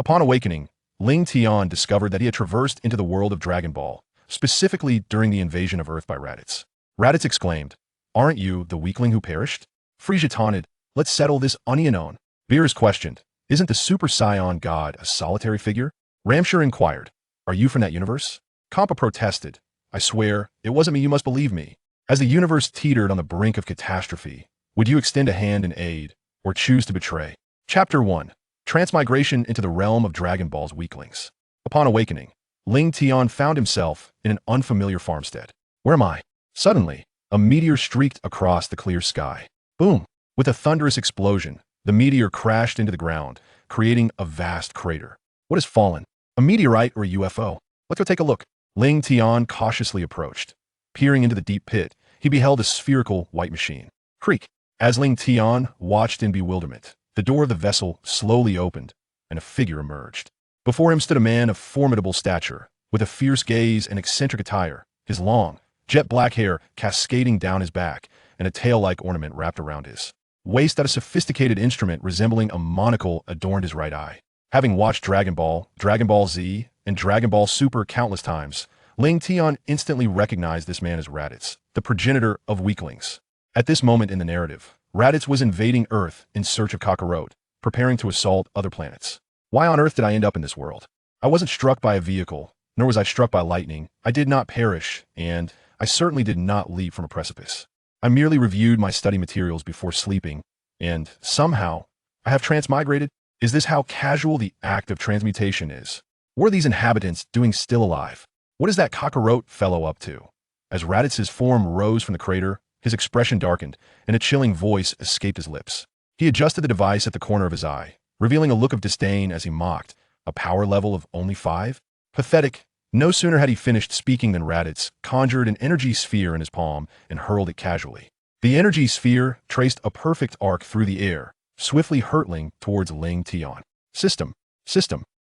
Upon awakening, Lingtian discovered that he had traversed into the world of Dragon Ball, specifically during the invasion of Earth by Raditz. Raditz exclaimed, "Aren't you the weakling who perished?" Frieza taunted, "Let's settle this onion." Beerus questioned, "Isn't the Super Saiyan God a solitary figure?" Rumsshi inquired, "Are you from that universe?" Champa protested, "I swear, it wasn't me, you must believe me." As the universe teetered on the brink of catastrophe, would you extend a hand in aid, or choose to betray? Chapter 1. Transmigration into the realm of Dragon Ball's weaklings. Upon awakening, Lingtian found himself in an unfamiliar farmstead. Where am I? Suddenly, a meteor streaked across the clear sky. Boom! With a thunderous explosion, the meteor crashed into the ground, creating a vast crater. What has fallen? A meteorite or a UFO? Let's go take a look. Lingtian cautiously approached. Peering into the deep pit, he beheld a spherical white machine. Creak! As Lingtian watched in bewilderment, the door of the vessel slowly opened, and a figure emerged. Before him stood a man of formidable stature, with a fierce gaze and eccentric attire, his long, jet-black hair cascading down his back, and a tail-like ornament wrapped around his waist that a sophisticated instrument resembling a monocle adorned his right eye. Having watched Dragon Ball, Dragon Ball Z, and Dragon Ball Super countless times, Lingtian instantly recognized this man as Raditz, the progenitor of weaklings. At this moment in the narrative, Raditz was invading Earth in search of Kakarot, preparing to assault other planets. Why on earth did I end up in this world? I wasn't struck by a vehicle, nor was I struck by lightning. I did not perish, and I certainly did not leap from a precipice. I merely reviewed my study materials before sleeping, and somehow, I have transmigrated. Is this how casual the act of transmutation is? What are these inhabitants doing still alive? What is that Kakarot fellow up to? As Raditz's form rose from the crater, his expression darkened, and a chilling voice escaped his lips. He adjusted the device at the corner of his eye, revealing a look of disdain as he mocked, "A power level of only 5? Pathetic." No sooner had he finished speaking than Raditz conjured an energy sphere in his palm and hurled it casually. The energy sphere traced a perfect arc through the air, swiftly hurtling towards Lingtian. System,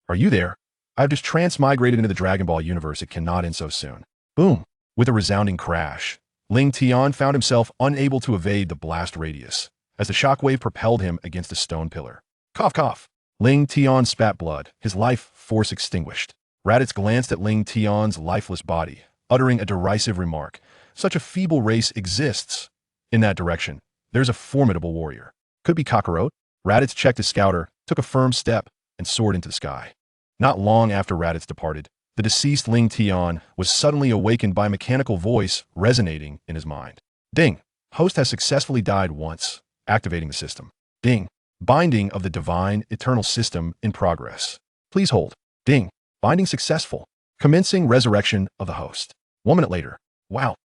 are you there? I have just transmigrated into the Dragon Ball universe. It cannot end so soon." Boom! With a resounding crash, Lingtian found himself unable to evade the blast radius, as the shockwave propelled him against a stone pillar. Cough, cough. Lingtian spat blood, his life force extinguished. Raditz glanced at Lingtian's lifeless body, uttering a derisive remark. "Such a feeble race exists." In that direction, there's a formidable warrior. Could be Kakarot. Raditz checked his scouter, took a firm step, and soared into the sky. Not long after Raditz departed, the deceased Lingtian was suddenly awakened by a mechanical voice resonating in his mind. Ding! Host has successfully died once, activating the system. Ding! Binding of the divine eternal system in progress. Please hold. Ding! Binding successful. Commencing resurrection of the host. 1 minute later. Wow.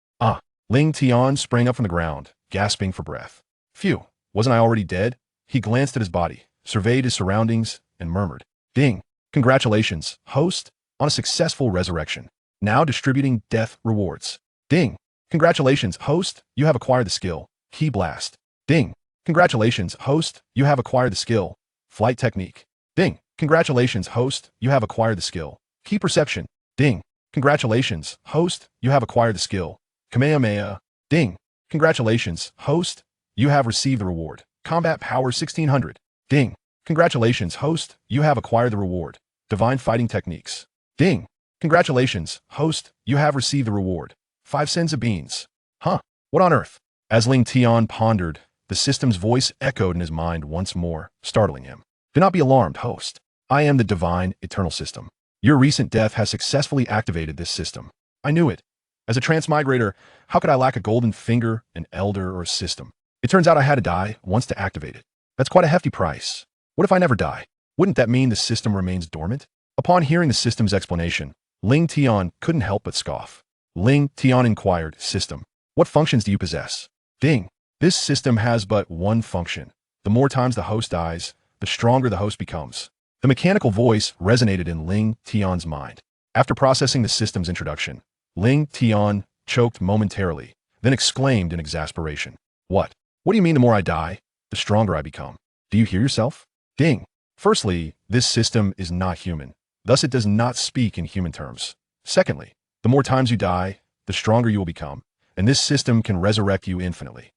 Lingtian sprang up from the ground, gasping for breath. Phew, wasn't I already dead? He glanced at his body, surveyed his surroundings, and murmured, "Ding! Congratulations, host, on a successful resurrection. Now distributing death rewards. Ding! Congratulations, host, you have acquired the skill, Ki Blast. Ding! Congratulations, host, you have acquired the skill, Flight Technique. Ding! Congratulations, host, you have acquired the skill, Ki Perception. Ding! Congratulations, host, you have acquired the skill, Kamehameha. Ding! Congratulations, host, you have received the reward, Combat Power 1600. Ding! Congratulations, host, you have acquired the reward, Divine Fighting Techniques. Ding! Congratulations, host, you have received the reward, 5 cents of beans. Huh? What on earth? As Lingtian pondered, the system's voice echoed in his mind once more, startling him. Do not be alarmed, host. I am the divine eternal system. Your recent death has successfully activated this system. I knew it. As a transmigrator, how could I lack a golden finger, an elder, or a system? It turns out I had to die once to activate it. That's quite a hefty price. What if I never die? Wouldn't that mean the system remains dormant? Upon hearing the system's explanation, Lingtian couldn't help but scoff. Lingtian inquired, "System, what functions do you possess?" Ding! This system has but one function. The more times the host dies, the stronger the host becomes. The mechanical voice resonated in Lingtian's mind. After processing the system's introduction, Lingtian choked momentarily, then exclaimed in exasperation. What? What do you mean the more I die, the stronger I become? Do you hear yourself? Ding! Firstly, this system is not human. Thus it does not speak in human terms. Secondly, the more times you die, the stronger you will become, and this system can resurrect you infinitely.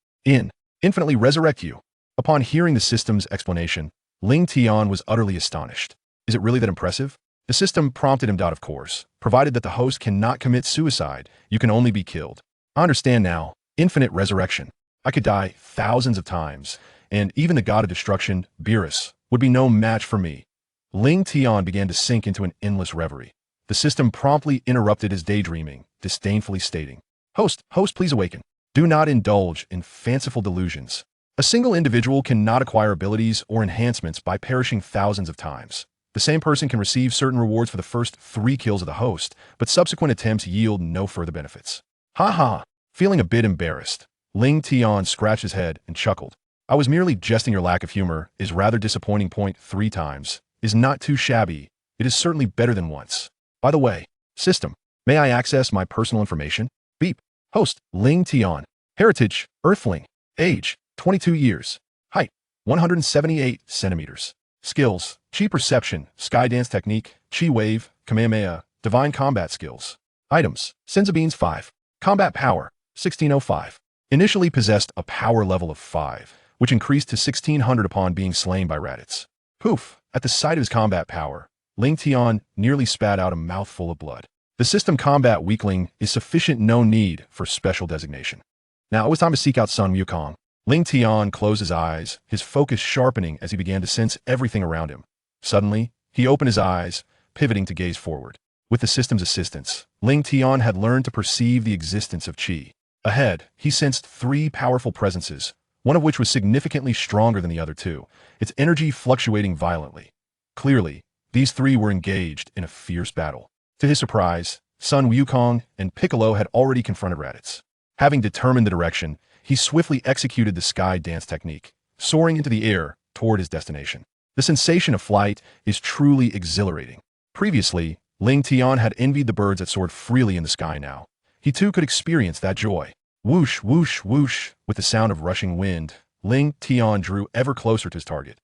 Infinitely resurrect you. Upon hearing the system's explanation, Lingtian was utterly astonished. Is it really that impressive? The system prompted him. Of course, provided that the host cannot commit suicide, you can only be killed. I understand now. Infinite resurrection. I could die thousands of times, and even the god of destruction, Beerus, would be no match for me. Lingtian began to sink into an endless reverie. The system promptly interrupted his daydreaming, disdainfully stating, Host, please awaken. Do not indulge in fanciful delusions. A single individual cannot acquire abilities or enhancements by perishing thousands of times. The same person can receive certain rewards for the first 3 kills of the host, but subsequent attempts yield no further benefits. Ha ha! Feeling a bit embarrassed, Lingtian scratched his head and chuckled. I was merely jesting. Your lack of humor is rather disappointing. 3 times is not too shabby. It is certainly better than once. By the way, system, may I access my personal information? Beep. Host, Lingtian. Heritage, Earthling. Age, 22 years. Height, 178 centimeters. Skills, Chi Perception, Sky Dance Technique, Chi Wave, Kamehameha, Divine Combat Skills. Items, Senzabeans 5. Combat Power, 1605. Initially possessed a power level of 5, which increased to 1600 upon being slain by Raditz. Poof! At the sight of his combat power, Lingtian nearly spat out a mouthful of blood. The system combat weakling is sufficient, no need for special designation. Now it was time to seek out Sun Wukong. Lingtian closed his eyes, his focus sharpening as he began to sense everything around him. Suddenly, he opened his eyes, pivoting to gaze forward. With the system's assistance, Lingtian had learned to perceive the existence of Qi. Ahead, he sensed 3 powerful presences, one of which was significantly stronger than the other 2, its energy fluctuating violently. Clearly, these 3 were engaged in a fierce battle. To his surprise, Sun Wukong and Piccolo had already confronted Raditz. Having determined the direction, he swiftly executed the Sky Dance technique, soaring into the air toward his destination. The sensation of flight is truly exhilarating. Previously, Lingtian had envied the birds that soared freely in the sky. Now, he too could experience that joy. Whoosh, whoosh, whoosh, with the sound of rushing wind, Lingtian drew ever closer to his target.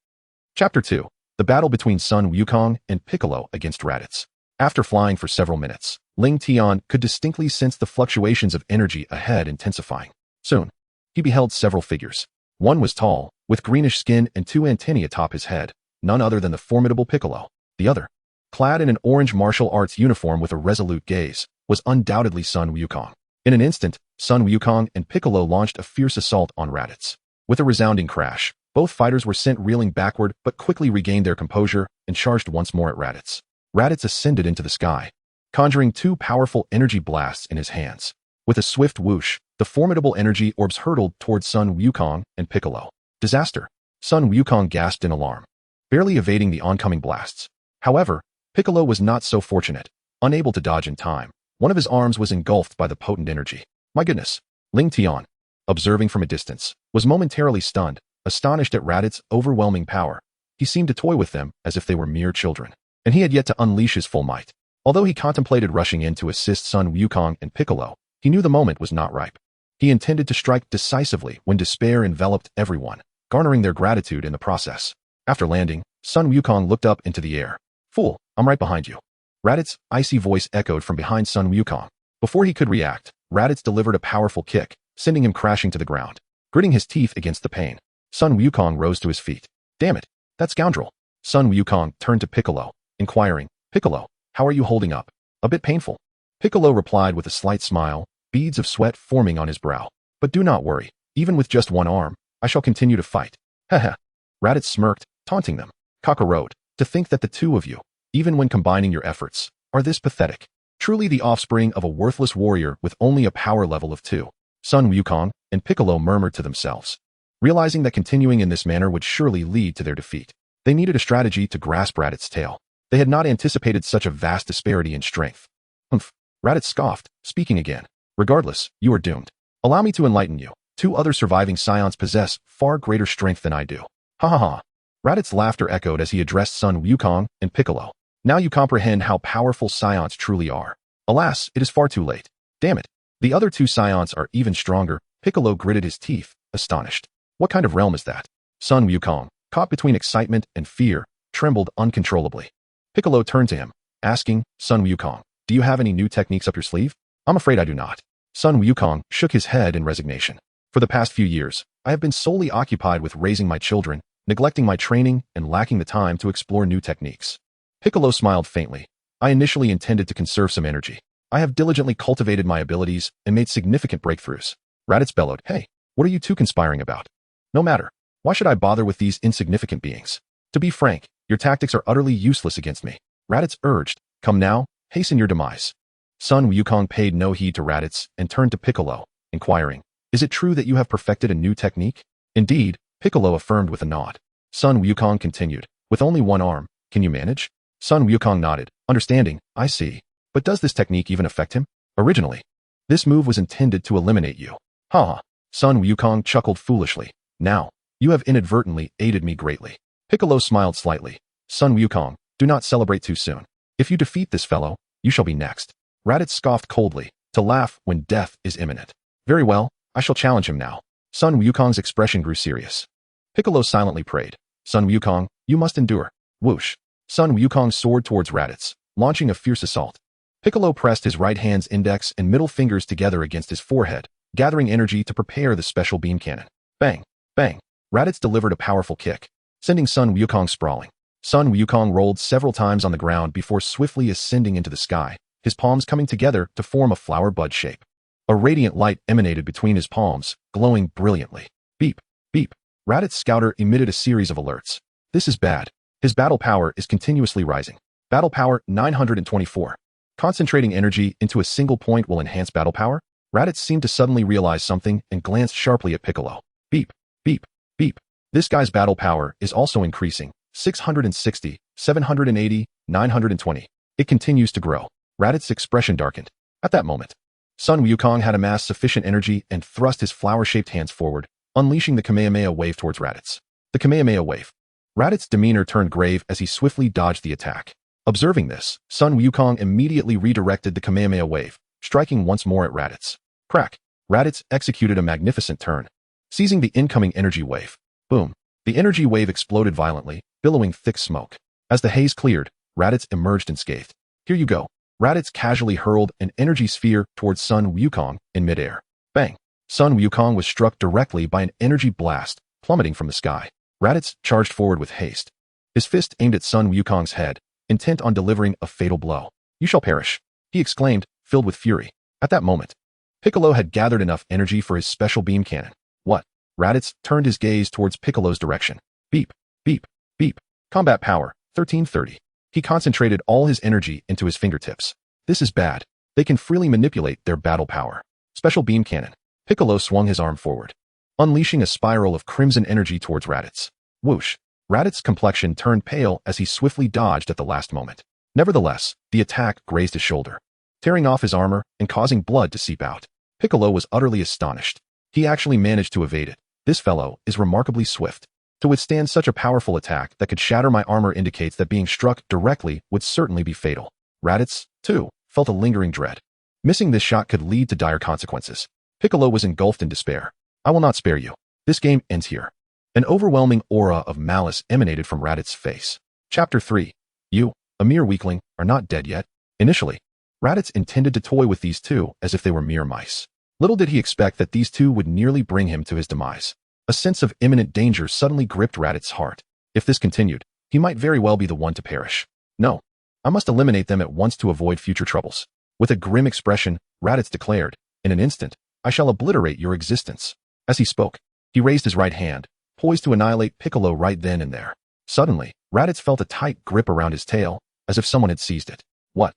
Chapter 2. The battle between Sun Wukong and Piccolo against Raditz. After flying for several minutes, Lingtian could distinctly sense the fluctuations of energy ahead intensifying. Soon, he beheld several figures. One was tall, with greenish skin and 2 antennae atop his head, none other than the formidable Piccolo. The other, clad in an orange martial arts uniform with a resolute gaze, was undoubtedly Sun Wukong. In an instant, Sun Wukong and Piccolo launched a fierce assault on Raditz. With a resounding crash, both fighters were sent reeling backward but quickly regained their composure and charged once more at Raditz. Raditz ascended into the sky, conjuring 2 powerful energy blasts in his hands. With a swift whoosh, the formidable energy orbs hurtled towards Sun Wukong and Piccolo. Disaster! Sun Wukong gasped in alarm, barely evading the oncoming blasts. However, Piccolo was not so fortunate. Unable to dodge in time, one of his arms was engulfed by the potent energy. My goodness! Lingtian, observing from a distance, was momentarily stunned, astonished at Raditz's overwhelming power. He seemed to toy with them as if they were mere children, and he had yet to unleash his full might. Although he contemplated rushing in to assist Sun Wukong and Piccolo, he knew the moment was not ripe. He intended to strike decisively when despair enveloped everyone, garnering their gratitude in the process. After landing, Sun Wukong looked up into the air. Fool, I'm right behind you. Raditz's icy voice echoed from behind Sun Wukong. Before he could react, Raditz delivered a powerful kick, sending him crashing to the ground. Gritting his teeth against the pain, Sun Wukong rose to his feet. Damn it, that scoundrel. Sun Wukong turned to Piccolo, inquiring, Piccolo, how are you holding up? A bit painful. Piccolo replied with a slight smile, beads of sweat forming on his brow. But do not worry, even with just one arm, I shall continue to fight. Haha. Raditz smirked, taunting them. Cock-a-road, to think that the 2 of you, even when combining your efforts, are this pathetic. Truly the offspring of a worthless warrior with only a power level of 2. Sun Wukong and Piccolo murmured to themselves, realizing that continuing in this manner would surely lead to their defeat. They needed a strategy to grasp Raditz's tail. They had not anticipated such a vast disparity in strength. Humph. Raditz scoffed, speaking again. Regardless, you are doomed. Allow me to enlighten you. 2 other surviving scions possess far greater strength than I do. Ha ha ha. Raditz's laughter echoed as he addressed Sun Wukong and Piccolo. Now you comprehend how powerful scions truly are. Alas, it is far too late. Damn it. The other 2 scions are even stronger. Piccolo gritted his teeth, astonished. What kind of realm is that? Sun Wukong, caught between excitement and fear, trembled uncontrollably. Piccolo turned to him, asking, Sun Wukong, do you have any new techniques up your sleeve? I'm afraid I do not. Sun Wukong shook his head in resignation. For the past few years, I have been solely occupied with raising my children, neglecting my training and lacking the time to explore new techniques. Piccolo smiled faintly. I initially intended to conserve some energy. I have diligently cultivated my abilities and made significant breakthroughs. Raditz bellowed, hey, what are you two conspiring about? No matter. Why should I bother with these insignificant beings? To be frank, your tactics are utterly useless against me. Raditz urged, come now, hasten your demise. Sun Wukong paid no heed to Raditz and turned to Piccolo, inquiring, is it true that you have perfected a new technique? Indeed, Piccolo affirmed with a nod. Sun Wukong continued, with only one arm, can you manage? Sun Wukong nodded, understanding, I see. But does this technique even affect him? Originally, this move was intended to eliminate you. Ha! Sun Wukong chuckled foolishly. Now, you have inadvertently aided me greatly. Piccolo smiled slightly. Sun Wukong, do not celebrate too soon. If you defeat this fellow, you shall be next. Raditz scoffed coldly, to laugh when death is imminent. Very well, I shall challenge him now. Sun Wukong's expression grew serious. Piccolo silently prayed. Sun Wukong, you must endure. Whoosh. Sun Wukong soared towards Raditz, launching a fierce assault. Piccolo pressed his right hand's index and middle fingers together against his forehead, gathering energy to prepare the special beam cannon. Bang! Bang! Raditz delivered a powerful kick, sending Sun Wukong sprawling. Sun Wukong rolled several times on the ground before swiftly ascending into the sky, his palms coming together to form a flower bud shape. A radiant light emanated between his palms, glowing brilliantly. Beep! Beep! Raditz's scouter emitted a series of alerts. This is bad. His battle power is continuously rising. Battle power 924. Concentrating energy into a single point will enhance battle power? Raditz seemed to suddenly realize something and glanced sharply at Piccolo. Beep! Beep! Beep! This guy's battle power is also increasing. 660, 780, 920. It continues to grow. Raditz's expression darkened. At that moment, Sun Wukong had amassed sufficient energy and thrust his flower-shaped hands forward, unleashing the Kamehameha wave towards Raditz. The Kamehameha wave. Raditz's demeanor turned grave as he swiftly dodged the attack. Observing this, Sun Wukong immediately redirected the Kamehameha wave, striking once more at Raditz. Crack! Raditz executed a magnificent turn, seizing the incoming energy wave. Boom! The energy wave exploded violently, billowing thick smoke. As the haze cleared, Raditz emerged unscathed. Here you go. Raditz casually hurled an energy sphere towards Sun Wukong in midair. Bang! Sun Wukong was struck directly by an energy blast, plummeting from the sky. Raditz charged forward with haste. His fist aimed at Sun Wukong's head, intent on delivering a fatal blow. You shall perish, he exclaimed, filled with fury. At that moment, Piccolo had gathered enough energy for his special beam cannon. What? Raditz turned his gaze towards Piccolo's direction. Beep, beep, beep. Combat power, 1330. He concentrated all his energy into his fingertips. This is bad. They can freely manipulate their battle power. Special beam cannon. Piccolo swung his arm forward, unleashing a spiral of crimson energy towards Raditz. Whoosh! Raditz's complexion turned pale as he swiftly dodged at the last moment. Nevertheless, the attack grazed his shoulder, tearing off his armor and causing blood to seep out. Piccolo was utterly astonished. He actually managed to evade it. This fellow is remarkably swift. To withstand such a powerful attack that could shatter my armor indicates that being struck directly would certainly be fatal. Raditz, too, felt a lingering dread. Missing this shot could lead to dire consequences. Piccolo was engulfed in despair. I will not spare you. This game ends here. An overwhelming aura of malice emanated from Raditz's face. Chapter 3. You, a mere weakling, are not dead yet. Initially, Raditz intended to toy with these two as if they were mere mice. Little did he expect that these two would nearly bring him to his demise. A sense of imminent danger suddenly gripped Raditz's heart. If this continued, he might very well be the one to perish. No, I must eliminate them at once to avoid future troubles. With a grim expression, Raditz declared, in an instant, I shall obliterate your existence. As he spoke, he raised his right hand, poised to annihilate Piccolo right then and there. Suddenly, Raditz felt a tight grip around his tail, as if someone had seized it. What?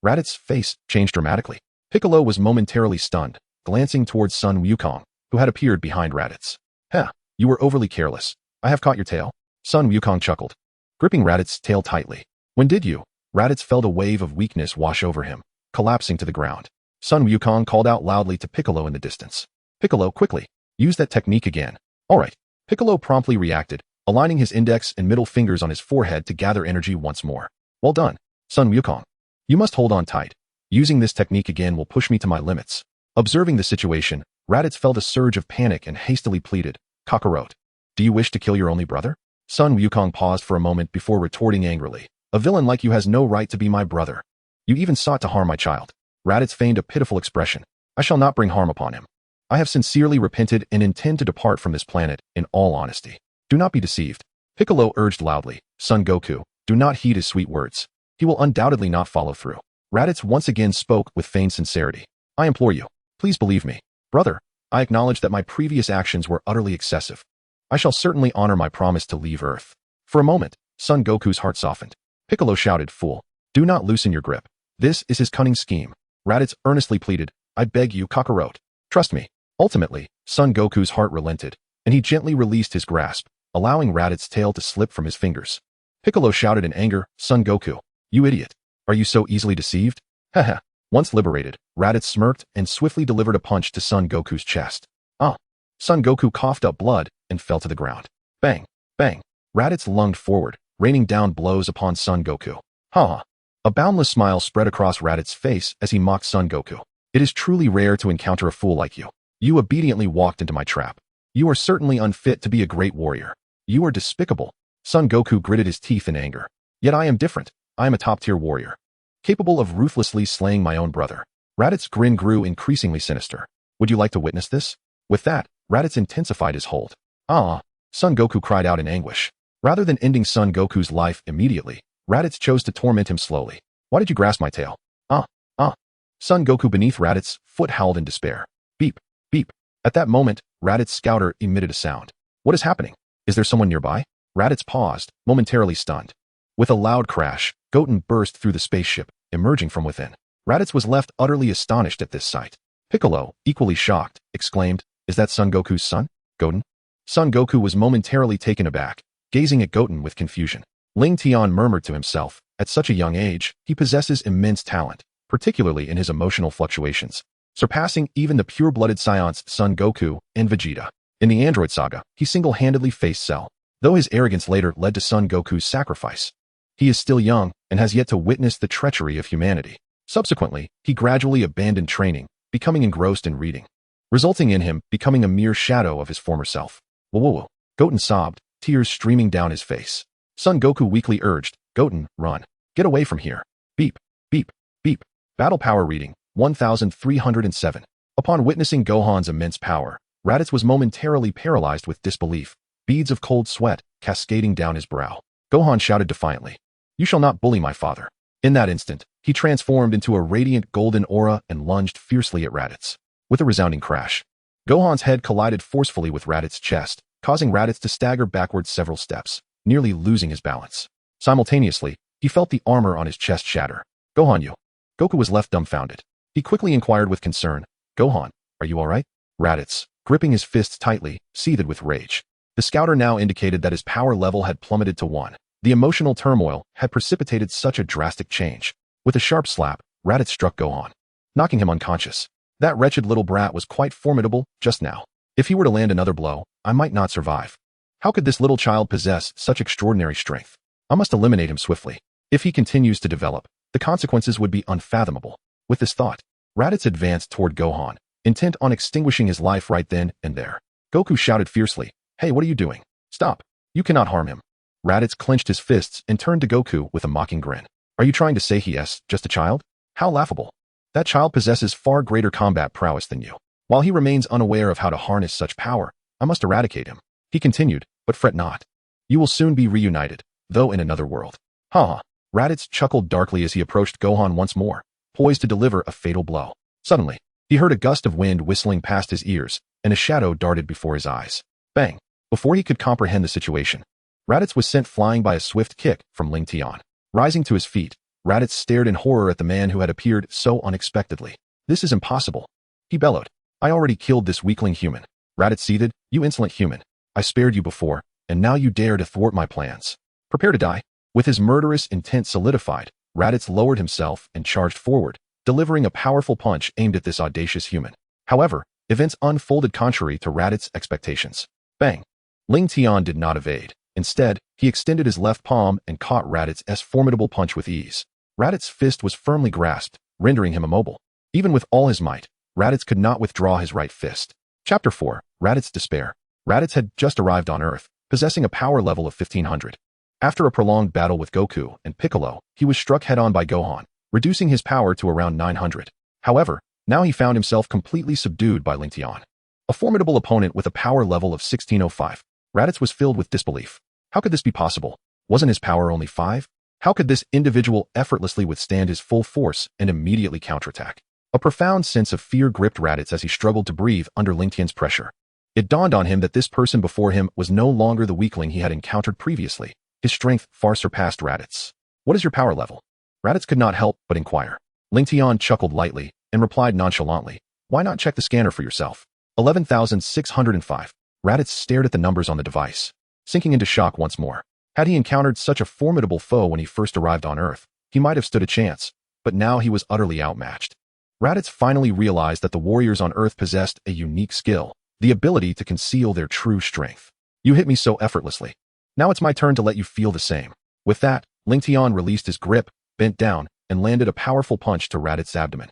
Raditz's face changed dramatically. Piccolo was momentarily stunned, glancing towards Sun Wukong, who had appeared behind Raditz. Heh, you were overly careless. I have caught your tail. Sun Wukong chuckled, gripping Raditz's tail tightly. When did you? Raditz felt a wave of weakness wash over him, collapsing to the ground. Sun Wukong called out loudly to Piccolo in the distance. Piccolo, quickly, use that technique again. All right. Piccolo promptly reacted, aligning his index and middle fingers on his forehead to gather energy once more. Well done, Sun Wukong. You must hold on tight. Using this technique again will push me to my limits. Observing the situation, Raditz felt a surge of panic and hastily pleaded, Kakarot, do you wish to kill your only brother? Sun Wukong paused for a moment before retorting angrily. A villain like you has no right to be my brother. You even sought to harm my child. Raditz feigned a pitiful expression. I shall not bring harm upon him. I have sincerely repented and intend to depart from this planet in all honesty. Do not be deceived. Piccolo urged loudly. Son Goku, do not heed his sweet words. he will undoubtedly not follow through. Raditz once again spoke with feigned sincerity. I implore you, please believe me. Brother, I acknowledge that my previous actions were utterly excessive. I shall certainly honor my promise to leave Earth. For a moment, Son Goku's heart softened. Piccolo shouted, Fool, do not loosen your grip. This is his cunning scheme. Raditz earnestly pleaded, I beg you, Kakarot. Trust me. Ultimately, Son Goku's heart relented, and he gently released his grasp, allowing Raditz's tail to slip from his fingers. Piccolo shouted in anger, Son Goku, you idiot. Are you so easily deceived? Haha. Once liberated, Raditz smirked and swiftly delivered a punch to Son Goku's chest. Ah! Son Goku coughed up blood and fell to the ground. Bang! Bang! Raditz lunged forward, raining down blows upon Son Goku. Ha ha! A boundless smile spread across Raditz's face as he mocked Son Goku. It is truly rare to encounter a fool like you. You obediently walked into my trap. You are certainly unfit to be a great warrior. You are despicable. Son Goku gritted his teeth in anger. Yet I am different. I am a top-tier warrior, capable of ruthlessly slaying my own brother. Raditz's grin grew increasingly sinister. Would you like to witness this? With that, Raditz intensified his hold. Ah! Son Goku cried out in anguish. Rather than ending Son Goku's life immediately, Raditz chose to torment him slowly. Why did you grasp my tail? Ah! Ah! Son Goku beneath Raditz's foot howled in despair. Beep! Beep! At that moment, Raditz's scouter emitted a sound. What is happening? Is there someone nearby? Raditz paused, momentarily stunned. With a loud crash, Goten burst through the spaceship, emerging from within. Raditz was left utterly astonished at this sight. Piccolo, equally shocked, exclaimed, Is that Son Goku's son, Goten? Son Goku was momentarily taken aback, gazing at Goten with confusion. Lingtian murmured to himself, at such a young age, he possesses immense talent, particularly in his emotional fluctuations, surpassing even the pure-blooded Saiyans Son Goku and Vegeta. In the Android Saga, he single-handedly faced Cell, though his arrogance later led to Son Goku's sacrifice. He is still young and has yet to witness the treachery of humanity. Subsequently, he gradually abandoned training, becoming engrossed in reading, resulting in him becoming a mere shadow of his former self. Whoa! Goten sobbed, tears streaming down his face. Son Goku weakly urged, Goten, run. Get away from here. Beep, beep, beep. Battle power reading, 1307. Upon witnessing Gohan's immense power, Raditz was momentarily paralyzed with disbelief, beads of cold sweat cascading down his brow. Gohan shouted defiantly, You shall not bully my father. In that instant, he transformed into a radiant golden aura and lunged fiercely at Raditz. With a resounding crash, Gohan's head collided forcefully with Raditz's chest, causing Raditz to stagger backwards several steps, nearly losing his balance. Simultaneously, he felt the armor on his chest shatter. Gohan, you. Goku was left dumbfounded. He quickly inquired with concern, Gohan, are you alright? Raditz, gripping his fists tightly, seethed with rage. The scouter now indicated that his power level had plummeted to 1. The emotional turmoil had precipitated such a drastic change. With a sharp slap, Raditz struck Gohan, knocking him unconscious. That wretched little brat was quite formidable just now. If he were to land another blow, I might not survive. How could this little child possess such extraordinary strength? I must eliminate him swiftly. If he continues to develop, the consequences would be unfathomable. With this thought, Raditz advanced toward Gohan, intent on extinguishing his life right then and there. Goku shouted fiercely, Hey, what are you doing? Stop. You cannot harm him. Raditz clenched his fists and turned to Goku with a mocking grin. Are you trying to say he is just a child? How laughable. That child possesses far greater combat prowess than you. While he remains unaware of how to harness such power, I must eradicate him. He continued, but fret not. You will soon be reunited, though in another world. Ha ha. Raditz chuckled darkly as he approached Gohan once more, poised to deliver a fatal blow. Suddenly, he heard a gust of wind whistling past his ears, and a shadow darted before his eyes. Bang! Before he could comprehend the situation, Raditz was sent flying by a swift kick from Lingtian. Rising to his feet, Raditz stared in horror at the man who had appeared so unexpectedly. This is impossible. He bellowed. I already killed this weakling human. Raditz seethed, You insolent human. I spared you before, and now you dare to thwart my plans. Prepare to die. With his murderous intent solidified, Raditz lowered himself and charged forward, delivering a powerful punch aimed at this audacious human. However, events unfolded contrary to Raditz's expectations. Bang! Lingtian did not evade. Instead, he extended his left palm and caught Raditz's formidable punch with ease. Raditz's fist was firmly grasped, rendering him immobile. Even with all his might, Raditz could not withdraw his right fist. Chapter 4, Raditz's Despair. Raditz had just arrived on Earth, possessing a power level of 1500. After a prolonged battle with Goku and Piccolo, he was struck head-on by Gohan, reducing his power to around 900. However, now he found himself completely subdued by Lingtian, a formidable opponent with a power level of 1605. Raditz was filled with disbelief. How could this be possible? Wasn't his power only 5? How could this individual effortlessly withstand his full force and immediately counterattack? A profound sense of fear gripped Raditz as he struggled to breathe under Lingtian's pressure. It dawned on him that this person before him was no longer the weakling he had encountered previously. His strength far surpassed Raditz. What is your power level? Raditz could not help but inquire. Lingtian chuckled lightly and replied nonchalantly, why not check the scanner for yourself? 11,605. Raditz stared at the numbers on the device, sinking into shock once more. Had he encountered such a formidable foe when he first arrived on Earth, he might have stood a chance, but now he was utterly outmatched. Raditz finally realized that the warriors on Earth possessed a unique skill, the ability to conceal their true strength. You hit me so effortlessly. Now it's my turn to let you feel the same. With that, Lingtian released his grip, bent down, and landed a powerful punch to Raditz's abdomen.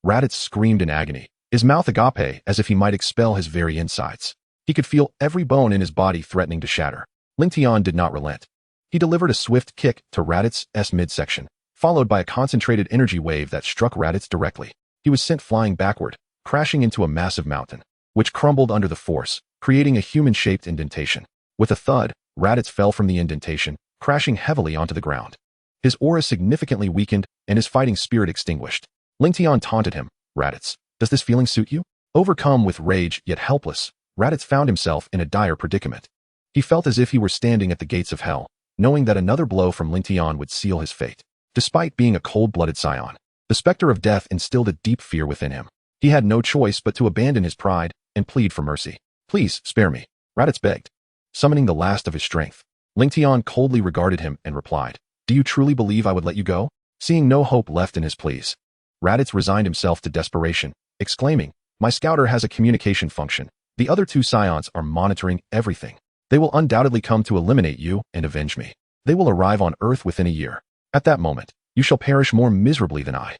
Raditz screamed in agony, his mouth agape as if he might expel his very insides. He could feel every bone in his body threatening to shatter. Lingtian did not relent. He delivered a swift kick to Raditz's midsection, followed by a concentrated energy wave that struck Raditz directly. He was sent flying backward, crashing into a massive mountain, which crumbled under the force, creating a human-shaped indentation. With a thud, Raditz fell from the indentation, crashing heavily onto the ground. His aura significantly weakened and his fighting spirit extinguished. Lingtian taunted him, Raditz, does this feeling suit you? Overcome with rage yet helpless, Raditz found himself in a dire predicament. He felt as if he were standing at the gates of hell, knowing that another blow from Lingtian would seal his fate. Despite being a cold-blooded scion, the specter of death instilled a deep fear within him. He had no choice but to abandon his pride and plead for mercy. Please, spare me, Raditz begged. Summoning the last of his strength, Lingtian coldly regarded him and replied, do you truly believe I would let you go? Seeing no hope left in his pleas, Raditz resigned himself to desperation, exclaiming, my scouter has a communication function. The other two scions are monitoring everything. They will undoubtedly come to eliminate you and avenge me. They will arrive on Earth within a year. At that moment, you shall perish more miserably than I.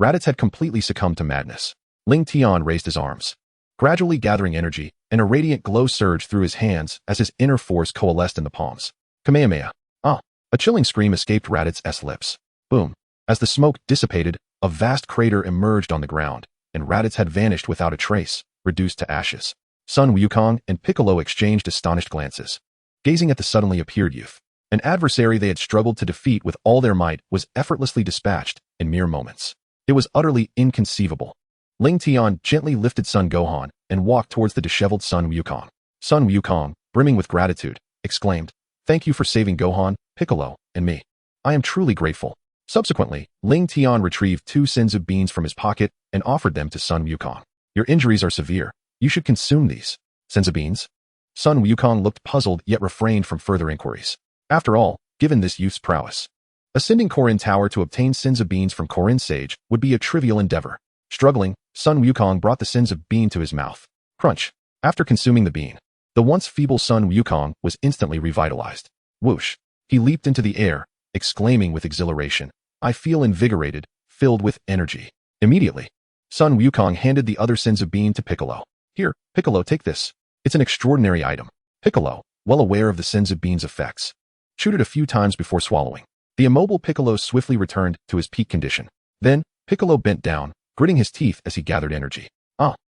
Raditz had completely succumbed to madness. Lingtian raised his arms, gradually gathering energy, and a radiant glow surged through his hands as his inner force coalesced in the palms. Kamehameha. A chilling scream escaped Raditz's lips. Boom. As the smoke dissipated, a vast crater emerged on the ground, and Raditz had vanished without a trace, reduced to ashes. Sun Wukong and Piccolo exchanged astonished glances, gazing at the suddenly appeared youth. An adversary they had struggled to defeat with all their might was effortlessly dispatched in mere moments. It was utterly inconceivable. Lingtian gently lifted Sun Gohan and walked towards the disheveled Sun Wukong. Sun Wukong, brimming with gratitude, exclaimed, thank you for saving Gohan, Piccolo, and me. I am truly grateful. Subsequently, Lingtian retrieved 2 senzu beans from his pocket and offered them to Sun Wukong. Your injuries are severe. You should consume these. Senzu beans? Sun Wukong looked puzzled yet refrained from further inquiries. After all, given this youth's prowess, ascending Korin Tower to obtain senzu beans from Korin Sage would be a trivial endeavor. Struggling, Sun Wukong brought the senzu bean to his mouth. Crunch. After consuming the bean, the once feeble Sun Wukong was instantly revitalized. Whoosh. He leaped into the air, exclaiming with exhilaration, I feel invigorated, filled with energy. Immediately, Sun Wukong handed the other senzu bean to Piccolo. Here, Piccolo, take this. It's an extraordinary item. Piccolo, well aware of the senzu bean's effects, chewed it a few times before swallowing. The immobile Piccolo swiftly returned to his peak condition. Then, Piccolo bent down, gritting his teeth as he gathered energy.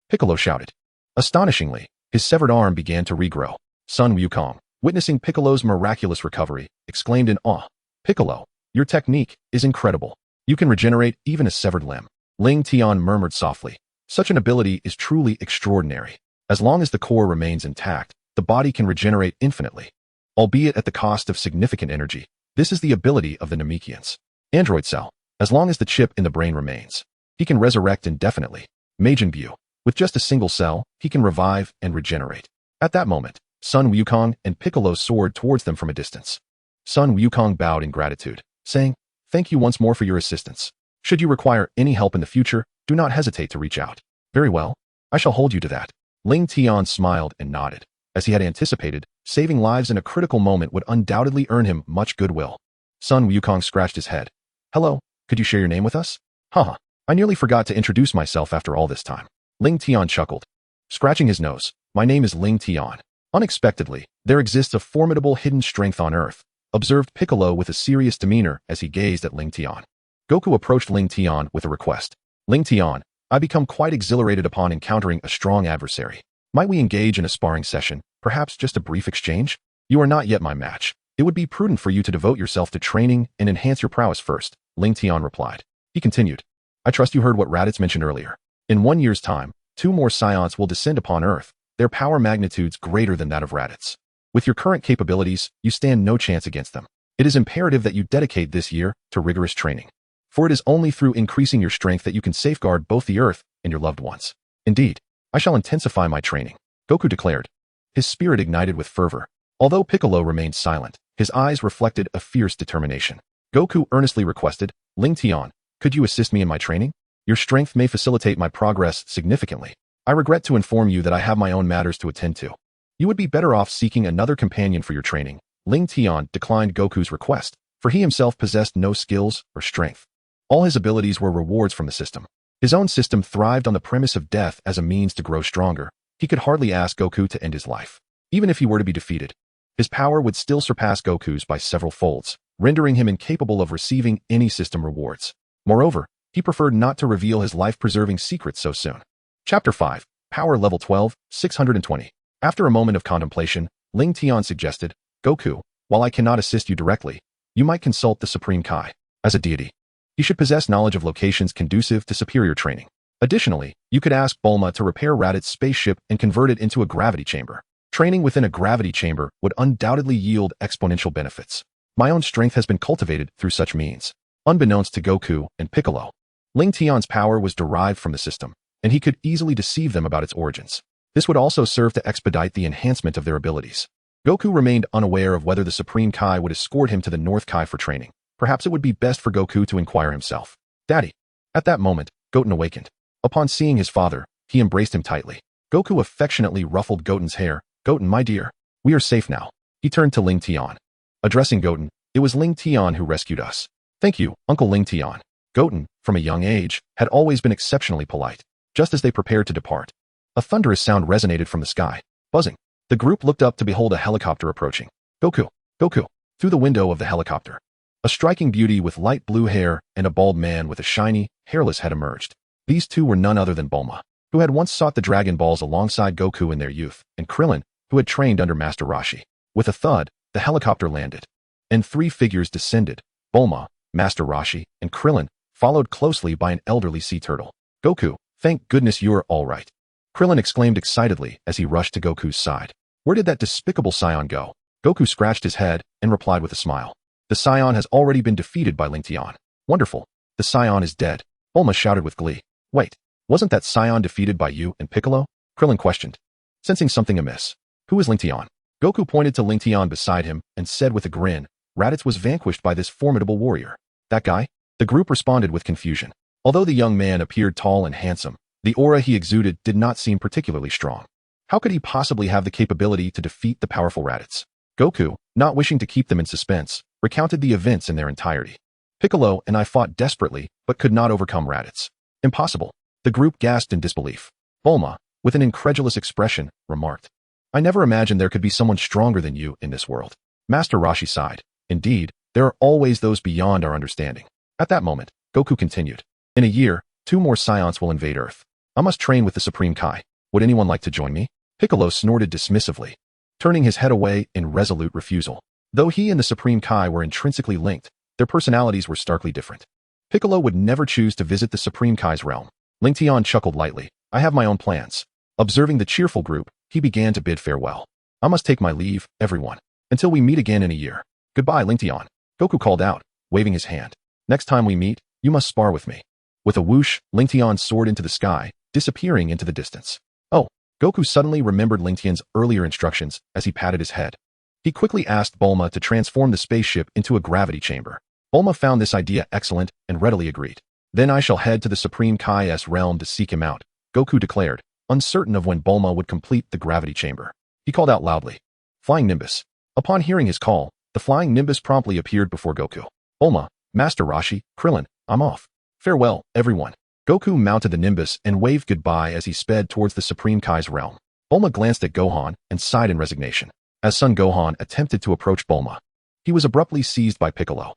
Piccolo shouted. Astonishingly, his severed arm began to regrow. Sun Wukong, witnessing Piccolo's miraculous recovery, exclaimed in awe, Piccolo, your technique is incredible. You can regenerate even a severed limb. Lingtian murmured softly, such an ability is truly extraordinary. As long as the core remains intact, the body can regenerate infinitely, albeit at the cost of significant energy. This is the ability of the Namekians. Android cell. As long as the chip in the brain remains, he can resurrect indefinitely. Majin Buu. With just a single cell, he can revive and regenerate. At that moment, Sun Wukong and Piccolo soared towards them from a distance. Sun Wukong bowed in gratitude, saying, thank you once more for your assistance. Should you require any help in the future, do not hesitate to reach out. Very well. I shall hold you to that. Lingtian smiled and nodded. As he had anticipated, saving lives in a critical moment would undoubtedly earn him much goodwill. Sun Wukong scratched his head. Hello, could you share your name with us? I nearly forgot to introduce myself after all this time. Lingtian chuckled, scratching his nose. My name is Lingtian. Unexpectedly, there exists a formidable hidden strength on Earth, observed Piccolo with a serious demeanor as he gazed at Lingtian. Goku approached Lingtian with a request. Lingtian, I become quite exhilarated upon encountering a strong adversary. Might we engage in a sparring session, perhaps just a brief exchange? You are not yet my match. It would be prudent for you to devote yourself to training and enhance your prowess first, Lingtian replied. He continued, I trust you heard what Raditz mentioned earlier. In 1 year's time, 2 more Scions will descend upon Earth, their power magnitudes greater than that of Raditz. With your current capabilities, you stand no chance against them. It is imperative that you dedicate this year to rigorous training. For it is only through increasing your strength that you can safeguard both the Earth and your loved ones. Indeed, I shall intensify my training, Goku declared. His spirit ignited with fervor. Although Piccolo remained silent, his eyes reflected a fierce determination. Goku earnestly requested, Lingtian, could you assist me in my training? Your strength may facilitate my progress significantly. I regret to inform you that I have my own matters to attend to. You would be better off seeking another companion for your training. Lingtian declined Goku's request, for he himself possessed no skills or strength. All his abilities were rewards from the system. His own system thrived on the premise of death as a means to grow stronger. He could hardly ask Goku to end his life. Even if he were to be defeated, his power would still surpass Goku's by several folds, rendering him incapable of receiving any system rewards. Moreover, he preferred not to reveal his life-preserving secrets so soon. Chapter 5, Power Level 12, 620. After a moment of contemplation, Lingtian suggested, Goku, while I cannot assist you directly, you might consult the Supreme Kai. As a deity, he should possess knowledge of locations conducive to superior training. Additionally, you could ask Bulma to repair Raditz's spaceship and convert it into a gravity chamber. Training within a gravity chamber would undoubtedly yield exponential benefits. My own strength has been cultivated through such means. Unbeknownst to Goku and Piccolo, Lingtian's power was derived from the system, and he could easily deceive them about its origins. This would also serve to expedite the enhancement of their abilities. Goku remained unaware of whether the Supreme Kai would escort him to the North Kai for training. Perhaps it would be best for Goku to inquire himself. Daddy. At that moment, Goten awakened. Upon seeing his father, he embraced him tightly. Goku affectionately ruffled Goten's hair. Goten, my dear, we are safe now. He turned to Lingtian. Addressing Goten, it was Lingtian who rescued us. Thank you, Uncle Lingtian. Goten, from a young age, had always been exceptionally polite. Just as they prepared to depart, a thunderous sound resonated from the sky. Buzzing. The group looked up to behold a helicopter approaching. Goku. Goku. Through the window of the helicopter, a striking beauty with light blue hair and a bald man with a shiny, hairless head emerged. These two were none other than Bulma, who had once sought the Dragon Balls alongside Goku in their youth, and Krillin, who had trained under Master Roshi. With a thud, the helicopter landed, and 3 figures descended. Bulma, Master Roshi, and Krillin, followed closely by an elderly sea turtle. Goku, thank goodness you're all right. Krillin exclaimed excitedly as he rushed to Goku's side. Where did that despicable Saiyan go? Goku scratched his head and replied with a smile. The Saiyan has already been defeated by Lingtian. Wonderful. The Saiyan is dead. Bulma shouted with glee. Wait, wasn't that Saiyan defeated by you and Piccolo? Krillin questioned, sensing something amiss. Who is Lingtian? Goku pointed to Lingtian beside him and said with a grin, Raditz was vanquished by this formidable warrior. That guy? The group responded with confusion. Although the young man appeared tall and handsome, the aura he exuded did not seem particularly strong. How could he possibly have the capability to defeat the powerful Raditz? Goku, not wishing to keep them in suspense, recounted the events in their entirety. Piccolo and I fought desperately, but could not overcome Raditz. Impossible. The group gasped in disbelief. Bulma, with an incredulous expression, remarked, I never imagined there could be someone stronger than you in this world. Master Roshi sighed. Indeed, there are always those beyond our understanding. At that moment, Goku continued. In a year, 2 more Scions will invade Earth. I must train with the Supreme Kai. Would anyone like to join me? Piccolo snorted dismissively, turning his head away in resolute refusal. Though he and the Supreme Kai were intrinsically linked, their personalities were starkly different. Piccolo would never choose to visit the Supreme Kai's realm. Lingtian chuckled lightly. I have my own plans. Observing the cheerful group, he began to bid farewell. I must take my leave, everyone. Until we meet again in a year. Goodbye, Lingtian. Goku called out, waving his hand. Next time we meet, you must spar with me. With a whoosh, Lingtian soared into the sky, disappearing into the distance. Oh, Goku suddenly remembered Lingtian's earlier instructions as he patted his head. He quickly asked Bulma to transform the spaceship into a gravity chamber. Bulma found this idea excellent and readily agreed. Then I shall head to the Supreme Kai's realm to seek him out, Goku declared, uncertain of when Bulma would complete the gravity chamber. He called out loudly, Flying Nimbus. Upon hearing his call, the Flying Nimbus promptly appeared before Goku. Bulma, Master Roshi, Krillin, I'm off. Farewell, everyone. Goku mounted the Nimbus and waved goodbye as he sped towards the Supreme Kai's realm. Bulma glanced at Gohan and sighed in resignation. As Son Gohan attempted to approach Bulma, he was abruptly seized by Piccolo.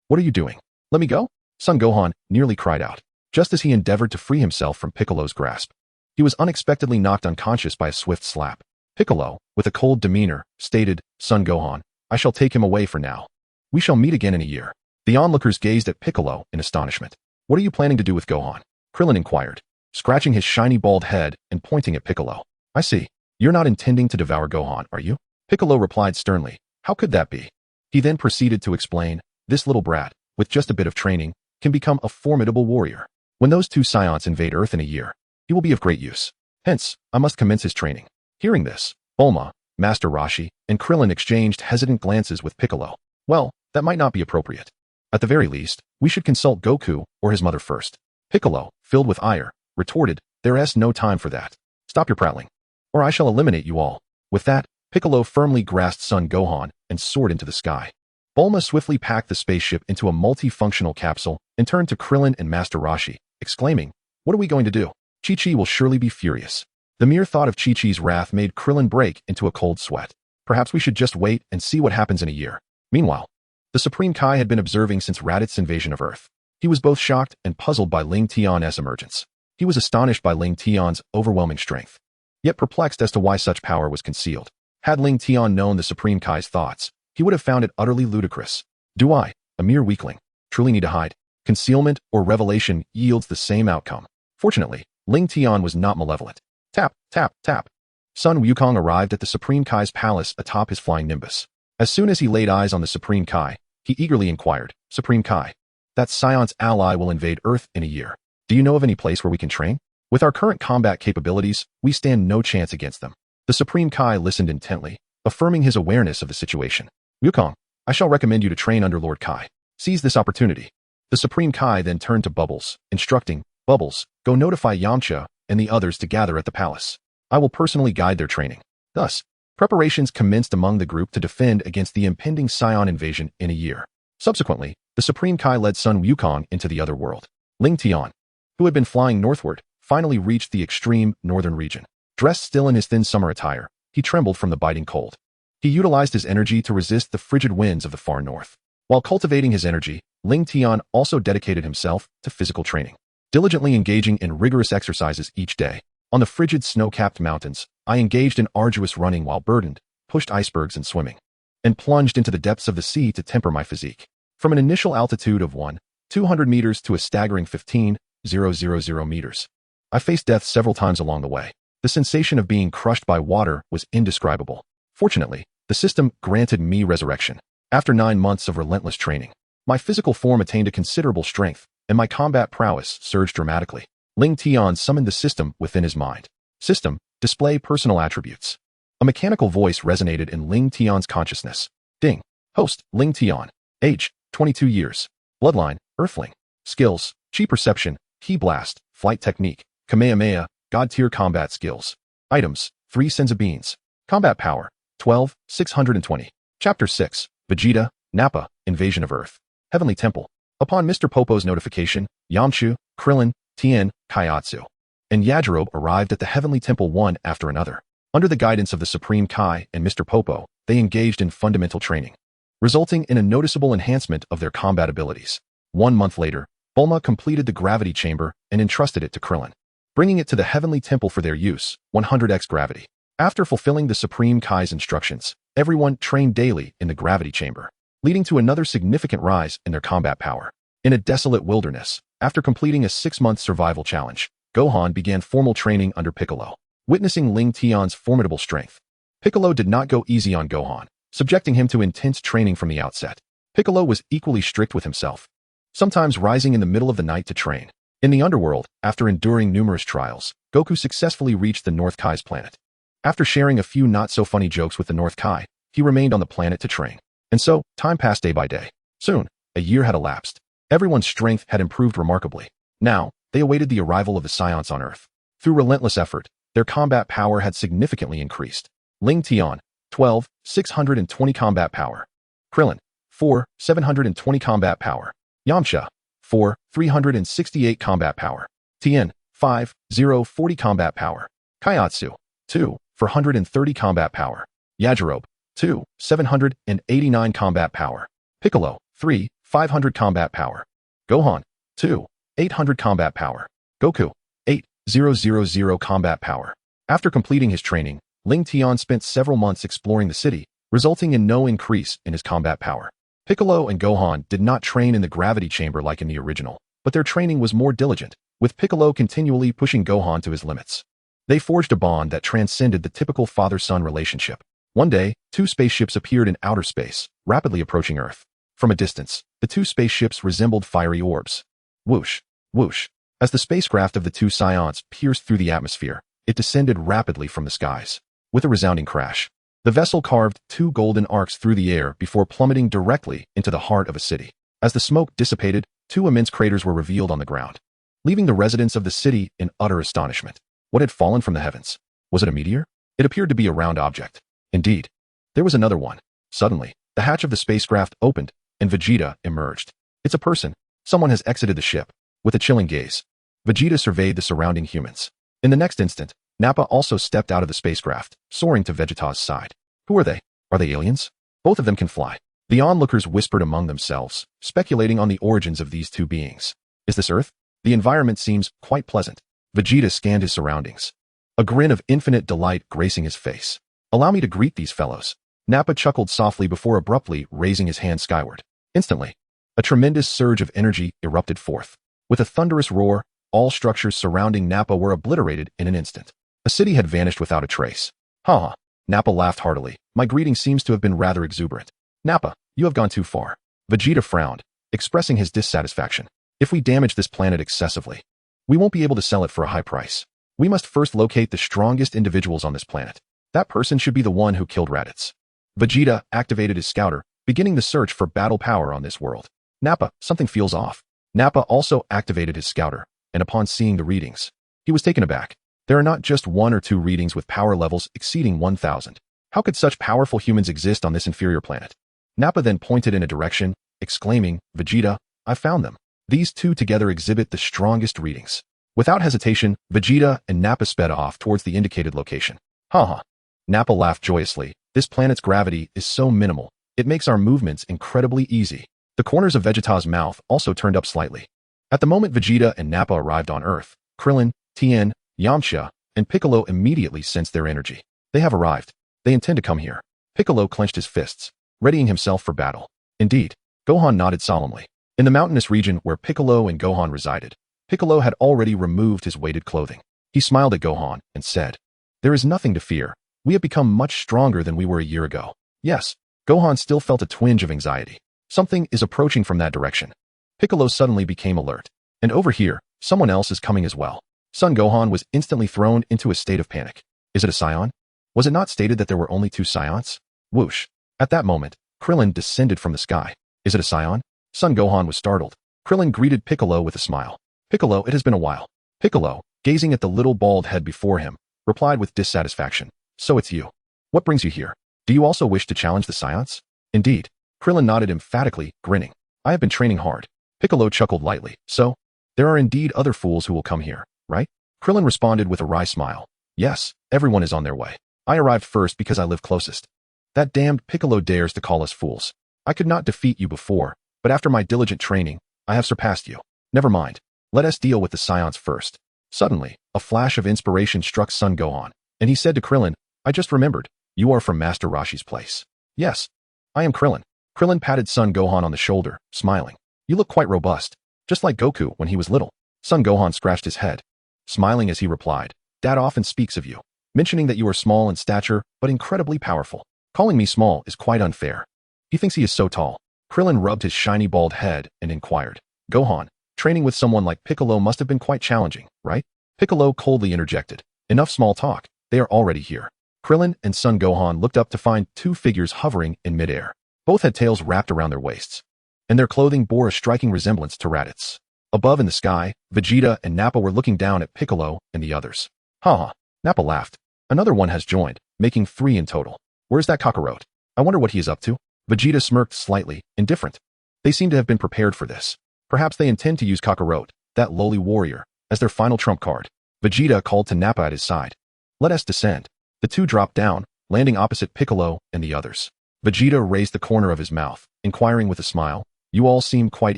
What are you doing? Let me go? Son Gohan nearly cried out, just as he endeavored to free himself from Piccolo's grasp. He was unexpectedly knocked unconscious by a swift slap. Piccolo, with a cold demeanor, stated, Son Gohan, I shall take him away for now. We shall meet again in a year. The onlookers gazed at Piccolo in astonishment. What are you planning to do with Gohan? Krillin inquired, scratching his shiny bald head and pointing at Piccolo. I see. You're not intending to devour Gohan, are you? Piccolo replied sternly. How could that be? He then proceeded to explain, this little brat, with just a bit of training, can become a formidable warrior. When those two Saiyans invade Earth in a year, he will be of great use. Hence, I must commence his training. Hearing this, Bulma, Master Roshi, and Krillin exchanged hesitant glances with Piccolo. Well, that might not be appropriate. At the very least, we should consult Goku or his mother first. Piccolo, filled with ire, retorted, there's no time for that. Stop your prattling, or I shall eliminate you all. With that, Piccolo firmly grasped son Gohan and soared into the sky. Bulma swiftly packed the spaceship into a multifunctional capsule and turned to Krillin and Master Roshi, exclaiming, what are we going to do? Chi-Chi will surely be furious. The mere thought of Chi-Chi's wrath made Krillin break into a cold sweat. Perhaps we should just wait and see what happens in a year. Meanwhile, the Supreme Kai had been observing since Raditz's invasion of Earth. He was both shocked and puzzled by Lingtian's emergence. He was astonished by Lingtian's overwhelming strength, yet perplexed as to why such power was concealed. Had Lingtian known the Supreme Kai's thoughts, he would have found it utterly ludicrous. Do I, a mere weakling, truly need to hide? Concealment or revelation yields the same outcome. Fortunately, Lingtian was not malevolent. Tap, tap, tap. Sun Wukong arrived at the Supreme Kai's palace atop his flying nimbus. As soon as he laid eyes on the Supreme Kai, he eagerly inquired, Supreme Kai, that Scion's ally will invade Earth in a year. Do you know of any place where we can train? With our current combat capabilities, we stand no chance against them. The Supreme Kai listened intently, affirming his awareness of the situation. Wukong, I shall recommend you to train under Lord Kai. Seize this opportunity. The Supreme Kai then turned to Bubbles, instructing, Bubbles, go notify Yamcha and the others to gather at the palace. I will personally guide their training. Thus, preparations commenced among the group to defend against the impending Scion invasion in a year. Subsequently, the Supreme Kai led Sun Wukong into the other world. Lingtian, who had been flying northward, finally reached the extreme northern region. Dressed still in his thin summer attire, he trembled from the biting cold. He utilized his energy to resist the frigid winds of the far north. While cultivating his energy, Lingtian also dedicated himself to physical training, diligently engaging in rigorous exercises each day. On the frigid snow-capped mountains, I engaged in arduous running while burdened, pushed icebergs and swimming, and plunged into the depths of the sea to temper my physique. From an initial altitude of 1,200 meters to a staggering 15,000 meters, I faced death several times along the way. The sensation of being crushed by water was indescribable. Fortunately, the system granted me resurrection. After 9 months of relentless training, my physical form attained a considerable strength, and my combat prowess surged dramatically. Lingtian summoned the system within his mind. System, display personal attributes. A mechanical voice resonated in Lingtian's consciousness. Ding. Host, Lingtian. Age, 22 years. Bloodline, Earthling. Skills, Chi Perception, Ki Blast, Flight Technique, Kamehameha, God-tier combat skills. Items, 3 Senzu Beans. Combat Power, 12, 620. Chapter 6, Vegeta, Nappa, Invasion of Earth. Heavenly Temple. Upon Mr. Popo's notification, Yamcha, Krillin, Tien, Kaiatsu, and Yajirobe arrived at the Heavenly Temple one after another. Under the guidance of the Supreme Kai and Mr. Popo, they engaged in fundamental training, resulting in a noticeable enhancement of their combat abilities. 1 month later, Bulma completed the gravity chamber and entrusted it to Krillin, bringing it to the Heavenly Temple for their use, 100x gravity. After fulfilling the Supreme Kai's instructions, everyone trained daily in the gravity chamber, leading to another significant rise in their combat power. In a desolate wilderness, after completing a 6-month survival challenge, Gohan began formal training under Piccolo. Witnessing Lingtian's formidable strength, Piccolo did not go easy on Gohan, subjecting him to intense training from the outset. Piccolo was equally strict with himself, sometimes rising in the middle of the night to train. In the underworld, after enduring numerous trials, Goku successfully reached the North Kai's planet. After sharing a few not-so-funny jokes with the North Kai, he remained on the planet to train. And so, time passed day by day. Soon, a year had elapsed. Everyone's strength had improved remarkably. Now, they awaited the arrival of the Scions on Earth. Through relentless effort, their combat power had significantly increased. Lingtian, 12, 620 combat power. Krillin, 4, 720 combat power. Yamcha, 4, 368 combat power. Tien, 5, 040 combat power. Kaiatsu, 2, 430 combat power. Yajirobe, 2, 789 combat power. Piccolo, 3, 500 combat power. Gohan, 2, 800 combat power. Goku, 8,000 combat power. After completing his training, Lingtian spent several months exploring the city, resulting in no increase in his combat power. Piccolo and Gohan did not train in the gravity chamber like in the original, but their training was more diligent, with Piccolo continually pushing Gohan to his limits. They forged a bond that transcended the typical father-son relationship. One day, two spaceships appeared in outer space, rapidly approaching Earth. From a distance, the two spaceships resembled fiery orbs. Whoosh, whoosh. As the spacecraft of the two Saiyans pierced through the atmosphere, it descended rapidly from the skies. With a resounding crash, the vessel carved two golden arcs through the air before plummeting directly into the heart of a city. As the smoke dissipated, two immense craters were revealed on the ground, leaving the residents of the city in utter astonishment. What had fallen from the heavens? Was it a meteor? It appeared to be a round object. Indeed, there was another one. Suddenly, the hatch of the spacecraft opened, and Vegeta emerged. It's a person. Someone has exited the ship. With a chilling gaze, Vegeta surveyed the surrounding humans. In the next instant, Nappa also stepped out of the spacecraft, soaring to Vegeta's side. Who are they? Are they aliens? Both of them can fly. The onlookers whispered among themselves, speculating on the origins of these two beings. Is this Earth? The environment seems quite pleasant. Vegeta scanned his surroundings, a grin of infinite delight gracing his face. Allow me to greet these fellows. Nappa chuckled softly before abruptly raising his hand skyward. Instantly, a tremendous surge of energy erupted forth. With a thunderous roar, all structures surrounding Nappa were obliterated in an instant. A city had vanished without a trace. Ha ha. Nappa laughed heartily. My greeting seems to have been rather exuberant. Nappa, you have gone too far. Vegeta frowned, expressing his dissatisfaction. If we damage this planet excessively, we won't be able to sell it for a high price. We must first locate the strongest individuals on this planet. That person should be the one who killed Raditz. Vegeta activated his scouter, beginning the search for battle power on this world. Nappa, something feels off. Nappa also activated his scouter, and upon seeing the readings, he was taken aback. There are not just one or two readings with power levels exceeding 1,000. How could such powerful humans exist on this inferior planet? Nappa then pointed in a direction, exclaiming, Vegeta, I found them. These two together exhibit the strongest readings. Without hesitation, Vegeta and Nappa sped off towards the indicated location. Haha. Nappa laughed joyously. This planet's gravity is so minimal, it makes our movements incredibly easy. The corners of Vegeta's mouth also turned up slightly. At the moment Vegeta and Nappa arrived on Earth, Krillin, Tien, Yamcha, and Piccolo immediately sensed their energy. They have arrived. They intend to come here. Piccolo clenched his fists, readying himself for battle. Indeed, Gohan nodded solemnly. In the mountainous region where Piccolo and Gohan resided, Piccolo had already removed his weighted clothing. He smiled at Gohan and said, There is nothing to fear. We have become much stronger than we were a year ago. Yes, Gohan still felt a twinge of anxiety. Something is approaching from that direction. Piccolo suddenly became alert. And over here, someone else is coming as well. Son Gohan was instantly thrown into a state of panic. Is it a Saiyan? Was it not stated that there were only two Saiyans? Whoosh. At that moment, Krillin descended from the sky. Is it a Saiyan? Son Gohan was startled. Krillin greeted Piccolo with a smile. Piccolo, it has been a while. Piccolo, gazing at the little bald head before him, replied with dissatisfaction. So it's you. What brings you here? Do you also wish to challenge the Saiyans? Indeed. Krillin nodded emphatically, grinning. I have been training hard. Piccolo chuckled lightly. So, there are indeed other fools who will come here, right? Krillin responded with a wry smile. Yes, everyone is on their way. I arrived first because I live closest. That damned Piccolo dares to call us fools. I could not defeat you before, but after my diligent training, I have surpassed you. Never mind. Let us deal with the Saiyans first. Suddenly, a flash of inspiration struck Son Gohan, and he said to Krillin, I just remembered, you are from Master Roshi's place. Yes, I am Krillin. Krillin patted Son Gohan on the shoulder, smiling. You look quite robust, just like Goku when he was little. Son Gohan scratched his head, smiling as he replied, Dad often speaks of you, mentioning that you are small in stature but incredibly powerful. Calling me small is quite unfair. He thinks he is so tall. Krillin rubbed his shiny bald head and inquired, Gohan, training with someone like Piccolo must have been quite challenging, right? Piccolo coldly interjected, Enough small talk, they are already here. Krillin and Son Gohan looked up to find two figures hovering in midair. Both had tails wrapped around their waists, and their clothing bore a striking resemblance to Raditz. Above in the sky, Vegeta and Nappa were looking down at Piccolo and the others. Ha! Nappa laughed. Another one has joined, making 3 in total. Where's that cockroach? I wonder what he is up to. Vegeta smirked slightly, indifferent. They seem to have been prepared for this. Perhaps they intend to use Kakarot, that lowly warrior, as their final trump card. Vegeta called to Nappa at his side. Let us descend. The two dropped down, landing opposite Piccolo and the others. Vegeta raised the corner of his mouth, inquiring with a smile, You all seem quite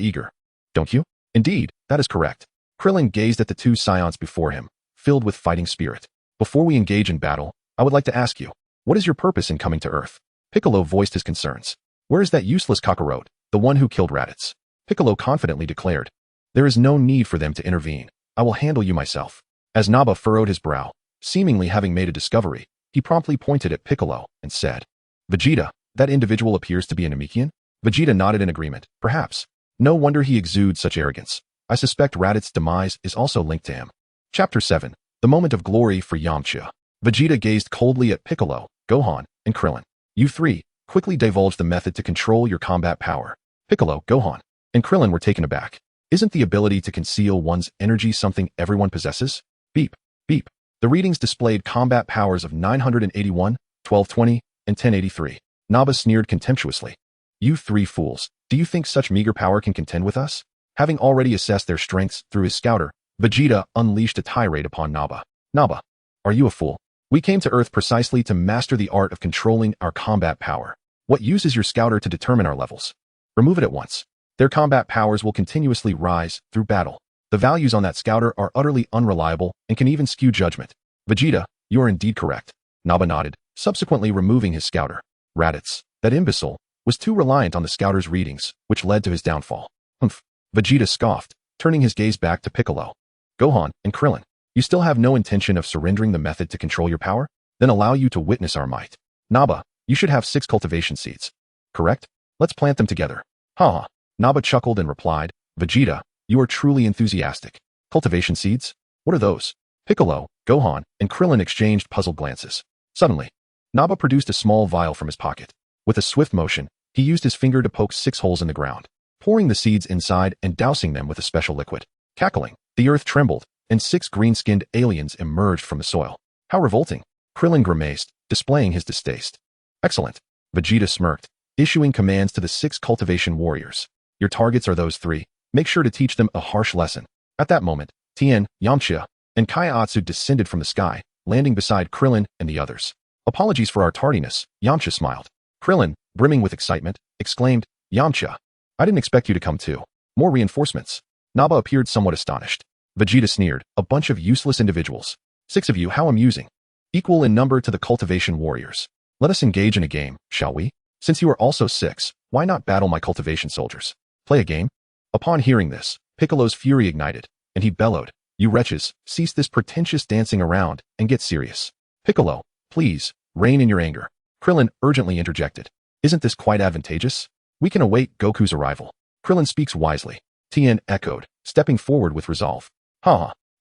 eager. Don't you? Indeed, that is correct. Krillin gazed at the two Saiyans before him, filled with fighting spirit. Before we engage in battle, I would like to ask you, what is your purpose in coming to Earth? Piccolo voiced his concerns. Where is that useless Kakarot, the one who killed Raditz? Piccolo confidently declared. There is no need for them to intervene. I will handle you myself. As Naba furrowed his brow, seemingly having made a discovery, he promptly pointed at Piccolo and said, Vegeta, that individual appears to be a Namekian? Vegeta nodded in agreement. Perhaps. No wonder he exudes such arrogance. I suspect Raditz's demise is also linked to him. Chapter 7. The Moment of Glory for Yamcha. Vegeta gazed coldly at Piccolo, Gohan, and Krillin. You three, quickly divulged the method to control your combat power. Piccolo, Gohan, and Krillin were taken aback. Isn't the ability to conceal one's energy something everyone possesses? Beep, beep. The readings displayed combat powers of 981, 1220, and 1083. Naba sneered contemptuously. You three fools, do you think such meager power can contend with us? Having already assessed their strengths through his scouter, Vegeta unleashed a tirade upon Naba. Naba, are you a fool? We came to Earth precisely to master the art of controlling our combat power. What use is your scouter to determine our levels? Remove it at once. Their combat powers will continuously rise through battle. The values on that scouter are utterly unreliable and can even skew judgment. Vegeta, you are indeed correct. Naba nodded, subsequently removing his scouter. Raditz, that imbecile, was too reliant on the scouter's readings, which led to his downfall. Humph. Vegeta scoffed, turning his gaze back to Piccolo. Gohan and Krillin, you still have no intention of surrendering the method to control your power? Then allow you to witness our might. Naba, you should have 6 cultivation seeds. Correct? Let's plant them together. Ha! Naba chuckled and replied, Vegeta, you are truly enthusiastic. Cultivation seeds? What are those? Piccolo, Gohan, and Krillin exchanged puzzled glances. Suddenly, Naba produced a small vial from his pocket. With a swift motion, he used his finger to poke 6 holes in the ground, pouring the seeds inside and dousing them with a special liquid. Cackling, the earth trembled, and 6 green-skinned aliens emerged from the soil. How revolting! Krillin grimaced, displaying his distaste. Excellent. Vegeta smirked, issuing commands to the 6 cultivation warriors. Your targets are those 3. Make sure to teach them a harsh lesson. At that moment, Tien, Yamcha, and Kaiatsu descended from the sky, landing beside Krillin and the others. Apologies for our tardiness, Yamcha smiled. Krillin, brimming with excitement, exclaimed, Yamcha, I didn't expect you to come too. More reinforcements. Naba appeared somewhat astonished. Vegeta sneered, a bunch of useless individuals. 6 of you, how amusing. Equal in number to the cultivation warriors. Let us engage in a game, shall we? Since you are also 6, why not battle my cultivation soldiers? Play a game? Upon hearing this, Piccolo's fury ignited, and he bellowed, You wretches, cease this pretentious dancing around and get serious. Piccolo, please, rein in your anger. Krillin urgently interjected. Isn't this quite advantageous? We can await Goku's arrival. Krillin speaks wisely. Tien echoed, stepping forward with resolve.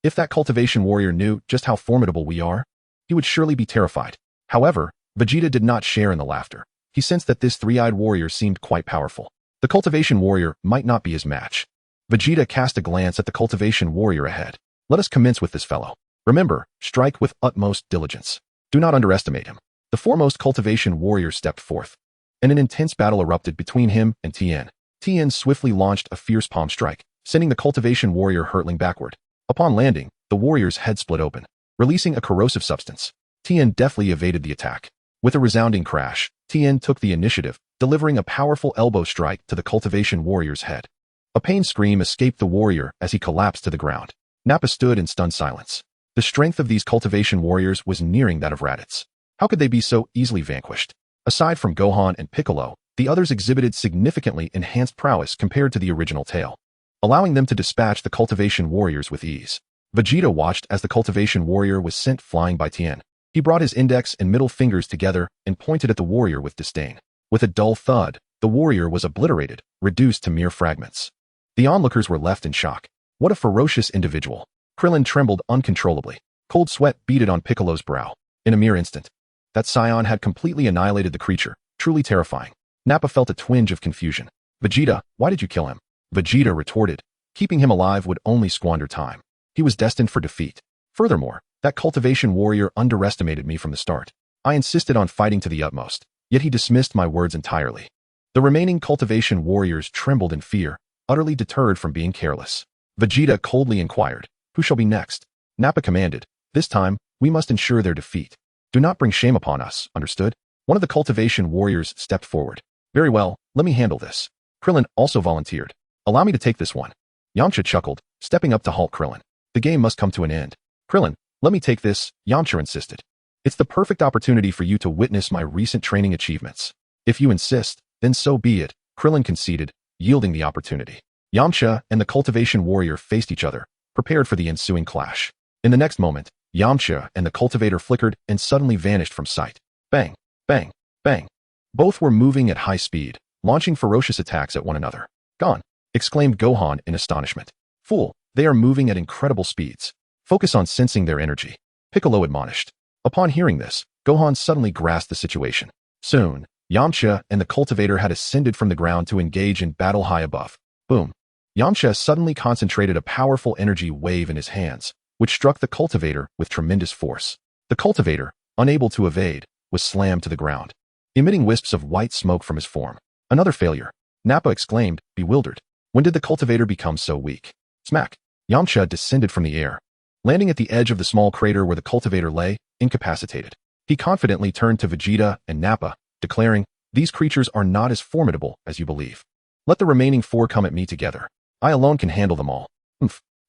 If that cultivation warrior knew just how formidable we are, he would surely be terrified. However, Vegeta did not share in the laughter. He sensed that this 3-eyed warrior seemed quite powerful. The cultivation warrior might not be his match. Vegeta cast a glance at the cultivation warrior ahead. Let us commence with this fellow. Remember, strike with utmost diligence. Do not underestimate him. The foremost cultivation warrior stepped forth, and an intense battle erupted between him and Tien. Tien swiftly launched a fierce palm strike, sending the cultivation warrior hurtling backward. Upon landing, the warrior's head split open, releasing a corrosive substance. Tien deftly evaded the attack. With a resounding crash, Tien took the initiative, delivering a powerful elbow strike to the cultivation warrior's head. A pain scream escaped the warrior as he collapsed to the ground. Nappa stood in stunned silence. The strength of these cultivation warriors was nearing that of Raditz. How could they be so easily vanquished? Aside from Gohan and Piccolo, the others exhibited significantly enhanced prowess compared to the original tale, allowing them to dispatch the cultivation warriors with ease. Vegeta watched as the cultivation warrior was sent flying by Tien. He brought his index and middle fingers together and pointed at the warrior with disdain. With a dull thud, the warrior was obliterated, reduced to mere fragments. The onlookers were left in shock. What a ferocious individual. Krillin trembled uncontrollably. Cold sweat beaded on Piccolo's brow. In a mere instant, that scion had completely annihilated the creature, truly terrifying. Nappa felt a twinge of confusion. Vegeta, why did you kill him? Vegeta retorted. Keeping him alive would only squander time. He was destined for defeat. Furthermore, that cultivation warrior underestimated me from the start. I insisted on fighting to the utmost, yet he dismissed my words entirely. The remaining cultivation warriors trembled in fear, utterly deterred from being careless. Vegeta coldly inquired, who shall be next? Nappa commanded, this time, we must ensure their defeat. Do not bring shame upon us, understood? One of the cultivation warriors stepped forward. Very well, let me handle this. Krillin also volunteered. Allow me to take this one. Yamcha chuckled, stepping up to halt Krillin. The game must come to an end. Krillin, let me take this, Yamcha insisted. It's the perfect opportunity for you to witness my recent training achievements. If you insist, then so be it, Krillin conceded, yielding the opportunity. Yamcha and the cultivation warrior faced each other, prepared for the ensuing clash. In the next moment, Yamcha and the cultivator flickered and suddenly vanished from sight. Bang, bang, bang. Both were moving at high speed, launching ferocious attacks at one another. Gone, exclaimed Gohan in astonishment. Fool, they are moving at incredible speeds. Focus on sensing their energy, Piccolo admonished. Upon hearing this, Gohan suddenly grasped the situation. Soon, Yamcha and the cultivator had ascended from the ground to engage in battle high above. Boom. Yamcha suddenly concentrated a powerful energy wave in his hands, which struck the cultivator with tremendous force. The cultivator, unable to evade, was slammed to the ground, emitting wisps of white smoke from his form. Another failure, Nappa exclaimed, bewildered. When did the cultivator become so weak? Smack. Yamcha descended from the air, landing at the edge of the small crater where the cultivator lay, incapacitated. He confidently turned to Vegeta and Nappa, declaring, these creatures are not as formidable as you believe. Let the remaining 4 come at me together. I alone can handle them all.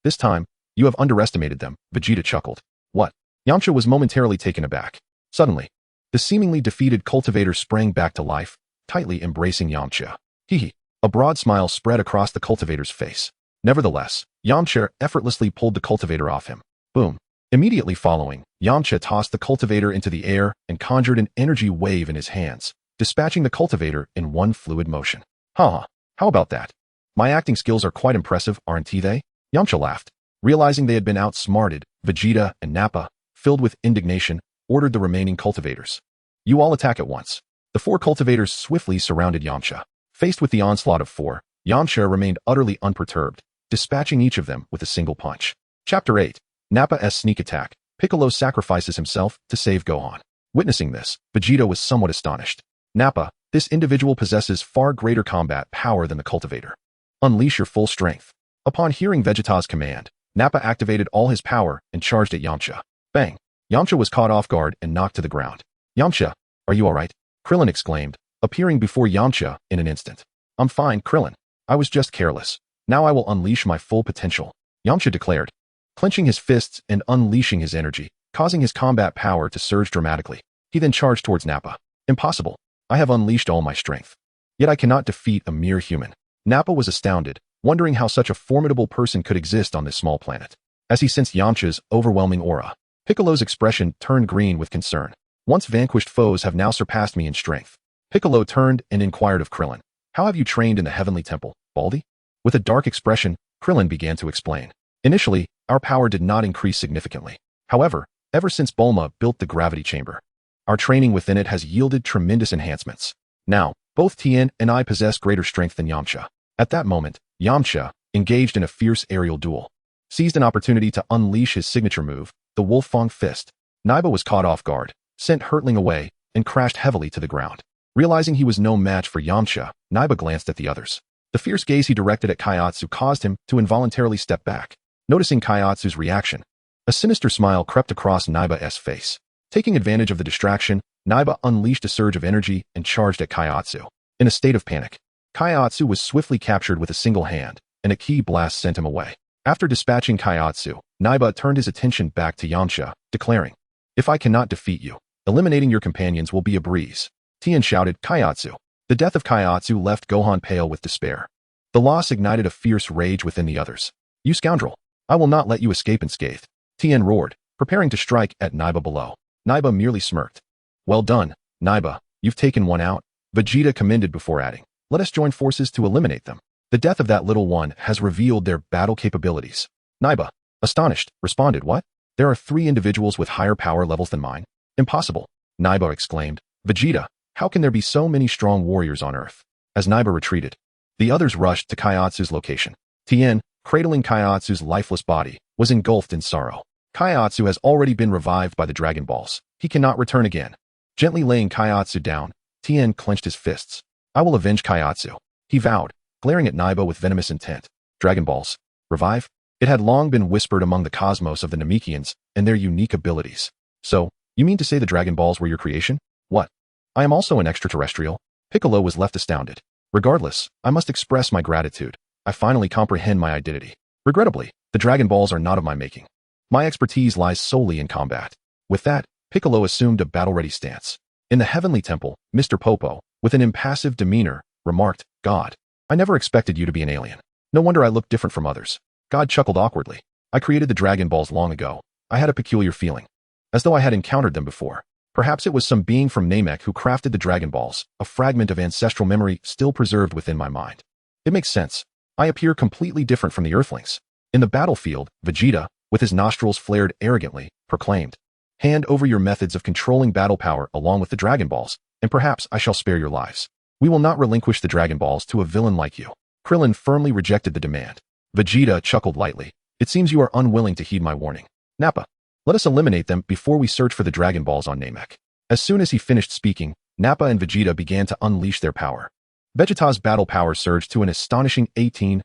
This time, you have underestimated them, Vegeta chuckled. What? Yamcha was momentarily taken aback. Suddenly, the seemingly defeated cultivator sprang back to life, tightly embracing Yamcha. Hee. A broad smile spread across the cultivator's face. Nevertheless, Yamcha effortlessly pulled the cultivator off him. Boom. Immediately following, Yamcha tossed the cultivator into the air and conjured an energy wave in his hands, dispatching the cultivator in one fluid motion. How about that? My acting skills are quite impressive, aren't they? Yamcha laughed. Realizing they had been outsmarted, Vegeta and Nappa, filled with indignation, ordered the remaining cultivators. You all attack at once. The 4 cultivators swiftly surrounded Yamcha. Faced with the onslaught of 4, Yamcha remained utterly unperturbed, dispatching each of them with a single punch. Chapter 8. Nappa's Sneak Attack. Piccolo sacrifices himself to save Gohan. Witnessing this, Vegeta was somewhat astonished. Nappa, this individual possesses far greater combat power than the cultivator. Unleash your full strength. Upon hearing Vegeta's command, Nappa activated all his power and charged at Yamcha. Bang! Yamcha was caught off guard and knocked to the ground. Yamcha, are you alright? Krillin exclaimed, appearing before Yamcha in an instant. I'm fine, Krillin. I was just careless. Now I will unleash my full potential, Yamcha declared, clenching his fists and unleashing his energy, causing his combat power to surge dramatically. He then charged towards Nappa. Impossible. I have unleashed all my strength. Yet I cannot defeat a mere human. Nappa was astounded, wondering how such a formidable person could exist on this small planet. As he sensed Yamcha's overwhelming aura, Piccolo's expression turned green with concern. Once vanquished foes have now surpassed me in strength. Piccolo turned and inquired of Krillin. How have you trained in the Heavenly Temple, Baldy? With a dark expression, Krillin began to explain. Initially, our power did not increase significantly. However, ever since Bulma built the gravity chamber, our training within it has yielded tremendous enhancements. Now, both Tien and I possess greater strength than Yamcha. At that moment, Yamcha, engaged in a fierce aerial duel, seized an opportunity to unleash his signature move, the Wolfang Fist. Naiba was caught off guard, sent hurtling away, and crashed heavily to the ground. Realizing he was no match for Yamcha, Naiba glanced at the others. The fierce gaze he directed at Kaiatsu caused him to involuntarily step back. Noticing Kaiatsu's reaction, a sinister smile crept across Naiba's face. Taking advantage of the distraction, Naiba unleashed a surge of energy and charged at Kaiatsu. In a state of panic, Kaiatsu was swiftly captured with a single hand, and a ki blast sent him away. After dispatching Kaiatsu, Naiba turned his attention back to Yamcha, declaring, if I cannot defeat you, eliminating your companions will be a breeze. Tien shouted, Kaiatsu. The death of Kaiatsu left Gohan pale with despair. The loss ignited a fierce rage within the others. You scoundrel! I will not let you escape unscathed. Tien roared, preparing to strike at Naiba below. Naiba merely smirked. Well done, Naiba, you've taken one out. Vegeta commended before adding, let us join forces to eliminate them. The death of that little one has revealed their battle capabilities. Naiba, astonished, responded, what? There are 3 individuals with higher power levels than mine? Impossible, Naiba exclaimed. Vegeta, how can there be so many strong warriors on Earth? As Naiba retreated, the others rushed to Kaiatsu's location. Tien, cradling Kaiatsu's lifeless body, was engulfed in sorrow. Kaiatsu has already been revived by the Dragon Balls. He cannot return again. Gently laying Kaiatsu down, Tien clenched his fists. I will avenge Kaiatsu, he vowed, glaring at Naiba with venomous intent. Dragon Balls. Revive? It had long been whispered among the cosmos of the Namekians and their unique abilities. So, you mean to say the Dragon Balls were your creation? What? I am also an extraterrestrial? Piccolo was left astounded. Regardless, I must express my gratitude. I finally comprehend my identity. Regrettably, the Dragon Balls are not of my making. My expertise lies solely in combat. With that, Piccolo assumed a battle-ready stance. In the Heavenly Temple, Mr. Popo, with an impassive demeanor, remarked, God, I never expected you to be an alien. No wonder I look different from others. God chuckled awkwardly. I created the Dragon Balls long ago. I had a peculiar feeling, as though I had encountered them before. Perhaps it was some being from Namek who crafted the Dragon Balls, a fragment of ancestral memory still preserved within my mind. It makes sense. I appear completely different from the Earthlings. In the battlefield, Vegeta, with his nostrils flared arrogantly, proclaimed, Hand over your methods of controlling battle power along with the Dragon Balls, and perhaps I shall spare your lives. We will not relinquish the Dragon Balls to a villain like you. Krillin firmly rejected the demand. Vegeta chuckled lightly. It seems you are unwilling to heed my warning. Nappa, let us eliminate them before we search for the Dragon Balls on Namek. As soon as he finished speaking, Nappa and Vegeta began to unleash their power. Vegeta's battle power surged to an astonishing 18,000.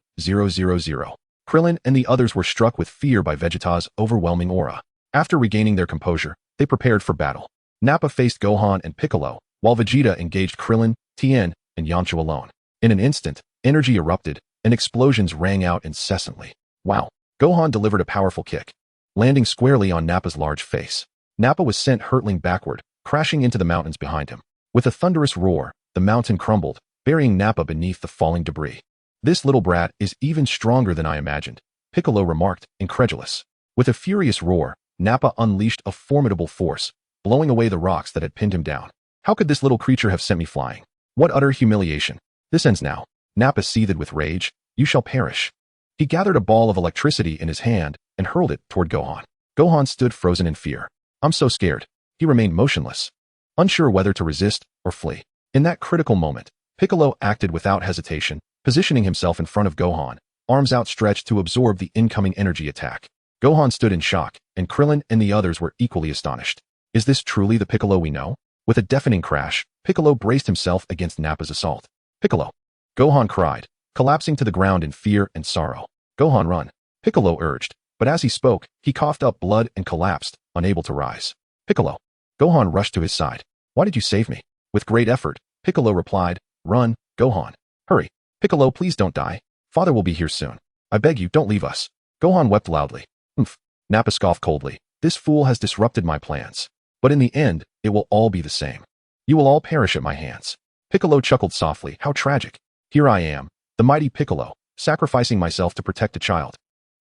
Krillin and the others were struck with fear by Vegeta's overwhelming aura. After regaining their composure, they prepared for battle. Nappa faced Gohan and Piccolo, while Vegeta engaged Krillin, Tien, and Yamcha alone. In an instant, energy erupted, and explosions rang out incessantly. Wow! Gohan delivered a powerful kick, landing squarely on Nappa's large face. Nappa was sent hurtling backward, crashing into the mountains behind him. With a thunderous roar, the mountain crumbled, burying Nappa beneath the falling debris. This little brat is even stronger than I imagined, Piccolo remarked, incredulous. With a furious roar, Nappa unleashed a formidable force, blowing away the rocks that had pinned him down. How could this little creature have sent me flying? What utter humiliation. This ends now. Nappa seethed with rage. You shall perish. He gathered a ball of electricity in his hand and hurled it toward Gohan. Gohan stood frozen in fear. I'm so scared. He remained motionless, unsure whether to resist or flee. In that critical moment, Piccolo acted without hesitation, positioning himself in front of Gohan, arms outstretched to absorb the incoming energy attack. Gohan stood in shock, and Krillin and the others were equally astonished. Is this truly the Piccolo we know? With a deafening crash, Piccolo braced himself against Nappa's assault. Piccolo! Gohan cried, collapsing to the ground in fear and sorrow. Gohan, run! Piccolo urged, but as he spoke, he coughed up blood and collapsed, unable to rise. Piccolo! Gohan rushed to his side. Why did you save me? With great effort, Piccolo replied, Run, Gohan. Hurry. Piccolo, please don't die. Father will be here soon. I beg you, don't leave us. Gohan wept loudly. Humph. Nappa scoffed coldly. This fool has disrupted my plans. But in the end, it will all be the same. You will all perish at my hands. Piccolo chuckled softly. How tragic. Here I am, the mighty Piccolo, sacrificing myself to protect a child.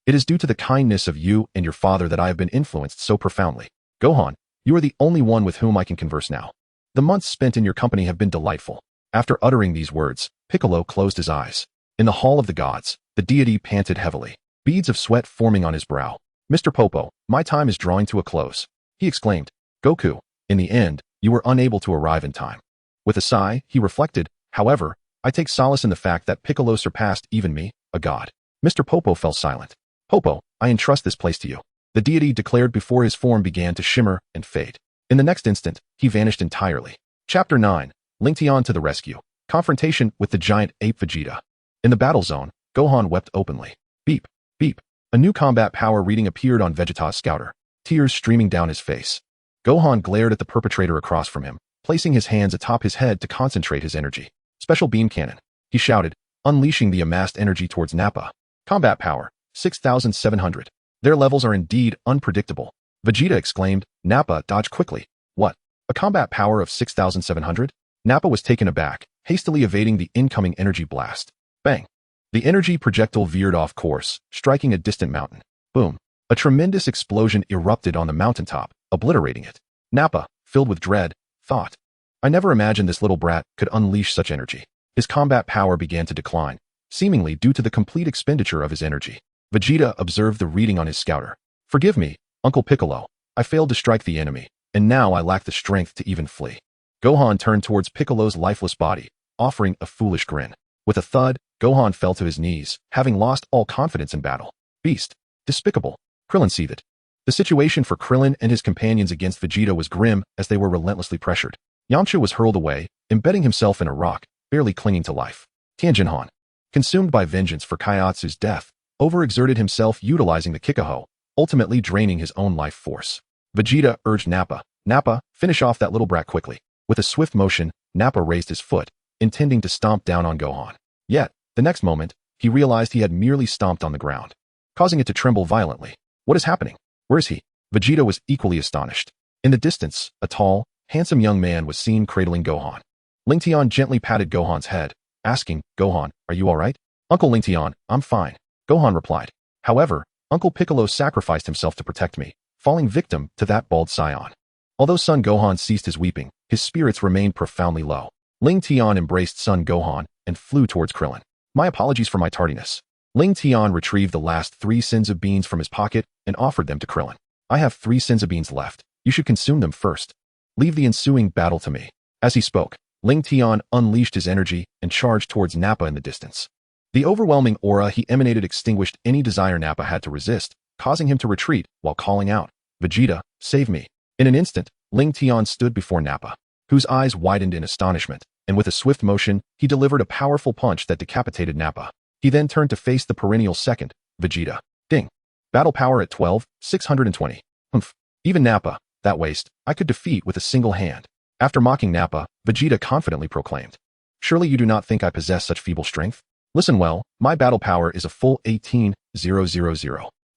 It is due to the kindness of you and your father that I have been influenced so profoundly. Gohan, you are the only one with whom I can converse now. The months spent in your company have been delightful. After uttering these words, Piccolo closed his eyes. In the Hall of the Gods, the deity panted heavily, beads of sweat forming on his brow. Mr. Popo, my time is drawing to a close. He exclaimed. Goku, in the end, you were unable to arrive in time. With a sigh, he reflected, however, I take solace in the fact that Piccolo surpassed even me, a god. Mr. Popo fell silent. Popo, I entrust this place to you. The deity declared before his form began to shimmer and fade. In the next instant, he vanished entirely. Chapter 9. Lingtian to the rescue. Confrontation with the giant ape Vegeta. In the battle zone, Gohan wept openly. Beep, beep. A new combat power reading appeared on Vegeta's scouter, tears streaming down his face. Gohan glared at the perpetrator across from him, placing his hands atop his head to concentrate his energy. Special beam cannon. He shouted, unleashing the amassed energy towards Nappa. Combat power, 6,700. Their levels are indeed unpredictable. Vegeta exclaimed. Nappa dodged quickly. What? A combat power of 6,700? Nappa was taken aback, hastily evading the incoming energy blast. Bang! The energy projectile veered off course, striking a distant mountain. Boom! A tremendous explosion erupted on the mountaintop, obliterating it. Nappa, filled with dread, thought, I never imagined this little brat could unleash such energy. His combat power began to decline, seemingly due to the complete expenditure of his energy. Vegeta observed the reading on his scouter. Forgive me, Uncle Piccolo. I failed to strike the enemy, and now I lack the strength to even flee. Gohan turned towards Piccolo's lifeless body, offering a foolish grin. With a thud, Gohan fell to his knees, having lost all confidence in battle. Beast. Despicable. Krillin seethed. The situation for Krillin and his companions against Vegeta was grim as they were relentlessly pressured. Yamcha was hurled away, embedding himself in a rock, barely clinging to life. Tianjinhan, consumed by vengeance for Kaiatsu's death, overexerted himself utilizing the Kikaho, ultimately draining his own life force. Vegeta urged Nappa, Nappa, finish off that little brat quickly. With a swift motion, Nappa raised his foot, intending to stomp down on Gohan. Yet, the next moment, he realized he had merely stomped on the ground, causing it to tremble violently. What is happening? Where is he? Vegeta was equally astonished. In the distance, a tall, handsome young man was seen cradling Gohan. Lingtian gently patted Gohan's head, asking, Gohan, are you alright? Uncle Lingtian, I'm fine. Gohan replied. However, Uncle Piccolo sacrificed himself to protect me, falling victim to that bald scion. Although son Gohan ceased his weeping, his spirits remained profoundly low. Lingtian embraced son Gohan and flew towards Krillin. My apologies for my tardiness. Lingtian retrieved the last 3 Senzu beans from his pocket and offered them to Krillin. I have 3 Senzu beans left. You should consume them first. Leave the ensuing battle to me. As he spoke, Lingtian unleashed his energy and charged towards Nappa in the distance. The overwhelming aura he emanated extinguished any desire Nappa had to resist, causing him to retreat while calling out, Vegeta, save me. In an instant, Lingtian stood before Nappa, whose eyes widened in astonishment, and with a swift motion, he delivered a powerful punch that decapitated Nappa. He then turned to face the perennial second, Vegeta. Ding. Battle power at 12, 620. Humph. Even Nappa, that waste, I could defeat with a single hand. After mocking Nappa, Vegeta confidently proclaimed. Surely you do not think I possess such feeble strength? Listen well, my battle power is a full 18,000.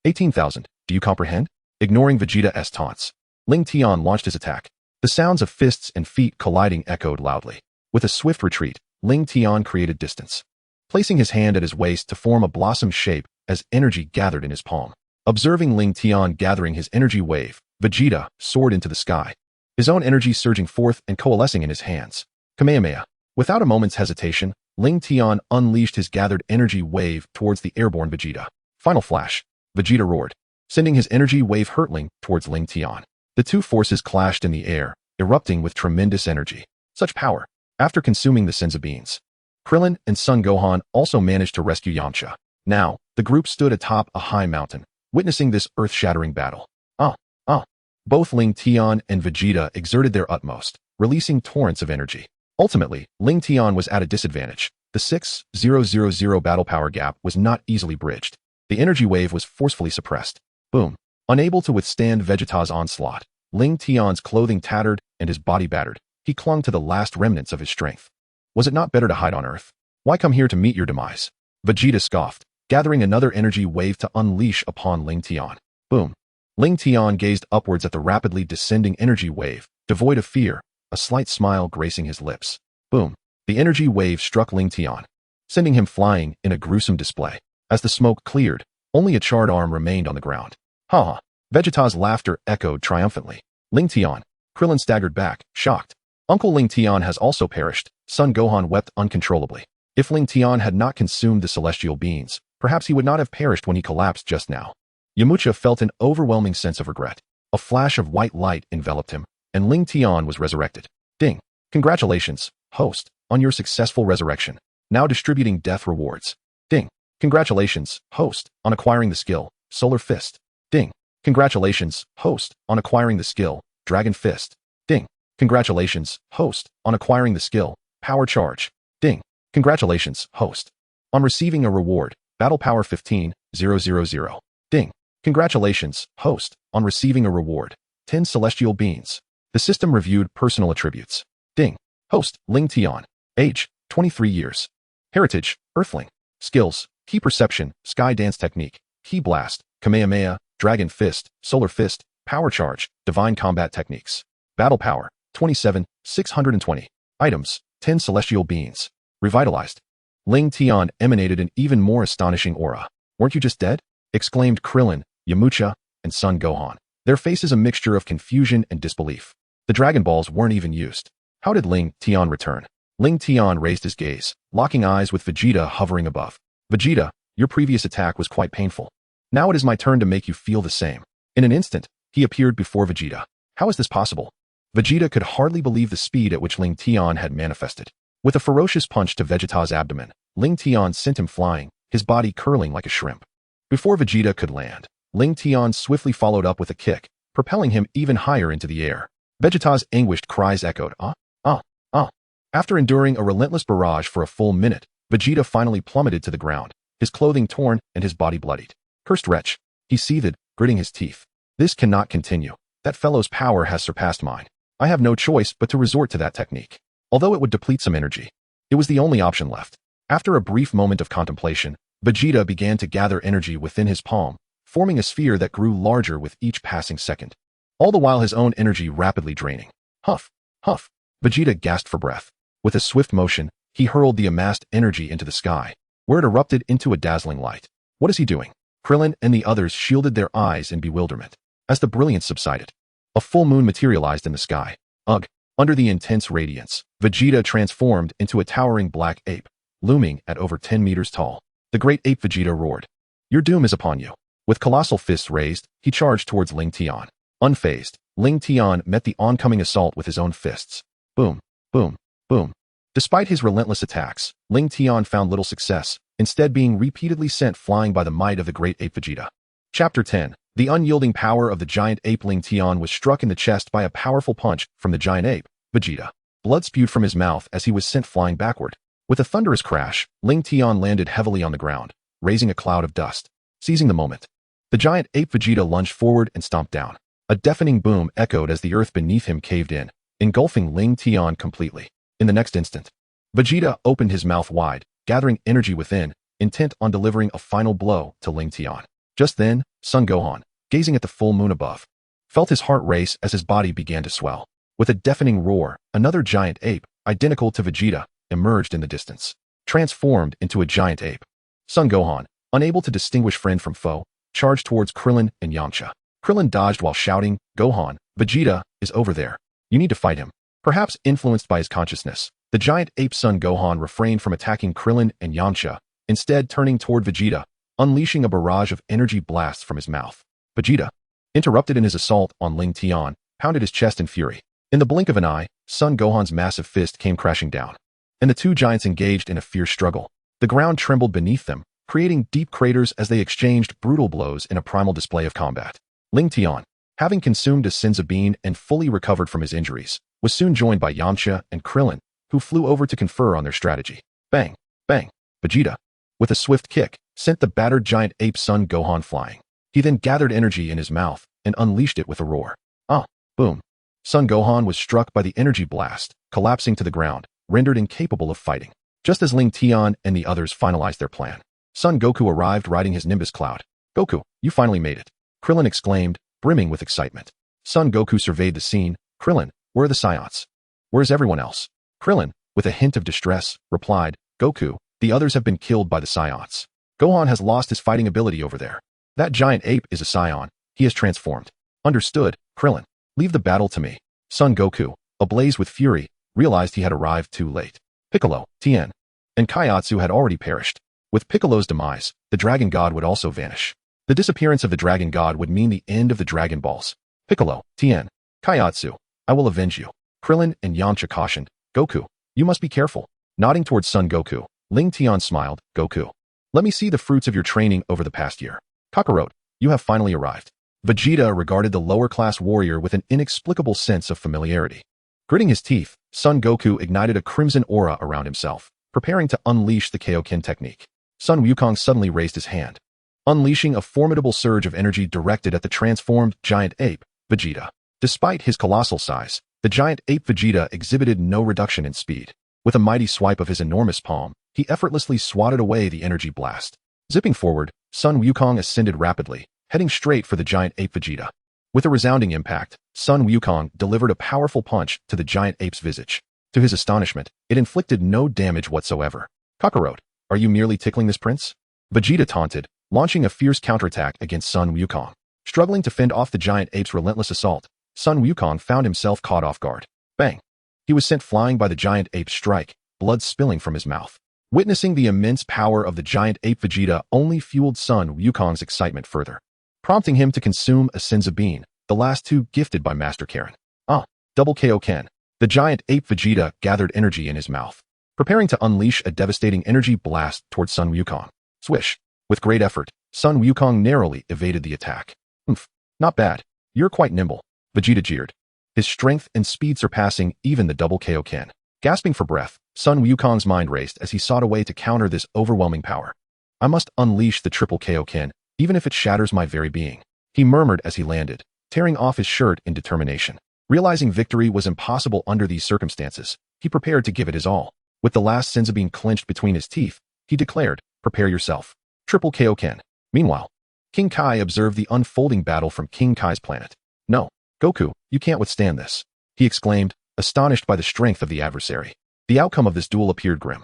18,000, do you comprehend? Ignoring Vegeta's taunts, Lingtian launched his attack. The sounds of fists and feet colliding echoed loudly. With a swift retreat, Lingtian created distance, placing his hand at his waist to form a blossom shape as energy gathered in his palm. Observing Lingtian gathering his energy wave, Vegeta soared into the sky, his own energy surging forth and coalescing in his hands. Kamehameha. Without a moment's hesitation, Lingtian unleashed his gathered energy wave towards the airborne Vegeta. Final flash. Vegeta roared, sending his energy wave hurtling towards Lingtian. The two forces clashed in the air, erupting with tremendous energy. Such power. After consuming the Senzu beans, Krillin and Son Gohan also managed to rescue Yamcha. Now, the group stood atop a high mountain, witnessing this earth-shattering battle. Both Lingtian and Vegeta exerted their utmost, releasing torrents of energy. Ultimately, Lingtian was at a disadvantage. The 6,000 battle power gap was not easily bridged. The energy wave was forcefully suppressed. Boom. Unable to withstand Vegeta's onslaught, Lingtian's clothing tattered and his body battered. He clung to the last remnants of his strength. Was it not better to hide on Earth? Why come here to meet your demise? Vegeta scoffed, gathering another energy wave to unleash upon Lingtian. Boom. Lingtian gazed upwards at the rapidly descending energy wave, devoid of fear, a slight smile gracing his lips. Boom. The energy wave struck Lingtian, sending him flying in a gruesome display. As the smoke cleared, only a charred arm remained on the ground. Ha ha. Vegeta's laughter echoed triumphantly. Lingtian. Krillin staggered back, shocked. Uncle Lingtian has also perished. Son Gohan wept uncontrollably. If Lingtian had not consumed the celestial beings, perhaps he would not have perished when he collapsed just now. Yamcha felt an overwhelming sense of regret. A flash of white light enveloped him, and Lingtian was resurrected. Ding. Congratulations, host, on your successful resurrection. Now distributing death rewards. Ding. Congratulations, host, on acquiring the skill, Solar Fist. Ding. Congratulations, host, on acquiring the skill, Dragon Fist. Ding. Congratulations, host, on acquiring the skill, Power Charge. Ding. Congratulations, host, on receiving a reward, Battle Power 15,000. Ding. Congratulations, host, on receiving a reward, 10 Celestial Beans. The system reviewed personal attributes. Ding. Host, Lingtian. Age, 23 years. Heritage, Earthling. Skills, Key Perception, Sky Dance Technique, Key Blast, Kamehameha, Dragon Fist, Solar Fist, Power Charge, Divine Combat Techniques. Battle Power, 27,620. Items, 10 Celestial Beans. Revitalized. Lingtian emanated an even more astonishing aura. Weren't you just dead? Exclaimed Krillin, Yamcha, and Son Gohan. Their faces a mixture of confusion and disbelief. The Dragon Balls weren't even used. How did Lingtian return? Lingtian raised his gaze, locking eyes with Vegeta hovering above. Vegeta, your previous attack was quite painful. Now it is my turn to make you feel the same. In an instant, he appeared before Vegeta. How is this possible? Vegeta could hardly believe the speed at which Lingtian had manifested. With a ferocious punch to Vegeta's abdomen, Lingtian sent him flying, his body curling like a shrimp. Before Vegeta could land, Lingtian swiftly followed up with a kick, propelling him even higher into the air. Vegeta's anguished cries echoed, After enduring a relentless barrage for a full minute, Vegeta finally plummeted to the ground, his clothing torn and his body bloodied. Cursed wretch, he seethed, gritting his teeth. This cannot continue. That fellow's power has surpassed mine. I have no choice but to resort to that technique. Although it would deplete some energy, it was the only option left. After a brief moment of contemplation, Vegeta began to gather energy within his palm, forming a sphere that grew larger with each passing second. All the while his own energy rapidly draining. Huff, huff. Vegeta gasped for breath. With a swift motion, he hurled the amassed energy into the sky, where it erupted into a dazzling light. What is he doing? Krillin and the others shielded their eyes in bewilderment. As the brilliance subsided, a full moon materialized in the sky. Ugh! Under the intense radiance, Vegeta transformed into a towering black ape, looming at over 10 meters tall. The great ape Vegeta roared. Your doom is upon you. With colossal fists raised, he charged towards Lingtian. Unfazed, Lingtian met the oncoming assault with his own fists. Boom, boom, boom. Despite his relentless attacks, Lingtian found little success, instead being repeatedly sent flying by the might of the great ape Vegeta. Chapter 10. The unyielding power of the giant ape. Lingtian was struck in the chest by a powerful punch from the giant ape, Vegeta. Blood spewed from his mouth as he was sent flying backward. With a thunderous crash, Lingtian landed heavily on the ground, raising a cloud of dust. Seizing the moment, the giant ape Vegeta lunged forward and stomped down. A deafening boom echoed as the earth beneath him caved in, engulfing Lingtian completely. In the next instant, Vegeta opened his mouth wide, gathering energy within, intent on delivering a final blow to Lingtian. Just then, Son Gohan, gazing at the full moon above, felt his heart race as his body began to swell. With a deafening roar, another giant ape, identical to Vegeta, emerged in the distance, transformed into a giant ape. Son Gohan, unable to distinguish friend from foe, charged towards Krillin and Yamcha. Krillin dodged while shouting, Gohan, Vegeta is over there. You need to fight him. Perhaps influenced by his consciousness, the giant ape Son Gohan refrained from attacking Krillin and Yamcha, instead turning toward Vegeta, unleashing a barrage of energy blasts from his mouth. Vegeta, interrupted in his assault on Lingtian, pounded his chest in fury. In the blink of an eye, Son Gohan's massive fist came crashing down, and the two giants engaged in a fierce struggle. The ground trembled beneath them, creating deep craters as they exchanged brutal blows in a primal display of combat. Lingtian, having consumed a senzu bean and fully recovered from his injuries, was soon joined by Yamcha and Krillin, who flew over to confer on their strategy. Bang! Bang! Vegeta, with a swift kick, sent the battered giant ape Son Gohan flying. He then gathered energy in his mouth and unleashed it with a roar. Ah! Boom! Son Gohan was struck by the energy blast, collapsing to the ground, rendered incapable of fighting. Just as Lingtian and the others finalized their plan, Son Goku arrived riding his Nimbus cloud. Goku, you finally made it! Krillin exclaimed, brimming with excitement. Son Goku surveyed the scene. Krillin, where are the Saiyans? Where's everyone else? Krillin, with a hint of distress, replied, Goku, the others have been killed by the Saiyans. Gohan has lost his fighting ability over there. That giant ape is a Saiyan. He has transformed. Understood, Krillin. Leave the battle to me. Son Goku, ablaze with fury, realized he had arrived too late. Piccolo, Tien, and Kaiatsu had already perished. With Piccolo's demise, the Dragon God would also vanish. The disappearance of the Dragon God would mean the end of the Dragon Balls. Piccolo, Tien, Kaiatsu, I will avenge you. Krillin and Yamcha cautioned, Goku, you must be careful. Nodding towards Son Goku, Lingtian smiled, Goku, let me see the fruits of your training over the past year. Kakarot, you have finally arrived. Vegeta regarded the lower-class warrior with an inexplicable sense of familiarity. Gritting his teeth, Son Goku ignited a crimson aura around himself, preparing to unleash the Kaioken technique. Sun Wukong suddenly raised his hand, unleashing a formidable surge of energy directed at the transformed giant ape, Vegeta. Despite his colossal size, the giant ape Vegeta exhibited no reduction in speed. With a mighty swipe of his enormous palm, he effortlessly swatted away the energy blast. Zipping forward, Sun Wukong ascended rapidly, heading straight for the giant ape Vegeta. With a resounding impact, Sun Wukong delivered a powerful punch to the giant ape's visage. To his astonishment, it inflicted no damage whatsoever. Kakarot, are you merely tickling this prince? Vegeta taunted, launching a fierce counterattack against Sun Wukong. Struggling to fend off the giant ape's relentless assault, Sun Wukong found himself caught off guard. Bang! He was sent flying by the giant ape's strike, blood spilling from his mouth. Witnessing the immense power of the giant ape Vegeta only fueled Sun Wukong's excitement further, prompting him to consume a senzu bean, the last two gifted by Master Karen. Double Kaioken. The giant ape Vegeta gathered energy in his mouth, preparing to unleash a devastating energy blast towards Sun Wukong. Swish! With great effort, Sun Wukong narrowly evaded the attack. Not bad. You're quite nimble, Vegeta jeered, his strength and speed surpassing even the double Kaioken. Gasping for breath, Sun Wukong's mind raced as he sought a way to counter this overwhelming power. I must unleash the triple Kaioken, even if it shatters my very being, he murmured as he landed, tearing off his shirt in determination. Realizing victory was impossible under these circumstances, he prepared to give it his all. With the last senzu bean clenched between his teeth, he declared, prepare yourself. Triple Kaioken. Meanwhile, King Kai observed the unfolding battle from King Kai's planet. No, Goku, you can't withstand this, he exclaimed, astonished by the strength of the adversary. The outcome of this duel appeared grim.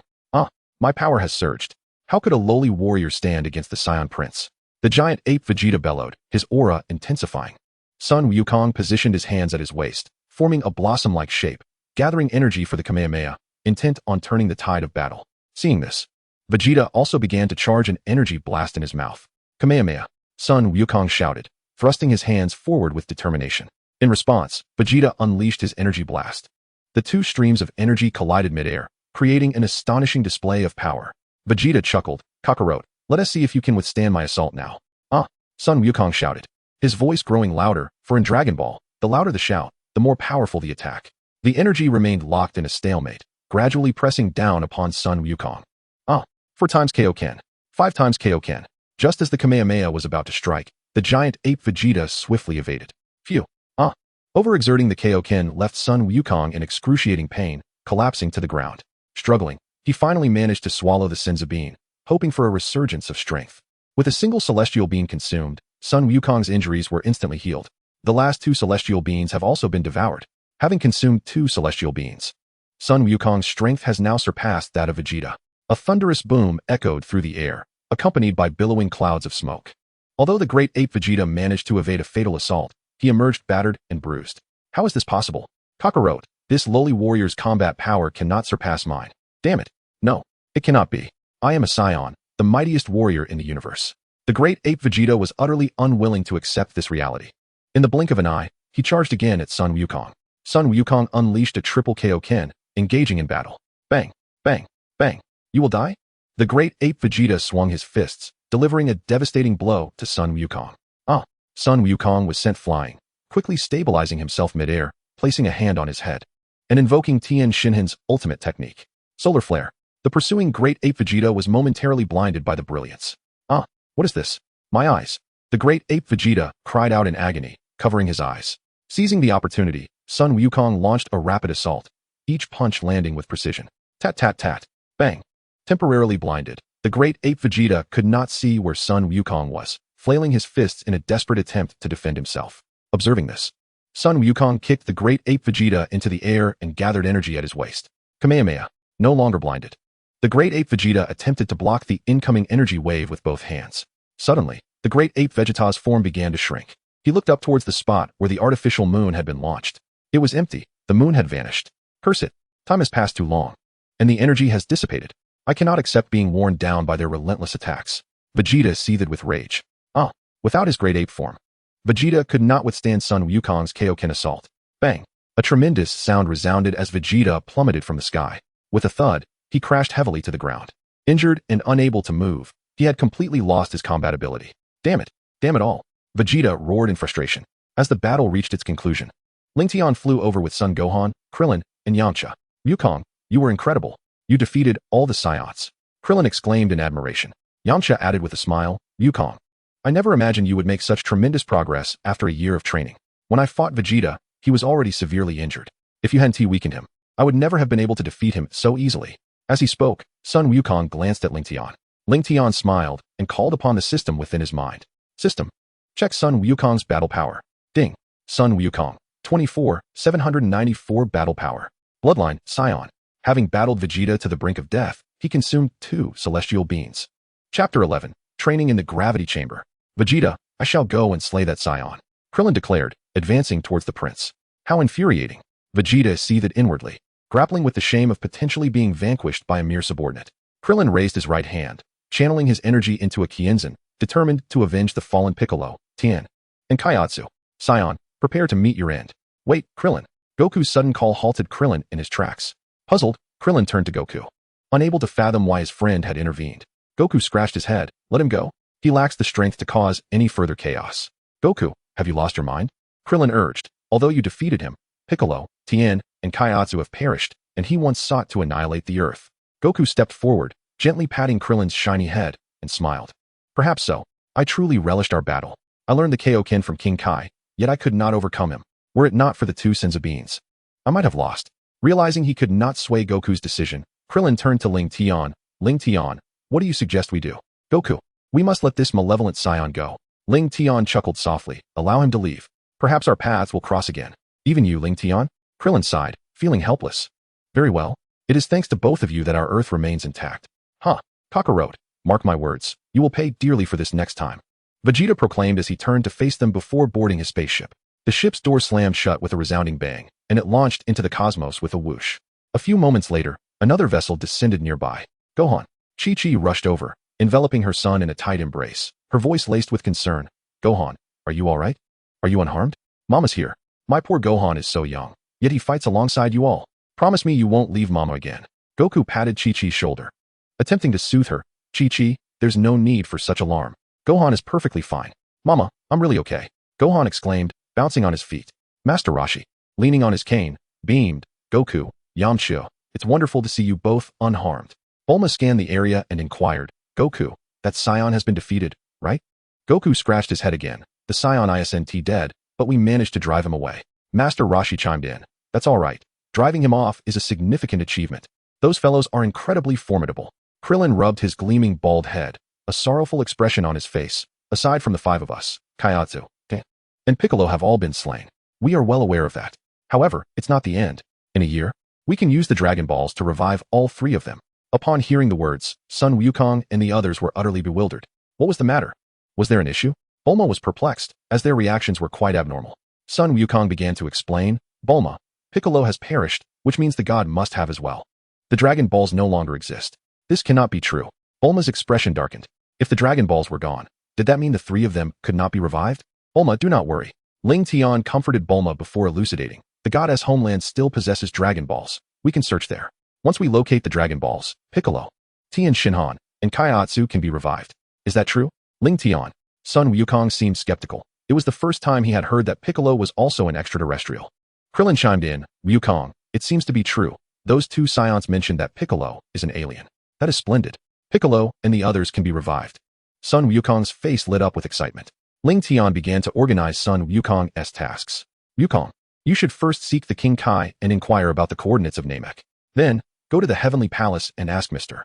My power has surged. How could a lowly warrior stand against the Saiyan Prince? The giant ape Vegeta bellowed, his aura intensifying. Sun Wukong positioned his hands at his waist, forming a blossom-like shape, gathering energy for the Kamehameha, intent on turning the tide of battle. Seeing this, Vegeta also began to charge an energy blast in his mouth. Kamehameha, Sun Wukong shouted, thrusting his hands forward with determination. In response, Vegeta unleashed his energy blast. The two streams of energy collided midair, creating an astonishing display of power. Vegeta chuckled, Kakarot, let us see if you can withstand my assault now. Sun Wukong shouted, his voice growing louder, for in Dragon Ball, the louder the shout, the more powerful the attack. The energy remained locked in a stalemate, gradually pressing down upon Sun Wukong. 4 times Kaioken. 5 times Kaioken. Just as the Kamehameha was about to strike, the giant ape Vegeta swiftly evaded. Phew. Overexerting the Kaioken left Sun Wukong in excruciating pain, collapsing to the ground. Struggling, he finally managed to swallow the Senzu Bean, hoping for a resurgence of strength. With a single Celestial Bean consumed, Sun Wukong's injuries were instantly healed. The last 2 Celestial Beans have also been devoured, having consumed 2 Celestial Beans. Sun Wukong's strength has now surpassed that of Vegeta. A thunderous boom echoed through the air, accompanied by billowing clouds of smoke. Although the great ape Vegeta managed to evade a fatal assault, he emerged battered and bruised. How is this possible? Kakarot, this lowly warrior's combat power cannot surpass mine. Damn it. No, it cannot be. I am a Saiyan, the mightiest warrior in the universe. The great ape Vegeta was utterly unwilling to accept this reality. In the blink of an eye, he charged again at Sun Wukong. Sun Wukong unleashed a triple Kaioken, engaging in battle. Bang, bang, bang. You will die? The great ape Vegeta swung his fists, delivering a devastating blow to Sun Wukong. Sun Wukong was sent flying, quickly stabilizing himself midair, placing a hand on his head, and invoking Tien Shinhan's ultimate technique. Solar Flare. The pursuing great ape Vegeta was momentarily blinded by the brilliance. What is this? My eyes. The great ape Vegeta cried out in agony, covering his eyes. Seizing the opportunity, Sun Wukong launched a rapid assault, each punch landing with precision. Tat tat tat. Bang. Temporarily blinded, the great ape Vegeta could not see where Sun Wukong was, flailing his fists in a desperate attempt to defend himself. Observing this, Sun Wukong kicked the great ape Vegeta into the air and gathered energy at his waist. Kamehameha, no longer blinded. The great ape Vegeta attempted to block the incoming energy wave with both hands. Suddenly, the great ape Vegeta's form began to shrink. He looked up towards the spot where the artificial moon had been launched. It was empty. The moon had vanished. Curse it. Time has passed too long. And the energy has dissipated. I cannot accept being worn down by their relentless attacks. Vegeta seethed with rage. Without his great ape form, Vegeta could not withstand Sun Wukong's Kaioken assault. Bang! A tremendous sound resounded as Vegeta plummeted from the sky. With a thud, he crashed heavily to the ground. Injured and unable to move, he had completely lost his combat ability. Damn it! Damn it all! Vegeta roared in frustration. As the battle reached its conclusion, Lingtian flew over with Son Gohan, Krillin, and Yamcha. Wukong, you were incredible. You defeated all the Saiyans. Krillin exclaimed in admiration. Yamcha added with a smile, Wukong, I never imagined you would make such tremendous progress after a year of training. When I fought Vegeta, he was already severely injured. If you hadn't weakened him, I would never have been able to defeat him so easily. As he spoke, Sun Wukong glanced at Lingtian. Lingtian smiled and called upon the system within his mind. System. Check Sun Wukong's battle power. Ding. Sun Wukong. 794 battle power. Bloodline, Saiyan. Having battled Vegeta to the brink of death, he consumed 2 celestial beans. Chapter 11. Training in the Gravity Chamber. Vegeta, I shall go and slay that Saiyan. Krillin declared, advancing towards the prince. How infuriating. Vegeta seethed inwardly, grappling with the shame of potentially being vanquished by a mere subordinate. Krillin raised his right hand, channeling his energy into a Kienzan, determined to avenge the fallen Piccolo, Tien, and Kaiatsu. Saiyan, prepare to meet your end. Wait, Krillin. Goku's sudden call halted Krillin in his tracks. Puzzled, Krillin turned to Goku. Unable to fathom why his friend had intervened, Goku scratched his head. Let him go. He lacks the strength to cause any further chaos. Goku, have you lost your mind? Krillin urged. Although you defeated him, Piccolo, Tien, and Kaiatsu have perished, and he once sought to annihilate the earth. Goku stepped forward, gently patting Krillin's shiny head, and smiled. Perhaps so. I truly relished our battle. I learned the Kaioken from King Kai, yet I could not overcome him. Were it not for the 2 Senzu Beans, I might have lost. Realizing he could not sway Goku's decision, Krillin turned to Lingtian. Lingtian, what do you suggest we do? Goku, we must let this malevolent Saiyan go. Lingtian chuckled softly. Allow him to leave. Perhaps our paths will cross again. Even you, Lingtian? Krillin sighed, feeling helpless. Very well. It is thanks to both of you that our Earth remains intact. Huh, Kakarot, mark my words, you will pay dearly for this next time. Vegeta proclaimed as he turned to face them before boarding his spaceship. The ship's door slammed shut with a resounding bang, and it launched into the cosmos with a whoosh. A few moments later, another vessel descended nearby. Gohan. Chi-Chi rushed over, enveloping her son in a tight embrace, her voice laced with concern. Gohan, are you all right? Are you unharmed? Mama's here. My poor Gohan is so young, yet he fights alongside you all. Promise me you won't leave Mama again. Goku patted Chi-Chi's shoulder. Attempting to soothe her, Chi-Chi, there's no need for such alarm. Gohan is perfectly fine. Mama, I'm really okay. Gohan exclaimed, bouncing on his feet. Master Roshi, leaning on his cane, beamed. Goku, Yamcha, it's wonderful to see you both unharmed. Bulma scanned the area and inquired, Goku, that Saiyan has been defeated, right? Goku scratched his head again. The Saiyan isn't dead, but we managed to drive him away. Master Roshi chimed in. That's all right. Driving him off is a significant achievement. Those fellows are incredibly formidable. Krillin rubbed his gleaming bald head, a sorrowful expression on his face. Aside from the five of us, Kaiatsu, and Piccolo have all been slain. We are well aware of that. However, it's not the end. In a year, we can use the Dragon Balls to revive all three of them. Upon hearing the words, Sun Wukong and the others were utterly bewildered. What was the matter? Was there an issue? Bulma was perplexed, as their reactions were quite abnormal. Sun Wukong began to explain, Bulma, Piccolo has perished, which means the god must have as well. The Dragon Balls no longer exist. This cannot be true. Bulma's expression darkened. If the Dragon Balls were gone, did that mean the three of them could not be revived? Bulma, do not worry. Lingtian comforted Bulma before elucidating. The goddess homeland still possesses Dragon Balls. We can search there. Once we locate the Dragon Balls, Piccolo, Tien Shinhan, and Kaiatsu can be revived. Is that true? Lingtian. Sun Wukong seemed skeptical. It was the first time he had heard that Piccolo was also an extraterrestrial. Krillin chimed in, Wukong, it seems to be true. Those two Saiyans mentioned that Piccolo is an alien. That is splendid. Piccolo and the others can be revived. Sun Wukong's face lit up with excitement. Lingtian began to organize Sun Wukong's tasks. Wukong, you should first seek the King Kai and inquire about the coordinates of Namek. Then, go to the Heavenly Palace and ask Mr.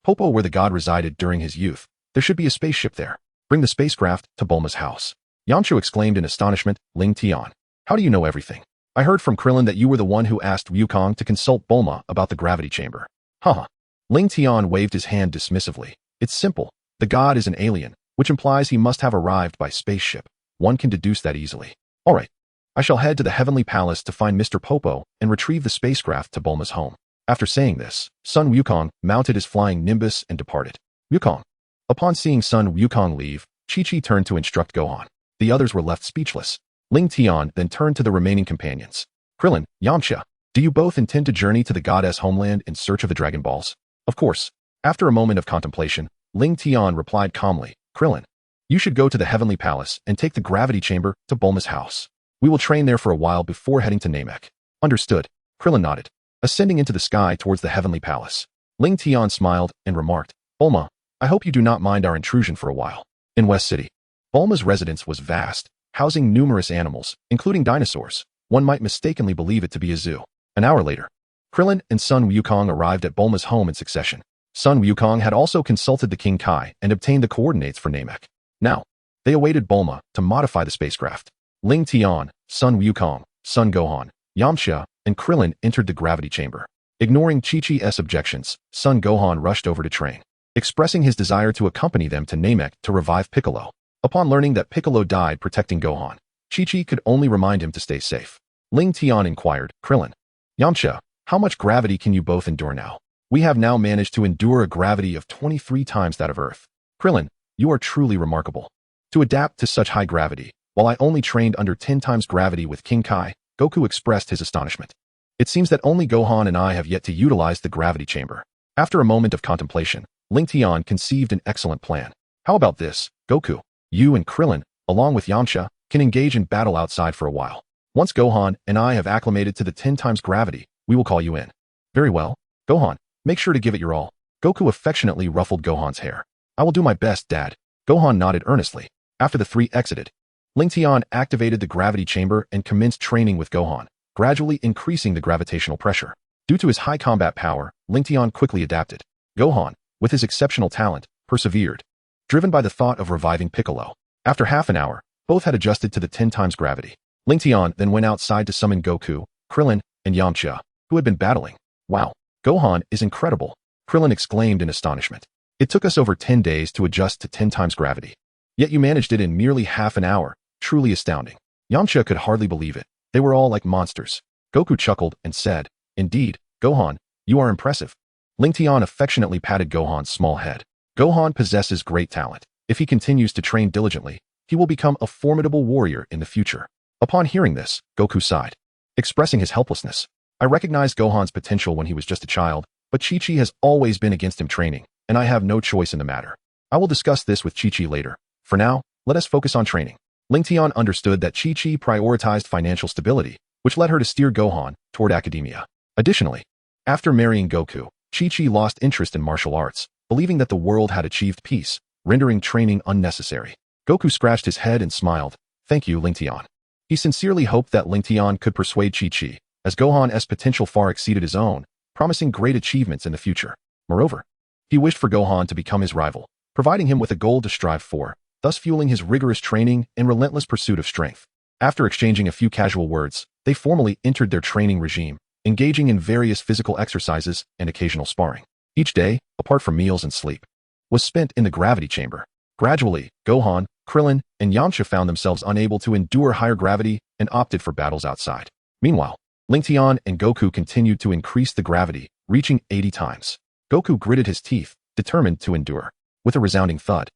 Popo where the god resided during his youth. There should be a spaceship there. Bring the spacecraft to Bulma's house. Yamcha exclaimed in astonishment, Lingtian, how do you know everything? I heard from Krillin that you were the one who asked Wukong to consult Bulma about the gravity chamber. Haha. Lingtian waved his hand dismissively. It's simple. The god is an alien, which implies he must have arrived by spaceship. One can deduce that easily. All right. I shall head to the Heavenly Palace to find Mr. Popo and retrieve the spacecraft to Bulma's home. After saying this, Sun Wukong mounted his flying Nimbus and departed. Wukong. Upon seeing Sun Wukong leave, Chi-Chi turned to instruct Gohan. The others were left speechless. Lingtian then turned to the remaining companions. Krillin, Yamcha, do you both intend to journey to the goddess homeland in search of the Dragon Balls? Of course. After a moment of contemplation, Lingtian replied calmly, Krillin, you should go to the Heavenly Palace and take the gravity chamber to Bulma's house. We will train there for a while before heading to Namek. Understood. Krillin nodded. Ascending into the sky towards the Heavenly Palace, Lingtian smiled and remarked, Bulma, I hope you do not mind our intrusion for a while. In West City, Bulma's residence was vast, housing numerous animals, including dinosaurs. One might mistakenly believe it to be a zoo. An hour later, Krillin and Sun Wukong arrived at Bulma's home in succession. Sun Wukong had also consulted the King Kai and obtained the coordinates for Namek. Now, they awaited Bulma to modify the spacecraft. Lingtian, Sun Wukong, Sun Gohan, Yamcha, and Krillin entered the gravity chamber. Ignoring Chi-Chi's objections, Sun Gohan rushed over to train, expressing his desire to accompany them to Namek to revive Piccolo. Upon learning that Piccolo died protecting Gohan, Chi-Chi could only remind him to stay safe. Lingtian inquired, Krillin, Yamcha, how much gravity can you both endure now? We have now managed to endure a gravity of 23 times that of Earth. Krillin, you are truly remarkable. To adapt to such high gravity, while I only trained under 10 times gravity with King Kai, Goku expressed his astonishment. It seems that only Gohan and I have yet to utilize the gravity chamber. After a moment of contemplation, Lingtian conceived an excellent plan. How about this, Goku? You and Krillin, along with Yamcha, can engage in battle outside for a while. Once Gohan and I have acclimated to the 10 times gravity, we will call you in. Very well. Gohan, make sure to give it your all. Goku affectionately ruffled Gohan's hair. I will do my best, Dad. Gohan nodded earnestly. After the three exited, Lingtian activated the gravity chamber and commenced training with Gohan, gradually increasing the gravitational pressure. Due to his high combat power, Lingtian quickly adapted. Gohan, with his exceptional talent, persevered, driven by the thought of reviving Piccolo. After half an hour, both had adjusted to the 10 times gravity. Lingtian then went outside to summon Goku, Krillin, and Yamcha, who had been battling. Wow. Gohan is incredible, Krillin exclaimed in astonishment. It took us over 10 days to adjust to 10 times gravity. Yet you managed it in merely half an hour, truly astounding. Yamcha could hardly believe it. They were all like monsters. Goku chuckled and said, Indeed, Gohan, you are impressive. Lingtian affectionately patted Gohan's small head. Gohan possesses great talent. If he continues to train diligently, he will become a formidable warrior in the future. Upon hearing this, Goku sighed, expressing his helplessness. I recognized Gohan's potential when he was just a child, but Chi-Chi has always been against him training, and I have no choice in the matter. I will discuss this with Chi-Chi later. For now, let us focus on training. Lingtian understood that Chi-Chi prioritized financial stability, which led her to steer Gohan toward academia. Additionally, after marrying Goku, Chi-Chi lost interest in martial arts, believing that the world had achieved peace, rendering training unnecessary. Goku scratched his head and smiled. Thank you, Lingtian. He sincerely hoped that Lingtian could persuade Chi-Chi, as Gohan's potential far exceeded his own, promising great achievements in the future. Moreover, he wished for Gohan to become his rival, providing him with a goal to strive for, thus fueling his rigorous training and relentless pursuit of strength. After exchanging a few casual words, they formally entered their training regime, engaging in various physical exercises and occasional sparring. Each day, apart from meals and sleep, was spent in the gravity chamber. Gradually, Gohan, Krillin, and Yamcha found themselves unable to endure higher gravity and opted for battles outside. Meanwhile, Lingtian and Goku continued to increase the gravity, reaching 80 times. Goku gritted his teeth, determined to endure. With a resounding thud,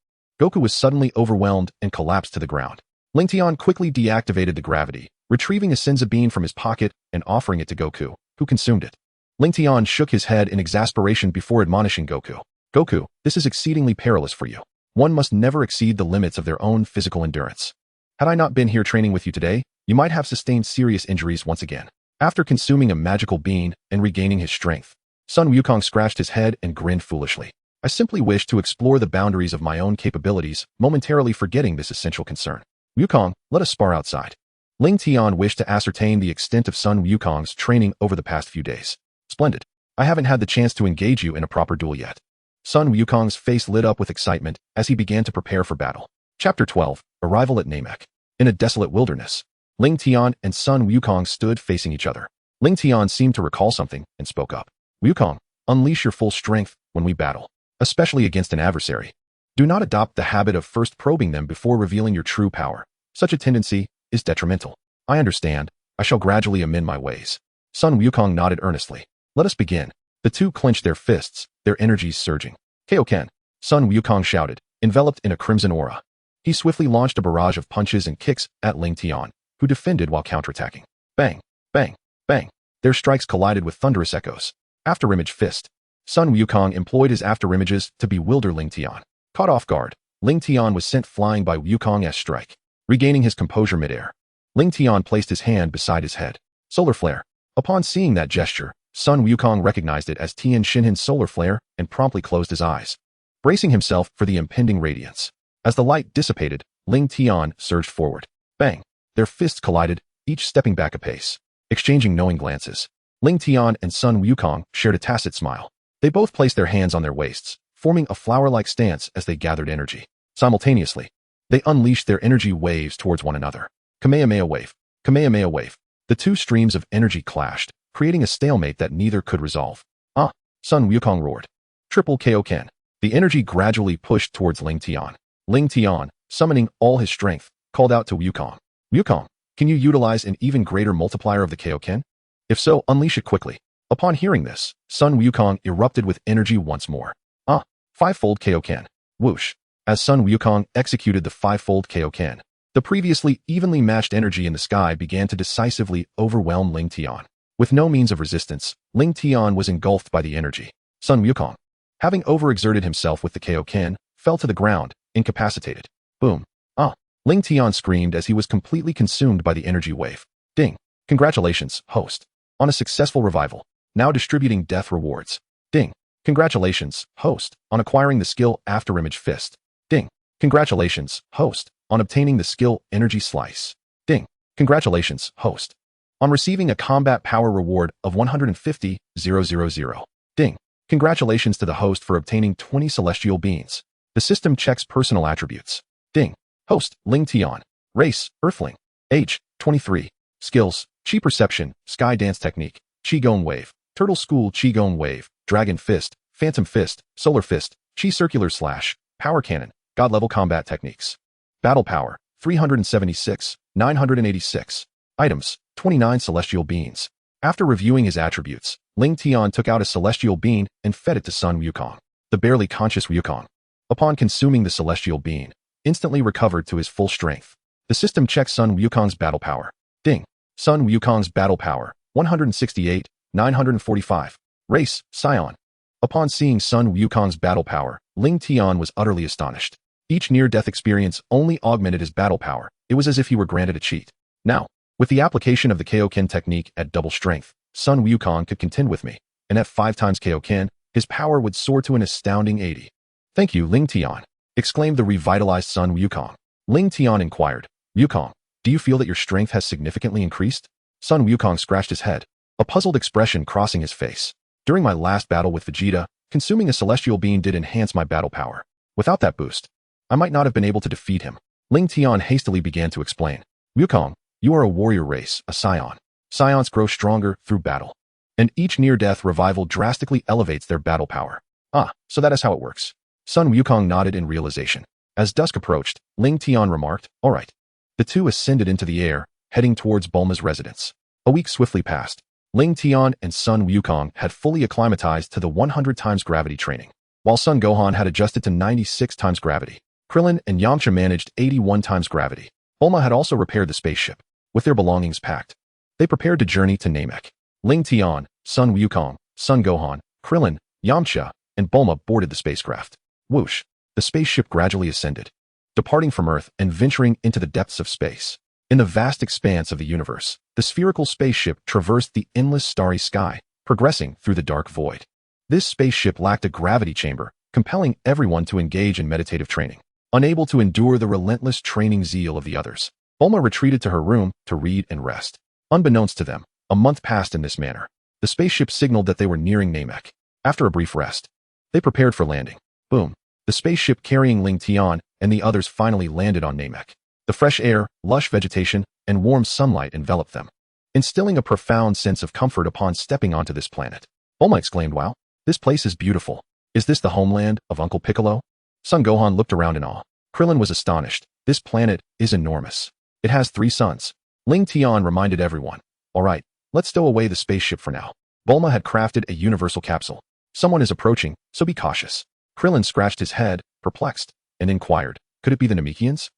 Goku was suddenly overwhelmed and collapsed to the ground. Lingtian quickly deactivated the gravity, retrieving a Senzu bean from his pocket and offering it to Goku, who consumed it. Lingtian shook his head in exasperation before admonishing Goku. Goku, this is exceedingly perilous for you. One must never exceed the limits of their own physical endurance. Had I not been here training with you today, you might have sustained serious injuries once again. After consuming a magical bean and regaining his strength, Sun Wukong scratched his head and grinned foolishly. I simply wish to explore the boundaries of my own capabilities, momentarily forgetting this essential concern. Wukong, let us spar outside. Lingtian wished to ascertain the extent of Sun Wukong's training over the past few days. Splendid. I haven't had the chance to engage you in a proper duel yet. Sun Wukong's face lit up with excitement as he began to prepare for battle. Chapter 12, Arrival at Namek. In a desolate wilderness, Lingtian and Sun Wukong stood facing each other. Lingtian seemed to recall something and spoke up. Wukong, unleash your full strength when we battle, especially against an adversary. Do not adopt the habit of first probing them before revealing your true power. Such a tendency is detrimental. I understand. I shall gradually amend my ways. Sun Wukong nodded earnestly. Let us begin. The two clenched their fists, their energies surging. Kaioken, Sun Wukong shouted, enveloped in a crimson aura. He swiftly launched a barrage of punches and kicks at Lingtian, who defended while counterattacking. Bang, bang, bang. Their strikes collided with thunderous echoes. Afterimage fist. Sun Wukong employed his afterimages to bewilder Lingtian. Caught off guard, Lingtian was sent flying by Wukong's strike. Regaining his composure midair, Lingtian placed his hand beside his head. Solar flare. Upon seeing that gesture, Sun Wukong recognized it as Tien Shinhan's solar flare and promptly closed his eyes, bracing himself for the impending radiance. As the light dissipated, Lingtian surged forward. Bang! Their fists collided, each stepping back a pace. Exchanging knowing glances, Lingtian and Sun Wukong shared a tacit smile. They both placed their hands on their waists, forming a flower-like stance as they gathered energy. Simultaneously, they unleashed their energy waves towards one another. Kamehameha wave. Kamehameha wave. The two streams of energy clashed, creating a stalemate that neither could resolve. Ah! Sun Wukong roared. Triple Kaioken. The energy gradually pushed towards Lingtian. Lingtian, summoning all his strength, called out to Wukong. Wukong, can you utilize an even greater multiplier of the Kaioken? If so, unleash it quickly. Upon hearing this, Sun Wukong erupted with energy once more. Ah! Fivefold Kaioken. Whoosh. As Sun Wukong executed the fivefold Kaioken, the previously evenly matched energy in the sky began to decisively overwhelm Lingtian. With no means of resistance, Lingtian was engulfed by the energy. Sun Wukong, having overexerted himself with the Kaioken, fell to the ground, incapacitated. Boom. Ah! Lingtian screamed as he was completely consumed by the energy wave. Ding. Congratulations, host, on a successful revival. Now distributing death rewards. Ding. Congratulations, host, on acquiring the skill Afterimage Fist. Ding. Congratulations, host, on obtaining the skill Energy Slice. Ding. Congratulations, host, on receiving a combat power reward of 150,000. Ding. Congratulations to the host for obtaining 20 celestial beans. The system checks personal attributes. Ding. Host, Lingtian. Race, Earthling. Age, 23. Skills, Chi Perception, Sky Dance Technique, Qigong Wave, Turtle School Qigong Wave, Dragon Fist, Phantom Fist, Solar Fist, Chi Circular Slash, Power Cannon, God Level Combat Techniques. Battle Power, 376, 986. Items, 29 Celestial Beans. After reviewing his attributes, Lingtian took out a Celestial Bean and fed it to Sun Wukong, the barely conscious Wukong. Upon consuming the Celestial Bean, instantly recovered to his full strength. The system checks Sun Wukong's battle power. Ding. Sun Wukong's battle power, 168, 945. Race, Scion. Upon seeing Sun Wukong's battle power, Lingtian was utterly astonished. Each near-death experience only augmented his battle power. It was as if he were granted a cheat. Now, with the application of the Kaioken technique at double strength, Sun Wukong could contend with me, and at 5 times Kaioken, his power would soar to an astounding 80. Thank you, Lingtian, exclaimed the revitalized Sun Wukong. Lingtian inquired, Wukong, do you feel that your strength has significantly increased? Sun Wukong scratched his head, a puzzled expression crossing his face. During my last battle with Vegeta, consuming a Celestial Bean did enhance my battle power. Without that boost, I might not have been able to defeat him. Lingtian hastily began to explain. Wukong, you are a warrior race, a Scion. Scions grow stronger through battle. And each near-death revival drastically elevates their battle power. Ah, so that is how it works. Sun Wukong nodded in realization. As dusk approached, Lingtian remarked, all right. The two ascended into the air, heading towards Bulma's residence. A week swiftly passed. Lingtian and Sun Wukong had fully acclimatized to the 100 times gravity training, while Sun Gohan had adjusted to 96 times gravity. Krillin and Yamcha managed 81 times gravity. Bulma had also repaired the spaceship, with their belongings packed. They prepared to journey to Namek. Lingtian, Sun Wukong, Sun Gohan, Krillin, Yamcha, and Bulma boarded the spacecraft. Whoosh! The spaceship gradually ascended, departing from Earth and venturing into the depths of space. In the vast expanse of the universe, the spherical spaceship traversed the endless starry sky, progressing through the dark void. This spaceship lacked a gravity chamber, compelling everyone to engage in meditative training. Unable to endure the relentless training zeal of the others, Bulma retreated to her room to read and rest. Unbeknownst to them, a month passed in this manner. The spaceship signaled that they were nearing Namek. After a brief rest, they prepared for landing. Boom. The spaceship carrying Lingtian and the others finally landed on Namek. The fresh air, lush vegetation, and warm sunlight enveloped them, instilling a profound sense of comfort upon stepping onto this planet. Bulma exclaimed, wow, this place is beautiful. Is this the homeland of Uncle Piccolo? Son Gohan looked around in awe. Krillin was astonished. This planet is enormous. It has 3 suns. Lingtian reminded everyone. All right, let's stow away the spaceship for now. Bulma had crafted a universal capsule. Someone is approaching, so be cautious. Krillin scratched his head, perplexed, and inquired, could it be the Namekians?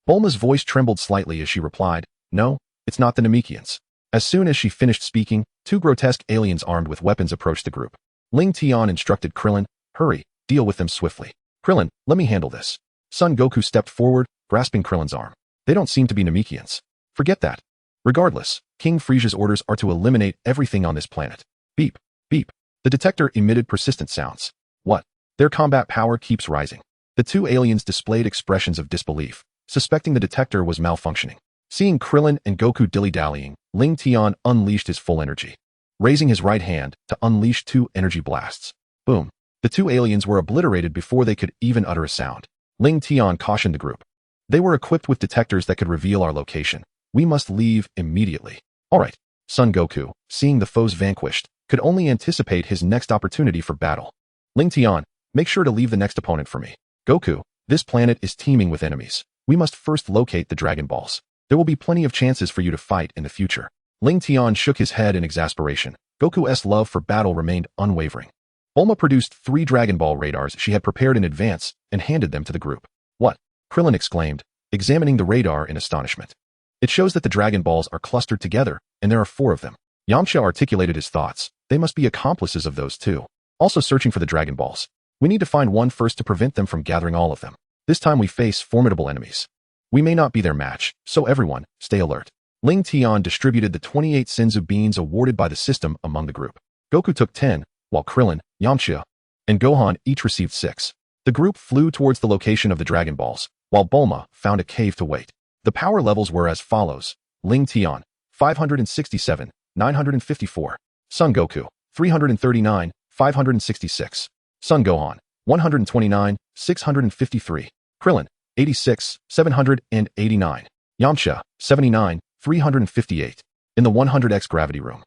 Bulma's voice trembled slightly as she replied, no, it's not the Namekians. As soon as she finished speaking, 2 grotesque aliens armed with weapons approached the group. Lingtian instructed Krillin, hurry, deal with them swiftly. Krillin, let me handle this. Son Goku stepped forward, grasping Krillin's arm. They don't seem to be Namekians. Forget that. Regardless, King Frieza's orders are to eliminate everything on this planet. Beep, beep. The detector emitted persistent sounds. What? Their combat power keeps rising. The 2 aliens displayed expressions of disbelief, suspecting the detector was malfunctioning. Seeing Krillin and Goku dilly-dallying, Lingtian unleashed his full energy, raising his right hand to unleash 2 energy blasts. Boom. The 2 aliens were obliterated before they could even utter a sound. Lingtian cautioned the group. They were equipped with detectors that could reveal our location. We must leave immediately. All right. Son Goku, seeing the foes vanquished, could only anticipate his next opportunity for battle. Lingtian, make sure to leave the next opponent for me. Goku, this planet is teeming with enemies. We must first locate the Dragon Balls. There will be plenty of chances for you to fight in the future. Lingtian shook his head in exasperation. Goku's love for battle remained unwavering. Bulma produced 3 Dragon Ball radars she had prepared in advance and handed them to the group. What? Krillin exclaimed, examining the radar in astonishment. It shows that the Dragon Balls are clustered together, and there are 4 of them. Yamcha articulated his thoughts. They must be accomplices of those 2. Also searching for the Dragon Balls. We need to find one first to prevent them from gathering all of them. This time we face formidable enemies. We may not be their match, so everyone, stay alert. Lingtian distributed the 28 Senzu beans awarded by the system among the group. Goku took 10, while Krillin, Yamcha, and Gohan each received 6. The group flew towards the location of the Dragon Balls, while Bulma found a cave to wait. The power levels were as follows. Lingtian, 567, 954. Son Goku, 339, 566. Son Gohan, 129, 653. Krillin, 86, 789. Yamcha, 79, 358. In the 100x gravity room.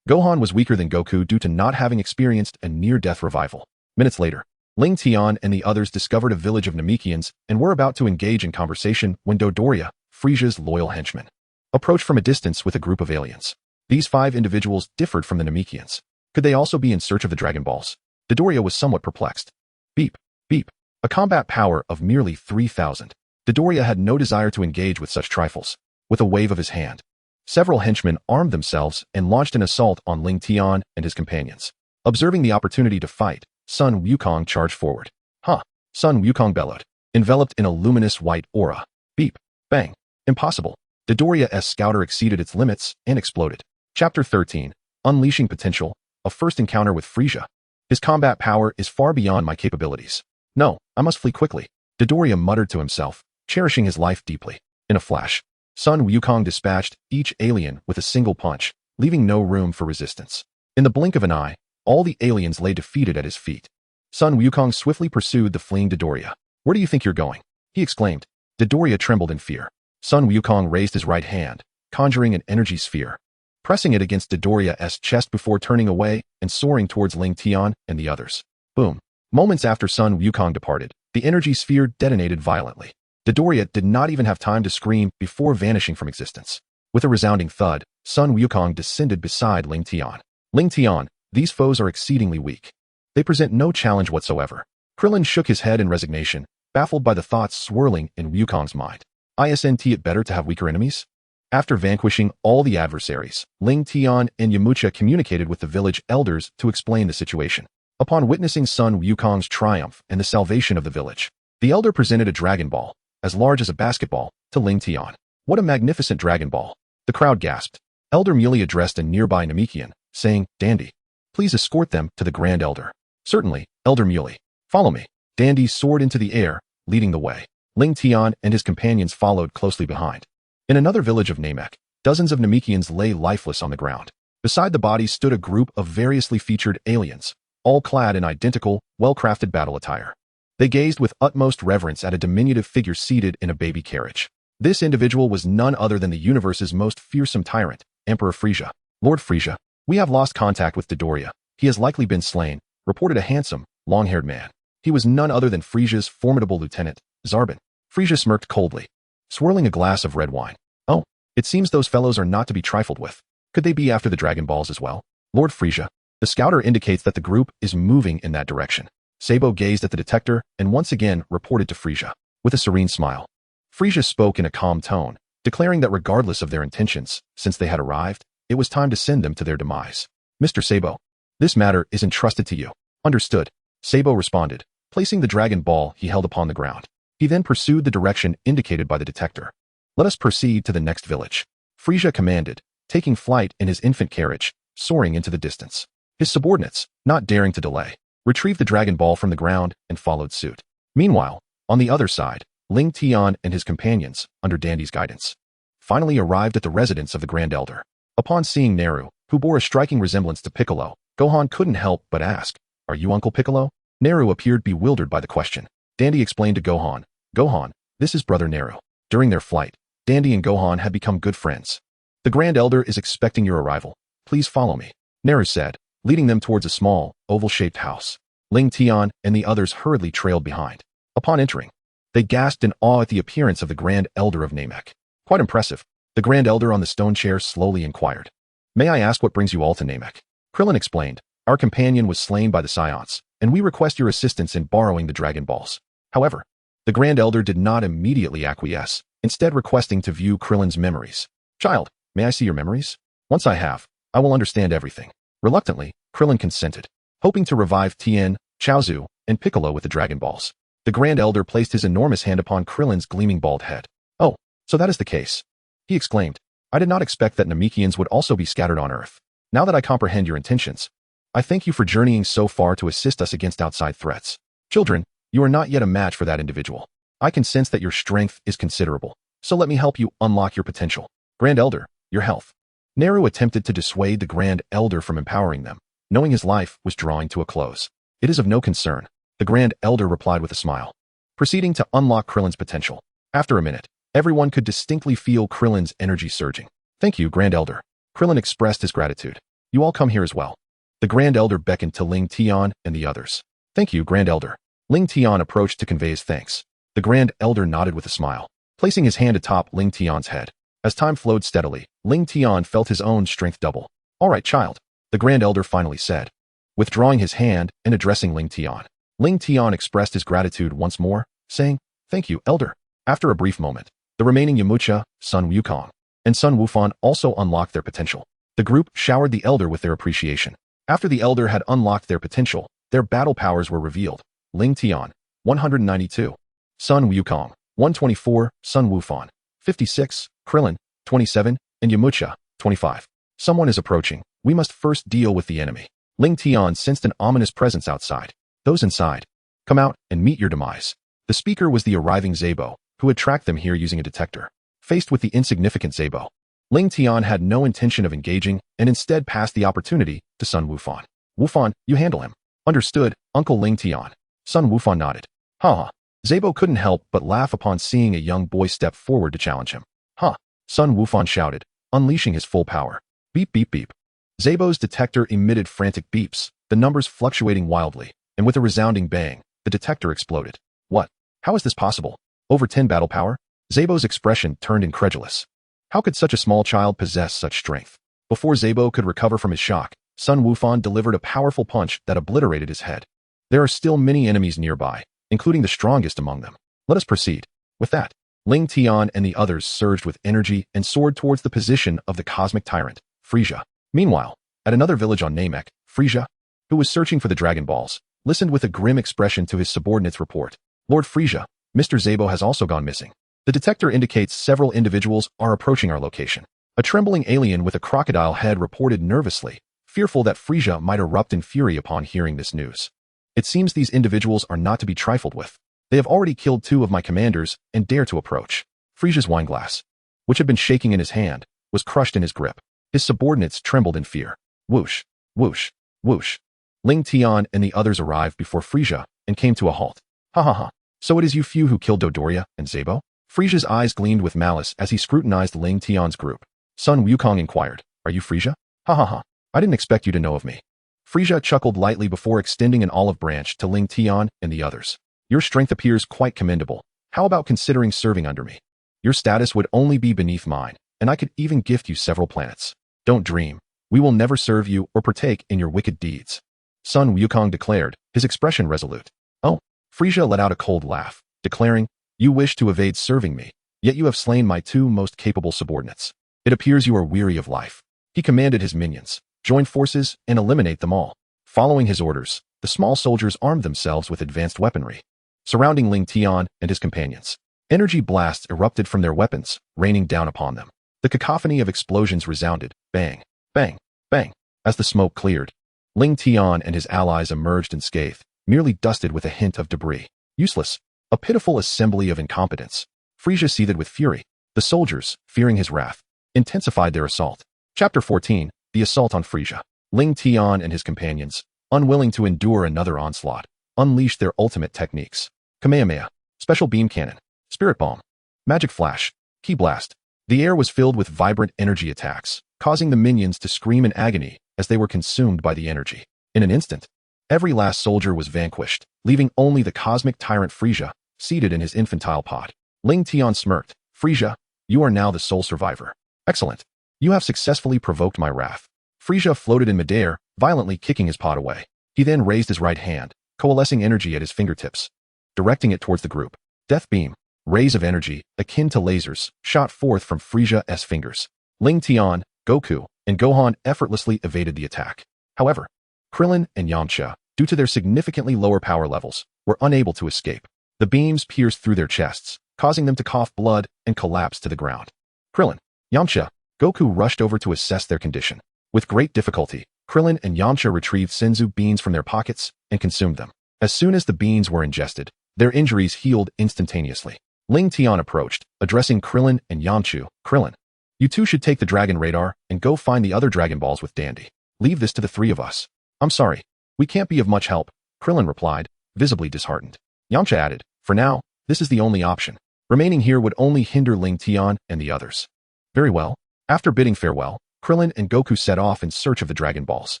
Gohan was weaker than Goku due to not having experienced a near-death revival. Minutes later, Lingtian and the others discovered a village of Namekians and were about to engage in conversation when Dodoria, Frieza's loyal henchman, approached from a distance with a group of aliens. These 5 individuals differed from the Namekians. Could they also be in search of the Dragon Balls? Dodoria was somewhat perplexed. Beep, beep. A combat power of merely 3,000. Dodoria had no desire to engage with such trifles. With a wave of his hand, several henchmen armed themselves and launched an assault on Lingtian and his companions. Observing the opportunity to fight, Sun Wukong charged forward. Huh! Sun Wukong bellowed, enveloped in a luminous white aura. Beep, bang. Impossible. Dodoria's scouter exceeded its limits and exploded. Chapter 13. Unleashing Potential. A first encounter with Frieza. His combat power is far beyond my capabilities. No, I must flee quickly. Dodoria muttered to himself, cherishing his life deeply. In a flash, Sun Wukong dispatched each alien with a single punch, leaving no room for resistance. In the blink of an eye, all the aliens lay defeated at his feet. Sun Wukong swiftly pursued the fleeing Dodoria. Where do you think you're going? He exclaimed. Dodoria trembled in fear. Sun Wukong raised his right hand, conjuring an energy sphere, pressing it against Dodoria's chest before turning away and soaring towards Lingtian and the others. Boom. Moments after Sun Wukong departed, the energy sphere detonated violently. Dodoria did not even have time to scream before vanishing from existence. With a resounding thud, Sun Wukong descended beside Lingtian. Lingtian, these foes are exceedingly weak. They present no challenge whatsoever. Krillin shook his head in resignation, baffled by the thoughts swirling in Wukong's mind. Isn't it better to have weaker enemies? After vanquishing all the adversaries, Lingtian and Yamcha communicated with the village elders to explain the situation. Upon witnessing Sun Wukong's triumph and the salvation of the village, the elder presented a Dragon Ball, as large as a basketball, to Lingtian. What a magnificent Dragon Ball! The crowd gasped. Elder Muley addressed a nearby Namekian, saying, Dandy, please escort them to the Grand Elder. Certainly, Elder Muley. Follow me. Dandy soared into the air, leading the way. Lingtian and his companions followed closely behind. In another village of Namek, dozens of Namekians lay lifeless on the ground. Beside the bodies stood a group of variously featured aliens, all clad in identical, well-crafted battle attire. They gazed with utmost reverence at a diminutive figure seated in a baby carriage. This individual was none other than the universe's most fearsome tyrant, Emperor Frieza. Lord Frieza, we have lost contact with Dodoria. He has likely been slain, reported a handsome, long-haired man. He was none other than Frieza's formidable lieutenant, Zarbon. Frieza smirked coldly, swirling a glass of red wine. Oh, it seems those fellows are not to be trifled with. Could they be after the Dragon Balls as well? Lord Frieza, the scouter indicates that the group is moving in that direction. Sabo gazed at the detector and once again reported to Frieza, with a serene smile. Frieza spoke in a calm tone, declaring that regardless of their intentions, since they had arrived, it was time to send them to their demise. Mr. Sabo, this matter is entrusted to you. Understood. Sabo responded, placing the Dragon Ball he held upon the ground. He then pursued the direction indicated by the detector. Let us proceed to the next village. Frieza commanded, taking flight in his infant carriage, soaring into the distance. His subordinates, not daring to delay, retrieved the Dragon Ball from the ground and followed suit. Meanwhile, on the other side, Lingtian and his companions, under Dandy's guidance, finally arrived at the residence of the Grand Elder. Upon seeing Neru, who bore a striking resemblance to Piccolo, Gohan couldn't help but ask, Are you Uncle Piccolo? Neru appeared bewildered by the question. Dandy explained to Gohan, Gohan, this is Brother Neru. During their flight, Dandy and Gohan had become good friends. The Grand Elder is expecting your arrival. Please follow me, Neru said, leading them towards a small, oval-shaped house. Lingtian and the others hurriedly trailed behind. Upon entering, they gasped in awe at the appearance of the Grand Elder of Namek. Quite impressive. The Grand Elder on the stone chair slowly inquired. May I ask what brings you all to Namek? Krillin explained, Our companion was slain by the Saiyans, and we request your assistance in borrowing the Dragon Balls. However, the Grand Elder did not immediately acquiesce, instead requesting to view Krillin's memories. Child, may I see your memories? Once I have, I will understand everything. Reluctantly, Krillin consented, hoping to revive Tien, Chaozu, and Piccolo with the Dragon Balls. The Grand Elder placed his enormous hand upon Krillin's gleaming bald head. Oh, so that is the case. He exclaimed, I did not expect that Namekians would also be scattered on Earth. Now that I comprehend your intentions, I thank you for journeying so far to assist us against outside threats. Children, you are not yet a match for that individual. I can sense that your strength is considerable, so let me help you unlock your potential. Grand Elder, your health. Neru attempted to dissuade the Grand Elder from empowering them, knowing his life was drawing to a close. It is of no concern, the Grand Elder replied with a smile, proceeding to unlock Krillin's potential. After a minute, everyone could distinctly feel Krillin's energy surging. Thank you, Grand Elder. Krillin expressed his gratitude. You all come here as well. The Grand Elder beckoned to Lingtian and the others. Thank you, Grand Elder. Lingtian approached to convey his thanks. The Grand Elder nodded with a smile, placing his hand atop Lingtian's head. As time flowed steadily, Lingtian felt his own strength double. All right, child, the Grand Elder finally said, withdrawing his hand and addressing Lingtian. Lingtian expressed his gratitude once more, saying, Thank you, Elder. After a brief moment, the remaining Yamcha, Sun Wukong, and Sun Wufan also unlocked their potential. The group showered the Elder with their appreciation. After the Elder had unlocked their potential, their battle powers were revealed. Lingtian, 192. Sun Wukong, 124. Sun Wufan, 56. Krillin, 27. And Yamcha, 25. Someone is approaching. We must first deal with the enemy. Lingtian sensed an ominous presence outside. Those inside, come out and meet your demise. The speaker was the arriving Zabo, who had tracked them here using a detector. Faced with the insignificant Zabo, Lingtian had no intention of engaging and instead passed the opportunity to Sun Wufan. Wufan, you handle him. Understood, Uncle Lingtian. Sun Wufan nodded. Ha. Zabo couldn't help but laugh upon seeing a young boy step forward to challenge him. Ha. Sun Wufan shouted, unleashing his full power. Beep beep beep. Zabo's detector emitted frantic beeps, the numbers fluctuating wildly, and with a resounding bang, the detector exploded. What? How is this possible? Over 10 battle power? Zabo's expression turned incredulous. How could such a small child possess such strength? Before Zabo could recover from his shock, Sun Wufan delivered a powerful punch that obliterated his head. There are still many enemies nearby, including the strongest among them. Let us proceed. With that, Lingtian and the others surged with energy and soared towards the position of the cosmic tyrant, Frieza. Meanwhile, at another village on Namek, Frieza, who was searching for the Dragon Balls, listened with a grim expression to his subordinate's report. Lord Frieza, Mr. Zabo has also gone missing. The detector indicates several individuals are approaching our location. A trembling alien with a crocodile head reported nervously, fearful that Frieza might erupt in fury upon hearing this news. It seems these individuals are not to be trifled with. They have already killed 2 of my commanders and dare to approach. Frieza's wineglass, which had been shaking in his hand, was crushed in his grip. His subordinates trembled in fear. Whoosh, whoosh, whoosh. Lingtian and the others arrived before Frieza and came to a halt. Ha ha ha. So it is you few who killed Dodoria and Zabo? Frieza's eyes gleamed with malice as he scrutinized Lingtian's group. Sun Wukong inquired, Are you Frieza? Ha ha ha. I didn't expect you to know of me. Frieza chuckled lightly before extending an olive branch to Lingtian and the others. Your strength appears quite commendable. How about considering serving under me? Your status would only be beneath mine, and I could even gift you several planets. Don't dream. We will never serve you or partake in your wicked deeds. Sun Wukong declared, his expression resolute. Oh, Frieza let out a cold laugh, declaring, You wish to evade serving me, yet you have slain my 2 most capable subordinates. It appears you are weary of life. He commanded his minions, join forces and eliminate them all. Following his orders, the small soldiers armed themselves with advanced weaponry. Surrounding Lingtian and his companions, energy blasts erupted from their weapons, raining down upon them. The cacophony of explosions resounded, bang, bang, bang. As the smoke cleared, Lingtian and his allies emerged unscathed, merely dusted with a hint of debris. Useless. A pitiful assembly of incompetence. Frieza seethed with fury. The soldiers, fearing his wrath, intensified their assault. Chapter 14, The Assault on Frieza. Lingtian and his companions, unwilling to endure another onslaught, unleashed their ultimate techniques. Kamehameha, Special Beam Cannon, Spirit Bomb, Magic Flash, Ki Blast. The air was filled with vibrant energy attacks, causing the minions to scream in agony as they were consumed by the energy. In an instant, every last soldier was vanquished, leaving only the cosmic tyrant Frieza, seated in his infantile pod. Lingtian smirked. Frieza, you are now the sole survivor. Excellent. You have successfully provoked my wrath. Frieza floated in midair, violently kicking his pod away. He then raised his right hand, coalescing energy at his fingertips, directing it towards the group. Death Beam, rays of energy, akin to lasers, shot forth from Frieza's fingers. Lingtian, Goku, and Gohan effortlessly evaded the attack. However, Krillin and Yamcha, due to their significantly lower power levels, were unable to escape. The beams pierced through their chests, causing them to cough blood and collapse to the ground. Krillin, Yamcha, Goku rushed over to assess their condition. With great difficulty, Krillin and Yamcha retrieved senzu beans from their pockets and consumed them. As soon as the beans were ingested, their injuries healed instantaneously. Lingtian approached, addressing Krillin and Yamcha. Krillin, you 2 should take the Dragon Radar and go find the other Dragon Balls with Dandy. Leave this to the 3 of us. I'm sorry. We can't be of much help, Krillin replied, visibly disheartened. Yamcha added, For now, this is the only option. Remaining here would only hinder Lingtian and the others. Very well. After bidding farewell, Krillin and Goku set off in search of the Dragon Balls.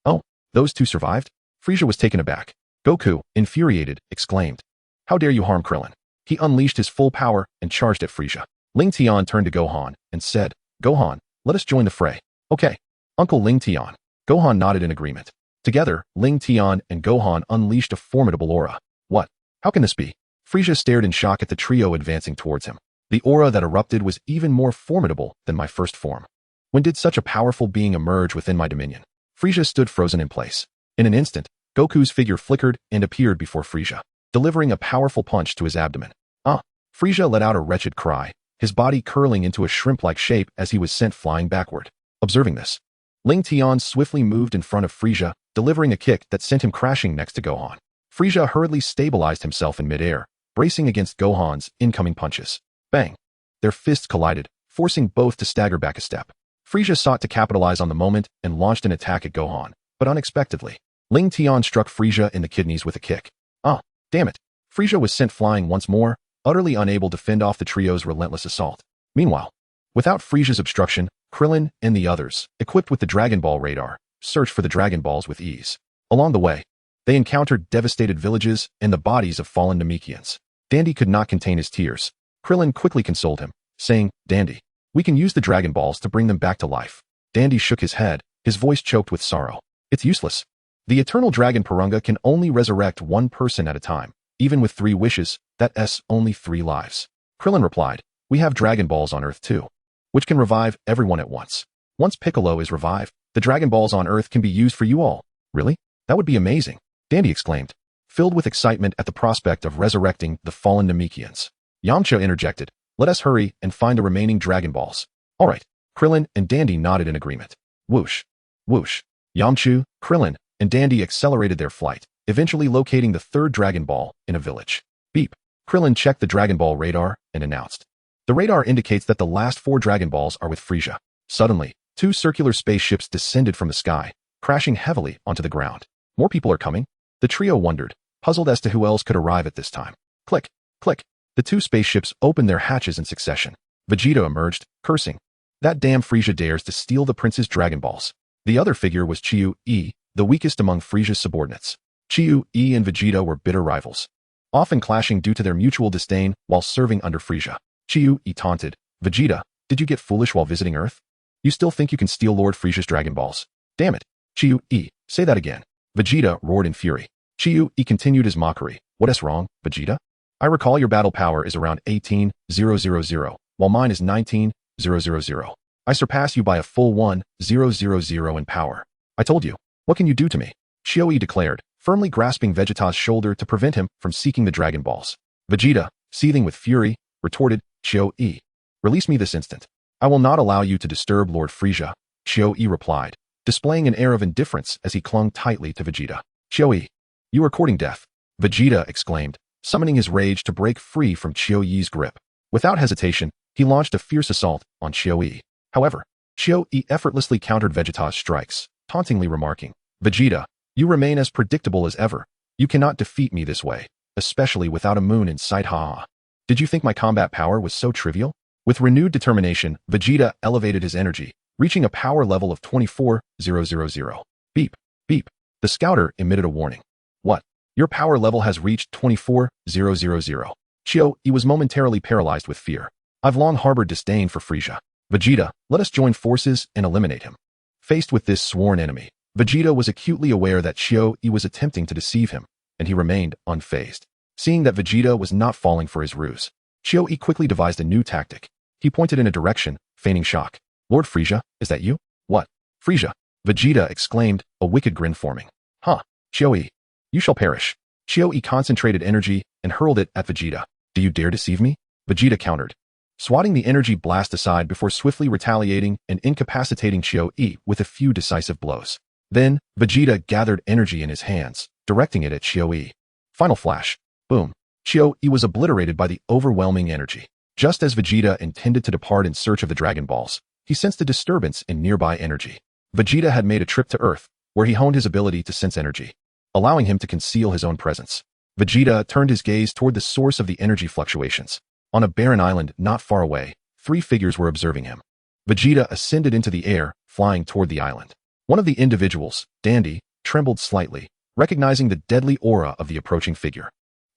Oh, those two survived? Frieza was taken aback. Goku, infuriated, exclaimed, "How dare you harm Krillin?" He unleashed his full power and charged at Frieza. Lingtian turned to Gohan and said, "Gohan, let us join the fray." "Okay, Uncle Lingtian." Gohan nodded in agreement. Together, Lingtian and Gohan unleashed a formidable aura. What? How can this be? Frieza stared in shock at the trio advancing towards him. The aura that erupted was even more formidable than my first form. When did such a powerful being emerge within my dominion? Frieza stood frozen in place. In an instant, Goku's figure flickered and appeared before Frieza, delivering a powerful punch to his abdomen. Ah! Frieza let out a wretched cry, his body curling into a shrimp-like shape as he was sent flying backward. Observing this, Lingtian swiftly moved in front of Frieza, delivering a kick that sent him crashing next to Gohan. Frieza hurriedly stabilized himself in midair, bracing against Gohan's incoming punches. Bang! Their fists collided, forcing both to stagger back a step. Frieza sought to capitalize on the moment and launched an attack at Gohan, but unexpectedly, Lingtian struck Frieza in the kidneys with a kick. Ah, damn it! Frieza was sent flying once more, utterly unable to fend off the trio's relentless assault. Meanwhile, without Frieza's obstruction, Krillin and the others, equipped with the Dragon Ball radar, searched for the Dragon Balls with ease. Along the way, they encountered devastated villages and the bodies of fallen Namekians. Dandy could not contain his tears. Krillin quickly consoled him, saying, "Dandy, we can use the Dragon Balls to bring them back to life." Dandy shook his head, his voice choked with sorrow. "It's useless. The Eternal Dragon Purunga can only resurrect one person at a time. Even with 3 wishes, that's only 3 lives." Krillin replied, "We have Dragon Balls on Earth too, which can revive everyone at once. Once Piccolo is revived, the Dragon Balls on Earth can be used for you all." "Really? That would be amazing," Dandy exclaimed, filled with excitement at the prospect of resurrecting the fallen Namekians. Yamcha interjected, "Let us hurry and find the remaining Dragon Balls." "All right." Krillin and Dandy nodded in agreement. Whoosh! Whoosh! Yamcha, Krillin, and Dandy accelerated their flight, eventually locating the 3rd Dragon Ball in a village. Beep! Krillin checked the Dragon Ball radar and announced, "The radar indicates that the last 4 Dragon Balls are with Frieza." Suddenly, 2 circular spaceships descended from the sky, crashing heavily onto the ground. More people are coming? The trio wondered, puzzled as to who else could arrive at this time. Click! Click! The 2 spaceships opened their hatches in succession. Vegeta emerged, cursing, "That damn Frieza dares to steal the prince's Dragon Balls." The other figure was Chiu-E, the weakest among Frieza's subordinates. Chiu-E and Vegeta were bitter rivals, often clashing due to their mutual disdain while serving under Frieza. Chiu-E taunted, "Vegeta, did you get foolish while visiting Earth? You still think you can steal Lord Frieza's Dragon Balls? Damn it! Chiu-E, say that again." Vegeta roared in fury. Chiu-E continued his mockery, "What's wrong, Vegeta? I recall your battle power is around 18,000, while mine is 19,000. I surpass you by a full 1,000 in power. I told you. What can you do to me?" Chiu-E declared, firmly grasping Vegeta's shoulder to prevent him from seeking the Dragon Balls. Vegeta, seething with fury, retorted, "Chiu-E, release me this instant." "I will not allow you to disturb Lord Frieza," Chiu-E replied, displaying an air of indifference as he clung tightly to Vegeta. "Chiu-E, you are courting death," Vegeta exclaimed, summoning his rage to break free from Chiu-E's grip. Without hesitation, he launched a fierce assault on Chiu-E. However, Chiu-E effortlessly countered Vegeta's strikes, tauntingly remarking, "Vegeta, you remain as predictable as ever. You cannot defeat me this way, especially without a moon in sight. Ha! Did you think my combat power was so trivial?" With renewed determination, Vegeta elevated his energy, reaching a power level of 24,000. Beep! Beep! The scouter emitted a warning. "What? Your power level has reached 24,000. Chiu-E was momentarily paralyzed with fear. "I've long harbored disdain for Frieza. Vegeta, let us join forces and eliminate him." Faced with this sworn enemy, Vegeta was acutely aware that Chiu-E was attempting to deceive him, and he remained unfazed. Seeing that Vegeta was not falling for his ruse, Chiu-E quickly devised a new tactic. He pointed in a direction, feigning shock. "Lord Frieza, is that you?" "What? Frieza?" Vegeta exclaimed, a wicked grin forming. "Huh, Chiu-E, you shall perish." Chiu-E concentrated energy and hurled it at Vegeta. "Do you dare deceive me?" Vegeta countered, swatting the energy blast aside before swiftly retaliating and incapacitating Chiu-E with a few decisive blows. Then, Vegeta gathered energy in his hands, directing it at Chiu-E. Final flash. Boom. Chiu-E was obliterated by the overwhelming energy. Just as Vegeta intended to depart in search of the Dragon Balls, he sensed a disturbance in nearby energy. Vegeta had made a trip to Earth, where he honed his ability to sense energy, allowing him to conceal his own presence. Vegeta turned his gaze toward the source of the energy fluctuations. On a barren island not far away, 3 figures were observing him. Vegeta ascended into the air, flying toward the island. One of the individuals, Dandy, trembled slightly, recognizing the deadly aura of the approaching figure.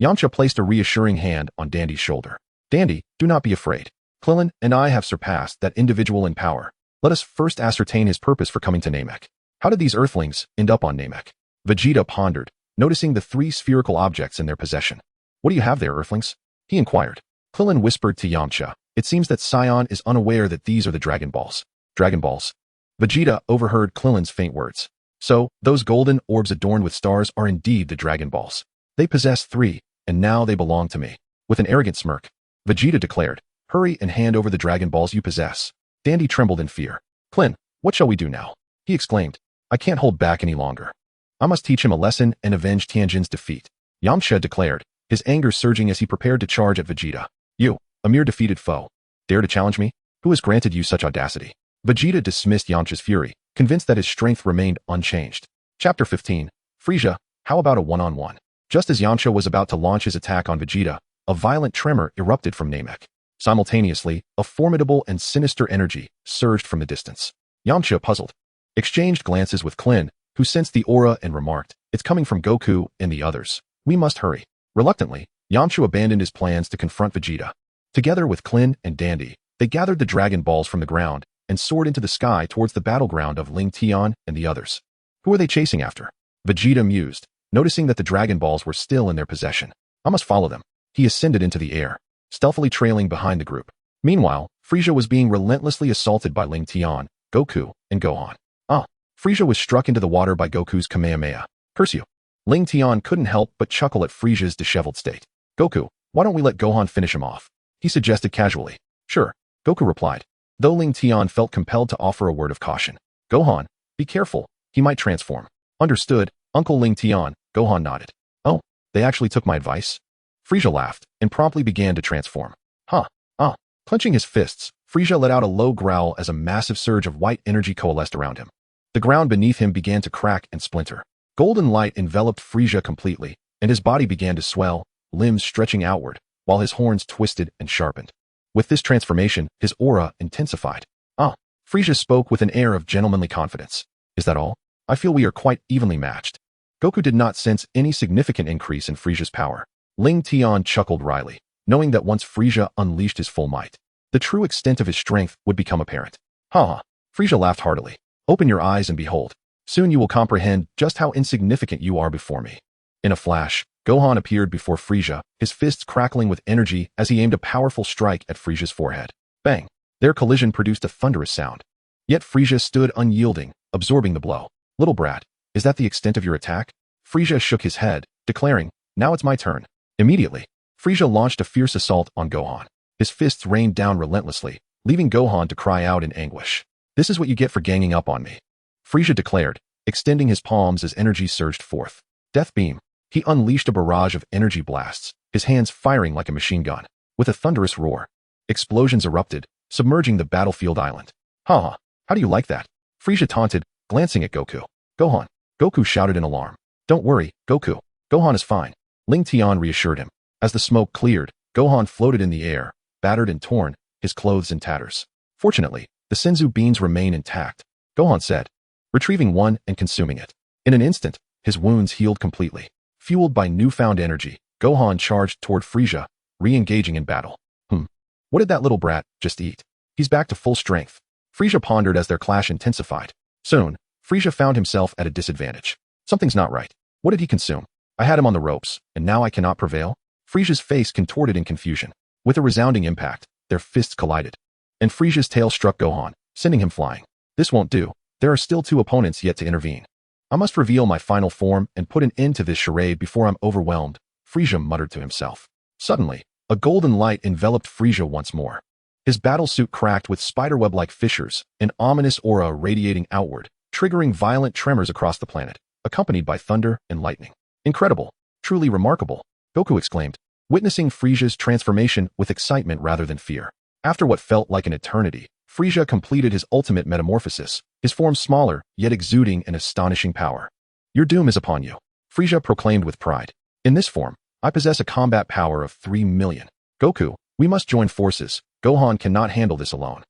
Yamcha placed a reassuring hand on Dandy's shoulder. Dandy, do not be afraid. Krillin and I have surpassed that individual in power. Let us first ascertain his purpose for coming to Namek. How did these Earthlings end up on Namek? Vegeta pondered, noticing the 3 spherical objects in their possession. What do you have there, Earthlings? He inquired. Krillin whispered to Yamcha. It seems that Saiyan is unaware that these are the Dragon Balls. Dragon Balls? Vegeta overheard Krillin's faint words. So, those golden orbs adorned with stars are indeed the Dragon Balls. They possess 3, and now they belong to me. With an arrogant smirk, Vegeta declared, hurry and hand over the Dragon Balls you possess. Dandy trembled in fear. Krillin, what shall we do now? He exclaimed. I can't hold back any longer. I must teach him a lesson and avenge Tianjin's defeat. Yamcha declared, his anger surging as he prepared to charge at Vegeta. You, a mere defeated foe, dare to challenge me? Who has granted you such audacity? Vegeta dismissed Yamcha's fury, convinced that his strength remained unchanged. Chapter 15. Frieza, how about a one-on-one? Just as Yamcha was about to launch his attack on Vegeta, a violent tremor erupted from Namek. Simultaneously, a formidable and sinister energy surged from the distance. Yamcha, puzzled, exchanged glances with Krillin, who sensed the aura and remarked, it's coming from Goku and the others. We must hurry. Reluctantly, Yamcha abandoned his plans to confront Vegeta. Together with Krillin and Dandy, they gathered the Dragon Balls from the ground and soared into the sky towards the battleground of Lingtian and the others. Who are they chasing after? Vegeta mused, noticing that the Dragon Balls were still in their possession. I must follow them. He ascended into the air, stealthily trailing behind the group. Meanwhile, Frieza was being relentlessly assaulted by Lingtian, Goku, and Gohan. Frieza was struck into the water by Goku's Kamehameha. Curse you. Lingtian couldn't help but chuckle at Frieza's disheveled state. Goku, why don't we let Gohan finish him off? He suggested casually. Sure, Goku replied, though Lingtian felt compelled to offer a word of caution. Gohan, be careful, he might transform. Understood, Uncle Lingtian, Gohan nodded. Oh, they actually took my advice? Frieza laughed and promptly began to transform. Clenching his fists, Frieza let out a low growl as a massive surge of white energy coalesced around him. The ground beneath him began to crack and splinter. Golden light enveloped Frieza completely, and his body began to swell, limbs stretching outward, while his horns twisted and sharpened. With this transformation, his aura intensified. Frieza spoke with an air of gentlemanly confidence. Is that all? I feel we are quite evenly matched. Goku did not sense any significant increase in Frieza's power. Lingtian chuckled wryly, knowing that once Frieza unleashed his full might, the true extent of his strength would become apparent. Frieza laughed heartily. Open your eyes and behold. Soon you will comprehend just how insignificant you are before me. In a flash, Gohan appeared before Frieza, his fists crackling with energy as he aimed a powerful strike at Frieza's forehead. Bang! Their collision produced a thunderous sound. Yet Frieza stood unyielding, absorbing the blow. Little brat, is that the extent of your attack? Frieza shook his head, declaring, now it's my turn. Immediately, Frieza launched a fierce assault on Gohan. His fists rained down relentlessly, leaving Gohan to cry out in anguish. This is what you get for ganging up on me, Frieza declared, extending his palms as energy surged forth. Death Beam. He unleashed a barrage of energy blasts, his hands firing like a machine gun. With a thunderous roar, explosions erupted, submerging the battlefield island. How do you like that? Frieza taunted, glancing at Goku. Gohan. Goku shouted in alarm. Don't worry, Goku. Gohan is fine. Lingtian reassured him. As the smoke cleared, Gohan floated in the air, battered and torn, his clothes in tatters. Fortunately, the Senzu beans remain intact, Gohan said, retrieving one and consuming it. In an instant, his wounds healed completely. Fueled by newfound energy, Gohan charged toward Frieza, re-engaging in battle. What did that little brat just eat? He's back to full strength. Frieza pondered as their clash intensified. Soon, Frieza found himself at a disadvantage. Something's not right. What did he consume? I had him on the ropes, and now I cannot prevail? Frieza's face contorted in confusion. With a resounding impact, their fists collided, and Frieza's tail struck Gohan, sending him flying. This won't do. There are still 2 opponents yet to intervene. I must reveal my final form and put an end to this charade before I'm overwhelmed, Frieza muttered to himself. Suddenly, a golden light enveloped Frieza once more. His battlesuit cracked with spiderweb-like fissures, an ominous aura radiating outward, triggering violent tremors across the planet, accompanied by thunder and lightning. Incredible. Truly remarkable, Goku exclaimed, witnessing Frieza's transformation with excitement rather than fear. After what felt like an eternity, Frieza completed his ultimate metamorphosis, his form smaller, yet exuding an astonishing power. Your doom is upon you, Frieza proclaimed with pride. In this form, I possess a combat power of 3 million. Goku, we must join forces. Gohan cannot handle this alone.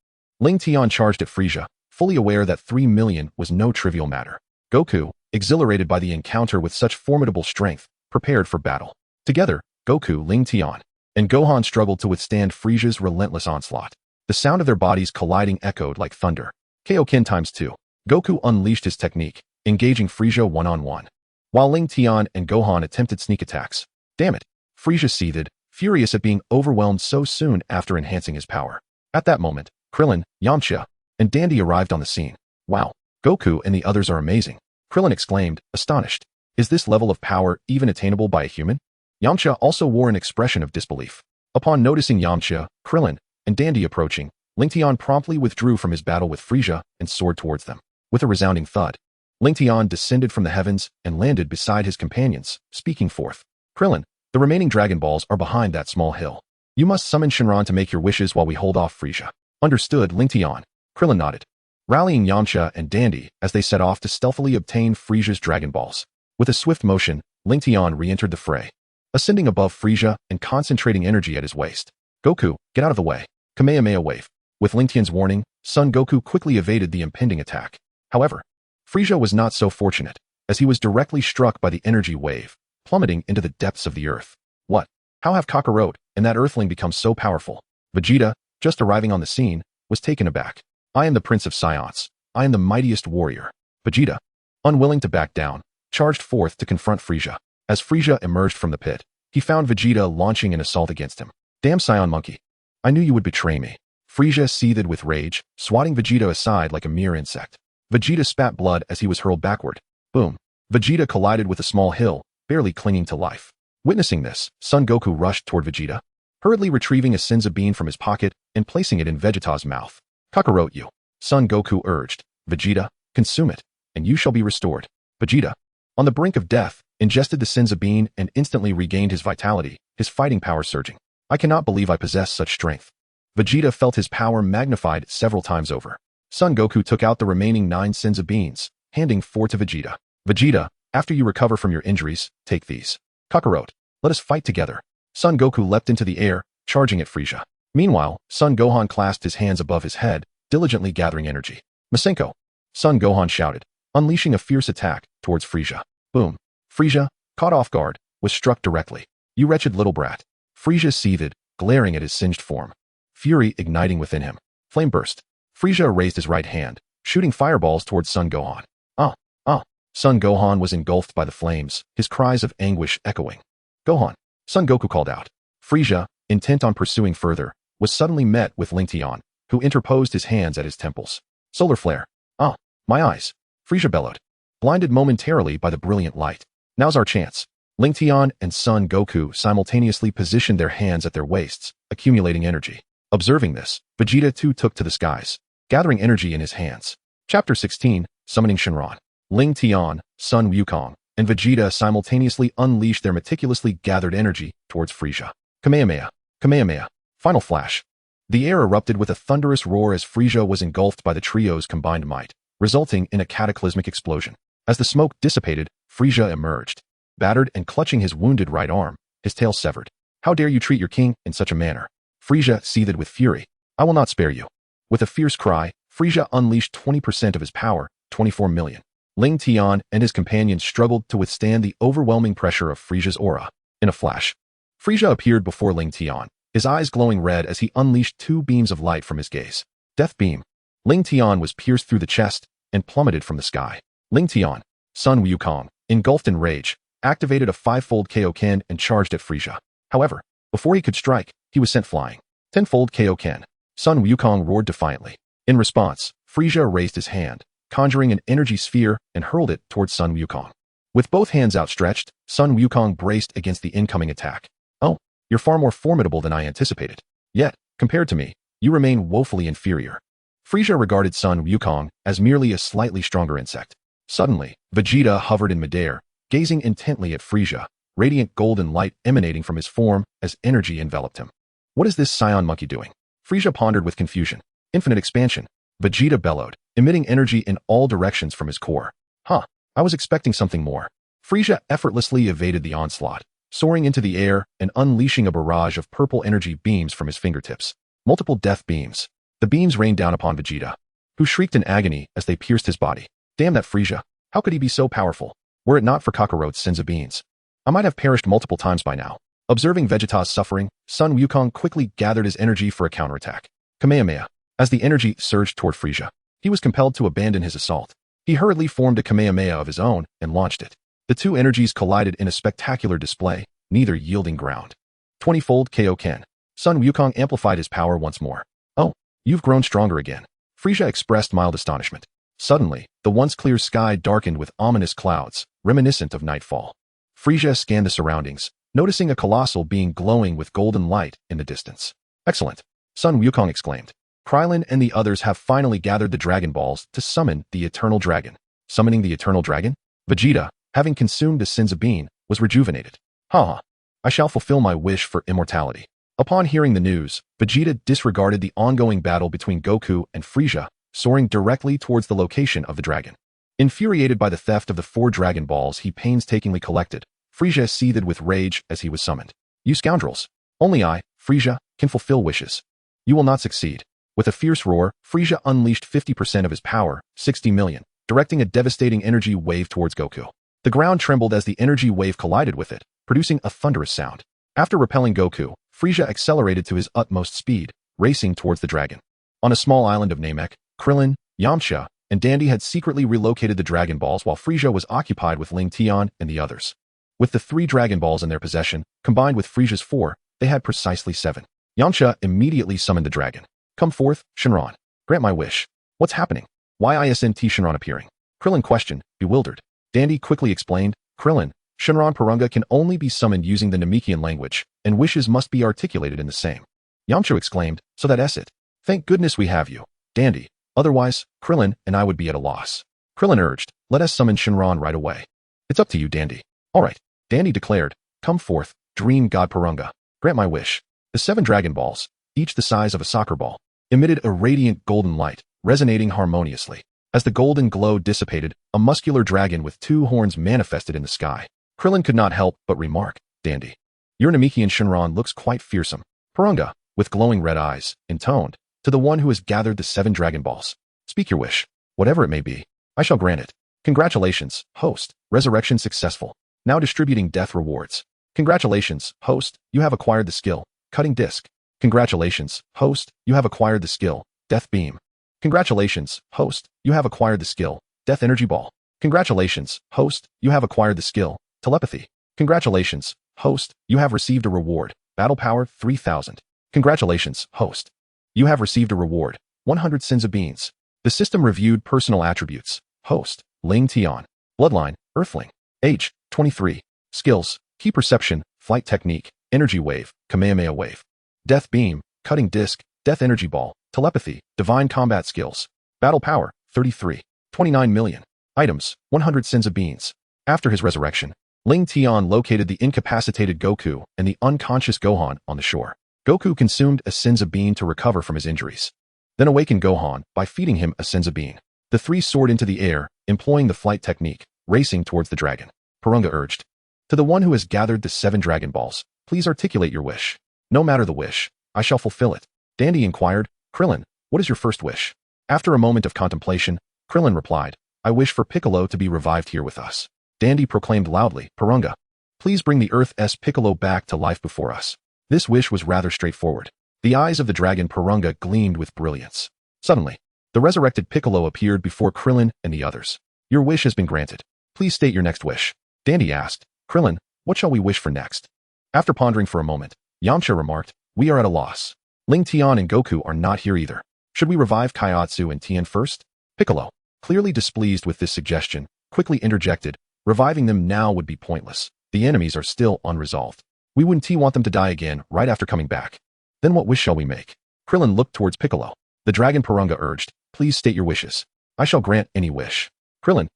Lingtian charged at Frieza, fully aware that 3 million was no trivial matter. Goku, exhilarated by the encounter with such formidable strength, prepared for battle. Together, Goku, Lingtian, and Gohan struggled to withstand Frieza's relentless onslaught. The sound of their bodies colliding echoed like thunder. Kaioken ×2. Goku unleashed his technique, engaging Frieza one-on-one, while Lingtian and Gohan attempted sneak attacks. Damn it! Frieza seethed, furious at being overwhelmed so soon after enhancing his power. At that moment, Krillin, Yamcha, and Dandy arrived on the scene. Wow! Goku and the others are amazing, Krillin exclaimed, astonished. Is this level of power even attainable by a human? Yamcha also wore an expression of disbelief. Upon noticing Yamcha, Krillin, and Dandy approaching, Lingtian promptly withdrew from his battle with Frieza and soared towards them. With a resounding thud, Lingtian descended from the heavens and landed beside his companions, speaking forth. Krillin, the remaining Dragon Balls are behind that small hill. You must summon Shenron to make your wishes while we hold off Frieza. Understood, Lingtian. Krillin nodded, rallying Yamcha and Dandy as they set off to stealthily obtain Frieza's Dragon Balls. With a swift motion, Lingtian re-entered the fray, ascending above Frieza and concentrating energy at his waist. Goku, get out of the way. Kamehameha wave. With Lingtian's warning, Son Goku quickly evaded the impending attack. However, Frieza was not so fortunate, as he was directly struck by the energy wave, plummeting into the depths of the earth. What? How have Kakarot and that earthling become so powerful? Vegeta, just arriving on the scene, was taken aback. I am the Prince of Saiyans. I am the mightiest warrior. Vegeta, unwilling to back down, charged forth to confront Frieza. As Frieza emerged from the pit, he found Vegeta launching an assault against him. Damn Saiyan monkey. I knew you would betray me. Frieza seethed with rage, swatting Vegeta aside like a mere insect. Vegeta spat blood as he was hurled backward. Boom. Vegeta collided with a small hill, barely clinging to life. Witnessing this, Son Goku rushed toward Vegeta, hurriedly retrieving a Senzu bean from his pocket and placing it in Vegeta's mouth. Kakarot you. Son Goku urged. Vegeta, consume it, and you shall be restored. Vegeta, on the brink of death, ingested the Senzu bean and instantly regained his vitality, his fighting power surging. I cannot believe I possess such strength. Vegeta felt his power magnified several times over. Son Goku took out the remaining 9 Senzu beans, handing 4 to Vegeta. Vegeta, after you recover from your injuries, take these. Kakarot, let us fight together. Son Goku leapt into the air, charging at Frieza. Meanwhile, Son Gohan clasped his hands above his head, diligently gathering energy. Masenko! Son Gohan shouted, unleashing a fierce attack towards Frieza. Boom. Frieza, caught off guard, was struck directly. You wretched little brat. Frieza seethed, glaring at his singed form. Fury igniting within him. Flame burst. Frieza raised his right hand, shooting fireballs towards Son Gohan. Ah! Ah! Son Gohan was engulfed by the flames, his cries of anguish echoing. Gohan! Son Goku called out. Frieza, intent on pursuing further, was suddenly met with Lingtian, who interposed his hands at his temples. Solar flare. Ah! My eyes! Frieza bellowed, blinded momentarily by the brilliant light. Now's our chance. Lingtian and Son Goku simultaneously positioned their hands at their waists, accumulating energy. Observing this, Vegeta too took to the skies, gathering energy in his hands. Chapter 16, Summoning Shenron. Lingtian, Sun Wukong, and Vegeta simultaneously unleashed their meticulously gathered energy towards Frieza. Kamehameha. Kamehameha. Final flash. The air erupted with a thunderous roar as Frieza was engulfed by the trio's combined might, resulting in a cataclysmic explosion. As the smoke dissipated, Frieza emerged, battered and clutching his wounded right arm, his tail severed. How dare you treat your king in such a manner? Frieza seethed with fury. I will not spare you. With a fierce cry, Frieza unleashed 20% of his power, 24 million. Lingtian and his companions struggled to withstand the overwhelming pressure of Frieza's aura. In a flash, Frieza appeared before Lingtian, his eyes glowing red as he unleashed 2 beams of light from his gaze. Death beam. Lingtian was pierced through the chest and plummeted from the sky. Lingtian, Sun Wukong, engulfed in rage, activated a 5-fold Kaioken and charged at Frieza. However, before he could strike, he was sent flying. 10-fold Kaioken. Sun Wukong roared defiantly. In response, Frieza raised his hand, conjuring an energy sphere and hurled it towards Sun Wukong. With both hands outstretched, Sun Wukong braced against the incoming attack. Oh, you're far more formidable than I anticipated. Yet, compared to me, you remain woefully inferior. Frieza regarded Sun Wukong as merely a slightly stronger insect. Suddenly, Vegeta hovered in midair, gazing intently at Frieza, radiant golden light emanating from his form as energy enveloped him. What is this Saiyan monkey doing? Frieza pondered with confusion. Infinite expansion. Vegeta bellowed, emitting energy in all directions from his core. Huh, I was expecting something more. Frieza effortlessly evaded the onslaught, soaring into the air and unleashing a barrage of purple energy beams from his fingertips. Multiple death beams. The beams rained down upon Vegeta, who shrieked in agony as they pierced his body. Damn that Frieza. How could he be so powerful? Were it not for Kakarot's sins of beans, I might have perished multiple times by now. Observing Vegeta's suffering, Sun Wukong quickly gathered his energy for a counterattack. Kamehameha. As the energy surged toward Frieza, he was compelled to abandon his assault. He hurriedly formed a Kamehameha of his own and launched it. The two energies collided in a spectacular display, neither yielding ground. 20-fold KO Ken. Sun Wukong amplified his power once more. Oh, you've grown stronger again. Frieza expressed mild astonishment. Suddenly, the once clear sky darkened with ominous clouds, reminiscent of nightfall. Frieza scanned the surroundings, noticing a colossal being glowing with golden light in the distance. Excellent, Sun Wukong exclaimed. Krillin and the others have finally gathered the Dragon Balls to summon the Eternal Dragon. Summoning the Eternal Dragon? Vegeta, having consumed the sins of being, was rejuvenated. Haha, I shall fulfill my wish for immortality. Upon hearing the news, Vegeta disregarded the ongoing battle between Goku and Frieza, soaring directly towards the location of the dragon. Infuriated by the theft of the 4 Dragon Balls he painstakingly collected, Frieza seethed with rage as he was summoned. You scoundrels! Only I, Frieza, can fulfill wishes. You will not succeed. With a fierce roar, Frieza unleashed 50% of his power, 60 million, directing a devastating energy wave towards Goku. The ground trembled as the energy wave collided with it, producing a thunderous sound. After repelling Goku, Frieza accelerated to his utmost speed, racing towards the dragon. On a small island of Namek, Krillin, Yamcha, and Dandy had secretly relocated the Dragon Balls while Frieza was occupied with Lingtian and the others. With the 3 Dragon Balls in their possession, combined with Frieza's 4, they had precisely 7. Yamcha immediately summoned the dragon. Come forth, Shenron. Grant my wish. What's happening? Why isn't Shenron appearing? Krillin questioned, bewildered. Dandy quickly explained, Krillin, Shenron Purunga can only be summoned using the Namekian language, and wishes must be articulated in the same. Yamcha exclaimed, so that's it. Thank goodness we have you, Dandy. Otherwise, Krillin and I would be at a loss. Krillin urged, let us summon Shenron right away. It's up to you, Dandy. All right, Dandy declared, come forth, Dream God Purunga. Grant my wish. The 7 Dragon Balls, each the size of a soccer ball, emitted a radiant golden light, resonating harmoniously. As the golden glow dissipated, a muscular dragon with 2 horns manifested in the sky. Krillin could not help but remark, Dandy, your Namekian Shenron looks quite fearsome. Purunga, with glowing red eyes, intoned, to the one who has gathered the 7 Dragon Balls. Speak your wish. Whatever it may be, I shall grant it. Congratulations, host. Resurrection successful. Now distributing death rewards. Congratulations, host. You have acquired the skill, Cutting Disc. Congratulations, host. You have acquired the skill, Death Beam. Congratulations, host. You have acquired the skill, Death Energy Ball. Congratulations, host. You have acquired the skill, Telepathy. Congratulations, host. You have received a reward, Battle Power 3000. Congratulations, host. You have received a reward, 100 Sins of Beans. The system reviewed personal attributes. Host, Lingtian. Bloodline, Earthling. Age, 23. Skills, Key Perception, Flight Technique, Energy Wave, Kamehameha Wave. Death Beam, Cutting Disc, Death Energy Ball, Telepathy, Divine Combat Skills. Battle Power, 33. 29 million. Items, 100 Sins of Beans. After his resurrection, Lingtian located the incapacitated Goku and the unconscious Gohan on the shore. Goku consumed a Sins of Bean to recover from his injuries. Then awakened Gohan by feeding him a Sins of Bean. The 3 soared into the air, employing the flight technique, racing towards the dragon. Purunga urged, to the one who has gathered the 7 Dragon Balls, please articulate your wish. No matter the wish, I shall fulfill it. Dandy inquired, Krillin, what is your first wish? After a moment of contemplation, Krillin replied, I wish for Piccolo to be revived here with us. Dandy proclaimed loudly, Purunga, please bring the Earth's Piccolo back to life before us. This wish was rather straightforward. The eyes of the dragon Purunga gleamed with brilliance. Suddenly, the resurrected Piccolo appeared before Krillin and the others. Your wish has been granted. Please state your next wish. Dandy asked, Krillin, what shall we wish for next? After pondering for a moment, Yamcha remarked, we are at a loss. Lingtian and Goku are not here either. Should we revive Kaiatsu and Tien first? Piccolo, clearly displeased with this suggestion, quickly interjected, reviving them now would be pointless. The enemies are still unresolved. We wouldn't want them to die again right after coming back. Then what wish shall we make? Krillin looked towards Piccolo. The dragon Purunga urged, please state your wishes. I shall grant any wish. Krillin,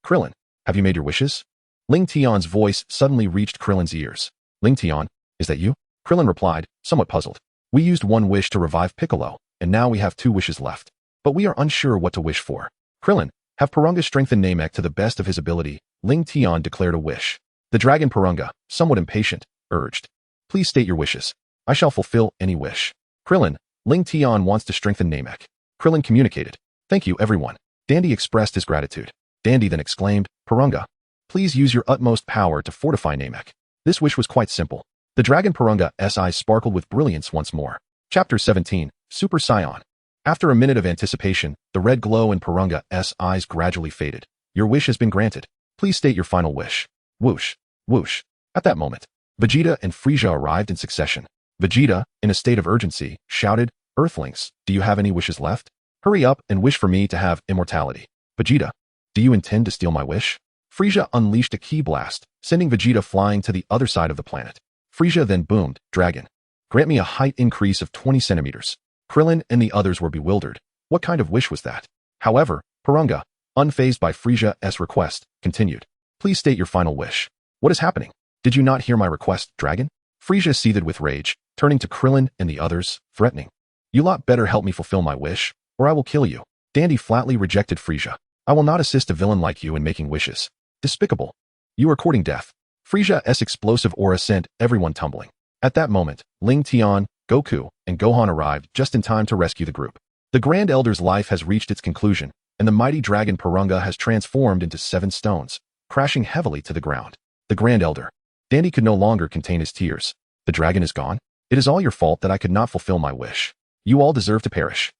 have you made your wishes? Lingtian's voice suddenly reached Krillin's ears. Lingtian, is that you? Krillin replied, somewhat puzzled. We used 1 wish to revive Piccolo, and now we have 2 wishes left. But we are unsure what to wish for. Krillin, have Purunga strengthen Namek to the best of his ability. Lingtian declared a wish. The dragon Purunga, somewhat impatient, urged, please state your wishes. I shall fulfill any wish. Krillin, Lingtian wants to strengthen Namek. Krillin communicated. Thank you, everyone. Dandy expressed his gratitude. Dandy then exclaimed, Porunga, please use your utmost power to fortify Namek. This wish was quite simple. The dragon Porunga's eyes sparkled with brilliance once more. Chapter 17, Super Saiyan. After a minute of anticipation, the red glow in Porunga's eyes gradually faded. Your wish has been granted. Please state your final wish. Whoosh, whoosh. At that moment, Vegeta and Frieza arrived in succession. Vegeta, in a state of urgency, shouted, Earthlings, do you have any wishes left? Hurry up and wish for me to have immortality. Vegeta, do you intend to steal my wish? Frieza unleashed a ki blast, sending Vegeta flying to the other side of the planet. Frieza then boomed, Dragon, grant me a height increase of 20 centimeters. Krillin and the others were bewildered. What kind of wish was that? However, Porunga, unfazed by Frieza's request, continued. Please state your final wish. What is happening? Did you not hear my request, Dragon? Frieza seethed with rage, turning to Krillin and the others, threatening. You lot better help me fulfill my wish, or I will kill you. Dandy flatly rejected Frieza. I will not assist a villain like you in making wishes. Despicable. You are courting death. Frieza's explosive aura sent everyone tumbling. At that moment, Lingtian, Goku, and Gohan arrived just in time to rescue the group. The Grand Elder's life has reached its conclusion, and the mighty dragon Porunga has transformed into 7 stones, crashing heavily to the ground. The Grand Elder. Dandy could no longer contain his tears. The dragon is gone? It is all your fault that I could not fulfill my wish. You all deserve to perish.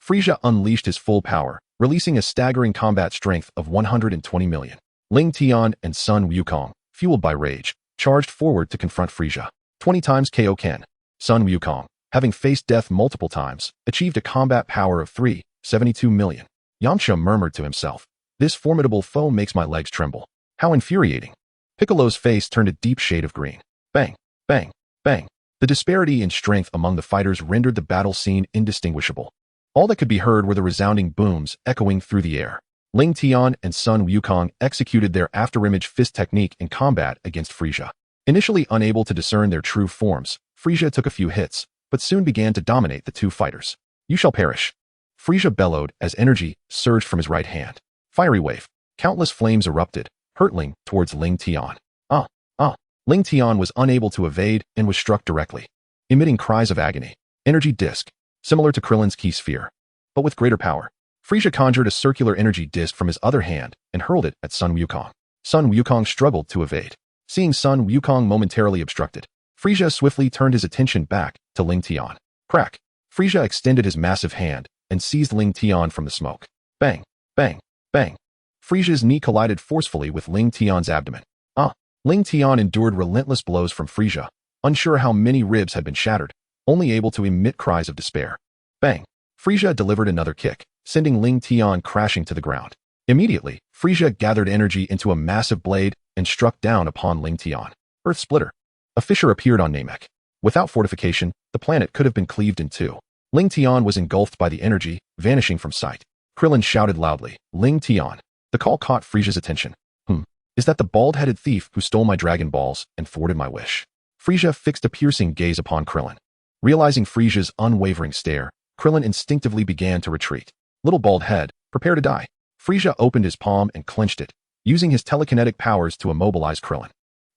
Frieza unleashed his full power, releasing a staggering combat strength of 120 million. Lingtian and Sun Wukong, fueled by rage, charged forward to confront Frieza. 20 times KO Ken. Sun Wukong, having faced death multiple times, achieved a combat power of 372 million. Yamcha murmured to himself, this formidable foe makes my legs tremble. How infuriating. Piccolo's face turned a deep shade of green. Bang, bang, bang. The disparity in strength among the fighters rendered the battle scene indistinguishable. All that could be heard were the resounding booms echoing through the air. Lingtian and Sun Wukong executed their afterimage fist technique in combat against Frieza. Initially unable to discern their true forms, Frieza took a few hits, but soon began to dominate the two fighters. You shall perish. Frieza bellowed as energy surged from his right hand. Fiery wave. Countless flames erupted, hurtling towards Lingtian. Lingtian was unable to evade and was struck directly, emitting cries of agony. Energy disc, similar to Krillin's ki sphere, but with greater power. Frieza conjured a circular energy disc from his other hand and hurled it at Sun Wukong. Sun Wukong struggled to evade. Seeing Sun Wukong momentarily obstructed, Frieza swiftly turned his attention back to Lingtian. Crack! Frieza extended his massive hand and seized Lingtian from the smoke. Bang! Bang! Bang! Frieza's knee collided forcefully with Lingtian's abdomen. Lingtian endured relentless blows from Frieza, unsure how many ribs had been shattered, only able to emit cries of despair. Bang! Frieza delivered another kick, sending Lingtian crashing to the ground. Immediately, Frieza gathered energy into a massive blade and struck down upon Lingtian. Earth Splitter. A fissure appeared on Namek. Without fortification, the planet could have been cleaved in two. Lingtian was engulfed by the energy, vanishing from sight. Krillin shouted loudly, Lingtian. The call caught Frieza's attention. Is that the bald-headed thief who stole my Dragon Balls and thwarted my wish? Frieza fixed a piercing gaze upon Krillin. Realizing Frieza's unwavering stare, Krillin instinctively began to retreat. Little bald head, prepare to die. Frieza opened his palm and clenched it, using his telekinetic powers to immobilize Krillin.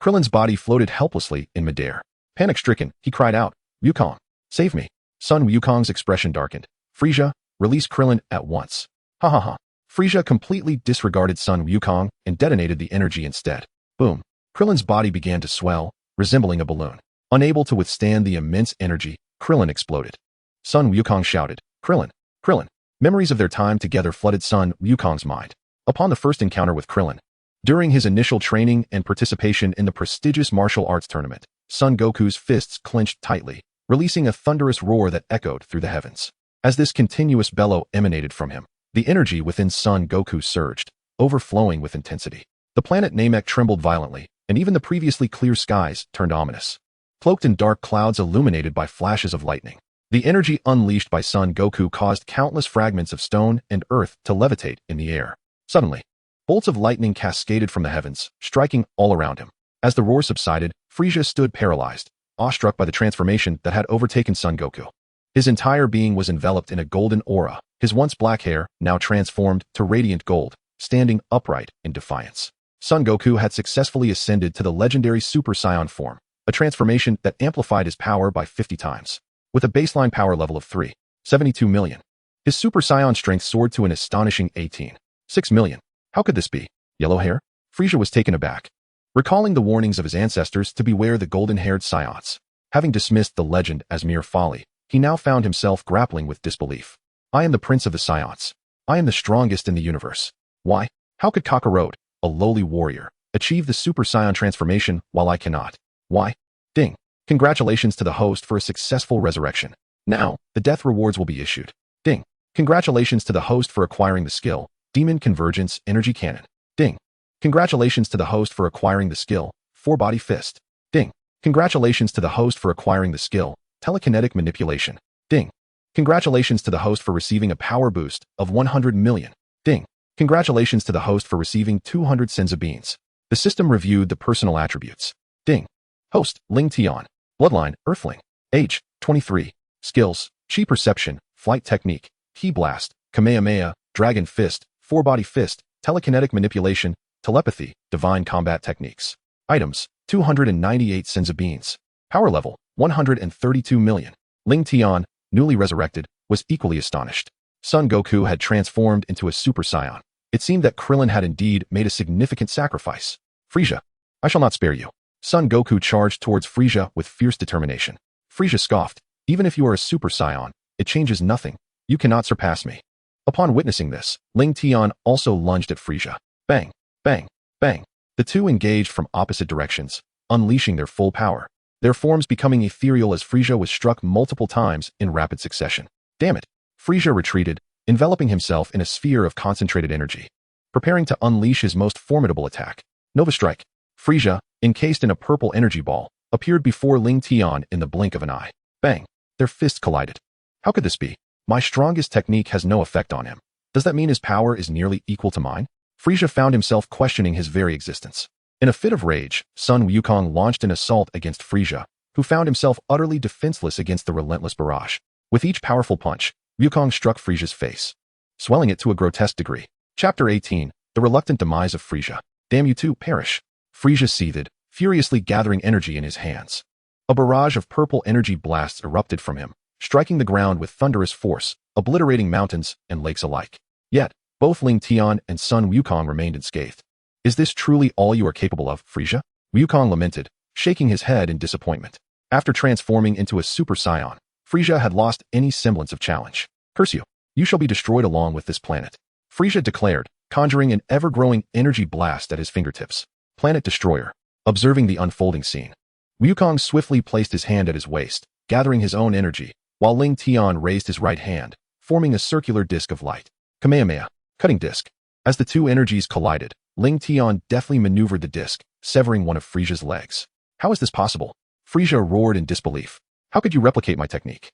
Krillin's body floated helplessly in midair. Panic-stricken, he cried out, Wukong, save me. Sun Wukong's expression darkened. Frieza, release Krillin at once. Ha ha ha. Frieza completely disregarded Sun Wukong and detonated the energy instead. Boom. Krillin's body began to swell, resembling a balloon. Unable to withstand the immense energy, Krillin exploded. Sun Wukong shouted, Krillin, Krillin. Memories of their time together flooded Sun Wukong's mind. Upon the first encounter with Krillin, during his initial training and participation in the prestigious martial arts tournament, Son Goku's fists clenched tightly, releasing a thunderous roar that echoed through the heavens. As this continuous bellow emanated from him, the energy within Son Goku surged, overflowing with intensity. The planet Namek trembled violently, and even the previously clear skies turned ominous. Cloaked in dark clouds illuminated by flashes of lightning, the energy unleashed by Son Goku caused countless fragments of stone and earth to levitate in the air. Suddenly, bolts of lightning cascaded from the heavens, striking all around him. As the roar subsided, Frieza stood paralyzed, awestruck by the transformation that had overtaken Son Goku. His entire being was enveloped in a golden aura, his once black hair now transformed to radiant gold, standing upright in defiance. Son Goku had successfully ascended to the legendary Super Saiyan form, a transformation that amplified his power by 50 times. With a baseline power level of 372 million. His Super Saiyan strength soared to an astonishing 18.6 million. How could this be? Yellow hair? Frieza was taken aback, recalling the warnings of his ancestors to beware the golden-haired Saiyans. Having dismissed the legend as mere folly, he now found himself grappling with disbelief. I am the Prince of the Saiyans. I am the strongest in the universe. Why? How could Kakarot, a lowly warrior, achieve the Super Saiyan transformation while I cannot? Why? Ding. Congratulations to the host for a successful resurrection. Now, the death rewards will be issued. Ding. Congratulations to the host for acquiring the skill, Demon Convergence Energy Cannon. Ding. Congratulations to the host for acquiring the skill, Four-Body Fist. Ding. Congratulations to the host for acquiring the skill, Telekinetic Manipulation. Ding. Congratulations to the host for receiving a power boost of 100 million. Ding. Congratulations to the host for receiving 200 Senza beans. The system reviewed the personal attributes. Ding. Host, Lingtian. Bloodline, Earthling. Age, 23. Skills, Chi Perception, Flight Technique, Ki Blast, Kamehameha, Dragon Fist, Four-Body Fist, Telekinetic Manipulation, Telepathy, Divine Combat Techniques. Items, 298 Senza beans. Power level, 132 million. Lingtian, newly resurrected, was equally astonished. Son Goku had transformed into a Super Saiyan. It seemed that Krillin had indeed made a significant sacrifice. Frieza, I shall not spare you. Son Goku charged towards Frieza with fierce determination. Frieza scoffed, even if you are a Super Saiyan, it changes nothing. You cannot surpass me. Upon witnessing this, Lingtian also lunged at Frieza. Bang, bang, bang. The two engaged from opposite directions, unleashing their full power, their forms becoming ethereal as Frieza was struck multiple times in rapid succession. Damn it. Frieza retreated, enveloping himself in a sphere of concentrated energy, preparing to unleash his most formidable attack. Nova Strike. Frieza, encased in a purple energy ball, appeared before Lingtian in the blink of an eye. Bang. Their fists collided. How could this be? My strongest technique has no effect on him. Does that mean his power is nearly equal to mine? Frieza found himself questioning his very existence. In a fit of rage, Sun Wukong launched an assault against Frieza, who found himself utterly defenseless against the relentless barrage. With each powerful punch, Wukong struck Frieza's face, swelling it to a grotesque degree. Chapter 18, The Reluctant Demise of Frieza. Damn you two, perish. Frieza seethed, furiously gathering energy in his hands. A barrage of purple energy blasts erupted from him, striking the ground with thunderous force, obliterating mountains and lakes alike. Yet, both Lingtian and Sun Wukong remained unscathed. Is this truly all you are capable of, Frieza? Wukong lamented, shaking his head in disappointment. After transforming into a Super Saiyan, Frieza had lost any semblance of challenge. Curse you. You shall be destroyed along with this planet. Frieza declared, conjuring an ever-growing energy blast at his fingertips. Planet Destroyer. Observing the unfolding scene, Wukong swiftly placed his hand at his waist, gathering his own energy, while Lingtian raised his right hand, forming a circular disc of light. Kamehameha. Cutting disc. As the two energies collided, Lingtian deftly maneuvered the disc, severing one of Frieza's legs. How is this possible? Frieza roared in disbelief. How could you replicate my technique?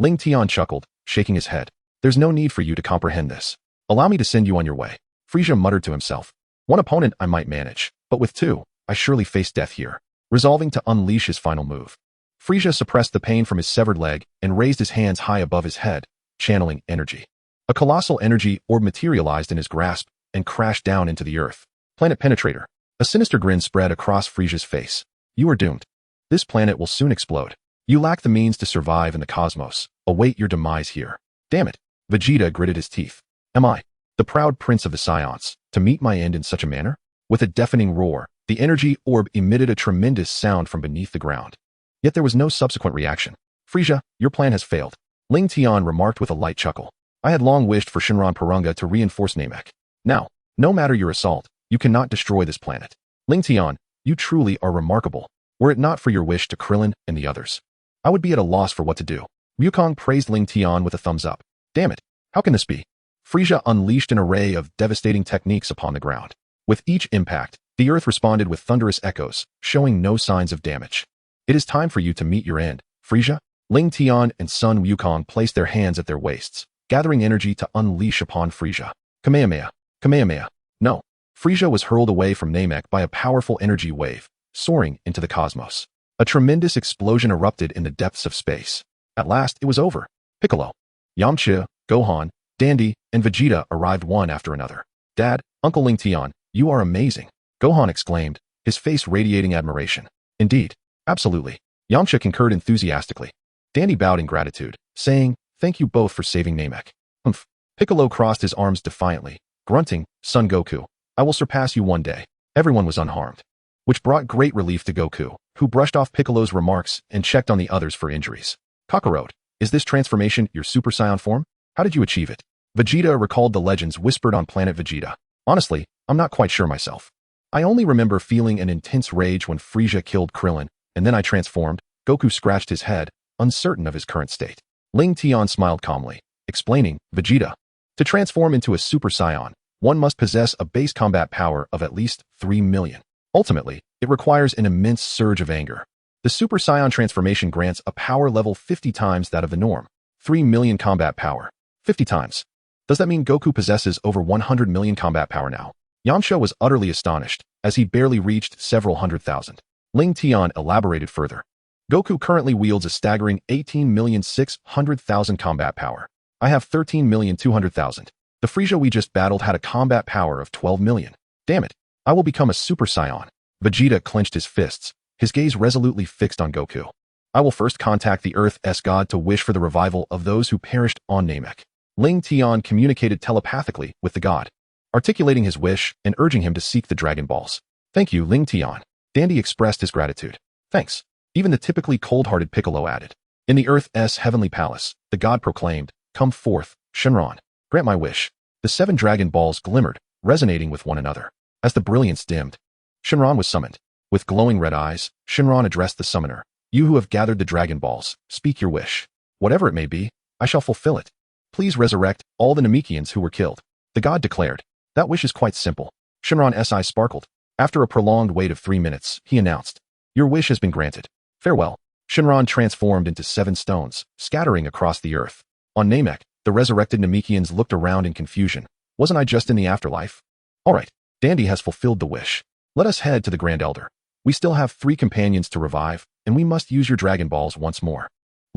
Lingtian chuckled, shaking his head. There's no need for you to comprehend this. Allow me to send you on your way. Frieza muttered to himself. One opponent I might manage, but with two, I surely face death here. Resolving to unleash his final move, Frieza suppressed the pain from his severed leg and raised his hands high above his head, channeling energy. A colossal energy orb materialized in his grasp and crashed down into the earth. Planet Penetrator. A sinister grin spread across Frieza's face. You are doomed. This planet will soon explode. You lack the means to survive in the cosmos. Await your demise here. Damn it. Vegeta gritted his teeth. Am I, the proud prince of the Saiyans, to meet my end in such a manner? With a deafening roar, the energy orb emitted a tremendous sound from beneath the ground. Yet there was no subsequent reaction. Frieza, your plan has failed. Lingtian remarked with a light chuckle. I had long wished for Shinran Purunga to reinforce Namek. Now, no matter your assault, you cannot destroy this planet. Lingtian, you truly are remarkable. Were it not for your wish to Krillin and the others, I would be at a loss for what to do. Wukong praised Lingtian with a thumbs up. Damn it, how can this be? Frieza unleashed an array of devastating techniques upon the ground. With each impact, the earth responded with thunderous echoes, showing no signs of damage. It is time for you to meet your end, Frieza. Lingtian and Sun Wukong placed their hands at their waists, gathering energy to unleash upon Frieza. Kamehameha. Kamehameha. No. Frieza was hurled away from Namek by a powerful energy wave, soaring into the cosmos. A tremendous explosion erupted in the depths of space. At last, it was over. Piccolo, Yamcha, Gohan, Dandy, and Vegeta arrived one after another. Dad, Uncle Lingtian, you are amazing, Gohan exclaimed, his face radiating admiration. Indeed. Absolutely. Yamcha concurred enthusiastically. Dandy bowed in gratitude, saying, thank you both for saving Namek. Humph. Piccolo crossed his arms defiantly, grunting, "Son Goku, I will surpass you one day." Everyone was unharmed, which brought great relief to Goku, who brushed off Piccolo's remarks and checked on the others for injuries. Kakarot, is this transformation your Super Saiyan form? How did you achieve it? Vegeta recalled the legends whispered on Planet Vegeta. Honestly, I'm not quite sure myself. I only remember feeling an intense rage when Frieza killed Krillin, and then I transformed. Goku scratched his head, uncertain of his current state. Lingtian smiled calmly, explaining, Vegeta, to transform into a Super Saiyan, one must possess a base combat power of at least 3 million. Ultimately, it requires an immense surge of anger. The Super Saiyan transformation grants a power level 50 times that of the norm. 3 million combat power. 50 times. Does that mean Goku possesses over 100 million combat power now? Yamcha was utterly astonished, as he barely reached several hundred thousand. Lingtian elaborated further. Goku currently wields a staggering 18,600,000 combat power. I have 13,200,000. The Frieza we just battled had a combat power of 12 million. Damn it, I will become a Super Saiyan. Vegeta clenched his fists, his gaze resolutely fixed on Goku. I will first contact the Earth's god to wish for the revival of those who perished on Namek. Lingtian communicated telepathically with the god, articulating his wish and urging him to seek the Dragon Balls. Thank you, Lingtian. Dandy expressed his gratitude. Thanks. Even the typically cold-hearted Piccolo added. In the Earth's heavenly palace, the god proclaimed, Come forth, Shenron. Grant my wish. The 7 Dragon Balls glimmered, resonating with one another. As the brilliance dimmed, Shenron was summoned. With glowing red eyes, Shenron addressed the summoner. You who have gathered the Dragon Balls, speak your wish. Whatever it may be, I shall fulfill it. Please resurrect all the Namekians who were killed. The god declared. That wish is quite simple. Shenron's eyes sparkled. After a prolonged wait of 3 minutes, he announced, Your wish has been granted. Farewell. Shenron transformed into 7 stones, scattering across the earth. On Namek, the resurrected Namekians looked around in confusion. Wasn't I just in the afterlife? Alright, Dandy has fulfilled the wish. Let us head to the Grand Elder. We still have 3 companions to revive, and we must use your Dragon Balls once more.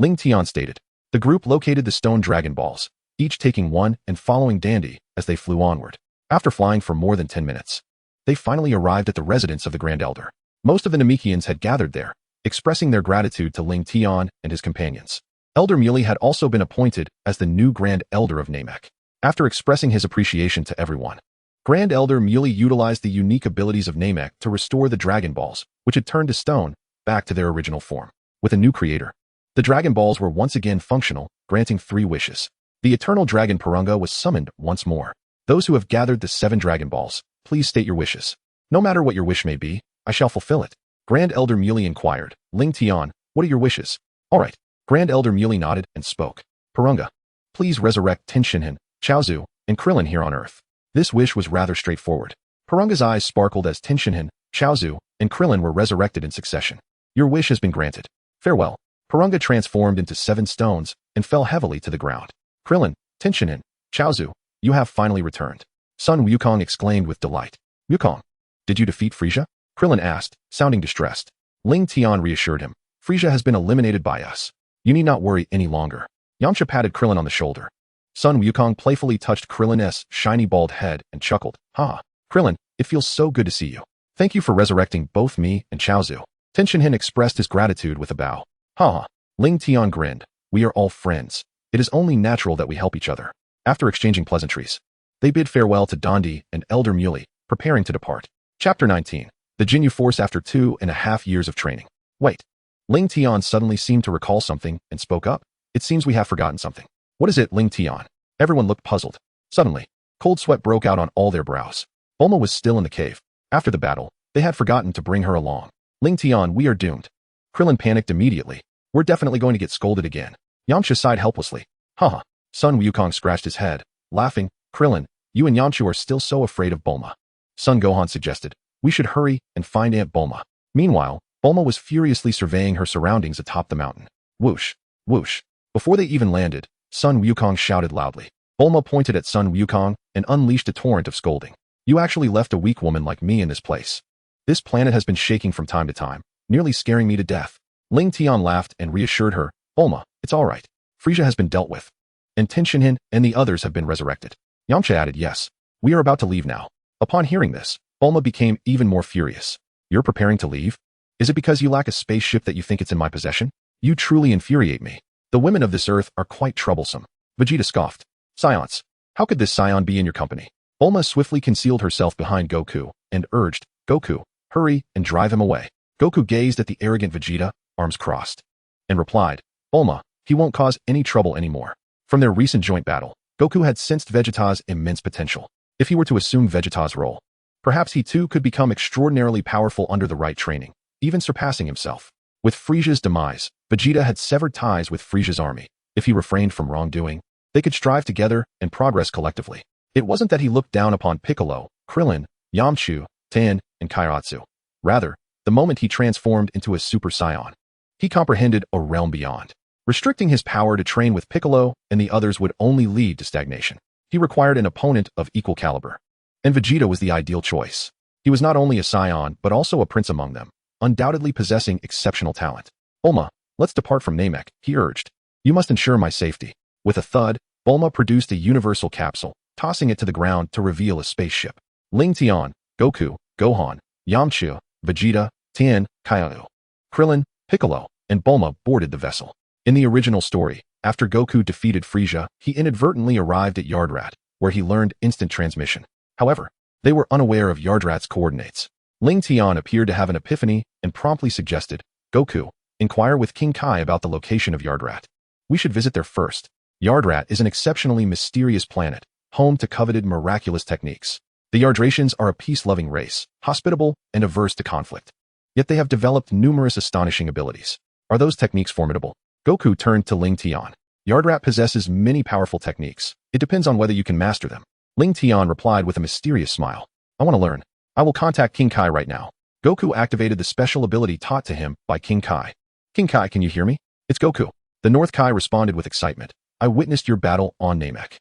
Lingtian stated. The group located the stone Dragon Balls, each taking one and following Dandy as they flew onward. After flying for more than 10 minutes, they finally arrived at the residence of the Grand Elder. Most of the Namekians had gathered there, expressing their gratitude to Lingtian and his companions. Elder Muley had also been appointed as the new Grand Elder of Namek. After expressing his appreciation to everyone, Grand Elder Muley utilized the unique abilities of Namek to restore the Dragon Balls, which had turned to stone, back to their original form. With a new creator, the Dragon Balls were once again functional, granting 3 wishes. The Eternal Dragon Purunga was summoned once more. Those who have gathered the 7 Dragon Balls, please state your wishes. No matter what your wish may be, I shall fulfill it. Grand Elder Muley inquired. Lingtian, what are your wishes? Alright. Grand Elder Muley nodded and spoke. Purunga, please resurrect Tenshinhan, Chaozu, and Krillin here on Earth. This wish was rather straightforward. Purunga's eyes sparkled as Tenshinhan, Chaozu, and Krillin were resurrected in succession. Your wish has been granted. Farewell. Purunga transformed into 7 stones and fell heavily to the ground. Krillin, Tenshinhan, Chaozu, you have finally returned. Sun Wukong exclaimed with delight. Wukong, did you defeat Frieza? Krillin asked, sounding distressed. Lingtian reassured him. Frieza has been eliminated by us. You need not worry any longer. Yamcha patted Krillin on the shoulder. Sun Wukong playfully touched Krillin's shiny bald head and chuckled. Ha! Krillin, it feels so good to see you. Thank you for resurrecting both me and Chaozu. Tenshinhan expressed his gratitude with a bow. Ha! Lingtian grinned. We are all friends. It is only natural that we help each other. After exchanging pleasantries, they bid farewell to Dandy and Elder Muley, preparing to depart. Chapter 19. The Jinyu Force after 2.5 years of training. Wait. Lingtian suddenly seemed to recall something and spoke up. It seems we have forgotten something. What is it, Lingtian? Everyone looked puzzled. Suddenly, cold sweat broke out on all their brows. Bulma was still in the cave. After the battle, they had forgotten to bring her along. Lingtian, we are doomed. Krillin panicked immediately. We're definitely going to get scolded again. Yamcha sighed helplessly. Haha. Sun Wukong scratched his head, laughing. Krillin, you and Yamcha are still so afraid of Bulma. Sun Gohan suggested. We should hurry and find Aunt Bulma. Meanwhile, Bulma was furiously surveying her surroundings atop the mountain. Whoosh, whoosh. Before they even landed, Sun Wukong shouted loudly. Bulma pointed at Sun Wukong and unleashed a torrent of scolding. You actually left a weak woman like me in this place. This planet has been shaking from time to time, nearly scaring me to death. Lingtian laughed and reassured her. Bulma, it's all right. Frieza has been dealt with. And Tenshinhan and the others have been resurrected. Yamcha added, yes. We are about to leave now. Upon hearing this, Bulma became even more furious. You're preparing to leave? Is it because you lack a spaceship that you think it's in my possession? You truly infuriate me. The women of this earth are quite troublesome. Vegeta scoffed. Scions, how could this Scion be in your company? Bulma swiftly concealed herself behind Goku and urged, Goku, hurry and drive him away. Goku gazed at the arrogant Vegeta, arms crossed, and replied, Bulma, he won't cause any trouble anymore. From their recent joint battle, Goku had sensed Vegeta's immense potential. If he were to assume Vegeta's role, perhaps he too could become extraordinarily powerful under the right training, even surpassing himself. With Frieza's demise, Vegeta had severed ties with Frieza's army. If he refrained from wrongdoing, they could strive together and progress collectively. It wasn't that he looked down upon Piccolo, Krillin, Yamcha, Tien, and Kairatsu. Rather, the moment he transformed into a Super Saiyan, he comprehended a realm beyond. Restricting his power to train with Piccolo and the others would only lead to stagnation. He required an opponent of equal caliber. And Vegeta was the ideal choice. He was not only a Saiyan, but also a prince among them, undoubtedly possessing exceptional talent. Bulma, let's depart from Namek, he urged. You must ensure my safety. With a thud, Bulma produced a universal capsule, tossing it to the ground to reveal a spaceship. Lingtian, Goku, Gohan, Yamcha, Vegeta, Tien, Kairatsu, Krillin, Piccolo, and Bulma boarded the vessel. In the original story, after Goku defeated Frieza, he inadvertently arrived at Yardrat, where he learned instant transmission. However, they were unaware of Yardrat's coordinates. Lingtian appeared to have an epiphany and promptly suggested, Goku, inquire with King Kai about the location of Yardrat. We should visit there first. Yardrat is an exceptionally mysterious planet, home to coveted miraculous techniques. The Yardratians are a peace-loving race, hospitable and averse to conflict. Yet they have developed numerous astonishing abilities. Are those techniques formidable? Goku turned to Lingtian. Yardrat possesses many powerful techniques. It depends on whether you can master them. Lingtian replied with a mysterious smile. I want to learn. I will contact King Kai right now. Goku activated the special ability taught to him by King Kai. King Kai, can you hear me? It's Goku. The North Kai responded with excitement. I witnessed your battle on Namek.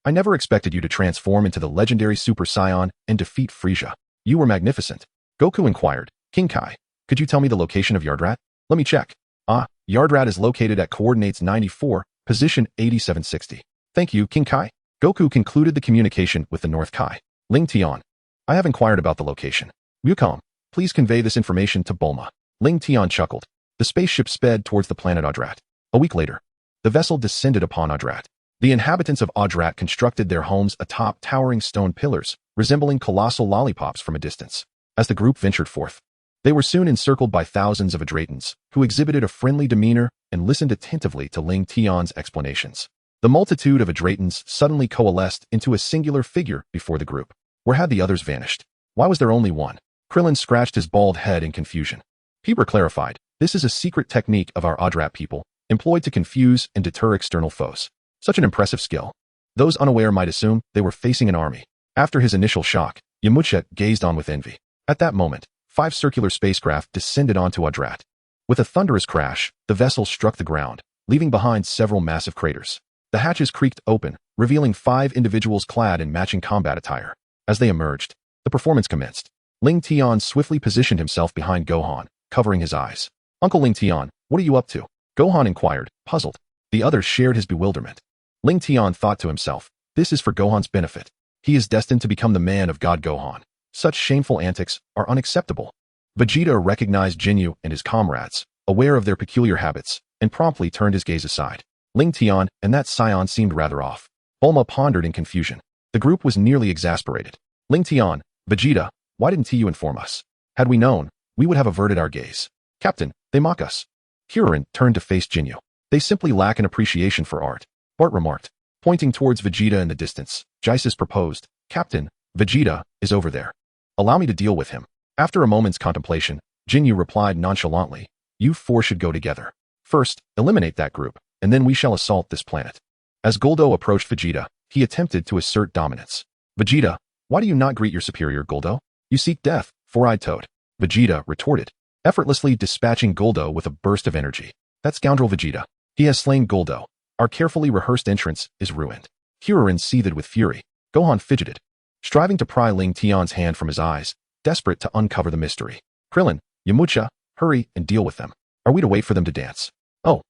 I never expected you to transform into the legendary Super Saiyan and defeat Frieza. You were magnificent. Goku inquired, King Kai, could you tell me the location of Yardrat? Let me check. Yardrat is located at coordinates 94, position 8760. Thank you, King Kai. Goku concluded the communication with the North Kai. Lingtian, I have inquired about the location. Wukong, please convey this information to Bulma. Lingtian chuckled. The spaceship sped towards the planet Yardrat. A week later, the vessel descended upon Yardrat. The inhabitants of Yardrat constructed their homes atop towering stone pillars, resembling colossal lollipops from a distance. As the group ventured forth, they were soon encircled by thousands of Adratans, who exhibited a friendly demeanor and listened attentively to Lingtian's explanations. The multitude of Adratans suddenly coalesced into a singular figure before the group. Where had the others vanished? Why was there only one? Krillin scratched his bald head in confusion. Peeper clarified, this is a secret technique of our Yardrat people, employed to confuse and deter external foes. Such an impressive skill. Those unaware might assume they were facing an army. After his initial shock, Yamcha gazed on with envy. At that moment, 5 circular spacecraft descended onto Yardrat. With a thunderous crash, the vessel struck the ground, leaving behind several massive craters. The hatches creaked open, revealing 5 individuals clad in matching combat attire. As they emerged, the performance commenced. Lingtian swiftly positioned himself behind Gohan, covering his eyes. Uncle Lingtian, what are you up to? Gohan inquired, puzzled. The others shared his bewilderment. Lingtian thought to himself, this is for Gohan's benefit. He is destined to become the man of God Gohan. Such shameful antics are unacceptable. Vegeta recognized Jinyu and his comrades, aware of their peculiar habits, and promptly turned his gaze aside. Lingtian and that Scion seemed rather off. Bulma pondered in confusion. The group was nearly exasperated. Lingtian, Vegeta, why didn't you inform us? Had we known, we would have averted our gaze. Captain, they mock us. Kuririn turned to face Jinyu. They simply lack an appreciation for art. Bart remarked, pointing towards Vegeta in the distance. Jaisis proposed, Captain, Vegeta is over there. Allow me to deal with him. After a moment's contemplation, Jinyu replied nonchalantly, you 4 should go together. First, eliminate that group, and then we shall assault this planet. As Guldo approached Vegeta, he attempted to assert dominance. Vegeta, why do you not greet your superior, Guldo? You seek death, four-eyed toad. Vegeta retorted, effortlessly dispatching Guldo with a burst of energy. That scoundrel Vegeta. He has slain Guldo. Our carefully rehearsed entrance is ruined. Kuririn seethed with fury. Gohan fidgeted, striving to pry Lingtian's hand from his eyes, desperate to uncover the mystery. Krillin, Yamcha, hurry and deal with them. Are we to wait for them to dance? Oh.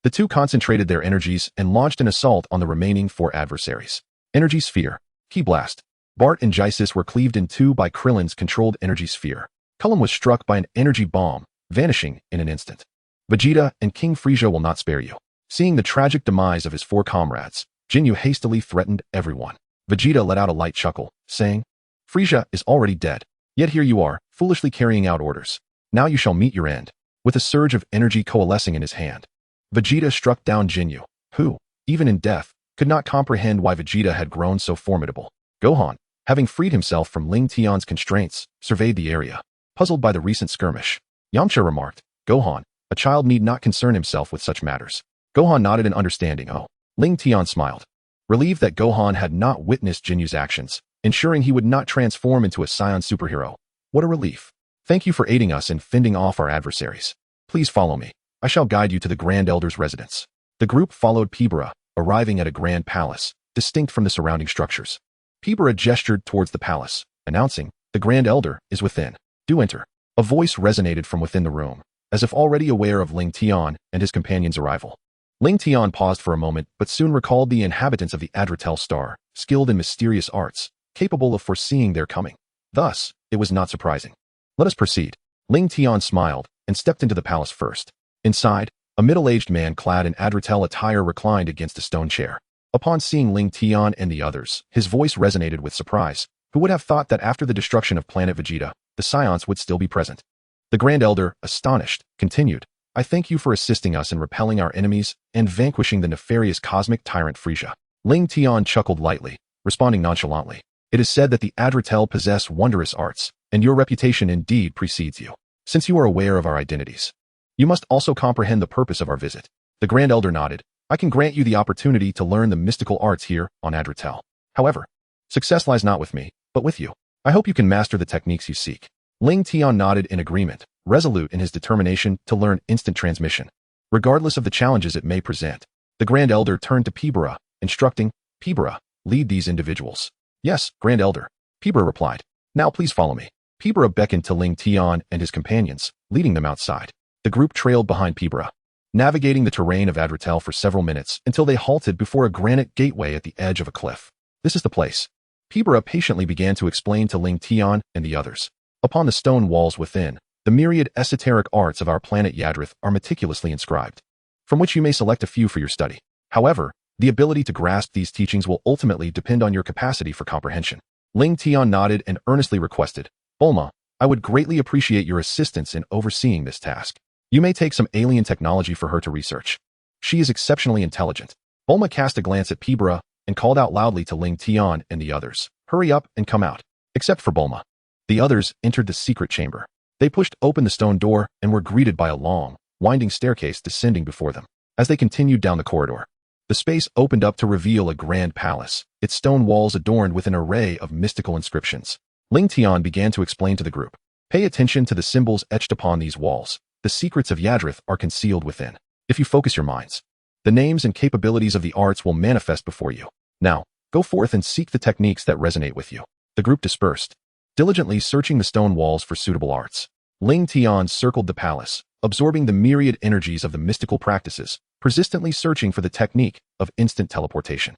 The two concentrated their energies and launched an assault on the remaining 4 adversaries. Energy Sphere. Ki Blast. Bart and Jaisis were cleaved in 2 by Krillin's controlled energy sphere. Cullum was struck by an energy bomb, vanishing in an instant. Vegeta and King Frieza will not spare you. Seeing the tragic demise of his 4 comrades, Jinyu hastily threatened everyone. Vegeta let out a light chuckle, saying, Frieza is already dead. Yet here you are, foolishly carrying out orders. Now you shall meet your end. With a surge of energy coalescing in his hand, Vegeta struck down Jinyu, who, even in death, could not comprehend why Vegeta had grown so formidable. Gohan, having freed himself from Lingtian's constraints, surveyed the area, puzzled by the recent skirmish. Yamcha remarked, Gohan, a child need not concern himself with such matters. Gohan nodded in understanding. Oh. Lingtian smiled, relieved that Gohan had not witnessed Jinyu's actions, ensuring he would not transform into a Saiyan superhero. What a relief. Thank you for aiding us in fending off our adversaries. Please follow me. I shall guide you to the Grand Elder's residence. The group followed Beerus, arriving at a grand palace, distinct from the surrounding structures. Beerus gestured towards the palace, announcing, the Grand Elder is within. Do enter. A voice resonated from within the room, as if already aware of Lingtian and his companion's arrival. Lingtian paused for a moment but soon recalled the inhabitants of the Adretel star, skilled in mysterious arts, capable of foreseeing their coming. Thus, it was not surprising. Let us proceed. Lingtian smiled and stepped into the palace first. Inside, a middle-aged man clad in Adretel attire reclined against a stone chair. Upon seeing Lingtian and the others, his voice resonated with surprise. Who would have thought that after the destruction of planet Vegeta, the Saiyans would still be present? The Grand Elder, astonished, continued, I thank you for assisting us in repelling our enemies and vanquishing the nefarious cosmic tyrant Frieza. Lingtian chuckled lightly, responding nonchalantly. It is said that the Adretel possess wondrous arts, and your reputation indeed precedes you. Since you are aware of our identities, you must also comprehend the purpose of our visit. The Grand Elder nodded. I can grant you the opportunity to learn the mystical arts here on Adretel. However, success lies not with me, but with you. I hope you can master the techniques you seek. Lingtian nodded in agreement, resolute in his determination to learn instant transmission, regardless of the challenges it may present. The Grand Elder turned to Beerus, instructing, Beerus, lead these individuals. Yes, Grand Elder. Beerus replied. Now please follow me. Beerus beckoned to Lingtian and his companions, leading them outside. The group trailed behind Beerus, navigating the terrain of Adretel for several minutes until they halted before a granite gateway at the edge of a cliff. This is the place. Beerus patiently began to explain to Lingtian and the others. Upon the stone walls within, the myriad esoteric arts of our planet Yadrith are meticulously inscribed, from which you may select a few for your study. However, the ability to grasp these teachings will ultimately depend on your capacity for comprehension. Lingtian nodded and earnestly requested, Bulma, I would greatly appreciate your assistance in overseeing this task. You may take some alien technology for her to research. She is exceptionally intelligent. Bulma cast a glance at Beerus and called out loudly to Lingtian and the others, hurry up and come out. Except for Bulma. The others entered the secret chamber. They pushed open the stone door and were greeted by a long, winding staircase descending before them. As they continued down the corridor, the space opened up to reveal a grand palace, its stone walls adorned with an array of mystical inscriptions. Lingtian began to explain to the group, pay attention to the symbols etched upon these walls. The secrets of Yadrith are concealed within. If you focus your minds, the names and capabilities of the arts will manifest before you. Now, go forth and seek the techniques that resonate with you. The group dispersed, diligently searching the stone walls for suitable arts. Lingtian circled the palace, absorbing the myriad energies of the mystical practices, persistently searching for the technique of instant teleportation.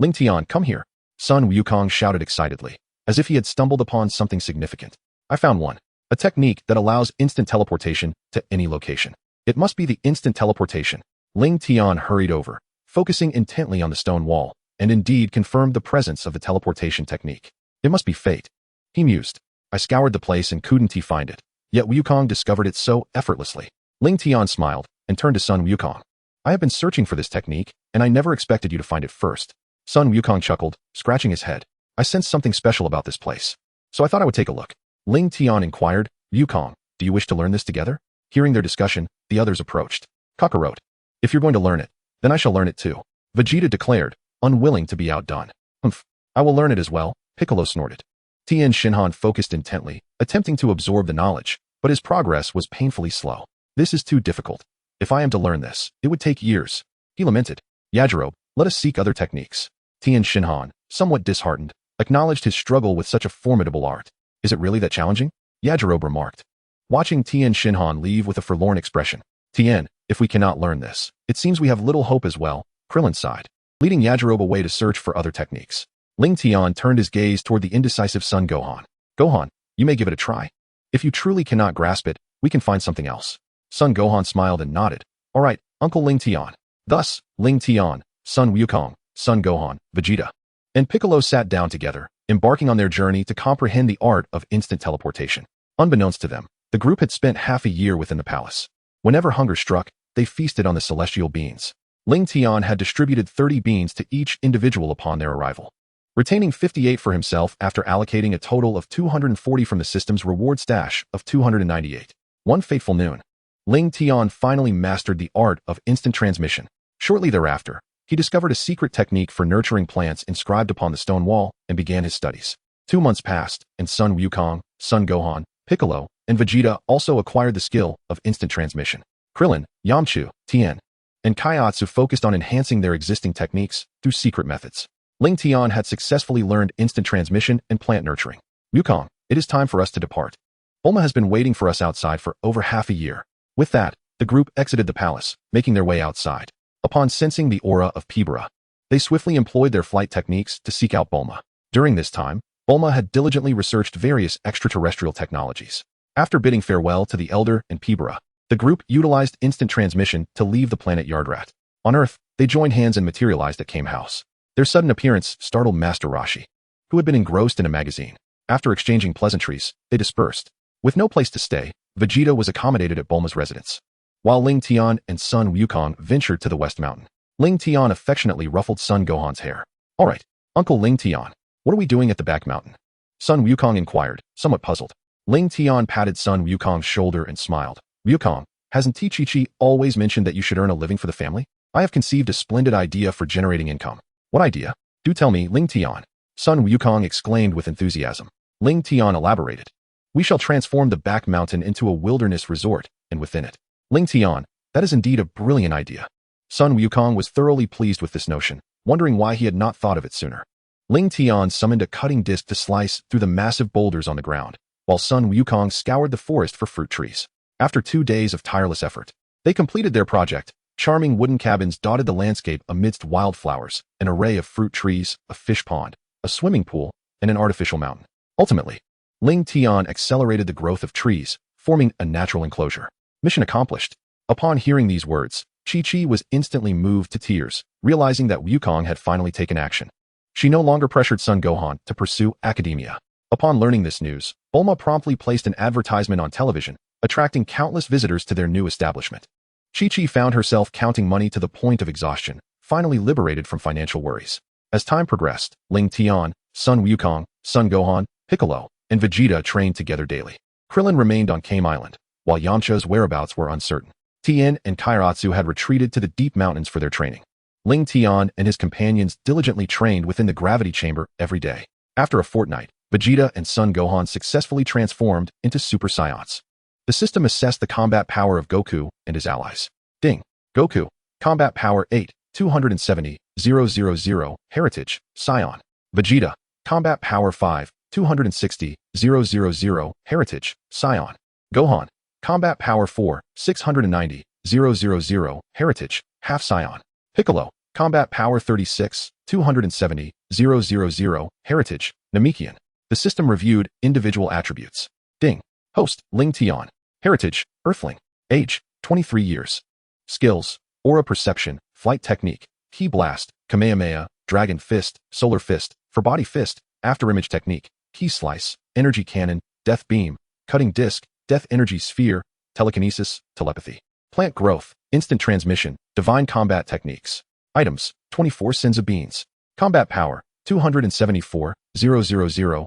Lingtian, come here. Sun Wukong shouted excitedly, as if he had stumbled upon something significant. I found one. A technique that allows instant teleportation to any location. It must be the instant teleportation. Lingtian hurried over, focusing intently on the stone wall, and indeed confirmed the presence of the teleportation technique. It must be fate. He mused. I scoured the place and couldn't find it, yet Wukong discovered it so effortlessly. Lingtian smiled and turned to Sun Wukong. I have been searching for this technique, and I never expected you to find it first. Sun Wukong chuckled, scratching his head. I sensed something special about this place, so I thought I would take a look. Lingtian inquired, Wukong, do you wish to learn this together? Hearing their discussion, the others approached. Kakarot. If you're going to learn it, then I shall learn it too. Vegeta declared, unwilling to be outdone. Humph. I will learn it as well, Piccolo snorted. Tien Shinhan focused intently, attempting to absorb the knowledge, but his progress was painfully slow. This is too difficult. If I am to learn this, it would take years. He lamented. Yajirobe, let us seek other techniques. Tien Shinhan, somewhat disheartened, acknowledged his struggle with such a formidable art. Is it really that challenging? Yajirobe remarked, watching Tien Shinhan leave with a forlorn expression. Tien, if we cannot learn this, it seems we have little hope as well, Krillin sighed, leading Yajirobe away to search for other techniques. Lingtian turned his gaze toward the indecisive son Gohan. Gohan, you may give it a try. If you truly cannot grasp it, we can find something else. Son Gohan smiled and nodded. All right, Uncle Lingtian. Thus, Lingtian, Sun Wukong, Son Gohan, Vegeta, and Piccolo sat down together, embarking on their journey to comprehend the art of instant teleportation. Unbeknownst to them, the group had spent half a year within the palace. Whenever hunger struck, they feasted on the celestial beans. Lingtian had distributed 30 beans to each individual upon their arrival, retaining 58 for himself after allocating a total of 240 from the system's reward stash of 298. One fateful noon, Lingtian finally mastered the art of instant transmission. Shortly thereafter, he discovered a secret technique for nurturing plants inscribed upon the stone wall and began his studies. 2 months passed, and Son Wukong, Son Gohan, Piccolo, and Vegeta also acquired the skill of instant transmission. Krillin, Yamcha, Tien, and Kaiatsu focused on enhancing their existing techniques through secret methods. Lingtian had successfully learned instant transmission and plant nurturing. Wukong, it is time for us to depart. Bulma has been waiting for us outside for over half a year. With that, the group exited the palace, making their way outside. Upon sensing the aura of Pibara, they swiftly employed their flight techniques to seek out Bulma. During this time, Bulma had diligently researched various extraterrestrial technologies. After bidding farewell to the Elder and Pibara, the group utilized instant transmission to leave the planet Yardrat. On Earth, they joined hands and materialized at Kame House. Their sudden appearance startled Master Roshi, who had been engrossed in a magazine. After exchanging pleasantries, they dispersed. With no place to stay, Vegeta was accommodated at Bulma's residence, while Lingtian and Son Wukong ventured to the West Mountain. Lingtian affectionately ruffled Son Gohan's hair. "All right, Uncle Lingtian, what are we doing at the back mountain?" Son Wukong inquired, somewhat puzzled. Lingtian patted Son Wukong's shoulder and smiled. "Wukong, hasn't Chi always mentioned that you should earn a living for the family? I have conceived a splendid idea for generating income." "What idea? Do tell me, Lingtian," Son Wukong exclaimed with enthusiasm. Lingtian elaborated. "We shall transform the back mountain into a wilderness resort, and within it." Lingtian, that is indeed a brilliant idea. Son Wukong was thoroughly pleased with this notion, wondering why he had not thought of it sooner. Lingtian summoned a cutting disc to slice through the massive boulders on the ground, while Son Wukong scoured the forest for fruit trees. After 2 days of tireless effort, they completed their project. Charming wooden cabins dotted the landscape amidst wildflowers, an array of fruit trees, a fish pond, a swimming pool, and an artificial mountain. Ultimately, Lingtian accelerated the growth of trees, forming a natural enclosure. Mission accomplished. Upon hearing these words, Chi was instantly moved to tears, realizing that Wukong had finally taken action. She no longer pressured Son Gohan to pursue academia. Upon learning this news, Bulma promptly placed an advertisement on television, attracting countless visitors to their new establishment. Chi found herself counting money to the point of exhaustion, finally liberated from financial worries. As time progressed, Lingtian, Son Wukong, Son Gohan, Piccolo, and Vegeta trained together daily. Krillin remained on Kame Island, while Yamcha's whereabouts were uncertain. Tien and Kairatsu had retreated to the deep mountains for their training. Lingtian and his companions diligently trained within the gravity chamber every day. After a fortnight, Vegeta and Son Gohan successfully transformed into Super Saiyans. The system assessed the combat power of Goku and his allies. Ding. Goku. Combat power 8, 270, 000, Heritage, Saiyan. Vegeta. Combat power 5, 260, 000, Heritage, Saiyan. Gohan. Combat power 4, 690, 000, Heritage, half Saiyan. Piccolo. Combat power 36, 270, 000, Heritage, Namekian. The system reviewed individual attributes. Ding. Host, Lingtian. Heritage, Earthling. Age, 23 years. Skills, Aura Perception, Flight Technique, Ki Blast, Kamehameha, Dragon Fist, Solar Fist, For Body Fist, Afterimage Technique, Ki Slice, Energy Cannon, Death Beam, Cutting Disc, Death Energy Sphere, Telekinesis, Telepathy. Plant Growth, Instant Transmission, Divine Combat Techniques. Items, 24 Sins of Beans. Combat Power, 274, 000.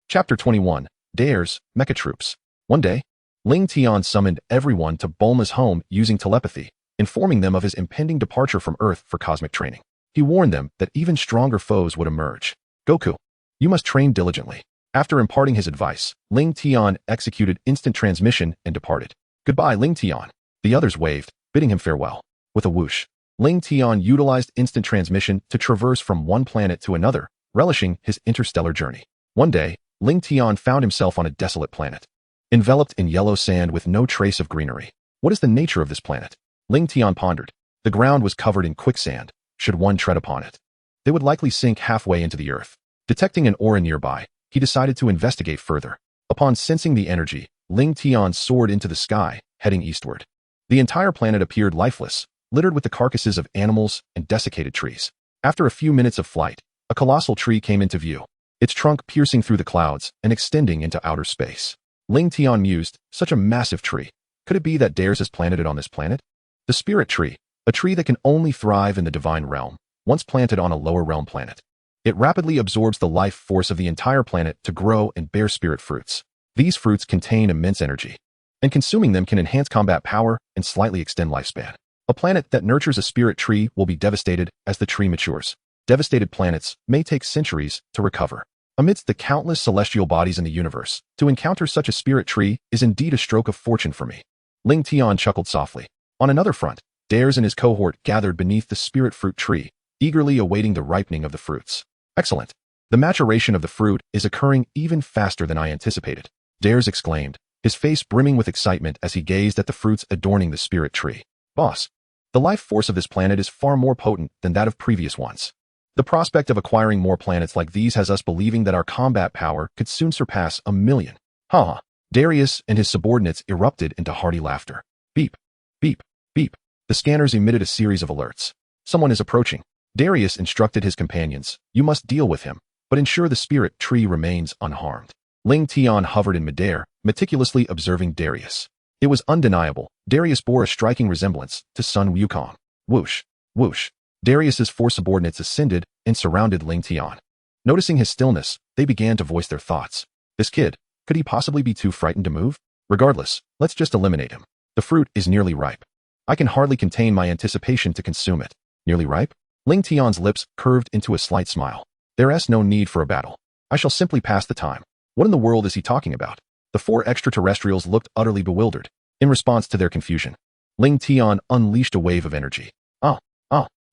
Chapter 21, Dares, Mecha Troops. One day, Lingtian summoned everyone to Bulma's home using telepathy, informing them of his impending departure from Earth for cosmic training. He warned them that even stronger foes would emerge. Goku, you must train diligently. After imparting his advice, Lingtian executed instant transmission and departed. Goodbye, Lingtian. The others waved, bidding him farewell. With a whoosh, Lingtian utilized instant transmission to traverse from one planet to another, relishing his interstellar journey. One day, Lingtian found himself on a desolate planet, enveloped in yellow sand with no trace of greenery. What is the nature of this planet? Lingtian pondered. The ground was covered in quicksand. Should one tread upon it, they would likely sink halfway into the earth. Detecting an aura nearby, he decided to investigate further. Upon sensing the energy, Lingtian soared into the sky, heading eastward. The entire planet appeared lifeless, littered with the carcasses of animals and desiccated trees. After a few minutes of flight, a colossal tree came into view, its trunk piercing through the clouds and extending into outer space. Lingtian mused, such a massive tree. Could it be that Beerus has planted it on this planet? The spirit tree, a tree that can only thrive in the divine realm, once planted on a lower realm planet. It rapidly absorbs the life force of the entire planet to grow and bear spirit fruits. These fruits contain immense energy, and consuming them can enhance combat power and slightly extend lifespan. A planet that nurtures a spirit tree will be devastated as the tree matures. Devastated planets may take centuries to recover. Amidst the countless celestial bodies in the universe, to encounter such a spirit tree is indeed a stroke of fortune for me. Lingtian chuckled softly. On another front, Beerus and his cohort gathered beneath the spirit fruit tree, eagerly awaiting the ripening of the fruits. Excellent. The maturation of the fruit is occurring even faster than I anticipated, Beerus exclaimed, his face brimming with excitement as he gazed at the fruits adorning the spirit tree. Boss, the life force of this planet is far more potent than that of previous ones. The prospect of acquiring more planets like these has us believing that our combat power could soon surpass 1,000,000. Ha! Beerus and his subordinates erupted into hearty laughter. Beep, beep, beep. The scanners emitted a series of alerts. Someone is approaching. Beerus instructed his companions, you must deal with him, but ensure the spirit tree remains unharmed. Lingtian hovered in midair, meticulously observing Beerus. It was undeniable. Beerus bore a striking resemblance to Sun Wukong. Whoosh, whoosh. Beerus's four subordinates ascended and surrounded Lingtian. Noticing his stillness, they began to voice their thoughts. This kid, could he possibly be too frightened to move? Regardless, let's just eliminate him. The fruit is nearly ripe. I can hardly contain my anticipation to consume it. Nearly ripe? Lingtian's lips curved into a slight smile. There's no need for a battle. I shall simply pass the time. What in the world is he talking about? The four extraterrestrials looked utterly bewildered. In response to their confusion, Lingtian unleashed a wave of energy.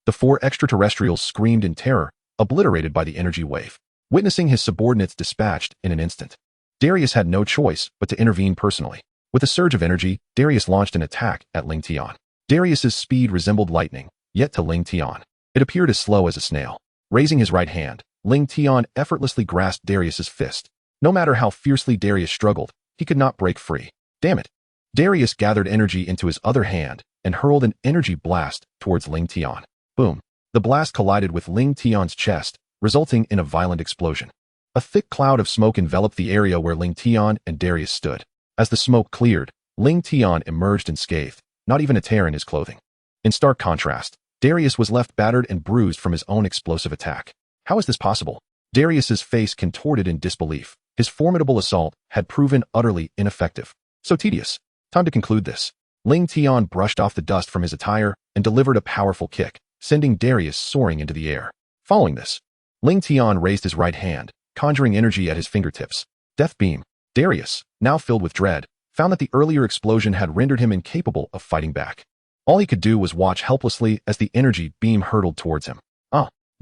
The four extraterrestrials screamed in terror, obliterated by the energy wave. Witnessing his subordinates dispatched in an instant, Beerus had no choice but to intervene personally. With a surge of energy, Beerus launched an attack at Lingtian. Beerus's speed resembled lightning, yet to Lingtian, it appeared as slow as a snail. Raising his right hand, Lingtian effortlessly grasped Beerus's fist. No matter how fiercely Beerus struggled, he could not break free. Damn it! Beerus gathered energy into his other hand and hurled an energy blast towards Lingtian. Boom. The blast collided with Lingtian's chest, resulting in a violent explosion. A thick cloud of smoke enveloped the area where Lingtian and Beerus stood. As the smoke cleared, Lingtian emerged unscathed, not even a tear in his clothing. In stark contrast, Beerus was left battered and bruised from his own explosive attack. How is this possible? Beerus's face contorted in disbelief. His formidable assault had proven utterly ineffective. So tedious. Time to conclude this. Lingtian brushed off the dust from his attire and delivered a powerful kick, sending Beerus soaring into the air. Following this, Lingtian raised his right hand, conjuring energy at his fingertips. Death beam. Beerus, now filled with dread, found that the earlier explosion had rendered him incapable of fighting back. All he could do was watch helplessly as the energy beam hurtled towards him.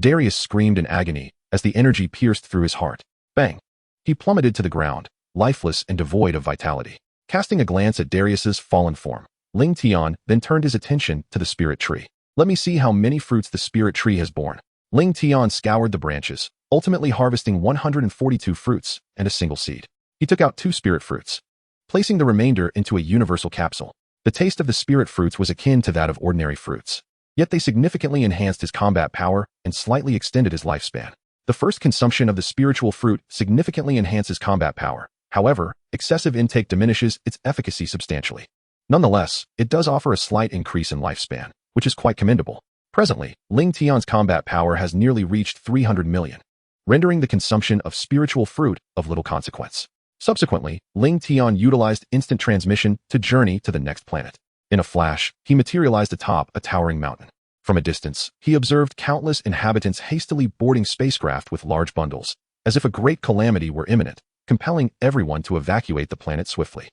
Beerus screamed in agony as the energy pierced through his heart. Bang! He plummeted to the ground, lifeless and devoid of vitality. Casting a glance at Beerus's fallen form, Lingtian then turned his attention to the spirit tree. Let me see how many fruits the spirit tree has borne. Lingtian scoured the branches, ultimately harvesting 142 fruits and a single seed. He took out 2 spirit fruits, placing the remainder into a universal capsule. The taste of the spirit fruits was akin to that of ordinary fruits, yet they significantly enhanced his combat power and slightly extended his lifespan. The first consumption of the spiritual fruit significantly enhances combat power. However, excessive intake diminishes its efficacy substantially. Nonetheless, it does offer a slight increase in lifespan, which is quite commendable. Presently, Lingtian's combat power has nearly reached 300 million, rendering the consumption of spiritual fruit of little consequence. Subsequently, Lingtian utilized instant transmission to journey to the next planet. In a flash, he materialized atop a towering mountain. From a distance, he observed countless inhabitants hastily boarding spacecraft with large bundles, as if a great calamity were imminent, compelling everyone to evacuate the planet swiftly.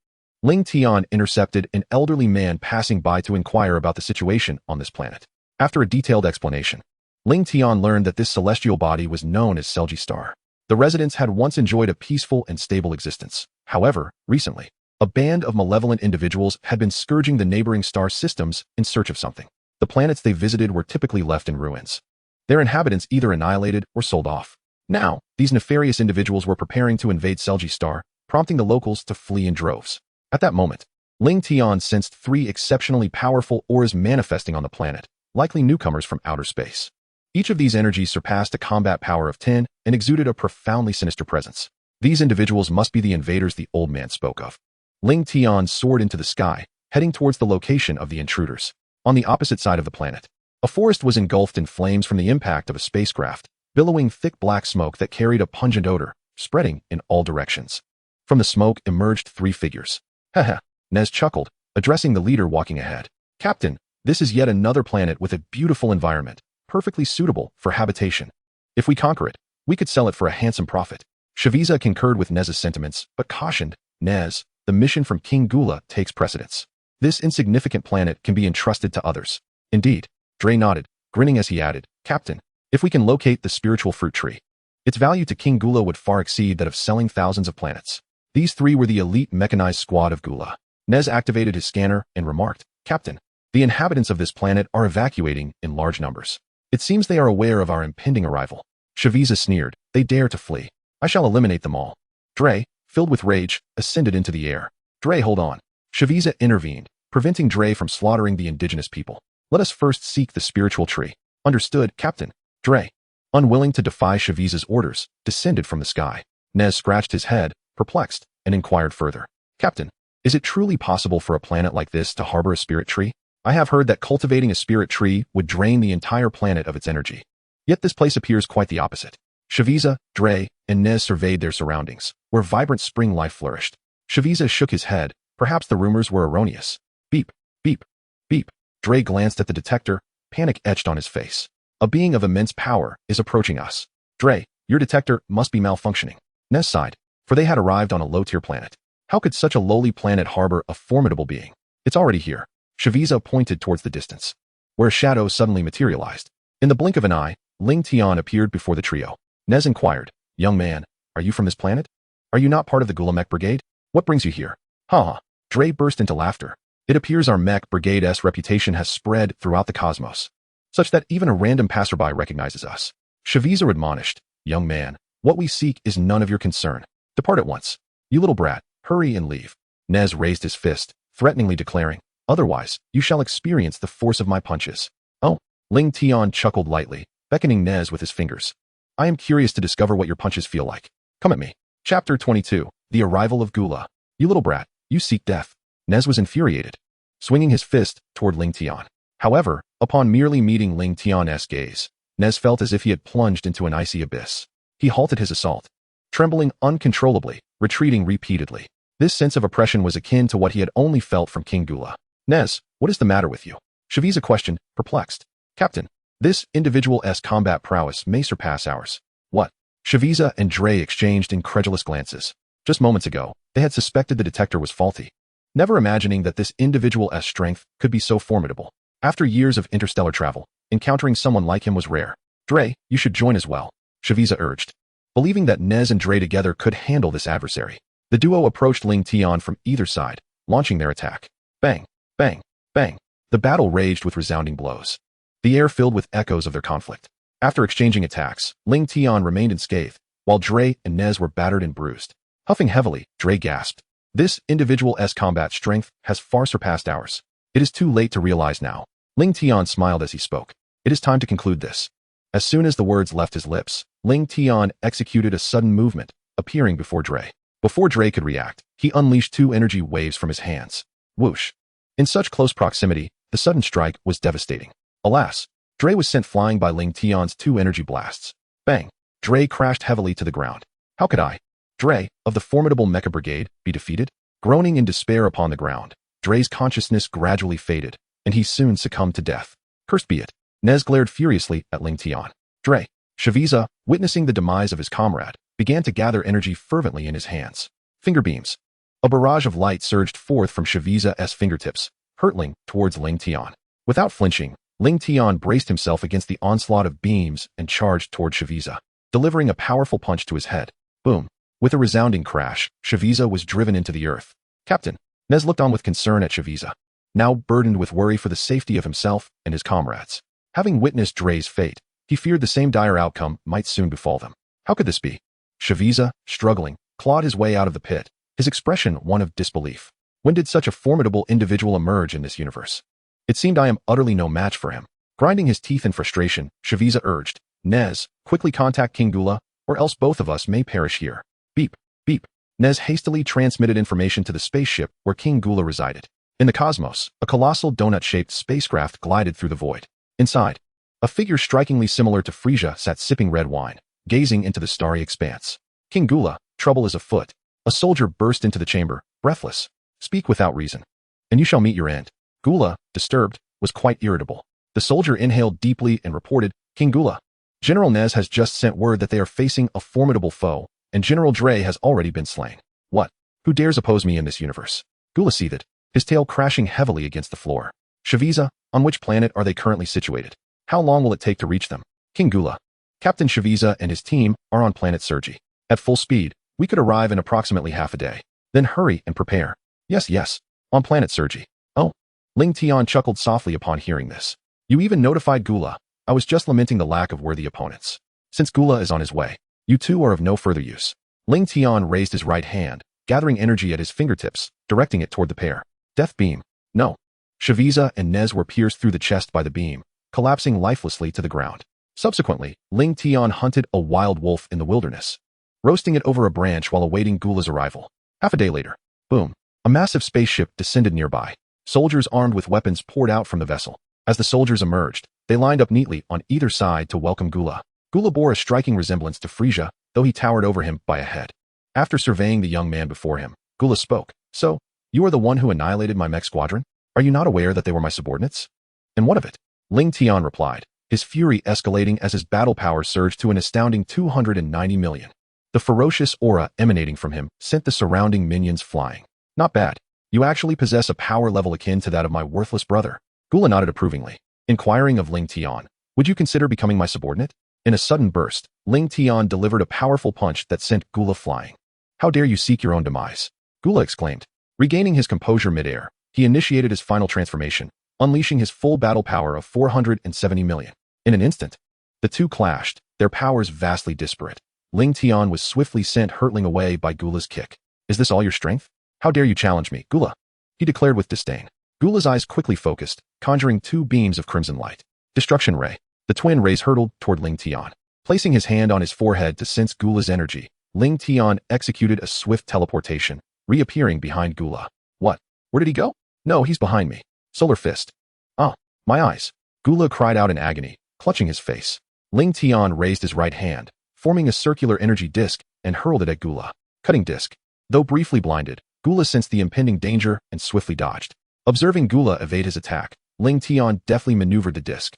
Lingtian intercepted an elderly man passing by to inquire about the situation on this planet. After a detailed explanation, Lingtian learned that this celestial body was known as Selgi Star. The residents had once enjoyed a peaceful and stable existence. However, recently, a band of malevolent individuals had been scourging the neighboring star systems in search of something. The planets they visited were typically left in ruins, their inhabitants either annihilated or sold off. Now, these nefarious individuals were preparing to invade Selgi Star, prompting the locals to flee in droves. At that moment, Lingtian sensed 3 exceptionally powerful auras manifesting on the planet, likely newcomers from outer space. Each of these energies surpassed a combat power of 10 and exuded a profoundly sinister presence. These individuals must be the invaders the old man spoke of. Lingtian soared into the sky, heading towards the location of the intruders. On the opposite side of the planet, a forest was engulfed in flames from the impact of a spacecraft, billowing thick black smoke that carried a pungent odor, spreading in all directions. From the smoke emerged 3 figures. Haha, Nez chuckled, addressing the leader walking ahead. Captain, this is yet another planet with a beautiful environment, perfectly suitable for habitation. If we conquer it, we could sell it for a handsome profit. Frieza concurred with Nez's sentiments, but cautioned, Nez, the mission from King Gula takes precedence. This insignificant planet can be entrusted to others. Indeed, Dre nodded, grinning as he added, Captain, if we can locate the spiritual fruit tree, its value to King Gula would far exceed that of selling thousands of planets. These 3 were the elite mechanized squad of Gula. Nez activated his scanner and remarked, Captain, the inhabitants of this planet are evacuating in large numbers. It seems they are aware of our impending arrival. Frieza sneered, they dare to flee. I shall eliminate them all. Dre, filled with rage, ascended into the air. Dre, hold on. Frieza intervened, preventing Dre from slaughtering the indigenous people. Let us first seek the spiritual tree. Understood, Captain. Dre, unwilling to defy Frieza's orders, descended from the sky. Nez scratched his head, perplexed, and inquired further. Captain, is it truly possible for a planet like this to harbor a spirit tree? I have heard that cultivating a spirit tree would drain the entire planet of its energy. Yet this place appears quite the opposite. Frieza, Dre, and Nez surveyed their surroundings, where vibrant spring life flourished. Frieza shook his head. Perhaps the rumors were erroneous. Beep, beep, beep. Dre glanced at the detector, panic etched on his face. A being of immense power is approaching us. Dre, your detector must be malfunctioning. Nez sighed, for they had arrived on a low-tier planet. How could such a lowly planet harbor a formidable being? It's already here. Frieza pointed towards the distance, where a shadow suddenly materialized. In the blink of an eye, Lingtian appeared before the trio. Nez inquired, young man, are you from this planet? Are you not part of the Gulamech Brigade? What brings you here? Ha! Dre burst into laughter. It appears our mech brigade's reputation has spread throughout the cosmos, such that even a random passerby recognizes us. Frieza admonished, young man, what we seek is none of your concern. Depart at once. You little brat, hurry and leave. Nez raised his fist, threateningly declaring, otherwise, you shall experience the force of my punches. Oh, Lingtian chuckled lightly, beckoning Nez with his fingers. I am curious to discover what your punches feel like. Come at me. Chapter 22, The Arrival of Gula. You little brat, you seek death. Nez was infuriated, swinging his fist toward Lingtian. However, upon merely meeting Lingtian's gaze, Nez felt as if he had plunged into an icy abyss. He halted his assault, trembling uncontrollably, retreating repeatedly. This sense of oppression was akin to what he had only felt from King Gula. Nez, what is the matter with you? Frieza questioned, perplexed. Captain, this individual's combat prowess may surpass ours. What? Frieza and Dre exchanged incredulous glances. Just moments ago, they had suspected the detector was faulty, never imagining that this individual's strength could be so formidable. After years of interstellar travel, encountering someone like him was rare. Dre, you should join as well, Frieza urged. Believing that Nez and Dre together could handle this adversary, the duo approached Lingtian from either side, launching their attack. Bang, bang, bang. The battle raged with resounding blows, the air filled with echoes of their conflict. After exchanging attacks, Lingtian remained unscathed, while Dre and Nez were battered and bruised. Huffing heavily, Dre gasped. This individual's combat strength has far surpassed ours. It is too late to realize now. Lingtian smiled as he spoke. It is time to conclude this. As soon as the words left his lips, Lingtian executed a sudden movement, appearing before Dre. Before Dre could react, he unleashed 2 energy waves from his hands. Whoosh. In such close proximity, the sudden strike was devastating. Alas, Dre was sent flying by Lingtian's 2 energy blasts. Bang. Dre crashed heavily to the ground. How could I, Dre, of the formidable Mecha Brigade, be defeated? Groaning in despair upon the ground, Dre's consciousness gradually faded, and he soon succumbed to death. Cursed be it. Nez glared furiously at Lingtian. Dre. Frieza, witnessing the demise of his comrade, began to gather energy fervently in his hands. Finger beams. A barrage of light surged forth from Frieza's fingertips, hurtling towards Lingtian. Without flinching, Lingtian braced himself against the onslaught of beams and charged toward Frieza, delivering a powerful punch to his head. Boom. With a resounding crash, Frieza was driven into the earth. Captain. Nez looked on with concern at Frieza, now burdened with worry for the safety of himself and his comrades. Having witnessed Dre's fate, he feared the same dire outcome might soon befall them. How could this be? Frieza, struggling, clawed his way out of the pit, his expression one of disbelief. When did such a formidable individual emerge in this universe? It seemed I am utterly no match for him. Grinding his teeth in frustration, Frieza urged, Nez, quickly contact King Gula, or else both of us may perish here. Beep, beep. Nez hastily transmitted information to the spaceship where King Gula resided. In the cosmos, a colossal donut-shaped spacecraft glided through the void. Inside, a figure strikingly similar to Frieza sat sipping red wine, gazing into the starry expanse. King Gula, trouble is afoot. A soldier burst into the chamber, breathless. Speak without reason, and you shall meet your end. Gula, disturbed, was quite irritable. The soldier inhaled deeply and reported, King Gula, General Nez has just sent word that they are facing a formidable foe, and General Dre has already been slain. What? Who dares oppose me in this universe? Gula seethed, his tail crashing heavily against the floor. Frieza, on which planet are they currently situated? How long will it take to reach them? King Gula, Captain Frieza and his team are on planet Sergi. At full speed, we could arrive in approximately half a day. Then hurry and prepare. Yes, on planet Sergi. Oh. Lingtian chuckled softly upon hearing this. You even notified Gula. I was just lamenting the lack of worthy opponents. Since Gula is on his way, you two are of no further use. Lingtian raised his right hand, gathering energy at his fingertips, directing it toward the pair. Death beam. No. Frieza and Nez were pierced through the chest by the beam, collapsing lifelessly to the ground. Subsequently, Lingtian hunted a wild wolf in the wilderness, roasting it over a branch while awaiting Gula's arrival. Half a day later, boom. A massive spaceship descended nearby. Soldiers armed with weapons poured out from the vessel. As the soldiers emerged, they lined up neatly on either side to welcome Gula. Gula bore a striking resemblance to Frieza, though he towered over him by a head. After surveying the young man before him, Gula spoke. So, you are the one who annihilated my mech squadron? Are you not aware that they were my subordinates? And what of it? Lingtian replied, his fury escalating as his battle power surged to an astounding 290 million. The ferocious aura emanating from him sent the surrounding minions flying. Not bad. You actually possess a power level akin to that of my worthless brother. Gula nodded approvingly, inquiring of Lingtian, would you consider becoming my subordinate? In a sudden burst, Lingtian delivered a powerful punch that sent Gula flying. How dare you seek your own demise? Gula exclaimed. Regaining his composure midair, he initiated his final transformation, unleashing his full battle power of 470 million. In an instant, the two clashed, their powers vastly disparate. Lingtian was swiftly sent hurtling away by Gula's kick. Is this all your strength? How dare you challenge me, Gula? He declared with disdain. Gula's eyes quickly focused, conjuring two beams of crimson light. Destruction ray. The twin rays hurtled toward Lingtian. Placing his hand on his forehead to sense Gula's energy, Lingtian executed a swift teleportation, reappearing behind Gula. What? Where did he go? No, he's behind me. Solar fist. Ah, my eyes. Gula cried out in agony, clutching his face. Lingtian raised his right hand, forming a circular energy disc, and hurled it at Gula. Cutting disc. Though briefly blinded, Gula sensed the impending danger and swiftly dodged. Observing Gula evade his attack, Lingtian deftly maneuvered the disc.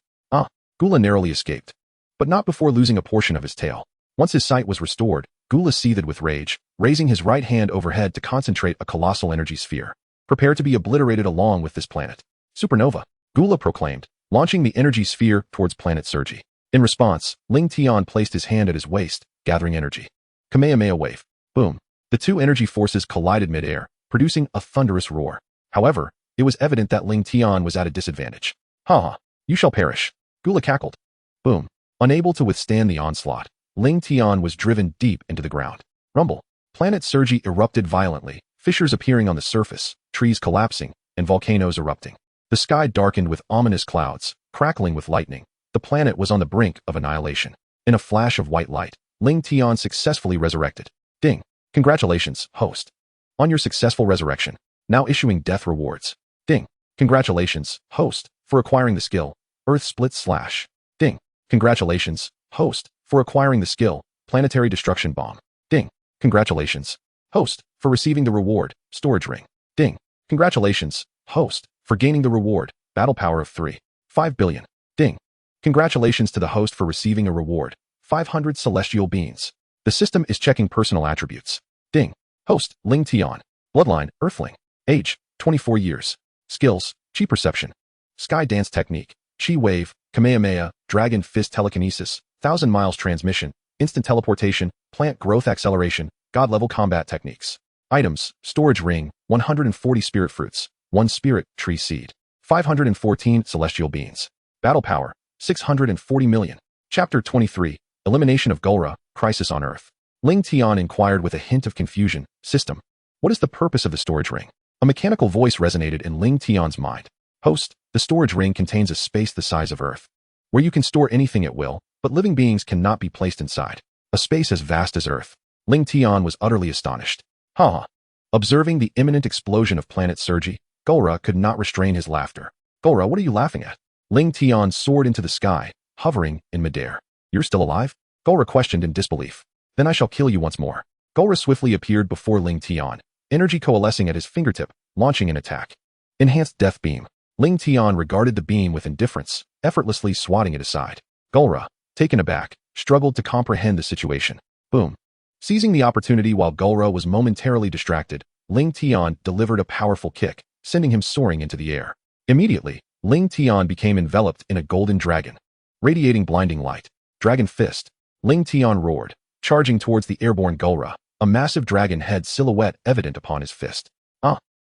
Gula narrowly escaped, but not before losing a portion of his tail. Once his sight was restored, Gula seethed with rage, raising his right hand overhead to concentrate a colossal energy sphere. Prepare to be obliterated along with this planet. Supernova, Gula proclaimed, launching the energy sphere towards planet Sergi. In response, Lingtian placed his hand at his waist, gathering energy. Kamehameha wave. Boom. The two energy forces collided midair, producing a thunderous roar. However, it was evident that Lingtian was at a disadvantage. Ha! You shall perish. Gula cackled. Boom. Unable to withstand the onslaught, Lingtian was driven deep into the ground. Rumble. Planet Sergi erupted violently, fissures appearing on the surface, trees collapsing, and volcanoes erupting. The sky darkened with ominous clouds, crackling with lightning. The planet was on the brink of annihilation. In a flash of white light, Lingtian successfully resurrected. Ding. Congratulations, host, on your successful resurrection. Now issuing death rewards. Ding. Congratulations, host, for acquiring the skill, Earth Split Slash. Ding. Congratulations, host, for acquiring the skill, Planetary Destruction Bomb. Ding. Congratulations, host, for receiving the reward, Storage Ring. Ding. Congratulations, host, for gaining the reward, Battle Power of 3.5 billion. Ding. Congratulations to the host for receiving a reward, 500 Celestial Beans. The system is checking personal attributes. Ding. Host, Lingtian. Bloodline, Earthling. Age, 24 years. Skills, Chi Perception. Sky Dance Technique. Chi Wave, Kamehameha, Dragon Fist Telekinesis, 1,000 Miles Transmission, Instant Teleportation, Plant Growth Acceleration, God-Level Combat Techniques. Items, Storage Ring, 140 Spirit Fruits, 1 Spirit Tree Seed, 514 Celestial Beans. Battle Power, 640 million. Chapter 23, Elimination of Gulra, Crisis on Earth. Lingtian inquired with a hint of confusion, System. What is the purpose of the storage ring? A mechanical voice resonated in Lingtian's mind. Host, the storage ring contains a space the size of Earth, where you can store anything at will, but living beings cannot be placed inside. A space as vast as Earth. Lingtian was utterly astonished. Ha! Observing the imminent explosion of planet Sergi, Golra could not restrain his laughter. Golra, what are you laughing at? Lingtian soared into the sky, hovering in midair. You're still alive? Golra questioned in disbelief. Then I shall kill you once more. Golra swiftly appeared before Lingtian, energy coalescing at his fingertip, launching an attack. Enhanced Death Beam. Lingtian regarded the beam with indifference, effortlessly swatting it aside. Golra, taken aback, struggled to comprehend the situation. Boom. Seizing the opportunity while Golra was momentarily distracted, Lingtian delivered a powerful kick, sending him soaring into the air. Immediately, Lingtian became enveloped in a golden dragon, radiating blinding light. Dragon Fist. Lingtian roared, charging towards the airborne Golra, a massive dragon head silhouette evident upon his fist.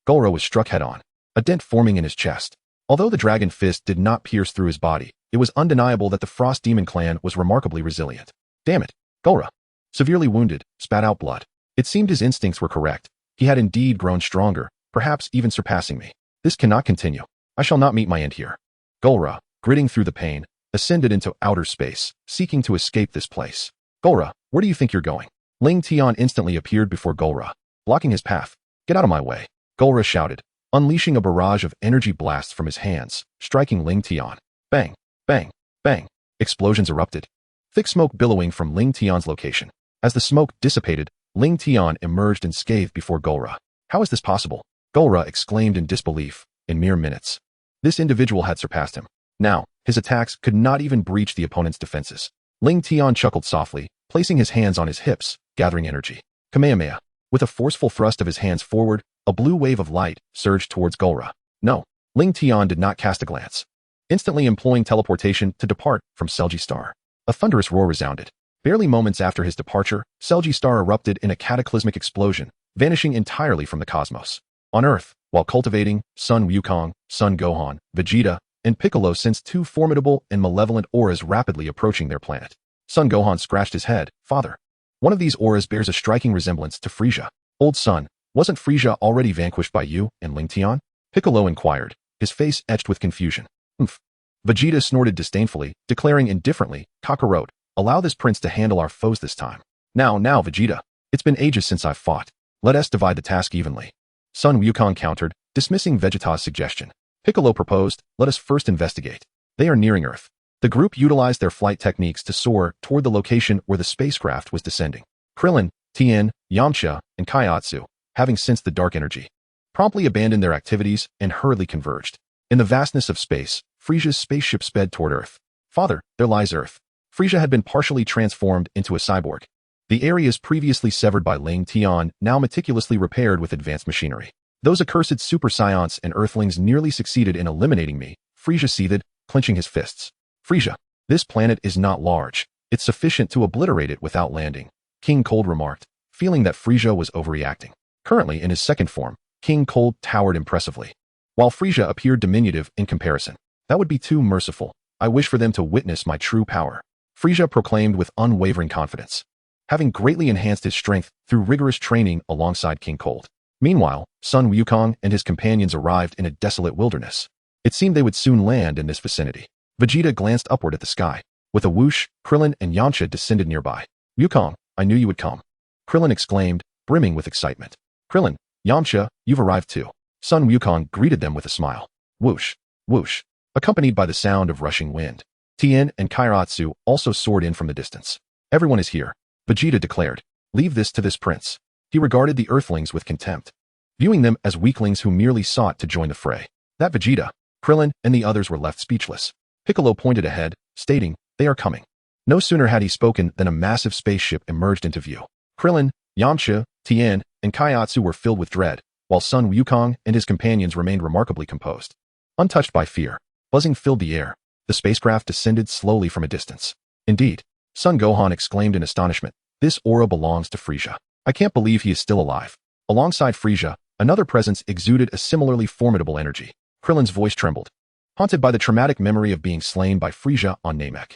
Golra was struck head-on, a dent forming in his chest. Although the dragon fist did not pierce through his body, it was undeniable that the Frost Demon clan was remarkably resilient. Damn it, Golra. Severely wounded, spat out blood. It seemed his instincts were correct. He had indeed grown stronger, perhaps even surpassing me. This cannot continue. I shall not meet my end here. Golra, gritting through the pain, ascended into outer space, seeking to escape this place. Golra, where do you think you're going? Lingtian instantly appeared before Golra, blocking his path. Get out of my way. Golra shouted, unleashing a barrage of energy blasts from his hands, striking Lingtian. Bang, bang, bang. Explosions erupted. Thick smoke billowing from Lingtian's location. As the smoke dissipated, Lingtian emerged unscathed before Golra. How is this possible? Golra exclaimed in disbelief. In mere minutes, this individual had surpassed him. Now, his attacks could not even breach the opponent's defenses. Lingtian chuckled softly, placing his hands on his hips, gathering energy. Kamehameha. With a forceful thrust of his hands forward, a blue wave of light surged towards Golra. No, Lingtian did not cast a glance, instantly employing teleportation to depart from Selgi Star. A thunderous roar resounded. Barely moments after his departure, Selgi Star erupted in a cataclysmic explosion, vanishing entirely from the cosmos. On Earth, while cultivating, Sun Wukong, Sun Gohan, Vegeta, and Piccolo sensed two formidable and malevolent auras rapidly approaching their planet. Sun Gohan scratched his head. Father, one of these auras bears a striking resemblance to Frieza. Old son, wasn't Frieza already vanquished by you and Lingtian? Piccolo inquired, his face etched with confusion. Humph. Vegeta snorted disdainfully, declaring indifferently, Kakarot, allow this prince to handle our foes this time. Now, Vegeta. It's been ages since I've fought. Let us divide the task evenly. Sun Wukong countered, dismissing Vegeta's suggestion. Piccolo proposed, let us first investigate. They are nearing Earth. The group utilized their flight techniques to soar toward the location where the spacecraft was descending. Krillin, Tien, Yamcha, and Kaiatsu, having sensed the dark energy, promptly abandoned their activities and hurriedly converged. In the vastness of space, Frieza's spaceship sped toward Earth. Father, there lies Earth. Frieza had been partially transformed into a cyborg. The areas previously severed by Lingtian now meticulously repaired with advanced machinery. Those accursed Super Saiyans and Earthlings nearly succeeded in eliminating me, Frieza seethed, clenching his fists. Frieza, this planet is not large. It's sufficient to obliterate it without landing, King Cold remarked, feeling that Frieza was overreacting. Currently in his second form, King Cold towered impressively, while Frieza appeared diminutive in comparison. That would be too merciful. I wish for them to witness my true power, Frieza proclaimed with unwavering confidence, having greatly enhanced his strength through rigorous training alongside King Cold. Meanwhile, Sun Wukong and his companions arrived in a desolate wilderness. It seemed they would soon land in this vicinity. Vegeta glanced upward at the sky. With a whoosh, Krillin and Yamcha descended nearby. Wukong, I knew you would come. Krillin exclaimed, brimming with excitement. Krillin, Yamcha, you've arrived too. Sun Wukong greeted them with a smile. Whoosh, whoosh, accompanied by the sound of rushing wind. Tien and Kairatsu also soared in from the distance. Everyone is here, Vegeta declared. Leave this to this prince. He regarded the Earthlings with contempt, viewing them as weaklings who merely sought to join the fray. That Vegeta, Krillin, and the others were left speechless. Piccolo pointed ahead, stating, they are coming. No sooner had he spoken than a massive spaceship emerged into view. Krillin, Yamcha, Tien, and Kaiatsu were filled with dread, while Sun Wukong and his companions remained remarkably composed. Untouched by fear, buzzing filled the air. The spacecraft descended slowly from a distance. Indeed, Sun Gohan exclaimed in astonishment, this aura belongs to Frieza. I can't believe he is still alive. Alongside Frieza, another presence exuded a similarly formidable energy. Krillin's voice trembled, haunted by the traumatic memory of being slain by Frieza on Namek.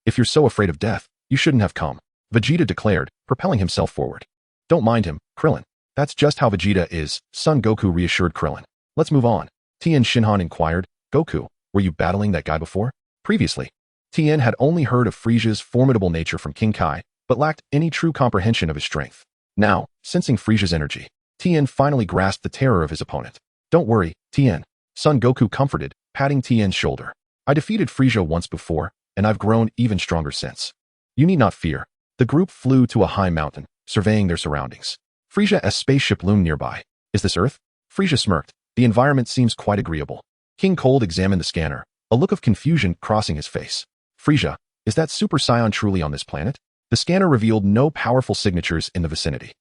If you're so afraid of death, you shouldn't have come, Vegeta declared, propelling himself forward. Don't mind him, Krillin. That's just how Vegeta is, Son Goku reassured Krillin. Let's move on. Tien Shinhan inquired, Goku, were you battling that guy before? Previously, Tien had only heard of Frieza's formidable nature from King Kai, but lacked any true comprehension of his strength. Now, sensing Frieza's energy, Tien finally grasped the terror of his opponent. Don't worry, Tien. Son Goku comforted, patting Tien's shoulder. I defeated Frieza once before, and I've grown even stronger since. You need not fear. The group flew to a high mountain, surveying their surroundings. Frieza's spaceship loomed nearby. Is this Earth? Frieza smirked. The environment seems quite agreeable. King Cold examined the scanner, a look of confusion crossing his face. Frieza, is that Super Saiyan truly on this planet? The scanner revealed no powerful signatures in the vicinity.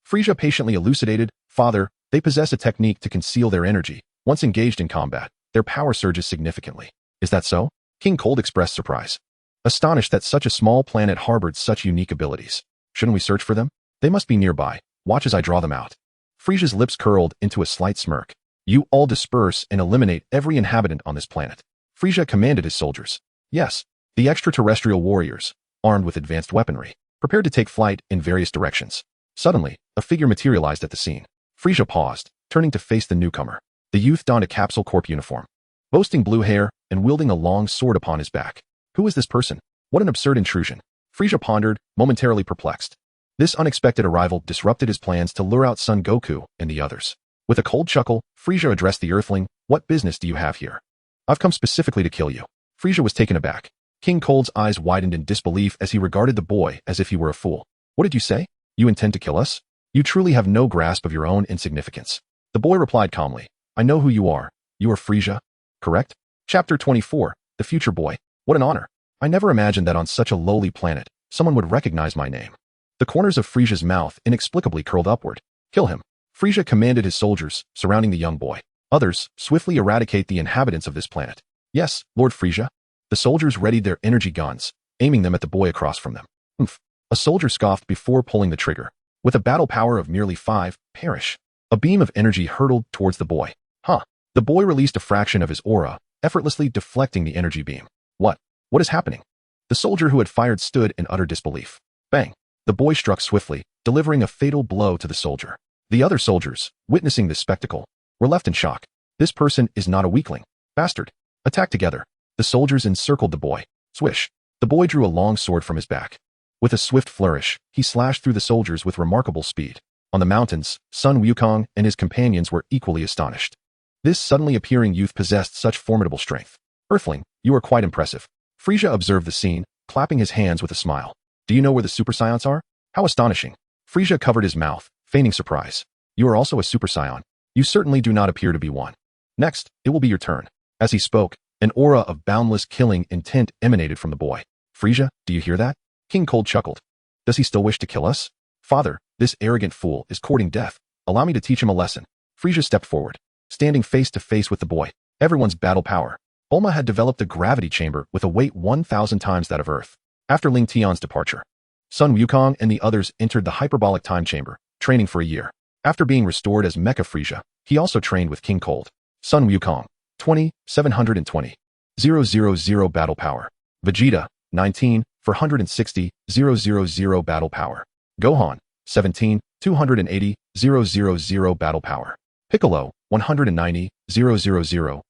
Frieza patiently elucidated, Father, they possess a technique to conceal their energy. Once engaged in combat, their power surges significantly. Is that so? King Cold expressed surprise, astonished that such a small planet harbored such unique abilities. Shouldn't we search for them? They must be nearby. Watch as I draw them out. Frieza's lips curled into a slight smirk. You all disperse and eliminate every inhabitant on this planet. Frieza commanded his soldiers. Yes, the extraterrestrial warriors, armed with advanced weaponry, prepared to take flight in various directions. Suddenly, a figure materialized at the scene. Frieza paused, turning to face the newcomer. The youth donned a Capsule Corp uniform, boasting blue hair and wielding a long sword upon his back. Who is this person? What an absurd intrusion. Frieza pondered, momentarily perplexed. This unexpected arrival disrupted his plans to lure out Son Goku and the others. With a cold chuckle, Frieza addressed the Earthling, what business do you have here? I've come specifically to kill you. Frieza was taken aback. King Cold's eyes widened in disbelief as he regarded the boy as if he were a fool. What did you say? You intend to kill us? You truly have no grasp of your own insignificance. The boy replied calmly, I know who you are. You are Frieza, correct? Chapter 24, The Future Boy. What an honor. I never imagined that on such a lowly planet, someone would recognize my name. The corners of Frieza's mouth inexplicably curled upward. Kill him. Frieza commanded his soldiers, surrounding the young boy. Others, swiftly eradicate the inhabitants of this planet. Yes, Lord Frieza. The soldiers readied their energy guns, aiming them at the boy across from them. Oomph. A soldier scoffed before pulling the trigger. With a battle power of merely 5, perish. A beam of energy hurtled towards the boy. Huh. The boy released a fraction of his aura, effortlessly deflecting the energy beam. What? What is happening? The soldier who had fired stood in utter disbelief. Bang. The boy struck swiftly, delivering a fatal blow to the soldier. The other soldiers, witnessing this spectacle, were left in shock. This person is not a weakling. Bastard. Attack together. The soldiers encircled the boy. Swish. The boy drew a long sword from his back. With a swift flourish, he slashed through the soldiers with remarkable speed. On the mountains, Sun Wukong and his companions were equally astonished. This suddenly appearing youth possessed such formidable strength. Earthling, you are quite impressive. Frieza observed the scene, clapping his hands with a smile. Do you know where the Super Saiyans are? How astonishing. Frieza covered his mouth, feigning surprise. You are also a Super Saiyan. You certainly do not appear to be one. Next, it will be your turn. As he spoke, an aura of boundless killing intent emanated from the boy. Frieza, do you hear that? King Cold chuckled. Does he still wish to kill us? Father, this arrogant fool is courting death. Allow me to teach him a lesson. Frieza stepped forward, standing face to face with the boy. Everyone's battle power. Bulma had developed a gravity chamber with a weight 1,000 times that of Earth. After Lingtian's departure, Sun Wukong and the others entered the hyperbolic time chamber, training for a year. After being restored as Mecha Frieza, he also trained with King Cold. Sun Wukong, 20,720. 000 battle power. Vegeta, 19, 460, 000 battle power. Gohan, 17, 280, 000 battle power. Piccolo, 190, 000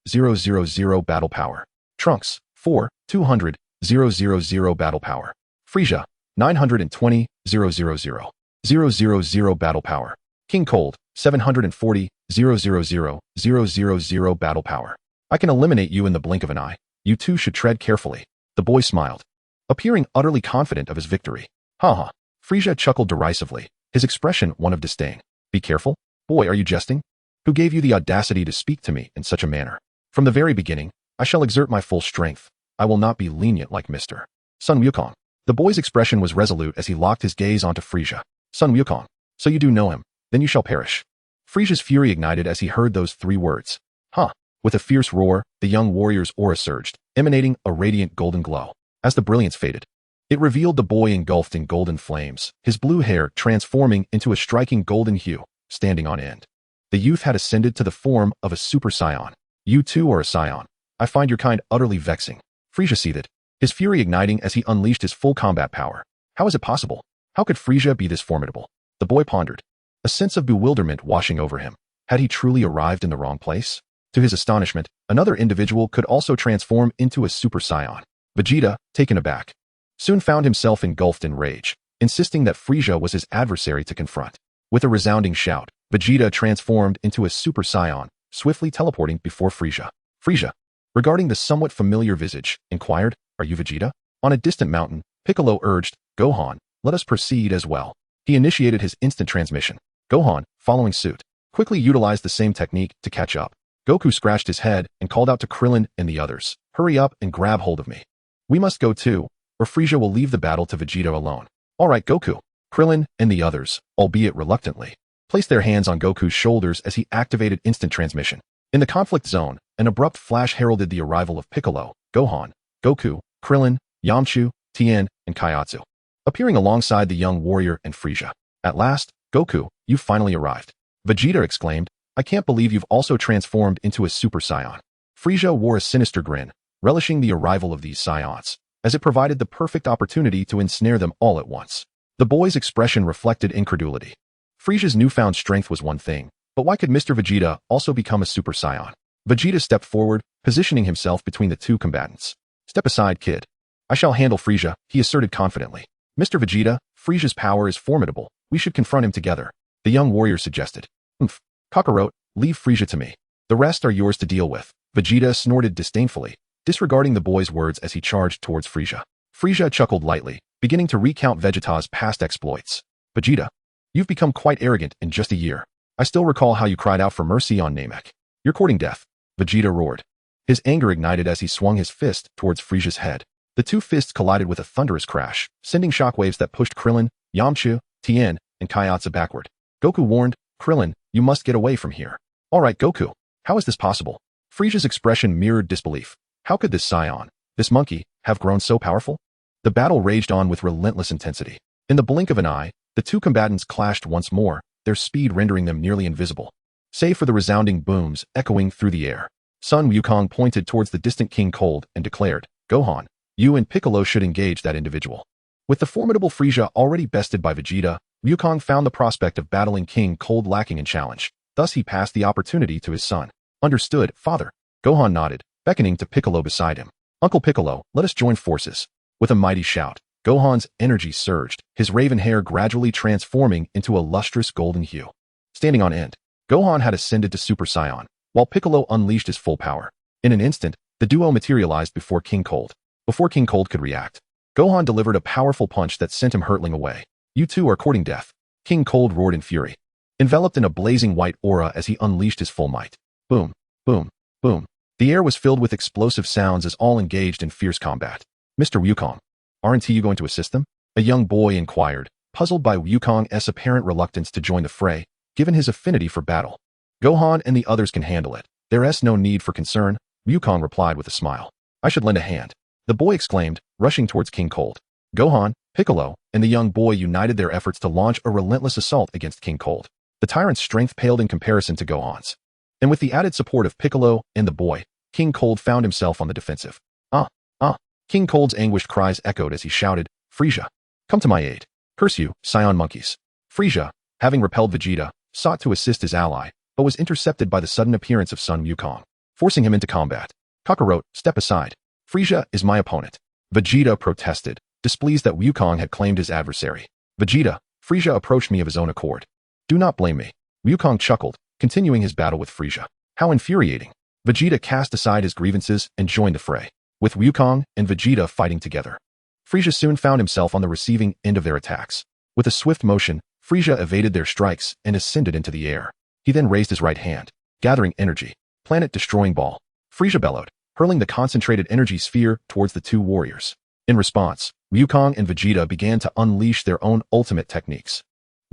battle power. Trunks, 4, 200, 000 battle power. Frieza, 920, 000 battle power. King Cold, 740, 000 battle power. I can eliminate you in the blink of an eye. You two should tread carefully. The boy smiled, appearing utterly confident of his victory. Ha. Frieza chuckled derisively, his expression one of disdain. Be careful? Boy, are you jesting? Who gave you the audacity to speak to me in such a manner? From the very beginning, I shall exert my full strength. I will not be lenient like Mr. Sun Wukong. The boy's expression was resolute as he locked his gaze onto Frieza. Sun Wukong. So you do know him. Then you shall perish. Frieza's fury ignited as he heard those 3 words. Huh. With a fierce roar, the young warrior's aura surged, emanating a radiant golden glow. As the brilliance faded, it revealed the boy engulfed in golden flames, his blue hair transforming into a striking golden hue, standing on end. The youth had ascended to the form of a Super Saiyan. You too are a Saiyan. I find your kind utterly vexing. Frieza seethed, his fury igniting as he unleashed his full combat power. How is it possible? How could Frieza be this formidable? The boy pondered. a sense of bewilderment washing over him. Had he truly arrived in the wrong place? To his astonishment, another individual could also transform into a Super Saiyan. Vegeta, taken aback, soon found himself engulfed in rage, insisting that Frieza was his adversary to confront. With a resounding shout, Vegeta transformed into a Super Saiyan, swiftly teleporting before Frieza. Frieza, regarding the somewhat familiar visage, inquired, "Are you Vegeta?" On a distant mountain, Piccolo urged, "Gohan, let us proceed as well." He initiated his instant transmission. Gohan, following suit, quickly utilized the same technique to catch up. Goku scratched his head and called out to Krillin and the others, "Hurry up and grab hold of me. We must go too, or Frieza will leave the battle to Vegeta alone." "All right, Goku." Krillin and the others, albeit reluctantly, placed their hands on Goku's shoulders as he activated instant transmission. In the conflict zone, an abrupt flash heralded the arrival of Piccolo, Gohan, Goku, Krillin, Yamcha, Tien, and Kaiatsu, appearing alongside the young warrior and Frieza. "At last, Goku, you've finally arrived." Vegeta exclaimed, "I can't believe you've also transformed into a Super Saiyan." Frieza wore a sinister grin, relishing the arrival of these Saiyans, as it provided the perfect opportunity to ensnare them all at once. The boy's expression reflected incredulity. Frieza's newfound strength was one thing, but why could Mr. Vegeta also become a Super Saiyan? Vegeta stepped forward, positioning himself between the two combatants. "Step aside, kid. I shall handle Frieza," he asserted confidently. "Mr. Vegeta, Frieza's power is formidable. We should confront him together," the young warrior suggested. "Umph. Kakarot, leave Frieza to me. The rest are yours to deal with." Vegeta snorted disdainfully, disregarding the boy's words as he charged towards Frieza. Frieza chuckled lightly, beginning to recount Vegeta's past exploits. "Vegeta, you've become quite arrogant in just a year. I still recall how you cried out for mercy on Namek. You're courting death." Vegeta roared. His anger ignited as he swung his fist towards Frieza's head. The two fists collided with a thunderous crash, sending shockwaves that pushed Krillin, Yamcha, Tien, and Kaiatsu backward. Goku warned, "Krillin, you must get away from here." "All right, Goku. How is this possible?" Frieza's expression mirrored disbelief. How could this Saiyan, this monkey, have grown so powerful? The battle raged on with relentless intensity. In the blink of an eye, the two combatants clashed once more, their speed rendering them nearly invisible, save for the resounding booms echoing through the air. Sun Wukong pointed towards the distant King Cold and declared, "Gohan, you and Piccolo should engage that individual." With the formidable Frieza already bested by Vegeta, Wukong found the prospect of battling King Cold lacking in challenge. Thus he passed the opportunity to his son. "Understood, father." Gohan nodded, beckoning to Piccolo beside him. "Uncle Piccolo, let us join forces." With a mighty shout, Gohan's energy surged, his raven hair gradually transforming into a lustrous golden hue. Standing on end, Gohan had ascended to Super Saiyan, while Piccolo unleashed his full power. In an instant, the duo materialized before King Cold. Before King Cold could react, Gohan delivered a powerful punch that sent him hurtling away. "You two are courting death." King Cold roared in fury, enveloped in a blazing white aura as he unleashed his full might. Boom, boom, boom. The air was filled with explosive sounds as all engaged in fierce combat. "Mr. Wukong, aren't you going to assist them?" a young boy inquired, puzzled by Wukong's apparent reluctance to join the fray, given his affinity for battle. "Gohan and the others can handle it. There's no need for concern," Wukong replied with a smile. "I should lend a hand," the boy exclaimed, rushing towards King Cold. Gohan, Piccolo, and the young boy united their efforts to launch a relentless assault against King Cold. The tyrant's strength paled in comparison to Gohan's, and with the added support of Piccolo and the boy, King Cold found himself on the defensive. King Cold's anguished cries echoed as he shouted, "Frieza, come to my aid. Curse you, Saiyan monkeys." Frieza, having repelled Vegeta, sought to assist his ally, but was intercepted by the sudden appearance of Sun Wukong, forcing him into combat. "Kakarot, step aside. Frieza is my opponent." Vegeta protested, displeased that Wukong had claimed his adversary. "Vegeta, Frieza approached me of his own accord. Do not blame me." Wukong chuckled, continuing his battle with Frieza. How infuriating. Vegeta cast aside his grievances and joined the fray, with Wukong and Vegeta fighting together. Frieza soon found himself on the receiving end of their attacks. With a swift motion, Frieza evaded their strikes and ascended into the air. He then raised his right hand, gathering energy. Planet-destroying ball. Frieza bellowed, hurling the concentrated energy sphere towards the two warriors. In response, Wukong and Vegeta began to unleash their own ultimate techniques.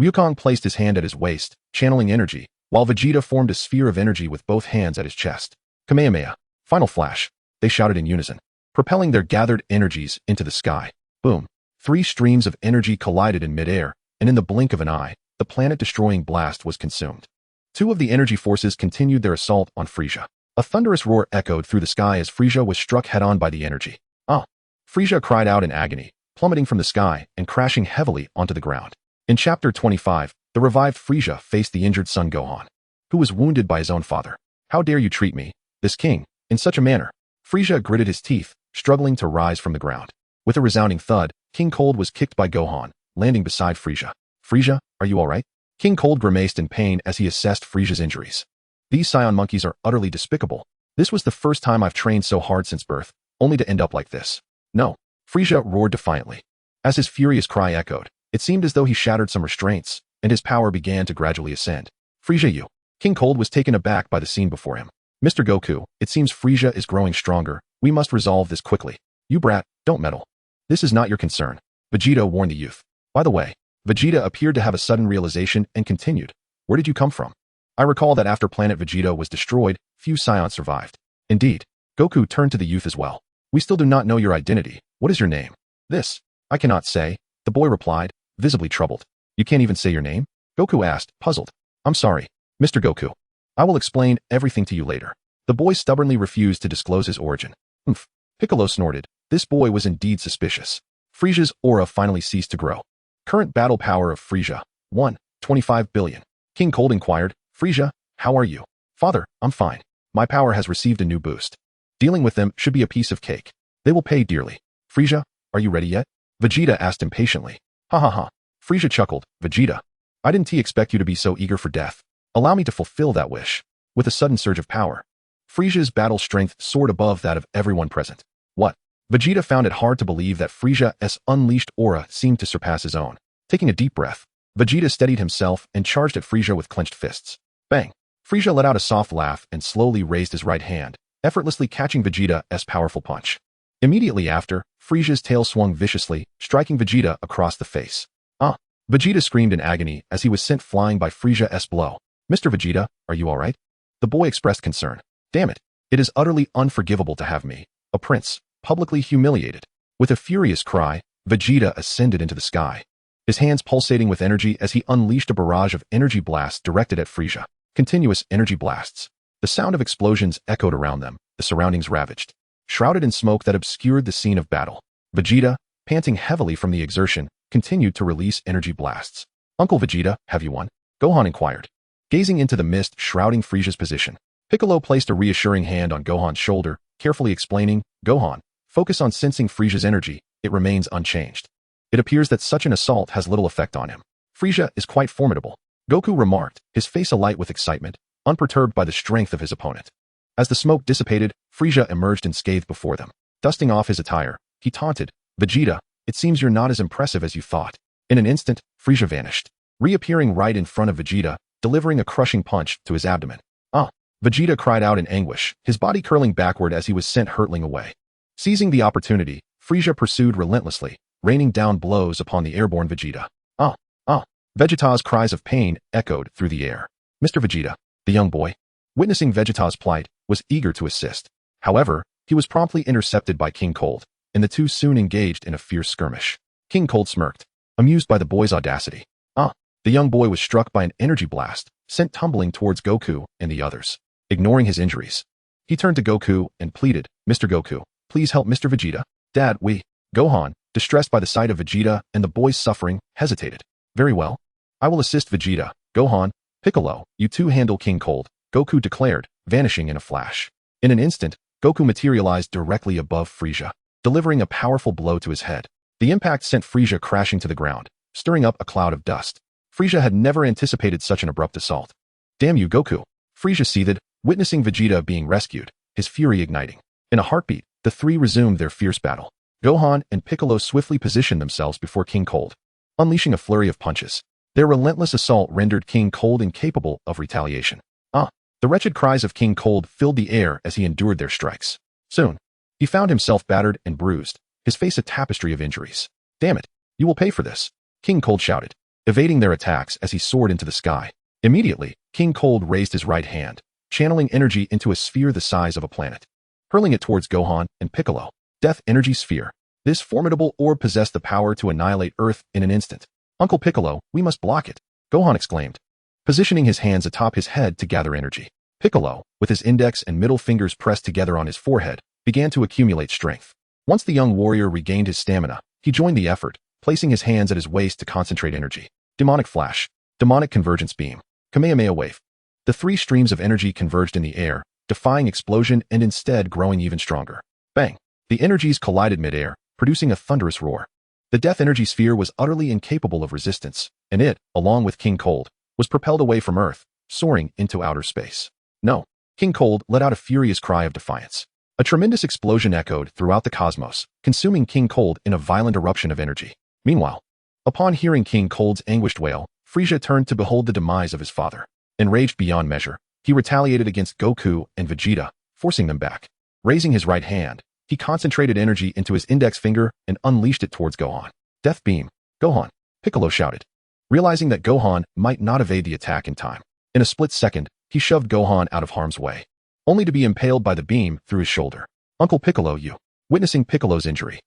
Wukong placed his hand at his waist, channeling energy, while Vegeta formed a sphere of energy with both hands at his chest. "Kamehameha! Final flash!" they shouted in unison, propelling their gathered energies into the sky. Boom! 3 streams of energy collided in midair, and in the blink of an eye, the planet-destroying blast was consumed. 2 of the energy forces continued their assault on Frieza. A thunderous roar echoed through the sky as Frieza was struck head-on by the energy. "Ah!" Frieza cried out in agony, plummeting from the sky and crashing heavily onto the ground. In Chapter 25, The revived Frieza faced the injured son Gohan, who was wounded by his own father. How dare you treat me, this king, in such a manner? Frieza gritted his teeth, struggling to rise from the ground. With a resounding thud, King Cold was kicked by Gohan, landing beside Frieza. Frieza, are you alright? King Cold grimaced in pain as he assessed Frieza's injuries. These Saiyan monkeys are utterly despicable. This was the first time I've trained so hard since birth, only to end up like this. No. Frieza roared defiantly. As his furious cry echoed, it seemed as though he shattered some restraints, and his power began to gradually ascend. Frieza, you. King Cold was taken aback by the scene before him. Mr. Goku, it seems Frieza is growing stronger. We must resolve this quickly. You brat, don't meddle. This is not your concern. Vegeta warned the youth. By the way, Vegeta appeared to have a sudden realization and continued. Where did you come from? I recall that after planet Vegeta was destroyed, few Saiyans survived. Indeed. Goku turned to the youth as well. We still do not know your identity. What is your name? This. I cannot say. The boy replied, visibly troubled. You can't even say your name? Goku asked, puzzled. I'm sorry, Mr. Goku. I will explain everything to you later. The boy stubbornly refused to disclose his origin. Oomph. Piccolo snorted. This boy was indeed suspicious. Frieza's aura finally ceased to grow. Current battle power of Frieza, 1, 25 billion. King Cold inquired, Frieza, how are you? Father, I'm fine. My power has received a new boost. Dealing with them should be a piece of cake. They will pay dearly. Frieza, are you ready yet? Vegeta asked impatiently. Ha ha ha. Frieza chuckled. Vegeta, I didn't expect you to be so eager for death. Allow me to fulfill that wish. With a sudden surge of power, Frieza's battle strength soared above that of everyone present. What? Vegeta found it hard to believe that Frieza's unleashed aura seemed to surpass his own. Taking a deep breath, Vegeta steadied himself and charged at Frieza with clenched fists. Bang! Frieza let out a soft laugh and slowly raised his right hand, effortlessly catching Vegeta's powerful punch. Immediately after, Frieza's tail swung viciously, striking Vegeta across the face. Ah! Vegeta screamed in agony as he was sent flying by Frieza's blow. Mr. Vegeta, are you alright? The boy expressed concern. Damn it! It is utterly unforgivable to have me, a prince, publicly humiliated. With a furious cry, Vegeta ascended into the sky, his hands pulsating with energy as he unleashed a barrage of energy blasts directed at Frieza. Continuous energy blasts. The sound of explosions echoed around them, the surroundings ravaged. Shrouded in smoke that obscured the scene of battle, Vegeta, panting heavily from the exertion, continued to release energy blasts. Uncle Vegeta, have you won? Gohan inquired. Gazing into the mist shrouding Frieza's position, Piccolo placed a reassuring hand on Gohan's shoulder, carefully explaining, Gohan, focus on sensing Frieza's energy, it remains unchanged. It appears that such an assault has little effect on him. Frieza is quite formidable, Goku remarked, his face alight with excitement, unperturbed by the strength of his opponent. As the smoke dissipated, Frieza emerged unscathed before them. Dusting off his attire, he taunted, Vegeta, it seems you're not as impressive as you thought. In an instant, Frieza vanished, reappearing right in front of Vegeta, delivering a crushing punch to his abdomen. Ah! Vegeta cried out in anguish, his body curling backward as he was sent hurtling away. Seizing the opportunity, Frieza pursued relentlessly, raining down blows upon the airborne Vegeta. Ah! Ah! Vegeta's cries of pain echoed through the air. Mr. Vegeta, the young boy, witnessing Vegeta's plight, was eager to assist. However, he was promptly intercepted by King Cold, and the two soon engaged in a fierce skirmish. King Cold smirked, amused by the boy's audacity. Ah! The young boy was struck by an energy blast, sent tumbling towards Goku and the others. Ignoring his injuries, he turned to Goku and pleaded, Mr. Goku, please help Mr. Vegeta. Dad, Gohan, distressed by the sight of Vegeta and the boy's suffering, hesitated. Very well. I will assist Vegeta. Gohan, Piccolo, you two handle King Cold, Goku declared, vanishing in a flash. In an instant, Goku materialized directly above Frieza, delivering a powerful blow to his head. The impact sent Frieza crashing to the ground, stirring up a cloud of dust. Frieza had never anticipated such an abrupt assault. Damn you, Goku! Frieza seethed, witnessing Vegeta being rescued, his fury igniting. In a heartbeat, the three resumed their fierce battle. Gohan and Piccolo swiftly positioned themselves before King Cold, unleashing a flurry of punches. Their relentless assault rendered King Cold incapable of retaliation. Ah! The wretched cries of King Cold filled the air as he endured their strikes. Soon, he found himself battered and bruised, his face a tapestry of injuries. Damn it! You will pay for this! King Cold shouted, evading their attacks as he soared into the sky. Immediately, King Cold raised his right hand, channeling energy into a sphere the size of a planet, hurling it towards Gohan and Piccolo. Death Energy Sphere. This formidable orb possessed the power to annihilate Earth in an instant. Uncle Piccolo, we must block it, Gohan exclaimed, positioning his hands atop his head to gather energy. Piccolo, with his index and middle fingers pressed together on his forehead, began to accumulate strength. Once the young warrior regained his stamina, he joined the effort, placing his hands at his waist to concentrate energy. Demonic Flash. Demonic Convergence Beam. Kamehameha Wave. The three streams of energy converged in the air, defying explosion and instead growing even stronger. Bang! The energies collided mid-air, producing a thunderous roar. The death energy sphere was utterly incapable of resistance, and it, along with King Cold, was propelled away from Earth, soaring into outer space. No! King Cold let out a furious cry of defiance. A tremendous explosion echoed throughout the cosmos, consuming King Cold in a violent eruption of energy. Meanwhile, upon hearing King Cold's anguished wail, Frieza turned to behold the demise of his father. Enraged beyond measure, he retaliated against Goku and Vegeta, forcing them back. Raising his right hand, he concentrated energy into his index finger and unleashed it towards Gohan. Death Beam. Gohan! Piccolo shouted. Realizing that Gohan might not evade the attack in time, in a split second, he shoved Gohan out of harm's way, only to be impaled by the beam through his shoulder. Uncle Piccolo, you! Witnessing Piccolo's injury,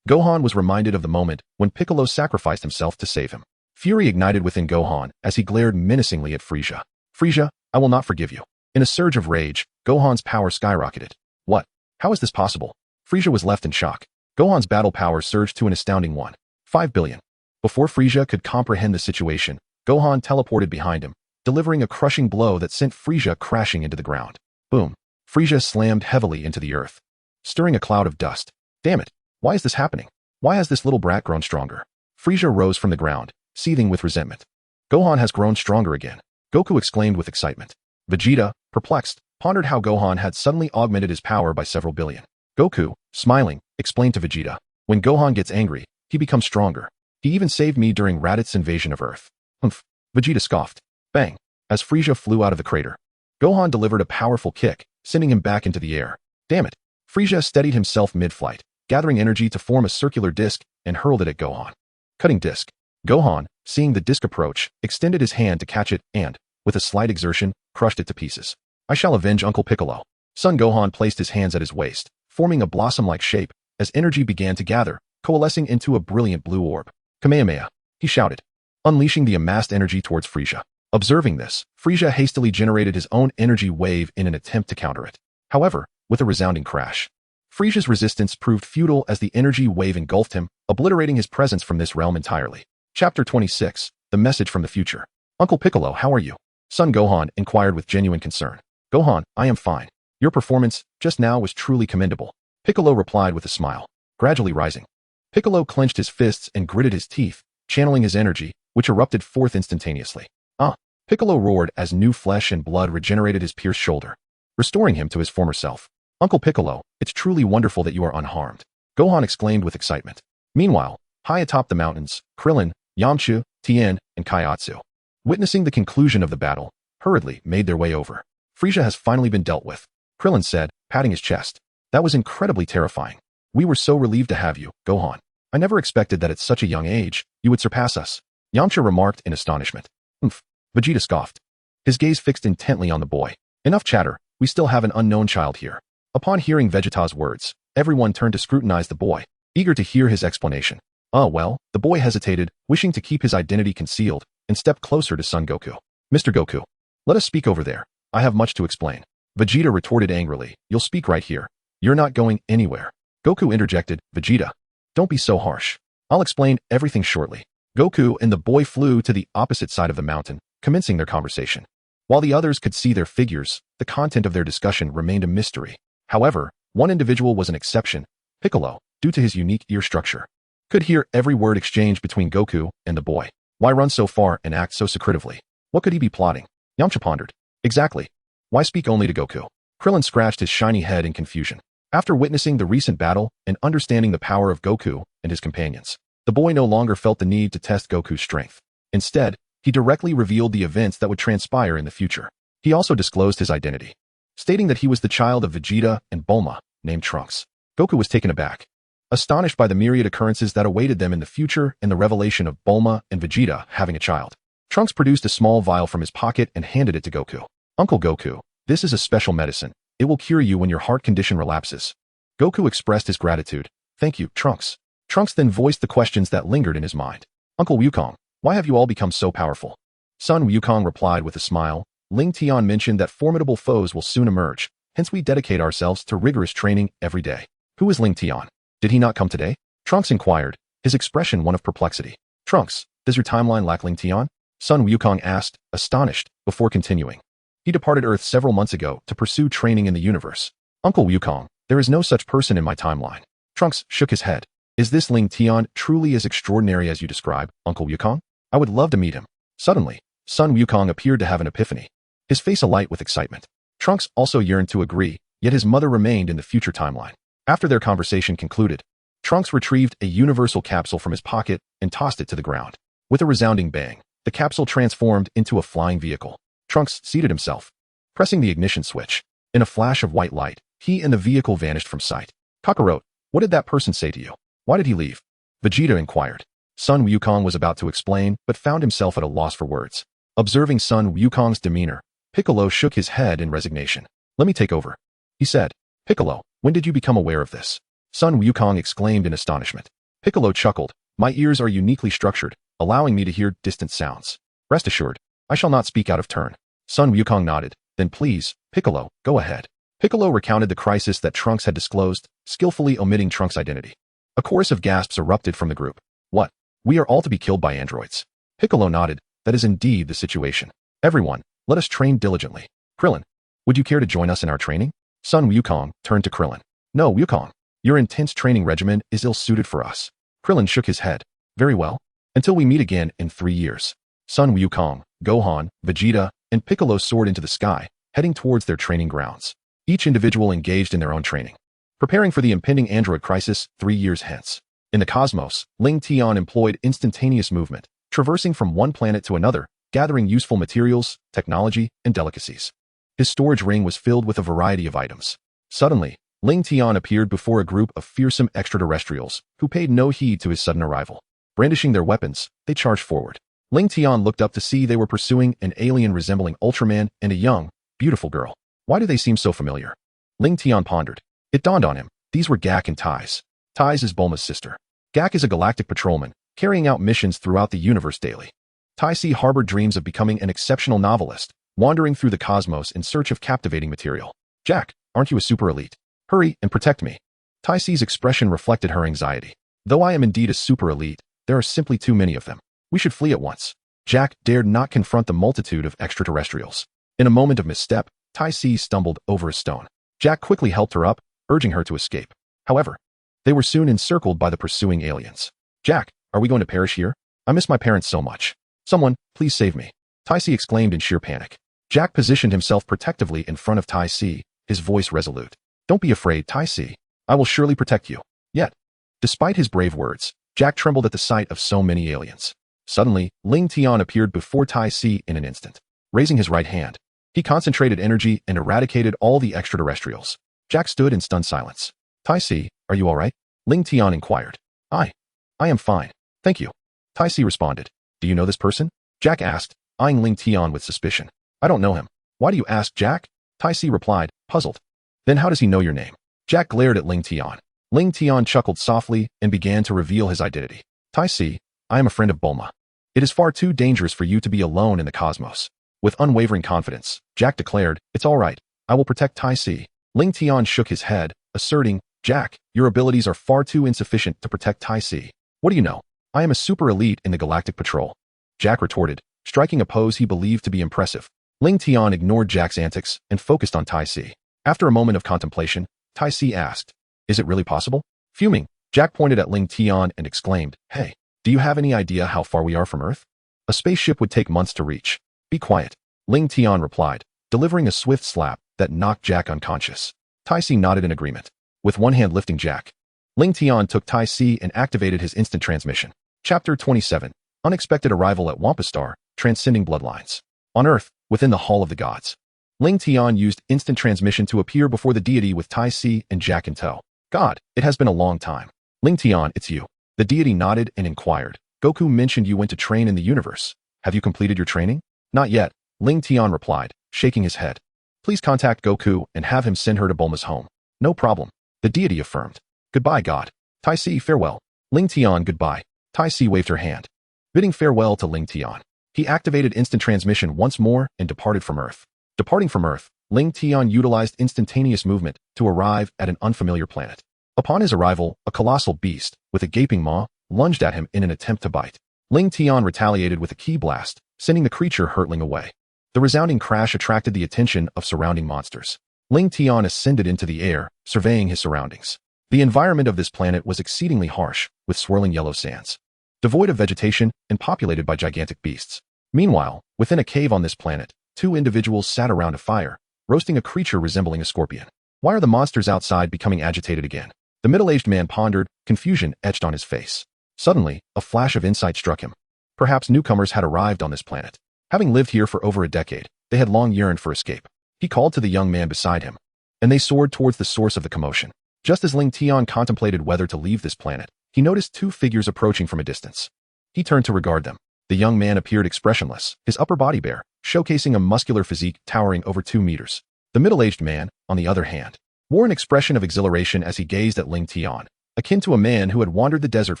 Gohan was reminded of the moment when Piccolo sacrificed himself to save him. Fury ignited within Gohan as he glared menacingly at Frieza. Frieza, I will not forgive you. In a surge of rage, Gohan's power skyrocketed. What? How is this possible? Frieza was left in shock. Gohan's battle power surged to an astounding 1.5 billion. Before Frieza could comprehend the situation, Gohan teleported behind him, delivering a crushing blow that sent Frieza crashing into the ground. Boom. Frieza slammed heavily into the earth, stirring a cloud of dust. Damn it. Why is this happening? Why has this little brat grown stronger? Frieza rose from the ground, seething with resentment. Gohan has grown stronger again. Goku exclaimed with excitement. Vegeta, perplexed, pondered how Gohan had suddenly augmented his power by several billion. Goku, smiling, explained to Vegeta. When Gohan gets angry, he becomes stronger. He even saved me during Raditz's invasion of Earth. Humph. Vegeta scoffed. Bang. As Frieza flew out of the crater, Gohan delivered a powerful kick, sending him back into the air. Damn it. Frieza steadied himself mid-flight, gathering energy to form a circular disc and hurled it at Gohan. Cutting disc. Gohan, seeing the disc approach, extended his hand to catch it and, with a slight exertion, crushed it to pieces. I shall avenge Uncle Piccolo. Son Gohan placed his hands at his waist, forming a blossom-like shape, as energy began to gather, coalescing into a brilliant blue orb. Kamehameha, he shouted, unleashing the amassed energy towards Frieza. Observing this, Frieza hastily generated his own energy wave in an attempt to counter it. However, with a resounding crash, Frieza's resistance proved futile as the energy wave engulfed him, obliterating his presence from this realm entirely. Chapter 26, The Message from the Future. Uncle Piccolo, how are you? Son Gohan inquired with genuine concern. Gohan, I am fine. Your performance just now was truly commendable. Piccolo replied with a smile, gradually rising. Piccolo clenched his fists and gritted his teeth, channeling his energy, which erupted forth instantaneously. Ah! Piccolo roared as new flesh and blood regenerated his pierced shoulder, restoring him to his former self. Uncle Piccolo, it's truly wonderful that you are unharmed. Gohan exclaimed with excitement. Meanwhile, high atop the mountains, Krillin, Yamcha, Tien, and Kaiatsu, witnessing the conclusion of the battle, hurriedly made their way over. Frieza has finally been dealt with, Krillin said, patting his chest. That was incredibly terrifying. We were so relieved to have you, Gohan. I never expected that at such a young age, you would surpass us. Yamcha remarked in astonishment. Humph. Vegeta scoffed, his gaze fixed intently on the boy. Enough chatter, we still have an unknown child here. Upon hearing Vegeta's words, everyone turned to scrutinize the boy, eager to hear his explanation. Well, the boy hesitated, wishing to keep his identity concealed, and stepped closer to Son Goku. Mr. Goku, let us speak over there. I have much to explain. Vegeta retorted angrily. You'll speak right here. You're not going anywhere. Goku interjected. Vegeta, don't be so harsh. I'll explain everything shortly. Goku and the boy flew to the opposite side of the mountain, commencing their conversation. While the others could see their figures, the content of their discussion remained a mystery. However, one individual was an exception. Piccolo, due to his unique ear structure, could hear every word exchanged between Goku and the boy. Why run so far and act so secretively? What could he be plotting? Yamcha pondered. Exactly. Why speak only to Goku? Krillin scratched his shiny head in confusion. After witnessing the recent battle and understanding the power of Goku and his companions, the boy no longer felt the need to test Goku's strength. Instead, he directly revealed the events that would transpire in the future. He also disclosed his identity, stating that he was the child of Vegeta and Bulma, named Trunks. Goku was taken aback, astonished by the myriad occurrences that awaited them in the future and the revelation of Bulma and Vegeta having a child. Trunks produced a small vial from his pocket and handed it to Goku. Uncle Goku, this is a special medicine. It will cure you when your heart condition relapses. Goku expressed his gratitude. Thank you, Trunks. Trunks then voiced the questions that lingered in his mind. Uncle Wukong, why have you all become so powerful? Son Wukong replied with a smile. Lingtian mentioned that formidable foes will soon emerge, hence we dedicate ourselves to rigorous training every day. Who is Lingtian? Did he not come today? Trunks inquired, his expression one of perplexity. Trunks, does your timeline lack Lingtian? Sun Wukong asked, astonished, before continuing. He departed Earth several months ago to pursue training in the universe. Uncle Wukong, there is no such person in my timeline. Trunks shook his head. Is this Lingtian truly as extraordinary as you describe, Uncle Wukong? I would love to meet him. Suddenly, Sun Wukong appeared to have an epiphany, his face alight with excitement. Trunks also yearned to agree, yet his mother remained in the future timeline. After their conversation concluded, Trunks retrieved a universal capsule from his pocket and tossed it to the ground. With a resounding bang, the capsule transformed into a flying vehicle. Trunks seated himself, pressing the ignition switch. In a flash of white light, he and the vehicle vanished from sight. Kakarot, what did that person say to you? Why did he leave? Vegeta inquired. Sun Wukong was about to explain, but found himself at a loss for words. Observing Sun Wukong's demeanor, Piccolo shook his head in resignation. Let me take over, he said. Piccolo, when did you become aware of this? Sun Wukong exclaimed in astonishment. Piccolo chuckled. My ears are uniquely structured, allowing me to hear distant sounds. Rest assured, I shall not speak out of turn. Sun Wukong nodded. Then please, Piccolo, go ahead. Piccolo recounted the crisis that Trunks had disclosed, skillfully omitting Trunks' identity. A chorus of gasps erupted from the group. What? We are all to be killed by androids. Piccolo nodded. That is indeed the situation. Everyone, let us train diligently. Krillin, would you care to join us in our training? Sun Wukong turned to Krillin. No, Wukong. Your intense training regimen is ill-suited for us. Krillin shook his head. Very well. Until we meet again in 3 years. Sun Wukong, Gohan, Vegeta, and Piccolo soared into the sky, heading towards their training grounds. Each individual engaged in their own training, preparing for the impending android crisis 3 years hence. In the cosmos, Lingtian employed instantaneous movement, traversing from one planet to another, gathering useful materials, technology, and delicacies. His storage ring was filled with a variety of items. Suddenly, Lingtian appeared before a group of fearsome extraterrestrials, who paid no heed to his sudden arrival. Brandishing their weapons, they charged forward. Lingtian looked up to see they were pursuing an alien resembling Ultraman and a young, beautiful girl. Why do they seem so familiar? Lingtian pondered. It dawned on him. These were Gak and Tais. Tais is Bulma's sister. Gak is a galactic patrolman, carrying out missions throughout the universe daily. Tais harbored dreams of becoming an exceptional novelist, wandering through the cosmos in search of captivating material. Jack, aren't you a super elite? Hurry and protect me. Taisi's expression reflected her anxiety. Though I am indeed a super elite, there are simply too many of them. We should flee at once. Jack dared not confront the multitude of extraterrestrials. In a moment of misstep, Taisi stumbled over a stone. Jack quickly helped her up, urging her to escape. However, they were soon encircled by the pursuing aliens. Jack, are we going to perish here? I miss my parents so much. Someone, please save me. Taisi exclaimed in sheer panic. Jack positioned himself protectively in front of Taisi, his voice resolute. Don't be afraid, Taisi. I will surely protect you. Yet, despite his brave words, Jack trembled at the sight of so many aliens. Suddenly, Lingtian appeared before Taisi in an instant. Raising his right hand, he concentrated energy and eradicated all the extraterrestrials. Jack stood in stunned silence. Taisi, are you all right? Lingtian inquired. I am fine. Thank you. Taisi responded. Do you know this person? Jack asked, eyeing Lingtian with suspicion. I don't know him. Why do you ask, Jack? Taisi replied, puzzled. Then how does he know your name? Jack glared at Lingtian. Lingtian chuckled softly and began to reveal his identity. Taisi, I am a friend of Bulma. It is far too dangerous for you to be alone in the cosmos. With unwavering confidence, Jack declared, it's all right. I will protect Taisi. Lingtian shook his head, asserting, Jack, your abilities are far too insufficient to protect Taisi. What do you know? I am a super elite in the Galactic Patrol. Jack retorted, striking a pose he believed to be impressive. Lingtian ignored Jack's antics and focused on Taisi. After a moment of contemplation, Taisi asked, is it really possible? Fuming, Jack pointed at Lingtian and exclaimed, hey, do you have any idea how far we are from Earth? A spaceship would take months to reach. Be quiet, Lingtian replied, delivering a swift slap that knocked Jack unconscious. Taisi nodded in agreement. With one hand lifting Jack, Lingtian took Taisi and activated his instant transmission. Chapter 27. Unexpected arrival at Wampa, transcending bloodlines. On Earth, within the Hall of the Gods, Lingtian used instant transmission to appear before the deity with Taisi and Jack in tow. God, it has been a long time. Lingtian, it's you. The deity nodded and inquired. Goku mentioned you went to train in the universe. Have you completed your training? Not yet, Lingtian replied, shaking his head. Please contact Goku and have him send her to Bulma's home. No problem, the deity affirmed. Goodbye, God. Taisi, farewell. Lingtian, goodbye. Taisi waved her hand, bidding farewell to Lingtian. He activated instant transmission once more and departed from Earth. Departing from Earth, Lingtian utilized instantaneous movement to arrive at an unfamiliar planet. Upon his arrival, a colossal beast, with a gaping maw, lunged at him in an attempt to bite. Lingtian retaliated with a ki blast, sending the creature hurtling away. The resounding crash attracted the attention of surrounding monsters. Lingtian ascended into the air, surveying his surroundings. The environment of this planet was exceedingly harsh, with swirling yellow sands, devoid of vegetation and populated by gigantic beasts. Meanwhile, within a cave on this planet, two individuals sat around a fire, roasting a creature resembling a scorpion. Why are the monsters outside becoming agitated again? The middle-aged man pondered, confusion etched on his face. Suddenly, a flash of insight struck him. Perhaps newcomers had arrived on this planet. Having lived here for over a decade, they had long yearned for escape. He called to the young man beside him, and they soared towards the source of the commotion. Just as Lingtian contemplated whether to leave this planet, he noticed two figures approaching from a distance. He turned to regard them. The young man appeared expressionless, his upper body bare, showcasing a muscular physique towering over 2 meters. The middle-aged man, on the other hand, wore an expression of exhilaration as he gazed at Lingtian, akin to a man who had wandered the desert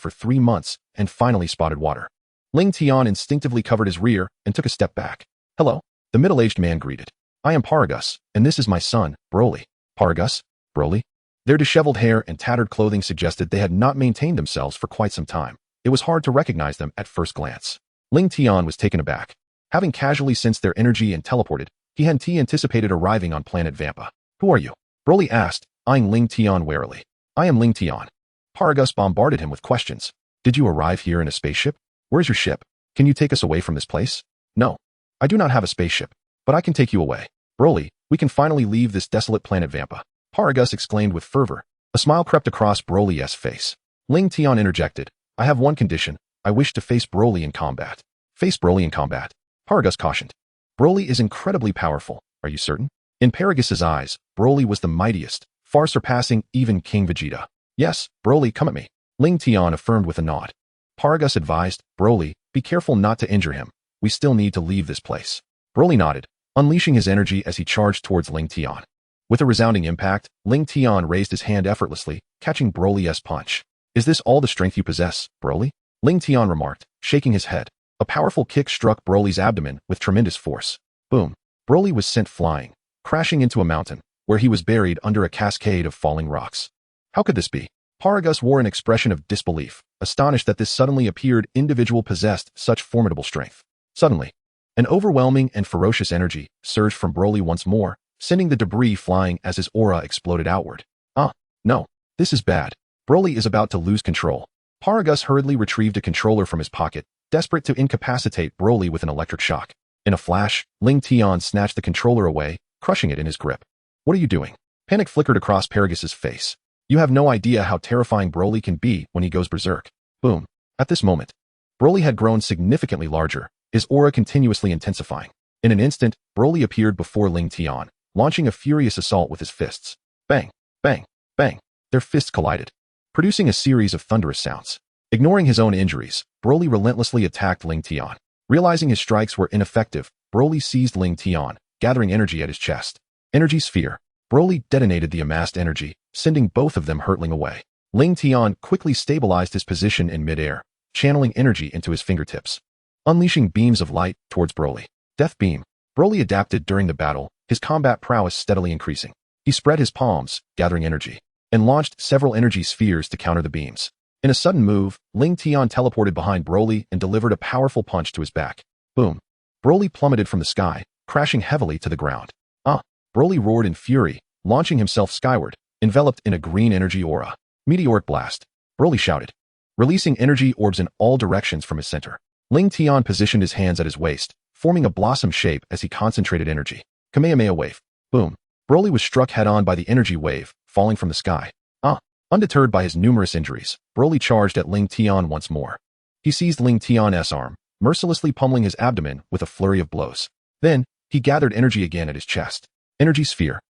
for 3 months and finally spotted water. Lingtian instinctively covered his rear and took a step back. "Hello," the middle-aged man greeted. "I am Paragus, and this is my son, Broly." Paragus? Broly? Their disheveled hair and tattered clothing suggested they had not maintained themselves for quite some time. It was hard to recognize them at first glance. Lingtian was taken aback. Having casually sensed their energy and teleported, he hadn't anticipated arriving on planet Vampa. "Who are you?" Broly asked, eyeing Lingtian warily. "I am Lingtian." Paragus bombarded him with questions. "Did you arrive here in a spaceship? Where's your ship? Can you take us away from this place?" "No. I do not have a spaceship, but I can take you away. Broly, we can finally leave this desolate planet Vampa," Paragus exclaimed with fervor. A smile crept across Broly's face. Lingtian interjected, "I have one condition. I wish to face Broly in combat." "Face Broly in combat?" Paragus cautioned. "Broly is incredibly powerful. Are you certain?" In Paragus's eyes, Broly was the mightiest, far surpassing even King Vegeta. "Yes, Broly, come at me," Lingtian affirmed with a nod. Paragus advised, "Broly, be careful not to injure him. We still need to leave this place." Broly nodded, unleashing his energy as he charged towards Lingtian. With a resounding impact, Lingtian raised his hand effortlessly, catching Broly's punch. "Is this all the strength you possess, Broly?" Lingtian remarked, shaking his head. A powerful kick struck Broly's abdomen with tremendous force. Boom. Broly was sent flying, crashing into a mountain, where he was buried under a cascade of falling rocks. How could this be? Paragus wore an expression of disbelief, astonished that this suddenly appeared individual possessed such formidable strength. Suddenly, an overwhelming and ferocious energy surged from Broly once more, sending the debris flying as his aura exploded outward. No. This is bad. Broly is about to lose control. Paragus hurriedly retrieved a controller from his pocket, desperate to incapacitate Broly with an electric shock. In a flash, Lingtian snatched the controller away, crushing it in his grip. "What are you doing?" Panic flickered across Paragus's face. "You have no idea how terrifying Broly can be when he goes berserk." Boom. At this moment, Broly had grown significantly larger, his aura continuously intensifying. In an instant, Broly appeared before Lingtian, launching a furious assault with his fists. Bang, bang, bang. Their fists collided, producing a series of thunderous sounds. Ignoring his own injuries, Broly relentlessly attacked Lingtian. Realizing his strikes were ineffective, Broly seized Lingtian, gathering energy at his chest. Energy sphere. Broly detonated the amassed energy, sending both of them hurtling away. Lingtian quickly stabilized his position in midair, channeling energy into his fingertips, unleashing beams of light towards Broly. Death Beam. Broly adapted during the battle, his combat prowess steadily increasing. He spread his palms, gathering energy, and launched several energy spheres to counter the beams. In a sudden move, Lingtian teleported behind Broly and delivered a powerful punch to his back. Boom. Broly plummeted from the sky, crashing heavily to the ground. Broly roared in fury, launching himself skyward, enveloped in a green energy aura. Meteoric blast. Broly shouted, releasing energy orbs in all directions from his center. Lingtian positioned his hands at his waist, forming a blossom shape as he concentrated energy. Kamehameha wave. Boom. Broly was struck head-on by the energy wave, falling from the sky. Undeterred by his numerous injuries, Broly charged at Lingtian once more. He seized Lingtian's arm, mercilessly pummeling his abdomen with a flurry of blows. Then, he gathered energy again at his chest. Energy sphere.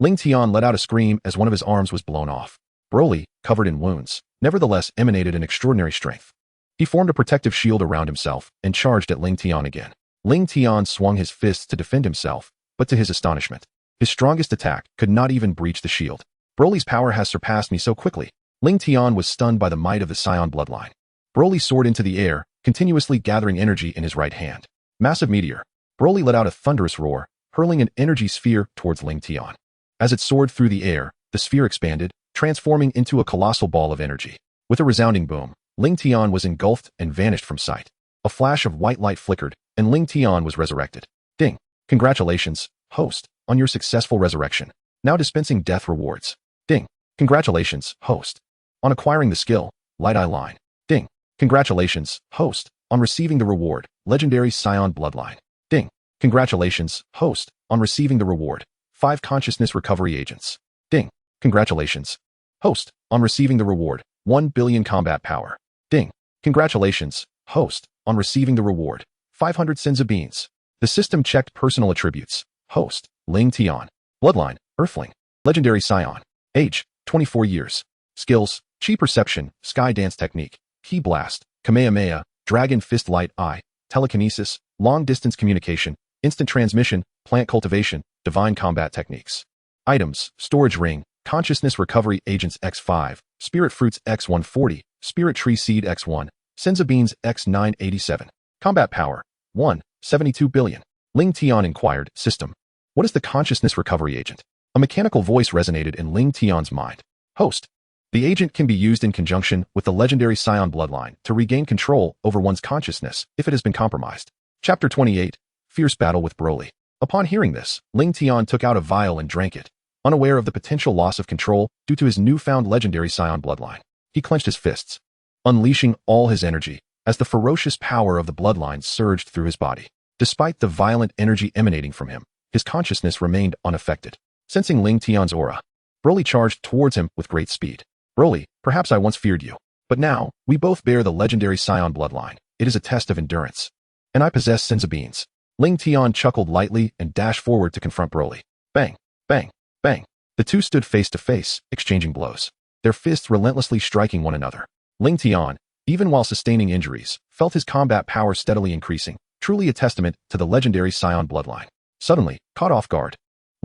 Lingtian let out a scream as one of his arms was blown off. Broly, covered in wounds, nevertheless emanated an extraordinary strength. He formed a protective shield around himself and charged at Lingtian again. Lingtian swung his fists to defend himself, but to his astonishment, his strongest attack could not even breach the shield. Broly's power has surpassed me so quickly. Lingtian was stunned by the might of the Saiyan bloodline. Broly soared into the air, continuously gathering energy in his right hand. Massive meteor. Broly let out a thunderous roar, hurling an energy sphere towards Lingtian. As it soared through the air, the sphere expanded, transforming into a colossal ball of energy. With a resounding boom, Lingtian was engulfed and vanished from sight. A flash of white light flickered, and Lingtian was resurrected. Ding. Congratulations, host, on your successful resurrection. Now dispensing death rewards. Ding. Congratulations, host, on acquiring the skill, Light Eye Line. Ding. Congratulations, host, on receiving the reward, Legendary Saiyan Bloodline. Ding. Congratulations, host, on receiving the reward, 5 Consciousness Recovery Agents. Ding. Congratulations, host, on receiving the reward, 1 billion Combat Power. Ding. Congratulations, host, on receiving the reward, 500 Senza Beans. The system checked personal attributes. Host, Lingtian. Bloodline, Earthling. Legendary Saiyan. Age, 24 years. Skills, Chi Perception, Sky Dance Technique, Ki Blast, Kamehameha, Dragon Fist Light Eye, Telekinesis, Long Distance Communication, Instant Transmission, Plant Cultivation, Divine Combat Techniques. Items, Storage Ring, Consciousness Recovery Agents X5, Spirit Fruits X140, Spirit Tree Seed X1, Senza Beans X987. Combat Power, 1, 72 billion. Lingtian inquired, System. What is the Consciousness Recovery Agent? A mechanical voice resonated in Lingtian's mind. Host. The agent can be used in conjunction with the legendary Saiyan bloodline to regain control over one's consciousness if it has been compromised. Chapter 28, Fierce Battle with Broly. Upon hearing this, Lingtian took out a vial and drank it, unaware of the potential loss of control due to his newfound legendary Saiyan bloodline. He clenched his fists, unleashing all his energy as the ferocious power of the bloodline surged through his body. Despite the violent energy emanating from him, his consciousness remained unaffected. Sensing Lingtian's aura, Broly charged towards him with great speed. Broly, perhaps I once feared you, but now, we both bear the legendary Saiyan bloodline. It is a test of endurance. And I possess Senza Beans. Lingtian chuckled lightly and dashed forward to confront Broly. Bang, bang, bang. The two stood face to face, exchanging blows, their fists relentlessly striking one another. Lingtian, even while sustaining injuries, felt his combat power steadily increasing, truly a testament to the legendary Saiyan bloodline. Suddenly, caught off guard,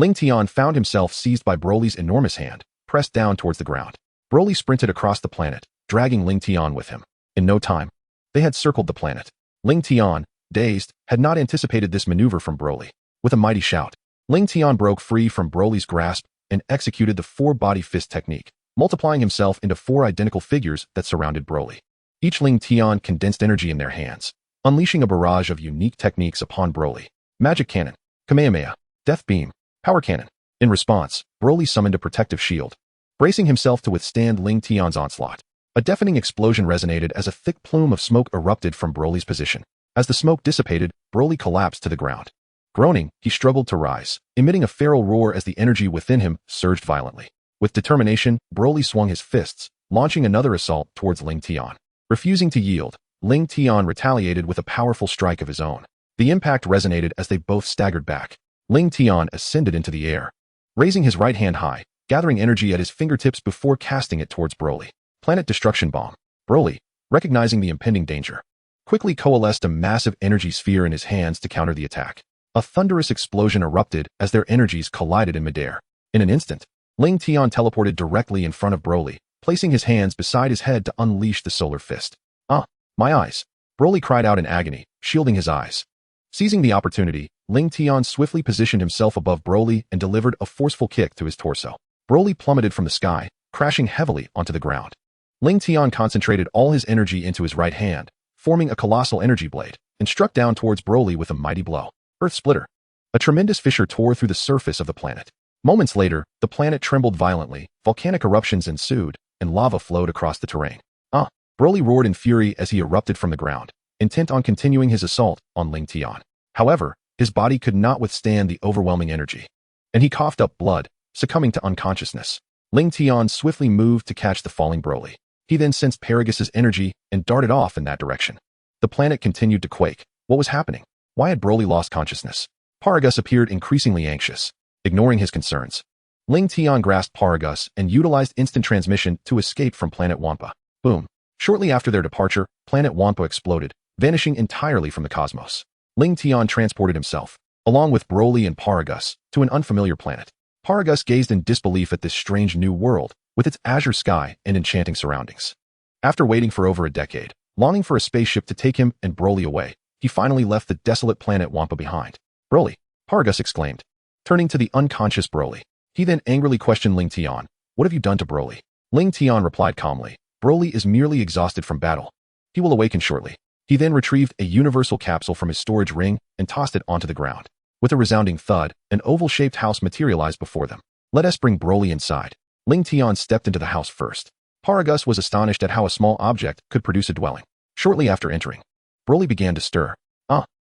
Lingtian found himself seized by Broly's enormous hand, pressed down towards the ground. Broly sprinted across the planet, dragging Lingtian with him. In no time, they had circled the planet. Lingtian, dazed, had not anticipated this maneuver from Broly. With a mighty shout, Lingtian broke free from Broly's grasp and executed the 4-body fist technique, multiplying himself into 4 identical figures that surrounded Broly. Each Lingtian condensed energy in their hands, unleashing a barrage of unique techniques upon Broly. Magic Cannon, Kamehameha, Death Beam, Power Cannon. In response, Broly summoned a protective shield, bracing himself to withstand Lingtian's onslaught. A deafening explosion resonated as a thick plume of smoke erupted from Broly's position. As the smoke dissipated, Broly collapsed to the ground. Groaning, he struggled to rise, emitting a feral roar as the energy within him surged violently. With determination, Broly swung his fists, launching another assault towards Lingtian. Refusing to yield, Lingtian retaliated with a powerful strike of his own. The impact resonated as they both staggered back. Lingtian ascended into the air, raising his right hand high, gathering energy at his fingertips before casting it towards Broly. Planet Destruction Bomb. Broly, recognizing the impending danger, quickly coalesced a massive energy sphere in his hands to counter the attack. A thunderous explosion erupted as their energies collided in midair. In an instant, Lingtian teleported directly in front of Broly, placing his hands beside his head to unleash the solar fist. Ah, my eyes! Broly cried out in agony, shielding his eyes. Seizing the opportunity, Lingtian swiftly positioned himself above Broly and delivered a forceful kick to his torso. Broly plummeted from the sky, crashing heavily onto the ground. Lingtian concentrated all his energy into his right hand, forming a colossal energy blade, and struck down towards Broly with a mighty blow. Earth Splitter. A tremendous fissure tore through the surface of the planet. Moments later, the planet trembled violently, volcanic eruptions ensued, and lava flowed across the terrain. Ah! Broly roared in fury as he erupted from the ground, intent on continuing his assault on Lingtian. However, his body could not withstand the overwhelming energy, and he coughed up blood, succumbing to unconsciousness. Lingtian swiftly moved to catch the falling Broly. He then sensed Paragus' energy and darted off in that direction. The planet continued to quake. What was happening? Why had Broly lost consciousness? Paragus appeared increasingly anxious, ignoring his concerns. Lingtian grasped Paragus and utilized instant transmission to escape from planet Wampa. Boom. Shortly after their departure, planet Wampa exploded, vanishing entirely from the cosmos. Lingtian transported himself, along with Broly and Paragus, to an unfamiliar planet. Paragus gazed in disbelief at this strange new world, with its azure sky and enchanting surroundings. After waiting for over a decade, longing for a spaceship to take him and Broly away, he finally left the desolate planet Wampa behind. Broly, Paragus exclaimed, turning to the unconscious Broly. He then angrily questioned Lingtian, what have you done to Broly? Lingtian replied calmly, Broly is merely exhausted from battle. He will awaken shortly. He then retrieved a universal capsule from his storage ring and tossed it onto the ground. With a resounding thud, an oval-shaped house materialized before them. Let us bring Broly inside. Lingtian stepped into the house first. Paragus was astonished at how a small object could produce a dwelling. Shortly after entering, Broly began to stir.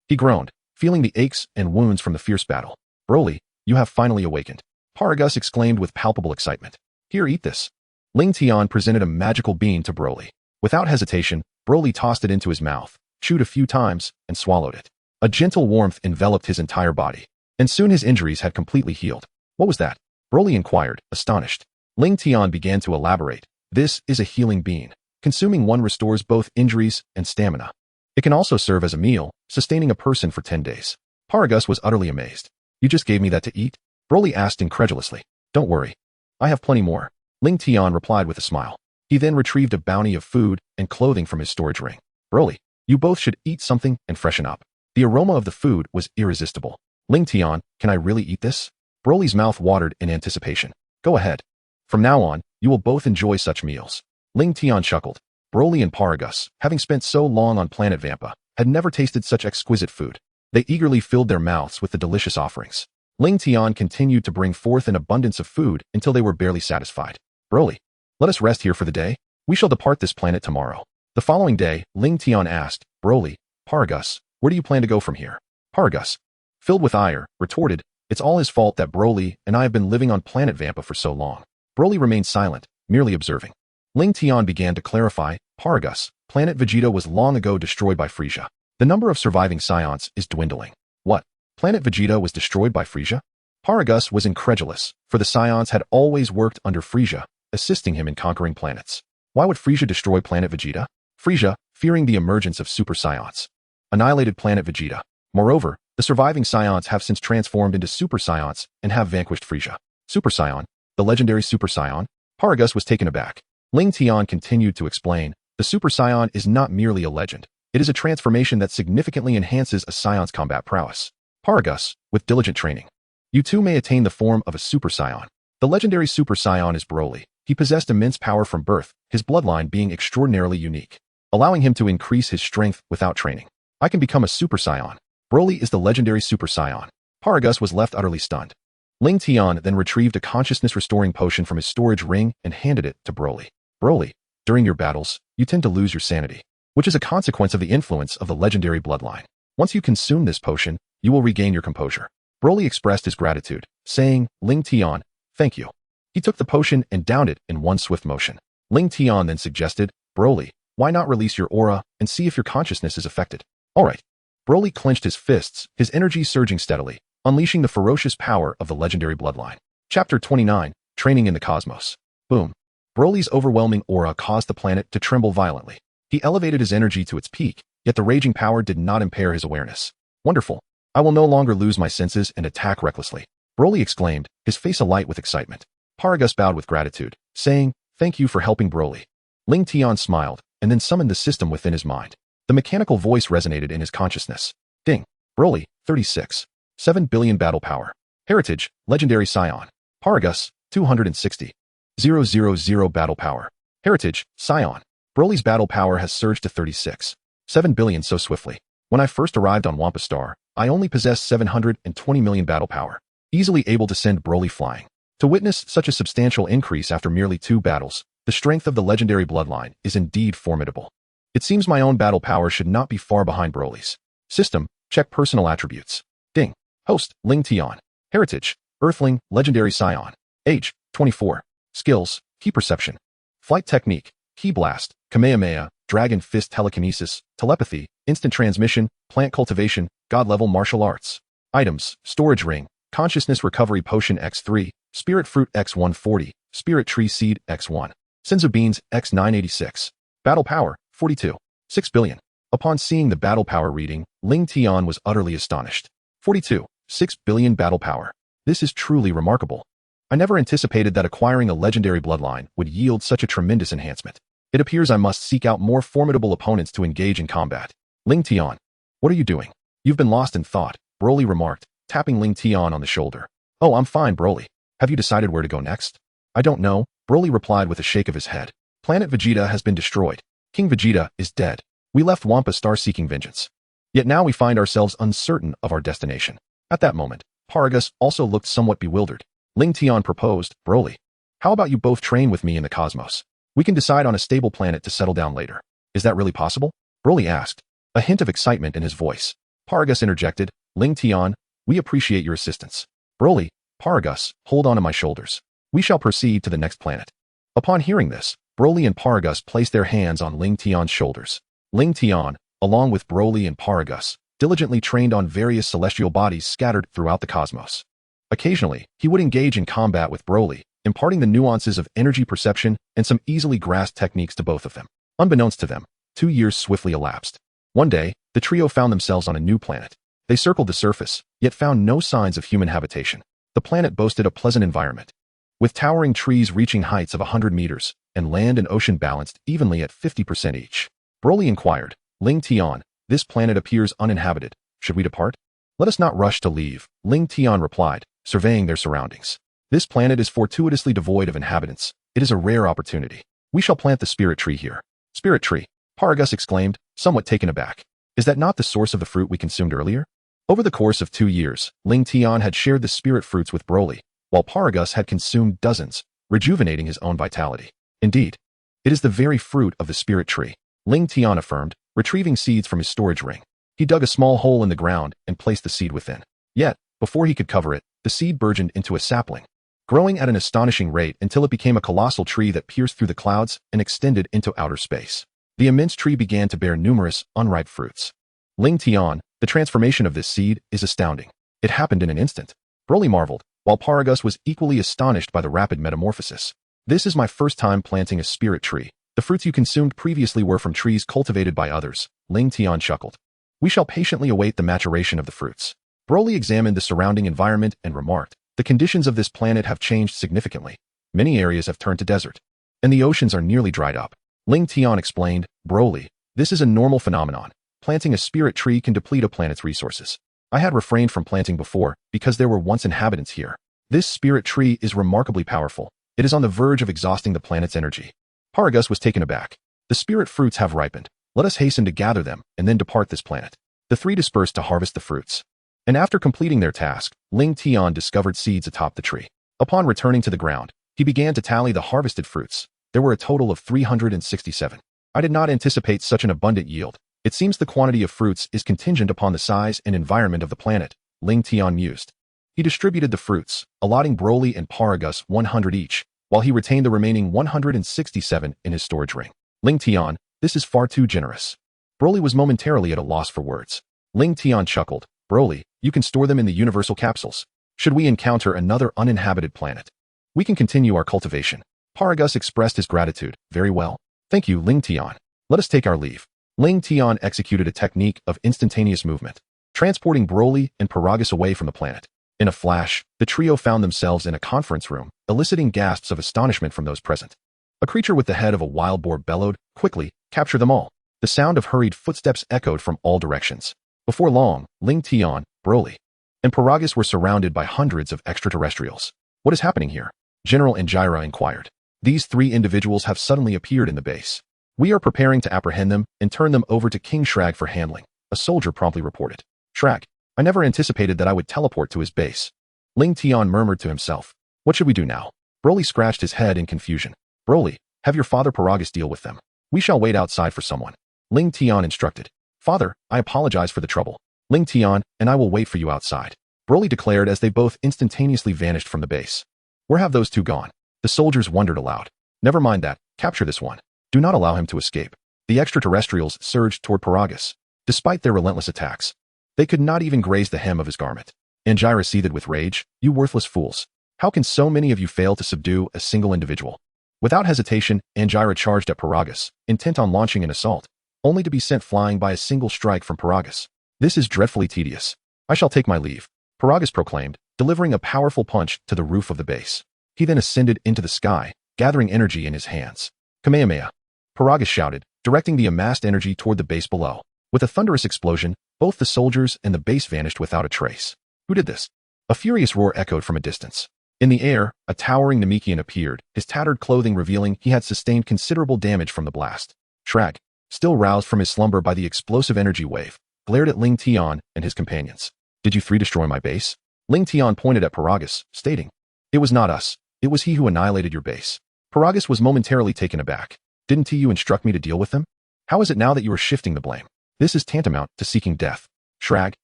He groaned, feeling the aches and wounds from the fierce battle. Broly, you have finally awakened. Paragus exclaimed with palpable excitement. Here, eat this. Lingtian presented a magical bean to Broly. Without hesitation, Broly tossed it into his mouth, chewed a few times, and swallowed it. A gentle warmth enveloped his entire body, and soon his injuries had completely healed. What was that? Broly inquired, astonished. Lingtian began to elaborate. This is a healing bean. Consuming one restores both injuries and stamina. It can also serve as a meal, sustaining a person for 10 days. Paragus was utterly amazed. You just gave me that to eat? Broly asked incredulously. Don't worry. I have plenty more. Lingtian replied with a smile. He then retrieved a bounty of food and clothing from his storage ring. Broly, you both should eat something and freshen up. The aroma of the food was irresistible. Lingtian, can I really eat this? Broly's mouth watered in anticipation. Go ahead. From now on, you will both enjoy such meals. Lingtian chuckled. Broly and Paragus, having spent so long on planet Vampa, had never tasted such exquisite food. They eagerly filled their mouths with the delicious offerings. Lingtian continued to bring forth an abundance of food until they were barely satisfied. Broly, let us rest here for the day. We shall depart this planet tomorrow. The following day, Lingtian asked, Broly, Paragus, where do you plan to go from here? Paragus, filled with ire, retorted, it's all his fault that Broly and I have been living on planet Vampa for so long. Broly remained silent, merely observing. Lingtian began to clarify, Paragus, planet Vegeta was long ago destroyed by Frieza. The number of surviving Saiyans is dwindling. What? Planet Vegeta was destroyed by Frieza? Paragus was incredulous, for the Saiyans had always worked under Frieza, assisting him in conquering planets. Why would Frieza destroy planet Vegeta? Frieza, fearing the emergence of Super Saiyans, annihilated planet Vegeta. Moreover, the surviving Saiyans have since transformed into Super Saiyans and have vanquished Frieza. Super Saiyan, the legendary Super Saiyan? Paragus was taken aback. Lingtian continued to explain, the Super Saiyan is not merely a legend. It is a transformation that significantly enhances a Saiyan's combat prowess. Paragus, with diligent training, you too may attain the form of a Super Saiyan. The legendary Super Saiyan is Broly. He possessed immense power from birth, his bloodline being extraordinarily unique, allowing him to increase his strength without training. I can become a Super Saiyan. Broly is the legendary Super Saiyan. Paragus was left utterly stunned. Lingtian then retrieved a consciousness-restoring potion from his storage ring and handed it to Broly. Broly, during your battles, you tend to lose your sanity, which is a consequence of the influence of the legendary bloodline. Once you consume this potion, you will regain your composure. Broly expressed his gratitude, saying, Lingtian, thank you. He took the potion and downed it in one swift motion. Lingtian then suggested, Broly, why not release your aura and see if your consciousness is affected? Alright. Broly clenched his fists, his energy surging steadily, unleashing the ferocious power of the legendary bloodline. Chapter 29, Training in the Cosmos. Boom. Broly's overwhelming aura caused the planet to tremble violently. He elevated his energy to its peak, yet the raging power did not impair his awareness. Wonderful. I will no longer lose my senses and attack recklessly. Broly exclaimed, his face alight with excitement. Paragus bowed with gratitude, saying, thank you for helping Broly. Lingtian smiled, and then summoned the system within his mind. The mechanical voice resonated in his consciousness. Ding. Broly, 36. 7 billion battle power. Heritage, legendary Saiyan. Paragus, 260. 000 battle power. Heritage, Saiyan. Broly's battle power has surged to 36. 7 billion so swiftly. When I first arrived on Wampa Star, I only possessed 720 million battle power, easily able to send Broly flying. To witness such a substantial increase after merely 2 battles, the strength of the legendary bloodline is indeed formidable. It seems my own battle power should not be far behind Broly's. System, check personal attributes. Ding. Host, Lingtian. Heritage, Earthling, legendary Saiyan. Age, 24. Skills, Key Perception. Flight Technique, Ki Blast, Kamehameha, Dragon Fist Telekinesis, Telepathy, Instant Transmission, Plant Cultivation, God-Level Martial Arts. Items, Storage Ring, Consciousness Recovery Potion X3, Spirit Fruit X140, Spirit Tree Seed X1. Senzu Beans X986. Battle Power, 42. 6 billion. Upon seeing the battle power reading, Lingtian was utterly astonished. 42. 6 billion battle power. This is truly remarkable. I never anticipated that acquiring a legendary bloodline would yield such a tremendous enhancement. It appears I must seek out more formidable opponents to engage in combat. Lingtian, what are you doing? You've been lost in thought, Broly remarked, tapping Lingtian on the shoulder. Oh, I'm fine, Broly. Have you decided where to go next? I don't know, Broly replied with a shake of his head. Planet Vegeta has been destroyed. King Vegeta is dead. We left Wampa Star seeking vengeance. Yet now we find ourselves uncertain of our destination. At that moment, Paragus also looked somewhat bewildered. Lingtian proposed, Broly, how about you both train with me in the cosmos? We can decide on a stable planet to settle down later. Is that really possible? Broly asked, a hint of excitement in his voice. Paragus interjected, Lingtian, we appreciate your assistance. Broly, Paragus, hold on to my shoulders. We shall proceed to the next planet. Upon hearing this, Broly and Paragus placed their hands on Lingtian's shoulders. Lingtian, along with Broly and Paragus, diligently trained on various celestial bodies scattered throughout the cosmos. Occasionally, he would engage in combat with Broly, imparting the nuances of energy perception and some easily grasped techniques to both of them. Unbeknownst to them, 2 years swiftly elapsed. One day, the trio found themselves on a new planet. They circled the surface, yet found no signs of human habitation. The planet boasted a pleasant environment, with towering trees reaching heights of 100 meters, and land and ocean balanced evenly at 50% each. Broly inquired, Lingtian, this planet appears uninhabited. Should we depart? Let us not rush to leave, Lingtian replied, surveying their surroundings. This planet is fortuitously devoid of inhabitants. It is a rare opportunity. We shall plant the spirit tree here. Spirit tree, Paragus exclaimed, somewhat taken aback. Is that not the source of the fruit we consumed earlier? Over the course of 2 years, Lingtian had shared the spirit fruits with Broly, while Paragus had consumed dozens, rejuvenating his own vitality. Indeed, it is the very fruit of the spirit tree, Lingtian affirmed, retrieving seeds from his storage ring. He dug a small hole in the ground and placed the seed within. Yet, before he could cover it, the seed burgeoned into a sapling, growing at an astonishing rate until it became a colossal tree that pierced through the clouds and extended into outer space. The immense tree began to bear numerous, unripe fruits. Lingtian, the transformation of this seed is astounding. It happened in an instant. Broly marveled, while Paragus was equally astonished by the rapid metamorphosis. This is my first time planting a spirit tree. The fruits you consumed previously were from trees cultivated by others, Lingtian chuckled. We shall patiently await the maturation of the fruits. Broly examined the surrounding environment and remarked, the conditions of this planet have changed significantly. Many areas have turned to desert, and the oceans are nearly dried up. Lingtian explained, Broly, this is a normal phenomenon. Planting a spirit tree can deplete a planet's resources. I had refrained from planting before because there were once inhabitants here. This spirit tree is remarkably powerful. It is on the verge of exhausting the planet's energy. Paragus was taken aback. The spirit fruits have ripened. Let us hasten to gather them and then depart this planet. The three dispersed to harvest the fruits. And after completing their task, Lingtian discovered seeds atop the tree. Upon returning to the ground, he began to tally the harvested fruits. There were a total of 367. I did not anticipate such an abundant yield. It seems the quantity of fruits is contingent upon the size and environment of the planet, Lingtian mused. He distributed the fruits, allotting Broly and Paragus 100 each, while he retained the remaining 167 in his storage ring. Lingtian, this is far too generous. Broly was momentarily at a loss for words. Lingtian chuckled, Broly, you can store them in the universal capsules. Should we encounter another uninhabited planet, we can continue our cultivation. Paragus expressed his gratitude. Very well. Thank you, Lingtian. Let us take our leave. Lingtian executed a technique of instantaneous movement, transporting Broly and Paragus away from the planet. In a flash, the trio found themselves in a conference room, eliciting gasps of astonishment from those present. A creature with the head of a wild boar bellowed, quickly, capture them all. The sound of hurried footsteps echoed from all directions. Before long, Lingtian, Broly, and Paragus were surrounded by hundreds of extraterrestrials. What is happening here? General Angira inquired. These 3 individuals have suddenly appeared in the base. We are preparing to apprehend them and turn them over to King Shrag for handling, a soldier promptly reported. Shrag, I never anticipated that I would teleport to his base. Lingtian murmured to himself. What should we do now? Broly scratched his head in confusion. Broly, have your father Paragus deal with them. We shall wait outside for someone. Lingtian instructed. Father, I apologize for the trouble. Lingtian, and I will wait for you outside. Broly declared as they both instantaneously vanished from the base. Where have those 2 gone? The soldiers wondered aloud. Never mind that, capture this one. Do not allow him to escape. The extraterrestrials surged toward Paragus. Despite their relentless attacks, they could not even graze the hem of his garment. Angira seethed with rage. You worthless fools. How can so many of you fail to subdue a single individual? Without hesitation, Angira charged at Paragus, intent on launching an assault, only to be sent flying by a single strike from Paragus. This is dreadfully tedious. I shall take my leave, Paragus proclaimed, delivering a powerful punch to the roof of the base. He then ascended into the sky, gathering energy in his hands. Kamehameha! Paragus shouted, directing the amassed energy toward the base below. With a thunderous explosion, both the soldiers and the base vanished without a trace. Who did this? A furious roar echoed from a distance. In the air, a towering Namekian appeared, his tattered clothing revealing he had sustained considerable damage from the blast. Shrag, still roused from his slumber by the explosive energy wave, glared at Lingtian and his companions. Did you three destroy my base? Lingtian pointed at Paragus, stating, It was not us. It was he who annihilated your base. Paragus was momentarily taken aback. Didn't you instruct me to deal with them? How is it now that you are shifting the blame? This is tantamount to seeking death. Shrag,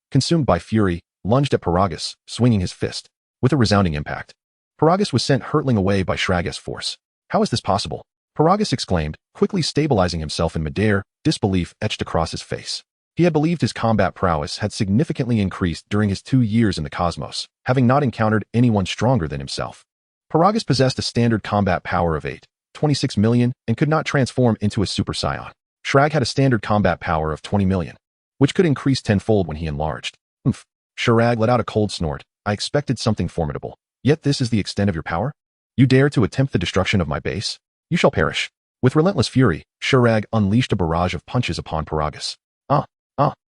consumed by fury, lunged at Paragus, swinging his fist. With a resounding impact, Paragus was sent hurtling away by Shrag's force. How is this possible? Paragus exclaimed, quickly stabilizing himself in midair, disbelief etched across his face. He had believed his combat prowess had significantly increased during his 2 years in the cosmos, having not encountered anyone stronger than himself. Paragus possessed a standard combat power of 26 million, and could not transform into a Super Saiyan. Shrag had a standard combat power of 20 million, which could increase tenfold when he enlarged. Oomph. Shrag let out a cold snort. I expected something formidable. Yet this is the extent of your power? You dare to attempt the destruction of my base? You shall perish. With relentless fury, Shrag unleashed a barrage of punches upon Paragus.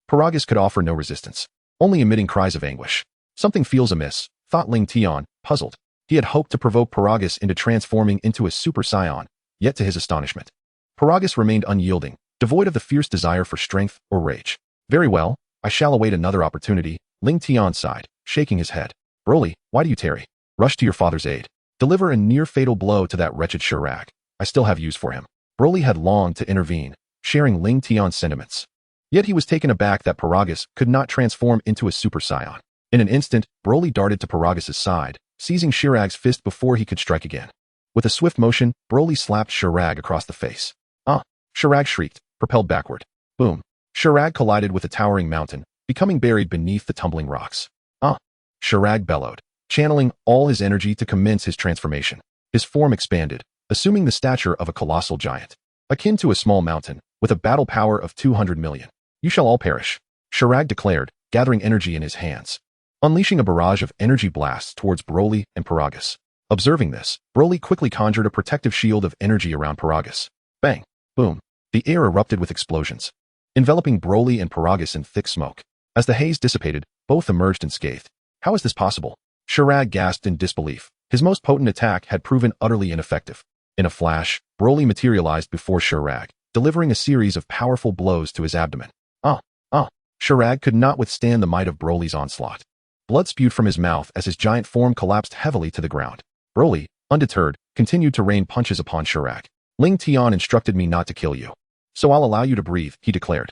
Paragus could offer no resistance, only emitting cries of anguish. Something feels amiss, thought Lingtian, puzzled. He had hoped to provoke Paragus into transforming into a Super Saiyan, yet to his astonishment, Paragus remained unyielding, devoid of the fierce desire for strength or rage. Very well, I shall await another opportunity, Lingtian sighed, shaking his head. Broly, why do you tarry? Rush to your father's aid. Deliver a near-fatal blow to that wretched Shrag. I still have use for him. Broly had longed to intervene, sharing Lingtian's sentiments. Yet he was taken aback that Paragus could not transform into a Super Saiyan. In an instant, Broly darted to Paragus' side, seizing Shrag's fist before he could strike again. With a swift motion, Broly slapped Shrag across the face. Shrag shrieked, propelled backward. Boom. Shrag collided with a towering mountain, becoming buried beneath the tumbling rocks. Shrag bellowed, channeling all his energy to commence his transformation. His form expanded, assuming the stature of a colossal giant, akin to a small mountain, with a battle power of 200 million. You shall all perish, Shrag declared, gathering energy in his hands, unleashing a barrage of energy blasts towards Broly and Paragus. Observing this, Broly quickly conjured a protective shield of energy around Paragus. Bang! Boom! The air erupted with explosions, enveloping Broly and Paragus in thick smoke. As the haze dissipated, both emerged unscathed. How is this possible? Shrag gasped in disbelief. His most potent attack had proven utterly ineffective. In a flash, Broly materialized before Shrag, delivering a series of powerful blows to his abdomen. Shrag could not withstand the might of Broly's onslaught. Blood spewed from his mouth as his giant form collapsed heavily to the ground. Broly, undeterred, continued to rain punches upon Shrag. Lingtian instructed me not to kill you, so I'll allow you to breathe, he declared.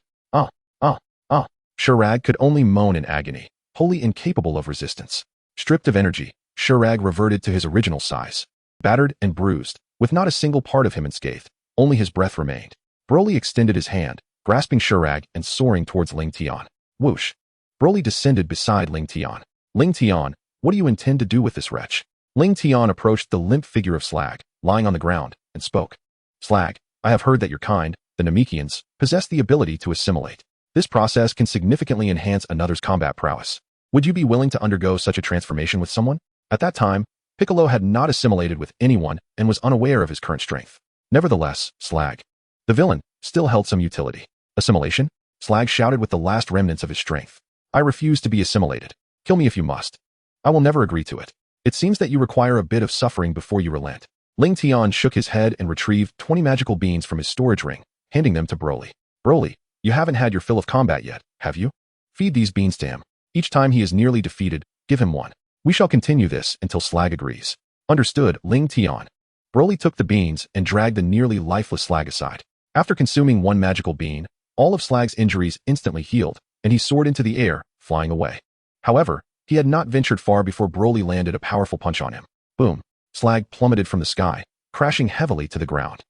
Shrag could only moan in agony, wholly incapable of resistance. Stripped of energy, Shrag reverted to his original size. Battered and bruised, with not a single part of him unscathed, only his breath remained. Broly extended his hand, grasping Shrag and soaring towards Lingtian. Whoosh! Broly descended beside Lingtian. Lingtian, what do you intend to do with this wretch? Lingtian approached the limp figure of Slag, lying on the ground, and spoke. Slag, I have heard that your kind, the Namekians, possess the ability to assimilate. This process can significantly enhance another's combat prowess. Would you be willing to undergo such a transformation with someone? At that time, Piccolo had not assimilated with anyone and was unaware of his current strength. Nevertheless, Slag, the villain, still held some utility. Assimilation? Slag shouted with the last remnants of his strength. I refuse to be assimilated. Kill me if you must. I will never agree to it. It seems that you require a bit of suffering before you relent. Lingtian shook his head and retrieved 20 magical beans from his storage ring, handing them to Broly. Broly, you haven't had your fill of combat yet, have you? Feed these beans to him. Each time he is nearly defeated, give him one. We shall continue this until Slag agrees. Understood, Lingtian. Broly took the beans and dragged the nearly lifeless Slag aside. After consuming one magical bean, all of Slag's injuries instantly healed, and he soared into the air, flying away. However, he had not ventured far before Broly landed a powerful punch on him. Boom! Slag plummeted from the sky, crashing heavily to the ground.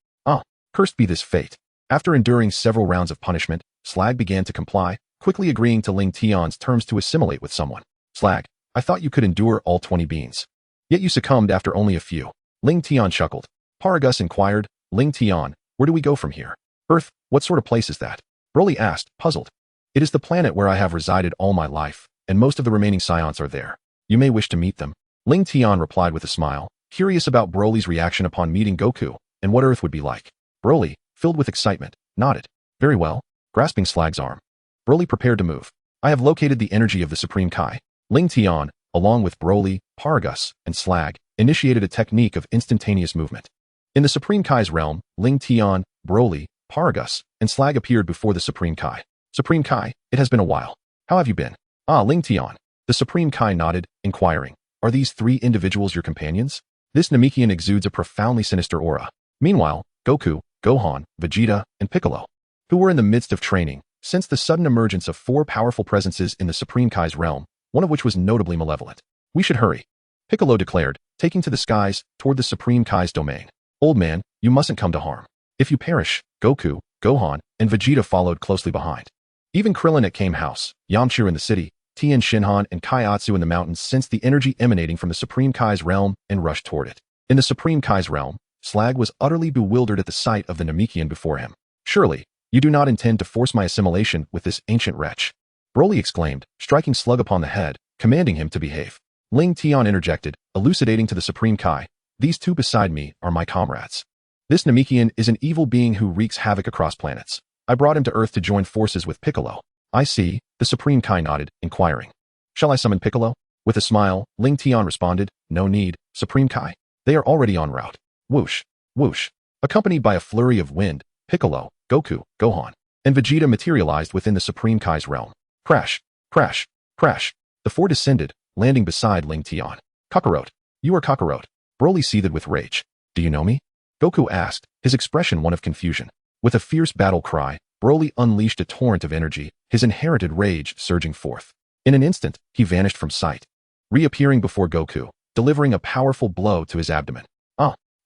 Cursed be this fate. After enduring several rounds of punishment, Slag began to comply, quickly agreeing to Lingtian's terms to assimilate with someone. Slag, I thought you could endure all 20 beans. Yet you succumbed after only a few. Lingtian chuckled. Paragus inquired, Lingtian, where do we go from here? Earth, what sort of place is that? Broly asked, puzzled. It is the planet where I have resided all my life, and most of the remaining Saiyans are there. You may wish to meet them. Lingtian replied with a smile, curious about Broly's reaction upon meeting Goku, and what Earth would be like. Broly, filled with excitement, nodded. Very well, grasping Slag's arm. Broly prepared to move. I have located the energy of the Supreme Kai. Lingtian, along with Broly, Paragus, and Slag, initiated a technique of instantaneous movement. In the Supreme Kai's realm, Lingtian, Broly, Paragus, and Slag appeared before the Supreme Kai. Supreme Kai, it has been a while. How have you been? Ah, Lingtian. The Supreme Kai nodded, inquiring, are these three individuals your companions? This Namekian exudes a profoundly sinister aura. Meanwhile, Goku, Gohan, Vegeta, and Piccolo, who were in the midst of training, sensed the sudden emergence of four powerful presences in the Supreme Kai's realm, one of which was notably malevolent. We should hurry, Piccolo declared, taking to the skies toward the Supreme Kai's domain. Old man, you mustn't come to harm. If you perish, Goku, Gohan, and Vegeta followed closely behind. Even Krillin at Kame House, Yamcha in the city, Tien Shinhan and Kaiatsu in the mountains sensed the energy emanating from the Supreme Kai's realm and rushed toward it. In the Supreme Kai's realm, Slag was utterly bewildered at the sight of the Namekian before him. Surely, you do not intend to force my assimilation with this ancient wretch, Broly exclaimed, striking Slug upon the head, commanding him to behave. Lingtian interjected, elucidating to the Supreme Kai, these two beside me are my comrades. This Namekian is an evil being who wreaks havoc across planets. I brought him to Earth to join forces with Piccolo. I see, the Supreme Kai nodded, inquiring. Shall I summon Piccolo? With a smile, Lingtian responded, no need, Supreme Kai. They are already en route. Whoosh, whoosh. Accompanied by a flurry of wind, Piccolo, Goku, Gohan, and Vegeta materialized within the Supreme Kai's realm. Crash, crash, crash. The four descended, landing beside Lingtian. Kakarot. You are Kakarot. Broly seethed with rage. Do you know me? Goku asked, his expression one of confusion. With a fierce battle cry, Broly unleashed a torrent of energy, his inherited rage surging forth. In an instant, he vanished from sight, reappearing before Goku, delivering a powerful blow to his abdomen.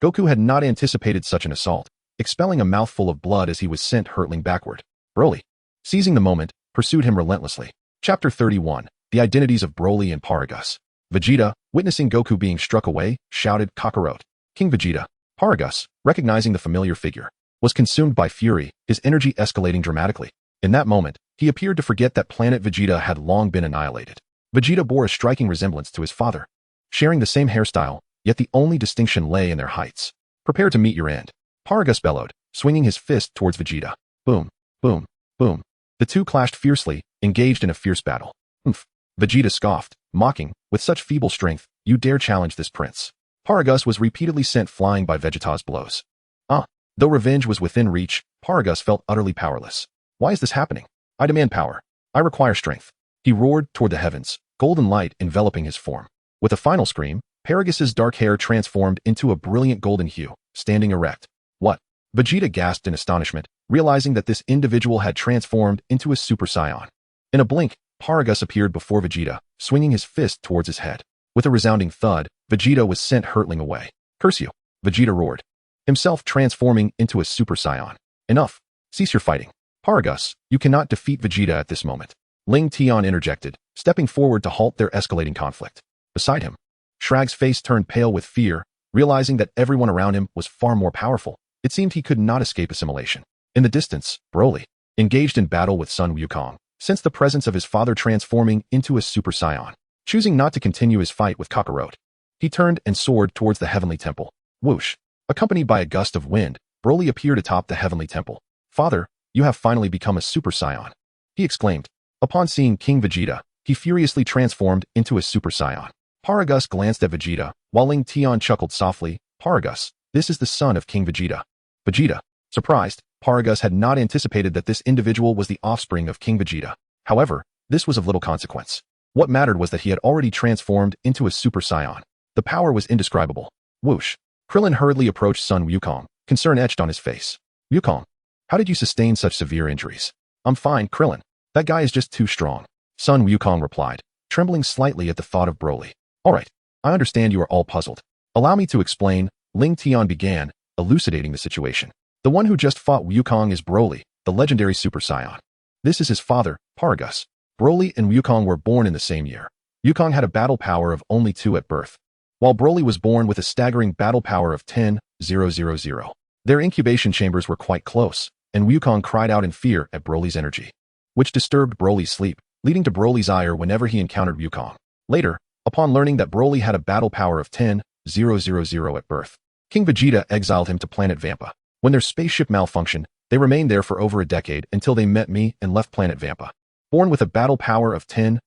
Goku had not anticipated such an assault, expelling a mouthful of blood as he was sent hurtling backward. Broly, seizing the moment, pursued him relentlessly. Chapter 31, The Identities of Broly and Paragus. Vegeta, witnessing Goku being struck away, shouted Kakarot. King Vegeta, Paragus, recognizing the familiar figure, was consumed by fury, his energy escalating dramatically. In that moment, he appeared to forget that planet Vegeta had long been annihilated. Vegeta bore a striking resemblance to his father, sharing the same hairstyle, yet the only distinction lay in their heights. Prepare to meet your end, Paragus bellowed, swinging his fist towards Vegeta. Boom, boom, boom. The two clashed fiercely, engaged in a fierce battle. Oomph. Vegeta scoffed, mocking, with such feeble strength, you dare challenge this prince. Paragus was repeatedly sent flying by Vegeta's blows. Though revenge was within reach, Paragus felt utterly powerless. Why is this happening? I demand power. I require strength. He roared toward the heavens, golden light enveloping his form. With a final scream, Paragus's dark hair transformed into a brilliant golden hue, standing erect. What? Vegeta gasped in astonishment, realizing that this individual had transformed into a Super Saiyan. In a blink, Paragus appeared before Vegeta, swinging his fist towards his head. With a resounding thud, Vegeta was sent hurtling away. Curse you! Vegeta roared, himself transforming into a Super Saiyan. Enough! Cease your fighting. Paragus, you cannot defeat Vegeta at this moment. Lingtian interjected, stepping forward to halt their escalating conflict. Beside him, Shrag's face turned pale with fear, realizing that everyone around him was far more powerful. It seemed he could not escape assimilation. In the distance, Broly, engaged in battle with Sun Wukong, sensed the presence of his father transforming into a Super Saiyan. Choosing not to continue his fight with Kakarot, he turned and soared towards the heavenly temple. Whoosh! Accompanied by a gust of wind, Broly appeared atop the heavenly temple. Father, you have finally become a Super Saiyan, he exclaimed. Upon seeing King Vegeta, he furiously transformed into a Super Saiyan. Paragus glanced at Vegeta, while Lingtian chuckled softly. Paragus, this is the son of King Vegeta. Vegeta, surprised, Paragus had not anticipated that this individual was the offspring of King Vegeta. However, this was of little consequence. What mattered was that he had already transformed into a Super Saiyan. The power was indescribable. Whoosh! Krillin hurriedly approached Sun Wukong, concern etched on his face. Wukong, how did you sustain such severe injuries? I'm fine, Krillin. That guy is just too strong. Sun Wukong replied, trembling slightly at the thought of Broly. Alright, I understand you are all puzzled. Allow me to explain, Lingtian began, elucidating the situation. The one who just fought Wukong is Broly, the legendary Super Saiyan. This is his father, Paragus. Broly and Wukong were born in the same year. Wukong had a battle power of only 2 at birth, while Broly was born with a staggering battle power of 10,000. Their incubation chambers were quite close, and Wukong cried out in fear at Broly's energy, which disturbed Broly's sleep, leading to Broly's ire whenever he encountered Wukong. Later, upon learning that Broly had a battle power of 10,000 at birth, King Vegeta exiled him to planet Vampa. When their spaceship malfunctioned, they remained there for over a decade until they met me and left planet Vampa. Born with a battle power of 10,000,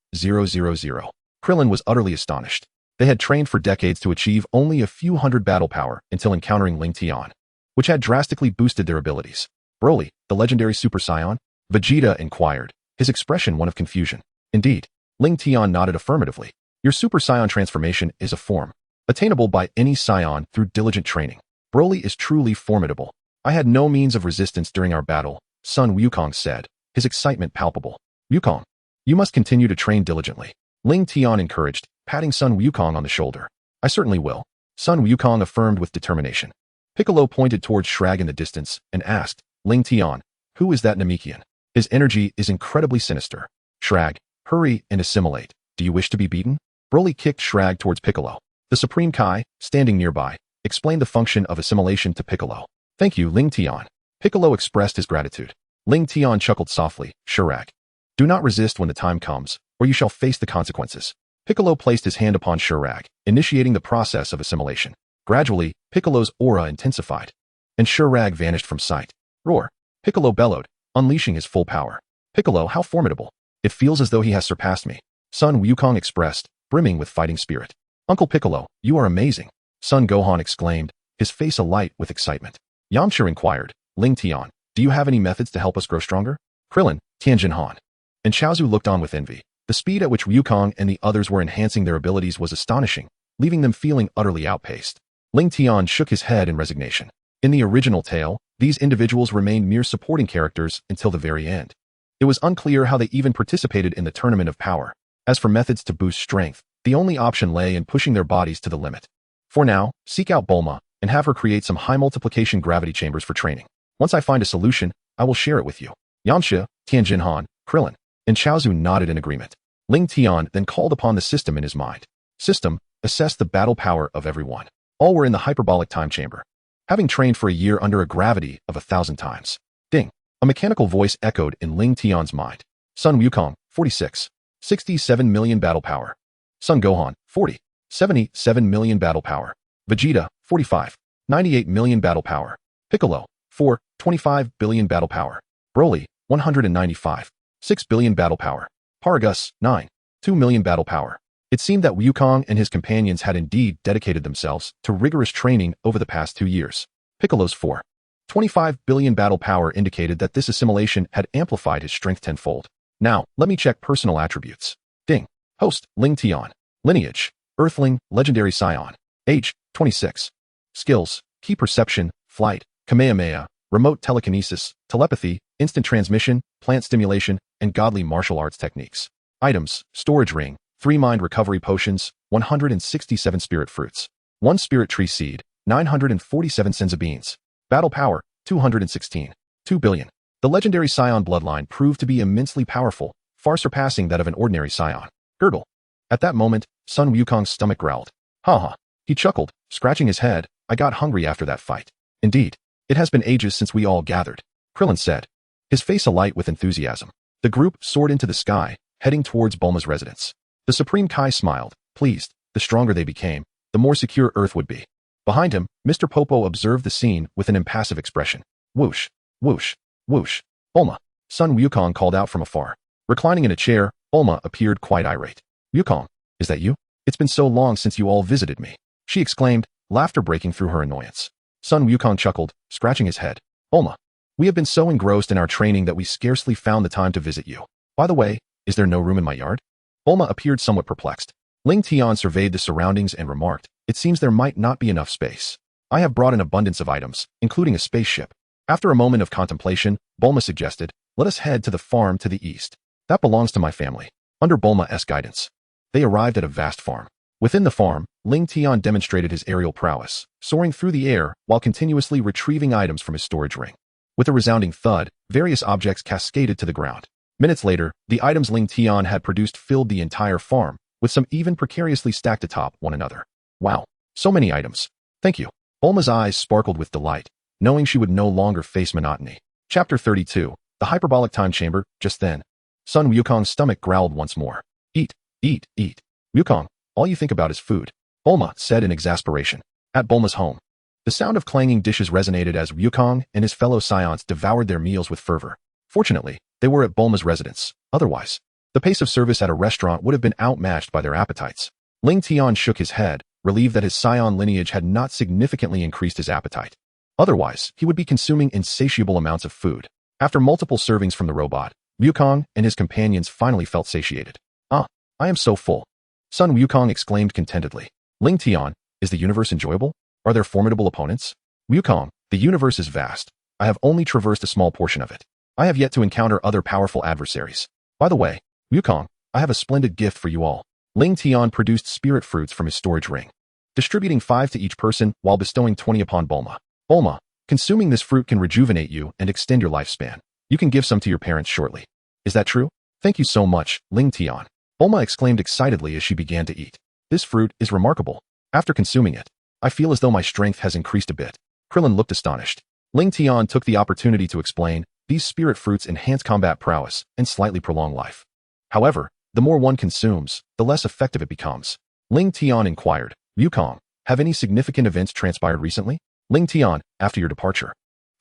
Krillin was utterly astonished. They had trained for decades to achieve only a few hundred battle power until encountering Lingtian, which had drastically boosted their abilities. Broly, the legendary Super Saiyan? Vegeta inquired, his expression one of confusion. Indeed. Lingtian nodded affirmatively. Your Super Saiyan transformation is a form, attainable by any Saiyan through diligent training. Broly is truly formidable. I had no means of resistance during our battle, Sun Wukong said, his excitement palpable. Wukong, you must continue to train diligently. Lingtian encouraged, patting Sun Wukong on the shoulder. I certainly will. Sun Wukong affirmed with determination. Piccolo pointed towards Shrag in the distance and asked, Lingtian, who is that Namekian? His energy is incredibly sinister. Shrag, hurry and assimilate. Do you wish to be beaten? Broly kicked Shrag towards Piccolo. The Supreme Kai, standing nearby, explained the function of assimilation to Piccolo. Thank you, Lingtian. Piccolo expressed his gratitude. Lingtian chuckled softly, Shrag. Do not resist when the time comes, or you shall face the consequences. Piccolo placed his hand upon Shrag, initiating the process of assimilation. Gradually, Piccolo's aura intensified, and Shrag vanished from sight. Roar! Piccolo bellowed, unleashing his full power. Piccolo, how formidable! It feels as though he has surpassed me. Sun Wukong expressed, brimming with fighting spirit. Uncle Piccolo, you are amazing! Sun Gohan exclaimed, his face alight with excitement. Yamcha inquired, Lingtian, do you have any methods to help us grow stronger? Krillin, Tianjin Han, and Chaozu looked on with envy. The speed at which Wukong and the others were enhancing their abilities was astonishing, leaving them feeling utterly outpaced. Lingtian shook his head in resignation. In the original tale, these individuals remained mere supporting characters until the very end. It was unclear how they even participated in the Tournament of Power. As for methods to boost strength, the only option lay in pushing their bodies to the limit. For now, seek out Bulma and have her create some high multiplication gravity chambers for training. Once I find a solution, I will share it with you. Yamcha, Tianjin Han, Krillin, and Chaozu nodded in agreement. Lingtian then called upon the system in his mind. System, assess the battle power of everyone. All were in the hyperbolic time chamber, having trained for a year under a gravity of 1,000 times. Ding! A mechanical voice echoed in Lingtian's mind. Sun Wukong, 46. 67 million battle power. Sun Gohan, 40. 77 million battle power. Vegeta, 45. 98 million battle power. Piccolo, 4. 25 billion battle power. Broly, 195. 6 billion battle power. Paragus, 9. 2 million battle power. It seemed that Wukong and his companions had indeed dedicated themselves to rigorous training over the past 2 years. Piccolo's 4. 25 billion battle power indicated that this assimilation had amplified his strength tenfold. Now, let me check personal attributes. Ding. Host, Lingtian. Lineage, Earthling, Legendary Scion. Age, 26. Skills, Key Perception, Flight, Kamehameha, Remote Telekinesis, Telepathy, Instant Transmission, Plant Stimulation, and Godly Martial Arts Techniques. Items, Storage Ring, 3 Mind Recovery Potions, 167 Spirit Fruits, 1 Spirit Tree Seed, 947 Senza Beans. Battle Power, 216. 2 billion. The legendary Scion bloodline proved to be immensely powerful, far surpassing that of an ordinary Scion. Gurgle. At that moment, Sun Wukong's stomach growled. Ha. He chuckled, scratching his head. I got hungry after that fight. Indeed. It has been ages since we all gathered, Krillin said, his face alight with enthusiasm. The group soared into the sky, heading towards Bulma's residence. The Supreme Kai smiled, pleased. The stronger they became, the more secure Earth would be. Behind him, Mr. Popo observed the scene with an impassive expression. Whoosh, whoosh, whoosh. Bulma. Sun Wukong called out from afar. Reclining in a chair, Bulma appeared quite irate. Wukong, is that you? It's been so long since you all visited me, she exclaimed, laughter breaking through her annoyance. Sun Wukong chuckled, scratching his head. Bulma, we have been so engrossed in our training that we scarcely found the time to visit you. By the way, is there no room in my yard? Bulma appeared somewhat perplexed. Lingtian surveyed the surroundings and remarked, it seems there might not be enough space. I have brought an abundance of items, including a spaceship. After a moment of contemplation, Bulma suggested, let us head to the farm to the east. That belongs to my family. Under Bulma's guidance, they arrived at a vast farm. Within the farm, Lingtian demonstrated his aerial prowess, soaring through the air while continuously retrieving items from his storage ring. With a resounding thud, various objects cascaded to the ground. Minutes later, the items Lingtian had produced filled the entire farm, with some even precariously stacked atop one another. Wow, so many items. Thank you. Bulma's eyes sparkled with delight, knowing she would no longer face monotony. Chapter 32, The Hyperbolic Time Chamber. Just then, Sun Wukong's stomach growled once more. Eat, eat, eat. Wukong, all you think about is food, Bulma said in exasperation. At Bulma's home, the sound of clanging dishes resonated as Wukong and his fellow Scions devoured their meals with fervor. Fortunately, they were at Bulma's residence. Otherwise, the pace of service at a restaurant would have been outmatched by their appetites. Lingtian shook his head, relieved that his Scion lineage had not significantly increased his appetite. Otherwise, he would be consuming insatiable amounts of food. After multiple servings from the robot, Wukong and his companions finally felt satiated. Ah, I am so full. Sun Wukong exclaimed contentedly. Lingtian, is the universe enjoyable? Are there formidable opponents? Wukong, the universe is vast. I have only traversed a small portion of it. I have yet to encounter other powerful adversaries. By the way, Wukong, I have a splendid gift for you all. Lingtian produced spirit fruits from his storage ring, distributing 5 to each person while bestowing 20 upon Bulma. Bulma, consuming this fruit can rejuvenate you and extend your lifespan. You can give some to your parents shortly. Is that true? Thank you so much, Lingtian. Bulma exclaimed excitedly as she began to eat. This fruit is remarkable. After consuming it, I feel as though my strength has increased a bit. Krillin looked astonished. Lingtian took the opportunity to explain, these spirit fruits enhance combat prowess and slightly prolong life. However, the more one consumes, the less effective it becomes. Lingtian inquired, Wukong, have any significant events transpired recently? Lingtian, after your departure,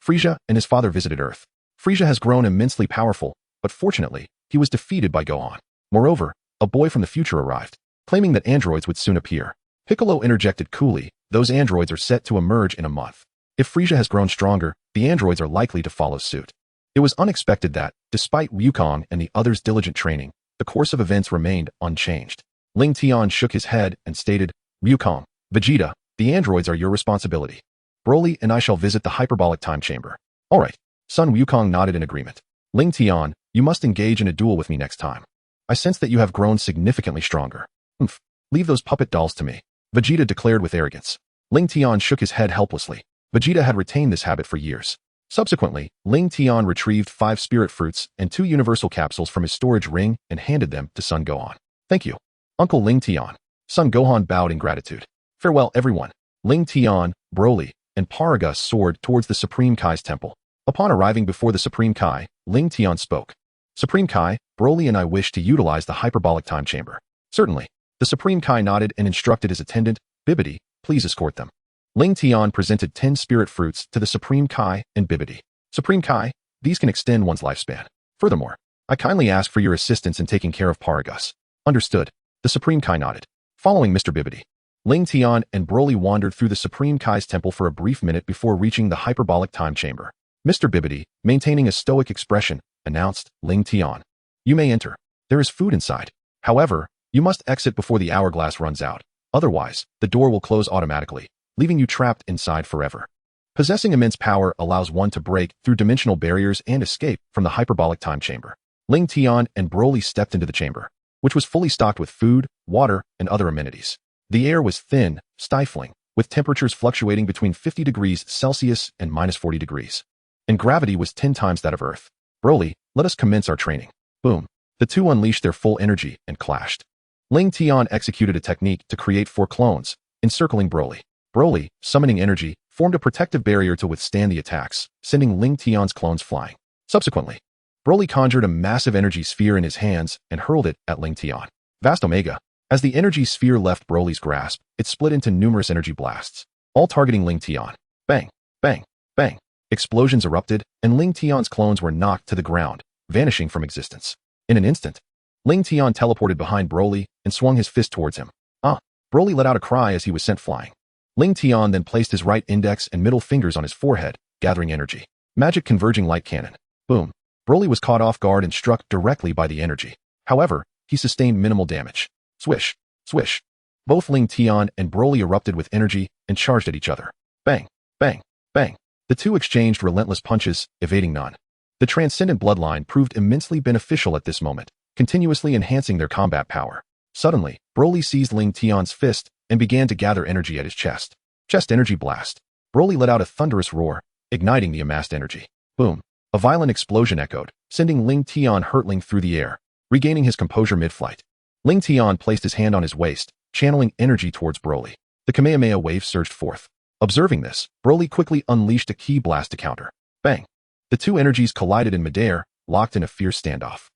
Frieza and his father visited Earth. Frieza has grown immensely powerful, but fortunately, he was defeated by Gohan. Moreover, a boy from the future arrived, claiming that androids would soon appear. Piccolo interjected coolly, those androids are set to emerge in a month. If Frieza has grown stronger, the androids are likely to follow suit. It was unexpected that, despite Wukong and the others' diligent training, the course of events remained unchanged. Lingtian shook his head and stated, Wukong, Vegeta, the androids are your responsibility. Broly and I shall visit the hyperbolic time chamber. All right. Sun Wukong nodded in agreement. Lingtian, you must engage in a duel with me next time. I sense that you have grown significantly stronger. Humph. Leave those puppet dolls to me, Vegeta declared with arrogance. Lingtian shook his head helplessly. Vegeta had retained this habit for years. Subsequently, Lingtian retrieved 5 spirit fruits and 2 universal capsules from his storage ring and handed them to Son Gohan. Thank you, Uncle Lingtian. Son Gohan bowed in gratitude. Farewell, everyone. Lingtian, Broly, and Paragus soared towards the Supreme Kai's temple. Upon arriving before the Supreme Kai, Lingtian spoke. Supreme Kai, Broly and I wish to utilize the hyperbolic time chamber. Certainly. The Supreme Kai nodded and instructed his attendant, Bibidi, please escort them. Lingtian presented 10 spirit fruits to the Supreme Kai and Bibidi. Supreme Kai, these can extend one's lifespan. Furthermore, I kindly ask for your assistance in taking care of Paragus. Understood. The Supreme Kai nodded. Following Mr. Bibidi, Lingtian and Broly wandered through the Supreme Kai's temple for a brief minute before reaching the hyperbolic time chamber. Mr. Bibidi, maintaining a stoic expression, announced, Lingtian, you may enter. There is food inside. However, you must exit before the hourglass runs out. Otherwise, the door will close automatically, leaving you trapped inside forever. Possessing immense power allows one to break through dimensional barriers and escape from the hyperbolic time chamber. Lingtian and Broly stepped into the chamber, which was fully stocked with food, water, and other amenities. The air was thin, stifling, with temperatures fluctuating between 50 degrees Celsius and -40 degrees. And gravity was 10 times that of Earth. Broly, let us commence our training. Boom. The two unleashed their full energy and clashed. Lingtian executed a technique to create 4 clones, encircling Broly. Broly, summoning energy, formed a protective barrier to withstand the attacks, sending Lingtian's clones flying. Subsequently, Broly conjured a massive energy sphere in his hands and hurled it at Lingtian. Vast Omega. As the energy sphere left Broly's grasp, it split into numerous energy blasts, all targeting Lingtian. Bang, bang, bang. Explosions erupted, and Lingtian's clones were knocked to the ground, vanishing from existence. In an instant, Lingtian teleported behind Broly and swung his fist towards him. Ah! Broly let out a cry as he was sent flying. Lingtian then placed his right index and middle fingers on his forehead, gathering energy. Magic converging light cannon. Boom. Broly was caught off guard and struck directly by the energy. However, he sustained minimal damage. Swish, swish. Both Lingtian and Broly erupted with energy and charged at each other. Bang, bang, bang. The two exchanged relentless punches, evading none. The transcendent bloodline proved immensely beneficial at this moment, continuously enhancing their combat power. Suddenly, Broly seized Lingtian's fist and began to gather energy at his chest. Chest energy blast. Broly let out a thunderous roar, igniting the amassed energy. Boom. A violent explosion echoed, sending Lingtian hurtling through the air, regaining his composure mid-flight. Lingtian placed his hand on his waist, channeling energy towards Broly. The Kamehameha wave surged forth. Observing this, Broly quickly unleashed a ki blast to counter. Bang! The two energies collided in midair, locked in a fierce standoff.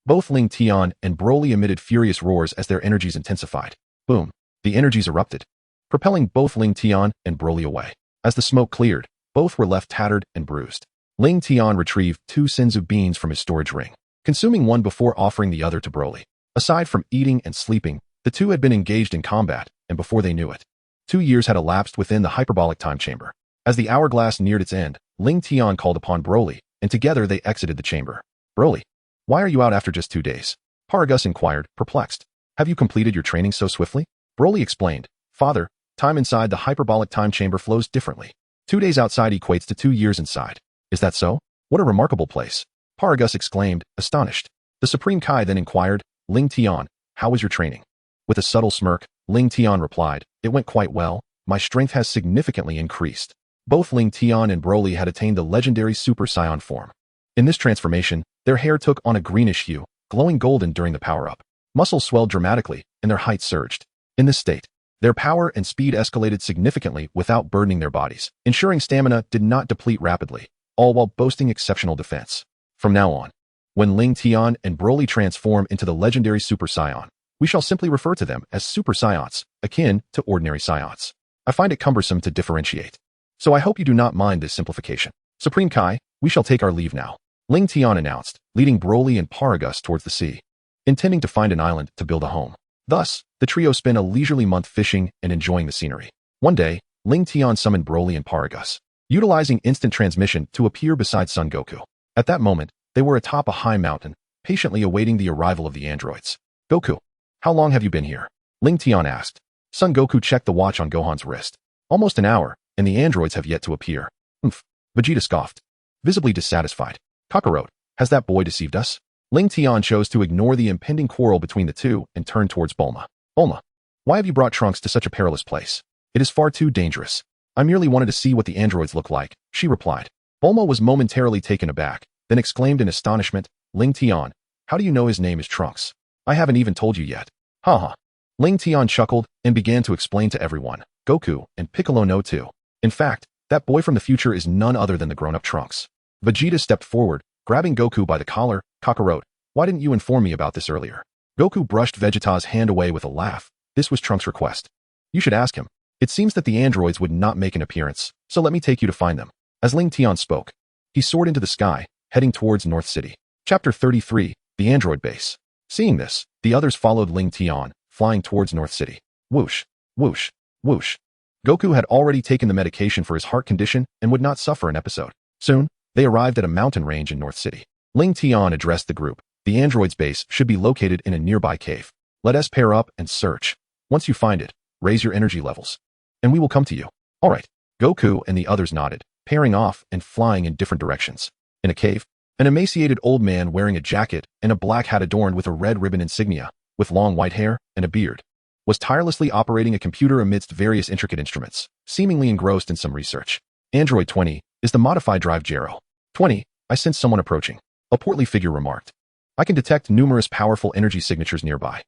Both Lingtian and Broly emitted furious roars as their energies intensified. Boom! The energies erupted, propelling both Lingtian and Broly away. As the smoke cleared, both were left tattered and bruised. Lingtian retrieved 2 Senzu beans from his storage ring, consuming one before offering the other to Broly. Aside from eating and sleeping, the two had been engaged in combat, and before they knew it, 2 years had elapsed within the hyperbolic time chamber. As the hourglass neared its end, Lingtian called upon Broly, and together they exited the chamber. Broly, why are you out after just 2 days? Paragus inquired, perplexed. Have you completed your training so swiftly? Broly explained, Father, time inside the hyperbolic time chamber flows differently. 2 days outside equates to 2 years inside. Is that so? What a remarkable place. Paragus exclaimed, astonished. The Supreme Kai then inquired, Lingtian, how was your training? With a subtle smirk, Lingtian replied, it went quite well, my strength has significantly increased. Both Lingtian and Broly had attained the legendary Super Saiyan form. In this transformation, their hair took on a greenish hue, glowing golden during the power-up. Muscles swelled dramatically, and their height surged. In this state, their power and speed escalated significantly without burdening their bodies, ensuring stamina did not deplete rapidly, all while boasting exceptional defense. From now on, when Lingtian and Broly transform into the legendary Super Saiyan, we shall simply refer to them as Super Saiyans, akin to ordinary Saiyans. I find it cumbersome to differentiate, so I hope you do not mind this simplification. Supreme Kai, we shall take our leave now, Lingtian announced, leading Broly and Paragus towards the sea, intending to find an island to build a home. Thus, the trio spent a leisurely month fishing and enjoying the scenery. One day, Lingtian summoned Broly and Paragus, utilizing instant transmission to appear beside Son Goku. At that moment, they were atop a high mountain, patiently awaiting the arrival of the androids. Goku, how long have you been here? Lingtian asked. Son Goku checked the watch on Gohan's wrist. Almost an hour, and the androids have yet to appear. Oomph. Vegeta scoffed, visibly dissatisfied. Kakarot, has that boy deceived us? Lingtian chose to ignore the impending quarrel between the two and turned towards Bulma. Bulma, why have you brought Trunks to such a perilous place? It is far too dangerous. I merely wanted to see what the androids look like, she replied. Bulma was momentarily taken aback, then exclaimed in astonishment, Lingtian, how do you know his name is Trunks? I haven't even told you yet. Haha. Lingtian chuckled and began to explain to everyone, Goku and Piccolo know too. In fact, that boy from the future is none other than the grown-up Trunks. Vegeta stepped forward, grabbing Goku by the collar. Kakarot, why didn't you inform me about this earlier? Goku brushed Vegeta's hand away with a laugh. This was Trunks' request. You should ask him. It seems that the androids would not make an appearance, so let me take you to find them. As Lingtian spoke, he soared into the sky, heading towards North City. Chapter 33, The Android Base. Seeing this, the others followed Lingtian, flying towards North City. Whoosh, whoosh, whoosh. Goku had already taken the medication for his heart condition and would not suffer an episode. Soon, they arrived at a mountain range in North City. Lingtian addressed the group. The android's base should be located in a nearby cave. Let us pair up and search. Once you find it, raise your energy levels, and we will come to you. All right. Goku and the others nodded, pairing off and flying in different directions. In a cave, an emaciated old man wearing a jacket and a black hat adorned with a red ribbon insignia, with long white hair and a beard, was tirelessly operating a computer amidst various intricate instruments, seemingly engrossed in some research. Android 20 is the modified drive gyro. 20, I sense someone approaching. A portly figure remarked. I can detect numerous powerful energy signatures nearby.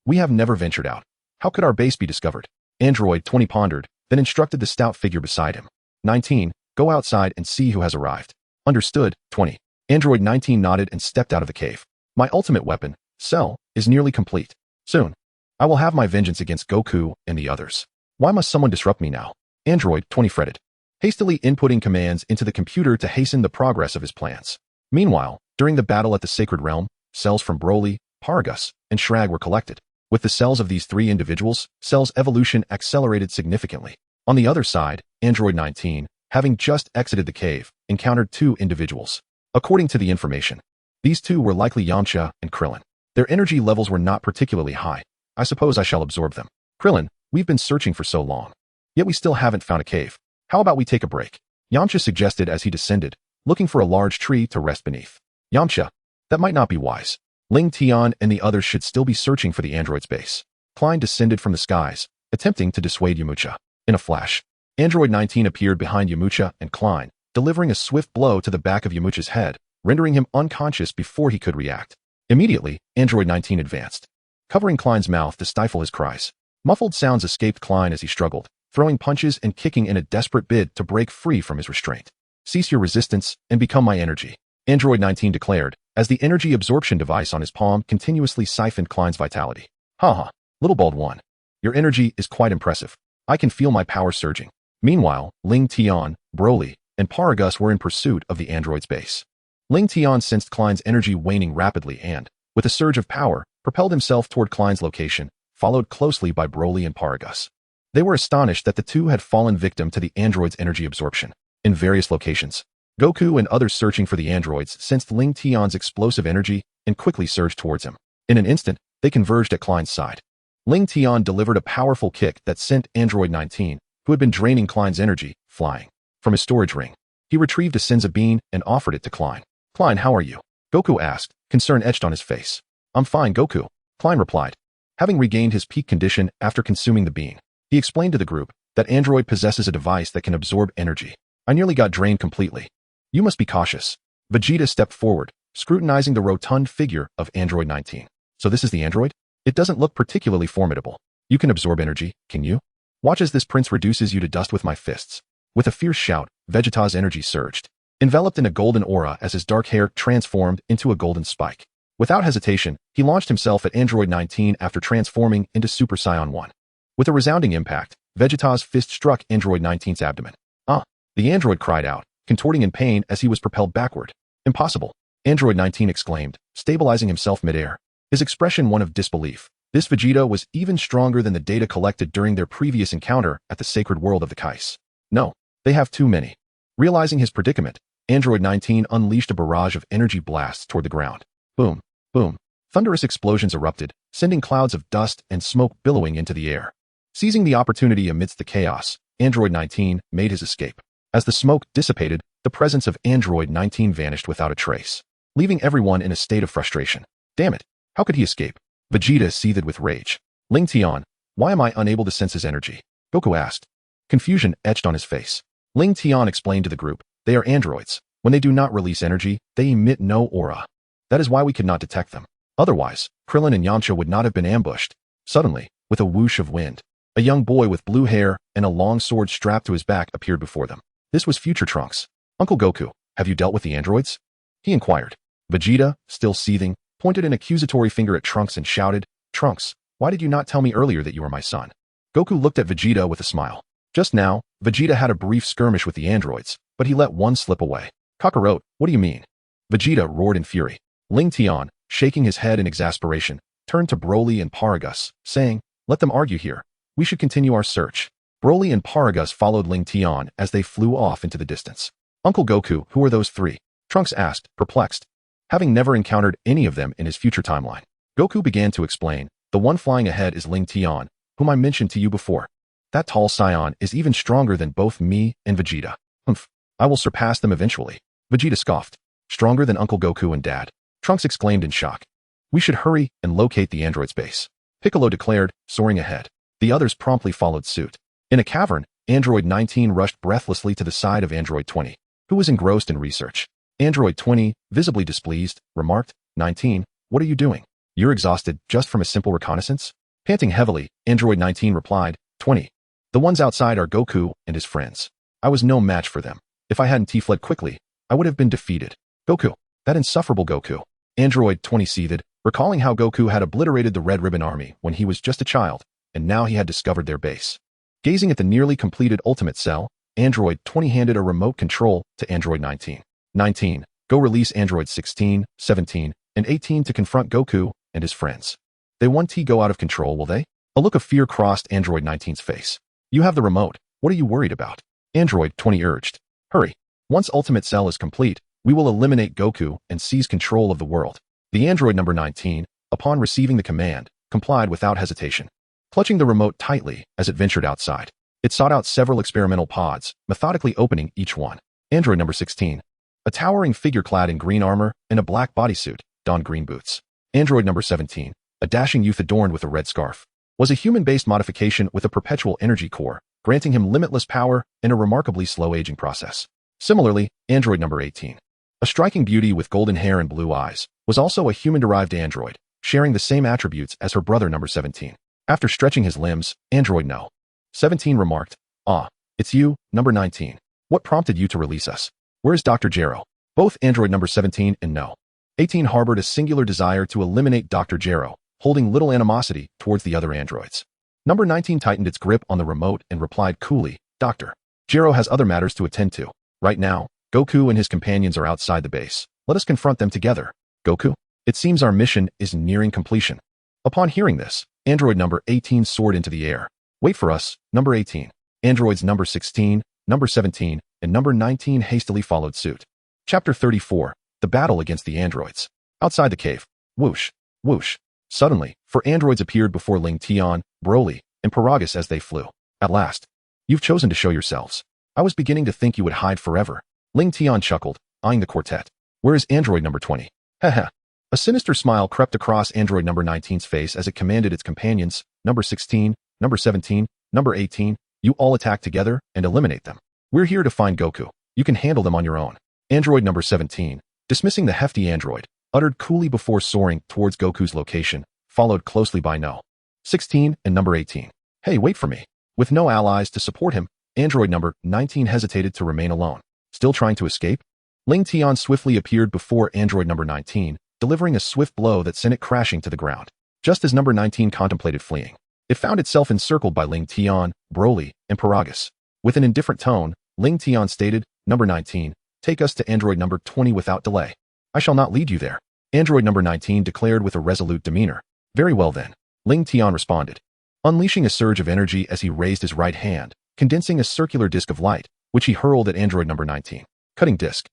We have never ventured out. How could our base be discovered? Android 20 pondered, then instructed the stout figure beside him. 19, go outside and see who has arrived. Understood, 20. Android 19 nodded and stepped out of the cave. My ultimate weapon, Cell, is nearly complete. Soon, I will have my vengeance against Goku and the others. Why must someone disrupt me now? Android 20 fretted, hastily inputting commands into the computer to hasten the progress of his plans. Meanwhile, during the battle at the Sacred Realm, cells from Broly, Paragus, and Shrag were collected. With the cells of these three individuals, Cell's evolution accelerated significantly. On the other side, Android 19, having just exited the cave, encountered two individuals. According to the information, these two were likely Yamcha and Krillin. Their energy levels were not particularly high. I suppose I shall absorb them. Krillin, we've been searching for so long, yet we still haven't found a cave. How about we take a break? Yamcha suggested as he descended, looking for a large tree to rest beneath. Yamcha, that might not be wise. Lingtian and the others should still be searching for the android's base. Klein descended from the skies, attempting to dissuade Yamcha. In a flash, Android 19 appeared behind Yamcha and Klein, delivering a swift blow to the back of Yamcha's head, rendering him unconscious before he could react. Immediately, Android 19 advanced, covering Klein's mouth to stifle his cries. Muffled sounds escaped Klein as he struggled, throwing punches and kicking in a desperate bid to break free from his restraint. Cease your resistance and become my energy, Android 19 declared, as the energy absorption device on his palm continuously siphoned Klein's vitality. Haha, little bald one. Your energy is quite impressive. I can feel my power surging. Meanwhile, Lingtian, Broly, and Paragus were in pursuit of the android's base. Lingtian sensed Klein's energy waning rapidly and, with a surge of power, propelled himself toward Klein's location, followed closely by Broly and Paragus. They were astonished that the two had fallen victim to the android's energy absorption. In various locations, Goku and others searching for the androids sensed Lingtian's explosive energy and quickly surged towards him. In an instant, they converged at Klein's side. Lingtian delivered a powerful kick that sent Android 19, who had been draining Klein's energy, flying. From his storage ring, he retrieved a Senza bean and offered it to Klein. "Klein, how are you?" Goku asked, concern etched on his face. "I'm fine, Goku," Klein replied. Having regained his peak condition after consuming the bean, he explained to the group that Android possesses a device that can absorb energy. "I nearly got drained completely. You must be cautious." Vegeta stepped forward, scrutinizing the rotund figure of Android 19. "So this is the android? It doesn't look particularly formidable. You can absorb energy, can you? Watch as this prince reduces you to dust with my fists." With a fierce shout, Vegeta's energy surged, enveloped in a golden aura as his dark hair transformed into a golden spike. Without hesitation, he launched himself at Android 19 after transforming into Super Saiyan 1. With a resounding impact, Vegeta's fist struck Android 19's abdomen. "Ah!" The android cried out, contorting in pain as he was propelled backward. "Impossible!" Android 19 exclaimed, stabilizing himself midair, his expression one of disbelief. This Vegeta was even stronger than the data collected during their previous encounter at the sacred world of the Kais. "No, they have too many." Realizing his predicament, Android 19 unleashed a barrage of energy blasts toward the ground. Boom, boom. Thunderous explosions erupted, sending clouds of dust and smoke billowing into the air. Seizing the opportunity amidst the chaos, Android 19 made his escape. As the smoke dissipated, the presence of Android 19 vanished without a trace, leaving everyone in a state of frustration. Damn it, how could he escape? Vegeta seethed with rage. "Lingtian, why am I unable to sense his energy?" Goku asked. Confusion etched on his face. Lingtian explained to the group, "They are androids. When they do not release energy, they emit no aura. That is why we could not detect them. Otherwise, Krillin and Yamcha would not have been ambushed." Suddenly, with a whoosh of wind, a young boy with blue hair and a long sword strapped to his back appeared before them. This was future Trunks. "Uncle Goku, have you dealt with the androids?" he inquired. Vegeta, still seething, pointed an accusatory finger at Trunks and shouted, "Trunks, why did you not tell me earlier that you were my son?" Goku looked at Vegeta with a smile. Just now, Vegeta had a brief skirmish with the androids, but he let one slip away. "Kakarot, what do you mean?" Vegeta roared in fury. Lingtian, shaking his head in exasperation, turned to Broly and Paragus, saying, "Let them argue here. We should continue our search." Broly and Paragus followed Lingtian as they flew off into the distance. "Uncle Goku, who are those three?" Trunks asked, perplexed. Having never encountered any of them in his future timeline, Goku began to explain, "The one flying ahead is Lingtian, whom I mentioned to you before. That tall Saiyan is even stronger than both me and Vegeta. Humph, I will surpass them eventually." Vegeta scoffed. "Stronger than Uncle Goku and Dad?" Trunks exclaimed in shock. "We should hurry and locate the android's base," Piccolo declared, soaring ahead. The others promptly followed suit. In a cavern, Android 19 rushed breathlessly to the side of Android 20, who was engrossed in research. Android 20, visibly displeased, remarked, "19, what are you doing? You're exhausted just from a simple reconnaissance?" Panting heavily, Android 19 replied, 20. The ones outside are Goku and his friends. I was no match for them. If I hadn't T-fled quickly, I would have been defeated." "Goku, that insufferable Goku." Android 20 seethed, recalling how Goku had obliterated the Red Ribbon Army when he was just a child, and now he had discovered their base. Gazing at the nearly completed Ultimate Cell, Android 20 handed a remote control to Android 19. 19, go release Android 16, 17, and 18 to confront Goku and his friends. They won't go out of control, will they? A look of fear crossed Android 19's face. "You have the remote. What are you worried about?" Android 20 urged. "Hurry. Once Ultimate Cell is complete, we will eliminate Goku and seize control of the world." The android number 19, upon receiving the command, complied without hesitation. Clutching the remote tightly as it ventured outside, it sought out several experimental pods, methodically opening each one. Android number 16, a towering figure clad in green armor and a black bodysuit, donned green boots. Android number 17, a dashing youth adorned with a red scarf, was a human-based modification with a perpetual energy core, granting him limitless power and a remarkably slow aging process. Similarly, android number 18, a striking beauty with golden hair and blue eyes, was also a human-derived android, sharing the same attributes as her brother number 17. After stretching his limbs, android No. 17 remarked, "Ah, it's you, number 19. What prompted you to release us? Where's Dr. Gero?" Both android number 17 and No. 18 harbored a singular desire to eliminate Dr. Gero, holding little animosity towards the other androids. Number 19 tightened its grip on the remote and replied coolly, "Dr. Gero has other matters to attend to. Right now, Goku and his companions are outside the base. Let us confront them together." "Goku, it seems our mission is nearing completion." Upon hearing this, android number 18 soared into the air. Wait for us, number 18. Androids number 16, number 17, and number 19 hastily followed suit. Chapter 34. The battle against the androids. Outside the cave. Whoosh. Whoosh. Suddenly, 4 androids appeared before Lingtian, Broly, and Paragus as they flew. At last. You've chosen to show yourselves. I was beginning to think you would hide forever. Lingtian chuckled, eyeing the quartet. Where is android number 20? Haha. A sinister smile crept across android number 19's face as it commanded its companions, number 16, number 17, number 18, you all attack together and eliminate them. We're here to find Goku. You can handle them on your own. Android number 17, dismissing the hefty android, uttered coolly before soaring towards Goku's location, followed closely by No. 16 and number 18. Hey, wait for me. With no allies to support him, android number 19 hesitated to remain alone. Still trying to escape? Lingtian swiftly appeared before android number 19, delivering a swift blow that sent it crashing to the ground. Just as number 19 contemplated fleeing, it found itself encircled by Lingtian, Broly, and Paragus. With an indifferent tone, Lingtian stated, Number 19, take us to android number 20 without delay. I shall not lead you there. Android number 19 declared with a resolute demeanor. Very well then. Lingtian responded, unleashing a surge of energy as he raised his right hand, condensing a circular disc of light, which he hurled at android number 19. Cutting disc.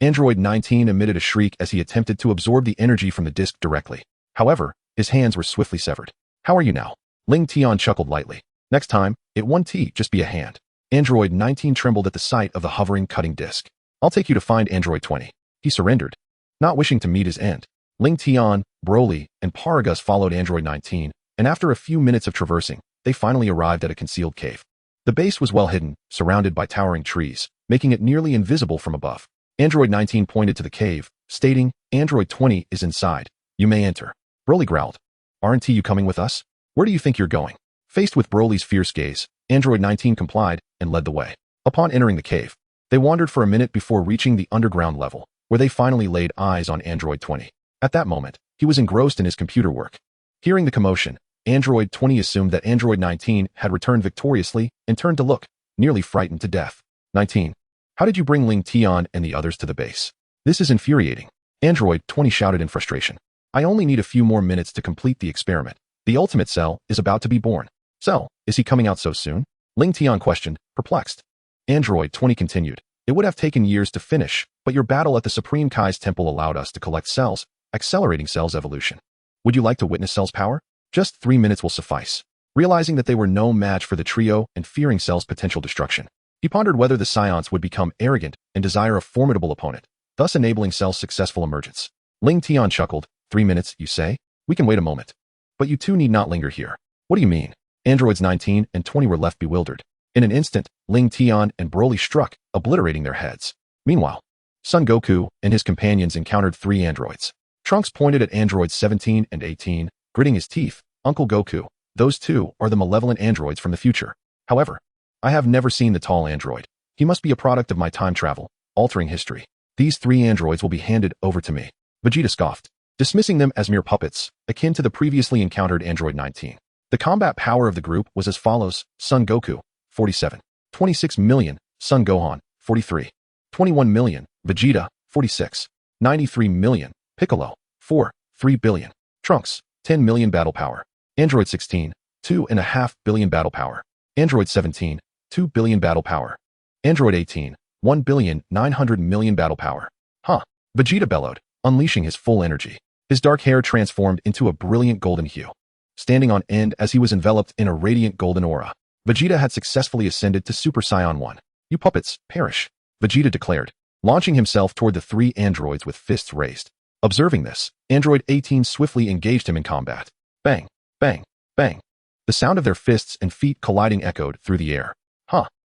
Android 19 emitted a shriek as he attempted to absorb the energy from the disc directly. However, his hands were swiftly severed. How are you now? Lingtian chuckled lightly. Next time, it won't just be a hand. Android 19 trembled at the sight of the hovering cutting disc. I'll take you to find android 20. He surrendered. Not wishing to meet his end, Lingtian, Broly, and Paragus followed android 19, and after a few minutes of traversing, they finally arrived at a concealed cave. The base was well hidden, surrounded by towering trees, making it nearly invisible from above. Android 19 pointed to the cave, stating, Android 20 is inside. You may enter. Broly growled. Aren't you coming with us? Where do you think you're going? Faced with Broly's fierce gaze, Android 19 complied and led the way. Upon entering the cave, they wandered for a minute before reaching the underground level, where they finally laid eyes on Android 20. At that moment, he was engrossed in his computer work. Hearing the commotion, Android 20 assumed that Android 19 had returned victoriously and turned to look, nearly frightened to death. 19. How did you bring Lingtian and the others to the base? This is infuriating. Android 20 shouted in frustration. I only need a few more minutes to complete the experiment. The ultimate cell is about to be born. Cell, is he coming out so soon? Lingtian questioned, perplexed. Android 20 continued. It would have taken years to finish, but your battle at the Supreme Kai's temple allowed us to collect cells, accelerating Cell's evolution. Would you like to witness Cell's power? Just 3 minutes will suffice. Realizing that they were no match for the trio and fearing Cell's potential destruction, he pondered whether the Scions would become arrogant and desire a formidable opponent, thus enabling Cell's successful emergence. Lingtian chuckled. 3 minutes, you say? We can wait a moment. But you two need not linger here. What do you mean? Androids 19 and 20 were left bewildered. In an instant, Lingtian and Broly struck, obliterating their heads. Meanwhile, Son Goku and his companions encountered 3 androids. Trunks pointed at androids 17 and 18, gritting his teeth. Uncle Goku, those 2 are the malevolent androids from the future. However, I have never seen the tall android. He must be a product of my time travel, altering history. These 3 androids will be handed over to me. Vegeta scoffed, dismissing them as mere puppets, akin to the previously encountered android 19. The combat power of the group was as follows: Son Goku, 47. 26 million, Son Gohan, 43. 21 million, Vegeta, 46. 93 million, Piccolo, 3 billion. Trunks, 10 million battle power. Android 16, 2.5 billion battle power. Android 17, 2 billion battle power. Android 18, 1.9 billion battle power. Huh. Vegeta bellowed, unleashing his full energy. His dark hair transformed into a brilliant golden hue. Standing on end as he was enveloped in a radiant golden aura, Vegeta had successfully ascended to Super Saiyan 1. You puppets, perish, Vegeta declared, launching himself toward the 3 androids with fists raised. Observing this, Android 18 swiftly engaged him in combat. Bang, bang, bang. The sound of their fists and feet colliding echoed through the air.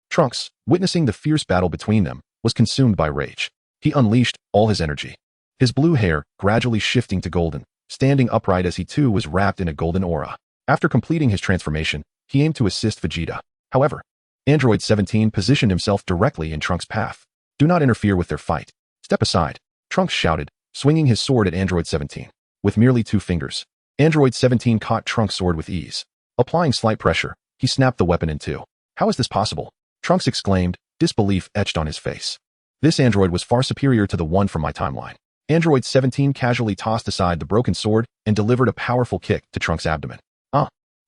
Trunks, witnessing the fierce battle between them, was consumed by rage. He unleashed all his energy. His blue hair gradually shifting to golden, standing upright as he too was wrapped in a golden aura. After completing his transformation, he aimed to assist Vegeta. However, Android 17 positioned himself directly in Trunks' path. Do not interfere with their fight. Step aside, Trunks shouted, swinging his sword at Android 17. With merely 2 fingers, Android 17 caught Trunks' sword with ease. Applying slight pressure, he snapped the weapon in 2. How is this possible? Trunks exclaimed, disbelief etched on his face. This android was far superior to the one from my timeline. Android 17 casually tossed aside the broken sword and delivered a powerful kick to Trunks' abdomen.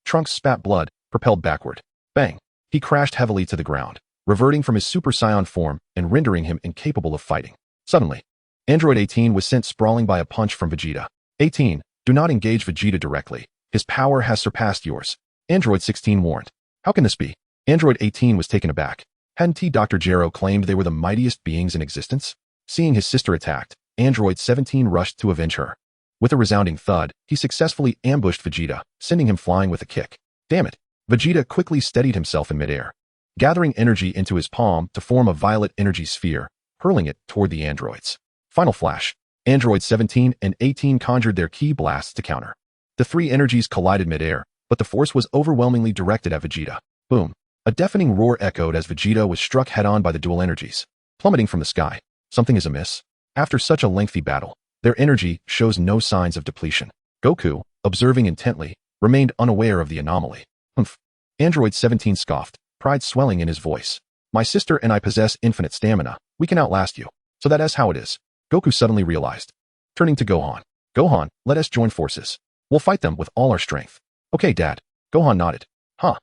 Trunks spat blood, propelled backward. Bang! He crashed heavily to the ground, reverting from his Super Saiyan form and rendering him incapable of fighting. Suddenly, Android 18 was sent sprawling by a punch from Vegeta. 18. Do not engage Vegeta directly. His power has surpassed yours. Android 16 warned. How can this be? Android 18 was taken aback. Hadn't Dr. Gero claimed they were the mightiest beings in existence? Seeing his sister attacked, Android 17 rushed to avenge her. With a resounding thud, he successfully ambushed Vegeta, sending him flying with a kick. Damn it! Vegeta quickly steadied himself in midair, gathering energy into his palm to form a violet energy sphere, hurling it toward the androids. Final flash. Android 17 and 18 conjured their ki blasts to counter. The three energies collided midair, but the force was overwhelmingly directed at Vegeta. Boom! A deafening roar echoed as Vegeta was struck head-on by the dual energies. Plummeting from the sky. Something is amiss. After such a lengthy battle, their energy shows no signs of depletion. Goku, observing intently, remained unaware of the anomaly. Humph. Android 17 scoffed, pride swelling in his voice. My sister and I possess infinite stamina. We can outlast you. So that is how it is. Goku suddenly realized. Turning to Gohan. Gohan, let us join forces. We'll fight them with all our strength. Okay, Dad. Gohan nodded. Huh.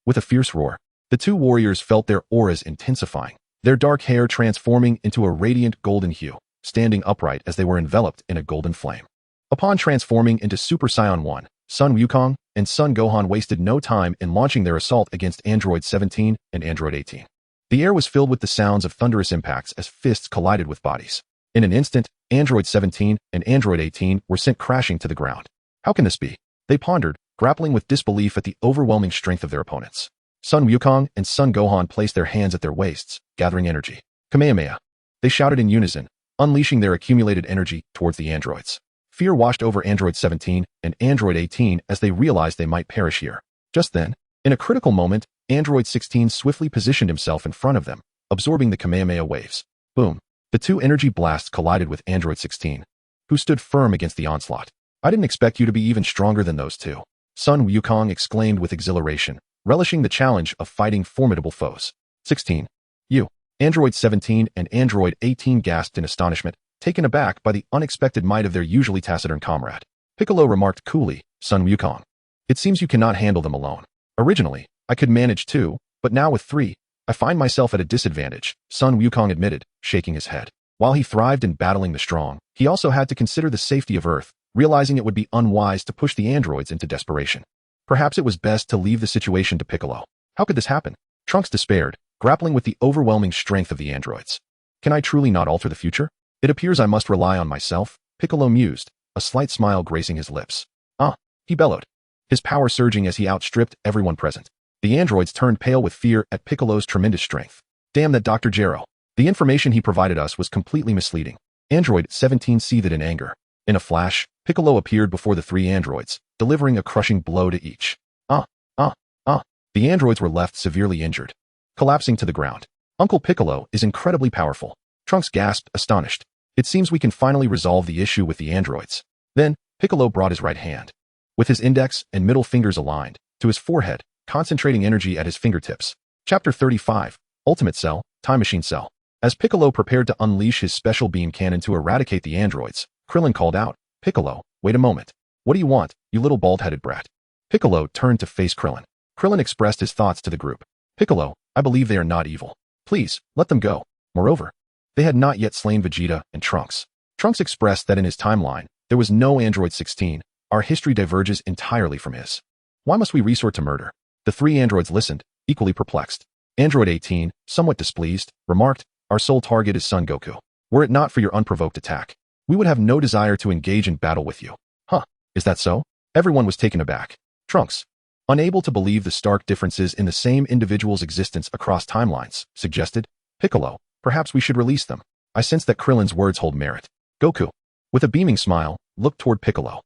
With a fierce roar, the two warriors felt their auras intensifying, their dark hair transforming into a radiant golden hue, standing upright as they were enveloped in a golden flame. Upon transforming into Super Saiyan 1, Son Wukong and Son Gohan wasted no time in launching their assault against Android 17 and Android 18. The air was filled with the sounds of thunderous impacts as fists collided with bodies. In an instant, Android 17 and Android 18 were sent crashing to the ground. How can this be? They pondered, grappling with disbelief at the overwhelming strength of their opponents. Son Wukong and Son Gohan placed their hands at their waists, gathering energy. Kamehameha. They shouted in unison, unleashing their accumulated energy towards the androids. Fear washed over Android 17 and Android 18 as they realized they might perish here. Just then, in a critical moment, Android 16 swiftly positioned himself in front of them, absorbing the Kamehameha waves. Boom. The two energy blasts collided with Android 16, who stood firm against the onslaught. I didn't expect you to be even stronger than those two. Son Wukong exclaimed with exhilaration, relishing the challenge of fighting formidable foes. 16. You. Android 17 and Android 18 gasped in astonishment, taken aback by the unexpected might of their usually taciturn comrade. Piccolo remarked coolly, Son Wukong. It seems you cannot handle them alone. Originally, I could manage two, but now with three, I find myself at a disadvantage, Son Wukong admitted, shaking his head. While he thrived in battling the strong, he also had to consider the safety of Earth, realizing it would be unwise to push the androids into desperation. Perhaps it was best to leave the situation to Piccolo. How could this happen? Trunks despaired, grappling with the overwhelming strength of the androids. Can I truly not alter the future? It appears I must rely on myself, Piccolo mused, a slight smile gracing his lips. He bellowed, his power surging as he outstripped everyone present. The androids turned pale with fear at Piccolo's tremendous strength. Damn that Dr. Gero. The information he provided us was completely misleading. Android 17 seethed in anger. In a flash, Piccolo appeared before the three androids, delivering a crushing blow to each. The androids were left severely injured, collapsing to the ground. Uncle Piccolo is incredibly powerful. Trunks gasped, astonished. It seems we can finally resolve the issue with the androids. Then, Piccolo brought his right hand, with his index and middle fingers aligned, to his forehead, concentrating energy at his fingertips. Chapter 35, Ultimate Cell, Time Machine Cell. As Piccolo prepared to unleash his special beam cannon to eradicate the androids, Krillin called out, Piccolo, wait a moment. What do you want, you little bald-headed brat? Piccolo turned to face Krillin. Krillin expressed his thoughts to the group. Piccolo, I believe they are not evil. Please, let them go. Moreover, they had not yet slain Vegeta and Trunks. Trunks expressed that in his timeline, there was no Android 16. Our history diverges entirely from his. Why must we resort to murder? The three androids listened, equally perplexed. Android 18, somewhat displeased, remarked, our sole target is Son Goku. Were it not for your unprovoked attack, we would have no desire to engage in battle with you. Is that so? Everyone was taken aback. Trunks, unable to believe the stark differences in the same individual's existence across timelines, suggested, Piccolo, perhaps we should release them. I sense that Krillin's words hold merit. Goku, with a beaming smile, looked toward Piccolo.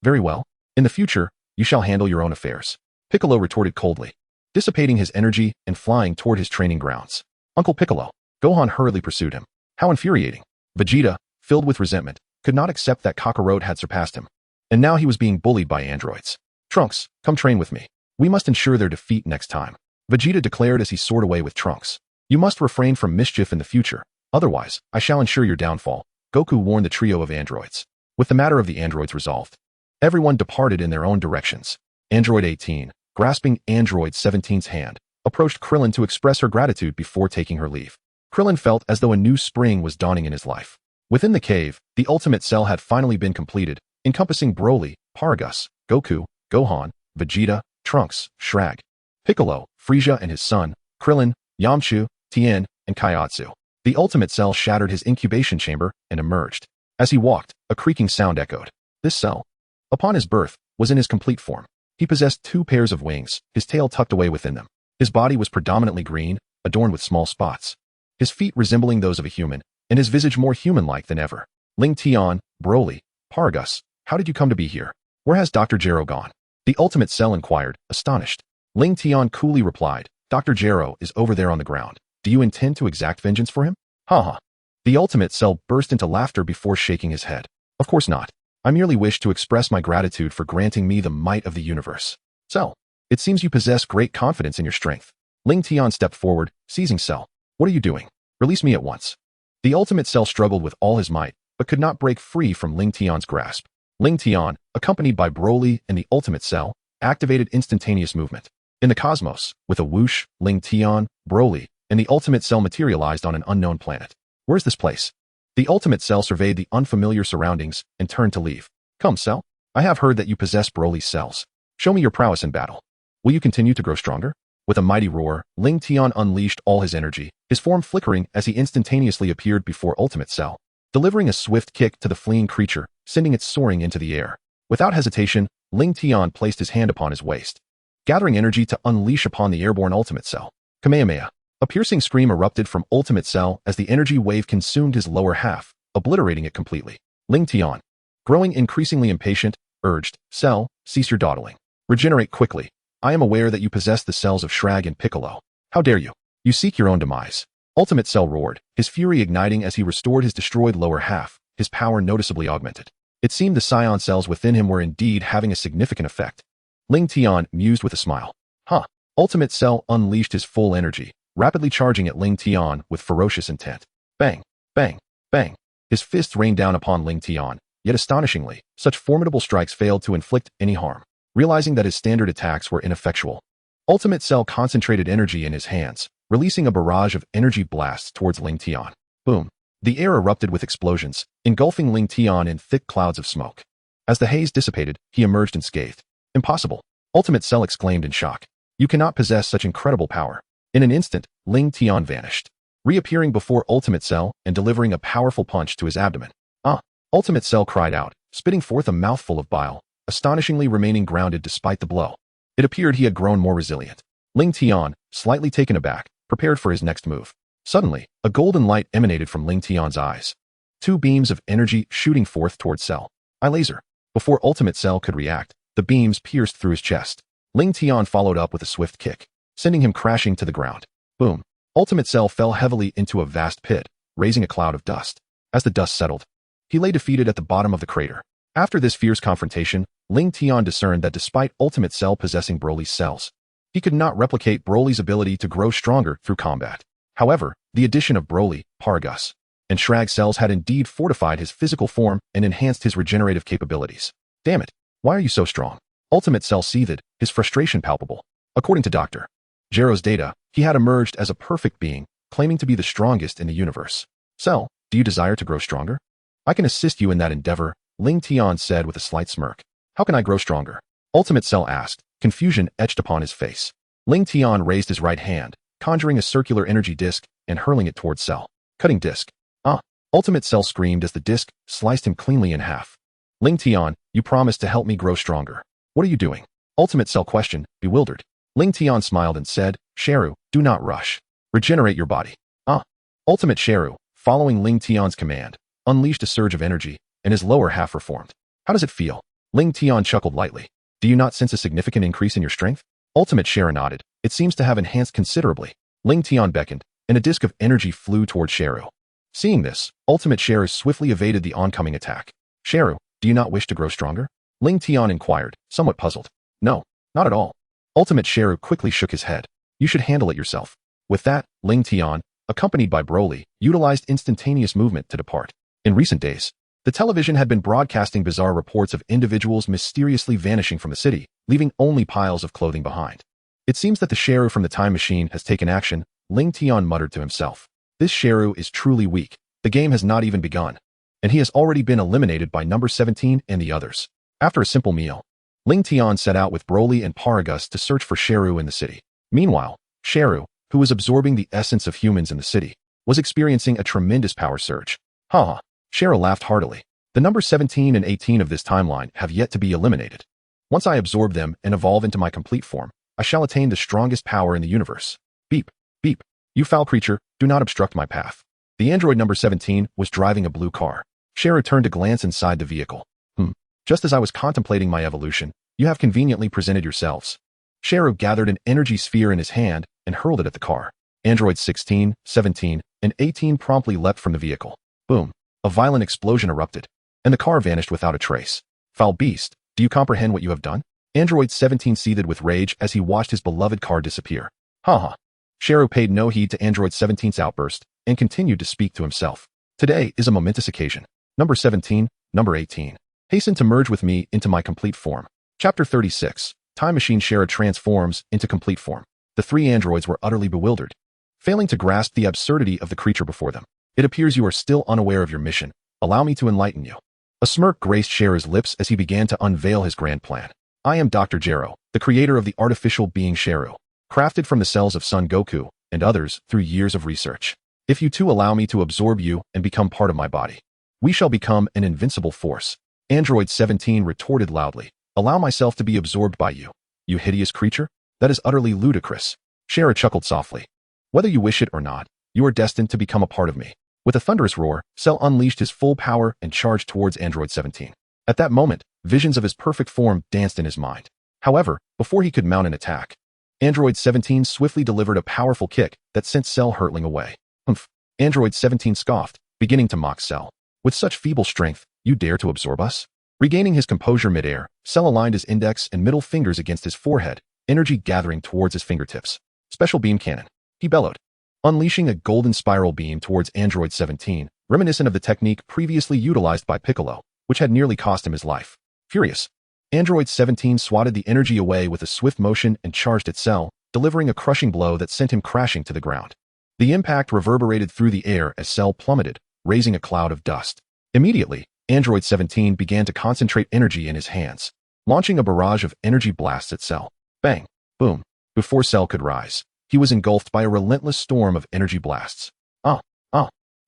Very well. In the future, you shall handle your own affairs. Piccolo retorted coldly, dissipating his energy and flying toward his training grounds. Uncle Piccolo. Gohan hurriedly pursued him. How infuriating. Vegeta, filled with resentment, could not accept that Kakarot had surpassed him. And now he was being bullied by androids. Trunks, come train with me. We must ensure their defeat next time. Vegeta declared as he soared away with Trunks. You must refrain from mischief in the future. Otherwise, I shall ensure your downfall. Goku warned the trio of androids. With the matter of the androids resolved, everyone departed in their own directions. Android 18, grasping Android 17's hand, approached Krillin to express her gratitude before taking her leave. Krillin felt as though a new spring was dawning in his life. Within the cave, the ultimate cell had finally been completed, encompassing Broly, Paragus, Goku, Gohan, Vegeta, Trunks, Shrek, Piccolo, Frieza and his son, Krillin, Yamcha, Tien, and Kaiatsu. The ultimate cell shattered his incubation chamber and emerged. As he walked, a creaking sound echoed. This cell, upon his birth, was in his complete form. He possessed 2 pairs of wings, his tail tucked away within them. His body was predominantly green, adorned with small spots. His feet resembling those of a human, and his visage more human-like than ever. Lingtian, Broly, Paragus, how did you come to be here? Where has Dr. Gero gone? The ultimate cell inquired, astonished. Lingtian coolly replied, Dr. Gero is over there on the ground. Do you intend to exact vengeance for him? Haha. The ultimate cell burst into laughter before shaking his head. Of course not. I merely wish to express my gratitude for granting me the might of the universe. Cell, it seems you possess great confidence in your strength. Lingtian stepped forward, seizing Cell. What are you doing? Release me at once. The ultimate cell struggled with all his might, but could not break free from Lingtian's grasp. Lingtian, accompanied by Broly and the ultimate cell, activated instantaneous movement. In the cosmos, with a whoosh, Lingtian, Broly, and the ultimate cell materialized on an unknown planet. Where's this place? The ultimate cell surveyed the unfamiliar surroundings and turned to leave. Come, Cell. I have heard that you possess Broly's cells. Show me your prowess in battle. Will you continue to grow stronger? With a mighty roar, Lingtian unleashed all his energy, his form flickering as he instantaneously appeared before ultimate cell, delivering a swift kick to the fleeing creature, sending it soaring into the air. Without hesitation, Lingtian placed his hand upon his waist, gathering energy to unleash upon the airborne ultimate cell. Kamehameha. A piercing scream erupted from ultimate cell as the energy wave consumed his lower half, obliterating it completely. Lingtian, growing increasingly impatient, urged, Cell, cease your dawdling. Regenerate quickly. I am aware that you possess the cells of Shrek and Piccolo. How dare you? You seek your own demise. Ultimate cell roared, his fury igniting as he restored his destroyed lower half, his power noticeably augmented. It seemed the Saiyan cells within him were indeed having a significant effect. Lingtian mused with a smile. Huh. Ultimate cell unleashed his full energy, rapidly charging at Lingtian with ferocious intent. Bang, bang, bang. His fists rained down upon Lingtian, yet astonishingly, such formidable strikes failed to inflict any harm. Realizing that his standard attacks were ineffectual, Ultimate Cell concentrated energy in his hands, releasing a barrage of energy blasts towards Lingtian. Boom. The air erupted with explosions, engulfing Lingtian in thick clouds of smoke. As the haze dissipated, he emerged unscathed. Impossible. Ultimate Cell exclaimed in shock. You cannot possess such incredible power. In an instant, Lingtian vanished, reappearing before Ultimate Cell and delivering a powerful punch to his abdomen. Ultimate Cell cried out, spitting forth a mouthful of bile, astonishingly remaining grounded despite the blow. It appeared he had grown more resilient. Lingtian, slightly taken aback, prepared for his next move. Suddenly, a golden light emanated from Lingtian's eyes. 2 beams of energy shooting forth towards Cell. Eye laser. Before Ultimate Cell could react, the beams pierced through his chest. Lingtian followed up with a swift kick, sending him crashing to the ground. Boom. Ultimate Cell fell heavily into a vast pit, raising a cloud of dust. As the dust settled, he lay defeated at the bottom of the crater. After this fierce confrontation, Lingtian discerned that despite Ultimate Cell possessing Broly's cells, he could not replicate Broly's ability to grow stronger through combat. However, the addition of Broly, Paragus, and Shrag's cells had indeed fortified his physical form and enhanced his regenerative capabilities. Damn it, why are you so strong? Ultimate Cell seethed, his frustration palpable. According to Dr. Gero's data, he had emerged as a perfect being, claiming to be the strongest in the universe. Cell, do you desire to grow stronger? I can assist you in that endeavor, Lingtian said with a slight smirk. How can I grow stronger? Ultimate Cell asked, confusion etched upon his face. Lingtian raised his right hand, conjuring a circular energy disc and hurling it towards Cell. Cutting disc. Ultimate Cell screamed as the disc sliced him cleanly in half. Lingtian, you promised to help me grow stronger. What are you doing? Ultimate Cell questioned, bewildered. Lingtian smiled and said, Sheru, do not rush. Regenerate your body. Ultimate Sheru, following Lingtian's command, unleashed a surge of energy, and his lower half reformed. How does it feel? Lingtian chuckled lightly. Do you not sense a significant increase in your strength? Ultimate Sheru nodded. It seems to have enhanced considerably. Lingtian beckoned, and a disc of energy flew toward Sheru. Seeing this, Ultimate Sheru swiftly evaded the oncoming attack. Sheru, do you not wish to grow stronger? Lingtian inquired, somewhat puzzled. No, not at all. Ultimate Sheru quickly shook his head. You should handle it yourself. With that, Lingtian, accompanied by Broly, utilized instantaneous movement to depart. In recent days, the television had been broadcasting bizarre reports of individuals mysteriously vanishing from the city, leaving only piles of clothing behind. It seems that the Sheru from the time machine has taken action, Lingtian muttered to himself. This Sheru is truly weak. The game has not even begun, and he has already been eliminated by number 17 and the others. After a simple meal, Lingtian set out with Broly and Paragus to search for Sheru in the city. Meanwhile, Sheru, who was absorbing the essence of humans in the city, was experiencing a tremendous power surge. Haha, Sheru laughed heartily. The number 17 and 18 of this timeline have yet to be eliminated. Once I absorb them and evolve into my complete form, I shall attain the strongest power in the universe. Beep, beep. You foul creature, do not obstruct my path. The android number 17 was driving a blue car. Sheru turned to glance inside the vehicle. Just as I was contemplating my evolution, you have conveniently presented yourselves. Sheru gathered an energy sphere in his hand and hurled it at the car. Androids 16, 17, and 18 promptly leapt from the vehicle. Boom. A violent explosion erupted, and the car vanished without a trace. Foul beast, do you comprehend what you have done? Android 17 seethed with rage as he watched his beloved car disappear. Haha. Sheru paid no heed to Android 17's outburst and continued to speak to himself. Today is a momentous occasion. Number 17, number 18. Hasten to merge with me into my complete form. Chapter 36. Time Machine Sheru transforms into complete form. The three androids were utterly bewildered, failing to grasp the absurdity of the creature before them. It appears you are still unaware of your mission. Allow me to enlighten you. A smirk graced Sheru's lips as he began to unveil his grand plan. I am Dr. Gero, the creator of the artificial being Sheru, crafted from the cells of Son Goku and others through years of research. If you too allow me to absorb you and become part of my body, we shall become an invincible force. Android 17 retorted loudly. Allow myself to be absorbed by you, you hideous creature? That is utterly ludicrous. Sheru chuckled softly. Whether you wish it or not, you are destined to become a part of me. With a thunderous roar, Cell unleashed his full power and charged towards Android 17. At that moment, visions of his perfect form danced in his mind. However, before he could mount an attack, Android 17 swiftly delivered a powerful kick that sent Cell hurtling away. Humph! Android 17 scoffed, beginning to mock Cell. With such feeble strength, you dare to absorb us? Regaining his composure midair, Cell aligned his index and middle fingers against his forehead, energy gathering towards his fingertips. Special beam cannon, he bellowed, unleashing a golden spiral beam towards Android 17, reminiscent of the technique previously utilized by Piccolo, which had nearly cost him his life. Furious, Android 17 swatted the energy away with a swift motion and charged at Cell, delivering a crushing blow that sent him crashing to the ground. The impact reverberated through the air as Cell plummeted, raising a cloud of dust. Immediately, Android 17 began to concentrate energy in his hands, launching a barrage of energy blasts at Cell. Bang! Boom! Before Cell could rise, he was engulfed by a relentless storm of energy blasts.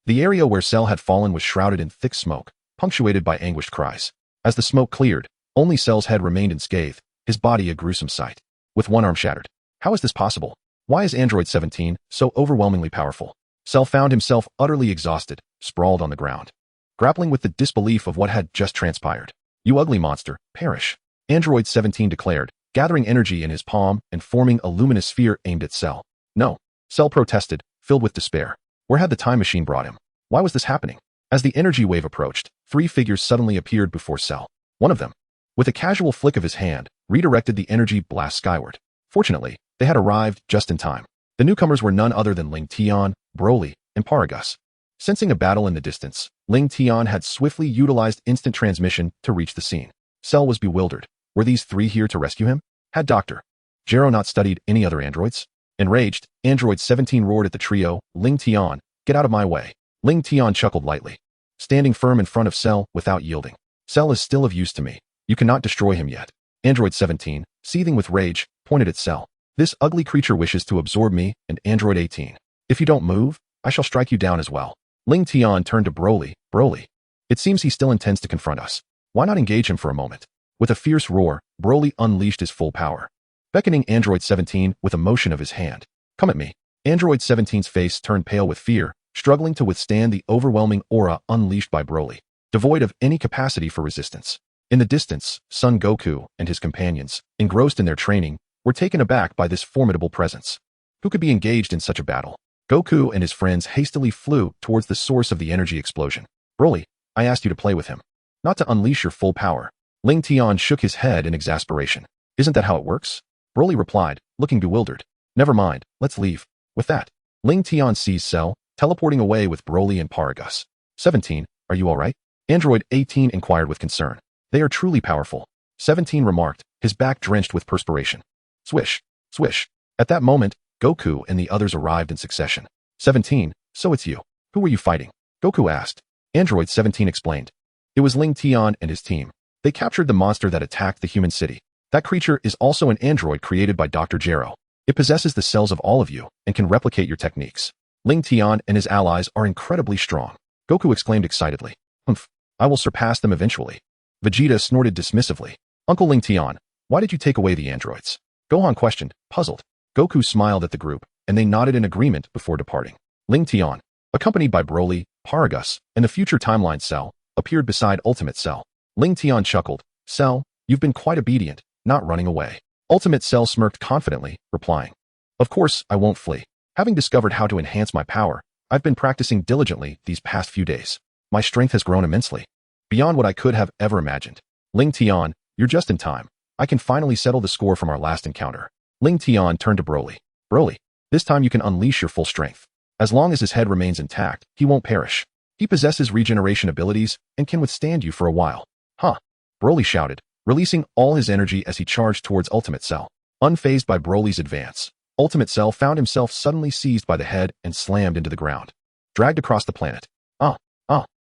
The area where Cell had fallen was shrouded in thick smoke, punctuated by anguished cries. As the smoke cleared, only Cell's head remained unscathed, his body a gruesome sight. With one arm shattered. How is this possible? Why is Android 17 so overwhelmingly powerful? Cell found himself utterly exhausted, sprawled on the ground, grappling with the disbelief of what had just transpired. You ugly monster, perish. Android 17 declared, gathering energy in his palm and forming a luminous sphere aimed at Cell. No. Cell protested, filled with despair. Where had the time machine brought him? Why was this happening? As the energy wave approached, three figures suddenly appeared before Cell. One of them, with a casual flick of his hand, redirected the energy blast skyward. Fortunately, they had arrived just in time. The newcomers were none other than Lingtian, Broly, and Paragus. Sensing a battle in the distance, Lingtian had swiftly utilized instant transmission to reach the scene. Cell was bewildered. Were these three here to rescue him? Had Dr. Gero not studied any other androids? Enraged, Android 17 roared at the trio, Lingtian, get out of my way. Lingtian chuckled lightly, standing firm in front of Cell without yielding. Cell is still of use to me. You cannot destroy him yet. Android 17, seething with rage, pointed at Cell. This ugly creature wishes to absorb me and Android 18. If you don't move, I shall strike you down as well. Lingtian turned to Broly. Broly. It seems he still intends to confront us. Why not engage him for a moment? With a fierce roar, Broly unleashed his full power, beckoning Android 17 with a motion of his hand. Come at me. Android 17's face turned pale with fear, struggling to withstand the overwhelming aura unleashed by Broly, devoid of any capacity for resistance. In the distance, Son Goku and his companions, engrossed in their training, were taken aback by this formidable presence. Who could be engaged in such a battle? Goku and his friends hastily flew towards the source of the energy explosion. Broly, I asked you to play with him, not to unleash your full power. Lingtian shook his head in exasperation. Isn't that how it works? Broly replied, looking bewildered. Never mind, let's leave. With that, Lingtian seized Cell, teleporting away with Broly and Paragus. 17, are you alright? Android 18 inquired with concern. They are truly powerful. 17 remarked, his back drenched with perspiration. Swish, swish. At that moment, Goku and the others arrived in succession. 17, so it's you. Who were you fighting? Goku asked. Android 17 explained. It was Lingtian and his team. They captured the monster that attacked the human city. That creature is also an android created by Dr. Gero. It possesses the cells of all of you and can replicate your techniques. Lingtian and his allies are incredibly strong. Goku exclaimed excitedly. Humph, I will surpass them eventually. Vegeta snorted dismissively. Uncle Lingtian, why did you take away the androids? Gohan questioned, puzzled. Goku smiled at the group, and they nodded in agreement before departing. Lingtian, accompanied by Broly, Paragus, and the future timeline Cell, appeared beside Ultimate Cell. Lingtian chuckled. Cell, you've been quite obedient, not running away. Ultimate Cell smirked confidently, replying. Of course, I won't flee. Having discovered how to enhance my power, I've been practicing diligently these past few days. My strength has grown immensely, beyond what I could have ever imagined. Lingtian, you're just in time. I can finally settle the score from our last encounter. Lingtian turned to Broly. Broly, this time you can unleash your full strength. As long as his head remains intact, he won't perish. He possesses regeneration abilities and can withstand you for a while. Huh? Broly shouted, releasing all his energy as he charged towards Ultimate Cell. Unfazed by Broly's advance, Ultimate Cell found himself suddenly seized by the head and slammed into the ground. Dragged across the planet.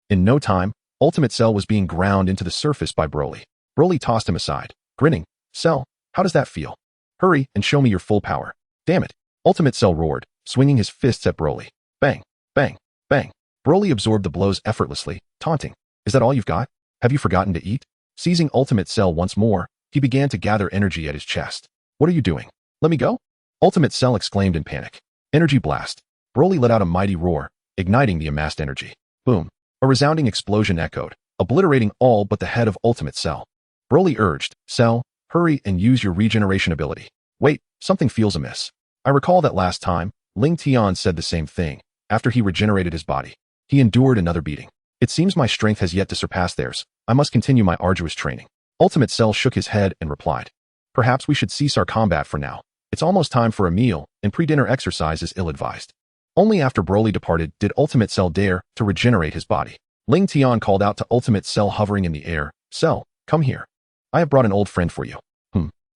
In no time, Ultimate Cell was being ground into the surface by Broly. Broly tossed him aside, grinning. Cell, how does that feel? Hurry and show me your full power. Damn it. Ultimate Cell roared, swinging his fists at Broly. Bang, bang, bang. Broly absorbed the blows effortlessly, taunting. Is that all you've got? Have you forgotten to eat? Seizing Ultimate Cell once more, he began to gather energy at his chest. What are you doing? Let me go? Ultimate Cell exclaimed in panic. Energy blast. Broly let out a mighty roar, igniting the amassed energy. Boom. A resounding explosion echoed, obliterating all but the head of Ultimate Cell. Broly urged, Cell, hurry and use your regeneration ability. Wait, something feels amiss. I recall that last time, Lingtian said the same thing, after he regenerated his body. He endured another beating. It seems my strength has yet to surpass theirs. I must continue my arduous training. Ultimate Cell shook his head and replied. Perhaps we should cease our combat for now. It's almost time for a meal, and pre-dinner exercise is ill-advised. Only after Broly departed did Ultimate Cell dare to regenerate his body. Lingtian called out to Ultimate Cell hovering in the air, Cell, come here. I have brought an old friend for you.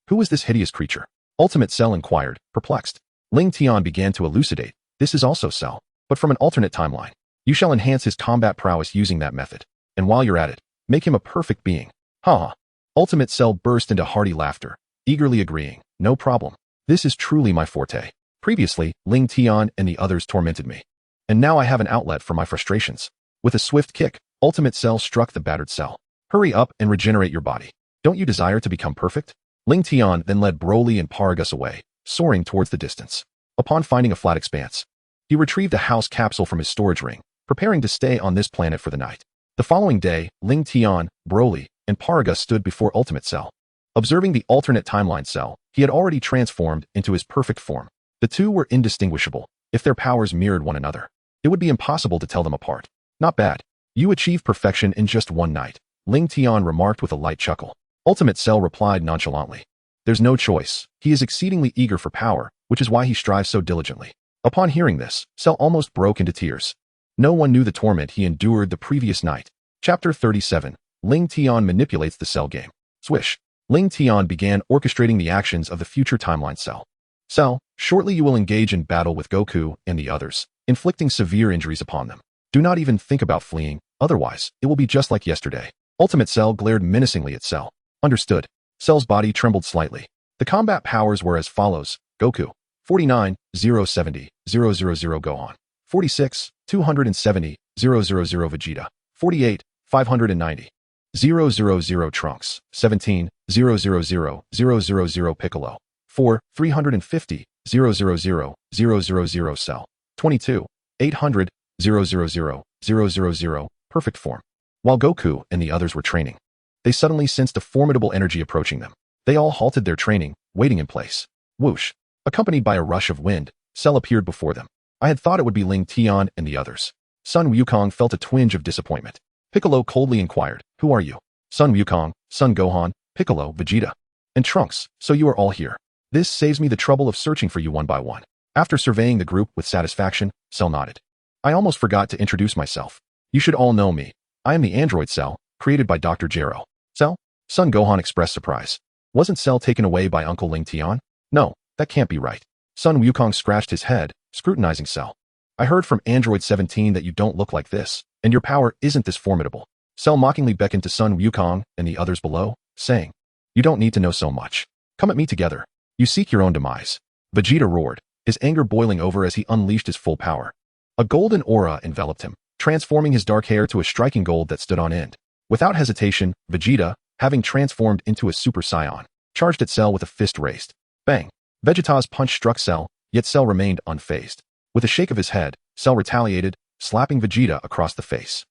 Who is this hideous creature? Ultimate Cell inquired, perplexed. Lingtian began to elucidate. This is also Cell, but from an alternate timeline. You shall enhance his combat prowess using that method. And while you're at it, make him a perfect being. Ha! Ultimate Cell burst into hearty laughter, eagerly agreeing. No problem. This is truly my forte. Previously, Lingtian and the others tormented me. And now I have an outlet for my frustrations. With a swift kick, Ultimate Cell struck the battered Cell. Hurry up and regenerate your body. Don't you desire to become perfect? Lingtian then led Broly and Paragus away, soaring towards the distance. Upon finding a flat expanse, he retrieved a house capsule from his storage ring, preparing to stay on this planet for the night. The following day, Lingtian, Broly, and Paragus stood before Ultimate Cell. Observing the alternate timeline Cell, he had already transformed into his perfect form. The two were indistinguishable. If their powers mirrored one another, it would be impossible to tell them apart. Not bad. You achieved perfection in just one night, Lingtian remarked with a light chuckle. Ultimate Cell replied nonchalantly. There's no choice. He is exceedingly eager for power, which is why he strives so diligently. Upon hearing this, Cell almost broke into tears. No one knew the torment he endured the previous night. Chapter 37. Lingtian manipulates the Cell game. Swish. Lingtian began orchestrating the actions of the future timeline Cell. Cell, shortly you will engage in battle with Goku and the others, inflicting severe injuries upon them. Do not even think about fleeing, otherwise, it will be just like yesterday. Ultimate Cell glared menacingly at Cell. Understood. Cell's body trembled slightly. The combat powers were as follows. Goku. 49, 070, 000 Gohan. 46, 270, 000 Vegeta. 48, 590. 000 Trunks. 17, 000 Piccolo. 4, 350, 000 Cell. 22, 800, 000 Perfect form. While Goku and the others were training, they suddenly sensed a formidable energy approaching them. They all halted their training, waiting in place. Whoosh! Accompanied by a rush of wind, Cell appeared before them. I had thought it would be Lingtian and the others. Sun Wukong felt a twinge of disappointment. Piccolo coldly inquired, Who are you? Sun Wukong, Son Gohan, Piccolo, Vegeta, and Trunks, so you are all here. This saves me the trouble of searching for you one by one. After surveying the group with satisfaction, Cell nodded. I almost forgot to introduce myself. You should all know me. I am the android Cell, created by Dr. Gero. Cell? Son Gohan expressed surprise. Wasn't Cell taken away by Uncle Lingtian? No, that can't be right. Sun Wukong scratched his head, scrutinizing Cell. I heard from Android 17 that you don't look like this, and your power isn't this formidable. Cell mockingly beckoned to Sun Wukong and the others below, saying, You don't need to know so much. Come at me together. You seek your own demise. Vegeta roared, his anger boiling over as he unleashed his full power. A golden aura enveloped him, transforming his dark hair to a striking gold that stood on end. Without hesitation, Vegeta, having transformed into a Super Saiyan, charged at Cell with a fist raised. Bang! Vegeta's punch struck Cell, yet Cell remained unfazed. With a shake of his head, Cell retaliated, slapping Vegeta across the face.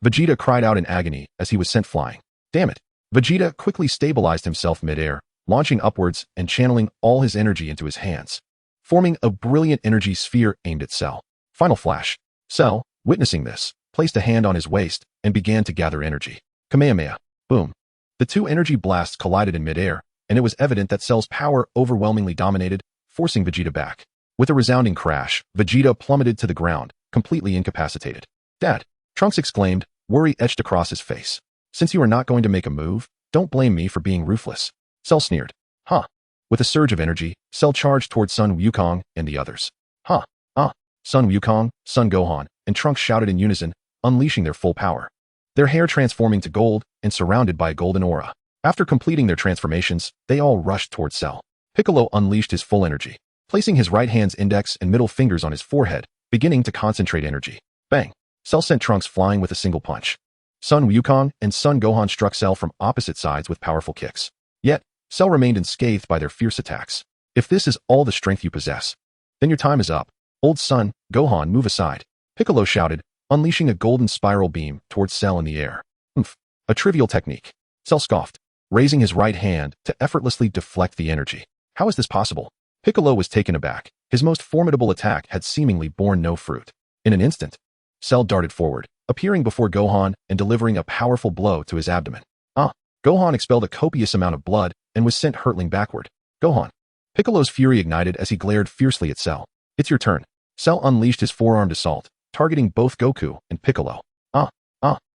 Vegeta cried out in agony as he was sent flying. Damn it! Vegeta quickly stabilized himself mid-air, launching upwards and channeling all his energy into his hands, forming a brilliant energy sphere aimed at Cell. Final flash. Cell, witnessing this, placed a hand on his waist and began to gather energy. Kamehameha. Boom. The two energy blasts collided in mid-air, and it was evident that Cell's power overwhelmingly dominated, forcing Vegeta back. With a resounding crash, Vegeta plummeted to the ground, completely incapacitated. Dad! Trunks exclaimed, worry etched across his face. Since you are not going to make a move, don't blame me for being ruthless. Cell sneered. Huh. With a surge of energy, Cell charged towards Sun Wukong and the others. Sun Wukong, Sun Gohan, and Trunks shouted in unison, unleashing their full power. Their hair transforming to gold and surrounded by a golden aura. After completing their transformations, they all rushed towards Cell. Piccolo unleashed his full energy, placing his right hand's index and middle fingers on his forehead, beginning to concentrate energy. Bang! Cell sent Trunks flying with a single punch. Sun Wukong and Sun Gohan struck Cell from opposite sides with powerful kicks. Yet, Cell remained unscathed by their fierce attacks. If this is all the strength you possess, then your time is up. Old Sun, Gohan, move aside. Piccolo shouted, unleashing a golden spiral beam towards Cell in the air. A trivial technique. Cell scoffed, raising his right hand to effortlessly deflect the energy. How is this possible? Piccolo was taken aback. His most formidable attack had seemingly borne no fruit. In an instant, Cell darted forward, appearing before Gohan and delivering a powerful blow to his abdomen. Gohan expelled a copious amount of blood and was sent hurtling backward. Gohan. Piccolo's fury ignited as he glared fiercely at Cell. It's your turn. Cell unleashed his four-armed assault, targeting both Goku and Piccolo.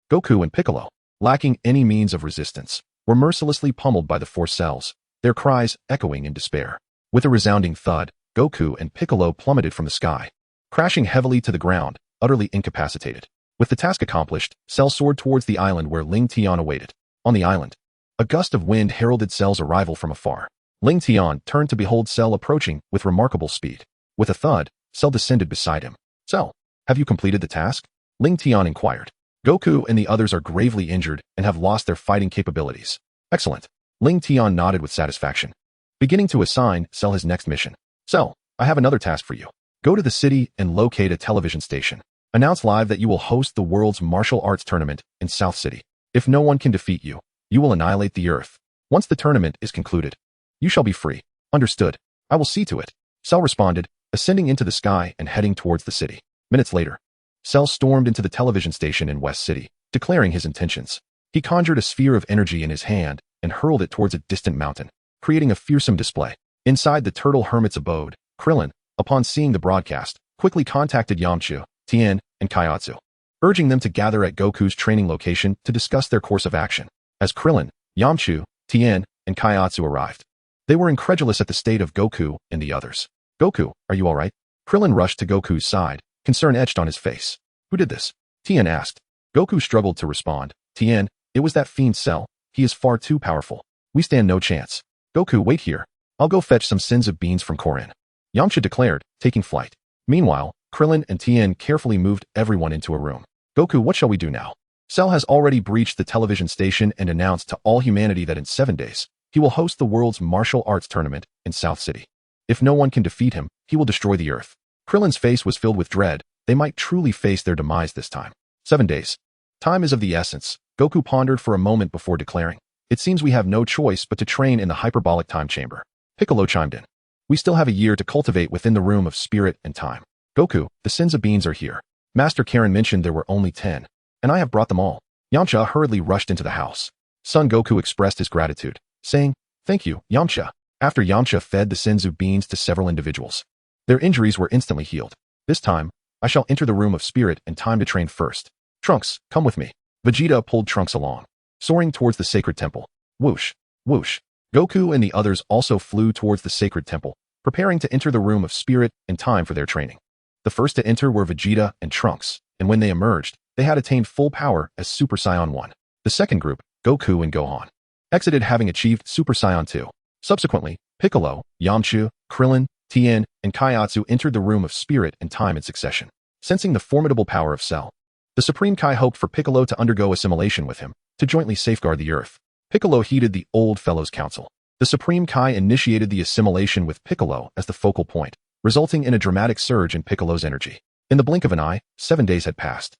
Goku and Piccolo, lacking any means of resistance, were mercilessly pummeled by the four cells, their cries echoing in despair. With a resounding thud, Goku and Piccolo plummeted from the sky, crashing heavily to the ground, utterly incapacitated. With the task accomplished, Cell soared towards the island where Lingtian awaited. On the island, a gust of wind heralded Cell's arrival from afar. Lingtian turned to behold Cell approaching with remarkable speed. With a thud, Cell descended beside him. Cell, have you completed the task? Lingtian inquired. Goku and the others are gravely injured and have lost their fighting capabilities. Excellent. Lingtian nodded with satisfaction, beginning to assign Cell his next mission. Cell, I have another task for you. Go to the city and locate a television station. Announce live that you will host the world's martial arts tournament in South City. If no one can defeat you, you will annihilate the earth. Once the tournament is concluded, you shall be free. Understood. I will see to it. Cell responded, ascending into the sky and heading towards the city. Minutes later, Cell stormed into the television station in West City, declaring his intentions. He conjured a sphere of energy in his hand and hurled it towards a distant mountain, creating a fearsome display. Inside the turtle hermit's abode, Krillin, upon seeing the broadcast, quickly contacted Yamcha, Tien, and Kaiatsu, urging them to gather at Goku's training location to discuss their course of action. As Krillin, Yamcha, Tien, and Kaiatsu arrived, they were incredulous at the state of Goku and the others. Goku, are you alright? Krillin rushed to Goku's side, concern etched on his face. Who did this? Tien asked. Goku struggled to respond. Tien, it was that fiend Cell. He is far too powerful. We stand no chance. Goku, wait here. I'll go fetch some sins of beans from Korin. Yamcha declared, taking flight. Meanwhile, Krillin and Tien carefully moved everyone into a room. Goku, what shall we do now? Cell has already breached the television station and announced to all humanity that in 7 days, he will host the world's martial arts tournament in South City. If no one can defeat him, he will destroy the earth. Krillin's face was filled with dread. They might truly face their demise this time. 7 days. Time is of the essence. Goku pondered for a moment before declaring, it seems we have no choice but to train in the hyperbolic time chamber. Piccolo chimed in. We still have a year to cultivate within the room of spirit and time. Goku, the sins of beans are here. Master Karen mentioned there were only 10, and I have brought them all. Yamcha hurriedly rushed into the house. Son Goku expressed his gratitude, saying, thank you, Yamcha. After Yamcha fed the sins of beans to several individuals, their injuries were instantly healed. This time, I shall enter the room of spirit and time to train first. Trunks, come with me. Vegeta pulled Trunks along, soaring towards the sacred temple. Whoosh, whoosh. Goku and the others also flew towards the sacred temple, preparing to enter the room of spirit in time for their training. The first to enter were Vegeta and Trunks, and when they emerged, they had attained full power as Super Saiyan 1. The second group, Goku and Gohan, exited having achieved Super Saiyan 2. Subsequently, Piccolo, Yamcha, Krillin, Tien, and Kaiatsu entered the room of spirit and time in succession. Sensing the formidable power of Cell, the Supreme Kai hoped for Piccolo to undergo assimilation with him, to jointly safeguard the Earth. Piccolo heeded the Old Fellows' counsel. The Supreme Kai initiated the assimilation with Piccolo as the focal point, resulting in a dramatic surge in Piccolo's energy. In the blink of an eye, 7 days had passed.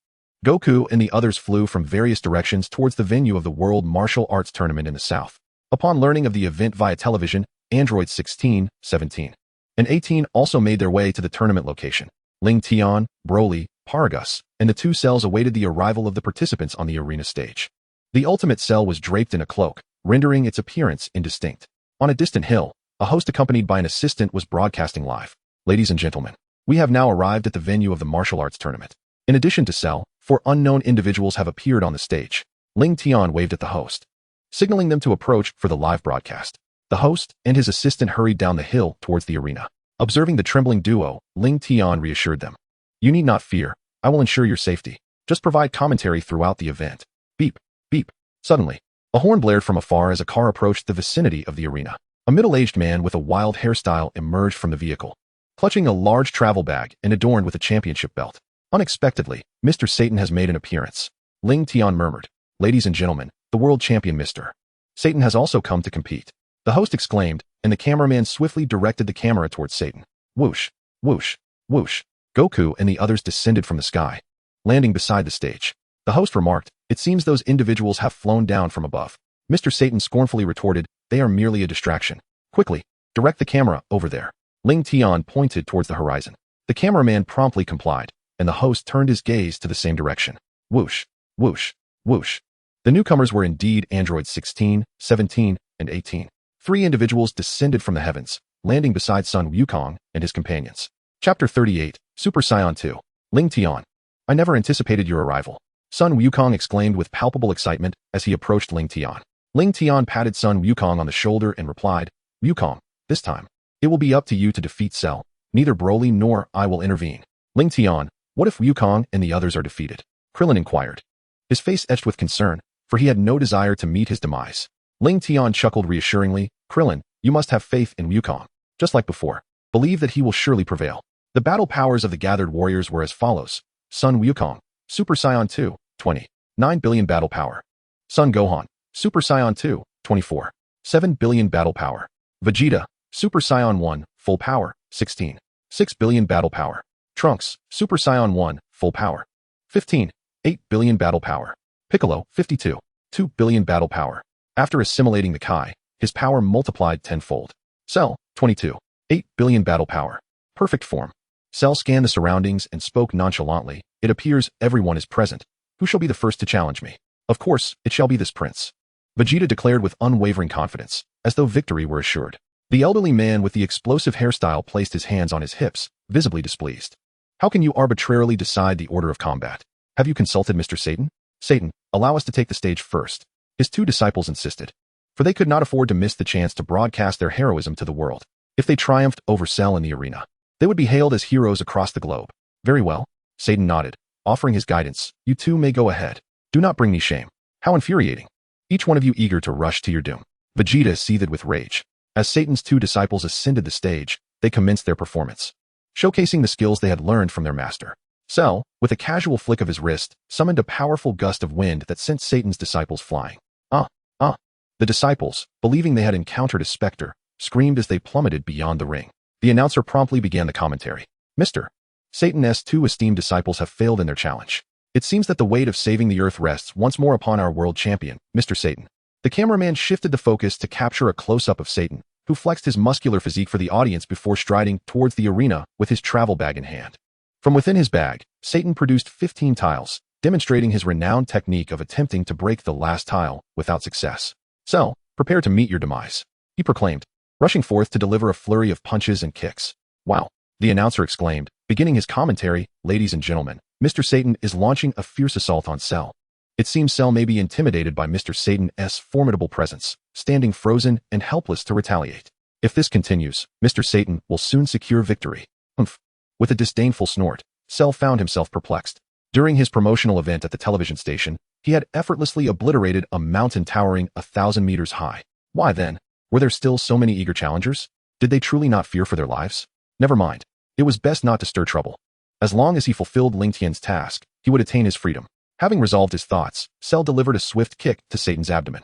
Goku and the others flew from various directions towards the venue of the World Martial Arts Tournament in the south. Upon learning of the event via television, androids 16, 17, and 18 also made their way to the tournament location. Lingtian, Broly, Paragus, and the 2 cells awaited the arrival of the participants on the arena stage. The ultimate cell was draped in a cloak, rendering its appearance indistinct. On a distant hill, a host accompanied by an assistant was broadcasting live. Ladies and gentlemen, we have now arrived at the venue of the martial arts tournament. In addition to Cell, 4 unknown individuals have appeared on the stage. Lingtian waved at the host, signaling them to approach for the live broadcast. The host and his assistant hurried down the hill towards the arena. Observing the trembling duo, Lingtian reassured them. You need not fear, I will ensure your safety. Just provide commentary throughout the event. Beep, beep. Suddenly, a horn blared from afar as a car approached the vicinity of the arena. A middle-aged man with a wild hairstyle emerged from the vehicle, clutching a large travel bag and adorned with a championship belt. Unexpectedly, Mr. Satan has made an appearance. Lingtian murmured. Ladies and gentlemen, the world champion Mr. Satan has also come to compete. The host exclaimed, and the cameraman swiftly directed the camera towards Satan. Whoosh, whoosh, whoosh. Goku and the others descended from the sky, landing beside the stage. The host remarked, it seems those individuals have flown down from above. Mr. Satan scornfully retorted, they are merely a distraction. Quickly, direct the camera over there. Lingtian pointed towards the horizon. The cameraman promptly complied, and the host turned his gaze to the same direction. Whoosh, whoosh, whoosh. The newcomers were indeed androids 16, 17, and 18. 3 individuals descended from the heavens, landing beside Sun Wukong and his companions. Chapter 38, Super Saiyan 2. Lingtian. I never anticipated your arrival. Sun Wukong exclaimed with palpable excitement as he approached Lingtian. Lingtian patted Sun Wukong on the shoulder and replied, Wukong, this time, it will be up to you to defeat Cell. Neither Broly nor I will intervene. Lingtian, what if Wukong and the others are defeated? Krillin inquired, his face etched with concern, for he had no desire to meet his demise. Lingtian chuckled reassuringly, Krillin, you must have faith in Wukong. Just like before, believe that he will surely prevail. The battle powers of the gathered warriors were as follows. Sun Wukong, Super Saiyan 2, 20. 9 billion battle power. Sun Gohan, Super Saiyan 2, 24. 7 billion battle power. Vegeta, Super Saiyan 1, full power, 16. 6 billion battle power. Trunks, Super Saiyan 1, full power, 15. 8 billion battle power. Piccolo, 52. 2 billion battle power. After assimilating the Kai, his power multiplied tenfold. Cell, 22. 8 billion battle power. Perfect form. Cell scanned the surroundings and spoke nonchalantly. It appears everyone is present. Who shall be the first to challenge me? Of course, it shall be this prince. Vegeta declared with unwavering confidence, as though victory were assured. The elderly man with the explosive hairstyle placed his hands on his hips, visibly displeased. How can you arbitrarily decide the order of combat? Have you consulted Mr. Satan? Satan, allow us to take the stage first. His 2 disciples insisted, for they could not afford to miss the chance to broadcast their heroism to the world. If they triumphed over Cell in the arena, they would be hailed as heroes across the globe. Very well. Satan nodded, offering his guidance. You 2 may go ahead. Do not bring me shame. How infuriating. Each one of you eager to rush to your doom. Vegeta seethed with rage. As Satan's 2 disciples ascended the stage, they commenced their performance, showcasing the skills they had learned from their master. Cell, with a casual flick of his wrist, summoned a powerful gust of wind that sent Satan's disciples flying. The disciples, believing they had encountered a specter, screamed as they plummeted beyond the ring. The announcer promptly began the commentary. Mr. Satan's 2 esteemed disciples have failed in their challenge. It seems that the weight of saving the Earth rests once more upon our world champion, Mr. Satan. The cameraman shifted the focus to capture a close-up of Satan, who flexed his muscular physique for the audience before striding towards the arena with his travel bag in hand. From within his bag, Satan produced 15 tiles, demonstrating his renowned technique of attempting to break the last tile without success. Cell, prepare to meet your demise, he proclaimed, rushing forth to deliver a flurry of punches and kicks. Wow, the announcer exclaimed, beginning his commentary, ladies and gentlemen, Mr. Satan is launching a fierce assault on Cell. It seems Cell may be intimidated by Mr. Satan's formidable presence, standing frozen and helpless to retaliate. If this continues, Mr. Satan will soon secure victory. Humph. With a disdainful snort, Cell found himself perplexed. During his promotional event at the television station, he had effortlessly obliterated a mountain towering 1,000 meters high. Why then? Were there still so many eager challengers? Did they truly not fear for their lives? Never mind. It was best not to stir trouble. As long as he fulfilled Lingtian's task, he would attain his freedom. Having resolved his thoughts, Cell delivered a swift kick to Satan's abdomen.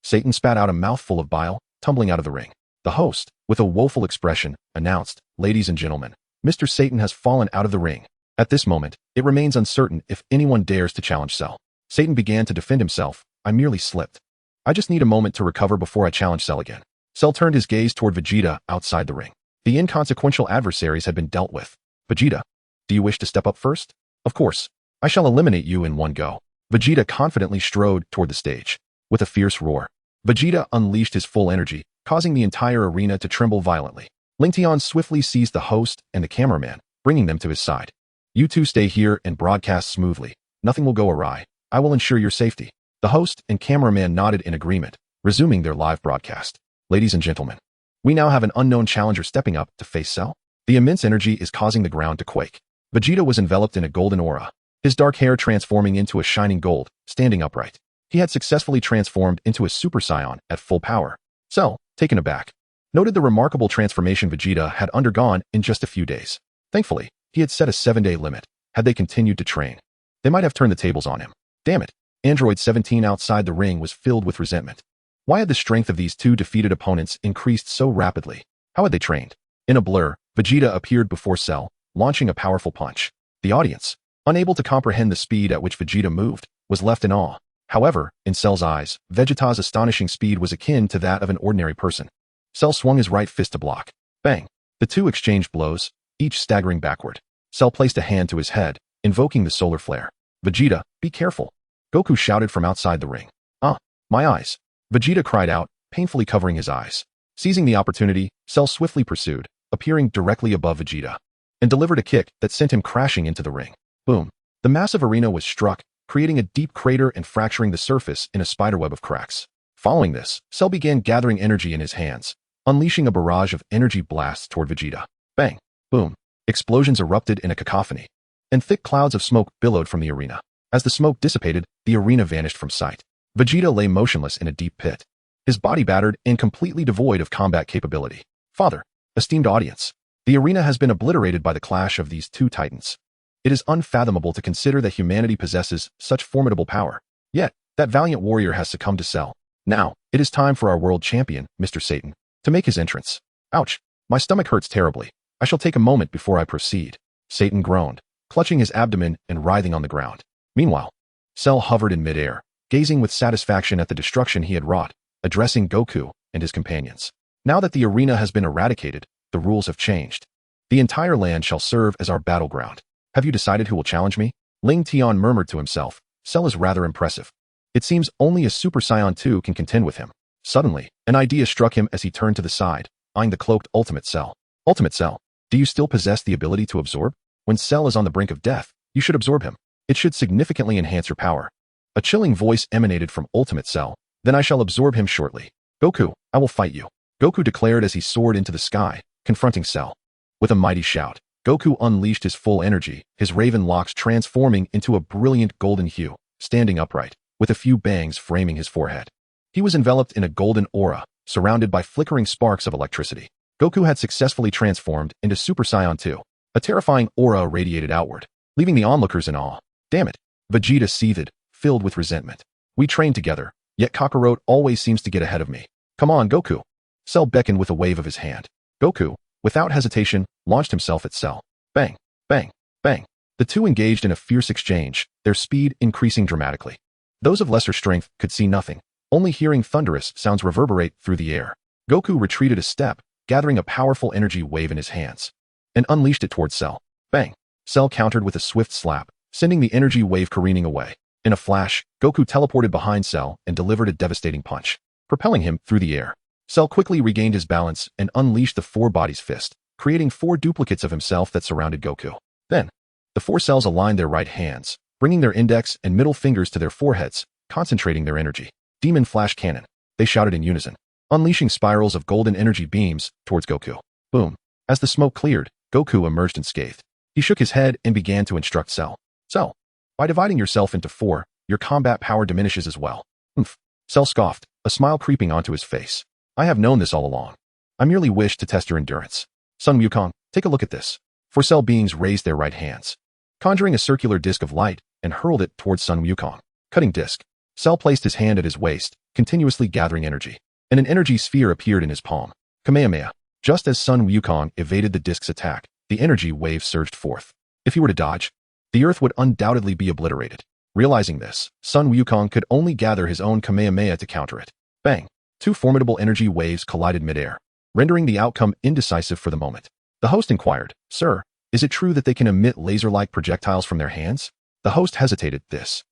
Satan spat out a mouthful of bile, tumbling out of the ring. The host, with a woeful expression, announced, "Ladies and gentlemen, Mr. Satan has fallen out of the ring." At this moment, it remains uncertain if anyone dares to challenge Cell. Satan began to defend himself. "I merely slipped. I just need a moment to recover before I challenge Cell again." Cell turned his gaze toward Vegeta outside the ring. The inconsequential adversaries had been dealt with. "Vegeta, do you wish to step up first?" "Of course. I shall eliminate you in one go." Vegeta confidently strode toward the stage. With a fierce roar, Vegeta unleashed his full energy, causing the entire arena to tremble violently. Lingtian swiftly seized the host and the cameraman, bringing them to his side. "You two stay here and broadcast smoothly. Nothing will go awry. I will ensure your safety." The host and cameraman nodded in agreement, resuming their live broadcast. "Ladies and gentlemen, we now have an unknown challenger stepping up to face Cell. The immense energy is causing the ground to quake." Vegeta was enveloped in a golden aura, his dark hair transforming into a shining gold, standing upright. He had successfully transformed into a Super Saiyan at full power. Cell, taken aback, noted the remarkable transformation Vegeta had undergone in just a few days. Thankfully, he had set a 7-day limit. Had they continued to train, they might have turned the tables on him. Damn it. Android 17 outside the ring was filled with resentment. Why had the strength of these two defeated opponents increased so rapidly? How had they trained? In a blur, Vegeta appeared before Cell, launching a powerful punch. The audience, unable to comprehend the speed at which Vegeta moved, was left in awe. However, in Cell's eyes, Vegeta's astonishing speed was akin to that of an ordinary person. Cell swung his right fist to block. Bang! The two exchanged blows, each staggering backward. Cell placed a hand to his head, invoking the solar flare. "Vegeta, be careful!" Goku shouted from outside the ring. My eyes!" Vegeta cried out, painfully covering his eyes. Seizing the opportunity, Cell swiftly pursued, appearing directly above Vegeta, and delivered a kick that sent him crashing into the ring. Boom! The massive arena was struck, creating a deep crater and fracturing the surface in a spiderweb of cracks. Following this, Cell began gathering energy in his hands, unleashing a barrage of energy blasts toward Vegeta. Bang! Boom! Explosions erupted in a cacophony, and thick clouds of smoke billowed from the arena. As the smoke dissipated, the arena vanished from sight. Vegeta lay motionless in a deep pit, his body battered and completely devoid of combat capability. "Father, esteemed audience, the arena has been obliterated by the clash of these two titans. It is unfathomable to consider that humanity possesses such formidable power. Yet, that valiant warrior has succumbed to Cell. Now, it is time for our world champion, Mr. Satan, to make his entrance." "Ouch! My stomach hurts terribly. I shall take a moment before I proceed." Satan groaned, clutching his abdomen and writhing on the ground. Meanwhile, Cell hovered in midair, gazing with satisfaction at the destruction he had wrought, addressing Goku and his companions. "Now that the arena has been eradicated, the rules have changed. The entire land shall serve as our battleground. Have you decided who will challenge me?" Lingtian murmured to himself. "Cell is rather impressive. It seems only a Super Saiyan 2 can contend with him." Suddenly, an idea struck him as he turned to the side, eyeing the cloaked Ultimate Cell. "Ultimate Cell, do you still possess the ability to absorb? When Cell is on the brink of death, you should absorb him. It should significantly enhance your power." A chilling voice emanated from Ultimate Cell. "Then I shall absorb him shortly. Goku, I will fight you," Goku declared as he soared into the sky, confronting Cell. With a mighty shout, Goku unleashed his full energy, his raven locks transforming into a brilliant golden hue, standing upright, with a few bangs framing his forehead. He was enveloped in a golden aura, surrounded by flickering sparks of electricity. Goku had successfully transformed into Super Saiyan 2. A terrifying aura radiated outward, leaving the onlookers in awe. "Damn it!" Vegeta seethed, filled with resentment. "We trained together, yet Kakarot always seems to get ahead of me. Come on, Goku." Cell beckoned with a wave of his hand. Goku, without hesitation, launched himself at Cell. Bang, bang, bang. The two engaged in a fierce exchange, their speed increasing dramatically. Those of lesser strength could see nothing, only hearing thunderous sounds reverberate through the air. Goku retreated a step, gathering a powerful energy wave in his hands, and unleashed it towards Cell. Bang! Cell countered with a swift slap, sending the energy wave careening away. In a flash, Goku teleported behind Cell and delivered a devastating punch, propelling him through the air. Cell quickly regained his balance and unleashed the four bodies fist, creating four duplicates of himself that surrounded Goku. Then, the four cells aligned their right hands, bringing their index and middle fingers to their foreheads, concentrating their energy. Demon Flash Cannon. They shouted in unison, unleashing spirals of golden energy beams towards Goku. Boom. As the smoke cleared, Goku emerged unscathed. He shook his head and began to instruct Cell. Cell, by dividing yourself into 4, your combat power diminishes as well. Humph. Cell scoffed, a smile creeping onto his face. I have known this all along. I merely wished to test your endurance. Sun Wukong, take a look at this. 4 Cell beings raised their right hands, conjuring a circular disc of light, and hurled it towards Sun Wukong. Cutting disc. Cell placed his hand at his waist, continuously gathering energy, and an energy sphere appeared in his palm. Kamehameha. Just as Sun Wukong evaded the disc's attack, the energy wave surged forth. If he were to dodge, the earth would undoubtedly be obliterated. Realizing this, Sun Wukong could only gather his own Kamehameha to counter it. Bang! 2 formidable energy waves collided midair, rendering the outcome indecisive for the moment. The host inquired, Sir, is it true that they can emit laser-like projectiles from their hands? The host hesitated. This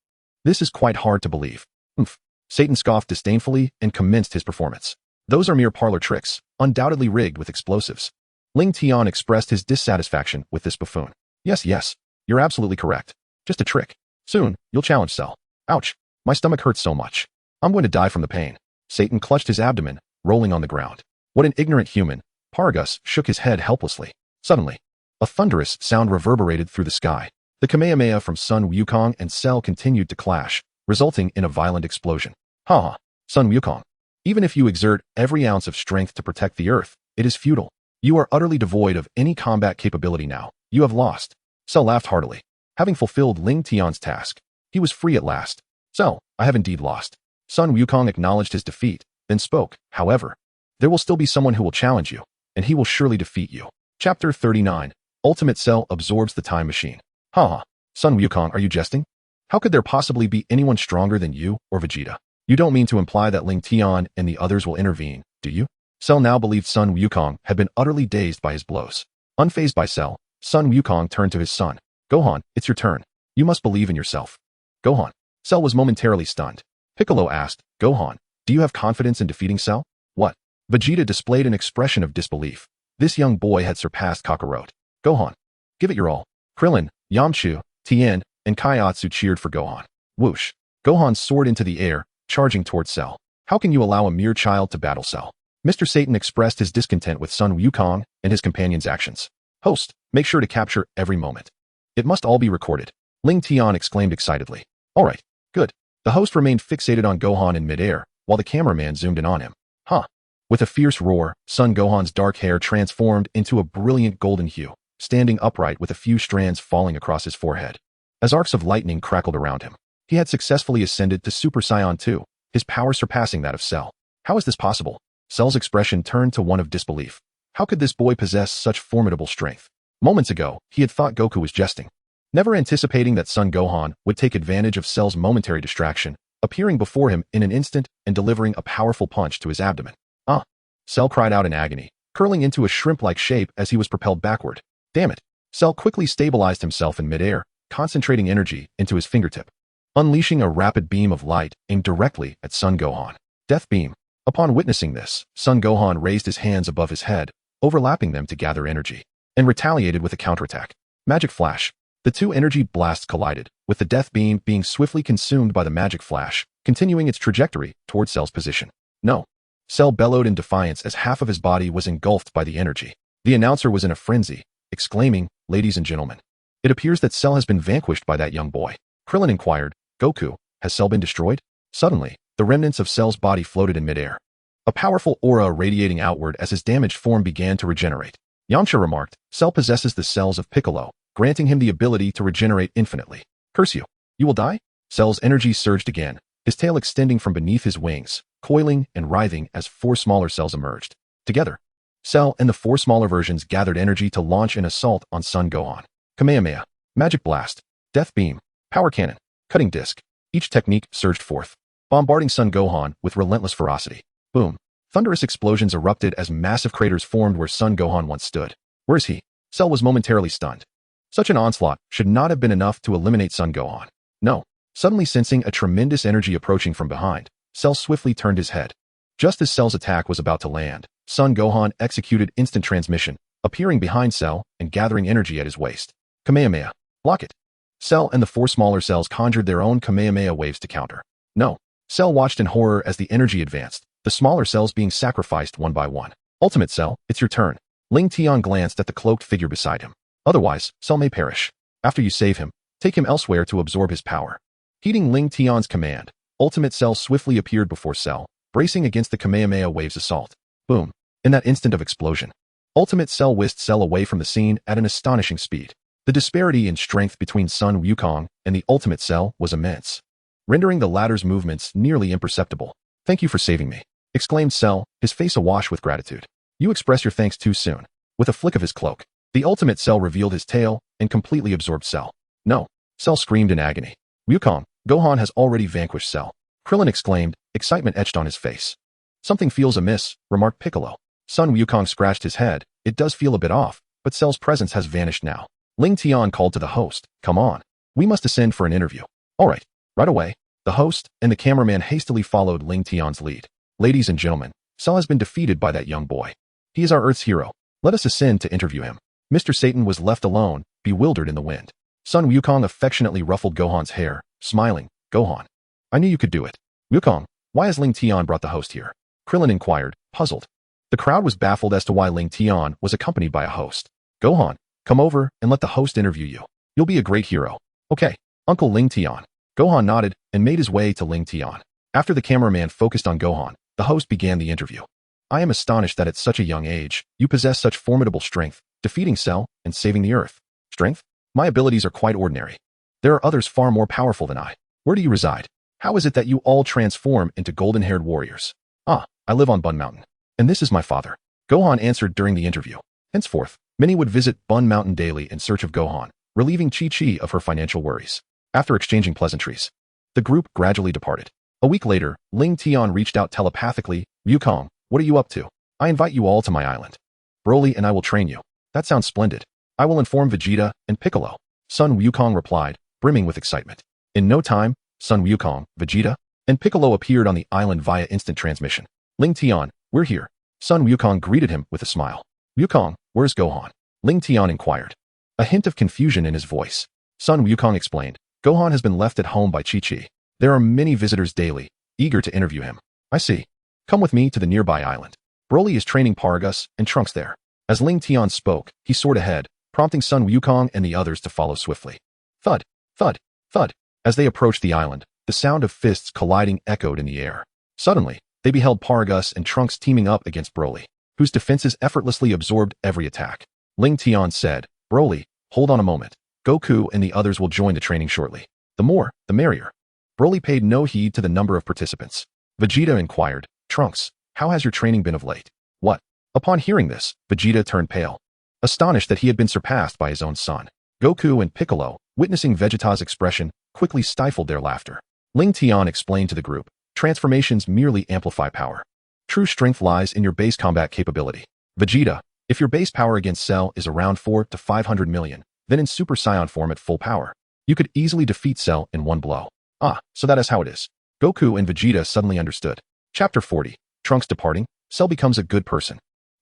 is quite hard to believe. Oomph. Satan scoffed disdainfully and commenced his performance. Those are mere parlor tricks, undoubtedly rigged with explosives. Lingtian expressed his dissatisfaction with this buffoon. Yes, you're absolutely correct. Just a trick. Soon, you'll challenge Cell. Ouch, my stomach hurts so much. I'm going to die from the pain. Satan clutched his abdomen, rolling on the ground. What an ignorant human. Paragus shook his head helplessly. Suddenly, a thunderous sound reverberated through the sky. The Kamehameha from Sun Wukong and Cell continued to clash, resulting in a violent explosion. Ha! Sun Wukong. Even if you exert every ounce of strength to protect the earth, it is futile. You are utterly devoid of any combat capability now. You have lost. Cell laughed heartily. Having fulfilled Lingtian's task, he was free at last. Cell, I have indeed lost. Sun Wukong acknowledged his defeat, then spoke. However, there will still be someone who will challenge you, and he will surely defeat you. Chapter 39. Ultimate Cell absorbs the time machine. Ha! Sun Wukong, are you jesting? How could there possibly be anyone stronger than you or Vegeta? You don't mean to imply that Lingtian and the others will intervene, do you? Cell now believed Sun Wukong had been utterly dazed by his blows. Unfazed by Cell, Sun Wukong turned to his son. Gohan, it's your turn. You must believe in yourself. Gohan. Cell was momentarily stunned. Piccolo asked, Gohan, do you have confidence in defeating Cell? What? Vegeta displayed an expression of disbelief. This young boy had surpassed Kakarot. Gohan, give it your all. Krillin, Yamchu, Tien, and Kaiatsu cheered for Gohan. Whoosh. Gohan soared into the air, charging towards Cell. How can you allow a mere child to battle Cell? Mr. Satan expressed his discontent with Sun Wukong and his companion's actions. Host, make sure to capture every moment. It must all be recorded. Lingtian exclaimed excitedly. All right, good. The host remained fixated on Gohan in midair, while the cameraman zoomed in on him. Huh. With a fierce roar, Son Gohan's dark hair transformed into a brilliant golden hue, standing upright with a few strands falling across his forehead. As arcs of lightning crackled around him, he had successfully ascended to Super Saiyan 2, his power surpassing that of Cell. How is this possible? Cell's expression turned to one of disbelief. How could this boy possess such formidable strength? Moments ago, he had thought Goku was jesting, never anticipating that Son Gohan would take advantage of Cell's momentary distraction, appearing before him in an instant and delivering a powerful punch to his abdomen. Ah! Cell cried out in agony, curling into a shrimp-like shape as he was propelled backward. Damn it! Cell quickly stabilized himself in midair, concentrating energy into his fingertip, unleashing a rapid beam of light aimed directly at Son Gohan. Death Beam. Upon witnessing this, Son Gohan raised his hands above his head, overlapping them to gather energy, and retaliated with a counterattack. Magic Flash. The two energy blasts collided, with the Death Beam being swiftly consumed by the Magic Flash, continuing its trajectory toward Cell's position. No. Cell bellowed in defiance as half of his body was engulfed by the energy. The announcer was in a frenzy, exclaiming, "Ladies and gentlemen, it appears that Cell has been vanquished by that young boy." Krillin inquired, "Goku, has Cell been destroyed?" Suddenly, the remnants of Cell's body floated in midair, a powerful aura radiating outward as his damaged form began to regenerate. Yamcha remarked, "Cell possesses the cells of Piccolo, granting him the ability to regenerate infinitely. Curse you. You will die?" Cell's energy surged again, his tail extending from beneath his wings, coiling and writhing as four smaller cells emerged. Together, Cell and the four smaller versions gathered energy to launch an assault on Son Gohan. Kamehameha, Magic Blast, Death Beam, Power Cannon, Cutting Disc. Each technique surged forth, bombarding Son Gohan with relentless ferocity. Boom. Thunderous explosions erupted as massive craters formed where Son Gohan once stood. Where is he? Cell was momentarily stunned. Such an onslaught should not have been enough to eliminate Son Gohan. No. Suddenly sensing a tremendous energy approaching from behind, Cell swiftly turned his head. Just as Cell's attack was about to land, Son Gohan executed instant transmission, appearing behind Cell and gathering energy at his waist. Kamehameha. Block it. Cell and the four smaller cells conjured their own Kamehameha waves to counter. No. Cell watched in horror as the energy advanced, the smaller cells being sacrificed one by one. Ultimate Cell, it's your turn. Lingtian glanced at the cloaked figure beside him. Otherwise, Cell may perish. After you save him, take him elsewhere to absorb his power. Heeding Lingtian's command, Ultimate Cell swiftly appeared before Cell, bracing against the Kamehameha wave's assault. Boom. In that instant of explosion, Ultimate Cell whisked Cell away from the scene at an astonishing speed. The disparity in strength between Sun Wukong and the Ultimate Cell was immense, rendering the latter's movements nearly imperceptible. Thank you for saving me, exclaimed Cell, his face awash with gratitude. You express your thanks too soon. With a flick of his cloak, the Ultimate Cell revealed his tail and completely absorbed Cell. No, Cell screamed in agony. Wukong, Gohan has already vanquished Cell. Krillin exclaimed, excitement etched on his face. Something feels amiss, remarked Piccolo. Sun Wukong scratched his head. It does feel a bit off, but Cell's presence has vanished now. Lingtian called to the host. Come on. We must ascend for an interview. All right. Right away. The host and the cameraman hastily followed Lingtian's lead. Ladies and gentlemen, Cell has been defeated by that young boy. He is our Earth's hero. Let us ascend to interview him. Mr. Satan was left alone, bewildered in the wind. Sun Wukong affectionately ruffled Gohan's hair, smiling. Gohan, I knew you could do it. Wukong, why has Lingtian brought the host here? Krillin inquired, puzzled. The crowd was baffled as to why Lingtian was accompanied by a host. Gohan, come over and let the host interview you. You'll be a great hero. Okay, Uncle Lingtian. Gohan nodded and made his way to Lingtian. After the cameraman focused on Gohan, the host began the interview. I am astonished that at such a young age, you possess such formidable strength, defeating Cell and saving the Earth. Strength? My abilities are quite ordinary. There are others far more powerful than I. Where do you reside? How is it that you all transform into golden-haired warriors? Ah, I live on Bun Mountain. And this is my father. Gohan answered during the interview. Henceforth, many would visit Bun Mountain daily in search of Gohan, relieving Chi-Chi of her financial worries. After exchanging pleasantries, the group gradually departed. A week later, Lingtian reached out telepathically. Wukong, what are you up to? I invite you all to my island. Broly and I will train you. That sounds splendid. I will inform Vegeta and Piccolo. Sun Wukong replied, brimming with excitement. In no time, Sun Wukong, Vegeta, and Piccolo appeared on the island via instant transmission. Lingtian, we're here. Sun Wukong greeted him with a smile. Wukong, where's Gohan? Lingtian inquired. A hint of confusion in his voice. Sun Wukong explained. Gohan has been left at home by Chi-Chi. There are many visitors daily, eager to interview him. I see. Come with me to the nearby island. Broly is training Paragus and Trunks there. As Lingtian spoke, he soared ahead, prompting Sun Wukong and the others to follow swiftly. Thud, thud, thud. As they approached the island, the sound of fists colliding echoed in the air. Suddenly, they beheld Paragus and Trunks teaming up against Broly, whose defenses effortlessly absorbed every attack. Lingtian said, Broly, hold on a moment. Goku and the others will join the training shortly. The more, the merrier. Broly paid no heed to the number of participants. Vegeta inquired, Trunks, how has your training been of late? What? Upon hearing this, Vegeta turned pale, astonished that he had been surpassed by his own son. Goku and Piccolo, witnessing Vegeta's expression, quickly stifled their laughter. Lingtian explained to the group, transformations merely amplify power. True strength lies in your base combat capability. Vegeta, if your base power against Cell is around 400 to 500 million, then in Super Saiyan form at full power, you could easily defeat Cell in one blow. Ah, so that is how it is. Goku and Vegeta suddenly understood. Chapter 40. Trunks departing, Cell becomes a good person.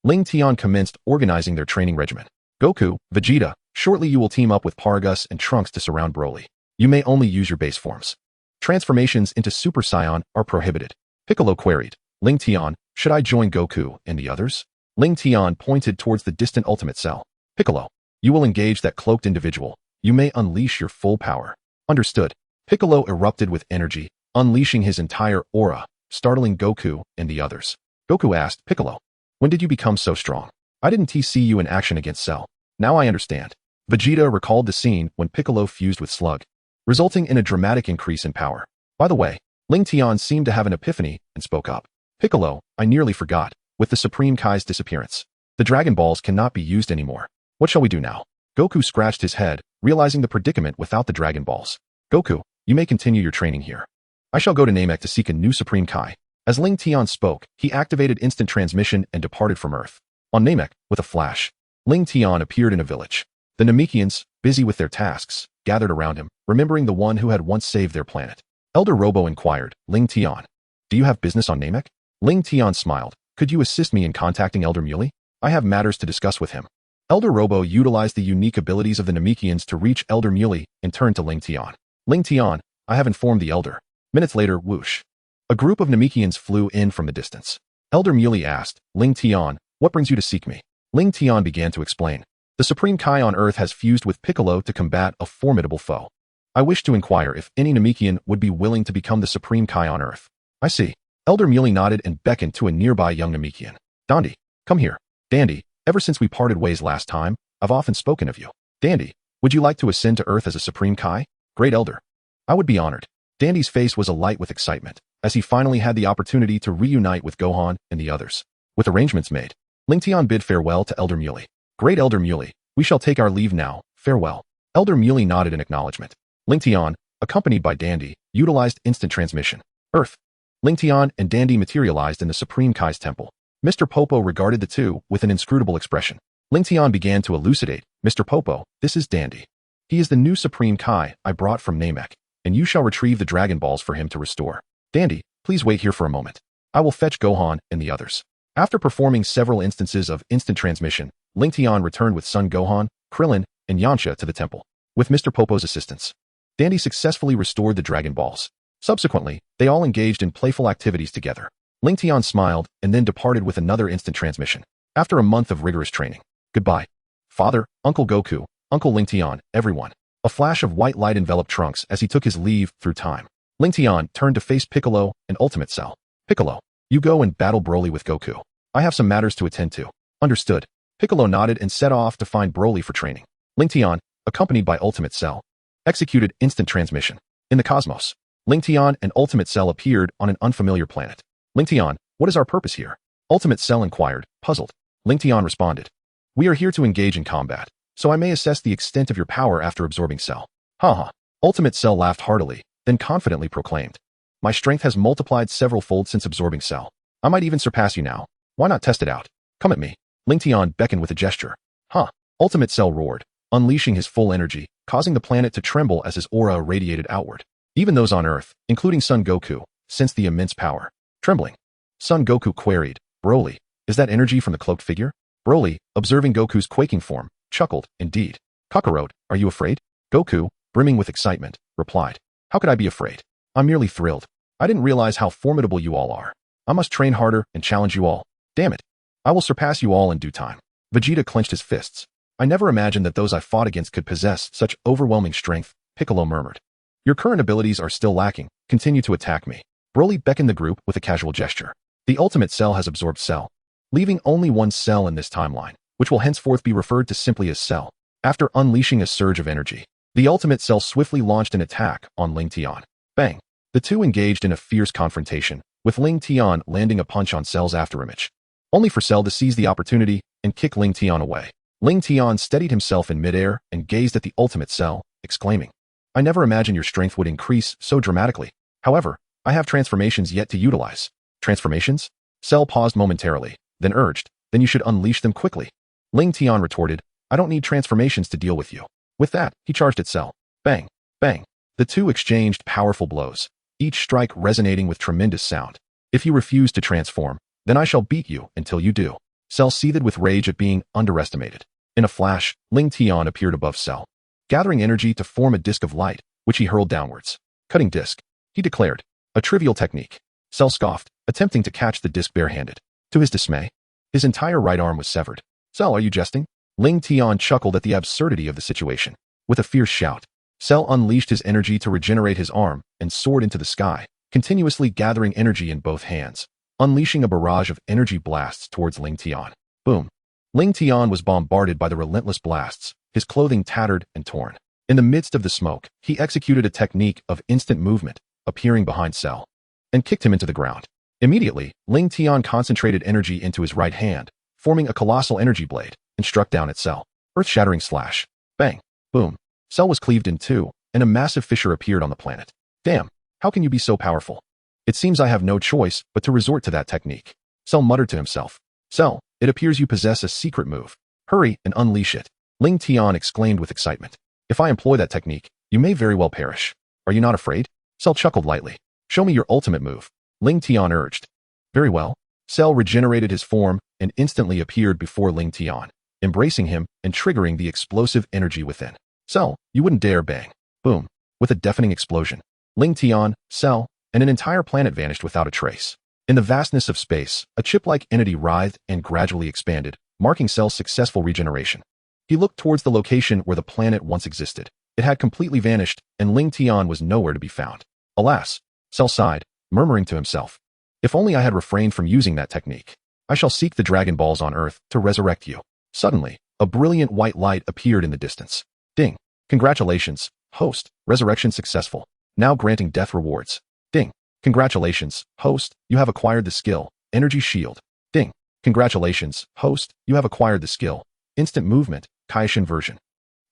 Lingtian commenced organizing their training regimen. Goku, Vegeta, shortly you will team up with Paragus and Trunks to surround Broly. You may only use your base forms. Transformations into Super Saiyan are prohibited. Piccolo queried, Lingtian, should I join Goku and the others? Lingtian pointed towards the distant Ultimate Cell. Piccolo, you will engage that cloaked individual. You may unleash your full power. Understood. Piccolo erupted with energy, unleashing his entire aura, startling Goku and the others. Goku asked, Piccolo, when did you become so strong? I didn't see you in action against Cell. Now I understand. Vegeta recalled the scene when Piccolo fused with Slug, resulting in a dramatic increase in power. By the way, Lingtian seemed to have an epiphany and spoke up. Piccolo, I nearly forgot. With the Supreme Kai's disappearance, the Dragon Balls cannot be used anymore. What shall we do now? Goku scratched his head, realizing the predicament without the Dragon Balls. Goku, you may continue your training here. I shall go to Namek to seek a new Supreme Kai. As Lingtian spoke, he activated instant transmission and departed from Earth. On Namek, with a flash, Lingtian appeared in a village. The Namekians, busy with their tasks, gathered around him, remembering the one who had once saved their planet. Elder Robo inquired, Lingtian, do you have business on Namek? Lingtian smiled. Could you assist me in contacting Elder Muley? I have matters to discuss with him. Elder Robo utilized the unique abilities of the Namekians to reach Elder Muley and turned to Lingtian. Lingtian, I have informed the Elder. Minutes later, whoosh. A group of Namekians flew in from the distance. Elder Muley asked, Lingtian, what brings you to seek me? Lingtian began to explain. The Supreme Kai on Earth has fused with Piccolo to combat a formidable foe. I wish to inquire if any Namekian would be willing to become the Supreme Kai on Earth. I see. Elder Muley nodded and beckoned to a nearby young Namekian. Dandy, come here. Dandy, ever since we parted ways last time, I've often spoken of you. Dandy, would you like to ascend to Earth as a Supreme Kai? Great Elder. I would be honored. Dandy's face was alight with excitement, as he finally had the opportunity to reunite with Gohan and the others. With arrangements made, Lingtian bid farewell to Elder Muley. Great Elder Muley, we shall take our leave now. Farewell. Elder Muley nodded in acknowledgement. Lingtian, accompanied by Dandy, utilized instant transmission. Earth. Lingtian and Dandy materialized in the Supreme Kai's temple. Mr. Popo regarded the two with an inscrutable expression. Lingtian began to elucidate. Mr. Popo, this is Dandy. He is the new Supreme Kai I brought from Namek, and you shall retrieve the Dragon Balls for him to restore. Dandy, please wait here for a moment. I will fetch Gohan and the others. After performing several instances of instant transmission, Lingtian returned with Son Gohan, Krillin, and Yamcha to the temple. With Mr. Popo's assistance, Dandy successfully restored the Dragon Balls. Subsequently, they all engaged in playful activities together. Lingtian smiled and then departed with another instant transmission. After a month of rigorous training. Goodbye. Father, Uncle Goku, Uncle Lingtian, everyone. A flash of white light enveloped Trunks as he took his leave through time. Lingtian turned to face Piccolo and Ultimate Cell. Piccolo, you go and battle Broly with Goku. I have some matters to attend to. Understood. Piccolo nodded and set off to find Broly for training. Lingtian, accompanied by Ultimate Cell, executed instant transmission. In the cosmos, Lingtian and Ultimate Cell appeared on an unfamiliar planet. Lingtian, what is our purpose here? Ultimate Cell inquired, puzzled. Lingtian responded. We are here to engage in combat, so I may assess the extent of your power after absorbing Cell. Haha. Ultimate Cell laughed heartily, then confidently proclaimed. My strength has multiplied several-fold since absorbing Cell. I might even surpass you now. Why not test it out? Come at me. Lingtian beckoned with a gesture. Huh. Ultimate Cell roared, unleashing his full energy, causing the planet to tremble as his aura radiated outward. Even those on Earth, including Son Goku, sensed the immense power. Trembling. Son Goku queried, Broly, is that energy from the cloaked figure? Broly, observing Goku's quaking form, chuckled, indeed. Kakarot, are you afraid? Goku, brimming with excitement, replied. How could I be afraid? I'm merely thrilled. I didn't realize how formidable you all are. I must train harder and challenge you all. Damn it. I will surpass you all in due time. Vegeta clenched his fists. I never imagined that those I fought against could possess such overwhelming strength, Piccolo murmured. Your current abilities are still lacking. Continue to attack me. Broly beckoned the group with a casual gesture. The Ultimate Cell has absorbed Cell, leaving only one Cell in this timeline, which will henceforth be referred to simply as Cell. After unleashing a surge of energy, the Ultimate Cell swiftly launched an attack on Lingtian. Bang! The two engaged in a fierce confrontation, with Lingtian landing a punch on Cell's afterimage, only for Cell to seize the opportunity and kick Lingtian away. Lingtian steadied himself in midair and gazed at the Ultimate Cell, exclaiming, I never imagined your strength would increase so dramatically. However, I have transformations yet to utilize. Transformations? Cell paused momentarily, then urged, then you should unleash them quickly. Lingtian retorted, I don't need transformations to deal with you. With that, he charged at Cell. Bang, bang. The two exchanged powerful blows, each strike resonating with tremendous sound. If you refuse to transform, then I shall beat you until you do. Cell seethed with rage at being underestimated. In a flash, Lingtian appeared above Cell, gathering energy to form a disc of light, which he hurled downwards. Cutting disc, he declared. A trivial technique. Cell scoffed, attempting to catch the disc barehanded. To his dismay, his entire right arm was severed. Cell, are you jesting? Lingtian chuckled at the absurdity of the situation. With a fierce shout, Cell unleashed his energy to regenerate his arm and soared into the sky, continuously gathering energy in both hands, unleashing a barrage of energy blasts towards Lingtian. Boom. Lingtian was bombarded by the relentless blasts, his clothing tattered and torn. In the midst of the smoke, he executed a technique of instant movement, appearing behind Cell, and kicked him into the ground. Immediately, Lingtian concentrated energy into his right hand, forming a colossal energy blade, and struck down at Cell. Earth-shattering slash. Bang. Boom. Cell was cleaved in two, and a massive fissure appeared on the planet. Damn, how can you be so powerful? It seems I have no choice but to resort to that technique. Cell muttered to himself. Cell, it appears you possess a secret move. Hurry and unleash it. Lingtian exclaimed with excitement. If I employ that technique, you may very well perish. Are you not afraid? Cell chuckled lightly. Show me your ultimate move. Lingtian urged. Very well. Cell regenerated his form and instantly appeared before Lingtian. embracing him and triggering the explosive energy within. Cell, you wouldn't dare bang. Boom. With a deafening explosion, Lingtian, Cell, and an entire planet vanished without a trace. In the vastness of space, a chip-like entity writhed and gradually expanded, marking Cell's successful regeneration. He looked towards the location where the planet once existed. It had completely vanished, and Lingtian was nowhere to be found. Alas, Cell sighed, murmuring to himself, if only I had refrained from using that technique. I shall seek the Dragon Balls on Earth to resurrect you. Suddenly, a brilliant white light appeared in the distance. Ding. Congratulations, host, resurrection successful. Now granting death rewards. Ding. Congratulations, host, you have acquired the skill, Energy Shield. Ding. Congratulations, host, you have acquired the skill, Instant Movement, Kaishin version.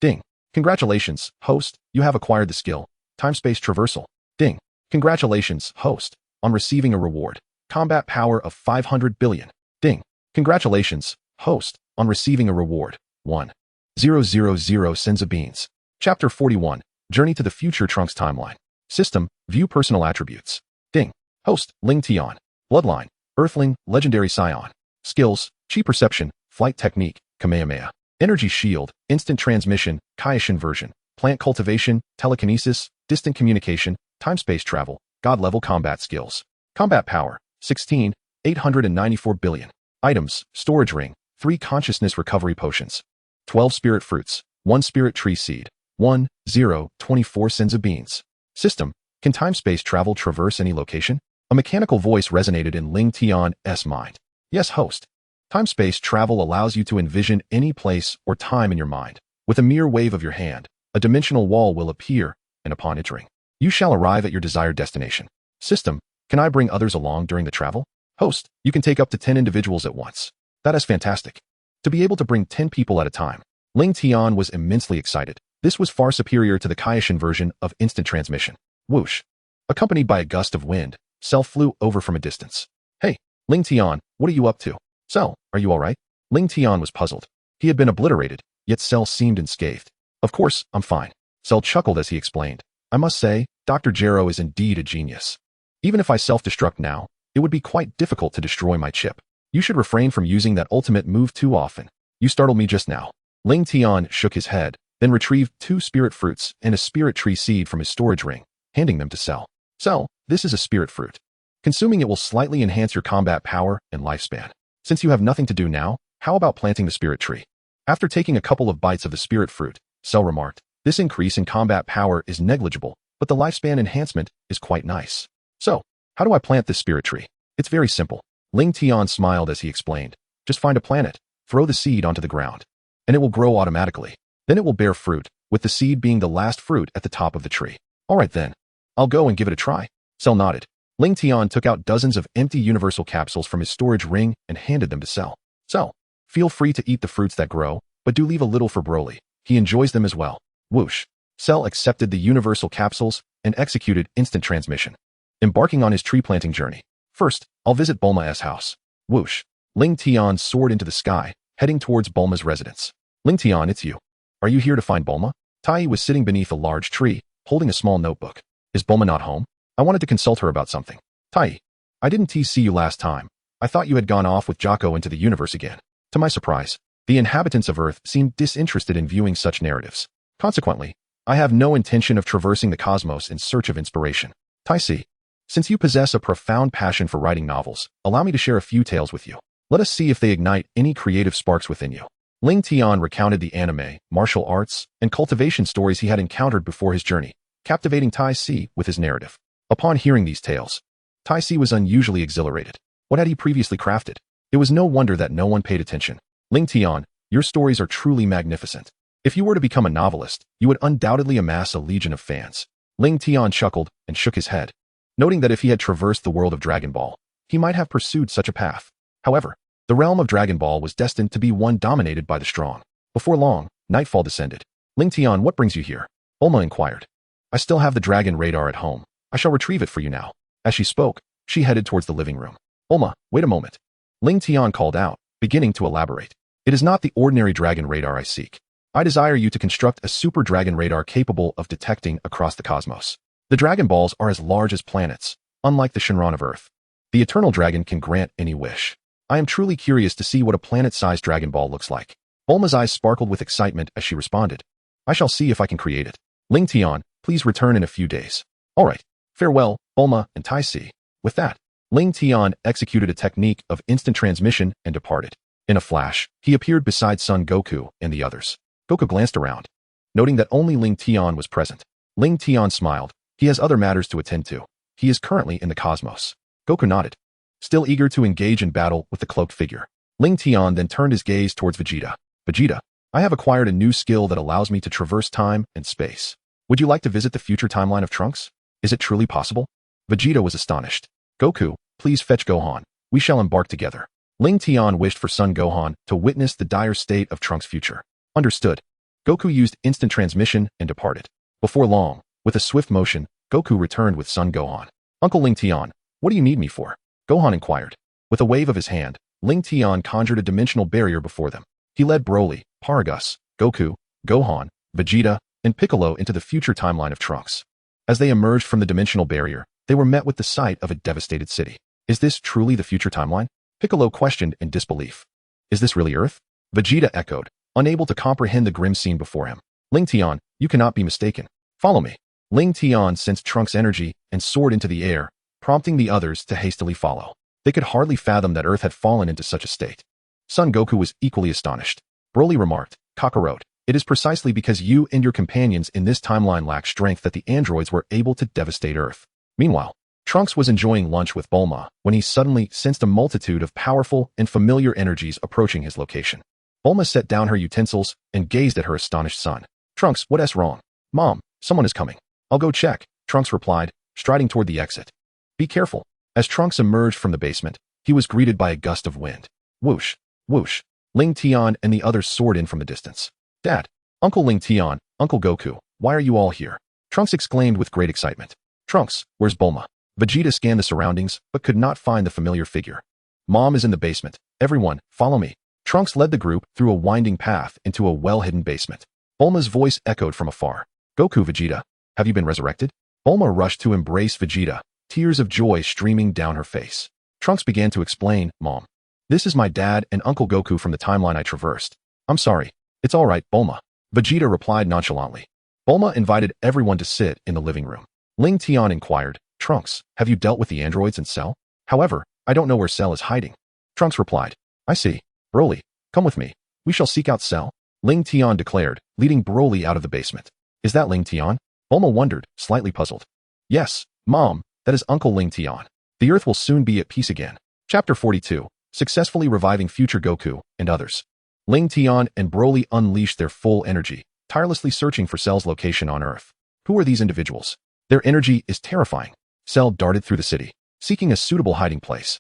Ding. Congratulations, host, you have acquired the skill, Time-Space Traversal. Ding. Congratulations, host, on receiving a reward, Combat Power of 500 billion. Ding. Congratulations, host, on receiving a reward, 1,000 Senza Beans. Chapter 41, Journey to the Future Trunks Timeline. System, View Personal Attributes. Ding. Host, Lingtian. Bloodline, Earthling, Legendary Scion. Skills, Chi Perception, Flight Technique, Kamehameha. Energy Shield, Instant Transmission, Kaishin version. Plant Cultivation, Telekinesis, Distant Communication, Time-Space Travel, God-Level Combat Skills. Combat Power, 16,894 billion. Items, Storage Ring, 3 Consciousness Recovery Potions. 12 Spirit Fruits, 1 Spirit Tree Seed, 24 Senza Beans. System, can time-space travel traverse any location? A mechanical voice resonated in Lingtian's mind. Yes, host. Time-space travel allows you to envision any place or time in your mind. With a mere wave of your hand, a dimensional wall will appear, and upon entering, you shall arrive at your desired destination. System, can I bring others along during the travel? Host, you can take up to 10 individuals at once. That is fantastic. To be able to bring 10 people at a time. Lingtian was immensely excited. This was far superior to the Kaishin version of instant transmission. Whoosh. Accompanied by a gust of wind, Cell flew over from a distance. Hey, Lingtian, what are you up to? Cell, are you alright? Lingtian was puzzled. He had been obliterated, yet Cell seemed unscathed. Of course, I'm fine. Cell chuckled as he explained. I must say, Dr. Gero is indeed a genius. Even if I self-destruct now, it would be quite difficult to destroy my chip. You should refrain from using that ultimate move too often. You startled me just now. Lingtian shook his head, then retrieved 2 spirit fruits and a spirit tree seed from his storage ring, handing them to Cell. Cell, this is a spirit fruit. Consuming it will slightly enhance your combat power and lifespan. Since you have nothing to do now, how about planting the spirit tree? After taking a couple of bites of the spirit fruit, Cell remarked, this increase in combat power is negligible, but the lifespan enhancement is quite nice. So, how do I plant this spirit tree? It's very simple. Lingtian smiled as he explained. Just find a planet, throw the seed onto the ground, and it will grow automatically. Then it will bear fruit, with the seed being the last fruit at the top of the tree. Alright then. I'll go and give it a try. Cell nodded. Lingtian took out dozens of empty universal capsules from his storage ring and handed them to Cell. Cell, feel free to eat the fruits that grow, but do leave a little for Broly. He enjoys them as well. Whoosh. Cell accepted the universal capsules and executed instant transmission. Embarking on his tree planting journey. First, I'll visit Bulma's house. Whoosh. Lingtian soared into the sky, heading towards Bulma's residence. Lingtian, it's you. Are you here to find Bulma? Tai was sitting beneath a large tree, holding a small notebook. Is Bulma not home? I wanted to consult her about something. Tai, I didn't see you last time. I thought you had gone off with Jocko into the universe again. To my surprise, the inhabitants of Earth seemed disinterested in viewing such narratives. Consequently, I have no intention of traversing the cosmos in search of inspiration. Tai, since you possess a profound passion for writing novels, allow me to share a few tales with you. Let us see if they ignite any creative sparks within you. Lingtian recounted the anime, martial arts, and cultivation stories he had encountered before his journey, captivating Tai with his narrative. Upon hearing these tales, Tai was unusually exhilarated. What had he previously crafted? It was no wonder that no one paid attention. Lingtian, your stories are truly magnificent. If you were to become a novelist, you would undoubtedly amass a legion of fans. Lingtian chuckled and shook his head, noting that if he had traversed the world of Dragon Ball, he might have pursued such a path. However, the realm of Dragon Ball was destined to be one dominated by the strong. Before long, nightfall descended. Lingtian, what brings you here? Bulma inquired. I still have the dragon radar at home. I shall retrieve it for you now. As she spoke, she headed towards the living room. Bulma, wait a moment. Lingtian called out, beginning to elaborate. It is not the ordinary dragon radar I seek. I desire you to construct a super dragon radar capable of detecting across the cosmos. The Dragon Balls are as large as planets, unlike the Shinran of Earth. The Eternal Dragon can grant any wish. I am truly curious to see what a planet-sized Dragon Ball looks like. Bulma's eyes sparkled with excitement as she responded. I shall see if I can create it. Lingtian, please return in a few days. All right. Farewell, Bulma and Taisi. With that, Lingtian executed a technique of instant transmission and departed. In a flash, he appeared beside Son Goku and the others. Goku glanced around, noting that only Lingtian was present. Lingtian smiled. He has other matters to attend to. He is currently in the cosmos. Goku nodded, still eager to engage in battle with the cloaked figure. Lingtian then turned his gaze towards Vegeta. Vegeta, I have acquired a new skill that allows me to traverse time and space. Would you like to visit the future timeline of Trunks? Is it truly possible? Vegeta was astonished. Goku, please fetch Gohan. We shall embark together. Lingtian wished for Son Gohan to witness the dire state of Trunks' future. Understood. Goku used instant transmission and departed. Before long, with a swift motion, Goku returned with Son Gohan. Uncle Lingtian, what do you need me for? Gohan inquired. With a wave of his hand, Lingtian conjured a dimensional barrier before them. He led Broly, Paragus, Goku, Gohan, Vegeta, and Piccolo into the future timeline of Trunks. As they emerged from the dimensional barrier, they were met with the sight of a devastated city. Is this truly the future timeline? Piccolo questioned in disbelief. Is this really Earth? Vegeta echoed, unable to comprehend the grim scene before him. Lingtian, you cannot be mistaken. Follow me. Lingtian sensed Trunks' energy and soared into the air, prompting the others to hastily follow. They could hardly fathom that Earth had fallen into such a state. Son Goku was equally astonished. Broly remarked, Kakarot, it is precisely because you and your companions in this timeline lack strength that the androids were able to devastate Earth. Meanwhile, Trunks was enjoying lunch with Bulma when he suddenly sensed a multitude of powerful and familiar energies approaching his location. Bulma set down her utensils and gazed at her astonished son. Trunks, what's wrong? Mom, someone is coming. I'll go check, Trunks replied, striding toward the exit. Be careful. As Trunks emerged from the basement, he was greeted by a gust of wind. Whoosh, whoosh. Lingtian and the others soared in from the distance. Dad, Uncle Lingtian, Uncle Goku, why are you all here? Trunks exclaimed with great excitement. Trunks, where's Bulma? Vegeta scanned the surroundings, but could not find the familiar figure. Mom is in the basement. Everyone, follow me. Trunks led the group through a winding path into a well-hidden basement. Bulma's voice echoed from afar. Goku, Vegeta, have you been resurrected? Bulma rushed to embrace Vegeta, tears of joy streaming down her face. Trunks began to explain, Mom. This is my dad and Uncle Goku from the timeline I traversed. I'm sorry. It's all right, Bulma. Vegeta replied nonchalantly. Bulma invited everyone to sit in the living room. Lingtian inquired, Trunks, have you dealt with the androids in Cell? However, I don't know where Cell is hiding. Trunks replied, I see. Broly, come with me. We shall seek out Cell. Lingtian declared, leading Broly out of the basement. Is that Lingtian? Bulma wondered, slightly puzzled. Yes, Mom, that is Uncle Lingtian. The Earth will soon be at peace again. Chapter 42, Successfully Reviving Future Goku and Others. Lingtian and Broly unleashed their full energy, tirelessly searching for Cell's location on Earth. Who are these individuals? Their energy is terrifying. Cell darted through the city, seeking a suitable hiding place.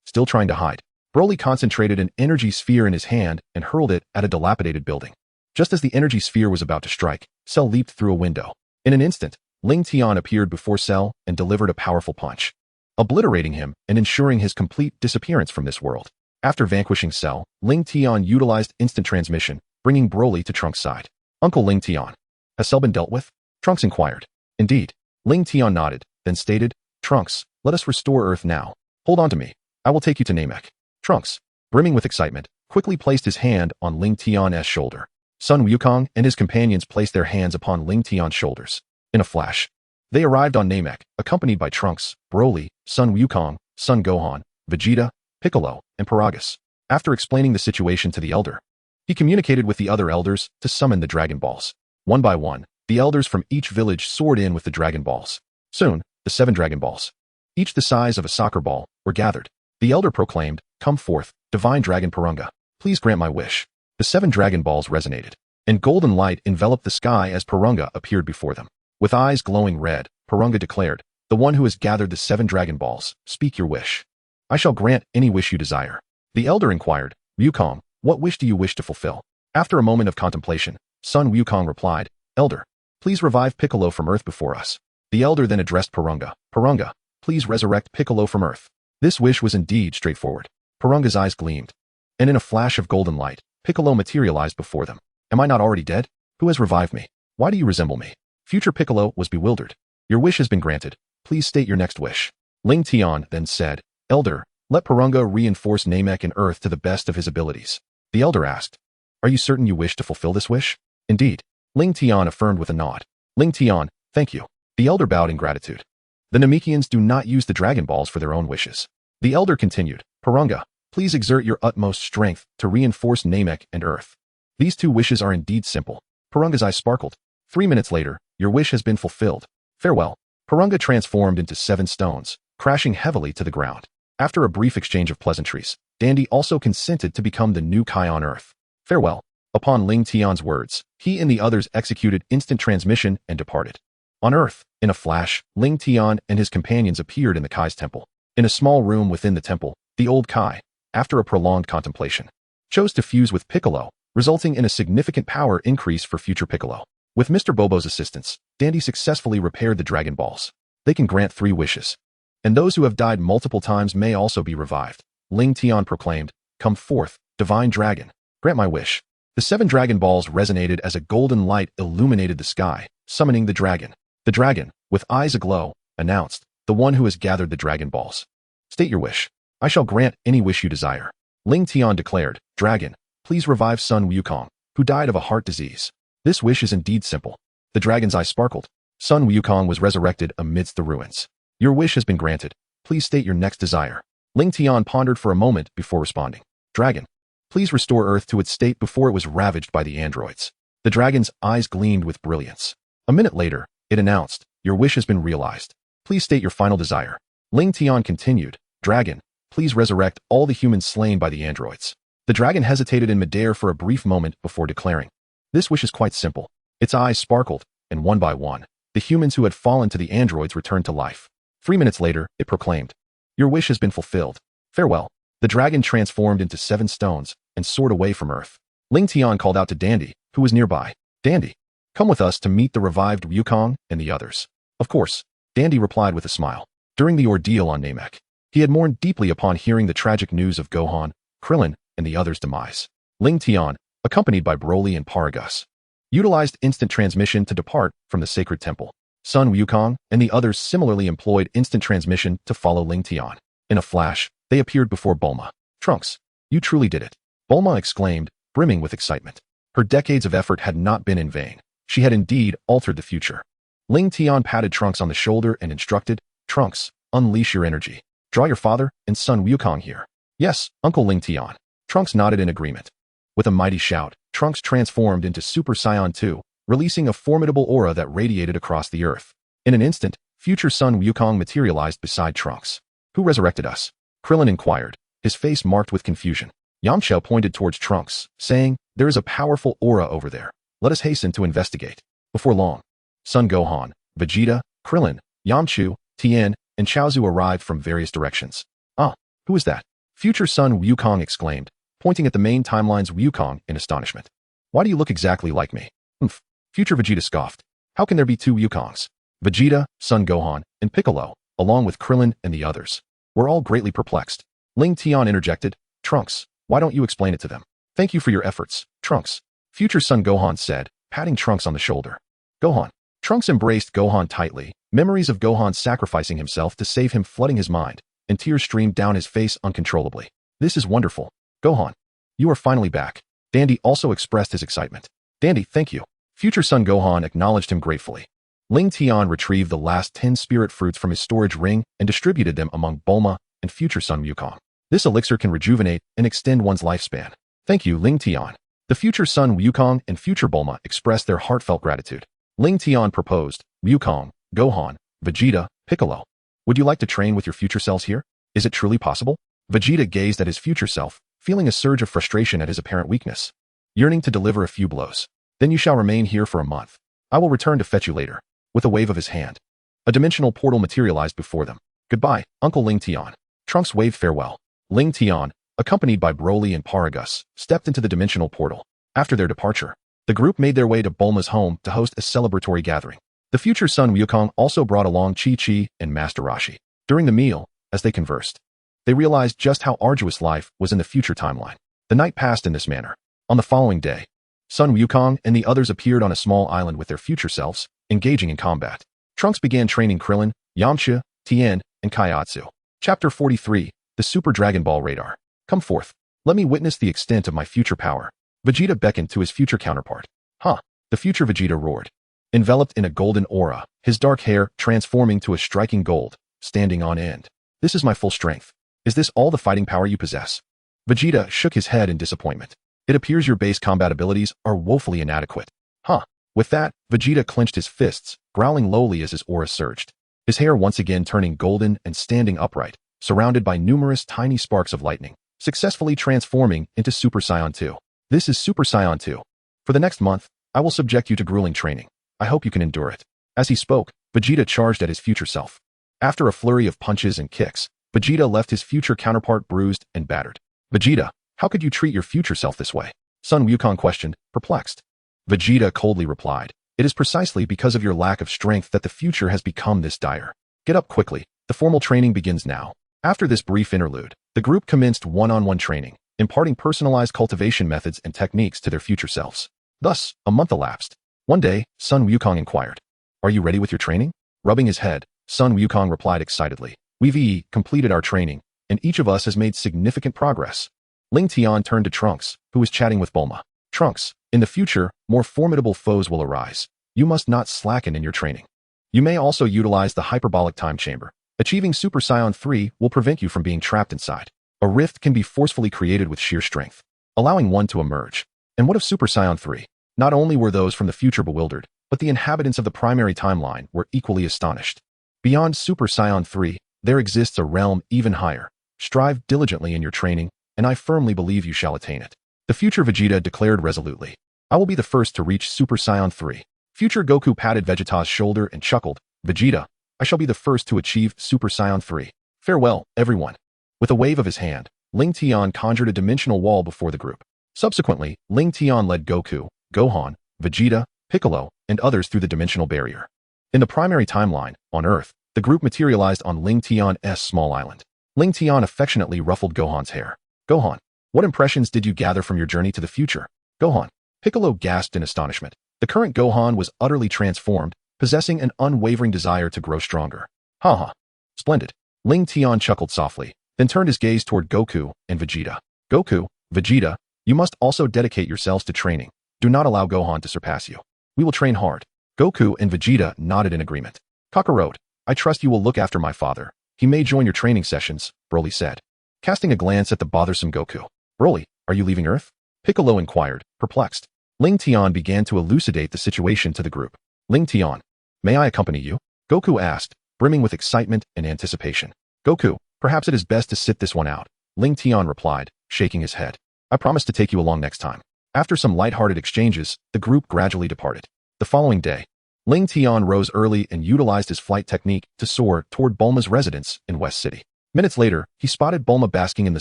Still trying to hide. Broly concentrated an energy sphere in his hand and hurled it at a dilapidated building. Just as the energy sphere was about to strike, Cell leaped through a window. In an instant, Lingtian appeared before Cell and delivered a powerful punch, obliterating him and ensuring his complete disappearance from this world. After vanquishing Cell, Lingtian utilized instant transmission, bringing Broly to Trunks' side. Uncle Lingtian, has Cell been dealt with? Trunks inquired. Indeed. Lingtian nodded, then stated, Trunks, let us restore Earth now. Hold on to me. I will take you to Namek. Trunks, brimming with excitement, quickly placed his hand on Lingtian's shoulder. Sun Wukong and his companions placed their hands upon Lingtian's shoulders. In a flash, they arrived on Namek, accompanied by Trunks, Broly, Sun Wukong, Son Gohan, Vegeta, Piccolo, and Paragus. After explaining the situation to the elder, he communicated with the other elders to summon the Dragon Balls. One by one, the elders from each village soared in with the Dragon Balls. Soon, the 7 Dragon Balls, each the size of a soccer ball, were gathered. The elder proclaimed, Come forth, Divine Dragon Purunga. Please grant my wish. The 7 Dragon Balls resonated, and golden light enveloped the sky as Purunga appeared before them. With eyes glowing red, Purunga declared, The one who has gathered the 7 Dragon Balls, speak your wish. I shall grant any wish you desire. The elder inquired, Wukong, what wish do you wish to fulfill? After a moment of contemplation, Son Wukong replied, Elder, please revive Piccolo from Earth before us. The elder then addressed Purunga, Purunga, please resurrect Piccolo from Earth. This wish was indeed straightforward. Purunga's eyes gleamed, and in a flash of golden light, Piccolo materialized before them. Am I not already dead? Who has revived me? Why do you resemble me? Future Piccolo was bewildered. Your wish has been granted. Please state your next wish. Lingtian then said, Elder, let Purunga reinforce Namek and Earth to the best of his abilities. The elder asked, Are you certain you wish to fulfill this wish? Indeed. Lingtian affirmed with a nod. Lingtian, thank you. The elder bowed in gratitude. The Namekians do not use the Dragon Balls for their own wishes. The elder continued, Purunga, please exert your utmost strength to reinforce Namek and Earth. These two wishes are indeed simple. Purunga's eyes sparkled. 3 minutes later, your wish has been fulfilled. Farewell. Purunga transformed into 7 stones, crashing heavily to the ground. After a brief exchange of pleasantries, Dandy also consented to become the new Kai on Earth. Farewell. Upon Lingtian's words, he and the others executed instant transmission and departed. On Earth, in a flash, Lingtian and his companions appeared in the Kai's temple. In a small room within the temple, the old Kai, after a prolonged contemplation, chose to fuse with Piccolo, resulting in a significant power increase for future Piccolo. With Mr. Bobo's assistance, Dandy successfully repaired the Dragon Balls. They can grant 3 wishes. And those who have died multiple times may also be revived. Lingtian proclaimed, Come forth, divine dragon, grant my wish. The 7 Dragon Balls resonated as a golden light illuminated the sky, summoning the dragon. The dragon, with eyes aglow, announced, The one who has gathered the Dragon Balls. State your wish. I shall grant any wish you desire. Lingtian declared, Dragon, please revive Sun Wukong, who died of a heart disease. This wish is indeed simple. The dragon's eye sparkled. Sun Wukong was resurrected amidst the ruins. Your wish has been granted. Please state your next desire. Lingtian pondered for a moment before responding. Dragon, please restore Earth to its state before it was ravaged by the androids. The dragon's eyes gleamed with brilliance. A minute later, it announced, Your wish has been realized. Please state your final desire. Lingtian continued, Dragon, please resurrect all the humans slain by the androids. The dragon hesitated in midair for a brief moment before declaring, This wish is quite simple. Its eyes sparkled, and one by one, the humans who had fallen to the androids returned to life. 3 minutes later, it proclaimed, Your wish has been fulfilled. Farewell. The dragon transformed into 7 stones and soared away from Earth. Lingtian called out to Dandy, who was nearby. Dandy, come with us to meet the revived Wukong and the others. Of course, Dandy replied with a smile. During the ordeal on Namek, he had mourned deeply upon hearing the tragic news of Gohan, Krillin, and the others' demise. Lingtian, accompanied by Broly and Paragus, utilized instant transmission to depart from the sacred temple. Sun Wukong and the others similarly employed instant transmission to follow Lingtian. In a flash, they appeared before Bulma. Trunks, you truly did it. Bulma exclaimed, brimming with excitement. Her decades of effort had not been in vain. She had indeed altered the future. Lingtian patted Trunks on the shoulder and instructed, Trunks, unleash your energy. Draw your father and Sun Wukong here. Yes, Uncle Lingtian. Trunks nodded in agreement. With a mighty shout, Trunks transformed into Super Saiyan 2, releasing a formidable aura that radiated across the earth. In an instant, future Sun Wukong materialized beside Trunks. Who resurrected us? Krillin inquired, his face marked with confusion. Yamcha pointed towards Trunks, saying, There is a powerful aura over there. Let us hasten to investigate. Before long, Son Gohan, Vegeta, Krillin, Yamcha, Tien, and Chaozu arrived from various directions. Ah, who is that? Future Sun Wukong exclaimed, pointing at the main timeline's Wukong in astonishment. Why do you look exactly like me? Humph. Future Vegeta scoffed. How can there be 2 Wukongs? Vegeta, Son Gohan, and Piccolo, along with Krillin and the others, were all greatly perplexed. Lingtian interjected, Trunks, why don't you explain it to them? Thank you for your efforts, Trunks. Future Son Gohan said, patting Trunks on the shoulder. Gohan. Trunks embraced Gohan tightly, memories of Gohan sacrificing himself to save him flooding his mind, and tears streamed down his face uncontrollably. This is wonderful. Gohan, you are finally back. Dandy also expressed his excitement. Dandy, thank you. Future Son Gohan acknowledged him gratefully. Lingtian retrieved the last 10 spirit fruits from his storage ring and distributed them among Bulma and future Sun Wukong. This elixir can rejuvenate and extend one's lifespan. Thank you, Lingtian. The future Sun Wukong and future Bulma expressed their heartfelt gratitude. Lingtian proposed, Wukong, Gohan, Vegeta, Piccolo. Would you like to train with your future selves here? Is it truly possible? Vegeta gazed at his future self, feeling a surge of frustration at his apparent weakness. Yearning to deliver a few blows. Then you shall remain here for a month. I will return to fetch you later. With a wave of his hand, a dimensional portal materialized before them. Goodbye, Uncle Lingtian. Trunks waved farewell. Lingtian, accompanied by Broly and Paragus, stepped into the dimensional portal. After their departure, the group made their way to Bulma's home to host a celebratory gathering. The future Sun Wukong also brought along Chi-Chi and Master Roshi. During the meal, as they conversed, they realized just how arduous life was in the future timeline. The night passed in this manner. On the following day, Sun Wukong and the others appeared on a small island with their future selves, engaging in combat. Trunks began training Krillin, Yamcha, Tien, and Kaiatsu. Chapter 43, The Super Dragon Ball Radar. Come forth. Let me witness the extent of my future power. Vegeta beckoned to his future counterpart. Huh? The future Vegeta roared. Enveloped in a golden aura, his dark hair transforming to a striking gold, standing on end. This is my full strength. Is this all the fighting power you possess? Vegeta shook his head in disappointment. It appears your base combat abilities are woefully inadequate. Huh? With that, Vegeta clenched his fists, growling lowly as his aura surged. His hair once again turning golden and standing upright, surrounded by numerous tiny sparks of lightning, successfully transforming into Super Saiyan 2. This is Super Saiyan 2. For the next month, I will subject you to grueling training. I hope you can endure it. As he spoke, Vegeta charged at his future self. After a flurry of punches and kicks, Vegeta left his future counterpart bruised and battered. Vegeta, how could you treat your future self this way? Sun Wukong questioned, perplexed. Vegeta coldly replied, it is precisely because of your lack of strength that the future has become this dire. Get up quickly, the formal training begins now. After this brief interlude, the group commenced one-on-one training, imparting personalized cultivation methods and techniques to their future selves. Thus, a month elapsed. One day, Sun Wukong inquired, are you ready with your training? Rubbing his head, Sun Wukong replied excitedly, we've completed our training, and each of us has made significant progress. Lingtian turned to Trunks, who was chatting with Bulma. Trunks, in the future, more formidable foes will arise. You must not slacken in your training. You may also utilize the hyperbolic time chamber. Achieving Super Saiyan 3 will prevent you from being trapped inside. A rift can be forcefully created with sheer strength, allowing one to emerge. And what of Super Saiyan 3? Not only were those from the future bewildered, but the inhabitants of the primary timeline were equally astonished. Beyond Super Saiyan 3, there exists a realm even higher. Strive diligently in your training, and I firmly believe you shall attain it. The future Vegeta declared resolutely, I will be the first to reach Super Saiyan 3. Future Goku patted Vegeta's shoulder and chuckled, Vegeta, I shall be the first to achieve Super Saiyan 3. Farewell, everyone. With a wave of his hand, Lingtian conjured a dimensional wall before the group. Subsequently, Lingtian led Goku, Gohan, Vegeta, Piccolo, and others through the dimensional barrier. In the primary timeline, on Earth, the group materialized on Lingtian's small island. Lingtian affectionately ruffled Gohan's hair. Gohan, what impressions did you gather from your journey to the future? Gohan. Piccolo gasped in astonishment. The current Gohan was utterly transformed, possessing an unwavering desire to grow stronger. Haha. Splendid. Lingtian chuckled softly, then turned his gaze toward Goku and Vegeta. Goku, Vegeta, you must also dedicate yourselves to training. Do not allow Gohan to surpass you. We will train hard. Goku and Vegeta nodded in agreement. Kakarot, I trust you will look after my father. He may join your training sessions, Broly said. Casting a glance at the bothersome Goku. Broly, are you leaving Earth? Piccolo inquired, perplexed. Lingtian began to elucidate the situation to the group. Lingtian, may I accompany you? Goku asked, brimming with excitement and anticipation. Goku, perhaps it is best to sit this one out. Lingtian replied, shaking his head. I promise to take you along next time. After some light-hearted exchanges, the group gradually departed. The following day, Lingtian rose early and utilized his flight technique to soar toward Bulma's residence in West City. Minutes later, he spotted Bulma basking in the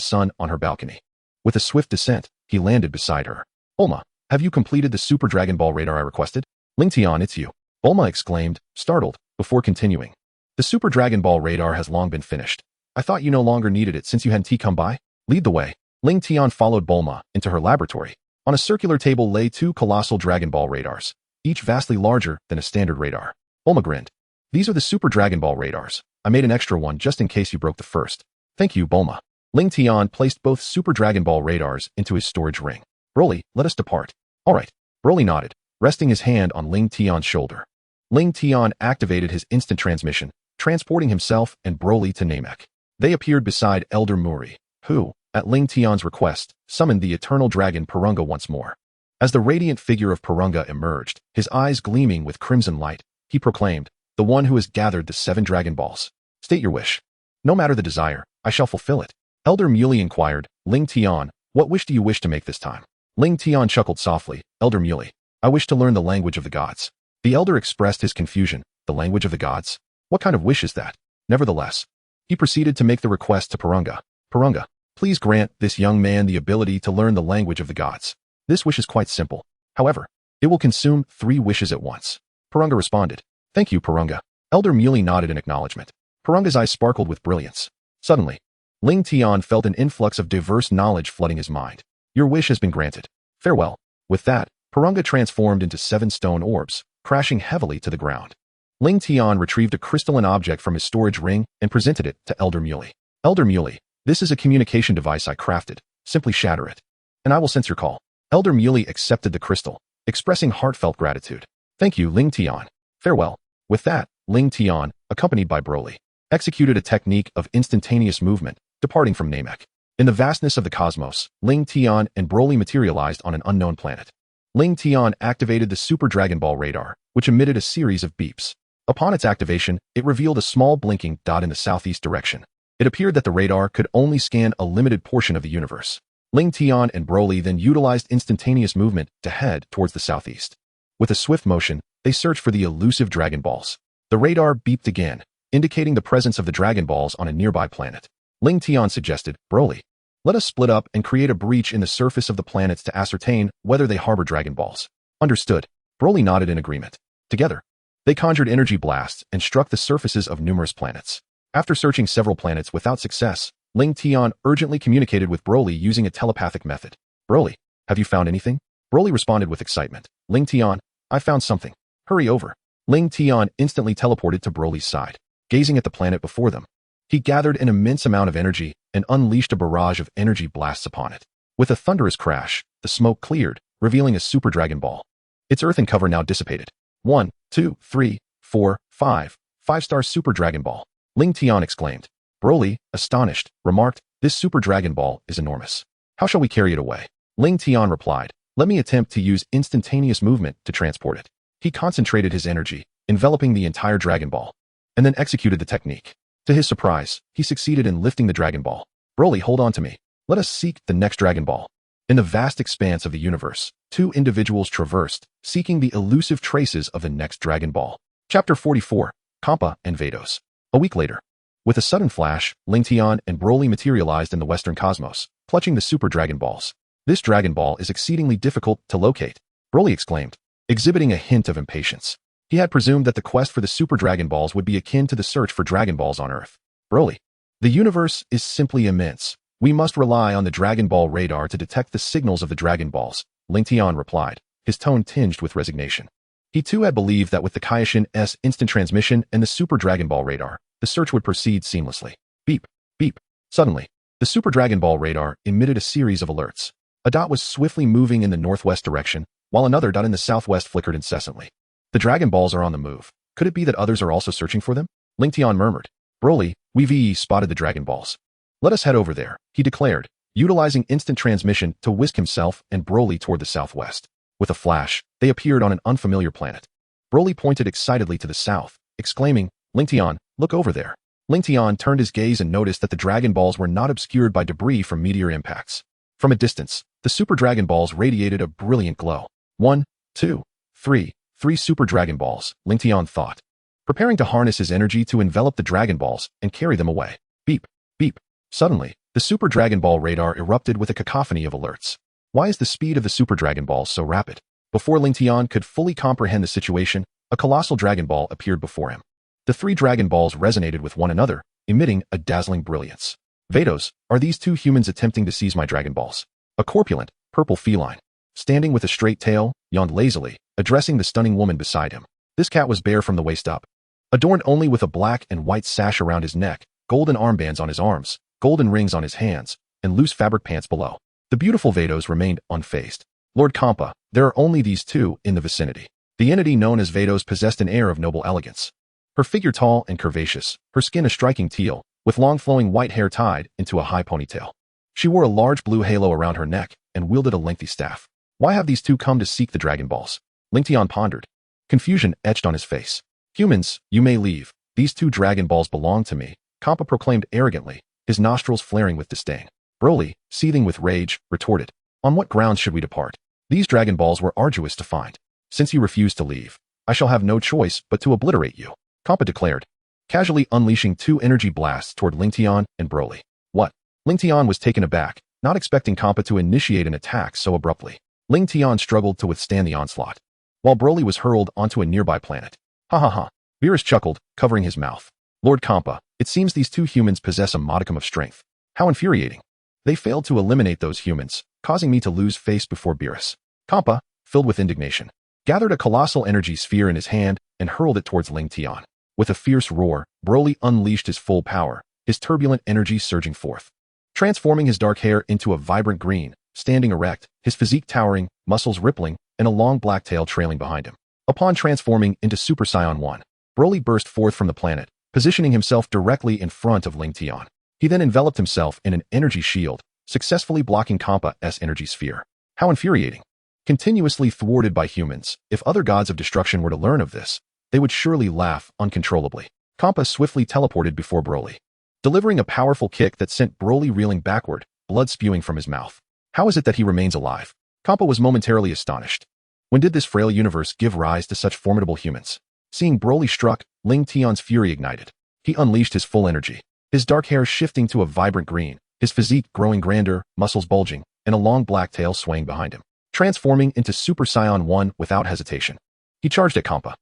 sun on her balcony. With a swift descent, he landed beside her. Bulma, have you completed the Super Dragon Ball radar I requested? Lingtian, it's you. Bulma exclaimed, startled, before continuing. The Super Dragon Ball radar has long been finished. I thought you no longer needed it since you had T come by. Lead the way. Lingtian followed Bulma into her laboratory. On a circular table lay two colossal Dragon Ball radars, each vastly larger than a standard radar. Bulma grinned. These are the Super Dragon Ball radars. I made an extra one just in case you broke the first. Thank you, Bulma. Lingtian placed both Super Dragon Ball radars into his storage ring. Broly, let us depart. All right. Broly nodded, resting his hand on Lingtian's shoulder. Lingtian activated his instant transmission, transporting himself and Broly to Namek. They appeared beside Elder Muri, who, at Lingtian's request, summoned the eternal dragon Purunga once more. As the radiant figure of Purunga emerged, his eyes gleaming with crimson light, he proclaimed, the one who has gathered the 7 Dragon Balls. State your wish. No matter the desire, I shall fulfill it. Elder Muley inquired, Lingtian, what wish do you wish to make this time? Lingtian chuckled softly, Elder Muley, I wish to learn the language of the gods. The elder expressed his confusion, the language of the gods? What kind of wish is that? Nevertheless, he proceeded to make the request to Purunga. Purunga, please grant this young man the ability to learn the language of the gods. This wish is quite simple. However, it will consume 3 wishes at once. Purunga responded. Thank you, Purunga. Elder Muley nodded in acknowledgement. Purunga's eyes sparkled with brilliance. Suddenly, Lingtian felt an influx of diverse knowledge flooding his mind. Your wish has been granted. Farewell. With that, Purunga transformed into 7 stone orbs, crashing heavily to the ground. Lingtian retrieved a crystalline object from his storage ring and presented it to Elder Muley. Elder Muley, this is a communication device I crafted. Simply shatter it, and I will sense your call. Elder Muley accepted the crystal, expressing heartfelt gratitude. Thank you, Lingtian. Farewell. With that, Lingtian, accompanied by Broly, executed a technique of instantaneous movement, departing from Namek. In the vastness of the cosmos, Lingtian and Broly materialized on an unknown planet. Lingtian activated the Super Dragon Ball radar, which emitted a series of beeps. Upon its activation, it revealed a small blinking dot in the southeast direction. It appeared that the radar could only scan a limited portion of the universe. Lingtian and Broly then utilized instantaneous movement to head towards the southeast. With a swift motion, they searched for the elusive Dragon Balls. The radar beeped again, indicating the presence of the Dragon Balls on a nearby planet. Lingtian suggested, Broly, let us split up and create a breach in the surface of the planets to ascertain whether they harbor Dragon Balls. Understood. Broly nodded in agreement. Together, they conjured energy blasts and struck the surfaces of numerous planets. After searching several planets without success, Lingtian urgently communicated with Broly using a telepathic method. Broly, have you found anything? Broly responded with excitement. Lingtian, I found something. Hurry over. Lingtian instantly teleported to Broly's side. Gazing at the planet before them, he gathered an immense amount of energy and unleashed a barrage of energy blasts upon it. With a thunderous crash, the smoke cleared, revealing a Super Dragon Ball. Its earthen cover now dissipated. 1, 2, 3, 4, 5. 5-star Super Dragon Ball. Lingtian exclaimed. Broly, astonished, remarked, this Super Dragon Ball is enormous. How shall we carry it away? Lingtian replied, let me attempt to use instantaneous movement to transport it. He concentrated his energy, enveloping the entire Dragon Ball, and then executed the technique. To his surprise, he succeeded in lifting the Dragon Ball. Broly, hold on to me. Let us seek the next Dragon Ball. In the vast expanse of the universe, two individuals traversed, seeking the elusive traces of the next Dragon Ball. Chapter 44, Champa and Vados. A week later, with a sudden flash, Lingtian and Broly materialized in the western cosmos, clutching the Super Dragon Balls. This Dragon Ball is exceedingly difficult to locate, Broly exclaimed, exhibiting a hint of impatience. He had presumed that the quest for the Super Dragon Balls would be akin to the search for Dragon Balls on Earth. Broly, the universe is simply immense. We must rely on the Dragon Ball radar to detect the signals of the Dragon Balls, Lingtian replied, his tone tinged with resignation. He too had believed that with the Kaioshin's instant transmission and the Super Dragon Ball radar, the search would proceed seamlessly. Beep, beep. Suddenly, the Super Dragon Ball radar emitted a series of alerts. A dot was swiftly moving in the northwest direction, while another dot in the southwest flickered incessantly. The Dragon Balls are on the move. Could it be that others are also searching for them? Lingtian murmured. Broly, we've spotted the Dragon Balls. Let us head over there, he declared, utilizing instant transmission to whisk himself and Broly toward the southwest. With a flash, they appeared on an unfamiliar planet. Broly pointed excitedly to the south, exclaiming, Lingtian, look over there. Lingtian turned his gaze and noticed that the Dragon Balls were not obscured by debris from meteor impacts. From a distance, the Super Dragon Balls radiated a brilliant glow. 1, 2, 3, 3 Super Dragon Balls, Lingtian thought, preparing to harness his energy to envelop the Dragon Balls and carry them away. Beep, beep. Suddenly, the Super Dragon Ball radar erupted with a cacophony of alerts. Why is the speed of the Super Dragon Balls so rapid? Before Lingtian could fully comprehend the situation, a colossal Dragon Ball appeared before him. The 3 Dragon Balls resonated with one another, emitting a dazzling brilliance. Vados, are these 2 humans attempting to seize my Dragon Balls? A corpulent, purple feline, standing with a straight tail, yawned lazily, addressing the stunning woman beside him. This cat was bare from the waist up, adorned only with a black and white sash around his neck, golden armbands on his arms, golden rings on his hands, and loose fabric pants below. The beautiful Vados remained unfazed. Lord Champa, there are only these 2 in the vicinity. The entity known as Vados possessed an air of noble elegance. Her figure tall and curvaceous, her skin a striking teal, with long flowing white hair tied into a high ponytail. She wore a large blue halo around her neck and wielded a lengthy staff. Why have these 2 come to seek the Dragon Balls? Lingtian pondered. Confusion etched on his face. Humans, you may leave. These 2 Dragon Balls belong to me, Champa proclaimed arrogantly, his nostrils flaring with disdain. Broly, seething with rage, retorted. On what grounds should we depart? These Dragon Balls were arduous to find. Since you refuse to leave, I shall have no choice but to obliterate you, Champa declared, casually unleashing 2 energy blasts toward Lingtian and Broly. What? Lingtian was taken aback, not expecting Champa to initiate an attack so abruptly. Lingtian struggled to withstand the onslaught, while Broly was hurled onto a nearby planet. Ha ha ha. Beerus chuckled, covering his mouth. Lord Champa, it seems these 2 humans possess a modicum of strength. How infuriating. They failed to eliminate those humans, causing me to lose face before Beerus. Champa, filled with indignation, gathered a colossal energy sphere in his hand and hurled it towards Lingtian. With a fierce roar, Broly unleashed his full power, his turbulent energy surging forth. Transforming his dark hair into a vibrant green, standing erect, his physique towering, muscles rippling, and a long black tail trailing behind him. Upon transforming into Super Saiyan 1, Broly burst forth from the planet, positioning himself directly in front of Lingtian. He then enveloped himself in an energy shield, successfully blocking Champa's energy sphere. How infuriating. Continuously thwarted by humans, if other gods of destruction were to learn of this, they would surely laugh uncontrollably. Champa swiftly teleported before Broly, delivering a powerful kick that sent Broly reeling backward, blood spewing from his mouth. How is it that he remains alive? Champa was momentarily astonished. When did this frail universe give rise to such formidable humans? Seeing Broly struck, Lingtian's fury ignited. He unleashed his full energy, his dark hair shifting to a vibrant green, his physique growing grander, muscles bulging, and a long black tail swaying behind him, transforming into Super Saiyan 1 without hesitation. He charged at Champa.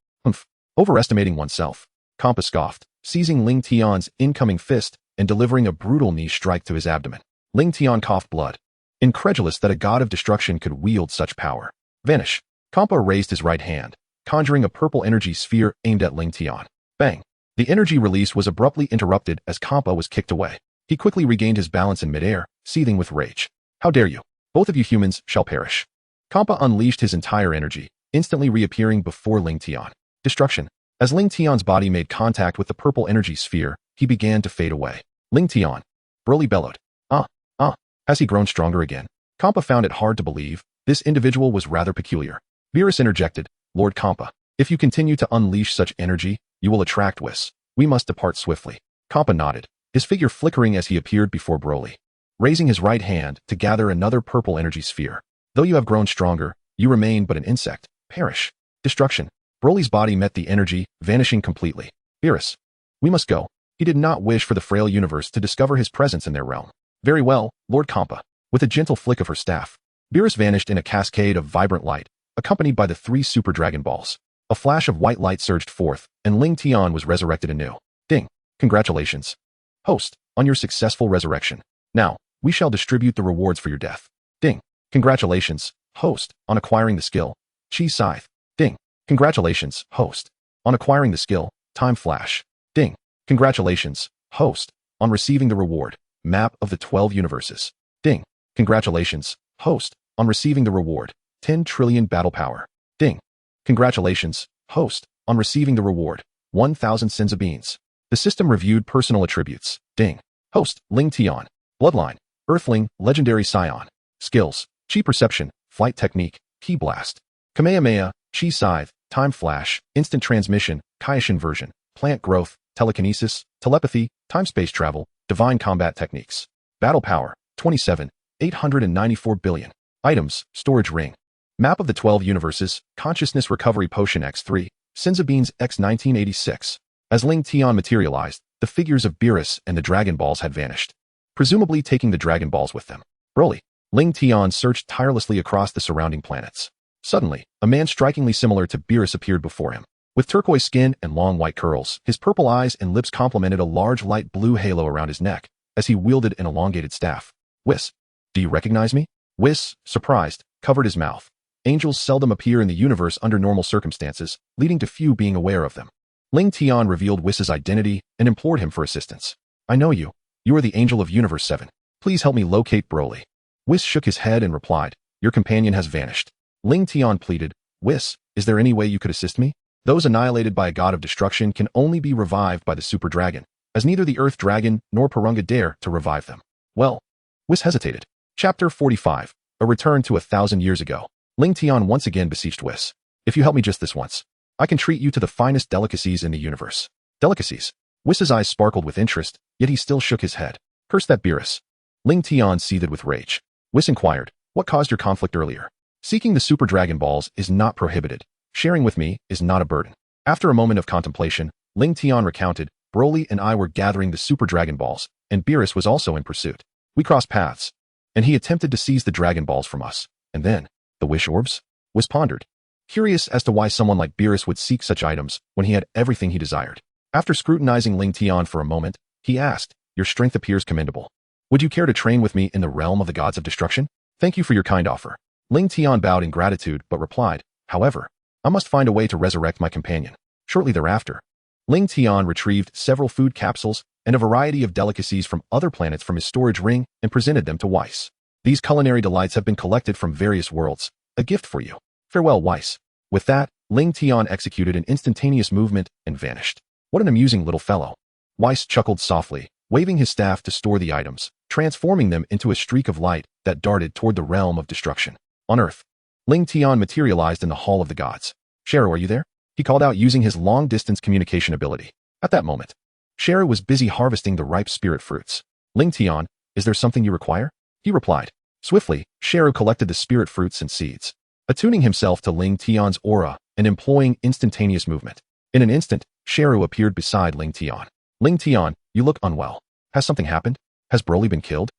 Overestimating oneself. Champa scoffed, seizing Lingtian's incoming fist and delivering a brutal knee strike to his abdomen. Lingtian coughed blood, incredulous that a god of destruction could wield such power. Vanish. Champa raised his right hand, conjuring a purple energy sphere aimed at Lingtian. Bang! The energy release was abruptly interrupted as Champa was kicked away. He quickly regained his balance in midair, seething with rage. How dare you! Both of you humans shall perish. Champa unleashed his entire energy, instantly reappearing before Lingtian. Destruction. As Lingtian's body made contact with the purple energy sphere, he began to fade away. Lingtian. Broly bellowed. Has he grown stronger again? Champa found it hard to believe. This individual was rather peculiar. Beerus interjected, Lord Champa, if you continue to unleash such energy, you will attract Whis. We must depart swiftly. Champa nodded, his figure flickering as he appeared before Broly, raising his right hand to gather another purple energy sphere. Though you have grown stronger, you remain but an insect. Perish. Destruction. Broly's body met the energy, vanishing completely. Beerus. We must go. He did not wish for the frail universe to discover his presence in their realm. Very well, Lord Champa. With a gentle flick of her staff, Beerus vanished in a cascade of vibrant light, accompanied by the 3 Super Dragon Balls. A flash of white light surged forth, and Lingtian was resurrected anew. Ding. Congratulations, host, on your successful resurrection. Now, we shall distribute the rewards for your death. Ding. Congratulations, host, on acquiring the skill Chi Scythe. Ding. Congratulations, host, on acquiring the skill Time Flash. Ding. Congratulations, host, on receiving the reward Map of the 12 Universes. Ding. Congratulations, host, on receiving the reward 10 trillion battle power. Ding. Congratulations, host, on receiving the reward 1,000 Senza beans. The system reviewed personal attributes. Ding. Host, Lingtian. Bloodline, Earthling, Legendary Scion. Skills, Chi Perception, Flight Technique, Ki Blast. Kamehameha, Chi Scythe, Time Flash, Instant Transmission, Kaioshin Version, Plant Growth, Telekinesis, Telepathy, Time-Space Travel, Divine Combat Techniques. Battle Power, 27, 894 billion. Items, Storage Ring. Map of the 12 Universes, Consciousness Recovery Potion X3, Senza Beans X 1986. As Lingtian materialized, the figures of Beerus and the Dragon Balls had vanished, presumably taking the Dragon Balls with them. Broly. Lingtian searched tirelessly across the surrounding planets. Suddenly, a man strikingly similar to Beerus appeared before him. With turquoise skin and long white curls, his purple eyes and lips complemented a large light blue halo around his neck as he wielded an elongated staff. Whis. Do you recognize me? Whis, surprised, covered his mouth. Angels seldom appear in the universe under normal circumstances, leading to few being aware of them. Lingtian revealed Whis' identity and implored him for assistance. I know you. You are the Angel of Universe 7. Please help me locate Broly. Whis shook his head and replied, Your companion has vanished. Lingtian pleaded, Whis, is there any way you could assist me? Those annihilated by a god of destruction can only be revived by the Super Dragon, as neither the Earth Dragon nor Purunga dare to revive them. Well, Whis hesitated. Chapter 45, A Return to 1,000 Years Ago. Lingtian once again beseeched Whis. If you help me just this once, I can treat you to the finest delicacies in the universe. Delicacies? Whis' eyes sparkled with interest, yet he still shook his head. Curse that Beerus. Lingtian seethed with rage. Whis inquired, What caused your conflict earlier? Seeking the Super Dragon Balls is not prohibited. Sharing with me is not a burden. After a moment of contemplation, Lingtian recounted, Broly and I were gathering the Super Dragon Balls, and Beerus was also in pursuit. We crossed paths, and he attempted to seize the Dragon Balls from us. And then, the wish orbs? Whis pondered, curious as to why someone like Beerus would seek such items when he had everything he desired. After scrutinizing Lingtian for a moment, he asked, Your strength appears commendable. Would you care to train with me in the realm of the gods of destruction? Thank you for your kind offer. Lingtian bowed in gratitude but replied, However, I must find a way to resurrect my companion. Shortly thereafter, Lingtian retrieved several food capsules and a variety of delicacies from other planets from his storage ring and presented them to Whis. These culinary delights have been collected from various worlds. A gift for you. Farewell, Weiss. With that, Lingtian executed an instantaneous movement and vanished. What an amusing little fellow. Weiss chuckled softly, waving his staff to store the items, transforming them into a streak of light that darted toward the realm of destruction. On Earth, Lingtian materialized in the Hall of the Gods. Sharu, are you there? He called out using his long-distance communication ability. At that moment, Sharu was busy harvesting the ripe spirit fruits. Lingtian, is there something you require? He replied. Swiftly, Sharu collected the spirit fruits and seeds, attuning himself to Lingtian's aura and employing instantaneous movement. In an instant, Sharu appeared beside Lingtian. Lingtian, you look unwell. Has something happened? Has Broly been killed?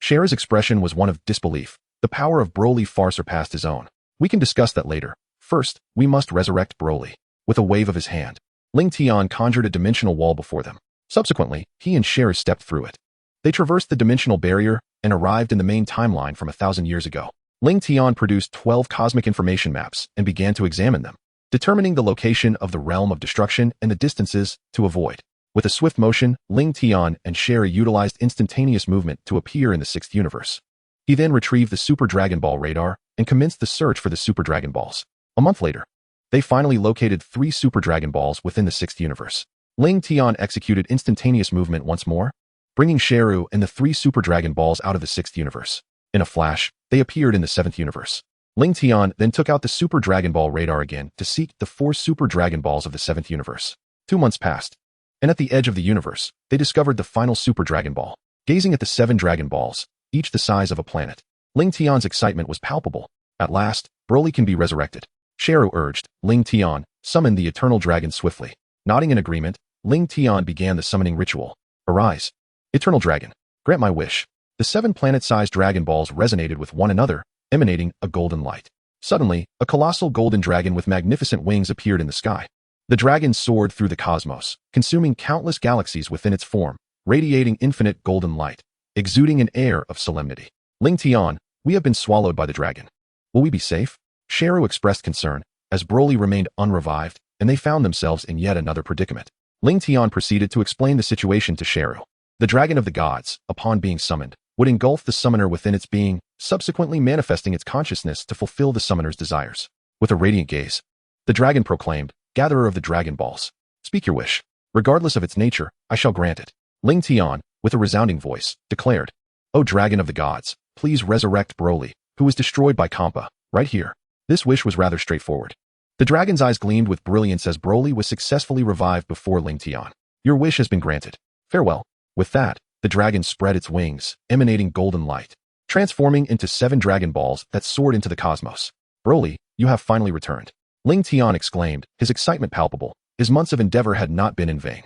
Sharu's expression was one of disbelief. The power of Broly far surpassed his own. We can discuss that later. First, we must resurrect Broly. With a wave of his hand, Lingtian conjured a dimensional wall before them. Subsequently, he and Sharu stepped through it. They traversed the dimensional barrier and arrived in the main timeline from 1,000 years ago. Lingtian produced 12 cosmic information maps and began to examine them, determining the location of the realm of destruction and the distances to avoid. With a swift motion, Lingtian and Sharu utilized instantaneous movement to appear in the 6th universe. He then retrieved the Super Dragon Ball radar and commenced the search for the Super Dragon Balls. A month later, they finally located 3 Super Dragon Balls within the 6th universe. Lingtian executed instantaneous movement once more, bringing Sharu and the 3 Super Dragon Balls out of the 6th universe. In a flash, they appeared in the 7th universe. Lingtian then took out the Super Dragon Ball radar again to seek the 4 Super Dragon Balls of the 7th universe. 2 months passed, and at the edge of the universe, they discovered the final Super Dragon Ball. Gazing at the 7 Dragon Balls, each the size of a planet, Lingtian's excitement was palpable. At last, Broly can be resurrected. Sharu urged. Lingtian, summon the Eternal Dragon swiftly. Nodding in agreement, Lingtian began the summoning ritual. Arise, Eternal Dragon, grant my wish. The 7 planet-sized Dragon Balls resonated with one another, emanating a golden light. Suddenly, a colossal golden dragon with magnificent wings appeared in the sky. The dragon soared through the cosmos, consuming countless galaxies within its form, radiating infinite golden light, exuding an air of solemnity. Lingtian, we have been swallowed by the dragon. Will we be safe? Sharu expressed concern, as Broly remained unrevived, and they found themselves in yet another predicament. Lingtian proceeded to explain the situation to Sharu. The Dragon of the Gods, upon being summoned, would engulf the summoner within its being, subsequently manifesting its consciousness to fulfill the summoner's desires. With a radiant gaze, the dragon proclaimed, Gatherer of the Dragon Balls, speak your wish. Regardless of its nature, I shall grant it. Lingtian, with a resounding voice, declared, O Dragon of the Gods, please resurrect Broly, who was destroyed by Champa, right here. This wish was rather straightforward. The dragon's eyes gleamed with brilliance as Broly was successfully revived before Lingtian. Your wish has been granted. Farewell. With that, the dragon spread its wings, emanating golden light, transforming into 7 Dragon Balls that soared into the cosmos. Broly, you have finally returned. Lingtian exclaimed, his excitement palpable. His months of endeavor had not been in vain.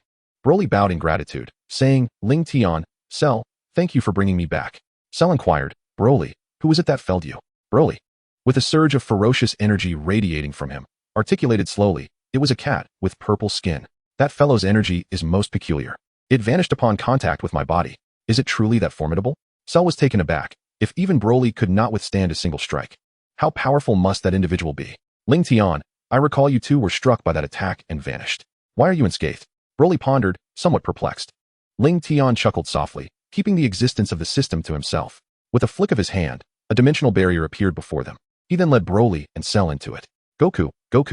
Broly bowed in gratitude, saying, Lingtian, Cell, thank you for bringing me back. Cell inquired, Broly, who was it that felled you? Broly, with a surge of ferocious energy radiating from him, articulated slowly, it was a cat with purple skin. That fellow's energy is most peculiar. It vanished upon contact with my body. Is it truly that formidable? Cell was taken aback. If even Broly could not withstand a single strike, how powerful must that individual be? Lingtian, I recall you two were struck by that attack and vanished. Why are you unscathed? Broly pondered, somewhat perplexed. Lingtian chuckled softly, keeping the existence of the system to himself. With a flick of his hand, a dimensional barrier appeared before them. He then led Broly and Cell into it. Goku,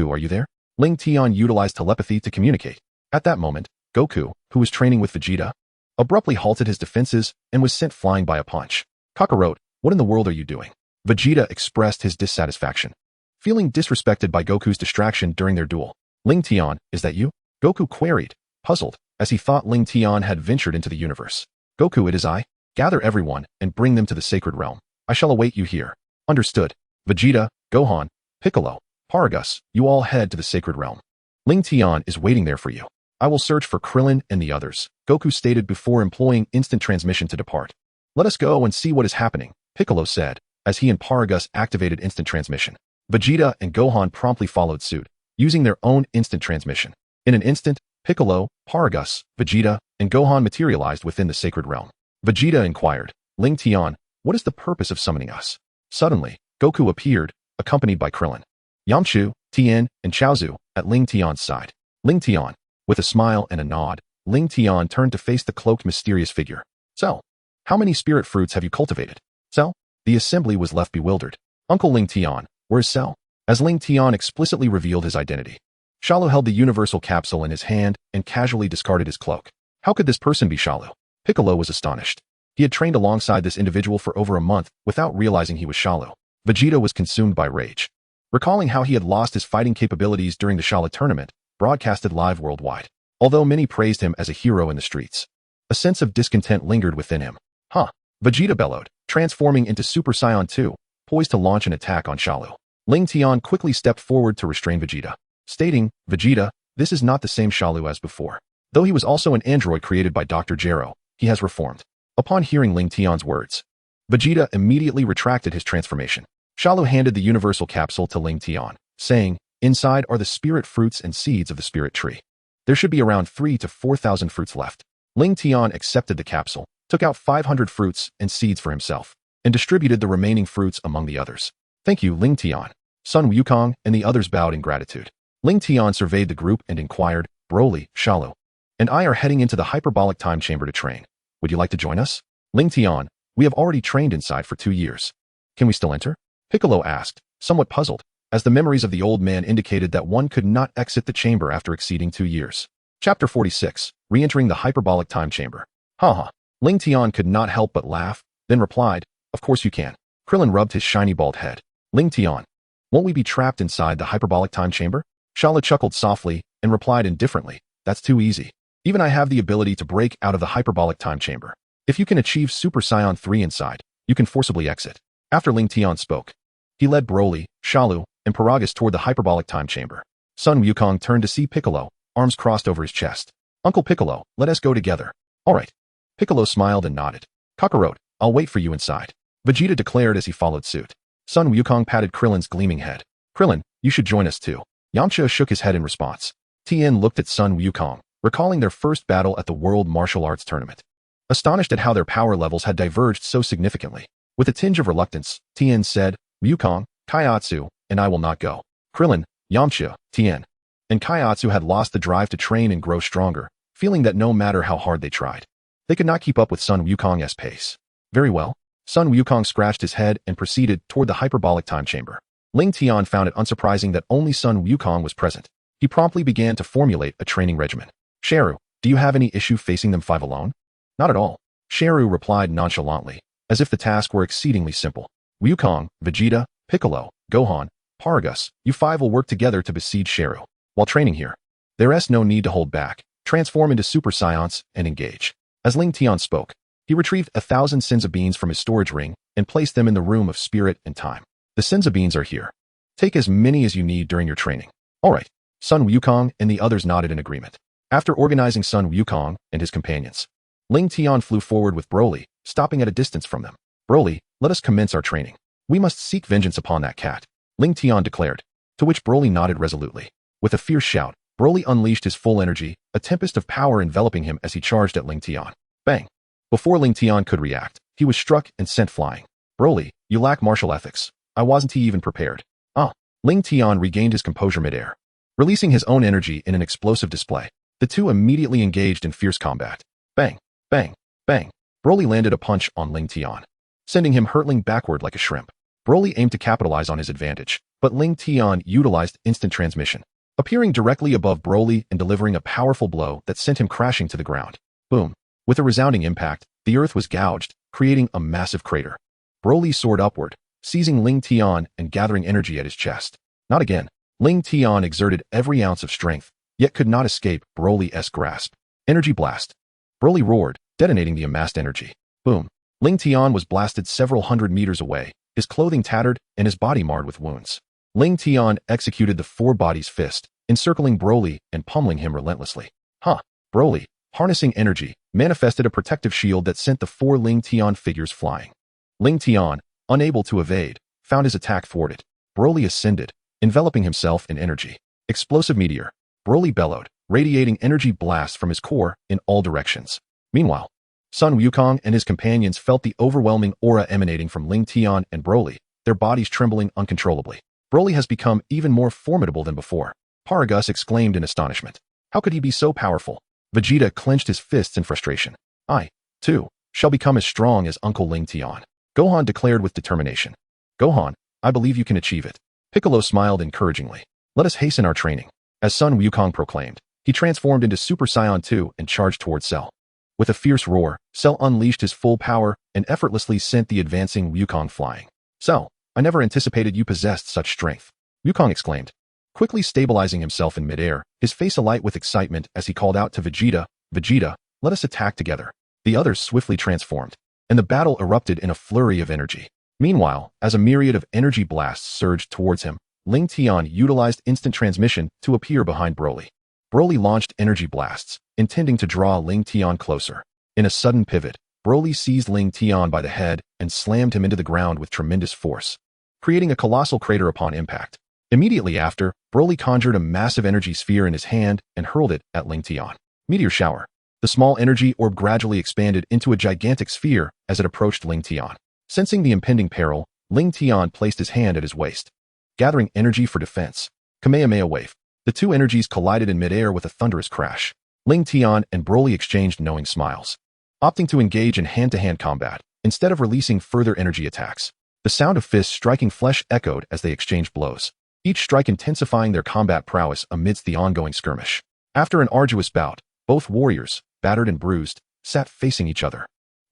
are you there? Lingtian utilized telepathy to communicate. At that moment, Goku, who was training with Vegeta, abruptly halted his defenses and was sent flying by a punch. Kakarot, what in the world are you doing? Vegeta expressed his dissatisfaction, feeling disrespected by Goku's distraction during their duel. Lingtian, is that you? Goku queried, puzzled, as he thought Lingtian had ventured into the universe. Goku, it is I. Gather everyone and bring them to the sacred realm. I shall await you here. Understood. Vegeta, Gohan, Piccolo, Paragus, you all head to the sacred realm. Lingtian is waiting there for you. I will search for Krillin and the others, Goku stated before employing instant transmission to depart. Let us go and see what is happening, Piccolo said, as he and Paragus activated instant transmission. Vegeta and Gohan promptly followed suit, using their own instant transmission. In an instant, Piccolo, Paragus, Vegeta, and Gohan materialized within the sacred realm. Vegeta inquired, Lingtian, what is the purpose of summoning us? Suddenly, Goku appeared, accompanied by Krillin, Yamchu, Tien, and Chaozu, at Lingtian's side. Lingtian, with a smile and a nod, Lingtian turned to face the cloaked mysterious figure. Cell, how many spirit fruits have you cultivated? Cell, The assembly was left bewildered. Uncle Lingtian, where's Cell? As Lingtian explicitly revealed his identity. Shalu held the universal capsule in his hand and casually discarded his cloak. How could this person be Shalu? Piccolo was astonished. He had trained alongside this individual for over a month without realizing he was Shalu. Vegeta was consumed by rage. Recalling how he had lost his fighting capabilities during the Shala tournament, broadcasted live worldwide. Although many praised him as a hero in the streets, a sense of discontent lingered within him. Vegeta bellowed, transforming into Super Saiyan 2, poised to launch an attack on Shalu. Lingtian quickly stepped forward to restrain Vegeta, stating, Vegeta, this is not the same Shalu as before. Though he was also an android created by Dr. Gero, he has reformed. Upon hearing Lingtian's words, Vegeta immediately retracted his transformation. Shalu handed the universal capsule to Lingtian, saying, inside are the spirit fruits and seeds of the spirit tree. There should be around 3,000 to 4,000 fruits left. Lingtian accepted the capsule, took out 500 fruits and seeds for himself, and distributed the remaining fruits among the others. Thank you, Lingtian. Sun Wukong and the others bowed in gratitude. Lingtian surveyed the group and inquired, Broly, Shalu, and I are heading into the hyperbolic time chamber to train. Would you like to join us? Lingtian, we have already trained inside for 2 years. Can we still enter? Piccolo asked, somewhat puzzled, as the memories of the old man indicated that one could not exit the chamber after exceeding 2 years. Chapter 46, Re-entering the hyperbolic time chamber. Lingtian could not help but laugh, then replied, of course you can. Krillin rubbed his shiny bald head. Lingtian, won't we be trapped inside the hyperbolic time chamber? Shala chuckled softly and replied indifferently, that's too easy. Even I have the ability to break out of the hyperbolic time chamber. If you can achieve Super Saiyan 3 inside, you can forcibly exit. After Lingtian spoke, he led Broly, Shalu, and Paragus toward the hyperbolic time chamber. Sun Wukong turned to see Piccolo, arms crossed over his chest. Uncle Piccolo, let us go together. All right. Piccolo smiled and nodded. Kakarot, I'll wait for you inside. Vegeta declared as he followed suit. Sun Wukong patted Krillin's gleaming head. Krillin, you should join us too. Yamcha shook his head in response. Tien looked at Sun Wukong, recalling their first battle at the World Martial Arts Tournament. Astonished at how their power levels had diverged so significantly, with a tinge of reluctance, Tien said, Wukong, Kaiatsu, and I will not go. Krillin, Yamcha, Tien, and Kaiatsu had lost the drive to train and grow stronger, feeling that no matter how hard they tried, they could not keep up with Sun Wukong's pace. Very well. Sun Wukong scratched his head and proceeded toward the hyperbolic time chamber. Lingtian found it unsurprising that only Sun Wukong was present. He promptly began to formulate a training regimen. Sheru, do you have any issue facing them 5 alone? Not at all. Sheru replied nonchalantly, as if the task were exceedingly simple. Wukong, Vegeta, Piccolo, Gohan, Paragus, you 5 will work together to besiege Sheru. While training here, there is no need to hold back, transform into Super Saiyans, and engage. As Lingtian spoke, he retrieved 1,000 Senza beans from his storage ring and placed them in the room of spirit and time. The Senza beans are here. Take as many as you need during your training. All right. Sun Wukong and the others nodded in agreement. After organizing Sun Wukong and his companions, Lingtian flew forward with Broly, stopping at a distance from them. Broly, let us commence our training. We must seek vengeance upon that cat, Lingtian declared, to which Broly nodded resolutely. With a fierce shout, Broly unleashed his full energy, a tempest of power enveloping him as he charged at Lingtian. Bang! Before Lingtian could react, he was struck and sent flying. Broly, you lack martial ethics. I wasn't even prepared. Lingtian regained his composure midair, releasing his own energy in an explosive display. The two immediately engaged in fierce combat. Bang! Bang! Bang! Broly landed a punch on Lingtian, sending him hurtling backward like a shrimp. Broly aimed to capitalize on his advantage, but Lingtian utilized instant transmission, appearing directly above Broly and delivering a powerful blow that sent him crashing to the ground. Boom! With a resounding impact, the earth was gouged, creating a massive crater. Broly soared upward, seizing Lingtian and gathering energy at his chest. Not again. Lingtian exerted every ounce of strength, yet could not escape Broly's grasp. Energy blast. Broly roared, detonating the amassed energy. Boom. Lingtian was blasted several hundred meters away, his clothing tattered and his body marred with wounds. Lingtian executed the 4 bodies fist, encircling Broly and pummeling him relentlessly. Broly, harnessing energy, manifested a protective shield that sent the 4 Lingtian figures flying. Lingtian, unable to evade, found his attack thwarted. Broly ascended, enveloping himself in energy. Explosive meteor. Broly bellowed, radiating energy blasts from his core in all directions. Meanwhile, Sun Wukong and his companions felt the overwhelming aura emanating from Lingtian and Broly, their bodies trembling uncontrollably. Broly has become even more formidable than before. Paragus exclaimed in astonishment. How could he be so powerful? Vegeta clenched his fists in frustration. I, too, shall become as strong as Uncle Lingtian. Gohan declared with determination. Gohan, I believe you can achieve it. Piccolo smiled encouragingly. Let us hasten our training. As Sun Wukong proclaimed, he transformed into Super Saiyan 2 and charged toward Cell. With a fierce roar, Cell unleashed his full power and effortlessly sent the advancing Wukong flying. Cell, I never anticipated you possessed such strength. Wukong exclaimed. Quickly stabilizing himself in midair, his face alight with excitement as he called out to Vegeta, Vegeta, let us attack together. The others swiftly transformed, and the battle erupted in a flurry of energy. Meanwhile, as a myriad of energy blasts surged towards him, Lingtian utilized instant transmission to appear behind Broly. Broly launched energy blasts, intending to draw Lingtian closer. In a sudden pivot, Broly seized Lingtian by the head and slammed him into the ground with tremendous force, creating a colossal crater upon impact. Immediately after, Broly conjured a massive energy sphere in his hand and hurled it at Lingtian. Meteor shower. The small energy orb gradually expanded into a gigantic sphere as it approached Lingtian. Sensing the impending peril, Lingtian placed his hand at his waist, gathering energy for defense. Kamehameha wave. The two energies collided in midair with a thunderous crash. Lingtian and Broly exchanged knowing smiles, opting to engage in hand-to-hand combat instead of releasing further energy attacks. The sound of fists striking flesh echoed as they exchanged blows, each strike intensifying their combat prowess amidst the ongoing skirmish. After an arduous bout, both warriors, battered and bruised, sat facing each other.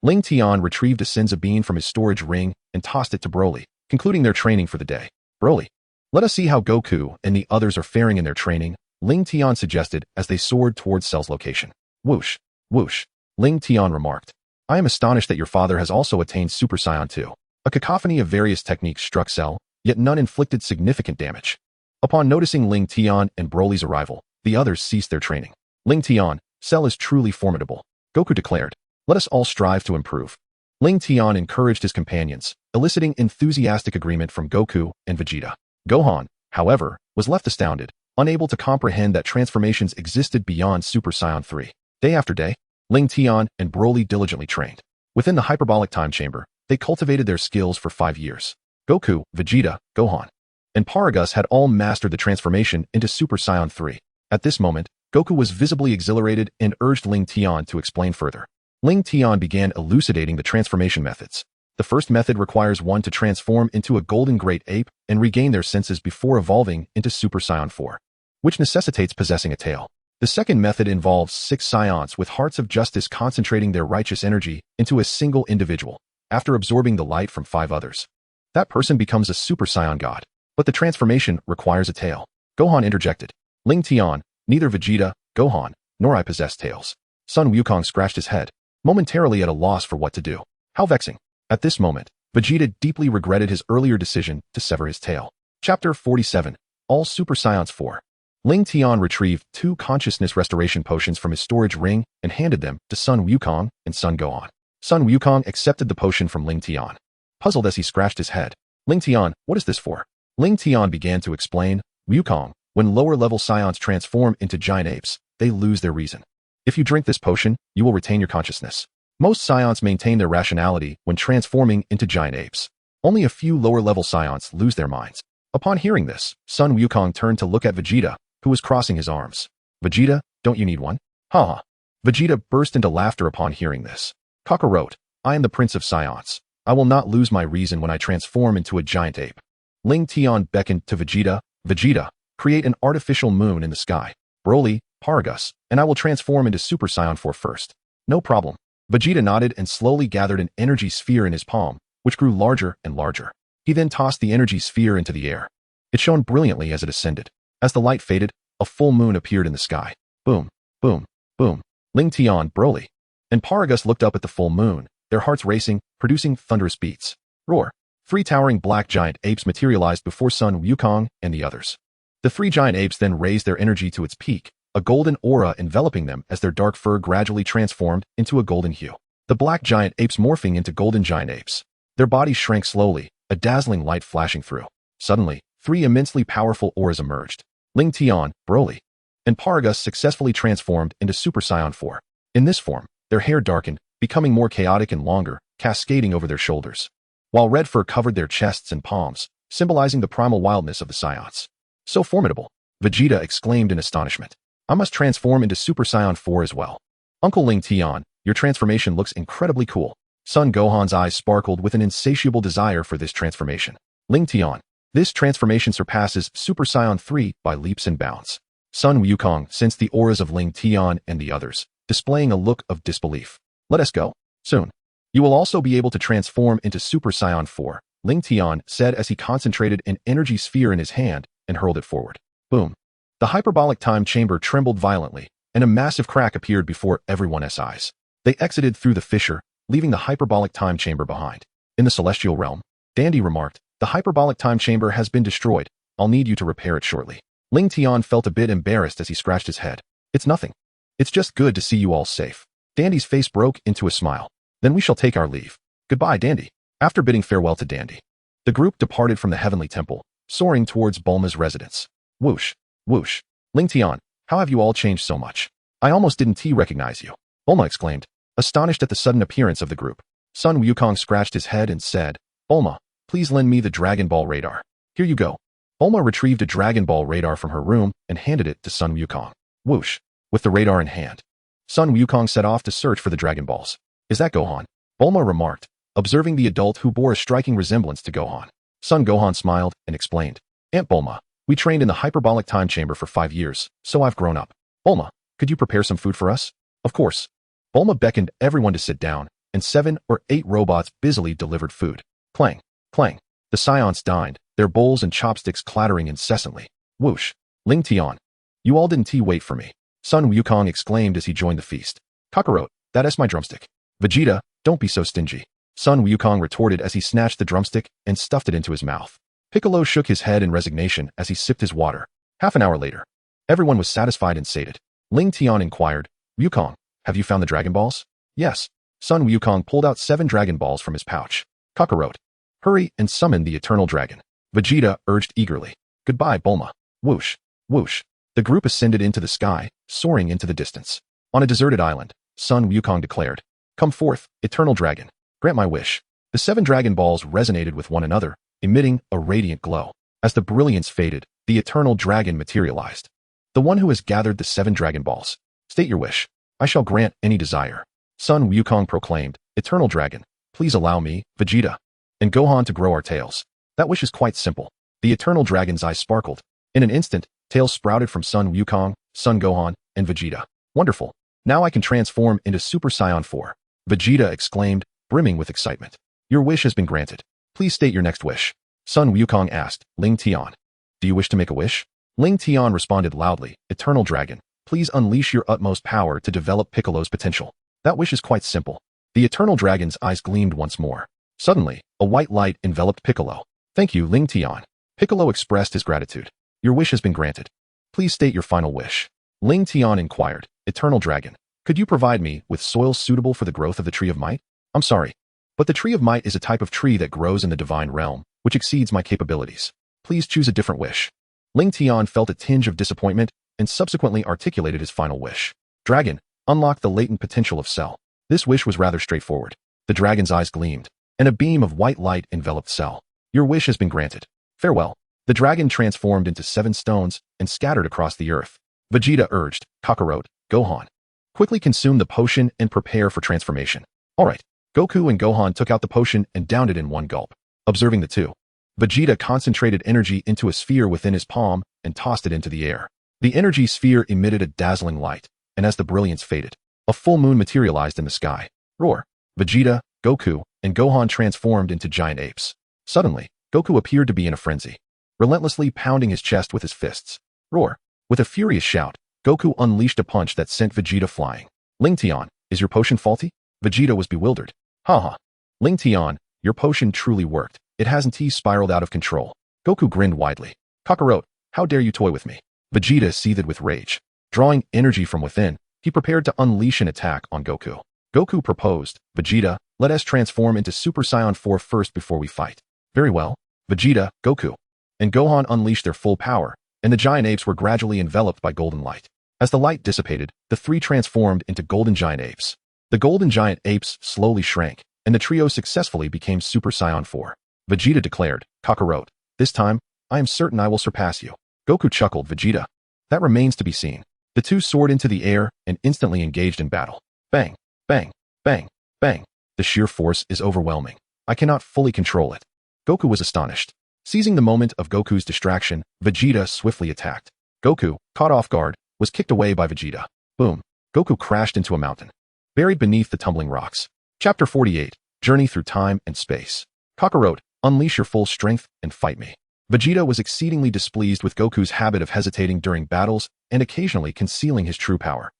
Lingtian retrieved a Senza bean from his storage ring and tossed it to Broly, concluding their training for the day. Broly, let us see how Goku and the others are faring in their training, Lingtian suggested as they soared towards Cell's location. Whoosh, whoosh, Lingtian remarked. I am astonished that your father has also attained Super Saiyan 2. A cacophony of various techniques struck Cell, yet none inflicted significant damage. Upon noticing Lingtian and Broly's arrival, the others ceased their training. Lingtian, Cell is truly formidable, Goku declared. Let us all strive to improve. Lingtian encouraged his companions, eliciting enthusiastic agreement from Goku and Vegeta. Gohan, however, was left astounded, unable to comprehend that transformations existed beyond Super Saiyan 3. Day after day, Lingtian and Broly diligently trained. Within the hyperbolic time chamber, they cultivated their skills for 5 years. Goku, Vegeta, Gohan, and Paragus had all mastered the transformation into Super Saiyan 3. At this moment, Goku was visibly exhilarated and urged Lingtian to explain further. Lingtian began elucidating the transformation methods. The first method requires one to transform into a golden great ape and regain their senses before evolving into Super Saiyan 4, which necessitates possessing a tail. The second method involves 6 Saiyans with hearts of justice concentrating their righteous energy into a single individual, after absorbing the light from 5 others. That person becomes a Super Saiyan God, but the transformation requires a tail. Gohan interjected. Lingtian, neither Vegeta, Gohan, nor I possess tails. Sun Wukong scratched his head, momentarily at a loss for what to do. How vexing. At this moment, Vegeta deeply regretted his earlier decision to sever his tail. Chapter 47. All Super Saiyans 4. Lingtian retrieved 2 consciousness restoration potions from his storage ring and handed them to Sun Wukong and Sun Gohan. Sun Wukong accepted the potion from Lingtian, puzzled as he scratched his head. Lingtian, what is this for? Lingtian began to explain. Wukong, when lower-level Saiyans transform into giant apes, they lose their reason. If you drink this potion, you will retain your consciousness. Most Saiyans maintain their rationality when transforming into giant apes. Only a few lower-level Saiyans lose their minds. Upon hearing this, Sun Wukong turned to look at Vegeta, who was crossing his arms. Vegeta, don't you need one? Ha ha. Vegeta burst into laughter upon hearing this. Kakarot, I am the Prince of Saiyans. I will not lose my reason when I transform into a giant ape. Lingtian beckoned to Vegeta. Vegeta, create an artificial moon in the sky. Broly, Paragus, and I will transform into Super Saiyan 4 first. No problem. Vegeta nodded and slowly gathered an energy sphere in his palm, which grew larger and larger. He then tossed the energy sphere into the air. It shone brilliantly as it ascended. As the light faded, a full moon appeared in the sky. Boom, boom, boom. Lingtian, Broly, and Paragus looked up at the full moon, their hearts racing, producing thunderous beats. Roar. 3 towering black giant apes materialized before Sun Wukong and the others. The 3 giant apes then raised their energy to its peak, a golden aura enveloping them as their dark fur gradually transformed into a golden hue. The black giant apes morphing into golden giant apes. Their bodies shrank slowly, a dazzling light flashing through. Suddenly, 3 immensely powerful auras emerged. Lingtian, Broly, and Paragus successfully transformed into Super Saiyan 4. In this form, their hair darkened, becoming more chaotic and longer, cascading over their shoulders, while red fur covered their chests and palms, symbolizing the primal wildness of the Saiyans. So formidable! Vegeta exclaimed in astonishment. I must transform into Super Saiyan 4 as well. Uncle Lingtian, your transformation looks incredibly cool. Son Gohan's eyes sparkled with an insatiable desire for this transformation. Lingtian. This transformation surpasses Super Saiyan 3 by leaps and bounds. Sun Wukong sensed the auras of Lingtian and the others, displaying a look of disbelief. Let us go. Soon. You will also be able to transform into Super Saiyan 4, Lingtian said as he concentrated an energy sphere in his hand and hurled it forward. Boom. The hyperbolic time chamber trembled violently, and a massive crack appeared before everyone's eyes. They exited through the fissure, leaving the hyperbolic time chamber behind. In the celestial realm, Dandy remarked, the hyperbolic time chamber has been destroyed. I'll need you to repair it shortly. Lingtian felt a bit embarrassed as he scratched his head. It's nothing. It's just good to see you all safe. Dandy's face broke into a smile. Then we shall take our leave. Goodbye, Dandy. After bidding farewell to Dandy, the group departed from the heavenly temple, soaring towards Bulma's residence. Whoosh, whoosh. Lingtian, how have you all changed so much? I almost didn't recognize you. Bulma exclaimed, astonished at the sudden appearance of the group. Sun Wukong scratched his head and said, Bulma, please lend me the Dragon Ball radar. Here you go. Bulma retrieved a Dragon Ball radar from her room and handed it to Sun Wukong. Whoosh. With the radar in hand, Sun Wukong set off to search for the Dragon Balls. Is that Gohan? Bulma remarked, observing the adult who bore a striking resemblance to Gohan. Son Gohan smiled and explained, Aunt Bulma, we trained in the hyperbolic time chamber for 5 years, so I've grown up. Bulma, could you prepare some food for us? Of course. Bulma beckoned everyone to sit down, and 7 or 8 robots busily delivered food. Clang, clang. The Saiyans dined, their bowls and chopsticks clattering incessantly. Whoosh. Lingtian. You all didn't wait for me. Sun Wukong exclaimed as he joined the feast. Kakarot, that is my drumstick. Vegeta, don't be so stingy. Sun Wukong retorted as he snatched the drumstick and stuffed it into his mouth. Piccolo shook his head in resignation as he sipped his water. Half an hour later, everyone was satisfied and sated. Lingtian inquired, Wukong, have you found the Dragon Balls? Yes. Sun Wukong pulled out 7 Dragon Balls from his pouch. Kakarot, hurry and summon the Eternal Dragon. Vegeta urged eagerly. Goodbye, Bulma. Whoosh, whoosh. The group ascended into the sky, soaring into the distance. On a deserted island, Sun Wukong declared, Come forth, Eternal Dragon. Grant my wish. The 7 Dragon Balls resonated with one another, emitting a radiant glow. As the brilliance faded, the Eternal Dragon materialized. The one who has gathered the 7 Dragon Balls. State your wish. I shall grant any desire. Sun Wukong proclaimed, Eternal Dragon, please allow me, Vegeta, and Gohan to grow our tails. That wish is quite simple. The Eternal Dragon's eyes sparkled. In an instant, tails sprouted from Sun Wukong, Son Gohan, and Vegeta. Wonderful. Now I can transform into Super Saiyan 4. Vegeta exclaimed, brimming with excitement. Your wish has been granted. Please state your next wish. Sun Wukong asked, Lingtian. Do you wish to make a wish? Lingtian responded loudly, Eternal Dragon, please unleash your utmost power to develop Piccolo's potential. That wish is quite simple. The Eternal Dragon's eyes gleamed once more. Suddenly, a white light enveloped Piccolo. Thank you, Lingtian. Piccolo expressed his gratitude. Your wish has been granted. Please state your final wish. Lingtian inquired, Eternal Dragon, could you provide me with soil suitable for the growth of the Tree of Might? I'm sorry, but the Tree of Might is a type of tree that grows in the divine realm, which exceeds my capabilities. Please choose a different wish. Lingtian felt a tinge of disappointment and subsequently articulated his final wish. Dragon, unlock the latent potential of Cell. This wish was rather straightforward. The dragon's eyes gleamed, and a beam of white light enveloped Cell. Your wish has been granted. Farewell. The dragon transformed into 7 stones and scattered across the earth. Vegeta urged, Kakarot, Gohan, quickly consume the potion and prepare for transformation. All right. Goku and Gohan took out the potion and downed it in one gulp. Observing the two, Vegeta concentrated energy into a sphere within his palm and tossed it into the air. The energy sphere emitted a dazzling light, and as the brilliance faded, a full moon materialized in the sky. Roar! Vegeta, Goku, and Gohan transformed into giant apes. Suddenly, Goku appeared to be in a frenzy, relentlessly pounding his chest with his fists. Roar! With a furious shout, Goku unleashed a punch that sent Vegeta flying. Lingtian, is your potion faulty? Vegeta was bewildered. Haha. Lingtian, your potion truly worked. It hasn't spiraled out of control. Goku grinned widely. Kakarot, how dare you toy with me? Vegeta seethed with rage. Drawing energy from within, he prepared to unleash an attack on Goku. Goku proposed, Vegeta, let us transform into Super Saiyan 4 first before we fight. Very well. Vegeta, Goku, and Gohan unleashed their full power, and the giant apes were gradually enveloped by golden light. As the light dissipated, the 3 transformed into golden giant apes. The golden giant apes slowly shrank, and the trio successfully became Super Saiyan 4. Vegeta declared, Kakarot, this time, I am certain I will surpass you. Goku chuckled, Vegeta. That remains to be seen. The two soared into the air and instantly engaged in battle. Bang, bang, bang, bang. The sheer force is overwhelming. I cannot fully control it. Goku was astonished. Seizing the moment of Goku's distraction, Vegeta swiftly attacked. Goku, caught off guard, was kicked away by Vegeta. Boom. Goku crashed into a mountain, buried beneath the tumbling rocks. Chapter 48, Journey Through Time and Space. Kakarot, unleash your full strength and fight me. Vegeta was exceedingly displeased with Goku's habit of hesitating during battles and occasionally concealing his true power.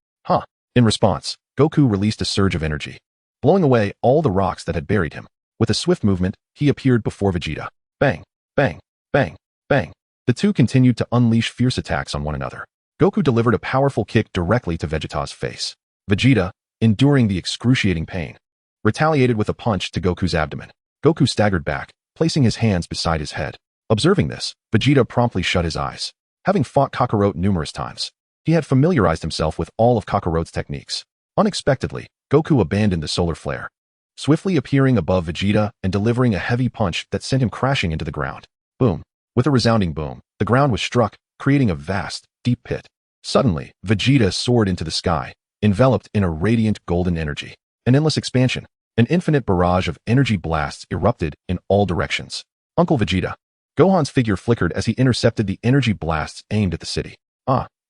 In response, Goku released a surge of energy, blowing away all the rocks that had buried him. With a swift movement, he appeared before Vegeta. Bang, bang, bang, bang. The two continued to unleash fierce attacks on one another. Goku delivered a powerful kick directly to Vegeta's face. Vegeta, enduring the excruciating pain, retaliated with a punch to Goku's abdomen. Goku staggered back, placing his hands beside his head. Observing this, Vegeta promptly shut his eyes. Having fought Kakarot numerous times, he had familiarized himself with all of Kakarot's techniques. Unexpectedly, Goku abandoned the solar flare, swiftly appearing above Vegeta and delivering a heavy punch that sent him crashing into the ground. Boom. With a resounding boom, the ground was struck, creating a vast, deep pit. Suddenly, Vegeta soared into the sky, enveloped in a radiant golden energy. An endless expansion, an infinite barrage of energy blasts erupted in all directions. Uncle Vegeta. Gohan's figure flickered as he intercepted the energy blasts aimed at the city.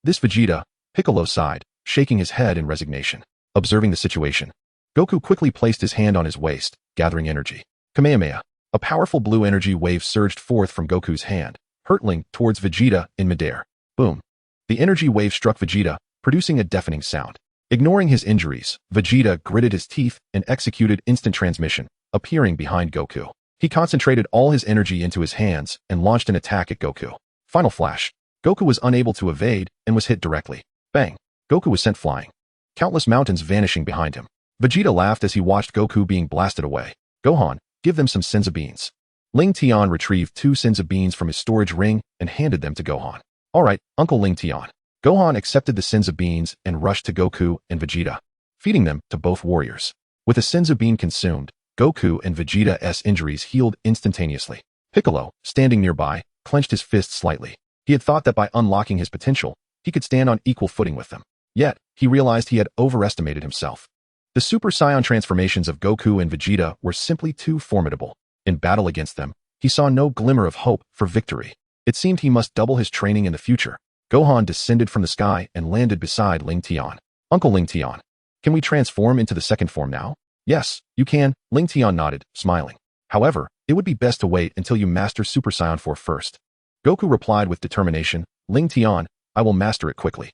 This Vegeta, Piccolo sighed, shaking his head in resignation. Observing the situation, Goku quickly placed his hand on his waist, gathering energy. Kamehameha. A powerful blue energy wave surged forth from Goku's hand, hurtling towards Vegeta in midair. Boom. The energy wave struck Vegeta, producing a deafening sound. Ignoring his injuries, Vegeta gritted his teeth and executed instant transmission, appearing behind Goku. He concentrated all his energy into his hands and launched an attack at Goku. Final flash. Goku was unable to evade and was hit directly. Bang. Goku was sent flying, countless mountains vanishing behind him. Vegeta laughed as he watched Goku being blasted away. Gohan, give them some Senzu beans. Lingtian retrieved 2 Senzu beans from his storage ring and handed them to Gohan. Alright, Uncle Lingtian. Gohan accepted the Senzu beans and rushed to Goku and Vegeta, feeding them to both warriors. With a Senzu bean consumed, Goku and Vegeta's injuries healed instantaneously. Piccolo, standing nearby, clenched his fists slightly. He had thought that by unlocking his potential, he could stand on equal footing with them. Yet, he realized he had overestimated himself. The Super Saiyan transformations of Goku and Vegeta were simply too formidable. In battle against them, he saw no glimmer of hope for victory. It seemed he must double his training in the future. Gohan descended from the sky and landed beside Lingtian. Uncle Lingtian, can we transform into the second form now? Yes, you can, Lingtian nodded, smiling. However, it would be best to wait until you master Super Saiyan 4 first. Goku replied with determination, Lingtian, I will master it quickly.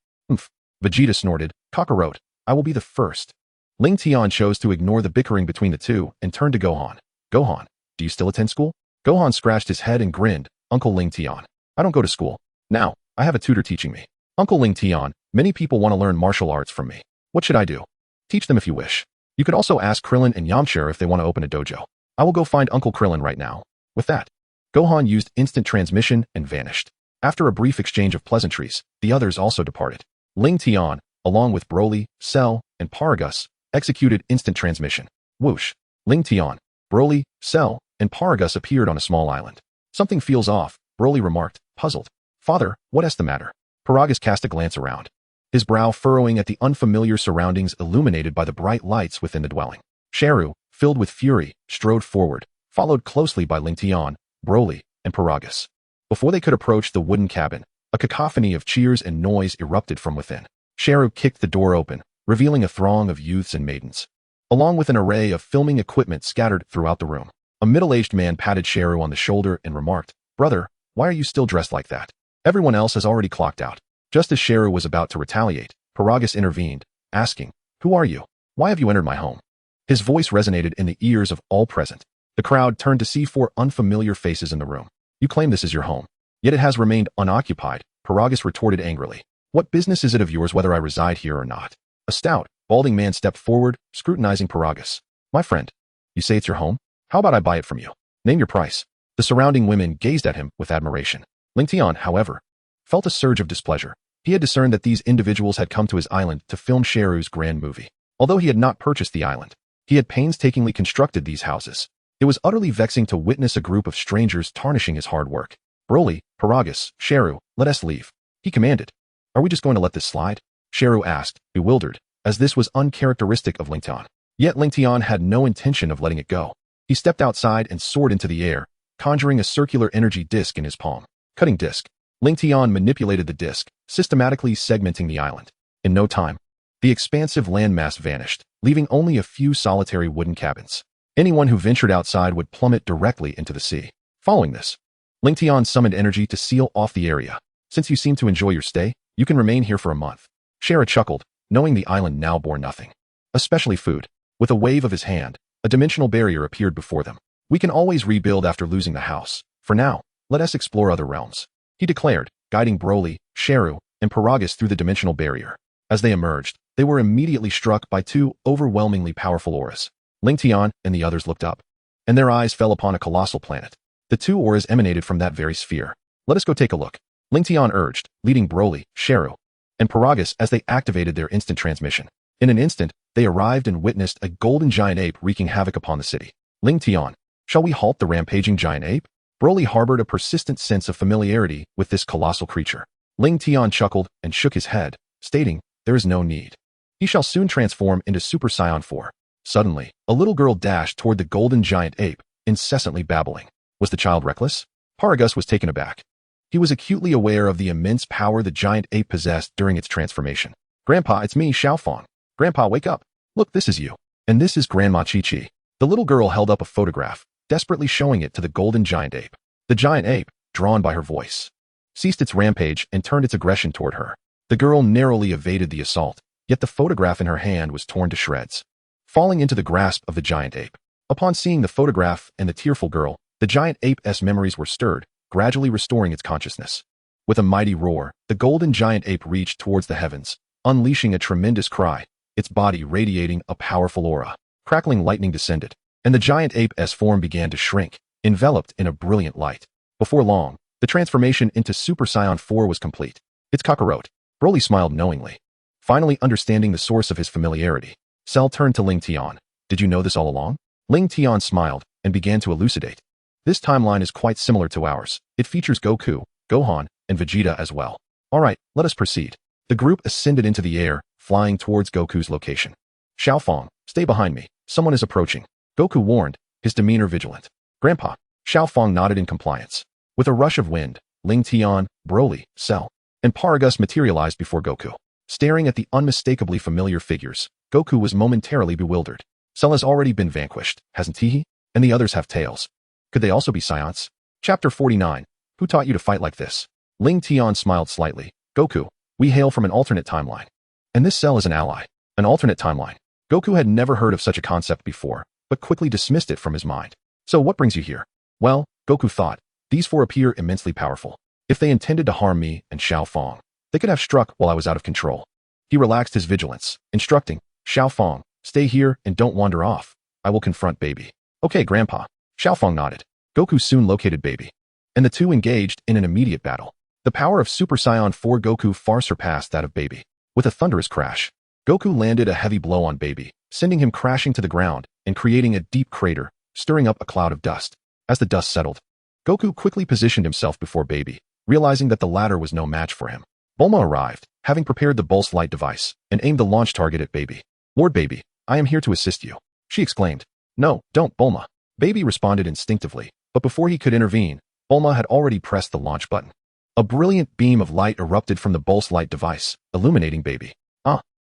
Vegeta snorted, Kakarot, I will be the first. Lingtian chose to ignore the bickering between the two and turned to Gohan. Gohan, do you still attend school? Gohan scratched his head and grinned, Uncle Lingtian, I don't go to school. Now, I have a tutor teaching me. Uncle Lingtian, many people want to learn martial arts from me. What should I do? Teach them if you wish. You could also ask Krillin and Yamcha if they want to open a dojo. I will go find Uncle Krillin right now. With that, Gohan used instant transmission and vanished. After a brief exchange of pleasantries, the others also departed. Lingtian, along with Broly, Cell, and Paragus, executed instant transmission. Whoosh. Lingtian, Broly, Cell, and Paragus appeared on a small island. Something feels off, Broly remarked, puzzled. Father, what's the matter? Paragus cast a glance around, his brow furrowing at the unfamiliar surroundings illuminated by the bright lights within the dwelling. Sharu, filled with fury, strode forward, followed closely by Lingtian, Broly, and Paragus. Before they could approach the wooden cabin, a cacophony of cheers and noise erupted from within. Sharu kicked the door open, revealing a throng of youths and maidens, along with an array of filming equipment scattered throughout the room. A middle-aged man patted Sharu on the shoulder and remarked, Brother, why are you still dressed like that? Everyone else has already clocked out. Just as Sharu was about to retaliate, Paragus intervened, asking, Who are you? Why have you entered my home? His voice resonated in the ears of all present. The crowd turned to see 4 unfamiliar faces in the room. You claim this is your home, yet it has remained unoccupied, Paragus retorted angrily. What business is it of yours whether I reside here or not? A stout, balding man stepped forward, scrutinizing Paragus. My friend, you say it's your home? How about I buy it from you? Name your price. The surrounding women gazed at him with admiration. Lingtian, however, felt a surge of displeasure. He had discerned that these individuals had come to his island to film Sharu's grand movie. Although he had not purchased the island, he had painstakingly constructed these houses. It was utterly vexing to witness a group of strangers tarnishing his hard work. Broly, Paragus, Sharu, let us leave. He commanded. Are we just going to let this slide? Sharu asked, bewildered, as this was uncharacteristic of Lingtian. Yet Lingtian had no intention of letting it go. He stepped outside and soared into the air, conjuring a circular energy disc in his palm. Cutting disc. Lingtian manipulated the disc, systematically segmenting the island. In no time, the expansive landmass vanished, leaving only a few solitary wooden cabins. Anyone who ventured outside would plummet directly into the sea. Following this, Lingtian summoned energy to seal off the area. Since you seem to enjoy your stay, you can remain here for a month. Shara chuckled, knowing the island now bore nothing, especially food. With a wave of his hand, a dimensional barrier appeared before them. We can always rebuild after losing the house. For now, let us explore other realms, he declared, guiding Broly, Sharu, and Paragus through the dimensional barrier. As they emerged, they were immediately struck by two overwhelmingly powerful auras. Lingtian and the others looked up, and their eyes fell upon a colossal planet. The two auras emanated from that very sphere. Let us go take a look, Lingtian urged, leading Broly, Sharu, and Paragus as they activated their instant transmission. In an instant, they arrived and witnessed a golden giant ape wreaking havoc upon the city. Lingtian, shall we halt the rampaging giant ape? Broly harbored a persistent sense of familiarity with this colossal creature. Lingtian chuckled and shook his head, stating, there is no need. He shall soon transform into Super Saiyan 4. Suddenly, a little girl dashed toward the golden giant ape, incessantly babbling. Was the child reckless? Paragus was taken aback. He was acutely aware of the immense power the giant ape possessed during its transformation. Grandpa, it's me, Xiaofang. Grandpa, wake up. Look, this is you. And this is Grandma Chi-Chi. The little girl held up a photograph, desperately showing it to the golden giant ape. The giant ape, drawn by her voice, ceased its rampage and turned its aggression toward her. The girl narrowly evaded the assault, yet the photograph in her hand was torn to shreds, falling into the grasp of the giant ape. Upon seeing the photograph and the tearful girl, the giant ape's memories were stirred, gradually restoring its consciousness. With a mighty roar, the golden giant ape reached towards the heavens, unleashing a tremendous cry, its body radiating a powerful aura. Crackling lightning descended, and the giant ape's form began to shrink, enveloped in a brilliant light. Before long, the transformation into Super Saiyan 4 was complete. It's Kakarot. Broly smiled knowingly, finally understanding the source of his familiarity. Cell turned to Lingtian. Did you know this all along? Lingtian smiled and began to elucidate. This timeline is quite similar to ours. It features Goku, Gohan, and Vegeta as well. Alright, let us proceed. The group ascended into the air, flying towards Goku's location. Xiaofang, stay behind me. Someone is approaching. Goku warned, his demeanor vigilant. Grandpa. Xiaofang nodded in compliance. With a rush of wind, Lingtian, Broly, Cell, and Paragus materialized before Goku. Staring at the unmistakably familiar figures, Goku was momentarily bewildered. Cell has already been vanquished, hasn't he? And the others have tails. Could they also be Saiyans? Chapter 49. Who taught you to fight like this? Lingtian smiled slightly. Goku, we hail from an alternate timeline. And this Cell is an ally. An alternate timeline. Goku had never heard of such a concept before, but quickly dismissed it from his mind. So what brings you here? Well, Goku thought, these four appear immensely powerful. If they intended to harm me and Xiaofang, they could have struck while I was out of control. He relaxed his vigilance, instructing, Xiaofang, stay here and don't wander off. I will confront Baby. Okay, Grandpa. Xiaofang nodded. Goku soon located Baby, and the two engaged in an immediate battle. The power of Super Saiyan 4 Goku far surpassed that of Baby. With a thunderous crash, Goku landed a heavy blow on Baby, sending him crashing to the ground and creating a deep crater, stirring up a cloud of dust. As the dust settled, Goku quickly positioned himself before Baby, realizing that the latter was no match for him. Bulma arrived, having prepared the pulse light device, and aimed the launch target at Baby. Lord Baby, I am here to assist you, she exclaimed. No, don't, Bulma. Baby responded instinctively, but before he could intervene, Bulma had already pressed the launch button. A brilliant beam of light erupted from the pulse light device, illuminating Baby.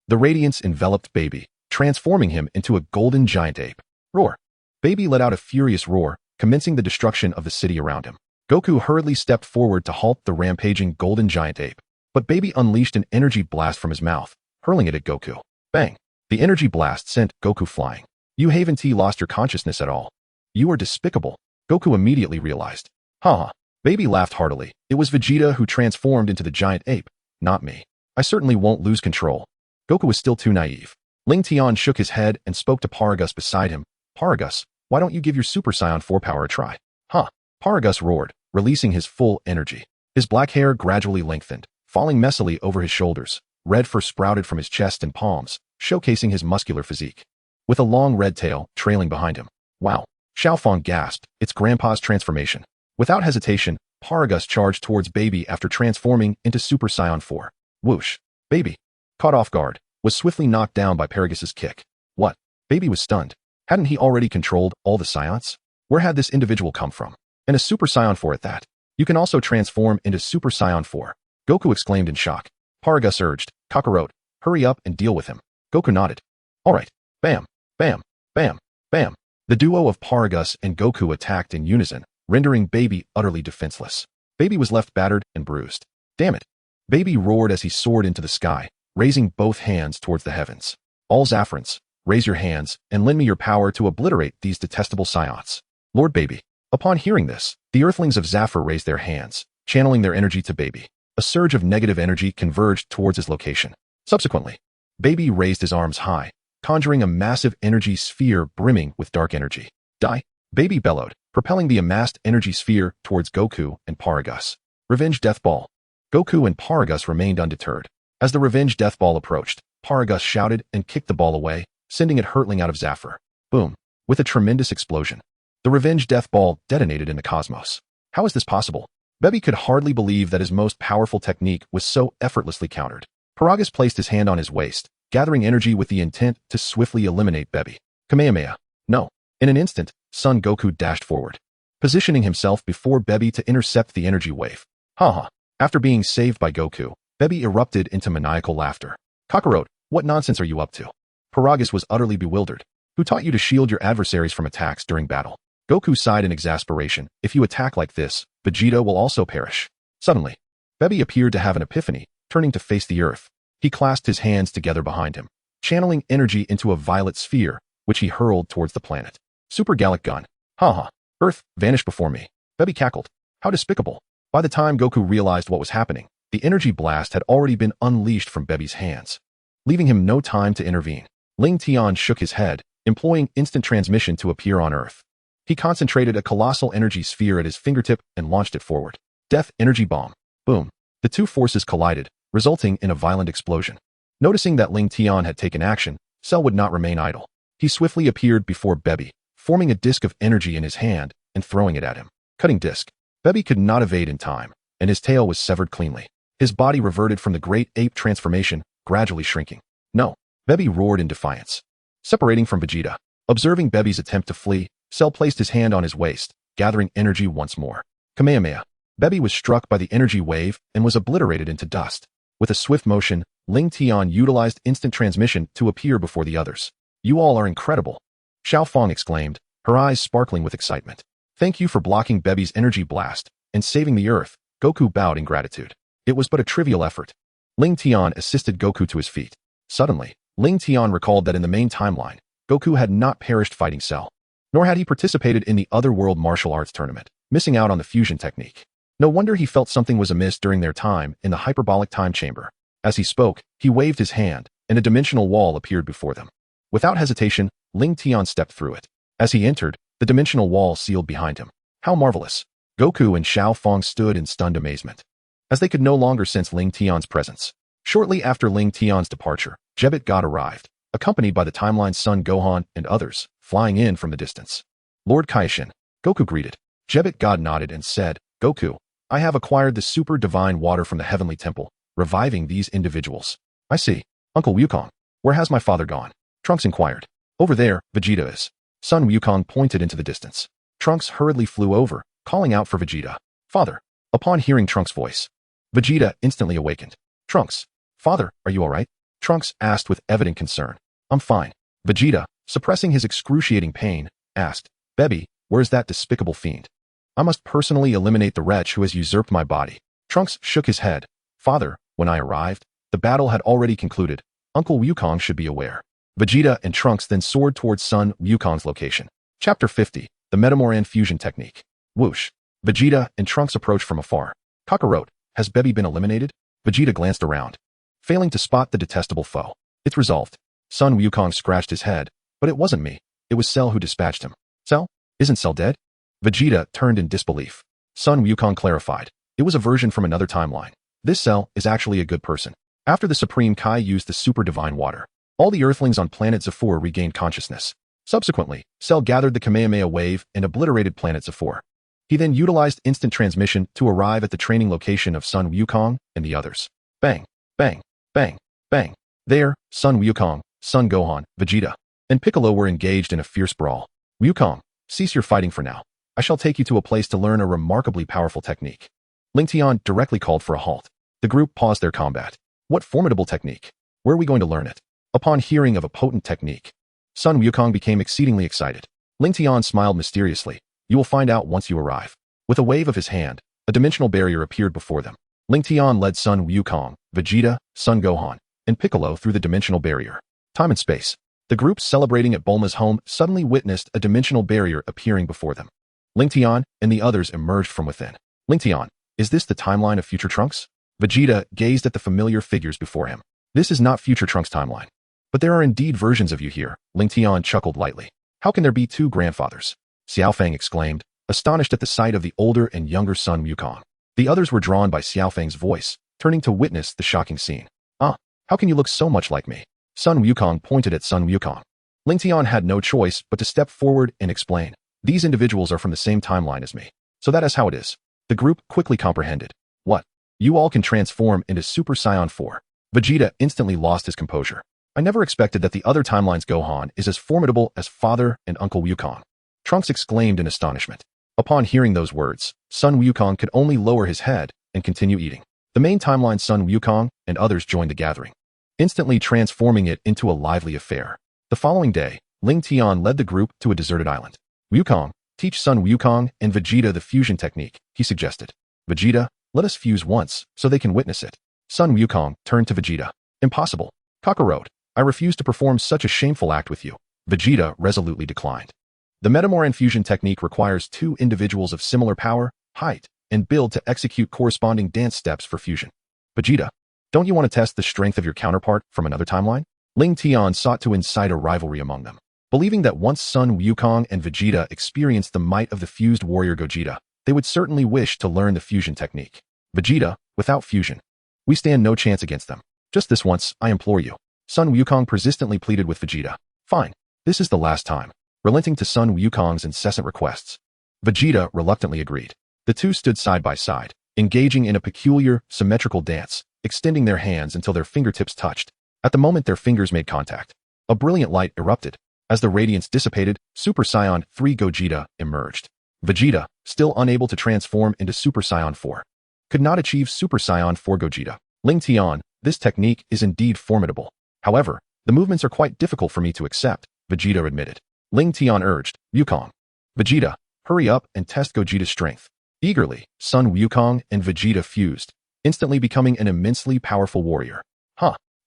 The radiance enveloped Baby, transforming him into a golden giant ape. Roar. Baby let out a furious roar, commencing the destruction of the city around him. Goku hurriedly stepped forward to halt the rampaging golden giant ape, but Baby unleashed an energy blast from his mouth, hurling it at Goku. Bang! The energy blast sent Goku flying. You haven't lost your consciousness at all. You are despicable, Goku immediately realized. Ha! Baby laughed heartily. It was Vegeta who transformed into the giant ape, not me. I certainly won't lose control. Goku was still too naive. Lingtian shook his head and spoke to Paragus beside him. Paragus, why don't you give your Super Saiyan 4 power a try? Paragus roared, releasing his full energy. His black hair gradually lengthened, falling messily over his shoulders. Red fur sprouted from his chest and palms, showcasing his muscular physique, with a long red tail trailing behind him. Wow! Xiaofang gasped, it's Grandpa's transformation. Without hesitation, Paragus charged towards Baby after transforming into Super Saiyan 4. Whoosh! Baby, caught off guard, was swiftly knocked down by Paragus's kick. What? Baby was stunned. Hadn't he already controlled all the Saiyans? Where had this individual come from? And a Super Saiyan 4 at that. You can also transform into Super Saiyan 4. Goku exclaimed in shock. Paragus urged, Kakarot, hurry up and deal with him. Goku nodded. Alright. Bam, bam, bam, bam. The duo of Paragus and Goku attacked in unison, rendering Baby utterly defenseless. Baby was left battered and bruised. Damn it. Baby roared as he soared into the sky, raising both hands towards the heavens. All Zaffrans, raise your hands and lend me your power to obliterate these detestable Saiyans. Lord Baby. Upon hearing this, the Earthlings of Zafra raised their hands, channeling their energy to Baby. A surge of negative energy converged towards his location. Subsequently, Baby raised his arms high, conjuring a massive energy sphere brimming with dark energy. Die! Baby bellowed, propelling the amassed energy sphere towards Goku and Paragus. Revenge Death Ball. Goku and Paragus remained undeterred. As the Revenge Death Ball approached, Paragus shouted and kicked the ball away, sending it hurtling out of Zafra. Boom! With a tremendous explosion, the Revenge Death Ball detonated in the cosmos. How is this possible? Baby could hardly believe that his most powerful technique was so effortlessly countered. Paragus placed his hand on his waist, gathering energy with the intent to swiftly eliminate Baby. Kamehameha. No. In an instant, Son Goku dashed forward, positioning himself before Baby to intercept the energy wave. Haha. After being saved by Goku, Baby erupted into maniacal laughter. Kakarot, what nonsense are you up to? Paragus was utterly bewildered. Who taught you to shield your adversaries from attacks during battle? Goku sighed in exasperation. If you attack like this, Vegeta will also perish. Suddenly, Baby appeared to have an epiphany, turning to face the earth. He clasped his hands together behind him, channeling energy into a violet sphere, which he hurled towards the planet. Super Gallic Gun. Haha. Earth, vanish before me. Baby cackled. How despicable. By the time Goku realized what was happening, the energy blast had already been unleashed from Baby's hands, leaving him no time to intervene. Lingtian shook his head, employing instant transmission to appear on Earth. He concentrated a colossal energy sphere at his fingertip and launched it forward. Death Energy Bomb. Boom. The two forces collided, resulting in a violent explosion. Noticing that Lingtian had taken action, Cell would not remain idle. He swiftly appeared before Baby, forming a disc of energy in his hand and throwing it at him. Cutting disc. Baby could not evade in time, and his tail was severed cleanly. His body reverted from the great ape transformation, gradually shrinking. No. Baby roared in defiance. Separating from Vegeta. Observing Baby's attempt to flee, Cell placed his hand on his waist, gathering energy once more. Kamehameha. Baby was struck by the energy wave and was obliterated into dust. With a swift motion, Lingtian utilized instant transmission to appear before the others. You all are incredible. Xiao Fong exclaimed, her eyes sparkling with excitement. Thank you for blocking Baby's energy blast and saving the Earth. Goku bowed in gratitude. It was but a trivial effort. Lingtian assisted Goku to his feet. Suddenly, Lingtian recalled that in the main timeline, Goku had not perished fighting Cell, nor had he participated in the Otherworld martial arts tournament, missing out on the fusion technique. No wonder he felt something was amiss during their time in the hyperbolic time chamber. As he spoke, he waved his hand, and a dimensional wall appeared before them. Without hesitation, Lingtian stepped through it. As he entered, the dimensional wall sealed behind him. How marvelous! Goku and Xiao Fong stood in stunned amazement, as they could no longer sense Lingtian's presence. Shortly after Lingtian's departure, Jebat God arrived, accompanied by the timeline's son Gohan and others, flying in from the distance. Lord Kaishin. Goku greeted. Jebat God nodded and said, Goku, I have acquired the super divine water from the heavenly temple, reviving these individuals. I see. Uncle Wukong, where has my father gone? Trunks inquired. Over there, Vegeta is. Son Wukong pointed into the distance. Trunks hurriedly flew over, calling out for Vegeta. Father. Upon hearing Trunks' voice, Vegeta instantly awakened. Trunks. Father, are you alright? Trunks asked with evident concern. I'm fine. Vegeta, suppressing his excruciating pain, asked, Baby, where's that despicable fiend? I must personally eliminate the wretch who has usurped my body. Trunks shook his head. Father, when I arrived, the battle had already concluded. Uncle Wukong should be aware. Vegeta and Trunks then soared towards Son Wukong's location. Chapter 50, the Metamoran Fusion Technique. Whoosh. Vegeta and Trunks approached from afar. Kakarot, has Baby been eliminated? Vegeta glanced around, failing to spot the detestable foe. It's resolved. Son Wukong scratched his head, but it wasn't me. It was Cell who dispatched him. Cell? Isn't Cell dead? Vegeta turned in disbelief. Son Wukong clarified. It was a version from another timeline. This Cell is actually a good person. After the Supreme Kai used the super divine water, all the Earthlings on planet Zafur regained consciousness. Subsequently, Cell gathered the Kamehameha wave and obliterated planet Zafur. He then utilized instant transmission to arrive at the training location of Son Wukong and the others. Bang, bang, bang, bang. There, Son Wukong, Son Gohan, Vegeta, and Piccolo were engaged in a fierce brawl. Wukong, cease your fighting for now. I shall take you to a place to learn a remarkably powerful technique. Lingtian directly called for a halt. The group paused their combat. What formidable technique? Where are we going to learn it? Upon hearing of a potent technique, Sun Wukong became exceedingly excited. Lingtian smiled mysteriously. You will find out once you arrive. With a wave of his hand, a dimensional barrier appeared before them. Lingtian led Sun Wukong, Vegeta, Son Gohan, and Piccolo through the dimensional barrier. Time and space. The group celebrating at Bulma's home suddenly witnessed a dimensional barrier appearing before them. Lingtian and the others emerged from within. Lingtian, is this the timeline of future Trunks? Vegeta gazed at the familiar figures before him. This is not future Trunks' timeline. But there are indeed versions of you here, Lingtian chuckled lightly. How can there be two grandfathers? Xiaofang exclaimed, astonished at the sight of the older and younger Sun Wukong. The others were drawn by Xiaofang's voice, turning to witness the shocking scene. How can you look so much like me? Sun Wukong pointed at Sun Wukong. Lingtian had no choice but to step forward and explain. These individuals are from the same timeline as me. So that is how it is. The group quickly comprehended. What? You all can transform into Super Saiyan 4. Vegeta instantly lost his composure. I never expected that the other timeline's Gohan is as formidable as father and Uncle Wukong. Trunks exclaimed in astonishment. Upon hearing those words, Sun Wukong could only lower his head and continue eating. The main timeline's Sun Wukong and others joined the gathering, instantly transforming it into a lively affair. The following day, Lingtian led the group to a deserted island. Wukong, teach Sun Wukong and Vegeta the fusion technique, he suggested. Vegeta, let us fuse once, so they can witness it. Sun Wukong turned to Vegeta. Impossible. Kakarot, I refuse to perform such a shameful act with you. Vegeta resolutely declined. The Metamorph fusion technique requires two individuals of similar power, height, and build to execute corresponding dance steps for fusion. Vegeta, don't you want to test the strength of your counterpart from another timeline? Lingtian sought to incite a rivalry among them. Believing that once Sun Wukong and Vegeta experienced the might of the fused warrior Gogeta, they would certainly wish to learn the fusion technique. Vegeta, without fusion, we stand no chance against them. Just this once, I implore you. Sun Wukong persistently pleaded with Vegeta. Fine, this is the last time. Relenting to Sun Wukong's incessant requests, Vegeta reluctantly agreed. The two stood side by side, engaging in a peculiar, symmetrical dance, extending their hands until their fingertips touched. At the moment their fingers made contact, a brilliant light erupted. As the radiance dissipated, Super Saiyan 3 Gogeta emerged. Vegeta, still unable to transform into Super Saiyan 4, could not achieve Super Saiyan 4 Gogeta. Lingtian, this technique is indeed formidable. However, the movements are quite difficult for me to accept, Vegeta admitted. Lingtian urged, Wukong, Vegeta, hurry up and test Gogeta's strength. Eagerly, Sun Wukong and Vegeta fused, instantly becoming an immensely powerful warrior.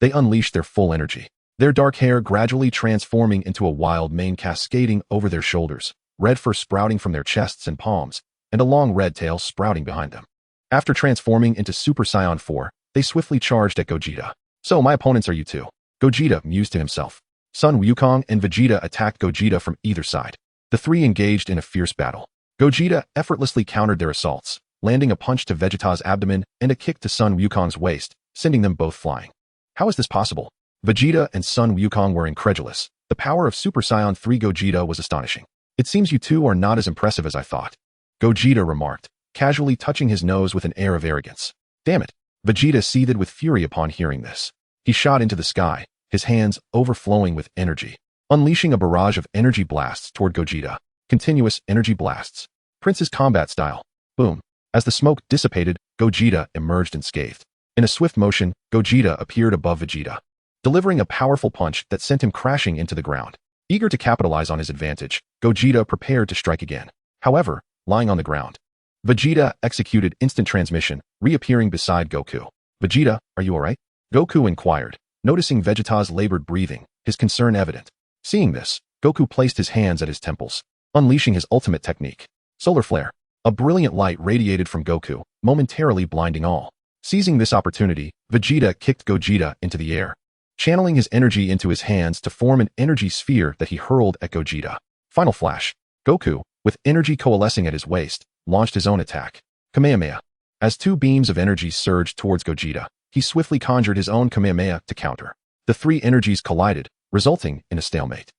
They unleashed their full energy. Their dark hair gradually transforming into a wild mane cascading over their shoulders, red fur sprouting from their chests and palms, and a long red tail sprouting behind them. After transforming into Super Saiyan 4, they swiftly charged at Gogeta. So my opponents are you two? Gogeta mused to himself. Sun Wukong and Vegeta attacked Gogeta from either side. The three engaged in a fierce battle. Gogeta effortlessly countered their assaults, landing a punch to Vegeta's abdomen and a kick to Sun Wukong's waist, sending them both flying. How is this possible? Vegeta and Sun Wukong were incredulous. The power of Super Saiyan 3 Gogeta was astonishing. It seems you two are not as impressive as I thought, Gogeta remarked, casually touching his nose with an air of arrogance. Damn it! Vegeta seethed with fury upon hearing this. He shot into the sky, his hands overflowing with energy, unleashing a barrage of energy blasts toward Gogeta. Continuous energy blasts. Prince's combat style. Boom. As the smoke dissipated, Gogeta emerged unscathed. In a swift motion, Gogeta appeared above Vegeta, delivering a powerful punch that sent him crashing into the ground. Eager to capitalize on his advantage, Gogeta prepared to strike again. However, lying on the ground, Vegeta executed instant transmission, reappearing beside Goku. Vegeta, are you alright? Goku inquired, noticing Vegeta's labored breathing, his concern evident. Seeing this, Goku placed his hands at his temples, unleashing his ultimate technique. Solar Flare. A brilliant light radiated from Goku, momentarily blinding all. Seizing this opportunity, Vegeta kicked Gogeta into the air, channeling his energy into his hands to form an energy sphere that he hurled at Gogeta. Final Flash. Goku, with energy coalescing at his waist, launched his own attack. Kamehameha. As two beams of energy surged towards Gogeta, he swiftly conjured his own Kamehameha to counter. The three energies collided, resulting in a stalemate.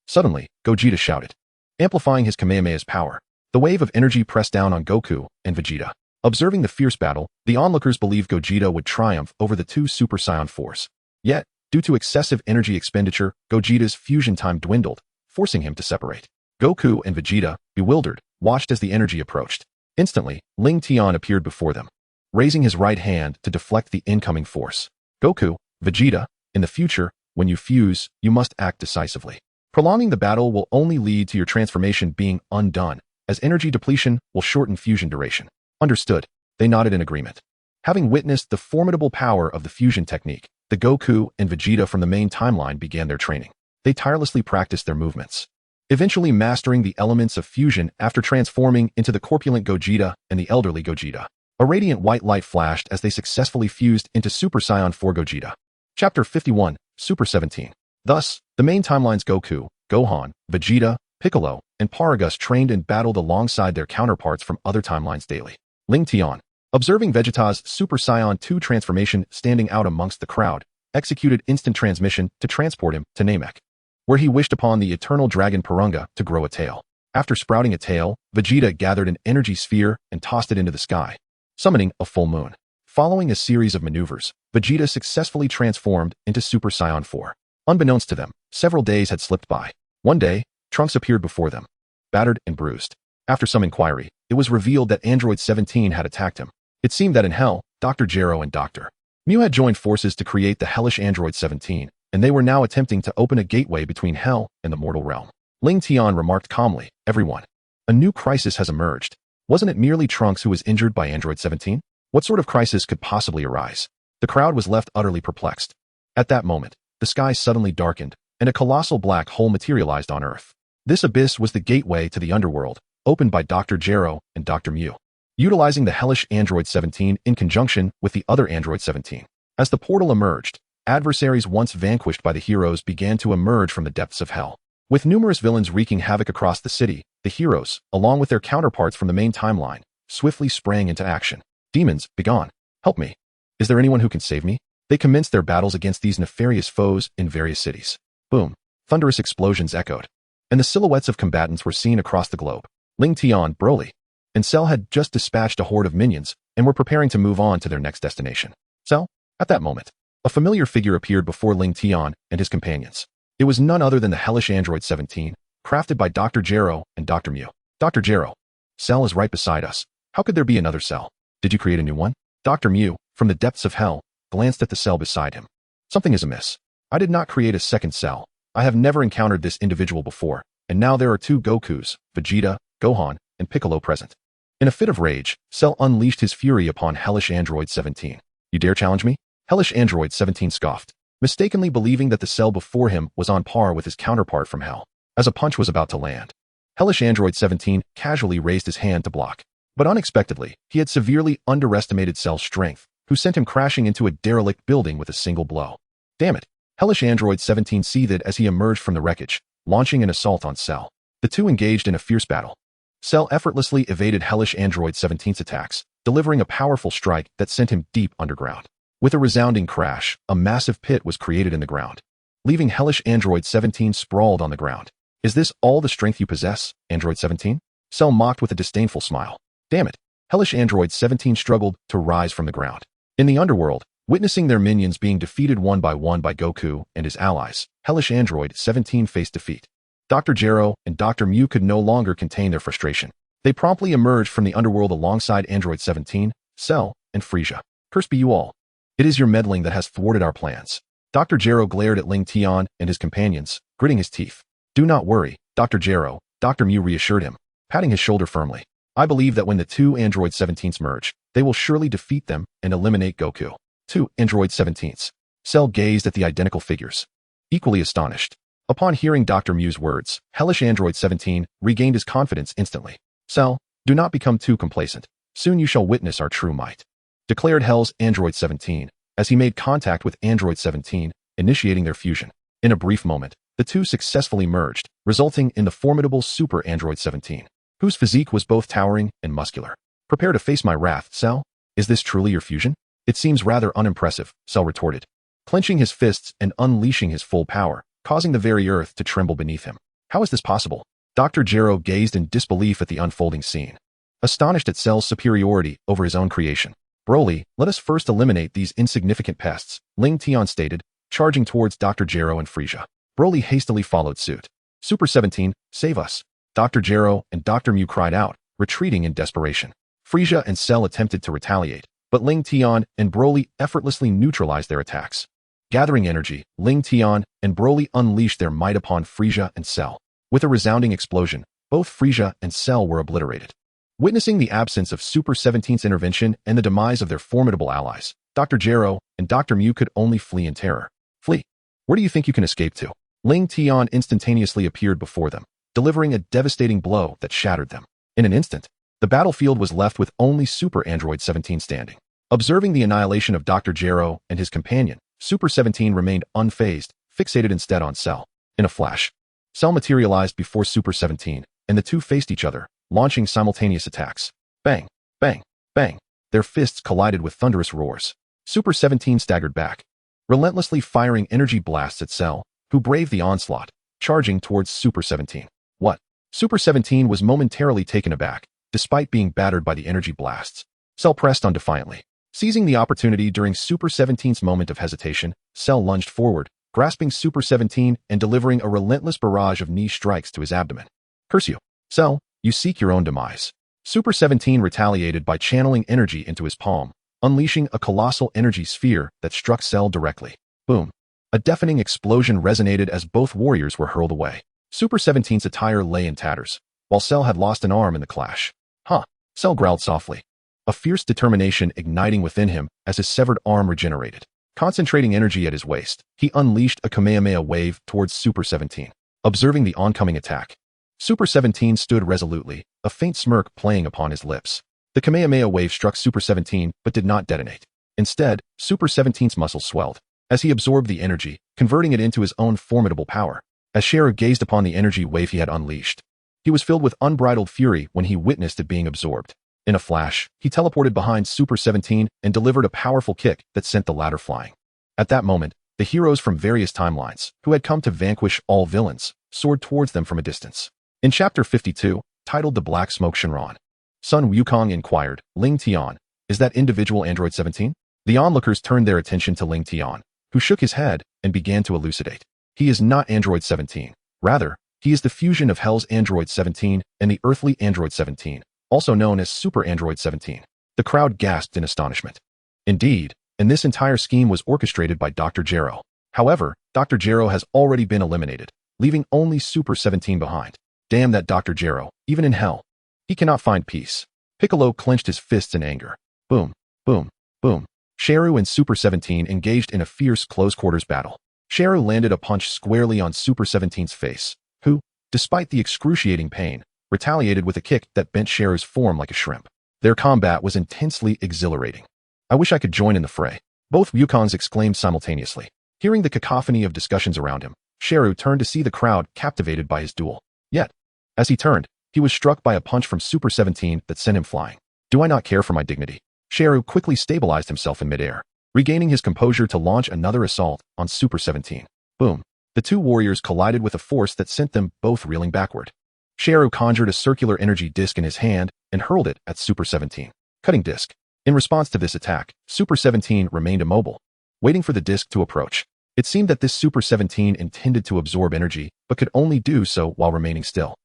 Suddenly, Gogeta shouted, amplifying his Kamehameha's power. The wave of energy pressed down on Goku and Vegeta. Observing the fierce battle, the onlookers believed Gogeta would triumph over the two Super Saiyan 4s. Yet, Due to excessive energy expenditure, Gogeta's fusion time dwindled, forcing him to separate. Goku and Vegeta, bewildered, watched as the energy approached. Instantly, Lingtian appeared before them, raising his right hand to deflect the incoming force. Goku, Vegeta, in the future, when you fuse, you must act decisively. Prolonging the battle will only lead to your transformation being undone, as energy depletion will shorten fusion duration. Understood. They nodded in agreement. Having witnessed the formidable power of the fusion technique, the Goku and Vegeta from the main timeline began their training. They tirelessly practiced their movements, eventually mastering the elements of fusion after transforming into the corpulent Gogeta and the elderly Gogeta. A radiant white light flashed as they successfully fused into Super Saiyan 4 Gogeta. Chapter 51, Super 17. Thus, the main timeline's Goku, Gohan, Vegeta, Piccolo, and Paragus trained and battled alongside their counterparts from other timelines daily. Lingtian, observing Vegeta's Super Saiyan 2 transformation standing out amongst the crowd, executed instant transmission to transport him to Namek, where he wished upon the eternal dragon Purunga to grow a tail. After sprouting a tail, Vegeta gathered an energy sphere and tossed it into the sky, summoning a full moon. Following a series of maneuvers, Vegeta successfully transformed into Super Saiyan 4. Unbeknownst to them, several days had slipped by. One day, Trunks appeared before them, battered and bruised. After some inquiry, it was revealed that Android 17 had attacked him. It seemed that in Hell, Dr. Gero and Dr. Mew had joined forces to create the hellish Android 17, and they were now attempting to open a gateway between Hell and the mortal realm. Lingtian remarked calmly, "Everyone, a new crisis has emerged. Wasn't it merely Trunks who was injured by Android 17? What sort of crisis could possibly arise?" The crowd was left utterly perplexed. At that moment, the sky suddenly darkened, and a colossal black hole materialized on Earth. This abyss was the gateway to the underworld, opened by Dr. Gero and Dr. Mew, utilizing the hellish Android 17 in conjunction with the other Android 17. As the portal emerged, adversaries once vanquished by the heroes began to emerge from the depths of hell. With numerous villains wreaking havoc across the city, the heroes, along with their counterparts from the main timeline, swiftly sprang into action. "Demons, begone! Help me! Is there anyone who can save me?" They commenced their battles against these nefarious foes in various cities. Boom! Thunderous explosions echoed, and the silhouettes of combatants were seen across the globe. Lingtian, Broly, and Cell had just dispatched a horde of minions and were preparing to move on to their next destination. Cell, at that moment, a familiar figure appeared before Lingtian and his companions. It was none other than the hellish Android 17, crafted by Dr. Gero and Dr. Mew. "Dr. Gero, Cell is right beside us. How could there be another Cell? Did you create a new one?" Dr. Mew, from the depths of hell, glanced at the Cell beside him. "Something is amiss. I did not create a second Cell. I have never encountered this individual before, and now there are two Gokus, Vegeta, Gohan, and Piccolo present." In a fit of rage, Cell unleashed his fury upon hellish Android 17. "You dare challenge me?" Hellish Android 17 scoffed, mistakenly believing that the Cell before him was on par with his counterpart from Hell. As a punch was about to land, hellish Android 17 casually raised his hand to block. But unexpectedly, he had severely underestimated Cell's strength, who sent him crashing into a derelict building with a single blow. Damn it! Hellish Android 17 seethed as he emerged from the wreckage, launching an assault on Cell. The two engaged in a fierce battle. Cell effortlessly evaded hellish Android 17's attacks, delivering a powerful strike that sent him deep underground. With a resounding crash, a massive pit was created in the ground, leaving hellish Android 17 sprawled on the ground. "Is this all the strength you possess, Android 17? Cell mocked with a disdainful smile. Damn it! Hellish Android 17 struggled to rise from the ground. In the underworld, witnessing their minions being defeated one by Goku and his allies, hellish Android 17 faced defeat. Dr. Gero and Dr. Mew could no longer contain their frustration. They promptly emerged from the underworld alongside Android 17, Cell, and Frieza. "Cursed be you all. It is your meddling that has thwarted our plans." Dr. Gero glared at Lingtian and his companions, gritting his teeth. "Do not worry, Dr. Gero," Dr. Mew reassured him, patting his shoulder firmly. "I believe that when the two Android 17s merge, they will surely defeat them and eliminate Goku." Two Android 17s. Cell gazed at the identical figures, equally astonished. Upon hearing Dr. Mew's words, hellish Android 17 regained his confidence instantly. "Cell, do not become too complacent. Soon you shall witness our true might," declared Hell's Android 17, as he made contact with Android 17, initiating their fusion. In a brief moment, the two successfully merged, resulting in the formidable Super Android 17, whose physique was both towering and muscular. "Prepare to face my wrath, Cell. Is this truly your fusion?" "It seems rather unimpressive," Cell retorted, clenching his fists and unleashing his full power, causing the very earth to tremble beneath him. "How is this possible?" Dr. Gero gazed in disbelief at the unfolding scene, astonished at Cell's superiority over his own creation. "Broly, let us first eliminate these insignificant pests," Lingtian stated, charging towards Dr. Gero and Frieza. Broly hastily followed suit. Super 17, save us. Dr. Gero and Dr. Mew cried out, retreating in desperation. Frieza and Cell attempted to retaliate, but Lingtian and Broly effortlessly neutralized their attacks. Gathering energy, Lingtian and Broly unleashed their might upon Frieza and Cell. With a resounding explosion, both Frieza and Cell were obliterated. Witnessing the absence of Super 17's intervention and the demise of their formidable allies, Dr. Gero and Dr. Mew could only flee in terror. Flee. Where do you think you can escape to? Lingtian instantaneously appeared before them, delivering a devastating blow that shattered them. In an instant, the battlefield was left with only Super Android 17 standing. Observing the annihilation of Dr. Gero and his companion, Super 17 remained unfazed, fixated instead on Cell. In a flash, Cell materialized before Super 17, and the two faced each other, launching simultaneous attacks. Bang, bang, bang. Their fists collided with thunderous roars. Super 17 staggered back, relentlessly firing energy blasts at Cell, who braved the onslaught, charging towards Super 17. What? Super 17 was momentarily taken aback, despite being battered by the energy blasts. Cell pressed on defiantly. Seizing the opportunity during Super 17's moment of hesitation, Cell lunged forward, grasping Super 17 and delivering a relentless barrage of knee strikes to his abdomen. Curse you. Cell, you seek your own demise. Super 17 retaliated by channeling energy into his palm, unleashing a colossal energy sphere that struck Cell directly. Boom. A deafening explosion resonated as both warriors were hurled away. Super 17's attire lay in tatters, while Cell had lost an arm in the clash. Huh. Cell growled softly, a fierce determination igniting within him as his severed arm regenerated. Concentrating energy at his waist, he unleashed a Kamehameha wave towards Super 17. Observing the oncoming attack, Super 17 stood resolutely, a faint smirk playing upon his lips. The Kamehameha wave struck Super 17 but did not detonate. Instead, Super 17's muscles swelled, as he absorbed the energy, converting it into his own formidable power. As Sharu gazed upon the energy wave he had unleashed, he was filled with unbridled fury when he witnessed it being absorbed. In a flash, he teleported behind Super 17 and delivered a powerful kick that sent the latter flying. At that moment, the heroes from various timelines, who had come to vanquish all villains, soared towards them from a distance. In Chapter 52, titled The Black Smoke Shenron, Sun Wukong inquired, Lingtian, is that individual Android 17? The onlookers turned their attention to Lingtian, who shook his head and began to elucidate. He is not Android 17. Rather, he is the fusion of Hell's Android 17 and the earthly Android 17, also known as Super Android 17. The crowd gasped in astonishment. Indeed, and this entire scheme was orchestrated by Dr. Gero. However, Dr. Gero has already been eliminated, leaving only Super 17 behind. Damn that Dr. Gero, even in hell. He cannot find peace. Piccolo clenched his fists in anger. Boom, boom, boom. Sharu and Super 17 engaged in a fierce close-quarters battle. Sharu landed a punch squarely on Super 17's face, who, despite the excruciating pain, retaliated with a kick that bent Sharu's form like a shrimp. Their combat was intensely exhilarating. I wish I could join in the fray. Both Wukongs exclaimed simultaneously. Hearing the cacophony of discussions around him, Sharu turned to see the crowd captivated by his duel. Yet, as he turned, he was struck by a punch from Super 17 that sent him flying. Do I not care for my dignity? Sharu quickly stabilized himself in midair, regaining his composure to launch another assault on Super 17. Boom. The two warriors collided with a force that sent them both reeling backward. Sharu conjured a circular energy disc in his hand and hurled it at Super 17. Cutting disc. In response to this attack, Super 17 remained immobile, waiting for the disc to approach. It seemed that this Super 17 intended to absorb energy, but could only do so while remaining still.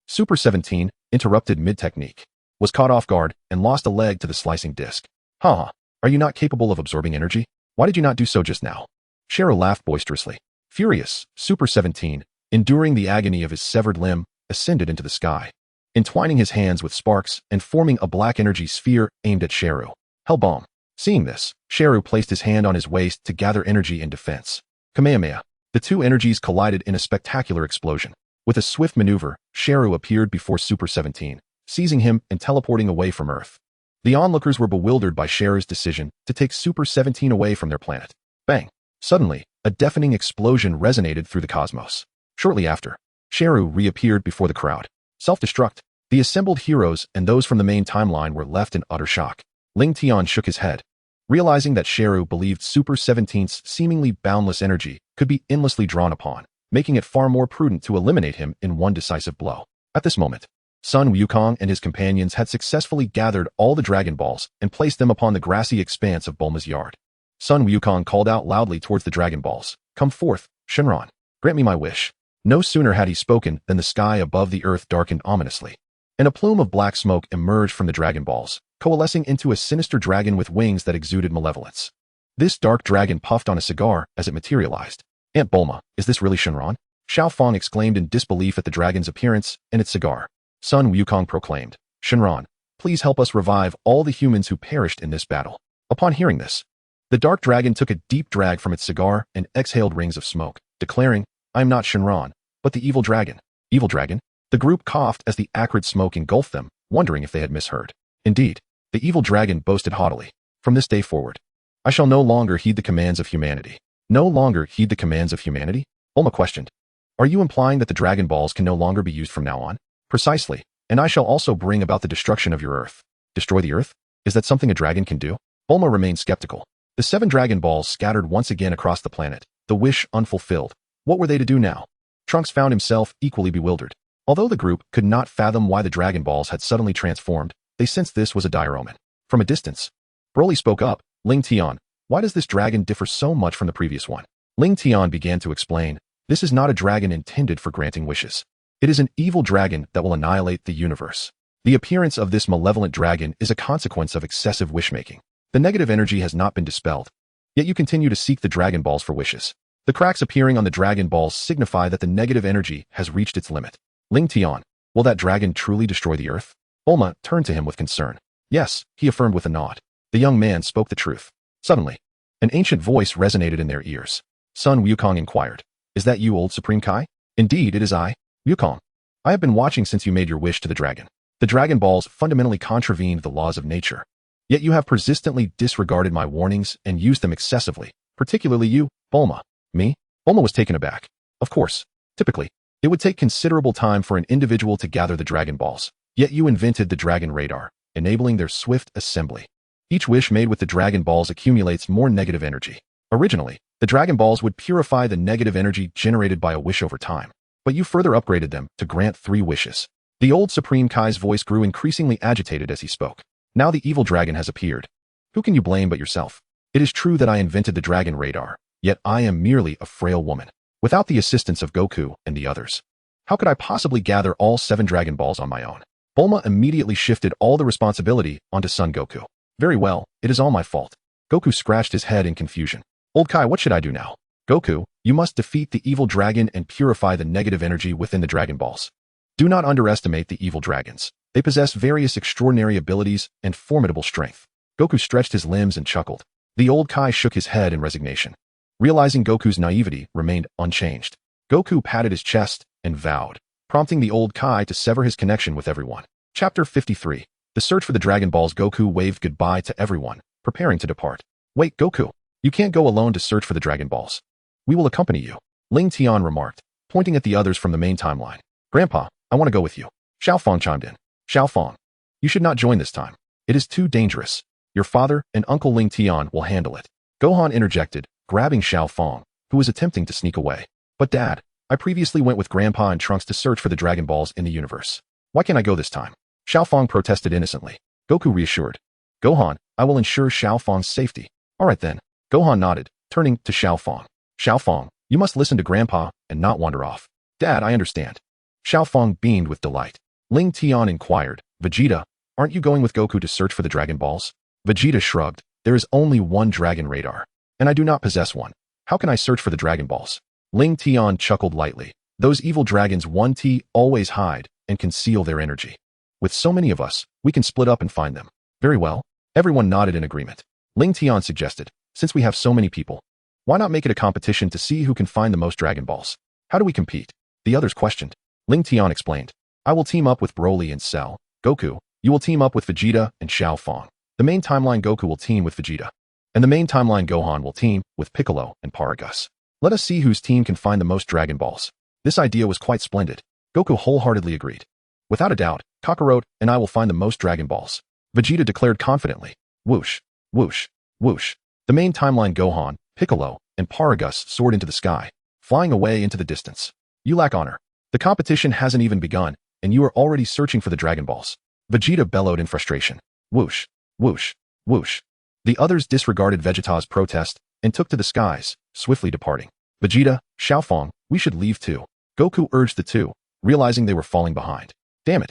Super 17, interrupted mid-technique, was caught off guard and lost a leg to the slicing disc. Are you not capable of absorbing energy? Why did you not do so just now? Sharu laughed boisterously. Furious, Super 17, enduring the agony of his severed limb, ascended into the sky, entwining his hands with sparks and forming a black energy sphere aimed at Sharu. Hellbomb. Seeing this, Sharu placed his hand on his waist to gather energy in defense. Kamehameha. The two energies collided in a spectacular explosion. With a swift maneuver, Sharu appeared before Super 17, seizing him and teleporting away from Earth. The onlookers were bewildered by Sharu's decision to take Super 17 away from their planet. Bang! Suddenly, a deafening explosion resonated through the cosmos. Shortly after, Sharu reappeared before the crowd. Self-destruct. The assembled heroes and those from the main timeline were left in utter shock. Lingtian shook his head, realizing that Sharu believed Super 17's seemingly boundless energy could be endlessly drawn upon, making it far more prudent to eliminate him in one decisive blow. At this moment, Sun Wukong and his companions had successfully gathered all the Dragon Balls and placed them upon the grassy expanse of Bulma's yard. Sun Wukong called out loudly towards the Dragon Balls. Come forth, Shenron. Grant me my wish. No sooner had he spoken than the sky above the earth darkened ominously, and a plume of black smoke emerged from the Dragon Balls, coalescing into a sinister dragon with wings that exuded malevolence. This dark dragon puffed on a cigar as it materialized. Aunt Bulma, is this really Shenron? Xiao Fong exclaimed in disbelief at the dragon's appearance and its cigar. Sun Wukong proclaimed, Shenron, please help us revive all the humans who perished in this battle. Upon hearing this, the dark dragon took a deep drag from its cigar and exhaled rings of smoke, declaring, I am not Shenron, but the evil dragon. Evil dragon? The group coughed as the acrid smoke engulfed them, wondering if they had misheard. Indeed, the evil dragon boasted haughtily, from this day forward, I shall no longer heed the commands of humanity. No longer heed the commands of humanity? Bulma questioned. Are you implying that the Dragon Balls can no longer be used from now on? Precisely, and I shall also bring about the destruction of your Earth. Destroy the Earth? Is that something a dragon can do? Bulma remained skeptical. The 7 Dragon Balls scattered once again across the planet, the wish unfulfilled. What were they to do now? Trunks found himself equally bewildered. Although the group could not fathom why the Dragon Balls had suddenly transformed, they sensed this was a dire omen. From a distance, Broly spoke up, Lingtian, why does this dragon differ so much from the previous one? Lingtian began to explain, this is not a dragon intended for granting wishes. It is an evil dragon that will annihilate the universe. The appearance of this malevolent dragon is a consequence of excessive wish-making. The negative energy has not been dispelled, yet you continue to seek the Dragon Balls for wishes. The cracks appearing on the Dragon Balls signify that the negative energy has reached its limit. Lingtian, will that dragon truly destroy the Earth? Bulma turned to him with concern. Yes, he affirmed with a nod. The young man spoke the truth. Suddenly, an ancient voice resonated in their ears. Sun Wukong inquired, is that you, old Supreme Kai? Indeed, it is I, Wukong. I have been watching since you made your wish to the dragon. The Dragon Balls fundamentally contravened the laws of nature. Yet you have persistently disregarded my warnings and used them excessively, particularly you, Bulma. Me? Bulma was taken aback. Of course, typically, it would take considerable time for an individual to gather the Dragon Balls, yet you invented the Dragon Radar, enabling their swift assembly. Each wish made with the Dragon Balls accumulates more negative energy. Originally, the Dragon Balls would purify the negative energy generated by a wish over time, but you further upgraded them to grant 3 wishes. The old Supreme Kai's voice grew increasingly agitated as he spoke. Now the evil dragon has appeared. Who can you blame but yourself? It is true that I invented the Dragon Radar, yet I am merely a frail woman, without the assistance of Goku and the others. How could I possibly gather all 7 Dragon Balls on my own? Bulma immediately shifted all the responsibility onto Son Goku. Very well, it is all my fault. Goku scratched his head in confusion. Old Kai, what should I do now? Goku, you must defeat the evil dragon and purify the negative energy within the Dragon Balls. Do not underestimate the evil dragons. They possess various extraordinary abilities and formidable strength. Goku stretched his limbs and chuckled. The old Kai shook his head in resignation. Realizing Goku's naivety remained unchanged, Goku patted his chest and vowed, prompting the old Kai to sever his connection with everyone. Chapter 53. The Search for the Dragon Balls. Goku waved goodbye to everyone, preparing to depart. Wait, Goku, you can't go alone to search for the Dragon Balls. We will accompany you, Lingtian remarked, pointing at the others from the main timeline. Grandpa, I want to go with you. Xiao Fong chimed in. Xiao Fong, you should not join this time. It is too dangerous. Your father and Uncle Lingtian will handle it. Gohan interjected, grabbing Xiao Fong, who was attempting to sneak away. But Dad, I previously went with Grandpa and Trunks to search for the Dragon Balls in the universe. Why can't I go this time? Xiao Fong protested innocently. Goku reassured. Gohan, I will ensure Xiao Fong's safety. All right then. Gohan nodded, turning to Xiao Fong. Xiao Fong, you must listen to Grandpa and not wander off. Dad, I understand. Xiao Fong beamed with delight. Lingtian inquired, Vegeta, aren't you going with Goku to search for the Dragon Balls? Vegeta shrugged. There is only one Dragon Radar, and I do not possess one. How can I search for the Dragon Balls? Lingtian chuckled lightly. Those evil dragons 1T always hide and conceal their energy. With so many of us, we can split up and find them. Very well. Everyone nodded in agreement. Lingtian suggested, since we have so many people, why not make it a competition to see who can find the most Dragon Balls? How do we compete? The others questioned. Lingtian explained. I will team up with Broly and Cell. Goku, you will team up with Vegeta and Xiao Fong. The main timeline Goku will team with Vegeta. And the main timeline Gohan will team with Piccolo and Paragus. Let us see whose team can find the most Dragon Balls. This idea was quite splendid. Goku wholeheartedly agreed. Without a doubt, Kakarot and I will find the most Dragon Balls. Vegeta declared confidently. Whoosh, whoosh, whoosh. The main timeline Gohan, Piccolo, and Paragus soared into the sky, flying away into the distance. You lack honor. The competition hasn't even begun, and you are already searching for the Dragon Balls. Vegeta bellowed in frustration. Whoosh, whoosh, whoosh. The others disregarded Vegeta's protest and took to the skies, swiftly departing. Vegeta, Xiaofeng, we should leave too. Goku urged the two, realizing they were falling behind. Damn it.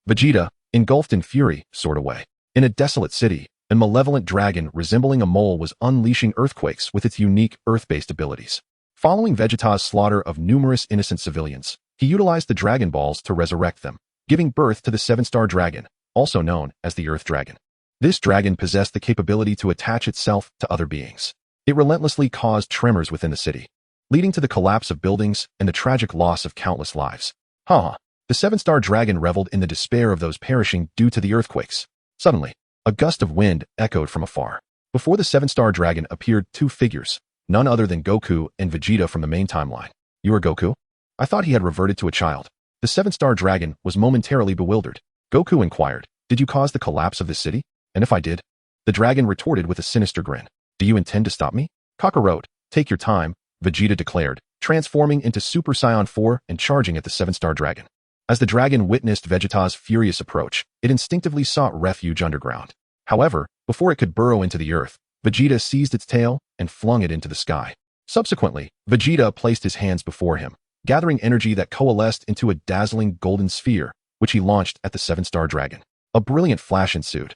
Vegeta, engulfed in fury, soared away. In a desolate city, a malevolent dragon resembling a mole was unleashing earthquakes with its unique earth-based abilities. Following Vegeta's slaughter of numerous innocent civilians, he utilized the Dragon Balls to resurrect them, giving birth to the seven-star dragon, also known as the Earth Dragon. This dragon possessed the capability to attach itself to other beings. It relentlessly caused tremors within the city, leading to the collapse of buildings and the tragic loss of countless lives. The seven-star dragon reveled in the despair of those perishing due to the earthquakes. Suddenly, a gust of wind echoed from afar. Before the seven-star dragon appeared two figures, none other than Goku and Vegeta from the main timeline. You are Goku? I thought he had reverted to a child. The seven-star dragon was momentarily bewildered. Goku inquired, did you cause the collapse of this city? And if I did? The dragon retorted with a sinister grin. Do you intend to stop me? Kakarot, take your time, Vegeta declared, transforming into Super Saiyan 4 and charging at the seven-star dragon. As the dragon witnessed Vegeta's furious approach, it instinctively sought refuge underground. However, before it could burrow into the earth, Vegeta seized its tail and flung it into the sky. Subsequently, Vegeta placed his hands before him, gathering energy that coalesced into a dazzling golden sphere, which he launched at the seven-star dragon. A brilliant flash ensued.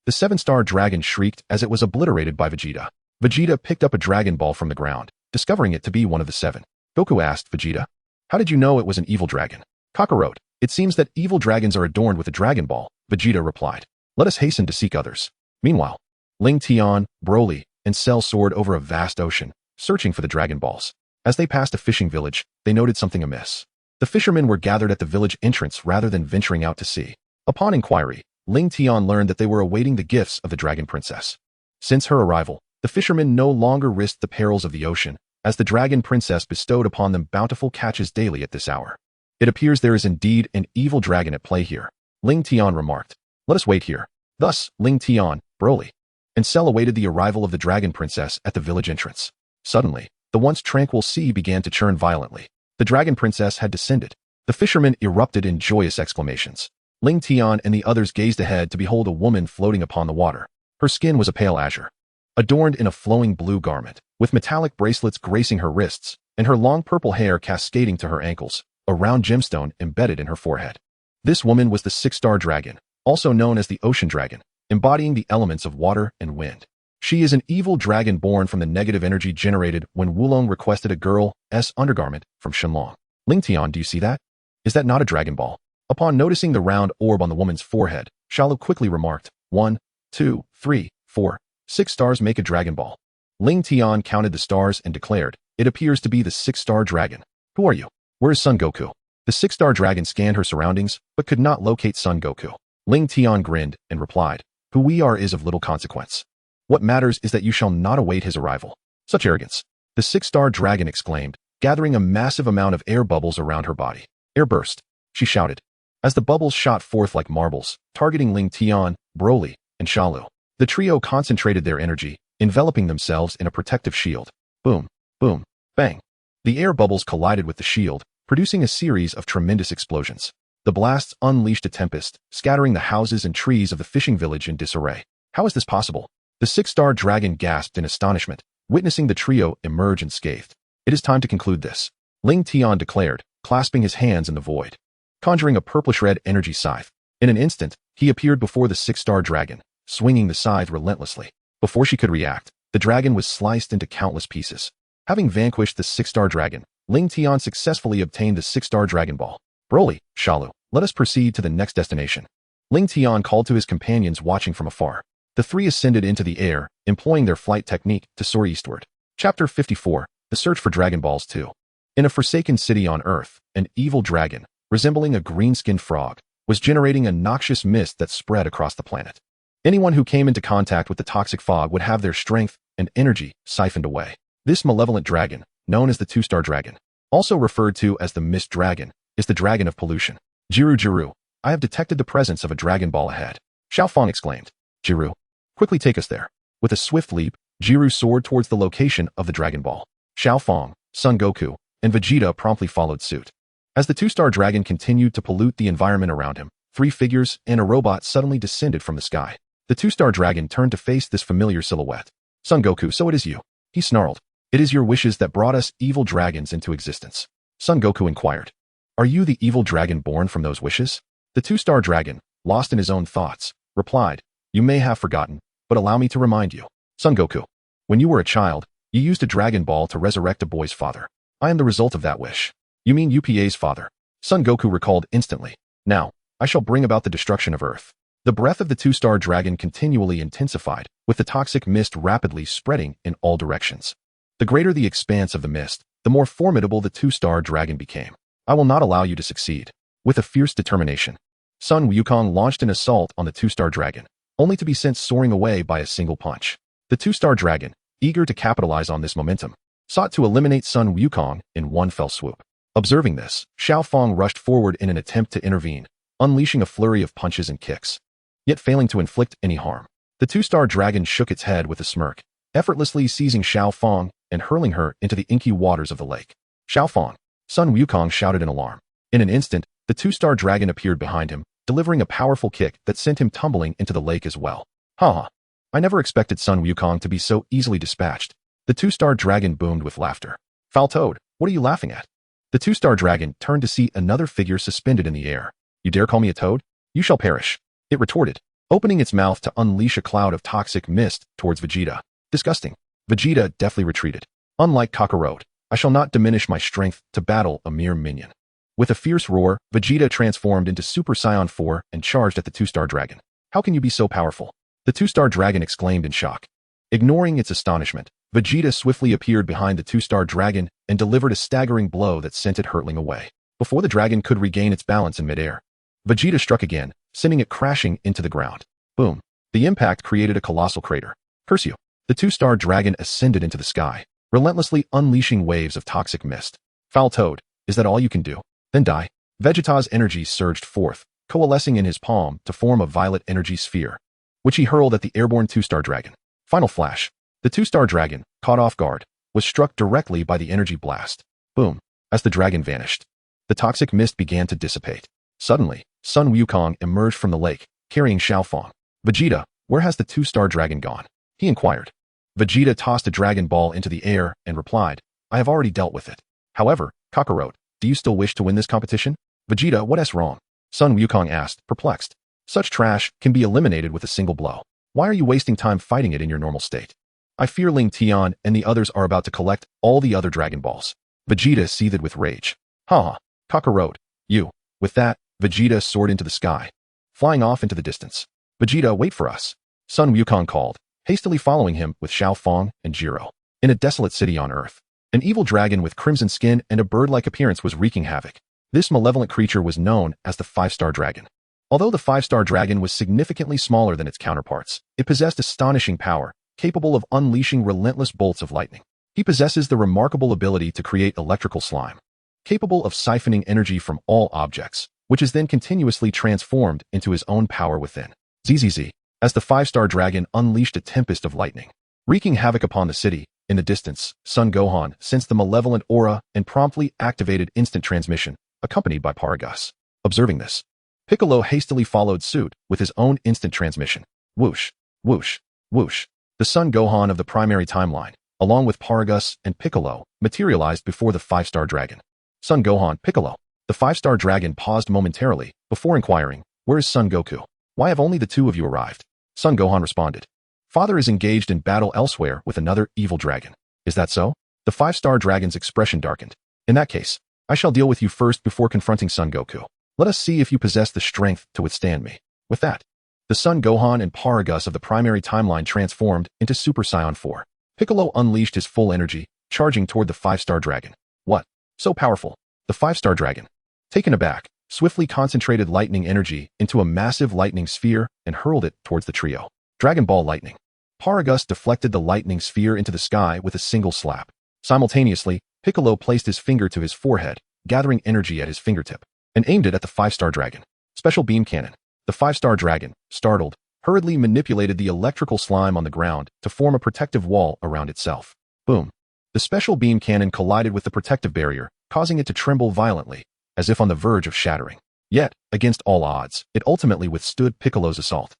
The seven-star dragon shrieked as it was obliterated by Vegeta. Vegeta picked up a Dragon Ball from the ground, discovering it to be one of the seven. Goku asked Vegeta, how did you know it was an evil dragon? Kakarot, it seems that evil dragons are adorned with a Dragon Ball, Vegeta replied. Let us hasten to seek others. Meanwhile, Lingtian, Broly, and Cell soared over a vast ocean, searching for the Dragon Balls. As they passed a fishing village, they noted something amiss. The fishermen were gathered at the village entrance rather than venturing out to sea. Upon inquiry, Lingtian learned that they were awaiting the gifts of the Dragon Princess. Since her arrival, the fishermen no longer risked the perils of the ocean, as the Dragon Princess bestowed upon them bountiful catches daily at this hour. It appears there is indeed an evil dragon at play here, Lingtian remarked. Let us wait here. Thus, Lingtian, Broly, and Cell awaited the arrival of the Dragon Princess at the village entrance. Suddenly, the once tranquil sea began to churn violently. The Dragon Princess had descended. The fishermen erupted in joyous exclamations. Lingtian and the others gazed ahead to behold a woman floating upon the water. Her skin was a pale azure, adorned in a flowing blue garment, with metallic bracelets gracing her wrists, and her long purple hair cascading to her ankles, a round gemstone embedded in her forehead. This woman was the six-star dragon, also known as the Ocean Dragon, embodying the elements of water and wind. She is an evil dragon born from the negative energy generated when Wulong requested a girl's undergarment from Shenlong. Lingtian, do you see that? Is that not a Dragon Ball? Upon noticing the round orb on the woman's forehead, Xiaolu quickly remarked, 1, 2, 3, 4, 6 stars make a Dragon Ball. Lingtian counted the stars and declared, it appears to be the six-star dragon. Who are you? Where is Son Goku? The six-star dragon scanned her surroundings, but could not locate Son Goku. Lingtian grinned and replied, who we are is of little consequence. What matters is that you shall not await his arrival. Such arrogance. The six-star dragon exclaimed, gathering a massive amount of air bubbles around her body. Air burst, she shouted, as the bubbles shot forth like marbles, targeting Lingtian, Broly, and Xiaolu. The trio concentrated their energy, enveloping themselves in a protective shield. Boom, boom, bang. The air bubbles collided with the shield, producing a series of tremendous explosions. The blasts unleashed a tempest, scattering the houses and trees of the fishing village in disarray. How is this possible? The six-star dragon gasped in astonishment, witnessing the trio emerge unscathed. It is time to conclude this, Lingtian declared, clasping his hands in the void. Conjuring a purplish-red energy scythe. In an instant, he appeared before the six-star dragon, swinging the scythe relentlessly. Before she could react, the dragon was sliced into countless pieces. Having vanquished the six-star dragon, Lingtian successfully obtained the six-star Dragon Ball. Broly, Xiaolu, let us proceed to the next destination. Lingtian called to his companions watching from afar. The three ascended into the air, employing their flight technique to soar eastward. Chapter 54, The Search for Dragon Balls 2. In a forsaken city on Earth, an evil dragon, resembling a green-skinned frog, was generating a noxious mist that spread across the planet. Anyone who came into contact with the toxic fog would have their strength and energy siphoned away. This malevolent dragon, known as the two-star dragon, also referred to as the mist dragon, is the dragon of pollution. Jiru, I have detected the presence of a Dragon Ball ahead. Xiaofeng exclaimed. Jiru, quickly take us there. With a swift leap, Jiru soared towards the location of the Dragon Ball. Xiaofeng, Son Goku, and Vegeta promptly followed suit. As the two-star dragon continued to pollute the environment around him, three figures and a robot suddenly descended from the sky. The two-star dragon turned to face this familiar silhouette. Son Goku, so it is you. He snarled. It is your wishes that brought us evil dragons into existence. Son Goku inquired. Are you the evil dragon born from those wishes? The two-star dragon, lost in his own thoughts, replied, You may have forgotten, but allow me to remind you. Son Goku, when you were a child, you used a Dragon Ball to resurrect a boy's father. I am the result of that wish. You mean UPA's father? Son Goku recalled instantly. Now, I shall bring about the destruction of Earth. The breath of the two-star dragon continually intensified, with the toxic mist rapidly spreading in all directions. The greater the expanse of the mist, the more formidable the two-star dragon became. I will not allow you to succeed. With a fierce determination, Sun Wukong launched an assault on the two-star dragon, only to be sent soaring away by a single punch. The two-star dragon, eager to capitalize on this momentum, sought to eliminate Sun Wukong in one fell swoop. Observing this, Xiao Fong rushed forward in an attempt to intervene, unleashing a flurry of punches and kicks, yet failing to inflict any harm. The two-star dragon shook its head with a smirk, effortlessly seizing Xiao Fong and hurling her into the inky waters of the lake. Xiao Fong! Sun Wukong shouted in alarm. In an instant, the two-star dragon appeared behind him, delivering a powerful kick that sent him tumbling into the lake as well. Ha! I never expected Sun Wukong to be so easily dispatched. The two-star dragon boomed with laughter. Foul Toad, what are you laughing at? The two-star dragon turned to see another figure suspended in the air. You dare call me a toad? You shall perish. It retorted, opening its mouth to unleash a cloud of toxic mist towards Vegeta. Disgusting. Vegeta deftly retreated. Unlike Kakarot, I shall not diminish my strength to battle a mere minion. With a fierce roar, Vegeta transformed into Super Saiyan 4 and charged at the two-star dragon. How can you be so powerful? The two-star dragon exclaimed in shock. Ignoring its astonishment, Vegeta swiftly appeared behind the two-star dragon and delivered a staggering blow that sent it hurtling away. Before the dragon could regain its balance in midair, Vegeta struck again, sending it crashing into the ground. Boom. The impact created a colossal crater. Curse you. The two-star dragon ascended into the sky, relentlessly unleashing waves of toxic mist. Foul Toad, is that all you can do? Then die. Vegeta's energy surged forth, coalescing in his palm to form a violet energy sphere, which he hurled at the airborne two-star dragon. Final flash. The two-star dragon, caught off guard, was struck directly by the energy blast. Boom. As the dragon vanished, the toxic mist began to dissipate. Suddenly, Sun Wukong emerged from the lake, carrying Xiao Fong. Vegeta, where has the two-star dragon gone? He inquired. Vegeta tossed a Dragon Ball into the air and replied, I have already dealt with it. However, Kakarot, do you still wish to win this competition? Vegeta, what's wrong? Sun Wukong asked, perplexed. Such trash can be eliminated with a single blow. Why are you wasting time fighting it in your normal state? I fear Lingtian and the others are about to collect all the other Dragon Balls. Vegeta seethed with rage. Ha! Kakarot, you. With that, Vegeta soared into the sky, flying off into the distance. Vegeta, wait for us. Sun Wukong called, hastily following him with Xiao Fong and Jiro. In a desolate city on Earth, an evil dragon with crimson skin and a bird-like appearance was wreaking havoc. This malevolent creature was known as the five-star dragon. Although the five-star dragon was significantly smaller than its counterparts, it possessed astonishing power, capable of unleashing relentless bolts of lightning. He possesses the remarkable ability to create electrical slime, capable of siphoning energy from all objects, which is then continuously transformed into his own power within. ZZZ. As the five-star dragon unleashed a tempest of lightning, wreaking havoc upon the city, in the distance, Son Gohan sensed the malevolent aura and promptly activated instant transmission, accompanied by Paragus. Observing this, Piccolo hastily followed suit with his own instant transmission. Whoosh, whoosh, whoosh. The Son Gohan of the primary timeline, along with Paragus and Piccolo, materialized before the five-star dragon. Son Gohan, Piccolo. The five-star dragon paused momentarily before inquiring, where is Son Goku? Why have only the two of you arrived? Son Gohan responded. Father is engaged in battle elsewhere with another evil dragon. Is that so? The five-star dragon's expression darkened. In that case, I shall deal with you first before confronting Son Goku. Let us see if you possess the strength to withstand me. With that, the Son Gohan and Paragus of the primary timeline transformed into Super Saiyan 4. Piccolo unleashed his full energy, charging toward the five-star dragon. What? So powerful. The five-star dragon, taken aback, swiftly concentrated lightning energy into a massive lightning sphere and hurled it towards the trio. Dragon Ball Lightning. Paragus deflected the lightning sphere into the sky with a single slap. Simultaneously, Piccolo placed his finger to his forehead, gathering energy at his fingertip, and aimed it at the five-star dragon. Special Beam Cannon. The five-star dragon, startled, hurriedly manipulated the electrical slime on the ground to form a protective wall around itself. Boom. The Special Beam Cannon collided with the protective barrier, causing it to tremble violently, as if on the verge of shattering. Yet, against all odds, it ultimately withstood Piccolo's assault.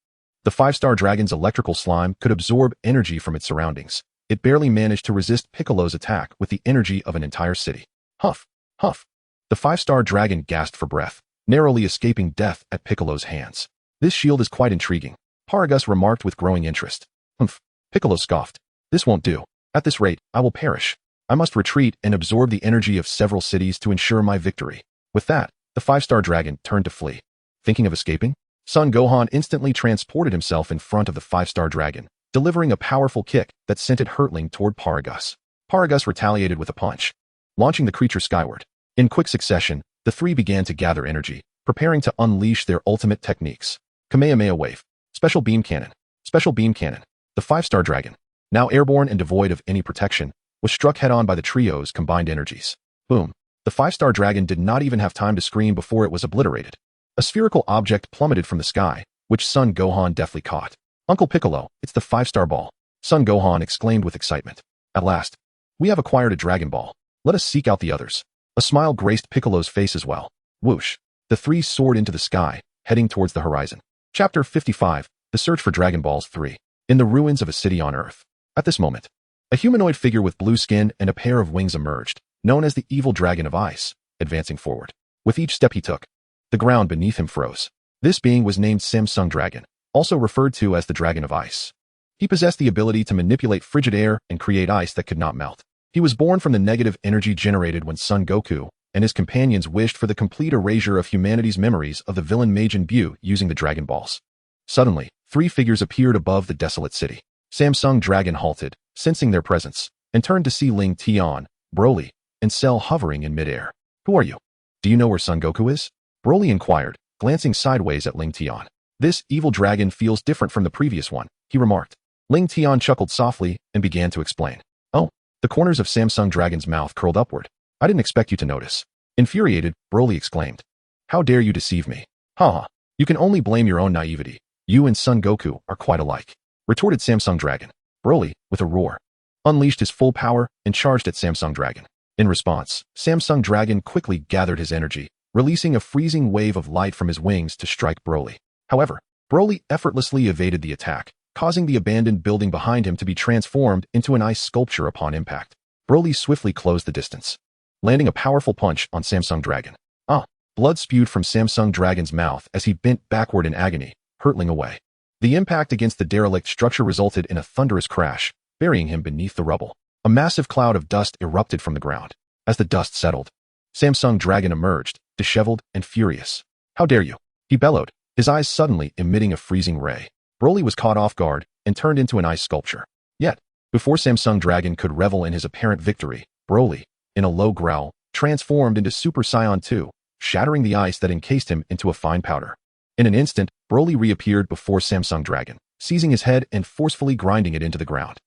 The 5-star dragon's electrical slime could absorb energy from its surroundings. It barely managed to resist Piccolo's attack with the energy of an entire city. Huff, huff. The 5-star dragon gasped for breath, narrowly escaping death at Piccolo's hands. This shield is quite intriguing, Paragus remarked with growing interest. Humph. Piccolo scoffed. This won't do. At this rate, I will perish. I must retreat and absorb the energy of several cities to ensure my victory. With that, the 5-star dragon turned to flee. Thinking of escaping? Son Gohan instantly transported himself in front of the 5-star dragon, delivering a powerful kick that sent it hurtling toward Paragus. Paragus retaliated with a punch, launching the creature skyward. In quick succession, the three began to gather energy, preparing to unleash their ultimate techniques. Kamehameha Wave. Special Beam Cannon. Special Beam Cannon. The 5-star dragon, now airborne and devoid of any protection, was struck head-on by the trio's combined energies. Boom. The 5-star dragon did not even have time to scream before it was obliterated. A spherical object plummeted from the sky, which Son Gohan deftly caught. Uncle Piccolo, it's the 5-star ball. Son Gohan exclaimed with excitement. At last, we have acquired a Dragon Ball. Let us seek out the others. A smile graced Piccolo's face as well. Whoosh. The three soared into the sky, heading towards the horizon. Chapter 55, The Search for Dragon Balls 3. In the ruins of a city on Earth. At this moment, a humanoid figure with blue skin and a pair of wings emerged, known as the Evil Dragon of Ice, advancing forward. With each step he took, the ground beneath him froze. This being was named Samsung Dragon, also referred to as the Dragon of Ice. He possessed the ability to manipulate frigid air and create ice that could not melt. He was born from the negative energy generated when Son Goku and his companions wished for the complete erasure of humanity's memories of the villain Majin Buu using the Dragon Balls. Suddenly, three figures appeared above the desolate city. Samsung Dragon halted, sensing their presence, and turned to see Lingtian, Broly, and Cell hovering in midair. Who are you? Do you know where Son Goku is? Broly inquired, glancing sideways at Lingtian. This evil dragon feels different from the previous one, he remarked. Lingtian chuckled softly and began to explain. Oh, the corners of Samsung Dragon's mouth curled upward. I didn't expect you to notice. Infuriated, Broly exclaimed. How dare you deceive me? Ha! You can only blame your own naivety. You and Son Goku are quite alike, retorted Samsung Dragon. Broly, with a roar, unleashed his full power and charged at Samsung Dragon. In response, Samsung Dragon quickly gathered his energy, releasing a freezing wave of light from his wings to strike Broly. However, Broly effortlessly evaded the attack, causing the abandoned building behind him to be transformed into an ice sculpture upon impact. Broly swiftly closed the distance, landing a powerful punch on Samsung Dragon. Blood spewed from Samsung Dragon's mouth as he bent backward in agony, hurtling away. The impact against the derelict structure resulted in a thunderous crash, burying him beneath the rubble. A massive cloud of dust erupted from the ground. As the dust settled, Samsung Dragon emerged, disheveled and furious. How dare you? He bellowed, his eyes suddenly emitting a freezing ray. Broly was caught off guard and turned into an ice sculpture. Yet, before Samsung Dragon could revel in his apparent victory, Broly, in a low growl, transformed into Super Saiyan 2, shattering the ice that encased him into a fine powder. In an instant, Broly reappeared before Samsung Dragon, seizing his head and forcefully grinding it into the ground.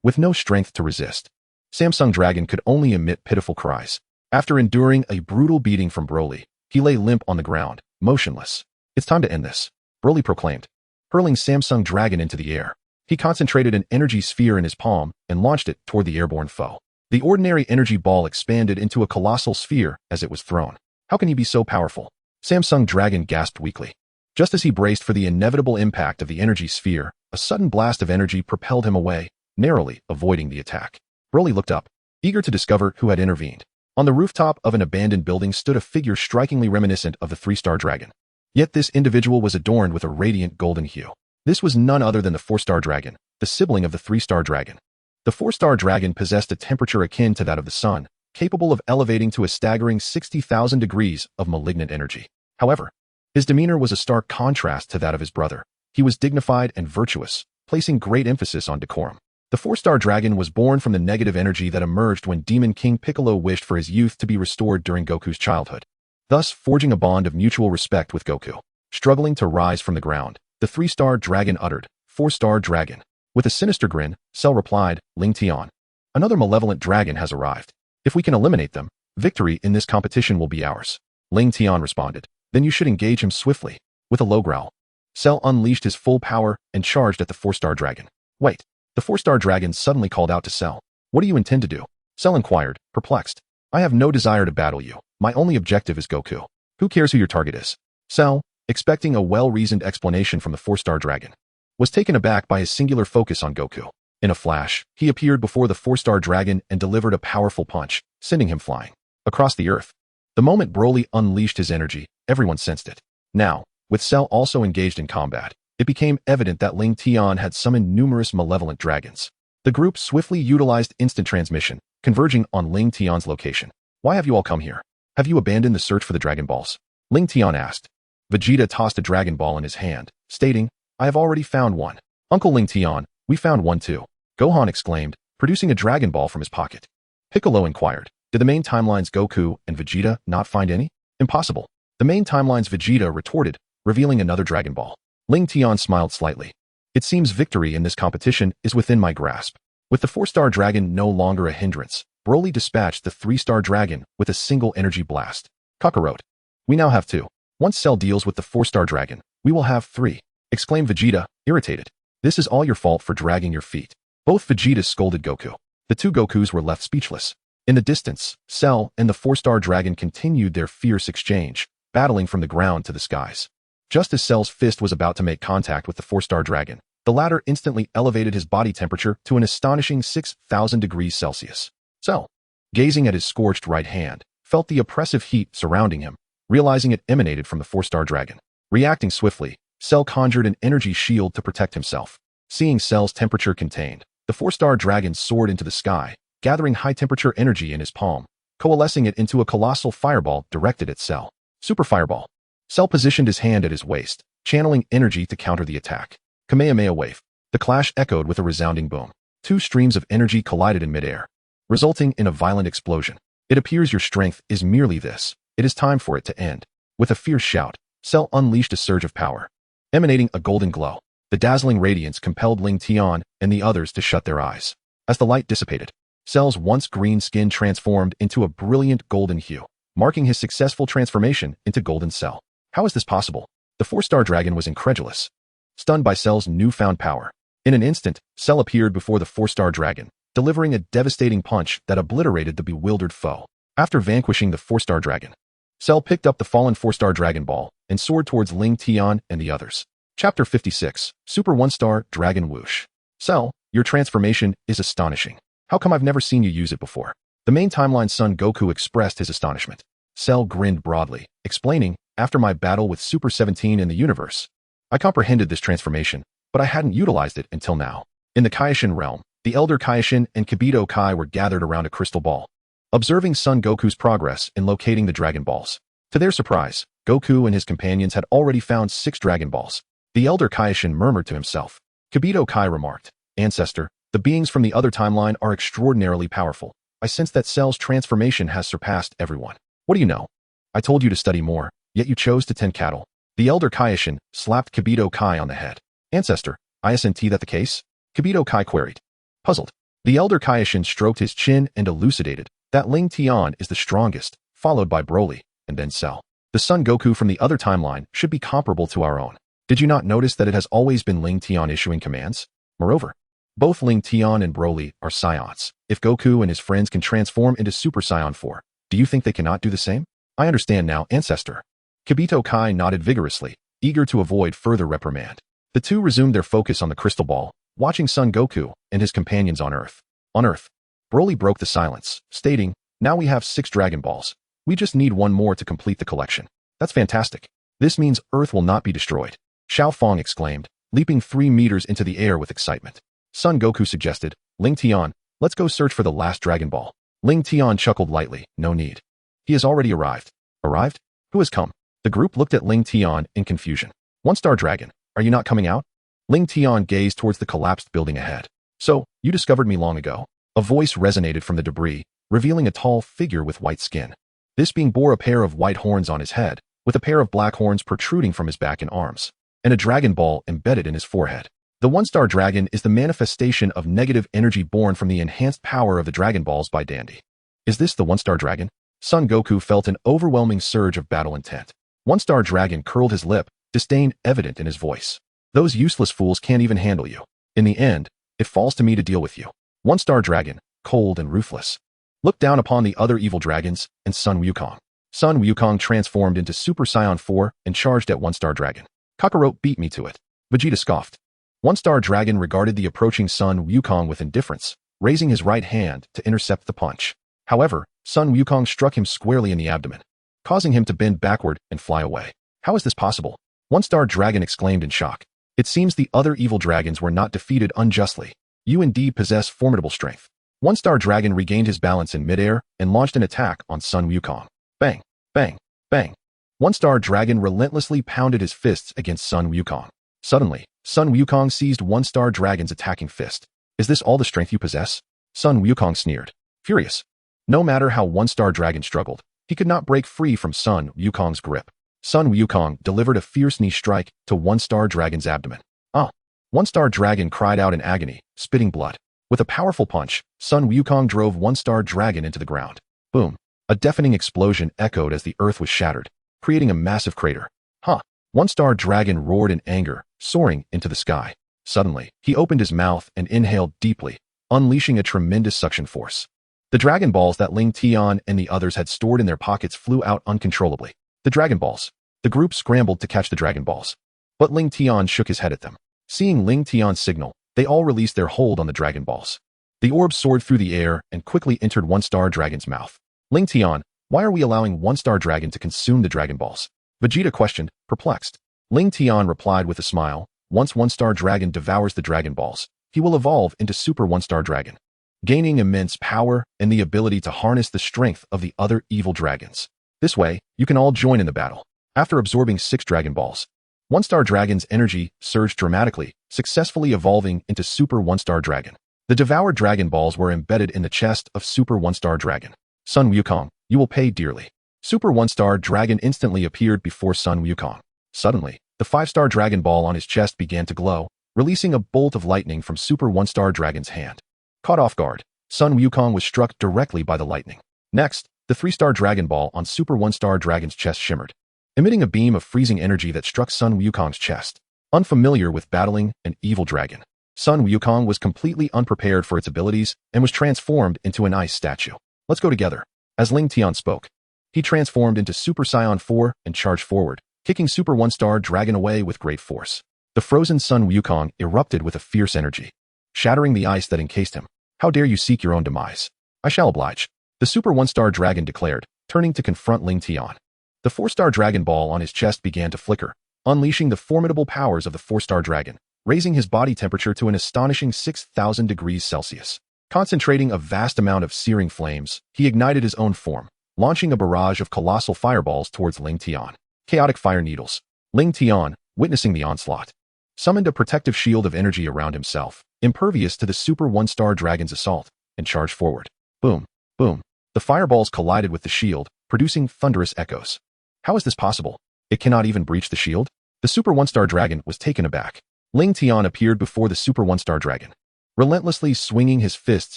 With no strength to resist, Samsung Dragon could only emit pitiful cries. After enduring a brutal beating from Broly, he lay limp on the ground, motionless. It's time to end this, Broly proclaimed, hurling Samsung Dragon into the air. He concentrated an energy sphere in his palm and launched it toward the airborne foe. The ordinary energy ball expanded into a colossal sphere as it was thrown. How can he be so powerful? Samsung Dragon gasped weakly. Just as he braced for the inevitable impact of the energy sphere, a sudden blast of energy propelled him away, narrowly avoiding the attack. Broly looked up, eager to discover who had intervened. On the rooftop of an abandoned building stood a figure strikingly reminiscent of the 3-star dragon. Yet this individual was adorned with a radiant golden hue. This was none other than the 4-star dragon, the sibling of the 3-star dragon. The 4-star dragon possessed a temperature akin to that of the sun, capable of elevating to a staggering 60,000 degrees of malignant energy. However, his demeanor was a stark contrast to that of his brother. He was dignified and virtuous, placing great emphasis on decorum. The 4-star dragon was born from the negative energy that emerged when Demon King Piccolo wished for his youth to be restored during Goku's childhood, thus forging a bond of mutual respect with Goku. Struggling to rise from the ground, the 3-star dragon uttered, 4-star dragon. With a sinister grin, Cell replied, Lingtian. Another malevolent dragon has arrived. If we can eliminate them, victory in this competition will be ours. Lingtian responded. Then you should engage him swiftly. With a low growl, Cell unleashed his full power and charged at the 4-star dragon. Wait. The 4-star dragon suddenly called out to Cell. What do you intend to do? Cell inquired, perplexed. I have no desire to battle you. My only objective is Goku. Who cares who your target is? Cell, expecting a well-reasoned explanation from the 4-star dragon, was taken aback by his singular focus on Goku. In a flash, he appeared before the 4-star dragon and delivered a powerful punch, sending him flying across the earth. The moment Broly unleashed his energy, everyone sensed it. Now, with Cell also engaged in combat, it became evident that Lingtian had summoned numerous malevolent dragons. The group swiftly utilized instant transmission, converging on Lingtian's location. Why have you all come here? Have you abandoned the search for the Dragon Balls? Lingtian asked. Vegeta tossed a Dragon Ball in his hand, stating, I have already found one. Uncle Lingtian, we found one too. Gohan exclaimed, producing a Dragon Ball from his pocket. Piccolo inquired, did the main timeline's Goku and Vegeta not find any? Impossible. The main timeline's Vegeta retorted, revealing another Dragon Ball. Lingtian smiled slightly. It seems victory in this competition is within my grasp. With the 4-star dragon no longer a hindrance, Broly dispatched the 3-star dragon with a single energy blast. Kakarot. We now have 2. Once Cell deals with the 4-star dragon, we will have 3, exclaimed Vegeta, irritated. This is all your fault for dragging your feet. Both Vegetas scolded Goku. The 2 Gokus were left speechless. In the distance, Cell and the 4-star dragon continued their fierce exchange, battling from the ground to the skies. Just as Cell's fist was about to make contact with the 4-star dragon, the latter instantly elevated his body temperature to an astonishing 6,000 degrees Celsius. Cell, gazing at his scorched right hand, felt the oppressive heat surrounding him, realizing it emanated from the 4-star dragon. Reacting swiftly, Cell conjured an energy shield to protect himself. Seeing Cell's temperature contained, the 4-star dragon soared into the sky, gathering high-temperature energy in his palm, coalescing it into a colossal fireball directed at Cell. Super Fireball. Cell positioned his hand at his waist, channeling energy to counter the attack. Kamehameha Wave. The clash echoed with a resounding boom. 2 streams of energy collided in midair, resulting in a violent explosion. It appears your strength is merely this. It is time for it to end. With a fierce shout, Cell unleashed a surge of power, emanating a golden glow. The dazzling radiance compelled Lingtian and the others to shut their eyes. As the light dissipated, Cell's once green skin transformed into a brilliant golden hue, marking his successful transformation into Golden Cell. How is this possible? The 4-star dragon was incredulous, stunned by Cell's newfound power. In an instant, Cell appeared before the 4-star dragon, delivering a devastating punch that obliterated the bewildered foe. After vanquishing the 4-star dragon, Cell picked up the fallen 4-star Dragon Ball and soared towards Lingtian and the others. Chapter 56, Super 1-Star Dragon Whoosh. Cell, your transformation is astonishing. How come I've never seen you use it before? The main timeline's son Goku expressed his astonishment. Cell grinned broadly, explaining, after my battle with Super 17 in the universe, I comprehended this transformation, but I hadn't utilized it until now. In the Kaioshin realm, the Elder Kaioshin and Kibito Kai were gathered around a crystal ball, observing Son Goku's progress in locating the Dragon Balls. To their surprise, Goku and his companions had already found 6 Dragon Balls. The Elder Kaioshin murmured to himself. Kibito Kai remarked, Ancestor, the beings from the other timeline are extraordinarily powerful. I sense that Cell's transformation has surpassed everyone. What do you know? I told you to study more, yet you chose to tend cattle. The Elder Kaioshin slapped Kibito Kai on the head. Ancestor, isn't that the case? Kibito Kai queried. Puzzled, the Elder Kaioshin stroked his chin and elucidated that Lingtian is the strongest, followed by Broly, and then Cell. The Son Goku from the other timeline should be comparable to our own. Did you not notice that it has always been Lingtian issuing commands? Moreover, both Lingtian and Broly are Saiyans. If Goku and his friends can transform into Super Saiyan 4, do you think they cannot do the same? I understand now, Ancestor. Kibito Kai nodded vigorously, eager to avoid further reprimand. The two resumed their focus on the crystal ball, watching Son Goku and his companions on Earth. On Earth, Broly broke the silence, stating, now we have 6 Dragon Balls. We just need one more to complete the collection. That's fantastic. This means Earth will not be destroyed. Xiao Fong exclaimed, leaping 3 meters into the air with excitement. Son Goku suggested, Lingtian, let's go search for the last Dragon Ball. Lingtian chuckled lightly, no need. He has already arrived. Arrived? Who has come? The group looked at Lingtian in confusion. 1-Star Dragon, are you not coming out? Lingtian gazed towards the collapsed building ahead. So, you discovered me long ago. A voice resonated from the debris, revealing a tall figure with white skin. This being bore a pair of white horns on his head, with a pair of black horns protruding from his back and arms, and a Dragon Ball embedded in his forehead. The 1-Star Dragon is the manifestation of negative energy born from the enhanced power of the Dragon Balls by Dandy. Is this the 1-Star Dragon? Son Goku felt an overwhelming surge of battle intent. 1-Star Dragon curled his lip, disdain evident in his voice. Those useless fools can't even handle you. In the end, it falls to me to deal with you. 1-Star Dragon, cold and ruthless, looked down upon the other evil dragons and Sun Wukong. Sun Wukong transformed into Super Saiyan 4 and charged at One-Star Dragon. Kakarot beat me to it. Vegeta scoffed. One-Star Dragon regarded the approaching Sun Wukong with indifference, raising his right hand to intercept the punch. However, Sun Wukong struck him squarely in the abdomen, causing him to bend backward and fly away. How is this possible? One-Star Dragon exclaimed in shock. It seems the other evil dragons were not defeated unjustly. You indeed possess formidable strength. One-Star Dragon regained his balance in midair and launched an attack on Sun Wukong. Bang, bang, bang. One-Star Dragon relentlessly pounded his fists against Sun Wukong. Suddenly, Sun Wukong seized One-Star Dragon's attacking fist. Is this all the strength you possess? Sun Wukong sneered, furious. No matter how One-Star Dragon struggled, he could not break free from Sun Wukong's grip. Sun Wukong delivered a fierce knee strike to One-Star Dragon's abdomen. Ah! One-Star Dragon cried out in agony, spitting blood. With a powerful punch, Sun Wukong drove One-Star Dragon into the ground. Boom! A deafening explosion echoed as the earth was shattered, creating a massive crater. Huh! One-Star Dragon roared in anger, soaring into the sky. Suddenly, he opened his mouth and inhaled deeply, unleashing a tremendous suction force. The Dragon Balls that Lingtian and the others had stored in their pockets flew out uncontrollably. The Dragon Balls. The group scrambled to catch the Dragon Balls. But Lingtian shook his head at them. Seeing Lingtian's signal, they all released their hold on the Dragon Balls. The orb soared through the air and quickly entered One-Star Dragon's mouth. Lingtian, why are we allowing One-Star Dragon to consume the Dragon Balls? Vegeta questioned, perplexed. Lingtian replied with a smile, once One-Star Dragon devours the Dragon Balls, he will evolve into Super One-Star Dragon, gaining immense power and the ability to harness the strength of the other evil dragons. This way, you can all join in the battle. After absorbing 6 Dragon Balls, One-Star Dragon's energy surged dramatically, successfully evolving into Super One-Star Dragon. The devoured Dragon Balls were embedded in the chest of Super One-Star Dragon. Sun Wukong, you will pay dearly. Super One-Star Dragon instantly appeared before Sun Wukong. Suddenly, the 5-star Dragon Ball on his chest began to glow, releasing a bolt of lightning from Super One-Star Dragon's hand. Caught off guard, Sun Wukong was struck directly by the lightning. Next, the 3-star Dragon Ball on Super One-Star Dragon's chest shimmered, emitting a beam of freezing energy that struck Sun Wukong's chest. Unfamiliar with battling an evil dragon, Sun Wukong was completely unprepared for its abilities and was transformed into an ice statue. Let's go together. As Lingtian spoke, he transformed into Super Saiyan 4 and charged forward, kicking Super One-Star Dragon away with great force. The frozen Sun Wukong erupted with a fierce energy, shattering the ice that encased him. How dare you seek your own demise? I shall oblige. The Super One-Star Dragon declared, turning to confront Lingtian. The 4-star Dragon Ball on his chest began to flicker, unleashing the formidable powers of the 4-star Dragon, raising his body temperature to an astonishing 6,000 degrees Celsius. Concentrating a vast amount of searing flames, he ignited his own form, launching a barrage of colossal fireballs towards Lingtian. Chaotic fire needles. Lingtian, witnessing the onslaught, summoned a protective shield of energy around himself, impervious to the Super One-Star Dragon's assault, and charged forward. Boom, boom. The fireballs collided with the shield, producing thunderous echoes. How is this possible? It cannot even breach the shield? The Super One-Star Dragon was taken aback. Lingtian appeared before the Super One-Star Dragon, relentlessly swinging his fists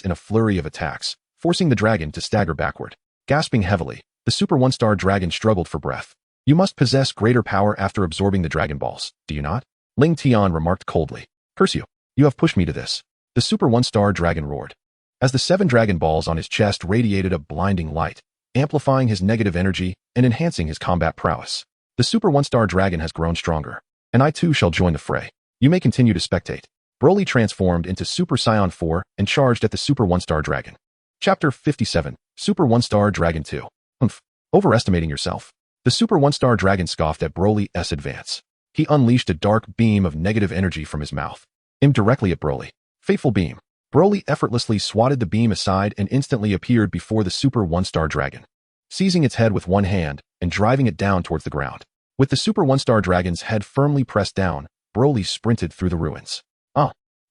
in a flurry of attacks, forcing the dragon to stagger backward. Gasping heavily, the Super One-Star Dragon struggled for breath. You must possess greater power after absorbing the Dragon Balls, do you not? Lingtian remarked coldly. Curse you. You have pushed me to this. The Super One-Star Dragon roared, as the 7 Dragon Balls on his chest radiated a blinding light, amplifying his negative energy and enhancing his combat prowess. The Super One-Star Dragon has grown stronger, and I too shall join the fray. You may continue to spectate. Broly transformed into Super Saiyan 4 and charged at the Super One-Star Dragon. Chapter 57, Super One-Star Dragon 2. Overestimating yourself. The Super One-Star Dragon scoffed at Broly's advance. He unleashed a dark beam of negative energy from his mouth, aimed directly at Broly. Fateful beam. Broly effortlessly swatted the beam aside and instantly appeared before the Super One-Star Dragon, seizing its head with one hand and driving it down towards the ground. With the Super One-Star Dragon's head firmly pressed down, Broly sprinted through the ruins.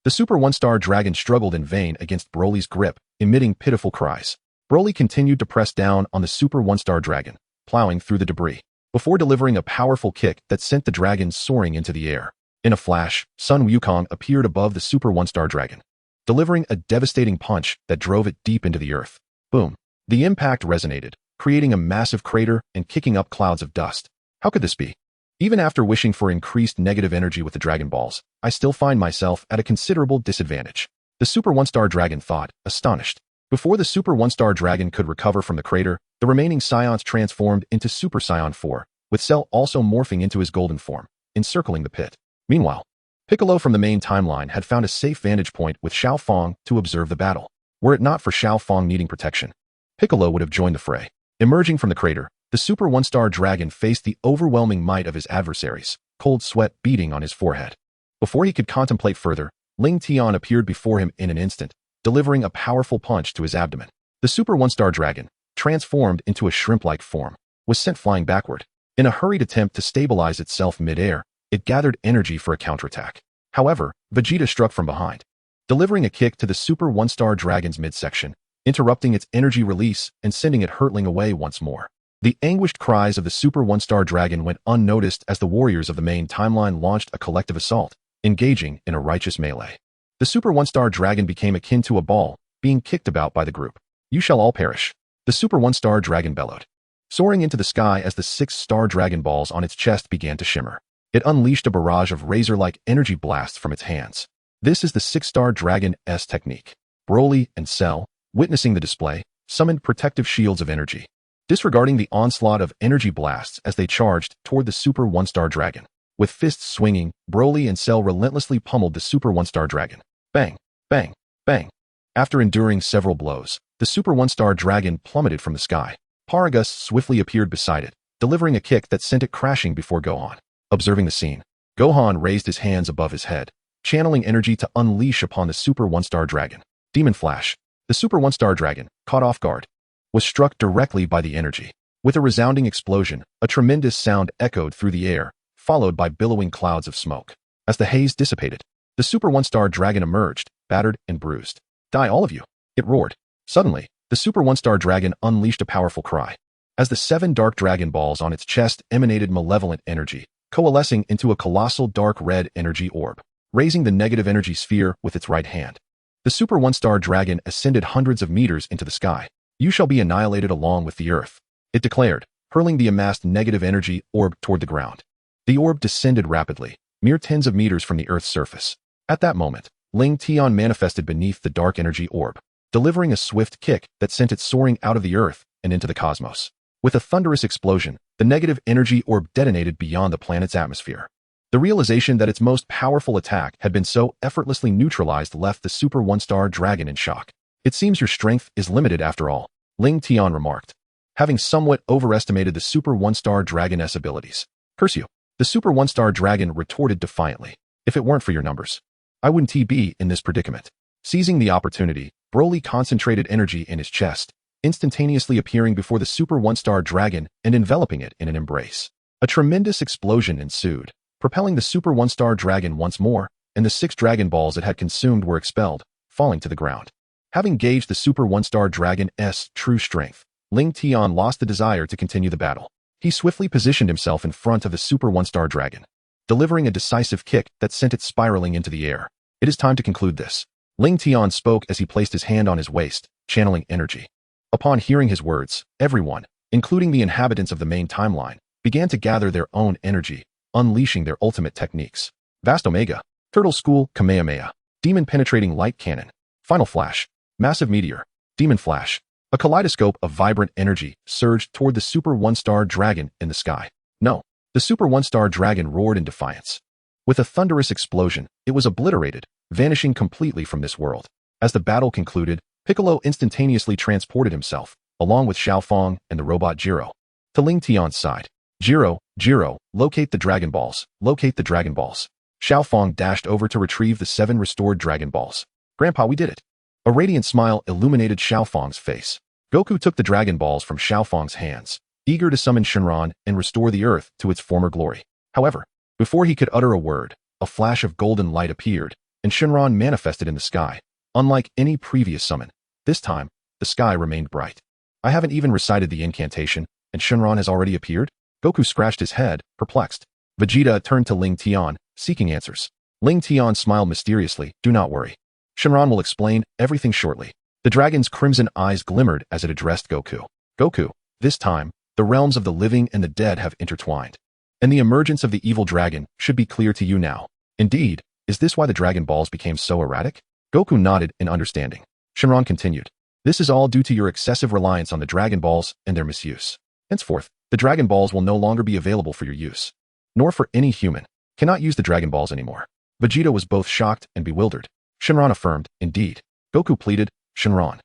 The Super One-Star Dragon struggled in vain against Broly's grip, emitting pitiful cries. Broly continued to press down on the Super One-Star Dragon, plowing through the debris, before delivering a powerful kick that sent the dragon soaring into the air. In a flash, Sun Wukong appeared above the Super One-Star Dragon, delivering a devastating punch that drove it deep into the earth. Boom! The impact resonated, creating a massive crater and kicking up clouds of dust. How could this be? Even after wishing for increased negative energy with the Dragon Balls, I still find myself at a considerable disadvantage. The Super One-Star Dragon thought, astonished. Before the Super One-Star Dragon could recover from the crater, The remaining Saiyans transformed into Super Saiyan 4, with Cell also morphing into his golden form, encircling the pit. Meanwhile, Piccolo from the main timeline had found a safe vantage point with Xiao Fong to observe the battle. Were it not for Xiao Fong needing protection, Piccolo would have joined the fray. Emerging from the crater, the Super One-Star Dragon faced the overwhelming might of his adversaries, cold sweat beading on his forehead. Before he could contemplate further, Lingtian appeared before him in an instant, delivering a powerful punch to his abdomen. The Super One-Star Dragon, transformed into a shrimp-like form, was sent flying backward. In a hurried attempt to stabilize itself mid-air, it gathered energy for a counterattack. However, Vegeta struck from behind, delivering a kick to the Super One-Star Dragon's midsection, interrupting its energy release and sending it hurtling away once more. The anguished cries of the Super One-Star Dragon went unnoticed as the warriors of the main timeline launched a collective assault, engaging in a righteous melee. The Super One-Star Dragon became akin to a ball, being kicked about by the group. "You shall all perish," the Super One-Star Dragon bellowed, soaring into the sky as the 6 star Dragon Balls on its chest began to shimmer. It unleashed a barrage of razor-like energy blasts from its hands. This is the 6-star Dragon's technique. Broly and Cell, witnessing the display, summoned protective shields of energy, disregarding the onslaught of energy blasts as they charged toward the Super One-Star Dragon. With fists swinging, Broly and Cell relentlessly pummeled the Super One-Star Dragon. Bang, bang, bang. After enduring several blows, the Super One-Star Dragon plummeted from the sky. Paragus swiftly appeared beside it, delivering a kick that sent it crashing before Gohan. Observing the scene, Gohan raised his hands above his head, channeling energy to unleash upon the Super One-Star Dragon. Demon Flash. The Super One-Star Dragon, caught off guard, was struck directly by the energy. With a resounding explosion, a tremendous sound echoed through the air, followed by billowing clouds of smoke. As the haze dissipated, the Super One-Star Dragon emerged, battered and bruised. "Die all of you," it roared. Suddenly, the Super One-Star Dragon unleashed a powerful cry. As the 7 dark Dragon Balls on its chest emanated malevolent energy, coalescing into a colossal dark red energy orb, raising the negative energy sphere with its right hand. The Super One-Star Dragon ascended hundreds of meters into the sky. "You shall be annihilated along with the earth," it declared, hurling the amassed negative energy orb toward the ground. The orb descended rapidly, mere tens of meters from the Earth's surface. At that moment, Lingtian manifested beneath the dark energy orb, delivering a swift kick that sent it soaring out of the Earth and into the cosmos. With a thunderous explosion, the negative energy orb detonated beyond the planet's atmosphere. The realization that its most powerful attack had been so effortlessly neutralized left the Super One-Star Dragon in shock. "It seems your strength is limited after all," Lingtian remarked, having somewhat overestimated the Super One-Star Dragon's abilities. "Curse you," the Super One-Star Dragon retorted defiantly. "If it weren't for your numbers, I wouldn't be in this predicament." Seizing the opportunity, Broly concentrated energy in his chest, instantaneously appearing before the Super One-Star Dragon and enveloping it in an embrace. A tremendous explosion ensued, propelling the Super One-Star Dragon once more, and the 6 Dragon Balls it had consumed were expelled, falling to the ground. Having gauged the Super One-Star Dragon's true strength, Lingtian lost the desire to continue the battle. He swiftly positioned himself in front of the Super One-Star Dragon, delivering a decisive kick that sent it spiraling into the air. "It is time to conclude this," Lingtian spoke as he placed his hand on his waist, channeling energy. Upon hearing his words, everyone, including the inhabitants of the main timeline, began to gather their own energy, unleashing their ultimate techniques. Vast Omega, Turtle School Kamehameha, Demon Penetrating Light Cannon, Final Flash, Massive Meteor, Demon Flash. A kaleidoscope of vibrant energy surged toward the Super One-Star Dragon in the sky. "No," the Super One-Star Dragon roared in defiance. With a thunderous explosion, it was obliterated, vanishing completely from this world. As the battle concluded, Piccolo instantaneously transported himself, along with Xiao Fong and the robot Jiro, to Lingtian's side. Jiro, locate the Dragon Balls, locate the Dragon Balls." Xiao Fong dashed over to retrieve the 7 restored Dragon Balls. "Grandpa, we did it." A radiant smile illuminated Xiao Fong's face. Goku took the Dragon Balls from Xiao Fong's hands, eager to summon Shenron and restore the Earth to its former glory. However, before he could utter a word, a flash of golden light appeared, and Shenron manifested in the sky. Unlike any previous summon, this time, the sky remained bright. "I haven't even recited the incantation, and Shenron has already appeared?" Goku scratched his head, perplexed. Vegeta turned to Lingtian, seeking answers. Lingtian smiled mysteriously. "Do not worry. Shenron will explain everything shortly." The dragon's crimson eyes glimmered as it addressed Goku. "Goku, this time, the realms of the living and the dead have intertwined, and the emergence of the evil dragon should be clear to you now. Indeed, is this why the Dragon Balls became so erratic?" Goku nodded in understanding. Shenron continued. This is all due to your excessive reliance on the Dragon Balls and their misuse. Henceforth, the Dragon Balls will no longer be available for your use. Nor for any human. Cannot use the Dragon Balls anymore. Vegeta was both shocked and bewildered. Shenron affirmed, indeed. Goku pleaded, Shenron,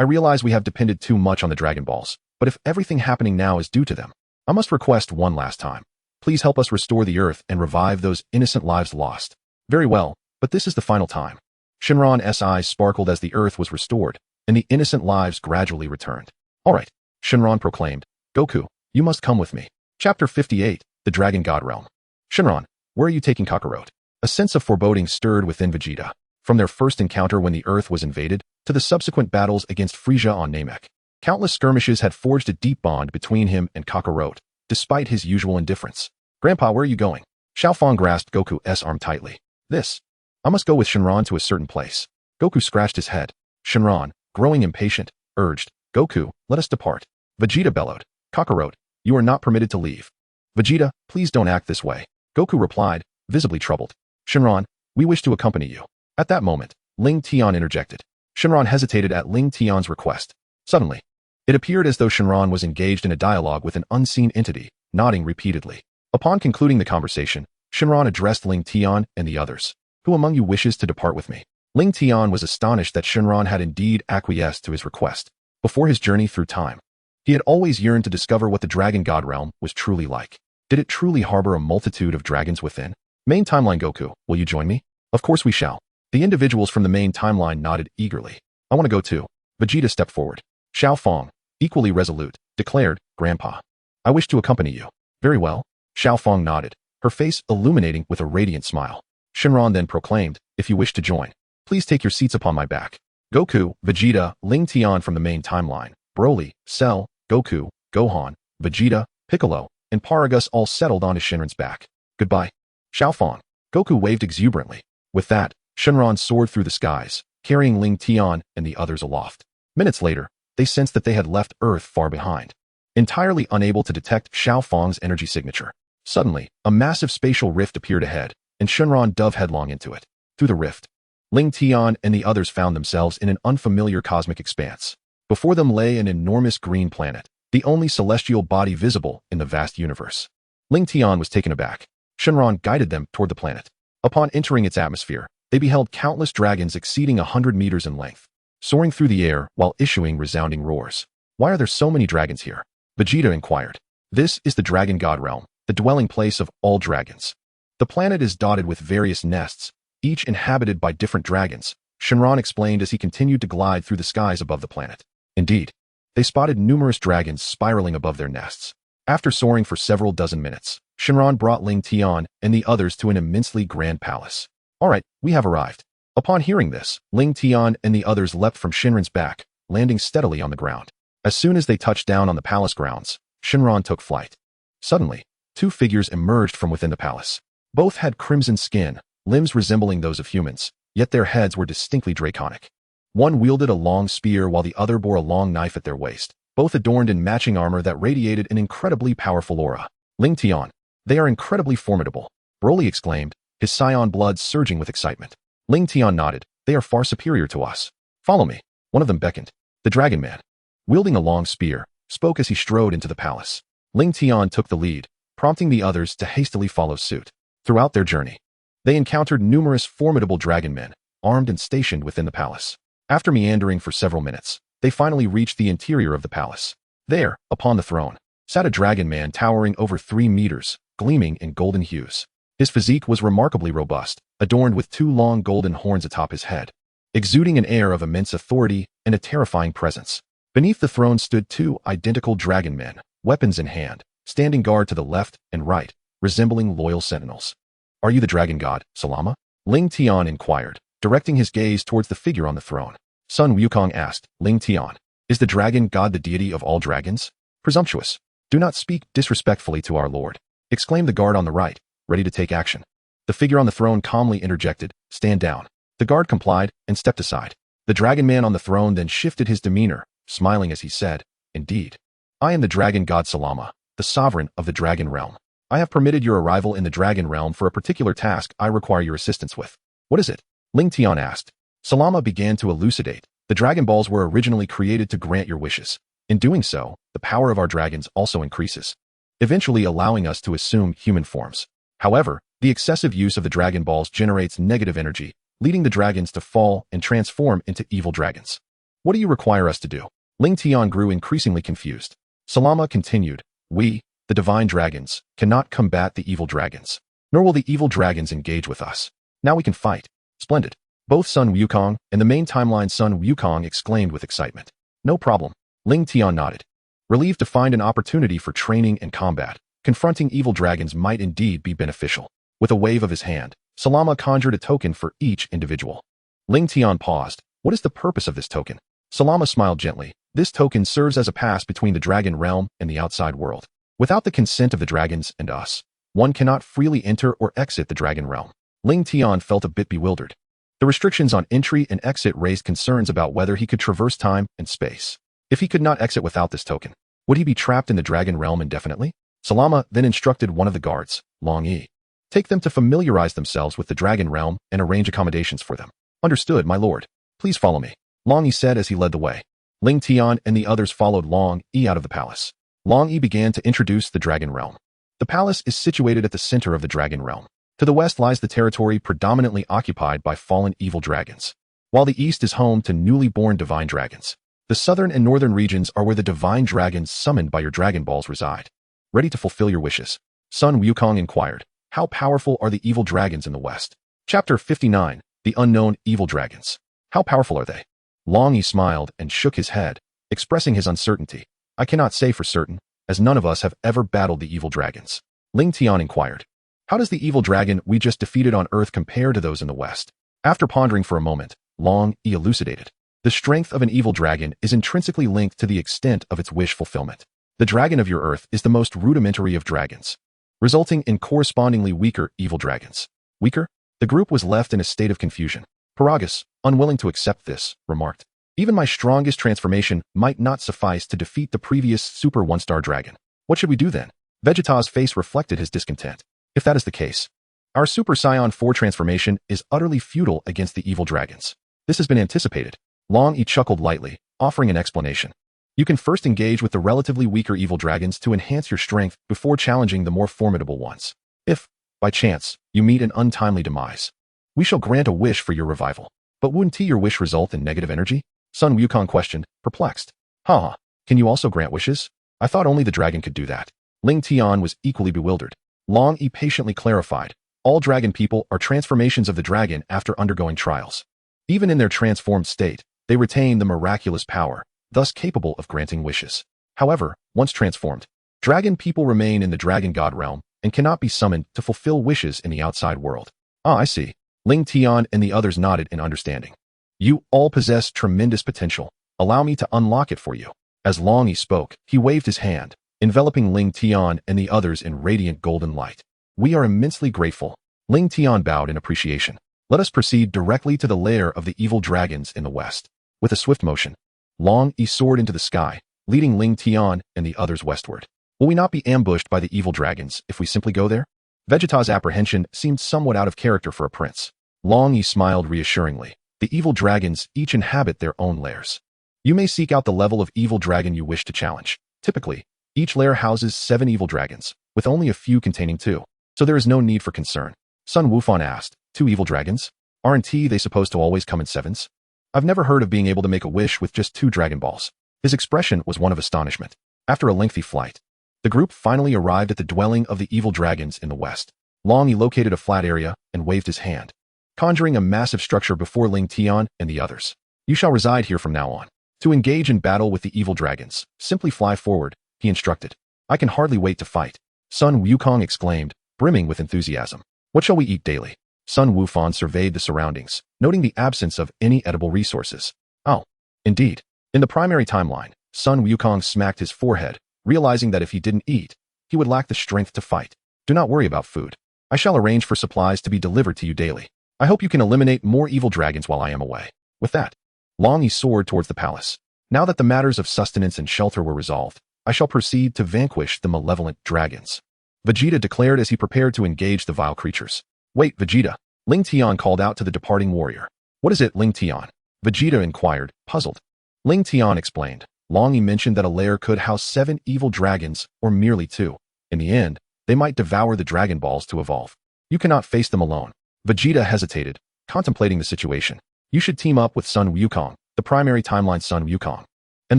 I realize we have depended too much on the Dragon Balls, but if everything happening now is due to them, I must request one last time. Please help us restore the Earth and revive those innocent lives lost. Very well, but this is the final time. Shenron's eyes sparkled as the Earth was restored, and the innocent lives gradually returned. All right, Shenron proclaimed. Goku, you must come with me. Chapter 58, The Dragon God Realm. Shenron, where are you taking Kakarot? A sense of foreboding stirred within Vegeta. From their first encounter when the Earth was invaded, to the subsequent battles against Frieza on Namek, countless skirmishes had forged a deep bond between him and Kakarot, despite his usual indifference. Grandpa, where are you going? Xiaofang grasped Goku's arm tightly. I must go with Shenron to a certain place. Goku scratched his head. Shenron, growing impatient, urged, Goku, let us depart. Vegeta bellowed, Kakarot, you are not permitted to leave. Vegeta, please don't act this way. Goku replied, visibly troubled. Shenron, we wish to accompany you. At that moment, Lingtian interjected. Shenron hesitated at Lingtian's request. Suddenly, it appeared as though Shenron was engaged in a dialogue with an unseen entity, nodding repeatedly. Upon concluding the conversation, Shenron addressed Lingtian and the others. Who among you wishes to depart with me? Lingtian was astonished that Shenron had indeed acquiesced to his request. Before his journey through time, he had always yearned to discover what the Dragon God Realm was truly like. Did it truly harbor a multitude of dragons within? Main timeline Goku, will you join me? Of course we shall. The individuals from the main timeline nodded eagerly. I want to go too. Vegeta stepped forward. Xiaofang, equally resolute, declared, Grandpa, I wish to accompany you. Very well. Xiaofang nodded, her face illuminating with a radiant smile. Shenron then proclaimed, if you wish to join, please take your seats upon my back. Goku, Vegeta, Lingtian from the main timeline, Broly, Cell, Goku, Gohan, Vegeta, Piccolo, and Paragus all settled onto Shenron's back. Goodbye. Xiaofang. Goku waved exuberantly. With that, Shenron soared through the skies, carrying Lingtian and the others aloft. Minutes later, they sensed that they had left Earth far behind. Entirely unable to detect Xiaofang's energy signature. Suddenly, a massive spatial rift appeared ahead, and Shenron dove headlong into it. Through the rift, Lingtian and the others found themselves in an unfamiliar cosmic expanse. Before them lay an enormous green planet, the only celestial body visible in the vast universe. Lingtian was taken aback. Shenron guided them toward the planet. Upon entering its atmosphere, they beheld countless dragons exceeding 100 meters in length, soaring through the air while issuing resounding roars. Why are there so many dragons here? Vegeta inquired. This is the Dragon God Realm, the dwelling place of all dragons. The planet is dotted with various nests, each inhabited by different dragons, Shenron explained as he continued to glide through the skies above the planet. Indeed, they spotted numerous dragons spiraling above their nests. After soaring for several dozen minutes, Shenron brought Lingtian and the others to an immensely grand palace. All right, we have arrived. Upon hearing this, Lingtian and the others leapt from Shenron's back, landing steadily on the ground. As soon as they touched down on the palace grounds, Shenron took flight. Suddenly, two figures emerged from within the palace. Both had crimson skin, limbs resembling those of humans, yet their heads were distinctly draconic. One wielded a long spear while the other bore a long knife at their waist, both adorned in matching armor that radiated an incredibly powerful aura. Lingtian, they are incredibly formidable, Broly exclaimed, his scion blood surging with excitement. Lingtian nodded, they are far superior to us. Follow me. One of them beckoned. The Dragon Man, wielding a long spear, spoke as he strode into the palace. Lingtian took the lead, prompting the others to hastily follow suit. Throughout their journey, they encountered numerous formidable dragon men, armed and stationed within the palace. After meandering for several minutes, they finally reached the interior of the palace. There, upon the throne, sat a dragon man towering over 3 meters, gleaming in golden hues. His physique was remarkably robust, adorned with 2 long golden horns atop his head, exuding an air of immense authority and a terrifying presence. Beneath the throne stood 2 identical dragon men, weapons in hand, standing guard to the left and right, resembling loyal sentinels. Are you the Dragon God, Salama? Lingtian inquired, directing his gaze towards the figure on the throne. Sun Wukong asked, Lingtian, is the Dragon God the deity of all dragons? Presumptuous. Do not speak disrespectfully to our lord, exclaimed the guard on the right, ready to take action. The figure on the throne calmly interjected, stand down. The guard complied and stepped aside. The dragon man on the throne then shifted his demeanor, smiling as he said, indeed. I am the Dragon God Salama, the sovereign of the Dragon Realm. I have permitted your arrival in the Dragon Realm for a particular task I require your assistance with. What is it? Lingtian asked. Salama began to elucidate, The Dragon Balls were originally created to grant your wishes. In doing so, the power of our dragons also increases, eventually allowing us to assume human forms. However, the excessive use of the Dragon Balls generates negative energy, leading the dragons to fall and transform into evil dragons. What do you require us to do? Lingtian grew increasingly confused. Salama continued, we, the divine dragons, cannot combat the evil dragons, nor will the evil dragons engage with us. Now we can fight. Splendid. Both Sun Wukong and the main timeline Sun Wukong exclaimed with excitement. No problem. Lingtian nodded, relieved to find an opportunity for training and combat. Confronting evil dragons might indeed be beneficial. With a wave of his hand, Salama conjured a token for each individual. Lingtian paused. What is the purpose of this token? Salama smiled gently. This token serves as a pass between the dragon realm and the outside world. Without the consent of the dragons and us, one cannot freely enter or exit the dragon realm. Lingtian felt a bit bewildered. The restrictions on entry and exit raised concerns about whether he could traverse time and space. If he could not exit without this token, would he be trapped in the dragon realm indefinitely? Salama then instructed one of the guards, Long Yi. Take them to familiarize themselves with the dragon realm and arrange accommodations for them. Understood, my lord. Please follow me, Long Yi said as he led the way. Lingtian and the others followed Long Yi out of the palace. Long Yi began to introduce the dragon realm. The palace is situated at the center of the dragon realm. To the west lies the territory predominantly occupied by fallen evil dragons, while the east is home to newly born divine dragons. The southern and northern regions are where the divine dragons summoned by your Dragon Balls reside. Ready to fulfill your wishes? Sun Wukong inquired. How powerful are the evil dragons in the west? Chapter 59, The Unknown Evil Dragons. How powerful are they? Long Yi smiled and shook his head, expressing his uncertainty. I cannot say for certain, as none of us have ever battled the evil dragons. Lingtian inquired. How does the evil dragon we just defeated on Earth compare to those in the West? After pondering for a moment, Long Yi elucidated. The strength of an evil dragon is intrinsically linked to the extent of its wish fulfillment. The dragon of your Earth is the most rudimentary of dragons, resulting in correspondingly weaker evil dragons. Weaker? The group was left in a state of confusion. Paragus, unwilling to accept this, remarked. Even my strongest transformation might not suffice to defeat the previous Super One-Star Dragon. What should we do then? Vegeta's face reflected his discontent. If that is the case, our Super Saiyan 4 transformation is utterly futile against the evil dragons. This has been anticipated. Long Yi chuckled lightly, offering an explanation. You can first engage with the relatively weaker evil dragons to enhance your strength before challenging the more formidable ones. If, by chance, you meet an untimely demise, we shall grant a wish for your revival. But wouldn't your wish result in negative energy? Sun Wukong questioned, perplexed. Haha, can you also grant wishes? I thought only the dragon could do that. Lingtian was equally bewildered. Long Yi patiently clarified. All dragon people are transformations of the dragon after undergoing trials. Even in their transformed state, they retain the miraculous power, thus capable of granting wishes. However, once transformed, dragon people remain in the dragon god realm and cannot be summoned to fulfill wishes in the outside world. Ah, I see. Lingtian and the others nodded in understanding. You all possess tremendous potential. Allow me to unlock it for you. As Long Yi spoke, he waved his hand, enveloping Lingtian and the others in radiant golden light. We are immensely grateful. Lingtian bowed in appreciation. Let us proceed directly to the lair of the evil dragons in the west. With a swift motion, Long Yi soared into the sky, leading Lingtian and the others westward. Will we not be ambushed by the evil dragons if we simply go there? Vegeta's apprehension seemed somewhat out of character for a prince. Long Yi smiled reassuringly. The evil dragons each inhabit their own lairs. You may seek out the level of evil dragon you wish to challenge. Typically, each lair houses 7 evil dragons, with only a few containing 2, so there is no need for concern. Sun Wufan asked, 2 evil dragons? Aren't they supposed to always come in 7s? I've never heard of being able to make a wish with just 2 Dragon Balls. His expression was one of astonishment. After a lengthy flight, the group finally arrived at the dwelling of the evil dragons in the west. Long Yi located a flat area and waved his hand, conjuring a massive structure before Lingtian and the others. You shall reside here from now on. To engage in battle with the evil dragons, simply fly forward, he instructed. I can hardly wait to fight. Sun Wukong exclaimed, brimming with enthusiasm. What shall we eat daily? Sun Wufan surveyed the surroundings, noting the absence of any edible resources. Oh, indeed. In the primary timeline, Sun Wukong smacked his forehead, realizing that if he didn't eat, he would lack the strength to fight. Do not worry about food. I shall arrange for supplies to be delivered to you daily. I hope you can eliminate more evil dragons while I am away. With that, Long Yi soared towards the palace. Now that the matters of sustenance and shelter were resolved, I shall proceed to vanquish the malevolent dragons. Vegeta declared as he prepared to engage the vile creatures. Wait, Vegeta. Lingtian called out to the departing warrior. What is it, Lingtian? Vegeta inquired, puzzled. Lingtian explained. Long he mentioned that a lair could house 7 evil dragons, or merely 2. In the end, they might devour the Dragon Balls to evolve. You cannot face them alone. Vegeta hesitated, contemplating the situation. You should team up with Sun Wukong, the primary timeline Sun Wukong, and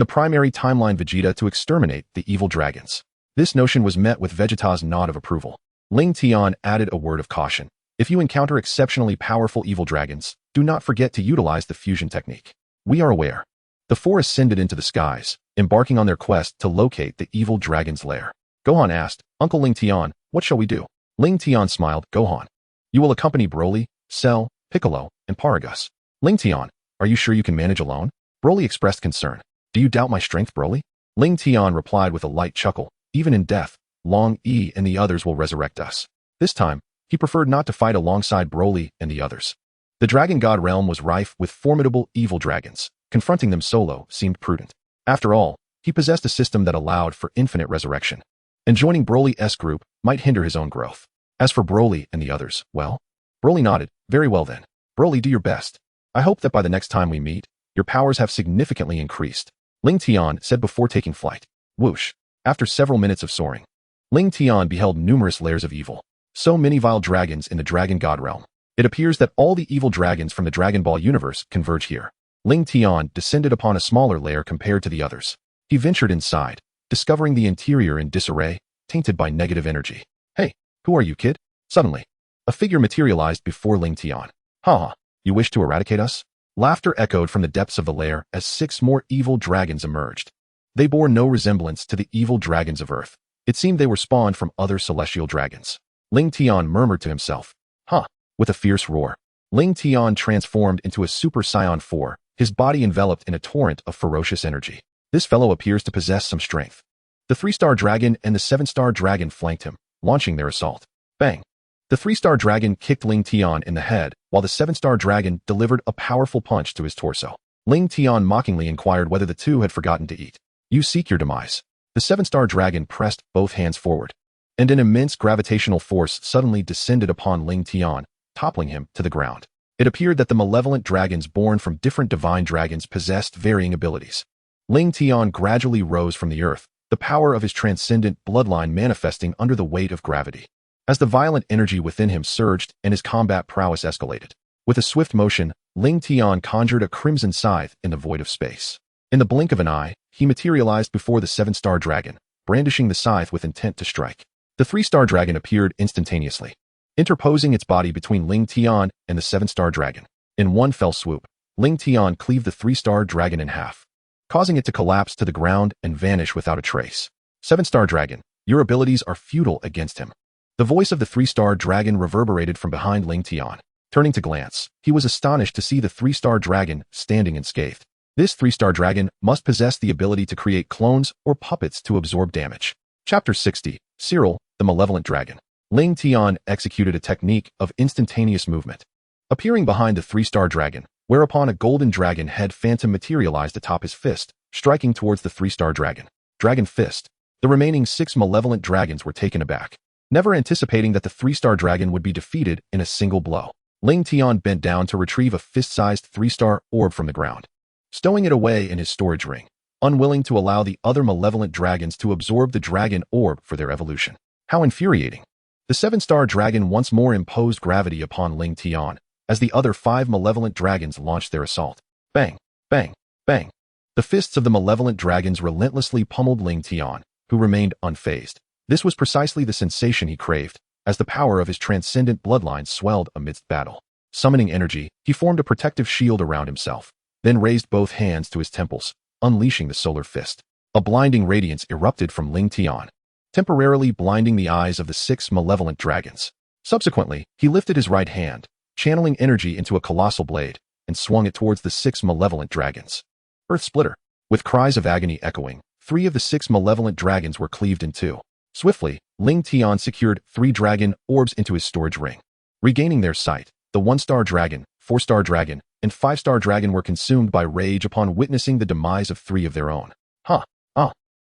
the primary timeline Vegeta to exterminate the evil dragons. This notion was met with Vegeta's nod of approval. Lingtian added a word of caution. If you encounter exceptionally powerful evil dragons, do not forget to utilize the fusion technique. We are aware. The four ascended into the skies, embarking on their quest to locate the evil dragon's lair. Gohan asked, Uncle Lingtian, what shall we do? Lingtian smiled, Gohan. You will accompany Broly, Cell, Piccolo, and Paragus. Lingtian, are you sure you can manage alone? Broly expressed concern. Do you doubt my strength, Broly? Lingtian replied with a light chuckle. Even in death, Long E and the others will resurrect us. This time, he preferred not to fight alongside Broly and the others. The Dragon God realm was rife with formidable evil dragons. Confronting them solo seemed prudent. After all, he possessed a system that allowed for infinite resurrection. And joining Broly's group might hinder his own growth. As for Broly and the others, well? Broly nodded. Very well then. Broly, do your best. I hope that by the next time we meet, your powers have significantly increased. Lingtian said before taking flight. Whoosh. After several minutes of soaring, Lingtian beheld numerous lairs of evil. So many vile dragons in the Dragon God realm. It appears that all the evil dragons from the Dragon Ball universe converge here. Lingtian descended upon a smaller lair compared to the others. He ventured inside, discovering the interior in disarray, tainted by negative energy. Hey, who are you, kid? Suddenly, a figure materialized before Lingtian. Ha! You wish to eradicate us? Laughter echoed from the depths of the lair as 6 more evil dragons emerged. They bore no resemblance to the evil dragons of Earth. It seemed they were spawned from other celestial dragons. Lingtian murmured to himself. Huh! With a fierce roar, Lingtian transformed into a Super Saiyan 4, his body enveloped in a torrent of ferocious energy. This fellow appears to possess some strength. The 3-star dragon and the 7-star dragon flanked him, launching their assault. Bang! The 3-star dragon kicked Lingtian in the head, while the 7-star dragon delivered a powerful punch to his torso. Lingtian mockingly inquired whether the two had forgotten to eat. You seek your demise. The 7-star dragon pressed both hands forward, and an immense gravitational force suddenly descended upon Lingtian, toppling him to the ground. It appeared that the malevolent dragons born from different divine dragons possessed varying abilities. Lingtian gradually rose from the earth, the power of his transcendent bloodline manifesting under the weight of gravity. As the violent energy within him surged and his combat prowess escalated, with a swift motion, Lingtian conjured a crimson scythe in the void of space. In the blink of an eye, he materialized before the 7-star dragon, brandishing the scythe with intent to strike. The 3-star dragon appeared instantaneously, interposing its body between Lingtian and the 7-star dragon. In one fell swoop, Lingtian cleaved the 3-star dragon in half, causing it to collapse to the ground and vanish without a trace. 7-star dragon, your abilities are futile against him. The voice of the 3-star dragon reverberated from behind Lingtian. Turning to glance, he was astonished to see the 3-star dragon standing unscathed. This 3-star dragon must possess the ability to create clones or puppets to absorb damage. Chapter 60, Cyril, the Malevolent Dragon. Lingtian executed a technique of instantaneous movement, appearing behind the 3-star dragon, whereupon a golden dragon head phantom materialized atop his fist, striking towards the 3-star dragon. Dragon Fist. The remaining 6 malevolent dragons were taken aback, never anticipating that the 3-star dragon would be defeated in a single blow. Lingtian bent down to retrieve a fist-sized 3-star orb from the ground, stowing it away in his storage ring, unwilling to allow the other malevolent dragons to absorb the dragon orb for their evolution. How infuriating! The 7-star dragon once more imposed gravity upon Lingtian, as the other 5 malevolent dragons launched their assault. Bang! Bang! Bang! The fists of the malevolent dragons relentlessly pummeled Lingtian, who remained unfazed. This was precisely the sensation he craved, as the power of his transcendent bloodline swelled amidst battle. Summoning energy, he formed a protective shield around himself, then raised both hands to his temples, unleashing the solar fist. A blinding radiance erupted from Lingtian, temporarily blinding the eyes of the 6 malevolent dragons. Subsequently, he lifted his right hand, channeling energy into a colossal blade, and swung it towards the 6 malevolent dragons. Earth Splitter. With cries of agony echoing, 3 of the 6 malevolent dragons were cleaved in 2. Swiftly, Lingtian secured 3 dragon orbs into his storage ring. Regaining their sight, the 1-star dragon, 4-star dragon, and 5-star dragon were consumed by rage upon witnessing the demise of 3 of their own.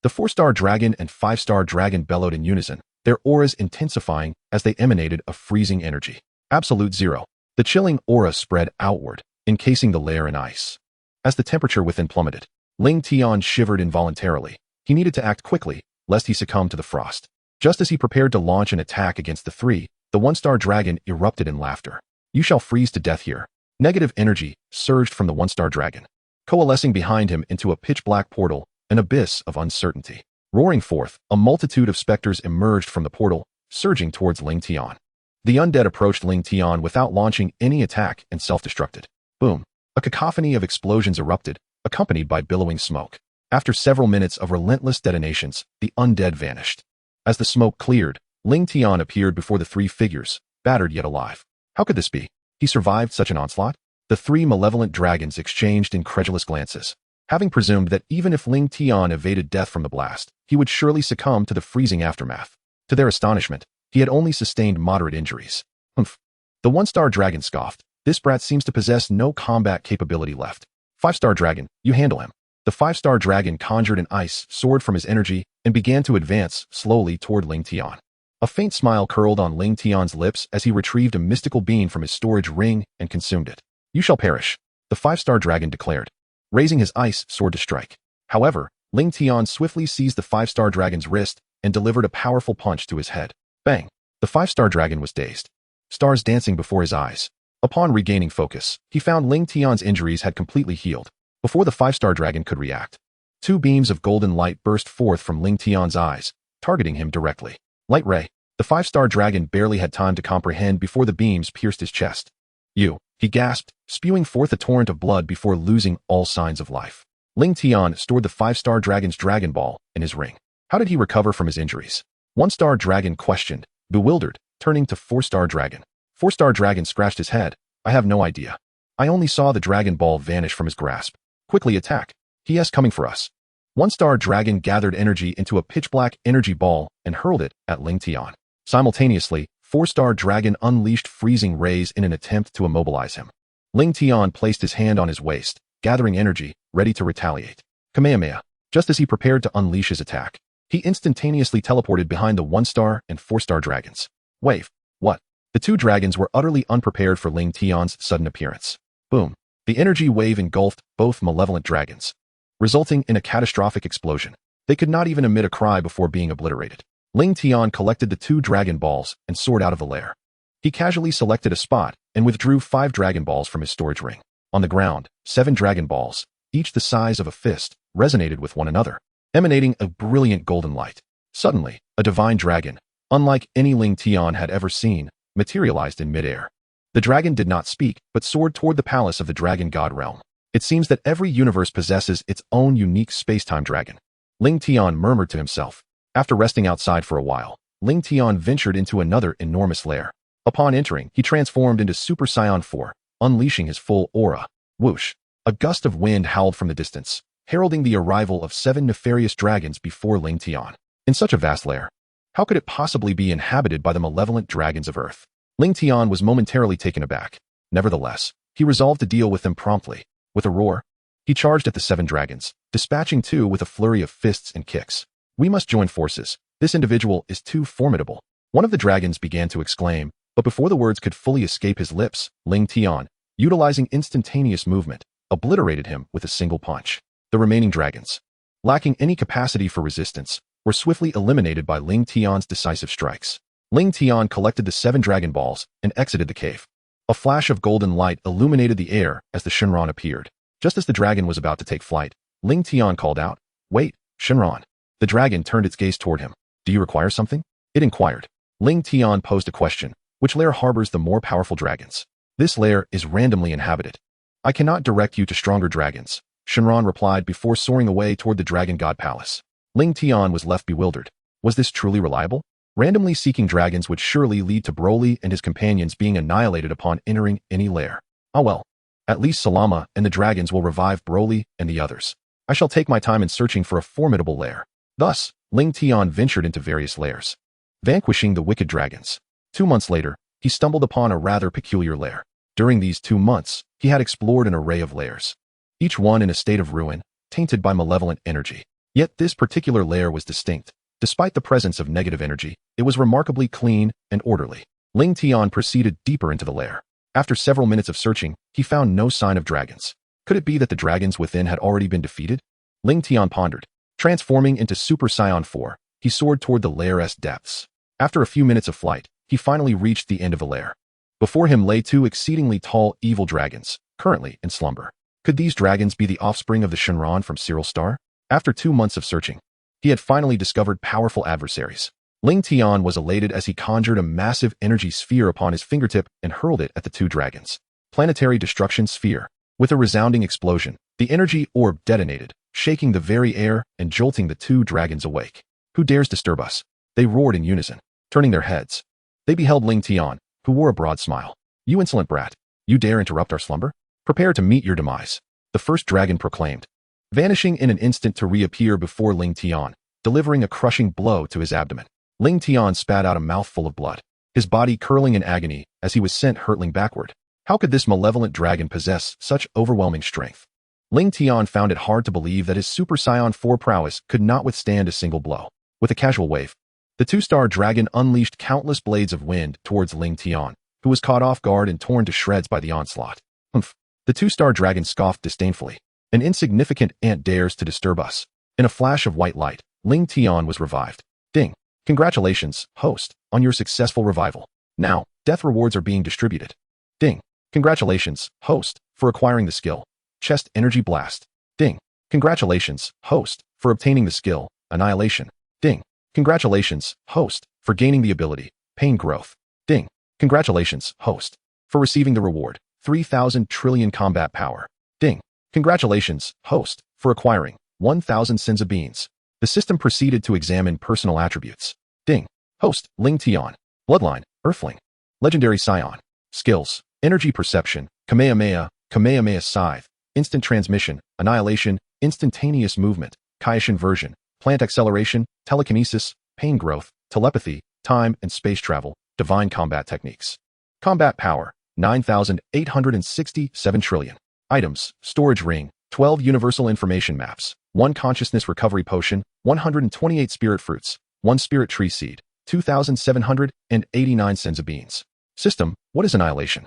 The 4-star dragon and 5-star dragon bellowed in unison, their auras intensifying as they emanated a freezing energy. Absolute zero. The chilling aura spread outward, encasing the lair in ice. As the temperature within plummeted, Lingtian shivered involuntarily. He needed to act quickly, lest he succumb to the frost. Just as he prepared to launch an attack against the three, the one-star dragon erupted in laughter. You shall freeze to death here. Negative energy surged from the one-star dragon, coalescing behind him into a pitch-black portal, an abyss of uncertainty. Roaring forth, a multitude of specters emerged from the portal, surging towards Lingtian. The undead approached Lingtian without launching any attack and self-destructed. Boom! A cacophony of explosions erupted, accompanied by billowing smoke. After several minutes of relentless detonations, the undead vanished. As the smoke cleared, Lingtian appeared before the three figures, battered yet alive. How could this be? He survived such an onslaught? The three malevolent dragons exchanged incredulous glances, having presumed that even if Lingtian evaded death from the blast, he would surely succumb to the freezing aftermath. To their astonishment, he had only sustained moderate injuries. Humph. The one-star dragon scoffed. This brat seems to possess no combat capability left. Five-star dragon, you handle him. The five-star dragon conjured an ice sword from his energy and began to advance slowly toward Lingtian. A faint smile curled on Lingtian's lips as he retrieved a mystical beam from his storage ring and consumed it. You shall perish, the five-star dragon declared, raising his ice sword to strike. However, Lingtian swiftly seized the five-star dragon's wrist and delivered a powerful punch to his head. Bang! The five-star dragon was dazed, stars dancing before his eyes. Upon regaining focus, he found Lingtian's injuries had completely healed. Before the five-star dragon could react, two beams of golden light burst forth from Lingtian's eyes, targeting him directly. Light ray. The five-star dragon barely had time to comprehend before the beams pierced his chest. You, he gasped, spewing forth a torrent of blood before losing all signs of life. Lingtian stored the five-star dragon's Dragon Ball in his ring. How did he recover from his injuries? One-star dragon questioned, bewildered, turning to four-star dragon. Four-star dragon scratched his head. I have no idea. I only saw the Dragon Ball vanish from his grasp. Quickly attack. He is coming for us. One-star dragon gathered energy into a pitch-black energy ball and hurled it at Lingtian. Simultaneously, four-star dragon unleashed freezing rays in an attempt to immobilize him. Lingtian placed his hand on his waist, gathering energy, ready to retaliate. Kamehameha. Just as he prepared to unleash his attack, he instantaneously teleported behind the one-star and four-star dragons. Wave. What? The two dragons were utterly unprepared for Lingtian's sudden appearance. Boom. The energy wave engulfed both malevolent dragons, resulting in a catastrophic explosion. They could not even emit a cry before being obliterated. Lingtian collected the two Dragon Balls and soared out of the lair. He casually selected a spot and withdrew 5 Dragon Balls from his storage ring. On the ground, 7 Dragon Balls, each the size of a fist, resonated with one another, emanating a brilliant golden light. Suddenly, a divine dragon, unlike any Lingtian had ever seen, materialized in midair. The dragon did not speak, but soared toward the palace of the Dragon God realm. It seems that every universe possesses its own unique space-time dragon. Lingtian murmured to himself. After resting outside for a while, Lingtian ventured into another enormous lair. Upon entering, he transformed into Super Saiyan 4, unleashing his full aura. Whoosh! A gust of wind howled from the distance, heralding the arrival of 7 nefarious dragons before Lingtian. In such a vast lair, how could it possibly be inhabited by the malevolent dragons of Earth? Lingtian was momentarily taken aback. Nevertheless, he resolved to deal with them promptly. With a roar, he charged at the 7 dragons, dispatching 2 with a flurry of fists and kicks. We must join forces. This individual is too formidable. One of the dragons began to exclaim, but before the words could fully escape his lips, Lingtian, utilizing instantaneous movement, obliterated him with a single punch. The remaining dragons, lacking any capacity for resistance, were swiftly eliminated by Lingtian's decisive strikes. Lingtian collected the 7 Dragon Balls and exited the cave. A flash of golden light illuminated the air as the Shinran appeared. Just as the dragon was about to take flight, Lingtian called out, "Wait, Shinran." The dragon turned its gaze toward him. "Do you require something?" It inquired. Lingtian posed a question. Which lair harbors the more powerful dragons? This lair is randomly inhabited. I cannot direct you to stronger dragons, Shinran replied before soaring away toward the Dragon God Palace. Lingtian was left bewildered. Was this truly reliable? Randomly seeking dragons would surely lead to Broly and his companions being annihilated upon entering any lair. Ah well. At least Salama and the dragons will revive Broly and the others. I shall take my time in searching for a formidable lair. Thus, Lingtian ventured into various lairs, vanquishing the wicked dragons. 2 months later, he stumbled upon a rather peculiar lair. During these 2 months, he had explored an array of lairs, each one in a state of ruin, tainted by malevolent energy. Yet this particular lair was distinct. Despite the presence of negative energy, it was remarkably clean and orderly. Lingtian proceeded deeper into the lair. After several minutes of searching, he found no sign of dragons. Could it be that the dragons within had already been defeated? Lingtian pondered. Transforming into Super Saiyan 4, he soared toward the lair's depths. After a few minutes of flight, he finally reached the end of the lair. Before him lay two exceedingly tall, evil dragons, currently in slumber. Could these dragons be the offspring of the Shenron from Cyril's star? After 2 months of searching, he had finally discovered powerful adversaries. Lingtian was elated as he conjured a massive energy sphere upon his fingertip and hurled it at the two dragons. Planetary destruction sphere. With a resounding explosion, the energy orb detonated, shaking the very air and jolting the two dragons awake. Who dares disturb us? They roared in unison, turning their heads. They beheld Lingtian, who wore a broad smile. You insolent brat, you dare interrupt our slumber? Prepare to meet your demise, the first dragon proclaimed, vanishing in an instant to reappear before Lingtian, delivering a crushing blow to his abdomen. Lingtian spat out a mouthful of blood, his body curling in agony as he was sent hurtling backward. How could this malevolent dragon possess such overwhelming strength? Lingtian found it hard to believe that his Super Saiyan 4 prowess could not withstand a single blow. With a casual wave, the two-star dragon unleashed countless blades of wind towards Lingtian, who was caught off guard and torn to shreds by the onslaught. Humph! The two-star dragon scoffed disdainfully. An insignificant ant dares to disturb us. In a flash of white light, Lingtian was revived. Ding! Congratulations, host, on your successful revival. Now, death rewards are being distributed. Ding! Congratulations, host, for acquiring the skill Chest Energy Blast. Ding! Congratulations, host, for obtaining the skill Annihilation. Ding! Congratulations, host, for gaining the ability Pain Growth. Ding! Congratulations, host, for receiving the reward 3,000 trillion combat power. Ding! Congratulations, host, for acquiring 1,000 Senza beans. The system proceeded to examine personal attributes. Ding! Host, Lingtian. Bloodline, Earthling. Legendary Scion. Skills, Energy Perception, Kamehameha, Kamehameha Scythe, Instant Transmission, Annihilation, Instantaneous Movement, Kaioshin Version, Plant Acceleration, Telekinesis, Pain Growth, Telepathy, Time and Space Travel, Divine Combat Techniques. Combat Power, 9,867 trillion. Items, Storage Ring, 12 Universal Information Maps, 1 Consciousness Recovery Potion, 128 Spirit Fruits, 1 Spirit Tree Seed, 2,789 Senza Beans. System, what is Annihilation?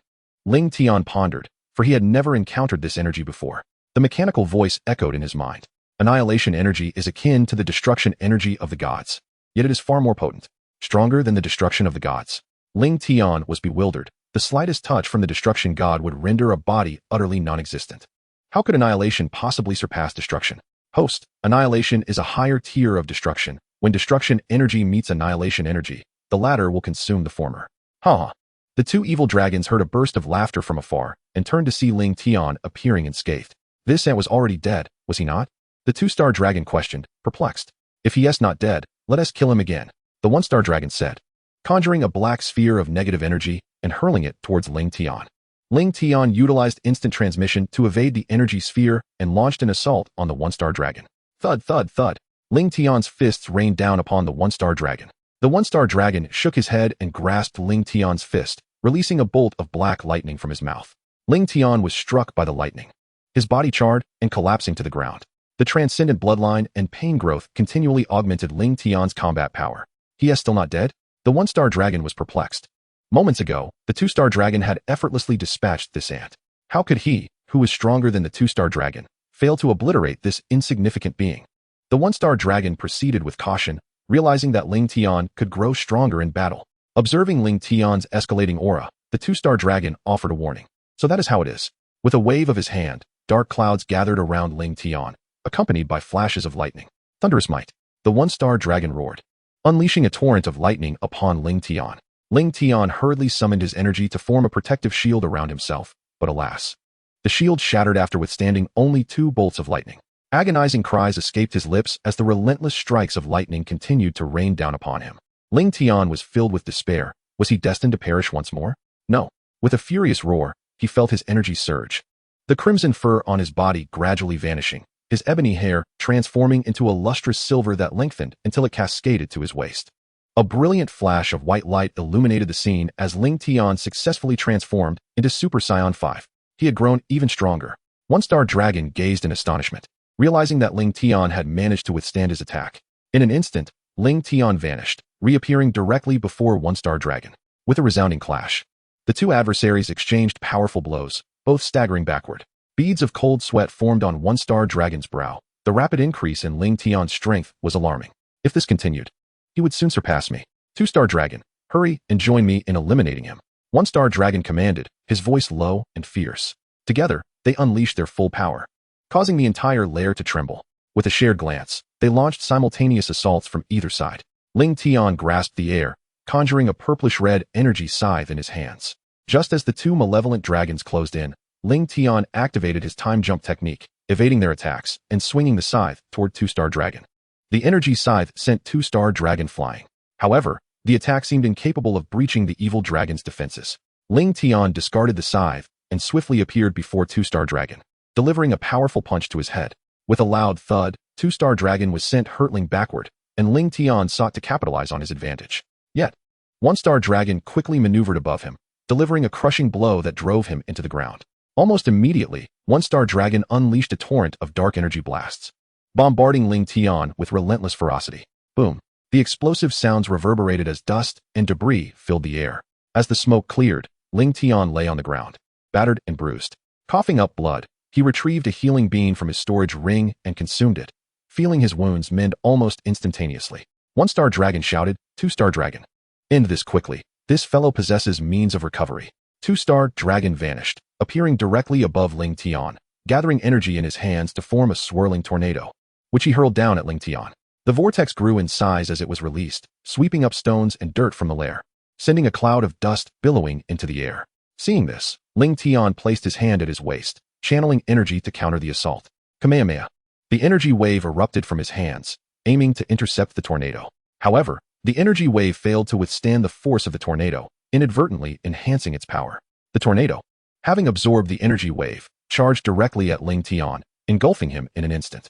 Lingtian pondered, for he had never encountered this energy before. The mechanical voice echoed in his mind. Annihilation energy is akin to the destruction energy of the gods, yet it is far more potent, stronger than the destruction of the gods. Lingtian was bewildered. The slightest touch from the destruction god would render a body utterly non-existent. How could annihilation possibly surpass destruction? Host, annihilation is a higher tier of destruction. When destruction energy meets annihilation energy, the latter will consume the former. Ha! The two evil dragons heard a burst of laughter from afar and turned to see Lingtian appearing unscathed. This ant was already dead, was he not? The two-star dragon questioned, perplexed. If he is not dead, let us kill him again, the one-star dragon said, conjuring a black sphere of negative energy and hurling it towards Lingtian. Lingtian utilized instant transmission to evade the energy sphere and launched an assault on the one-star dragon. Thud, thud, thud. Lingtian's fists rained down upon the one-star dragon. The one-star dragon shook his head and grasped Lingtian's fist, releasing a bolt of black lightning from his mouth. Lingtian was struck by the lightning, his body charred and collapsing to the ground. The transcendent bloodline and pain growth continually augmented Lingtian's combat power. He is still not dead? The one-star dragon was perplexed. Moments ago, the two-star dragon had effortlessly dispatched this ant. How could he, who was stronger than the two-star dragon, fail to obliterate this insignificant being? The one-star dragon proceeded with caution, realizing that Lingtian could grow stronger in battle. Observing Lingtian's escalating aura, the two-star dragon offered a warning. So that is how it is. With a wave of his hand, dark clouds gathered around Lingtian, accompanied by flashes of lightning. Thunderous might. The one-star dragon roared, unleashing a torrent of lightning upon Lingtian. Lingtian hurriedly summoned his energy to form a protective shield around himself, but alas, the shield shattered after withstanding only 2 bolts of lightning. Agonizing cries escaped his lips as the relentless strikes of lightning continued to rain down upon him. Lingtian was filled with despair. Was he destined to perish once more? No. With a furious roar, he felt his energy surge. The crimson fur on his body gradually vanishing, his ebony hair transforming into a lustrous silver that lengthened until it cascaded to his waist. A brilliant flash of white light illuminated the scene as Lingtian successfully transformed into Super Saiyan 5. He had grown even stronger. One-star dragon gazed in astonishment, realizing that Lingtian had managed to withstand his attack. In an instant, Lingtian vanished, reappearing directly before one-star dragon. With a resounding clash, the two adversaries exchanged powerful blows, both staggering backward. Beads of cold sweat formed on one-star dragon's brow. The rapid increase in Lingtian's strength was alarming. If this continued, he would soon surpass me. Two-star dragon, hurry and join me in eliminating him. One-star dragon commanded, his voice low and fierce. Together, they unleashed their full power, causing the entire lair to tremble. With a shared glance, they launched simultaneous assaults from either side. Lingtian grasped the air, conjuring a purplish-red energy scythe in his hands. Just as the two malevolent dragons closed in, Lingtian activated his time jump technique, evading their attacks and swinging the scythe toward two-star dragon. The energy scythe sent two-star dragon flying. However, the attack seemed incapable of breaching the evil dragon's defenses. Lingtian discarded the scythe and swiftly appeared before two-star dragon, delivering a powerful punch to his head. With a loud thud, two-star dragon was sent hurtling backward, and Lingtian sought to capitalize on his advantage. Yet, one-star dragon quickly maneuvered above him, delivering a crushing blow that drove him into the ground. Almost immediately, one-star dragon unleashed a torrent of dark energy blasts, bombarding Lingtian with relentless ferocity. Boom! The explosive sounds reverberated as dust and debris filled the air. As the smoke cleared, Lingtian lay on the ground, battered and bruised. Coughing up blood, he retrieved a healing bean from his storage ring and consumed it, feeling his wounds mend almost instantaneously. One-star dragon shouted, two-star dragon, end this quickly. This fellow possesses means of recovery. Two-star dragon vanished, appearing directly above Lingtian, gathering energy in his hands to form a swirling tornado, which he hurled down at Lingtian. The vortex grew in size as it was released, sweeping up stones and dirt from the lair, sending a cloud of dust billowing into the air. Seeing this, Lingtian placed his hand at his waist, channeling energy to counter the assault. Kamehameha. The energy wave erupted from his hands, aiming to intercept the tornado. However, the energy wave failed to withstand the force of the tornado, inadvertently enhancing its power. The tornado, having absorbed the energy wave, charged directly at Lingtian, engulfing him in an instant.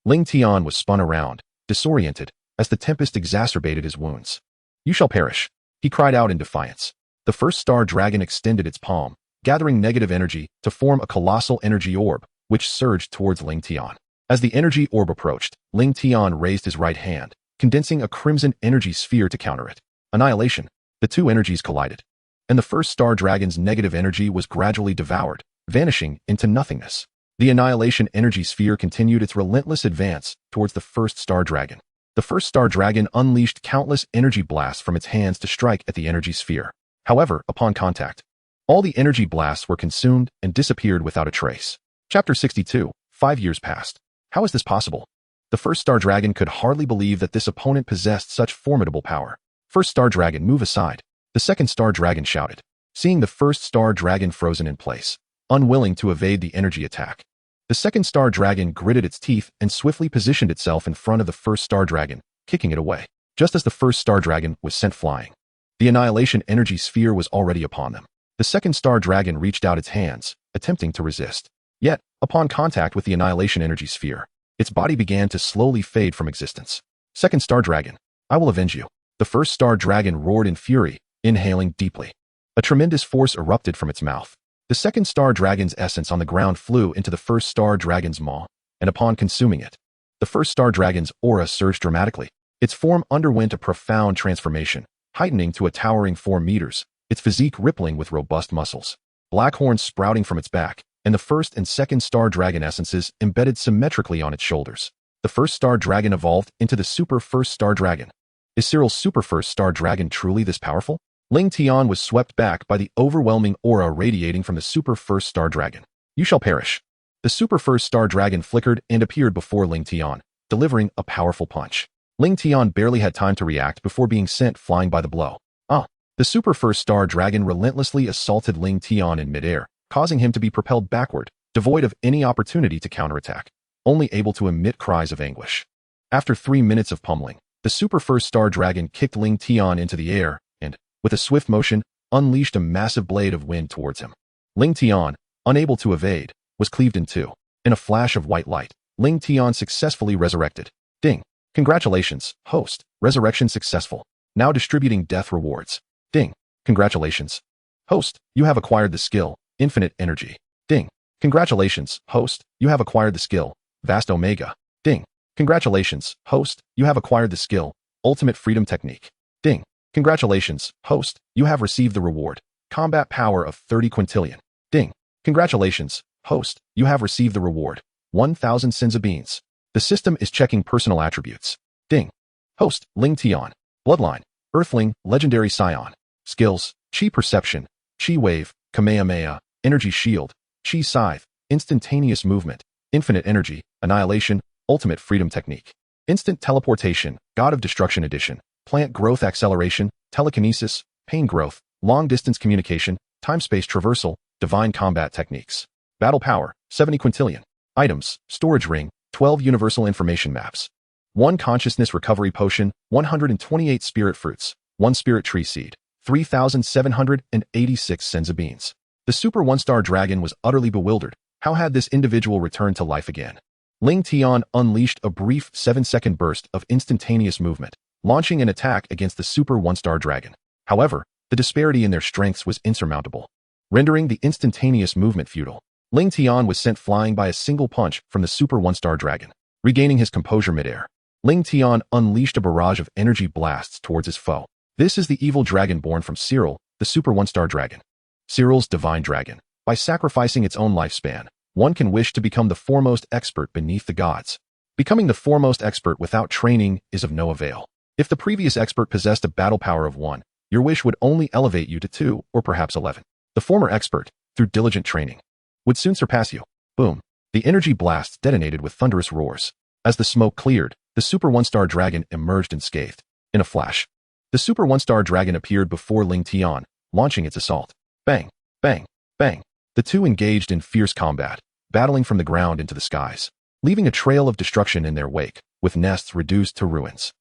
Lingtian was spun around, disoriented, as the tempest exacerbated his wounds. You shall perish, he cried out in defiance. The first star dragon extended its palm, gathering negative energy to form a colossal energy orb, which surged towards Lingtian. As the energy orb approached, Lingtian raised his right hand, condensing a crimson energy sphere to counter it. Annihilation. The two energies collided, and the first star dragon's negative energy was gradually devoured, vanishing into nothingness. The annihilation energy sphere continued its relentless advance towards the first star dragon. The first star dragon unleashed countless energy blasts from its hands to strike at the energy sphere. However, upon contact, all the energy blasts were consumed and disappeared without a trace. Chapter 62. 5 years passed. How is this possible? The first star dragon could hardly believe that this opponent possessed such formidable power. First star dragon, move aside. The second star dragon shouted, seeing the first star dragon frozen in place, unwilling to evade the energy attack. The second star dragon gritted its teeth and swiftly positioned itself in front of the first star dragon, kicking it away. Just as the first star dragon was sent flying, the annihilation energy sphere was already upon them. The second star dragon reached out its hands, attempting to resist. Yet, upon contact with the annihilation energy sphere, its body began to slowly fade from existence. Second star dragon, I will avenge you. The first star dragon roared in fury, inhaling deeply. A tremendous force erupted from its mouth. The second star dragon's essence on the ground flew into the first star dragon's maw, and upon consuming it, the first star dragon's aura surged dramatically. Its form underwent a profound transformation, heightening to a towering 4 meters, its physique rippling with robust muscles, black horns sprouting from its back, and the first and second star dragon essences embedded symmetrically on its shoulders. The first star dragon evolved into the super first star dragon. Is Cyril's super first star dragon truly this powerful? Lingtian was swept back by the overwhelming aura radiating from the super first star dragon. You shall perish. The super first star dragon flickered and appeared before Lingtian, delivering a powerful punch. Lingtian barely had time to react before being sent flying by the blow. The super first star dragon relentlessly assaulted Lingtian in midair, causing him to be propelled backward, devoid of any opportunity to counterattack, only able to emit cries of anguish. After 3 minutes of pummeling, the super first star dragon kicked Lingtian into the air and, with a swift motion, unleashed a massive blade of wind towards him. Lingtian, unable to evade, was cleaved in two. In a flash of white light, Lingtian successfully resurrected. Ding. Congratulations, host. Resurrection successful. Now distributing death rewards. Ding. Congratulations, host. You have acquired the skill, Infinite Energy. Ding. Congratulations, host. You have acquired the skill, Vast Omega. Ding. Congratulations, host. You have acquired the skill, Ultimate Freedom Technique. Ding. Congratulations, host. You have received the reward, Combat Power of 30 Quintillion. Ding. Congratulations, Host, you have received the reward. 1,000 sins of beans. The system is checking personal attributes. Ding. Host, Lingtian. Bloodline, Earthling, Legendary Scion. Skills, Chi Perception, Chi Wave, Kamehameha, Energy Shield, Chi Scythe, Instantaneous Movement, Infinite Energy, Annihilation, Ultimate Freedom Technique. Instant Teleportation, God of Destruction Edition, Plant Growth Acceleration, Telekinesis, Pain Growth, Long-Distance Communication, Time-Space Traversal, Divine Combat Techniques. Battle Power, 70 Quintillion. Items, Storage Ring, 12 Universal Information Maps. 1 Consciousness Recovery Potion, 128 Spirit Fruits, 1 Spirit Tree Seed, 3,786 Senza Beans. The Super One-Star Dragon was utterly bewildered. How had this individual returned to life again? Lingtian unleashed a brief 7-second burst of instantaneous movement, launching an attack against the Super One-Star Dragon. However, the disparity in their strengths was insurmountable, rendering the instantaneous movement futile. Lingtian was sent flying by a single punch from the Super One-Star Dragon. Regaining his composure midair, Lingtian unleashed a barrage of energy blasts towards his foe. This is the evil dragon born from Cyril, the Super One-Star Dragon. Cyril's Divine Dragon. By sacrificing its own lifespan, one can wish to become the foremost expert beneath the gods. Becoming the foremost expert without training is of no avail. If the previous expert possessed a battle power of 1, your wish would only elevate you to 2 or perhaps 11. The former expert, through diligent training, would soon surpass you. Boom. The energy blasts detonated with thunderous roars. As the smoke cleared, the Super One-Star Dragon emerged unscathed. In a flash, the Super One-Star Dragon appeared before Lingtian, launching its assault. Bang, bang, bang. The two engaged in fierce combat, battling from the ground into the skies, leaving a trail of destruction in their wake, with nests reduced to ruins.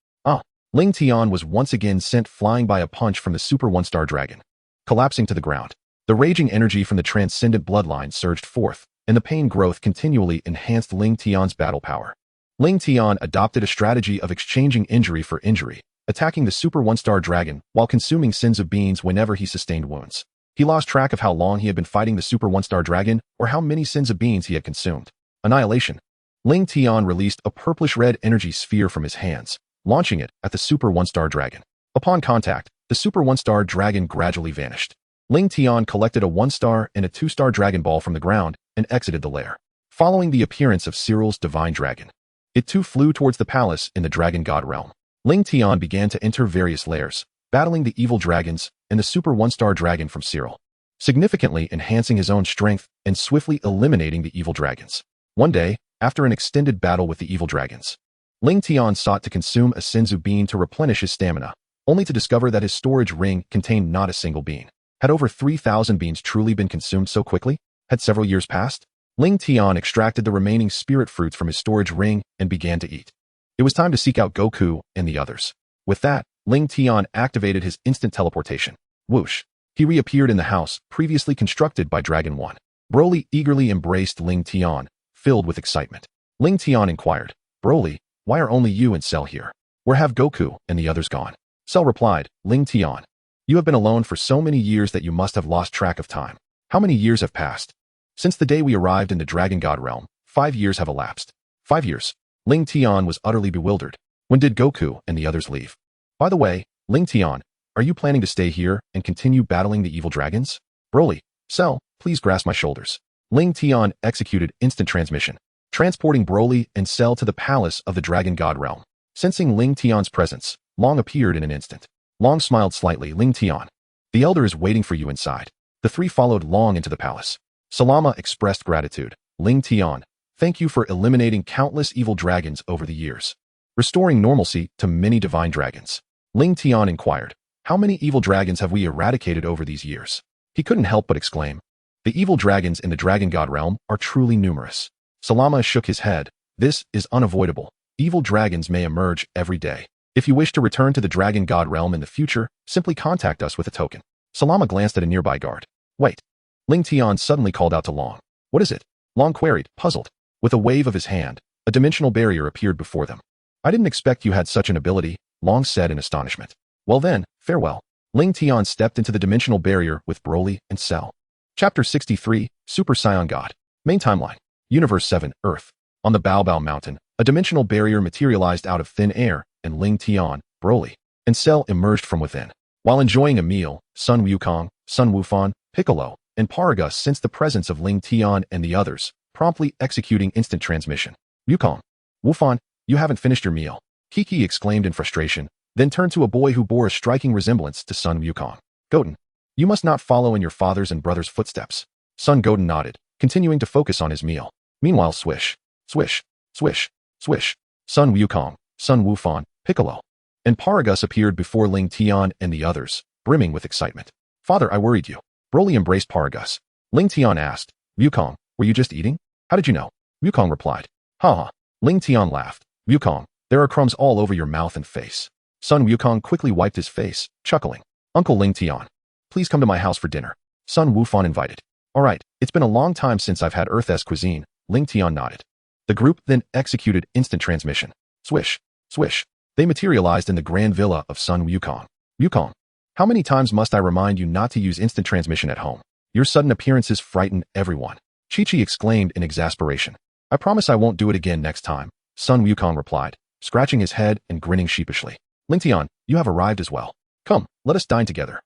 Lingtian was once again sent flying by a punch from the Super One-Star Dragon. Collapsing to the ground, the raging energy from the transcendent bloodline surged forth, and the pain growth continually enhanced Lingtian's battle power. Lingtian adopted a strategy of exchanging injury for injury, attacking the Super One-Star Dragon while consuming sins of beans whenever he sustained wounds. He lost track of how long he had been fighting the Super One-Star Dragon or how many sins of beans he had consumed. Annihilation. Lingtian released a purplish-red energy sphere from his hands, launching it at the Super One-Star Dragon. Upon contact, the Super One-Star Dragon gradually vanished. Lingtian collected a 1-star and a 2-star Dragon Ball from the ground and exited the lair. Following the appearance of Cyril's Divine Dragon, it too flew towards the palace in the Dragon God realm. Lingtian began to enter various lairs, battling the evil dragons and the Super One-Star Dragon from Cyril, significantly enhancing his own strength and swiftly eliminating the evil dragons. One day, after an extended battle with the evil dragons, Lingtian sought to consume a Senzu bean to replenish his stamina, only to discover that his storage ring contained not a single bean. Had over 3,000 beans truly been consumed so quickly? Had several years passed? Lingtian extracted the remaining spirit fruits from his storage ring and began to eat. It was time to seek out Goku and the others. With that, Lingtian activated his instant teleportation. Whoosh. He reappeared in the house previously constructed by Dragon 1. Broly eagerly embraced Lingtian, filled with excitement. Lingtian inquired, Broly, why are only you and Cell here? Where have Goku and the others gone? Cell replied, Lingtian, you have been alone for so many years that you must have lost track of time. How many years have passed? Since the day we arrived in the Dragon God realm, 5 years have elapsed. 5 years. Lingtian was utterly bewildered. When did Goku and the others leave? By the way, Lingtian, are you planning to stay here and continue battling the evil dragons? Broly, Cell, please grasp my shoulders. Lingtian executed instant transmission, transporting Broly and Cell to the palace of the Dragon God realm. Sensing Lingtian's presence, Long appeared in an instant. Long smiled slightly. Lingtian, the elder is waiting for you inside. The three followed Long into the palace. Salama expressed gratitude. Lingtian, thank you for eliminating countless evil dragons over the years, restoring normalcy to many divine dragons. Lingtian inquired, how many evil dragons have we eradicated over these years? He couldn't help but exclaim, the evil dragons in the Dragon God realm are truly numerous. Salama shook his head. This is unavoidable. Evil dragons may emerge every day. If you wish to return to the Dragon God realm in the future, simply contact us with a token. Salama glanced at a nearby guard. Wait. Lingtian suddenly called out to Long. What is it? Long queried, puzzled. With a wave of his hand, a dimensional barrier appeared before them. I didn't expect you had such an ability, Long said in astonishment. Well then, farewell. Lingtian stepped into the dimensional barrier with Broly and Cell. Chapter 63, Super Saiyan God. Main timeline. Universe 7, Earth. On the Bao Mountain, a dimensional barrier materialized out of thin air, and Lingtian, Broly, and Cell emerged from within. While enjoying a meal, Sun Wukong, Sun Wufan, Piccolo, and Paragus sensed the presence of Lingtian and the others, promptly executing instant transmission. Wukong. Wufan, you haven't finished your meal. Kiki exclaimed in frustration, then turned to a boy who bore a striking resemblance to Sun Wukong. Goten. You must not follow in your father's and brother's footsteps. Son Goten nodded, continuing to focus on his meal. Meanwhile, swish, swish, swish, swish. Sun Wukong, Sun Wufan, Piccolo. And Paragus appeared before Lingtian and the others, brimming with excitement. Father, I worried you. Broly embraced Paragus. Lingtian asked, Wukong, were you just eating? How did you know? Wukong replied. Ha. Lingtian laughed. Wukong, there are crumbs all over your mouth and face. Sun Wukong quickly wiped his face, chuckling. Uncle Lingtian, please come to my house for dinner. Sun Wufan invited. All right, it's been a long time since I've had Earth-esque cuisine. Lingtian nodded. The group then executed instant transmission. Swish, swish. They materialized in the grand villa of Sun Wukong. Wukong, how many times must I remind you not to use instant transmission at home? Your sudden appearances frighten everyone. Chi-Chi exclaimed in exasperation. I promise I won't do it again next time, Sun Wukong replied, scratching his head and grinning sheepishly. Lingtian, you have arrived as well. Come, let us dine together.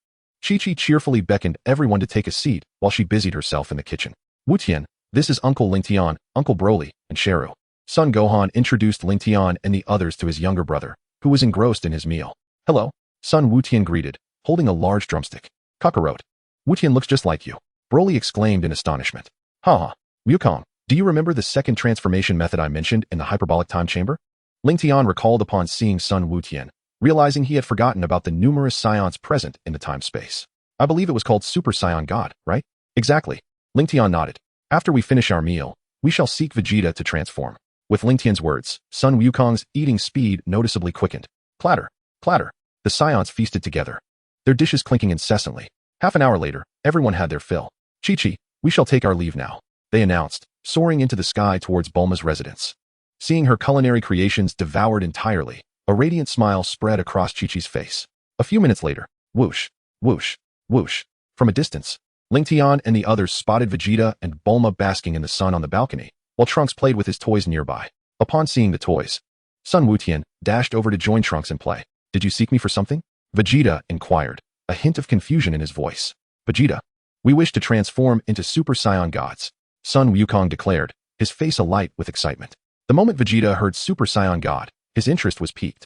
Chi-Chi cheerfully beckoned everyone to take a seat while she busied herself in the kitchen. Wutian, this is Uncle Lingtian, Uncle Broly, and Sheru. Son Gohan introduced Lingtian and the others to his younger brother, who was engrossed in his meal. Hello, Son Wutian greeted, holding a large drumstick. Kakarot. Wutian looks just like you. Broly exclaimed in astonishment. Ha. Wukong, do you remember the second transformation method I mentioned in the hyperbolic time chamber? Lingtian recalled upon seeing Sun Wutian, realizing he had forgotten about the numerous Saiyans present in the time-space. I believe it was called Super Saiyan God, right? Exactly. Lingtian nodded. After we finish our meal, we shall seek Vegeta to transform. With Lingtian's words, Sun Wukong's eating speed noticeably quickened. Clatter, clatter. The Saiyans feasted together, their dishes clinking incessantly. Half an hour later, everyone had their fill. Chi-Chi, we shall take our leave now, they announced, soaring into the sky towards Bulma's residence. Seeing her culinary creations devoured entirely, a radiant smile spread across Chi-Chi's face. A few minutes later, whoosh, whoosh, whoosh. From a distance, Lingtian and the others spotted Vegeta and Bulma basking in the sun on the balcony, while Trunks played with his toys nearby. Upon seeing the toys, Sun Wutian dashed over to join Trunks and play. Did you seek me for something? Vegeta inquired, a hint of confusion in his voice. Vegeta, we wish to transform into Super Saiyan Gods, Sun Wukong declared, his face alight with excitement. The moment Vegeta heard Super Saiyan God, his interest was piqued.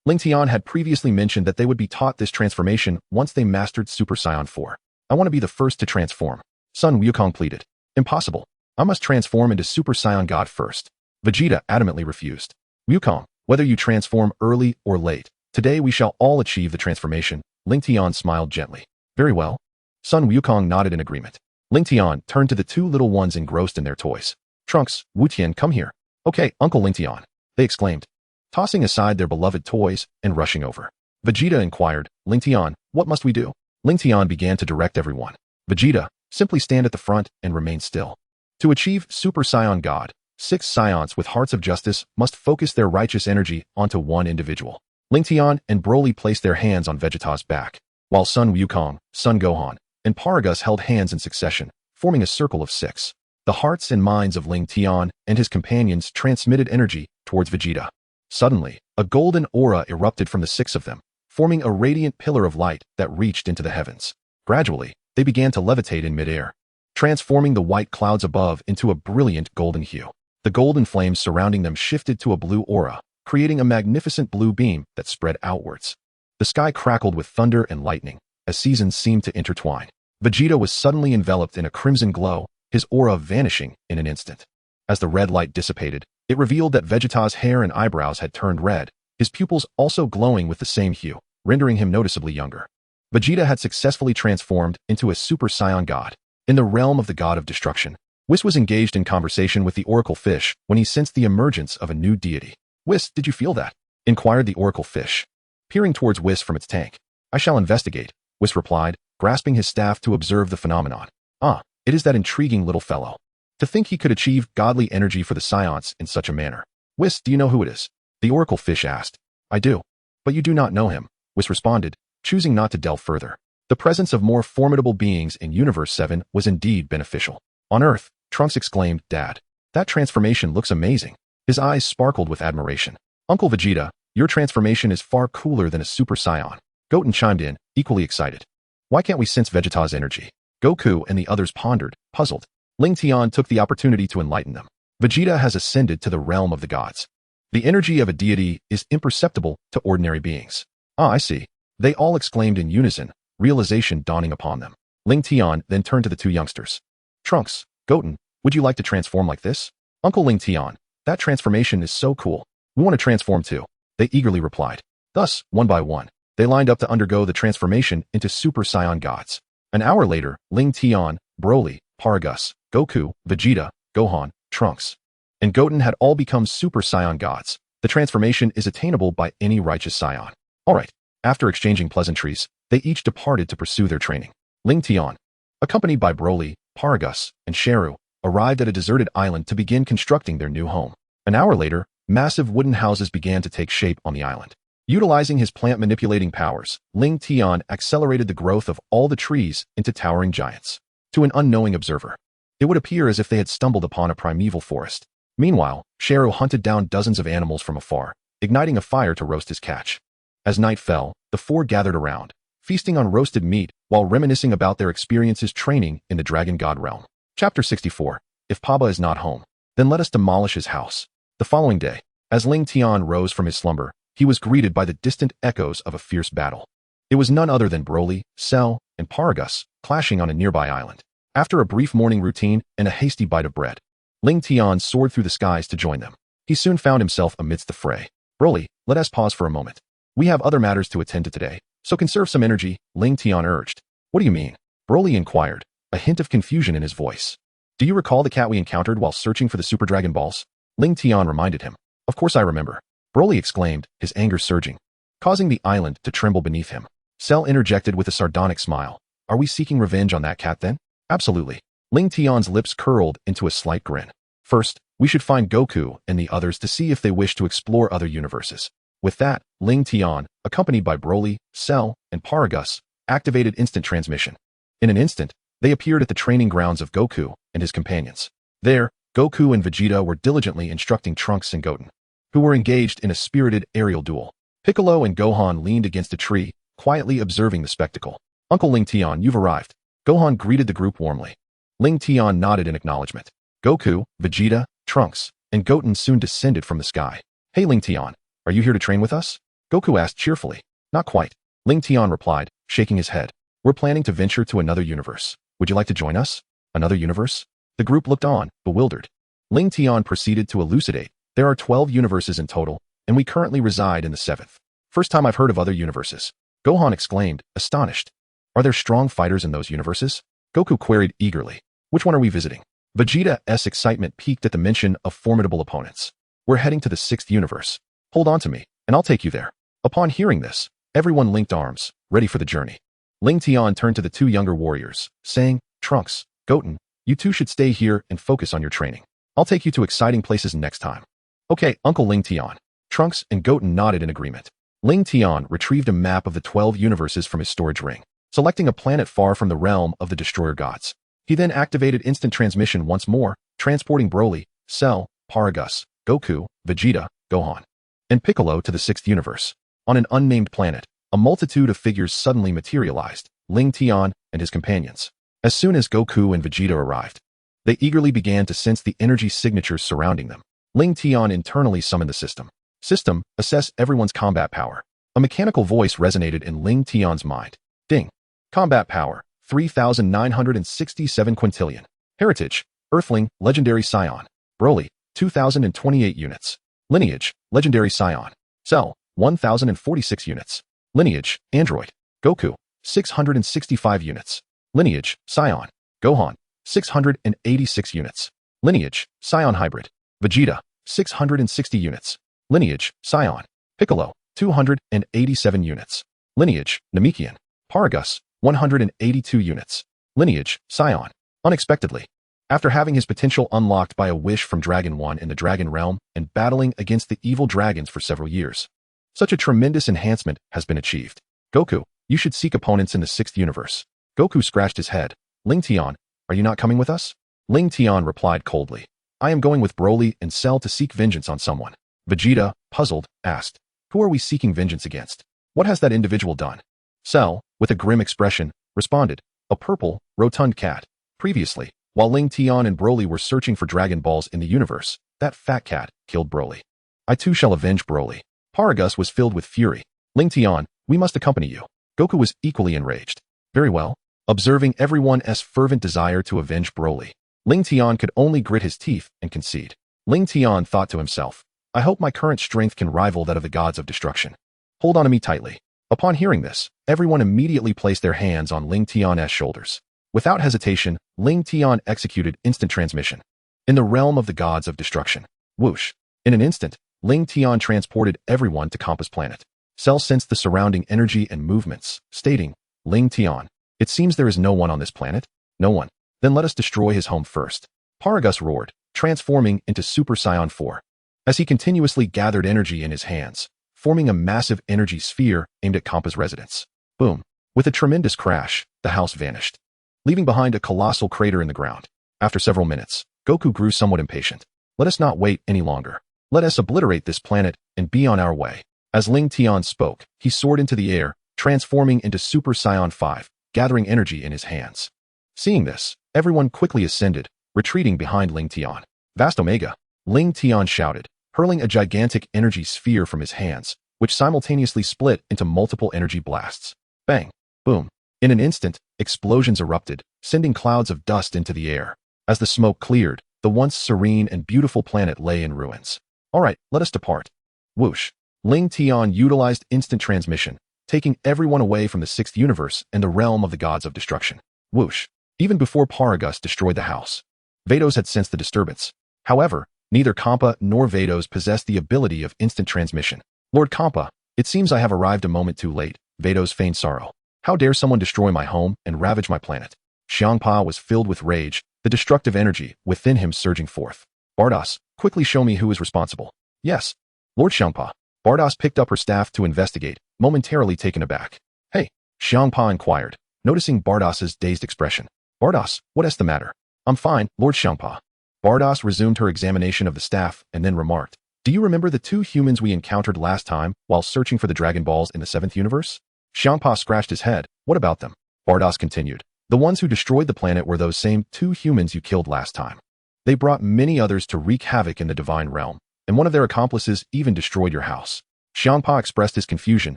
Lingtian had previously mentioned that they would be taught this transformation once they mastered Super Saiyan 4. I want to be the first to transform, Sun Wukong pleaded. Impossible. I must transform into Super Saiyan God first. Vegeta adamantly refused. Wukong, whether you transform early or late, today we shall all achieve the transformation. Lingtian smiled gently. Very well. Sun Wukong nodded in agreement. Lingtian turned to the two little ones engrossed in their toys. Trunks, Wutian, come here. Okay, Uncle Lingtian, they exclaimed, tossing aside their beloved toys and rushing over. Vegeta inquired, Lingtian, what must we do? Lingtian began to direct everyone. Vegeta, simply stand at the front and remain still. To achieve Super Saiyan God, 6 Saiyans with hearts of justice must focus their righteous energy onto one individual. Lingtian and Broly placed their hands on Vegeta's back, while Sun Wukong, Son Gohan, and Paragus held hands in succession, forming a circle of 6. The hearts and minds of Lingtian and his companions transmitted energy towards Vegeta. Suddenly, a golden aura erupted from the 6 of them, forming a radiant pillar of light that reached into the heavens. Gradually, they began to levitate in midair, transforming the white clouds above into a brilliant golden hue. The golden flames surrounding them shifted to a blue aura, creating a magnificent blue beam that spread outwards. The sky crackled with thunder and lightning, as seasons seemed to intertwine. Vegeta was suddenly enveloped in a crimson glow, his aura vanishing in an instant. As the red light dissipated, it revealed that Vegeta's hair and eyebrows had turned red, his pupils also glowing with the same hue, rendering him noticeably younger. Vegeta had successfully transformed into a Super Saiyan God. In the realm of the God of Destruction, Whis was engaged in conversation with the Oracle Fish when he sensed the emergence of a new deity. Whis, did you feel that? Inquired the Oracle Fish, peering towards Whis from its tank. I shall investigate, Whis replied, grasping his staff to observe the phenomenon. Ah, it is that intriguing little fellow. To think he could achieve godly energy for the Saiyans in such a manner. Whis, do you know who it is? The Oracle Fish asked. I do. But you do not know him, Whis responded, choosing not to delve further. The presence of more formidable beings in Universe 7 was indeed beneficial. On Earth, Trunks exclaimed, Dad, that transformation looks amazing. His eyes sparkled with admiration. Uncle Vegeta, your transformation is far cooler than a Super Saiyan. Goten chimed in, equally excited. Why can't we sense Vegeta's energy? Goku and the others pondered, puzzled. Lingtian took the opportunity to enlighten them. Vegeta has ascended to the realm of the gods. The energy of a deity is imperceptible to ordinary beings. Ah, I see. They all exclaimed in unison, realization dawning upon them. Lingtian then turned to the two youngsters. Trunks, Goten, would you like to transform like this? Uncle Lingtian, that transformation is so cool. We want to transform too. They eagerly replied. Thus, one by one, they lined up to undergo the transformation into Super Saiyan gods. An hour later, Lingtian, Broly, Paragus, Goku, Vegeta, Gohan, Trunks, and Goten had all become Super Saiyan gods. The transformation is attainable by any righteous Saiyan. Alright, after exchanging pleasantries, they each departed to pursue their training. Lingtian, accompanied by Broly, Paragus, and Sheru, arrived at a deserted island to begin constructing their new home. An hour later, massive wooden houses began to take shape on the island. Utilizing his plant-manipulating powers, Lingtian accelerated the growth of all the trees into towering giants. To an unknowing observer, it would appear as if they had stumbled upon a primeval forest. Meanwhile, Sheru hunted down dozens of animals from afar, igniting a fire to roast his catch. As night fell, the four gathered around, feasting on roasted meat while reminiscing about their experiences training in the Dragon God realm. Chapter 64. If Papa is not home, then let us demolish his house. The following day, as Lingtian rose from his slumber, he was greeted by the distant echoes of a fierce battle. It was none other than Broly, Cell, and Paragus clashing on a nearby island. After a brief morning routine and a hasty bite of bread, Lingtian soared through the skies to join them. He soon found himself amidst the fray. Broly, let us pause for a moment. We have other matters to attend to today, so conserve some energy, Lingtian urged. What do you mean? Broly inquired, a hint of confusion in his voice. Do you recall the cat we encountered while searching for the Super Dragon Balls? Lingtian reminded him. Of course I remember. Broly exclaimed, his anger surging, causing the island to tremble beneath him. Cell interjected with a sardonic smile. Are we seeking revenge on that cat then? Absolutely. Lingtian's lips curled into a slight grin. First, we should find Goku and the others to see if they wish to explore other universes. With that, Lingtian, accompanied by Broly, Cell, and Paragus, activated instant transmission. In an instant, they appeared at the training grounds of Goku and his companions. There, Goku and Vegeta were diligently instructing Trunks and Goten, who were engaged in a spirited aerial duel. Piccolo and Gohan leaned against a tree, quietly observing the spectacle. Uncle Lingtian, you've arrived. Gohan greeted the group warmly. Lingtian nodded in acknowledgement. Goku, Vegeta, Trunks, and Goten soon descended from the sky. Hey Lingtian, are you here to train with us? Goku asked cheerfully. Not quite. Lingtian replied, shaking his head. We're planning to venture to another universe. Would you like to join us? Another universe? The group looked on, bewildered. Lingtian proceeded to elucidate. There are 12 universes in total, and we currently reside in the 7th. First time I've heard of other universes. Gohan exclaimed, astonished. Are there strong fighters in those universes? Goku queried eagerly. Which one are we visiting? Vegeta's excitement peaked at the mention of formidable opponents. We're heading to the 6th universe. Hold on to me, and I'll take you there. Upon hearing this, everyone linked arms, ready for the journey. Lingtian turned to the two younger warriors, saying, Trunks, Goten, you two should stay here and focus on your training. I'll take you to exciting places next time. Okay, Uncle Lingtian. Trunks and Goten nodded in agreement. Lingtian retrieved a map of the 12 universes from his storage ring, selecting a planet far from the realm of the Destroyer Gods. He then activated instant transmission once more, transporting Broly, Cell, Paragus, Goku, Vegeta, Gohan, and Piccolo to the 6th universe. On an unnamed planet, a multitude of figures suddenly materialized, Lingtian and his companions. As soon as Goku and Vegeta arrived, they eagerly began to sense the energy signatures surrounding them. Lingtian internally summoned the system. System, assess everyone's combat power. A mechanical voice resonated in Lingtian's mind. Ding. Combat power, 3,967 quintillion. Heritage, Earthling, Legendary Scion. Broly, 2,028 units. Lineage, Legendary Scion. Cell, 1,046 units. Lineage, Android. Goku, 665 units. Lineage, Scion. Gohan, 686 units. Lineage, Scion Hybrid. Vegeta, 660 units. Lineage, Scion. Piccolo, 287 units. Lineage, Namekian. Paragus, 182 units. Lineage, Scion. Unexpectedly, after having his potential unlocked by a wish from Dragon 1 in the Dragon Realm and battling against the evil dragons for several years, such a tremendous enhancement has been achieved. Goku, you should seek opponents in the 6th universe. Goku scratched his head. Lingtian, are you not coming with us? Lingtian replied coldly. I am going with Broly and Cell to seek vengeance on someone. Vegeta, puzzled, asked, who are we seeking vengeance against? What has that individual done? Cell, with a grim expression, responded, A purple, rotund cat. Previously, while Lingtian and Broly were searching for Dragon Balls in the universe, that fat cat killed Broly. I too shall avenge Broly. Paragus was filled with fury. Lingtian, we must accompany you. Goku was equally enraged. Very well. Observing everyone's fervent desire to avenge Broly, Lingtian could only grit his teeth and concede. Lingtian thought to himself, I hope my current strength can rival that of the gods of destruction. Hold on to me tightly. Upon hearing this, everyone immediately placed their hands on Lingtian's shoulders. Without hesitation, Lingtian executed instant transmission. In the realm of the gods of destruction. Whoosh. In an instant, Lingtian transported everyone to Champa's planet. Cell sensed the surrounding energy and movements, stating, Lingtian, it seems there is no one on this planet? No one. Then let us destroy his home first. Paragus roared, transforming into Super Saiyan 4. As he continuously gathered energy in his hands, forming a massive energy sphere aimed at Champa's residence. Boom. With a tremendous crash, the house vanished, leaving behind a colossal crater in the ground. After several minutes, Goku grew somewhat impatient. Let us not wait any longer. Let us obliterate this planet and be on our way. As Lingtian spoke, he soared into the air, transforming into Super Saiyan 5, gathering energy in his hands. Seeing this, everyone quickly ascended, retreating behind Lingtian. Vast Omega! Lingtian shouted, hurling a gigantic energy sphere from his hands, which simultaneously split into multiple energy blasts. Bang! Boom! In an instant, explosions erupted, sending clouds of dust into the air. As the smoke cleared, the once serene and beautiful planet lay in ruins. All right, let us depart. Whoosh! Lingtian utilized instant transmission, taking everyone away from the sixth universe and the realm of the gods of destruction. Whoosh! Even before Paragus destroyed the house, Vados had sensed the disturbance. However, neither Champa nor Vados possessed the ability of instant transmission. Lord Champa, it seems I have arrived a moment too late. Vados feigned sorrow. How dare someone destroy my home and ravage my planet? Champa was filled with rage, the destructive energy within him surging forth. Bardos, quickly show me who is responsible. Yes. Lord Champa. Bardos picked up her staff to investigate, momentarily taken aback. Hey, Champa inquired, noticing Bardos's dazed expression. Bardos, what is the matter? I'm fine, Lord Champa. Bardos resumed her examination of the staff and then remarked, do you remember the two humans we encountered last time while searching for the Dragon Balls in the 7th universe? Champa scratched his head. What about them? Bardos continued. The ones who destroyed the planet were those same two humans you killed last time. They brought many others to wreak havoc in the divine realm, and one of their accomplices even destroyed your house. Champa expressed his confusion.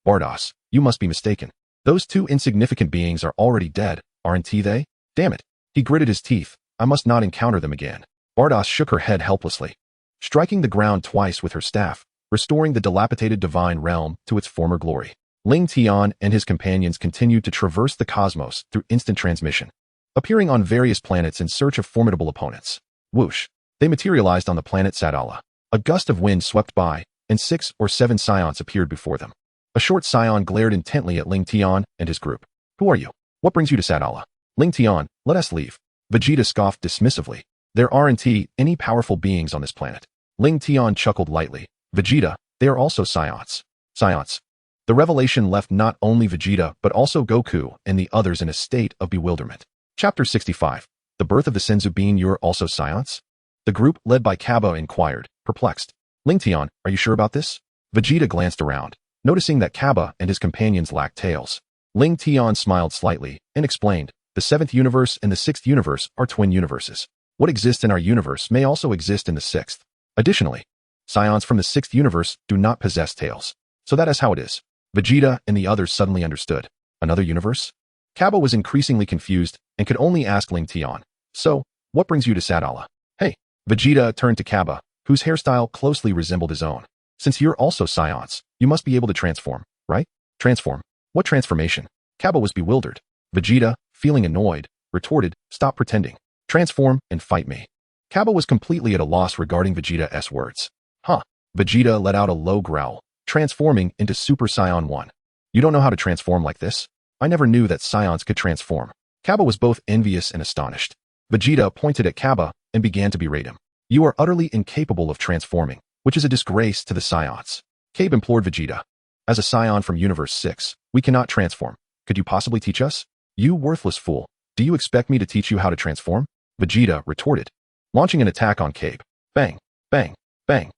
Bardos, you must be mistaken. Those two insignificant beings are already dead, aren't they? Damn it. He gritted his teeth. I must not encounter them again. Bardos shook her head helplessly, striking the ground twice with her staff, restoring the dilapidated divine realm to its former glory. Lingtian and his companions continued to traverse the cosmos through instant transmission, appearing on various planets in search of formidable opponents. Whoosh! They materialized on the planet Sadala. A gust of wind swept by, and 6 or 7 Scions appeared before them. A short Scion glared intently at Lingtian and his group. Who are you? What brings you to Sadala? Lingtian, let us leave. Vegeta scoffed dismissively. There aren't any powerful beings on this planet. Lingtian chuckled lightly. Vegeta, they are also Scions. Scions. The revelation left not only Vegeta but also Goku and the others in a state of bewilderment. Chapter 65. The birth of the Senzu Bean. You're also Scions? The group, led by Kaba, inquired, perplexed. Lingtian, are you sure about this? Vegeta glanced around, noticing that Kaba and his companions lacked tails. Lingtian smiled slightly and explained, the 7th universe and the 6th universe are twin universes. What exists in our universe may also exist in the 6th. Additionally, Scions from the 6th universe do not possess tails. So that is how it is. Vegeta and the others suddenly understood. Another universe? Kaba was increasingly confused and could only ask Lingtian. So, what brings you to Sadala? Hey. Vegeta turned to Kaba, whose hairstyle closely resembled his own. Since you're also Scions, you must be able to transform, right? Transform? What transformation? Kaba was bewildered. Vegeta, feeling annoyed, retorted, stop pretending. Transform and fight me. Kaba was completely at a loss regarding Vegeta's words. Huh. Vegeta let out a low growl, transforming into Super Saiyan 1. You don't know how to transform like this? I never knew that Scions could transform. Kaba was both envious and astonished. Vegeta pointed at Kaba and began to berate him. You are utterly incapable of transforming, which is a disgrace to the Scions. Cabe implored Vegeta. As a Scion from Universe 6, we cannot transform. Could you possibly teach us? You worthless fool. Do you expect me to teach you how to transform? Vegeta retorted, launching an attack on Cabe. Bang, bang, bang.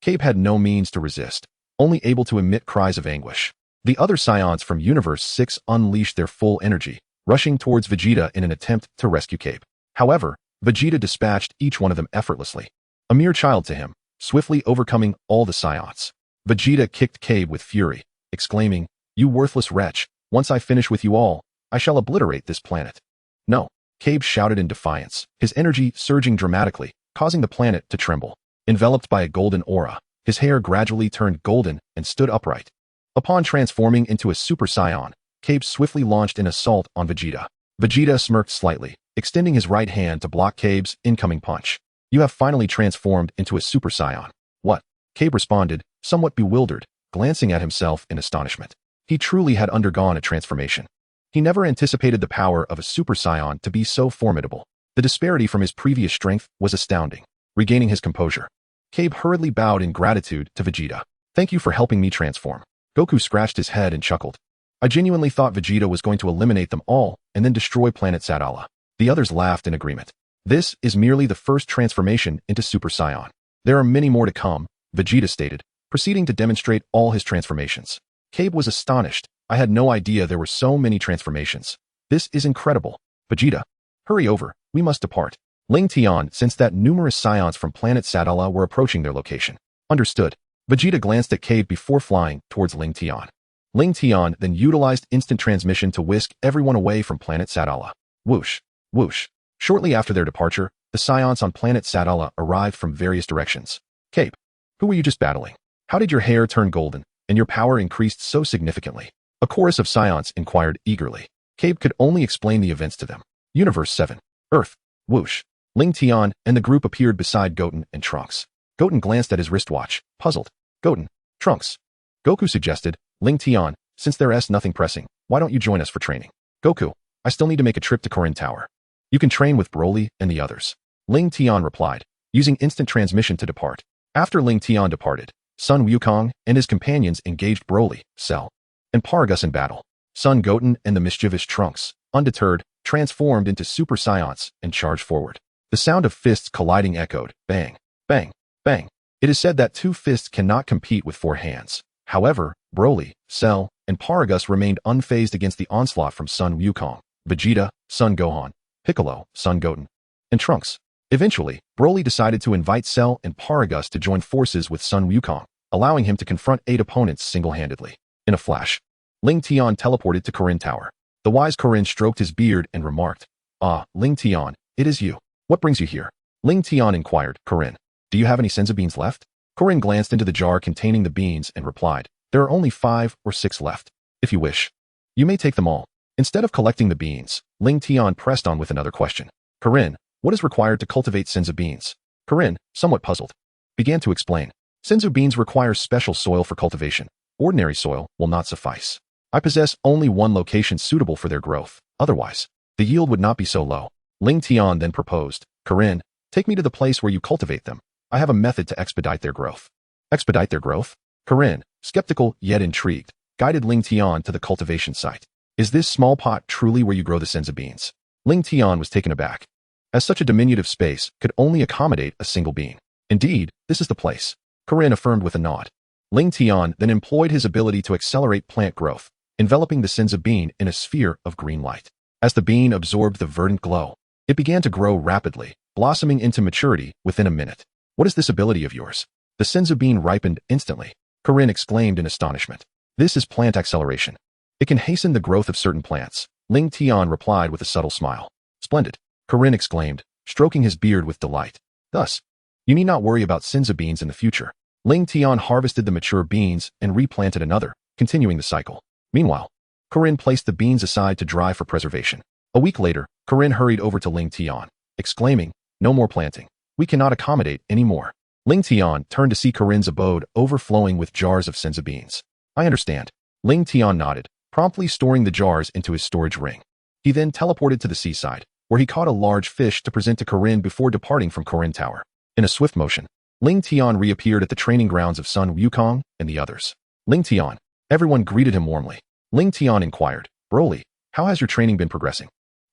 Cabe had no means to resist, only able to emit cries of anguish. The other Scions from Universe 6 unleashed their full energy, rushing towards Vegeta in an attempt to rescue Cape. However, Vegeta dispatched each one of them effortlessly. A mere child to him, swiftly overcoming all the Saiyans. Vegeta kicked Cabe with fury, exclaiming, "You worthless wretch, once I finish with you all, I shall obliterate this planet." "No," Cabe shouted in defiance, his energy surging dramatically, causing the planet to tremble. Enveloped by a golden aura, his hair gradually turned golden and stood upright. Upon transforming into a Super Saiyan, Cabe swiftly launched an assault on Vegeta. Vegeta smirked slightly, extending his right hand to block Cabe's incoming punch. "You have finally transformed into a Super Saiyan." "What?" Cabe responded, somewhat bewildered, glancing at himself in astonishment. He truly had undergone a transformation. He never anticipated the power of a Super Saiyan to be so formidable. The disparity from his previous strength was astounding. Regaining his composure, Cabe hurriedly bowed in gratitude to Vegeta. "Thank you for helping me transform." Goku scratched his head and chuckled. "I genuinely thought Vegeta was going to eliminate them all and then destroy planet Sadala." The others laughed in agreement. "This is merely the first transformation into Super Saiyan. There are many more to come," Vegeta stated, proceeding to demonstrate all his transformations. Cabe was astonished. "I had no idea there were so many transformations. This is incredible." "Vegeta, hurry over, we must depart." Lingtian sensed that numerous Saiyans from planet Sadala were approaching their location. "Understood." Vegeta glanced at Cabe before flying towards Lingtian. Lingtian then utilized instant transmission to whisk everyone away from planet Sadala. Whoosh, whoosh. Shortly after their departure, the Saiyans on planet Sadala arrived from various directions. "Cabe, who were you just battling? How did your hair turn golden, and your power increased so significantly?" A chorus of Saiyans inquired eagerly. Cabe could only explain the events to them. Universe 7. Earth. Whoosh. Lingtian and the group appeared beside Goten and Trunks. Goten glanced at his wristwatch, puzzled. "Goten, Trunks." Goku suggested, "Lingtian, since there's nothing pressing, why don't you join us for training?" "Goku, I still need to make a trip to Korin Tower. You can train with Broly and the others." Lingtian replied, using instant transmission to depart. After Lingtian departed, Sun Wukong and his companions engaged Broly, Cell, and Paragus in battle. Son Goten and the mischievous Trunks, undeterred, transformed into Super Saiyans and charged forward. The sound of fists colliding echoed, bang, bang, bang. It is said that two fists cannot compete with four hands. However, Broly, Cell, and Paragus remained unfazed against the onslaught from Sun Wukong, Vegeta, Son Gohan, Piccolo, Son Goten, and Trunks. Eventually, Broly decided to invite Cell and Paragus to join forces with Sun Wukong, allowing him to confront 8 opponents single-handedly. In a flash, Lingtian teleported to Korin Tower. The wise Korin stroked his beard and remarked, "Ah, Lingtian, it is you. What brings you here?" Lingtian inquired, "Korin, do you have any senzu beans left?" Korin glanced into the jar containing the beans and replied, "There are only 5 or 6 left. If you wish, you may take them all." Instead of collecting the beans, Lingtian pressed on with another question. "Korin, what is required to cultivate senzu beans?" Korin, somewhat puzzled, began to explain. "Senzu beans require special soil for cultivation. Ordinary soil will not suffice. I possess only one location suitable for their growth. Otherwise, the yield would not be so low." Lingtian then proposed, "Korin, take me to the place where you cultivate them. I have a method to expedite their growth." "Expedite their growth?" Korin, skeptical yet intrigued, guided Lingtian to the cultivation site. "Is this small pot truly where you grow the senzu beans?" Lingtian was taken aback, as such a diminutive space could only accommodate a single bean. "Indeed, this is the place," Korin affirmed with a nod. Lingtian then employed his ability to accelerate plant growth, enveloping the senzu bean in a sphere of green light. As the bean absorbed the verdant glow, it began to grow rapidly, blossoming into maturity within a minute. "What is this ability of yours?" The senzu bean ripened instantly. Korin exclaimed in astonishment. "This is plant acceleration. It can hasten the growth of certain plants." Lingtian replied with a subtle smile. "Splendid," Korin exclaimed, stroking his beard with delight. "Thus, you need not worry about senzu beans in the future." Lingtian harvested the mature beans and replanted another, continuing the cycle. Meanwhile, Korin placed the beans aside to dry for preservation. A week later, Korin hurried over to Lingtian, exclaiming, "No more planting. We cannot accommodate any more." Lingtian turned to see Korin's abode overflowing with jars of senzu beans. "I understand." Lingtian nodded, promptly storing the jars into his storage ring. He then teleported to the seaside, where he caught a large fish to present to Korin before departing from Korin Tower. In a swift motion, Lingtian reappeared at the training grounds of Sun Wukong and the others. "Lingtian." Everyone greeted him warmly. Lingtian inquired, "Broly, how has your training been progressing?"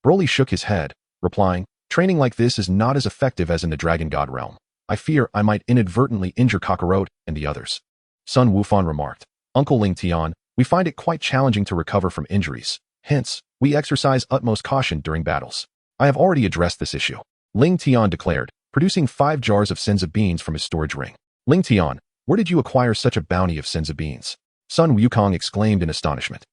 Broly shook his head, replying, "Training like this is not as effective as in the Dragon God realm. I fear I might inadvertently injure Kakarot and the others." Sun Wufan remarked, "Uncle Lingtian, we find it quite challenging to recover from injuries. Hence, we exercise utmost caution during battles. I have already addressed this issue. Lingtian declared, producing 5 jars of senza beans from his storage ring. Lingtian, where did you acquire such a bounty of senza beans? Sun Wukong exclaimed in astonishment.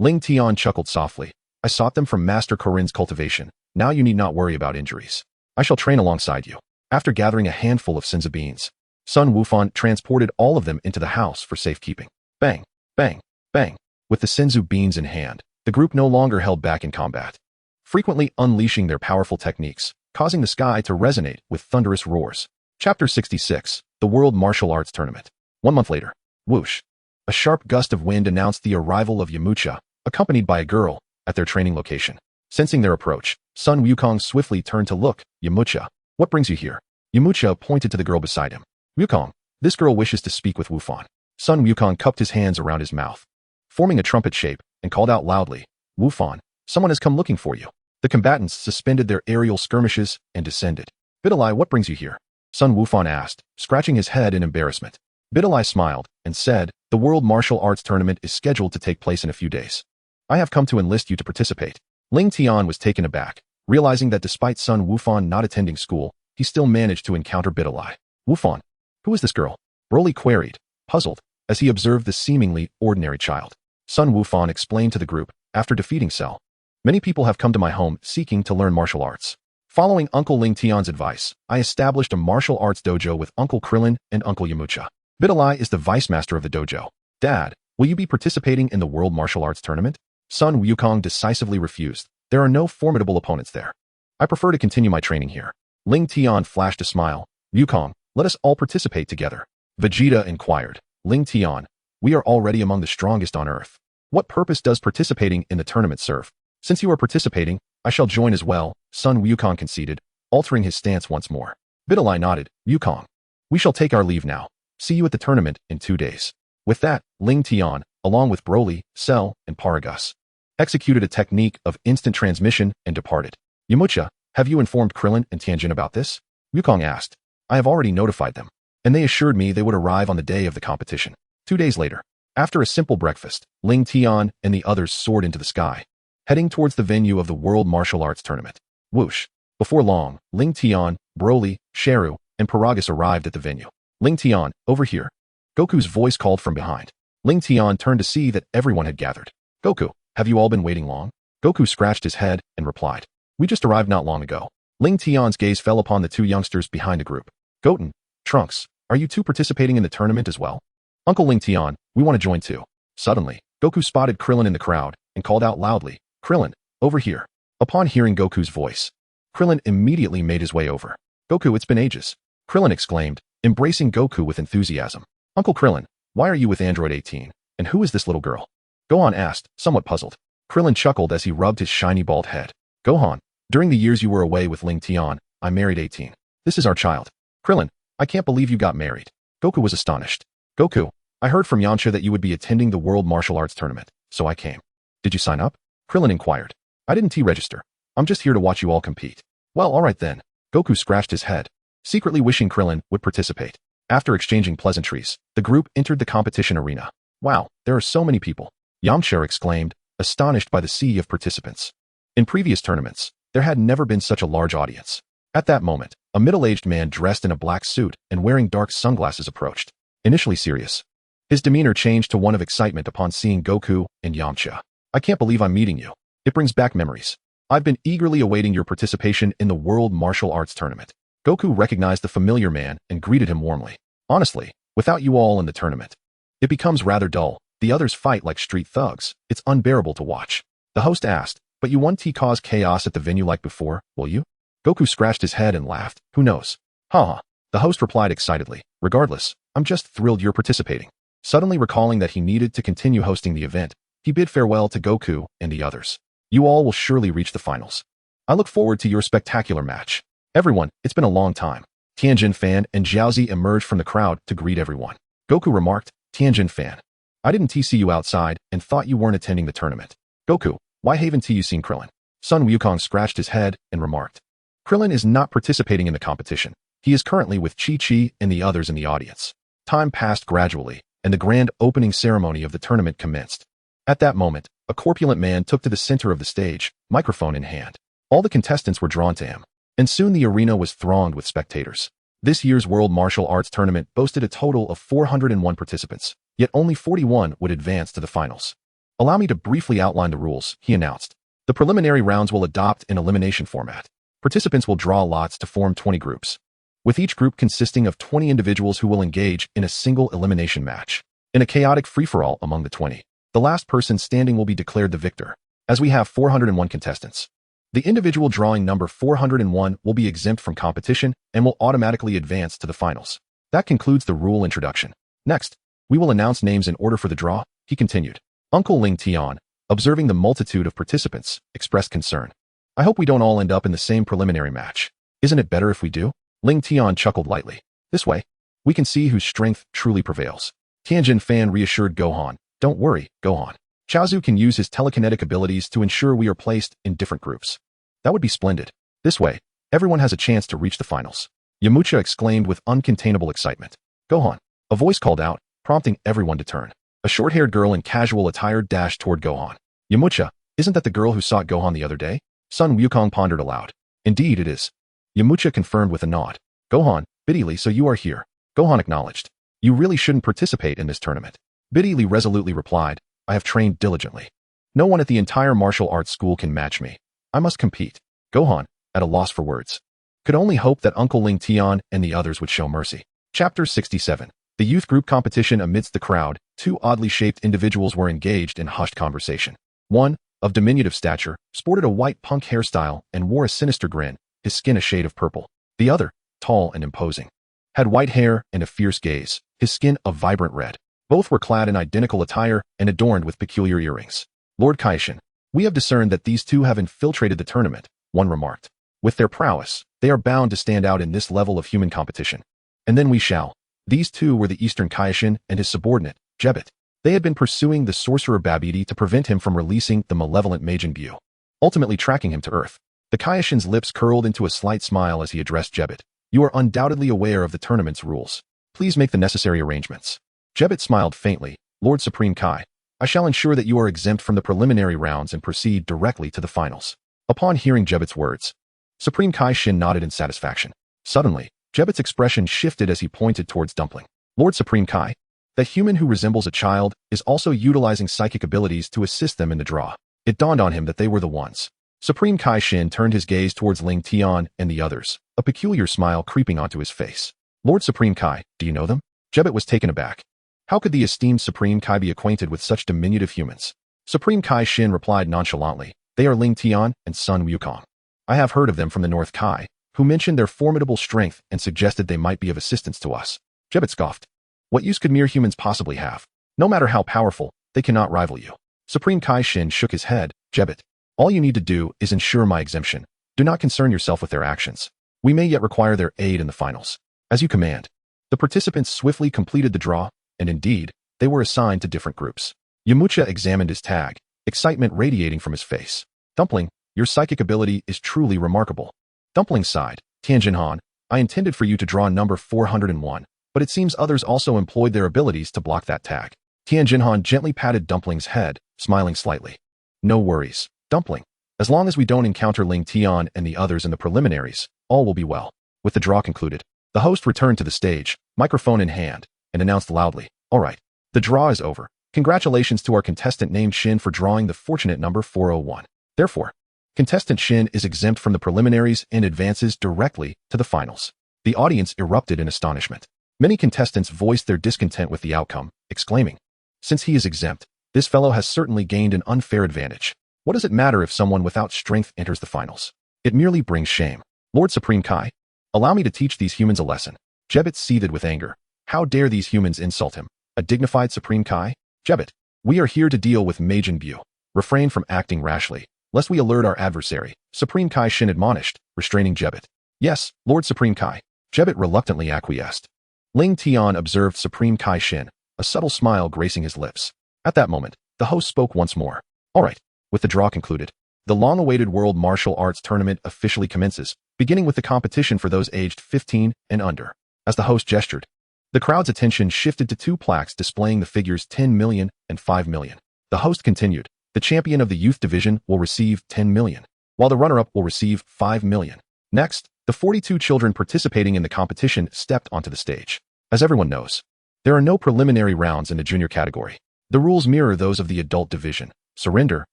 Lingtian chuckled softly. I sought them from Master Corin's cultivation. Now you need not worry about injuries. I shall train alongside you. After gathering a handful of senza beans, Sun Wufan transported all of them into the house for safekeeping. Bang, bang, bang. With the senzu beans in hand, the group no longer held back in combat, frequently unleashing their powerful techniques, causing the sky to resonate with thunderous roars. Chapter 66, The World Martial Arts Tournament. 1 month later. Whoosh. A sharp gust of wind announced the arrival of Yamcha, accompanied by a girl, at their training location. Sensing their approach, Sun Wukong swiftly turned to look. Yamcha, what brings you here? Yamcha pointed to the girl beside him. Wukong, this girl wishes to speak with Wufan. Sun Wukong cupped his hands around his mouth, forming a trumpet shape, and called out loudly, Wufan, someone has come looking for you. The combatants suspended their aerial skirmishes and descended. Bidalai, what brings you here? Sun Wufan asked, scratching his head in embarrassment. Bidalai smiled and said, the World Martial Arts Tournament is scheduled to take place in a few days. I have come to enlist you to participate. Lingtian was taken aback, realizing that despite Sun Wufan not attending school, he still managed to encounter Bidalai. Wufan, who is this girl? Broly queried, puzzled, as he observed the seemingly ordinary child. Sun Wufan explained to the group, after defeating Cell. Many people have come to my home seeking to learn martial arts. Following Uncle Lingtian's advice, I established a martial arts dojo with Uncle Krillin and Uncle Yamcha. Bidalai is the vice master of the dojo. Dad, will you be participating in the World Martial Arts Tournament? Sun Wukong decisively refused. There are no formidable opponents there. I prefer to continue my training here. Lingtian flashed a smile. Wukong, let us all participate together. Vegeta inquired. Lingtian, we are already among the strongest on Earth. What purpose does participating in the tournament serve? Since you are participating, I shall join as well, Sun Wukong conceded, altering his stance once more. Bidalai nodded. Wukong, we shall take our leave now. See you at the tournament in 2 days. With that, Lingtian, along with Broly, Cell, and Paragus, executed a technique of instant transmission and departed. Yamcha, have you informed Krillin and Tianjin about this? Wukong asked. I have already notified them, and they assured me they would arrive on the day of the competition. 2 days later, after a simple breakfast, Lingtian and the others soared into the sky, heading towards the venue of the World Martial Arts Tournament. Whoosh. Before long, Lingtian, Broly, Sharu, and Paragus arrived at the venue. Lingtian, over here. Goku's voice called from behind. Lingtian turned to see that everyone had gathered. Goku, have you all been waiting long? Goku scratched his head and replied. We just arrived not long ago. Lingtian's gaze fell upon the 2 youngsters behind the group. Goten, Trunks, are you 2 participating in the tournament as well? Uncle Lingtian, we want to join too. Suddenly, Goku spotted Krillin in the crowd and called out loudly, Krillin, over here. Upon hearing Goku's voice, Krillin immediately made his way over. Goku, it's been ages. Krillin exclaimed, embracing Goku with enthusiasm. Uncle Krillin, why are you with Android 18? And who is this little girl? Gohan asked, somewhat puzzled. Krillin chuckled as he rubbed his shiny bald head. Gohan, during the years you were away with Lingtian, I married 18. This is our child. Krillin, I can't believe you got married. Goku was astonished. Goku, I heard from Yamcha that you would be attending the World Martial Arts Tournament, so I came. Did you sign up? Krillin inquired. I didn't register. I'm just here to watch you all compete. Well, alright then. Goku scratched his head, secretly wishing Krillin would participate. After exchanging pleasantries, the group entered the competition arena. Wow, there are so many people. Yamcha exclaimed, astonished by the sea of participants. In previous tournaments, there had never been such a large audience. At that moment, a middle-aged man dressed in a black suit and wearing dark sunglasses approached. Initially serious, his demeanor changed to one of excitement upon seeing Goku and Yamcha. I can't believe I'm meeting you. It brings back memories. I've been eagerly awaiting your participation in the World Martial Arts Tournament. Goku recognized the familiar man and greeted him warmly. Honestly, without you all in the tournament, it becomes rather dull. The others fight like street thugs. It's unbearable to watch. The host asked, but you won't cause chaos at the venue like before, will you? Goku scratched his head and laughed. Who knows? Haha. The host replied excitedly. Regardless, I'm just thrilled you're participating. Suddenly recalling that he needed to continue hosting the event, he bid farewell to Goku and the others. You all will surely reach the finals. I look forward to your spectacular match. Everyone, it's been a long time. Tianjin Fan and Jiaozi emerged from the crowd to greet everyone. Goku remarked, Tianjin Fan, I didn't see you outside and thought you weren't attending the tournament. Goku, why haven't you seen Krillin? Sun Wukong scratched his head and remarked. Krillin is not participating in the competition. He is currently with Chi-Chi and the others in the audience. Time passed gradually, and the grand opening ceremony of the tournament commenced. At that moment, A corpulent man took to the center of the stage, microphone in hand. All the contestants were drawn to him, and soon the arena was thronged with spectators. This year's World Martial Arts Tournament boasted a total of 401 participants, yet only 41 would advance to the finals. Allow me to briefly outline the rules, he announced. The preliminary rounds will adopt an elimination format. Participants will draw lots to form 20 groups, with each group consisting of 20 individuals who will engage in a single elimination match. In a chaotic free-for-all among the 20, the last person standing will be declared the victor, as we have 401 contestants. The individual drawing number 401 will be exempt from competition and will automatically advance to the finals. That concludes the rule introduction. Next, we will announce names in order for the draw, he continued. Uncle Lingtian, observing the multitude of participants, expressed concern. I hope we don't all end up in the same preliminary match. Isn't it better if we do? Lingtian chuckled lightly. This way, we can see whose strength truly prevails. Tianjin Fan reassured Gohan. Don't worry, Gohan. Chaozu can use his telekinetic abilities to ensure we are placed in different groups. That would be splendid. This way, everyone has a chance to reach the finals. Yamcha exclaimed with uncontainable excitement. Gohan. A voice called out, prompting everyone to turn. A short-haired girl in casual attire dashed toward Gohan. Yamcha, isn't that the girl who sought Gohan the other day? Sun Wukong pondered aloud. Indeed it is. Yamcha confirmed with a nod. Gohan, Biddy, so you are here. Gohan acknowledged. You really shouldn't participate in this tournament. Biddy resolutely replied. I have trained diligently. No one at the entire martial arts school can match me. I must compete. Gohan, at a loss for words, could only hope that Uncle Lingtian and the others would show mercy. Chapter 67. The youth group competition. Amidst the crowd, two oddly shaped individuals were engaged in hushed conversation. One, of diminutive stature, sported a white punk hairstyle and wore a sinister grin, his skin a shade of purple. The other, tall and imposing, had white hair and a fierce gaze, his skin a vibrant red. Both were clad in identical attire and adorned with peculiar earrings. Lord Kaishin, we have discerned that these two have infiltrated the tournament, one remarked. With their prowess, they are bound to stand out in this level of human competition. And then we shall. These two were the Eastern Kaishin and his subordinate, Jebet. They had been pursuing the sorcerer Babidi to prevent him from releasing the malevolent Majin Buu, ultimately tracking him to Earth. The Kaishin's lips curled into a slight smile as he addressed Jebet. You are undoubtedly aware of the tournament's rules. Please make the necessary arrangements. Jebet smiled faintly. Lord Supreme Kai, I shall ensure that you are exempt from the preliminary rounds and proceed directly to the finals. Upon hearing Jebet's words, Supreme Kai Shin nodded in satisfaction. Suddenly, Jebet's expression shifted as he pointed towards Dumpling. Lord Supreme Kai, that human who resembles a child is also utilizing psychic abilities to assist them in the draw. It dawned on him that they were the ones. Supreme Kai Shin turned his gaze towards Lingtian and the others, a peculiar smile creeping onto his face. Lord Supreme Kai, do you know them? Jebet was taken aback. How could the esteemed Supreme Kai be acquainted with such diminutive humans? Supreme Kai Shin replied nonchalantly. They are Lingtian and Sun Wukong. I have heard of them from the North Kai, who mentioned their formidable strength and suggested they might be of assistance to us. Jebet scoffed. What use could mere humans possibly have? No matter how powerful, they cannot rival you. Supreme Kai Shin shook his head. Jebet, all you need to do is ensure my exemption. Do not concern yourself with their actions. We may yet require their aid in the finals. As you command. The participants swiftly completed the draw, and indeed, they were assigned to different groups. Yamcha examined his tag, excitement radiating from his face. Dumpling, your psychic ability is truly remarkable. Dumpling sighed. Tianjin Han, I intended for you to draw number 401, but it seems others also employed their abilities to block that tag. Tianjin Han gently patted Dumpling's head, smiling slightly. No worries, Dumpling. As long as we don't encounter Lingtian and the others in the preliminaries, all will be well. With the draw concluded, the host returned to the stage, microphone in hand, and announced loudly, all right, the draw is over. Congratulations to our contestant named Shin for drawing the fortunate number 401. Therefore, contestant Shin is exempt from the preliminaries and advances directly to the finals. The audience erupted in astonishment. Many contestants voiced their discontent with the outcome, exclaiming, since he is exempt, this fellow has certainly gained an unfair advantage. What does it matter if someone without strength enters the finals? It merely brings shame. Lord Supreme Kai, allow me to teach these humans a lesson. Jebet seethed with anger. How dare these humans insult him? A dignified Supreme Kai? Jebet, we are here to deal with Majin Buu. Refrain from acting rashly, lest we alert our adversary. Supreme Kai Shin admonished, restraining Jebet. Yes, Lord Supreme Kai. Jebet reluctantly acquiesced. Lingtian observed Supreme Kai Shin, a subtle smile gracing his lips. At that moment, the host spoke once more. All right, with the draw concluded, the long-awaited World Martial Arts Tournament officially commences, beginning with the competition for those aged 15 and under. As the host gestured, the crowd's attention shifted to two plaques displaying the figures 10 million and 5 million. The host continued, The champion of the youth division will receive 10 million, while the runner-up will receive 5 million. Next, the 42 children participating in the competition stepped onto the stage. As everyone knows, there are no preliminary rounds in the junior category. The rules mirror those of the adult division: surrender,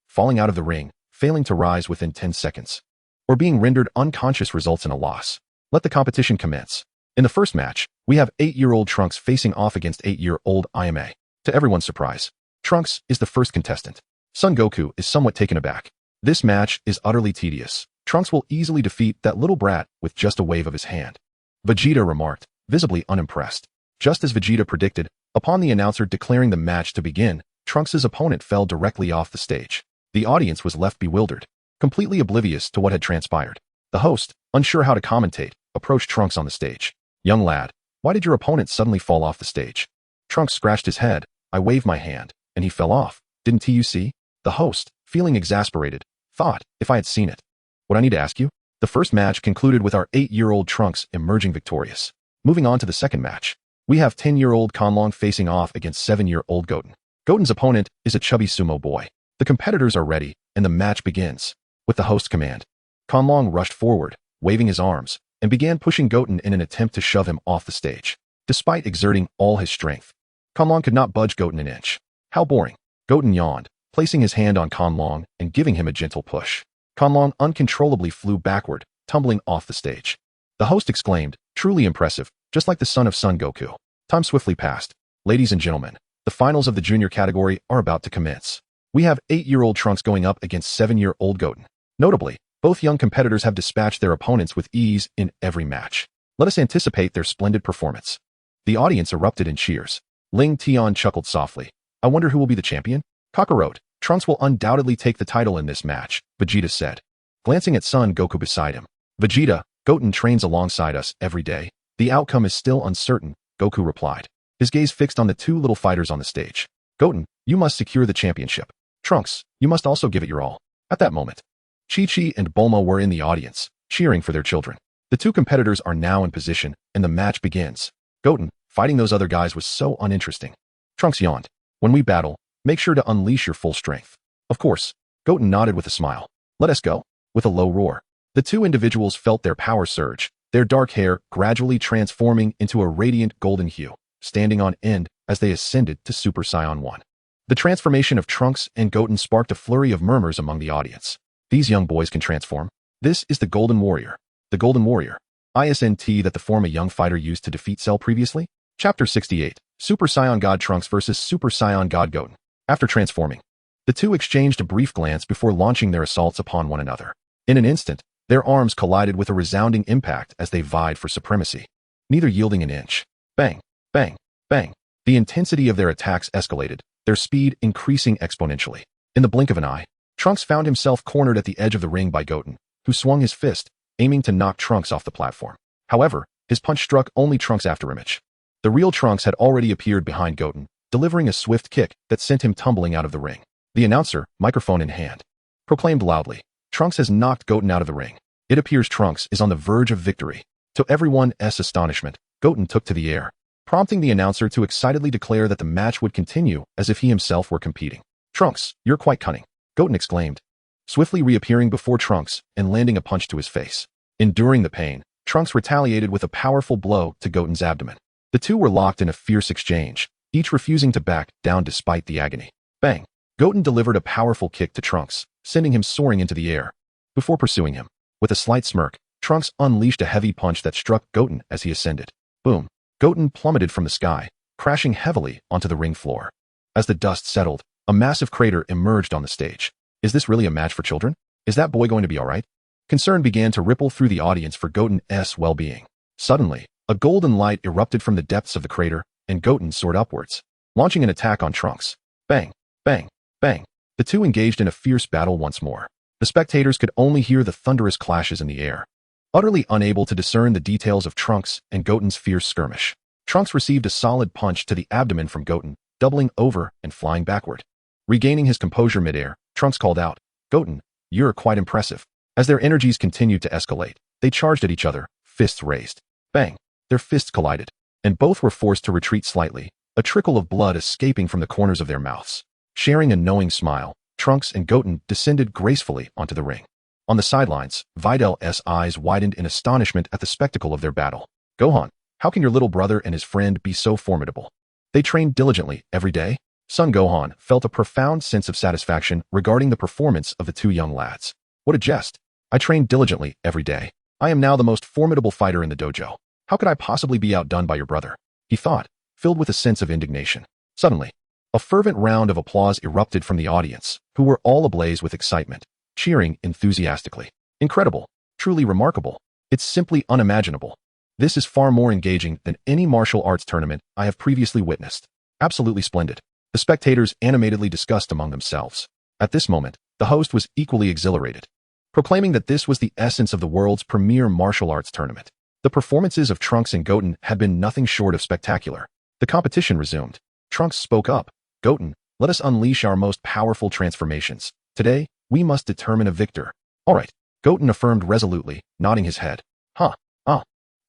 falling out of the ring, failing to rise within 10 seconds, or being rendered unconscious results in a loss. Let the competition commence. In the first match, we have 8-year-old Trunks facing off against 8-year-old Ima. To everyone's surprise, Trunks is the first contestant. Son Goku is somewhat taken aback. This match is utterly tedious. Trunks will easily defeat that little brat with just a wave of his hand. Vegeta remarked, visibly unimpressed. Just as Vegeta predicted, upon the announcer declaring the match to begin, Trunks' opponent fell directly off the stage. The audience was left bewildered, completely oblivious to what had transpired. The host, unsure how to commentate, approached Trunks on the stage. "Young lad, why did your opponent suddenly fall off the stage?" Trunks scratched his head. "I waved my hand, and he fell off. Didn't you see?" The host, feeling exasperated, thought, "If I had seen it. Would I need to ask you?" The first match concluded with our 8-year-old Trunks emerging victorious. Moving on to the second match, we have 10-year-old Conlong facing off against 7-year-old Goten. Goten's opponent is a chubby sumo boy. The competitors are ready, and the match begins. With the host command, Conlong rushed forward, waving his arms, and began pushing Goten in an attempt to shove him off the stage. Despite exerting all his strength, Conlong could not budge Goten an inch. "How boring." Goten yawned, placing his hand on Conlong and giving him a gentle push. Conlong uncontrollably flew backward, tumbling off the stage. The host exclaimed, "Truly impressive, just like the son of Son Goku." Time swiftly passed. Ladies and gentlemen, the finals of the junior category are about to commence. We have 8-year-old Trunks going up against 7-year-old Goten. Notably, both young competitors have dispatched their opponents with ease in every match. Let us anticipate their splendid performance. The audience erupted in cheers. Lingtian chuckled softly. "I wonder who will be the champion?" Kakarot, "Trunks will undoubtedly take the title in this match," Vegeta said, glancing at Son Goku beside him. "Vegeta, Goten trains alongside us every day. The outcome is still uncertain," Goku replied, his gaze fixed on the two little fighters on the stage. "Goten, you must secure the championship. Trunks, you must also give it your all." At that moment, Chi-Chi and Bulma were in the audience, cheering for their children. The two competitors are now in position, and the match begins. "Goten, fighting those other guys was so uninteresting." Trunks yawned. "When we battle, make sure to unleash your full strength." "Of course." Goten nodded with a smile. "Let us go." With a low roar, the two individuals felt their power surge, their dark hair gradually transforming into a radiant golden hue, standing on end as they ascended to Super Saiyan 1. The transformation of Trunks and Goten sparked a flurry of murmurs among the audience. "These young boys can transform. This is the Golden Warrior." The Golden Warrior. ISNT that the form a young fighter used to defeat Cell previously? Chapter 68. Super Saiyan God Trunks vs. Super Saiyan God Goten. After transforming, the two exchanged a brief glance before launching their assaults upon one another. In an instant, their arms collided with a resounding impact as they vied for supremacy, neither yielding an inch. Bang, bang, bang. The intensity of their attacks escalated, their speed increasing exponentially. In the blink of an eye, Trunks found himself cornered at the edge of the ring by Goten, who swung his fist, aiming to knock Trunks off the platform. However, his punch struck only Trunks' afterimage. The real Trunks had already appeared behind Goten, delivering a swift kick that sent him tumbling out of the ring. The announcer, microphone in hand, proclaimed loudly, "Trunks has knocked Goten out of the ring. It appears Trunks is on the verge of victory." To everyone's astonishment, Goten took to the air, prompting the announcer to excitedly declare that the match would continue as if he himself were competing. "Trunks, you're quite cunning," Goten exclaimed, swiftly reappearing before Trunks and landing a punch to his face. Enduring the pain, Trunks retaliated with a powerful blow to Goten's abdomen. The two were locked in a fierce exchange, each refusing to back down despite the agony. Bang! Goten delivered a powerful kick to Trunks, sending him soaring into the air. Before pursuing him, with a slight smirk, Trunks unleashed a heavy punch that struck Goten as he ascended. Boom! Goten plummeted from the sky, crashing heavily onto the ring floor. As the dust settled, a massive crater emerged on the stage. Is this really a match for children? Is that boy going to be alright? Concern began to ripple through the audience for Goten's well-being. Suddenly, a golden light erupted from the depths of the crater, and Goten soared upwards, launching an attack on Trunks. Bang! Bang! Bang! The two engaged in a fierce battle once more. The spectators could only hear the thunderous clashes in the air, utterly unable to discern the details of Trunks and Goten's fierce skirmish. Trunks received a solid punch to the abdomen from Goten, doubling over and flying backward. Regaining his composure midair, Trunks called out, "Goten, you're quite impressive." As their energies continued to escalate, they charged at each other, fists raised. Bang! Their fists collided, and both were forced to retreat slightly, a trickle of blood escaping from the corners of their mouths. Sharing a knowing smile, Trunks and Goten descended gracefully onto the ring. On the sidelines, Vidal's eyes widened in astonishment at the spectacle of their battle. Gohan, how can your little brother and his friend be so formidable? They trained diligently every day? Son Gohan felt a profound sense of satisfaction regarding the performance of the two young lads. What a jest! I trained diligently every day. I am now the most formidable fighter in the dojo. How could I possibly be outdone by your brother? He thought, filled with a sense of indignation. Suddenly, a fervent round of applause erupted from the audience, who were all ablaze with excitement, cheering enthusiastically. Incredible! Truly remarkable! It's simply unimaginable. This is far more engaging than any martial arts tournament I have previously witnessed. Absolutely splendid. The spectators animatedly discussed among themselves. At this moment, the host was equally exhilarated, proclaiming that this was the essence of the world's premier martial arts tournament. The performances of Trunks and Goten had been nothing short of spectacular. The competition resumed. Trunks spoke up. Goten, let us unleash our most powerful transformations. Today, we must determine a victor. All right, Goten affirmed resolutely, nodding his head.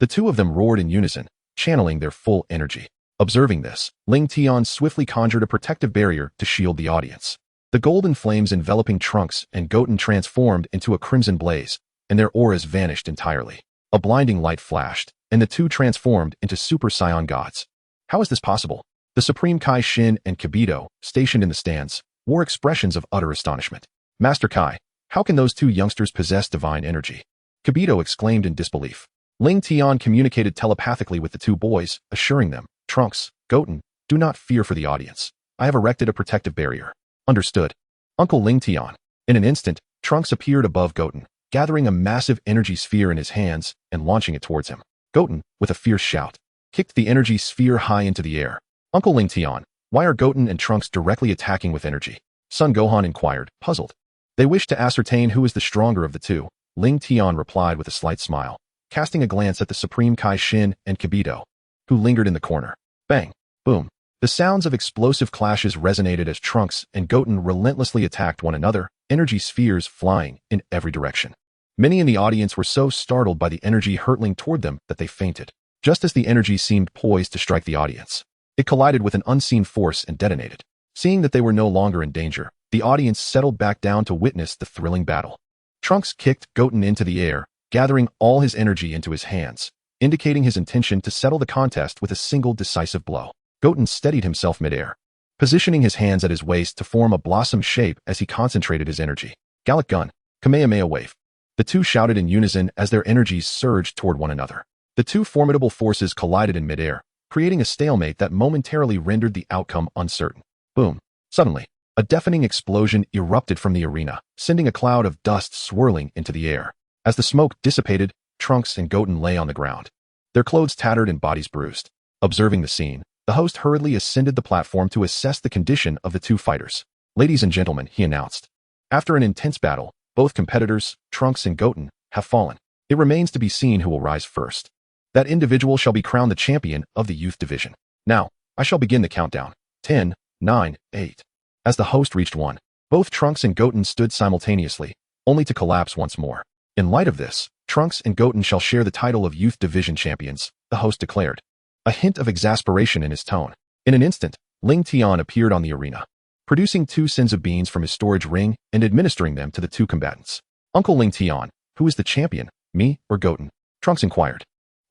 The two of them roared in unison, channeling their full energy. Observing this, Lingtian swiftly conjured a protective barrier to shield the audience. The golden flames enveloping Trunks and Goten transformed into a crimson blaze, and their auras vanished entirely. A blinding light flashed, and the two transformed into Super Saiyan Gods. How is this possible? The Supreme Kai Shin and Kibito, stationed in the stands, wore expressions of utter astonishment. Master Kai, how can those two youngsters possess divine energy? Kibito exclaimed in disbelief. Lingtian communicated telepathically with the two boys, assuring them, Trunks, Goten, do not fear for the audience. I have erected a protective barrier. Understood. Uncle Lingtian. In an instant, Trunks appeared above Goten, gathering a massive energy sphere in his hands and launching it towards him. Goten, with a fierce shout, kicked the energy sphere high into the air. Uncle Lingtian, why are Goten and Trunks directly attacking with energy? Son Gohan inquired, puzzled. They wish to ascertain who is the stronger of the two, Lingtian replied with a slight smile, casting a glance at the Supreme Kai Shin and Kibito, who lingered in the corner. Bang! Boom! The sounds of explosive clashes resonated as Trunks and Goten relentlessly attacked one another, energy spheres flying in every direction. Many in the audience were so startled by the energy hurtling toward them that they fainted. Just as the energy seemed poised to strike the audience, it collided with an unseen force and detonated. Seeing that they were no longer in danger, the audience settled back down to witness the thrilling battle. Trunks kicked Goten into the air, gathering all his energy into his hands, indicating his intention to settle the contest with a single decisive blow. Goten steadied himself midair, positioning his hands at his waist to form a blossom shape as he concentrated his energy. Gallic Gun, Kamehameha Wave. The two shouted in unison as their energies surged toward one another. The two formidable forces collided in midair, creating a stalemate that momentarily rendered the outcome uncertain. Boom! Suddenly, a deafening explosion erupted from the arena, sending a cloud of dust swirling into the air. As the smoke dissipated, Trunks and Goten lay on the ground, their clothes tattered and bodies bruised. Observing the scene, the host hurriedly ascended the platform to assess the condition of the two fighters. Ladies and gentlemen, he announced. After an intense battle, both competitors, Trunks and Goten, have fallen. It remains to be seen who will rise first. That individual shall be crowned the champion of the youth division. Now, I shall begin the countdown. 10, 9, 8. As the host reached 1, both Trunks and Goten stood simultaneously, only to collapse once more. In light of this, Trunks and Goten shall share the title of youth division champions, the host declared, a hint of exasperation in his tone. In an instant, Lingtian appeared on the arena, producing 2 senzu beans from his storage ring and administering them to the two combatants. Uncle Lingtian, who is the champion, me or Goten? Trunks inquired.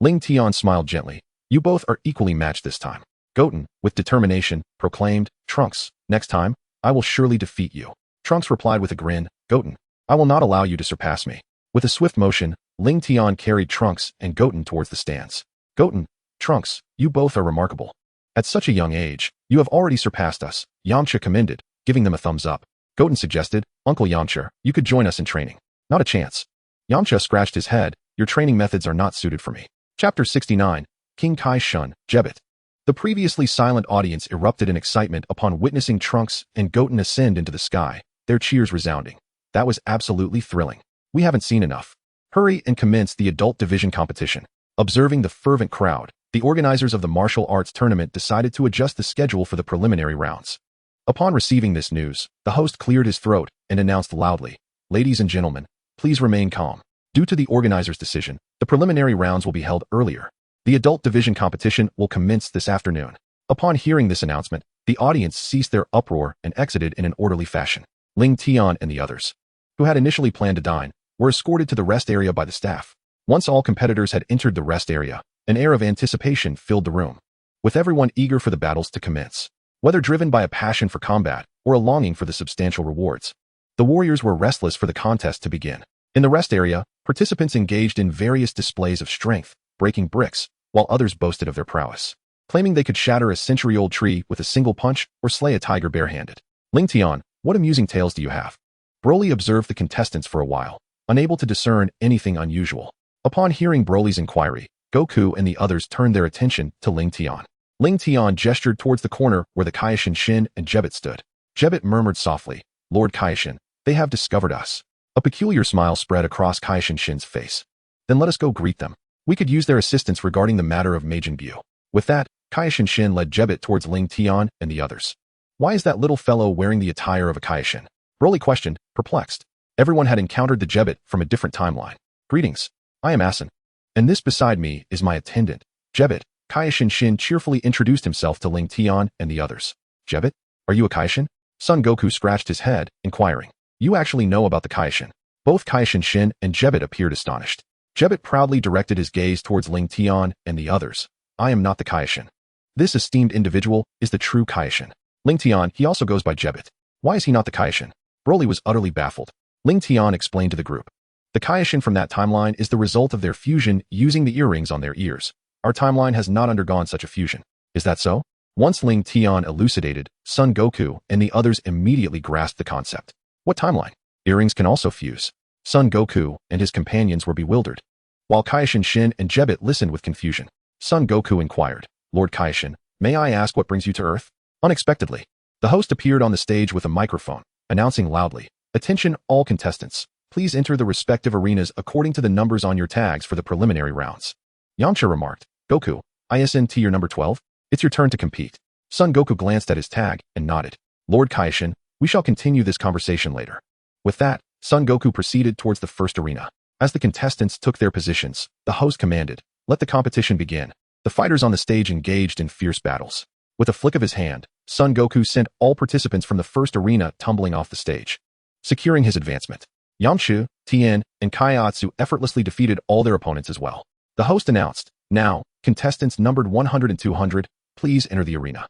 Lingtian smiled gently. You both are equally matched this time. Goten, with determination, proclaimed, Trunks, next time, I will surely defeat you. Trunks replied with a grin, Goten, I will not allow you to surpass me. With a swift motion, Lingtian carried Trunks and Goten towards the stands. Goten, Trunks, you both are remarkable. At such a young age, you have already surpassed us, Yamcha commended, giving them a thumbs up. Goten suggested, Uncle Yamcha, you could join us in training. Not a chance. Yamcha scratched his head, your training methods are not suited for me. Chapter 69, King Kai Shun, Jebit. The previously silent audience erupted in excitement upon witnessing Trunks and Goten ascend into the sky, their cheers resounding. That was absolutely thrilling. We haven't seen enough. Hurry and commence the adult division competition. Observing the fervent crowd, the organizers of the martial arts tournament decided to adjust the schedule for the preliminary rounds. Upon receiving this news, the host cleared his throat and announced loudly, Ladies and gentlemen, please remain calm. Due to the organizer's decision, the preliminary rounds will be held earlier. The adult division competition will commence this afternoon. Upon hearing this announcement, the audience ceased their uproar and exited in an orderly fashion. Lingtian and the others, who had initially planned to dine, were escorted to the rest area by the staff. Once all competitors had entered the rest area, an air of anticipation filled the room, with everyone eager for the battles to commence. Whether driven by a passion for combat or a longing for the substantial rewards, the warriors were restless for the contest to begin. In the rest area, participants engaged in various displays of strength, breaking bricks, while others boasted of their prowess, claiming they could shatter a century-old tree with a single punch or slay a tiger barehanded. Lingtian, what amusing tales do you have? Broly observed the contestants for a while, unable to discern anything unusual. Upon hearing Broly's inquiry, Goku and the others turned their attention to Lingtian. Lingtian gestured towards the corner where the Kaioshin Shin and Jebbit stood. Jebbit murmured softly, "Lord Kaioshin, they have discovered us." A peculiar smile spread across Kaioshin Shin's face. "Then let us go greet them. We could use their assistance regarding the matter of Majin Buu." With that, Kaioshin Shin led Jebbit towards Lingtian and the others. "Why is that little fellow wearing the attire of a Kaioshin?" Broly questioned, perplexed. Everyone had encountered the Jebbit from a different timeline. "Greetings. I am Asin. And this beside me is my attendant, Jebbit." Kaioshin Shin cheerfully introduced himself to Lingtian and the others. "Jebbit, are you a Kaioshin?" Son Goku scratched his head, inquiring. "You actually know about the Kaioshin?" Both Kaioshin Shin and Jebbit appeared astonished. Jebbit proudly directed his gaze towards Lingtian and the others. "I am not the Kaioshin. This esteemed individual is the true Kaioshin. Lingtian, he also goes by Jebbit. Why is he not the Kaioshin?" Broly was utterly baffled. Lingtian explained to the group. "The Kaioshin from that timeline is the result of their fusion using the earrings on their ears. Our timeline has not undergone such a fusion." "Is that so?" Once Lingtian elucidated, Son Goku and the others immediately grasped the concept. "What timeline? Earrings can also fuse." Son Goku and his companions were bewildered, while Kaioshin Shin and Jebbit listened with confusion. Son Goku inquired, "Lord Kaioshin, may I ask what brings you to Earth?" Unexpectedly, the host appeared on the stage with a microphone, announcing loudly, "Attention all contestants, please enter the respective arenas according to the numbers on your tags for the preliminary rounds." Yamcha remarked, "Goku, ISNT your number 12? It's your turn to compete." Son Goku glanced at his tag and nodded. "Lord Kaioshin, we shall continue this conversation later." With that, Son Goku proceeded towards the first arena. As the contestants took their positions, the host commanded, "Let the competition begin." The fighters on the stage engaged in fierce battles. With a flick of his hand, Son Goku sent all participants from the first arena tumbling off the stage, securing his advancement. Yamcha, Tien, and Kaiatsu effortlessly defeated all their opponents as well. The host announced, "Now, contestants numbered 100 and 200, please enter the arena."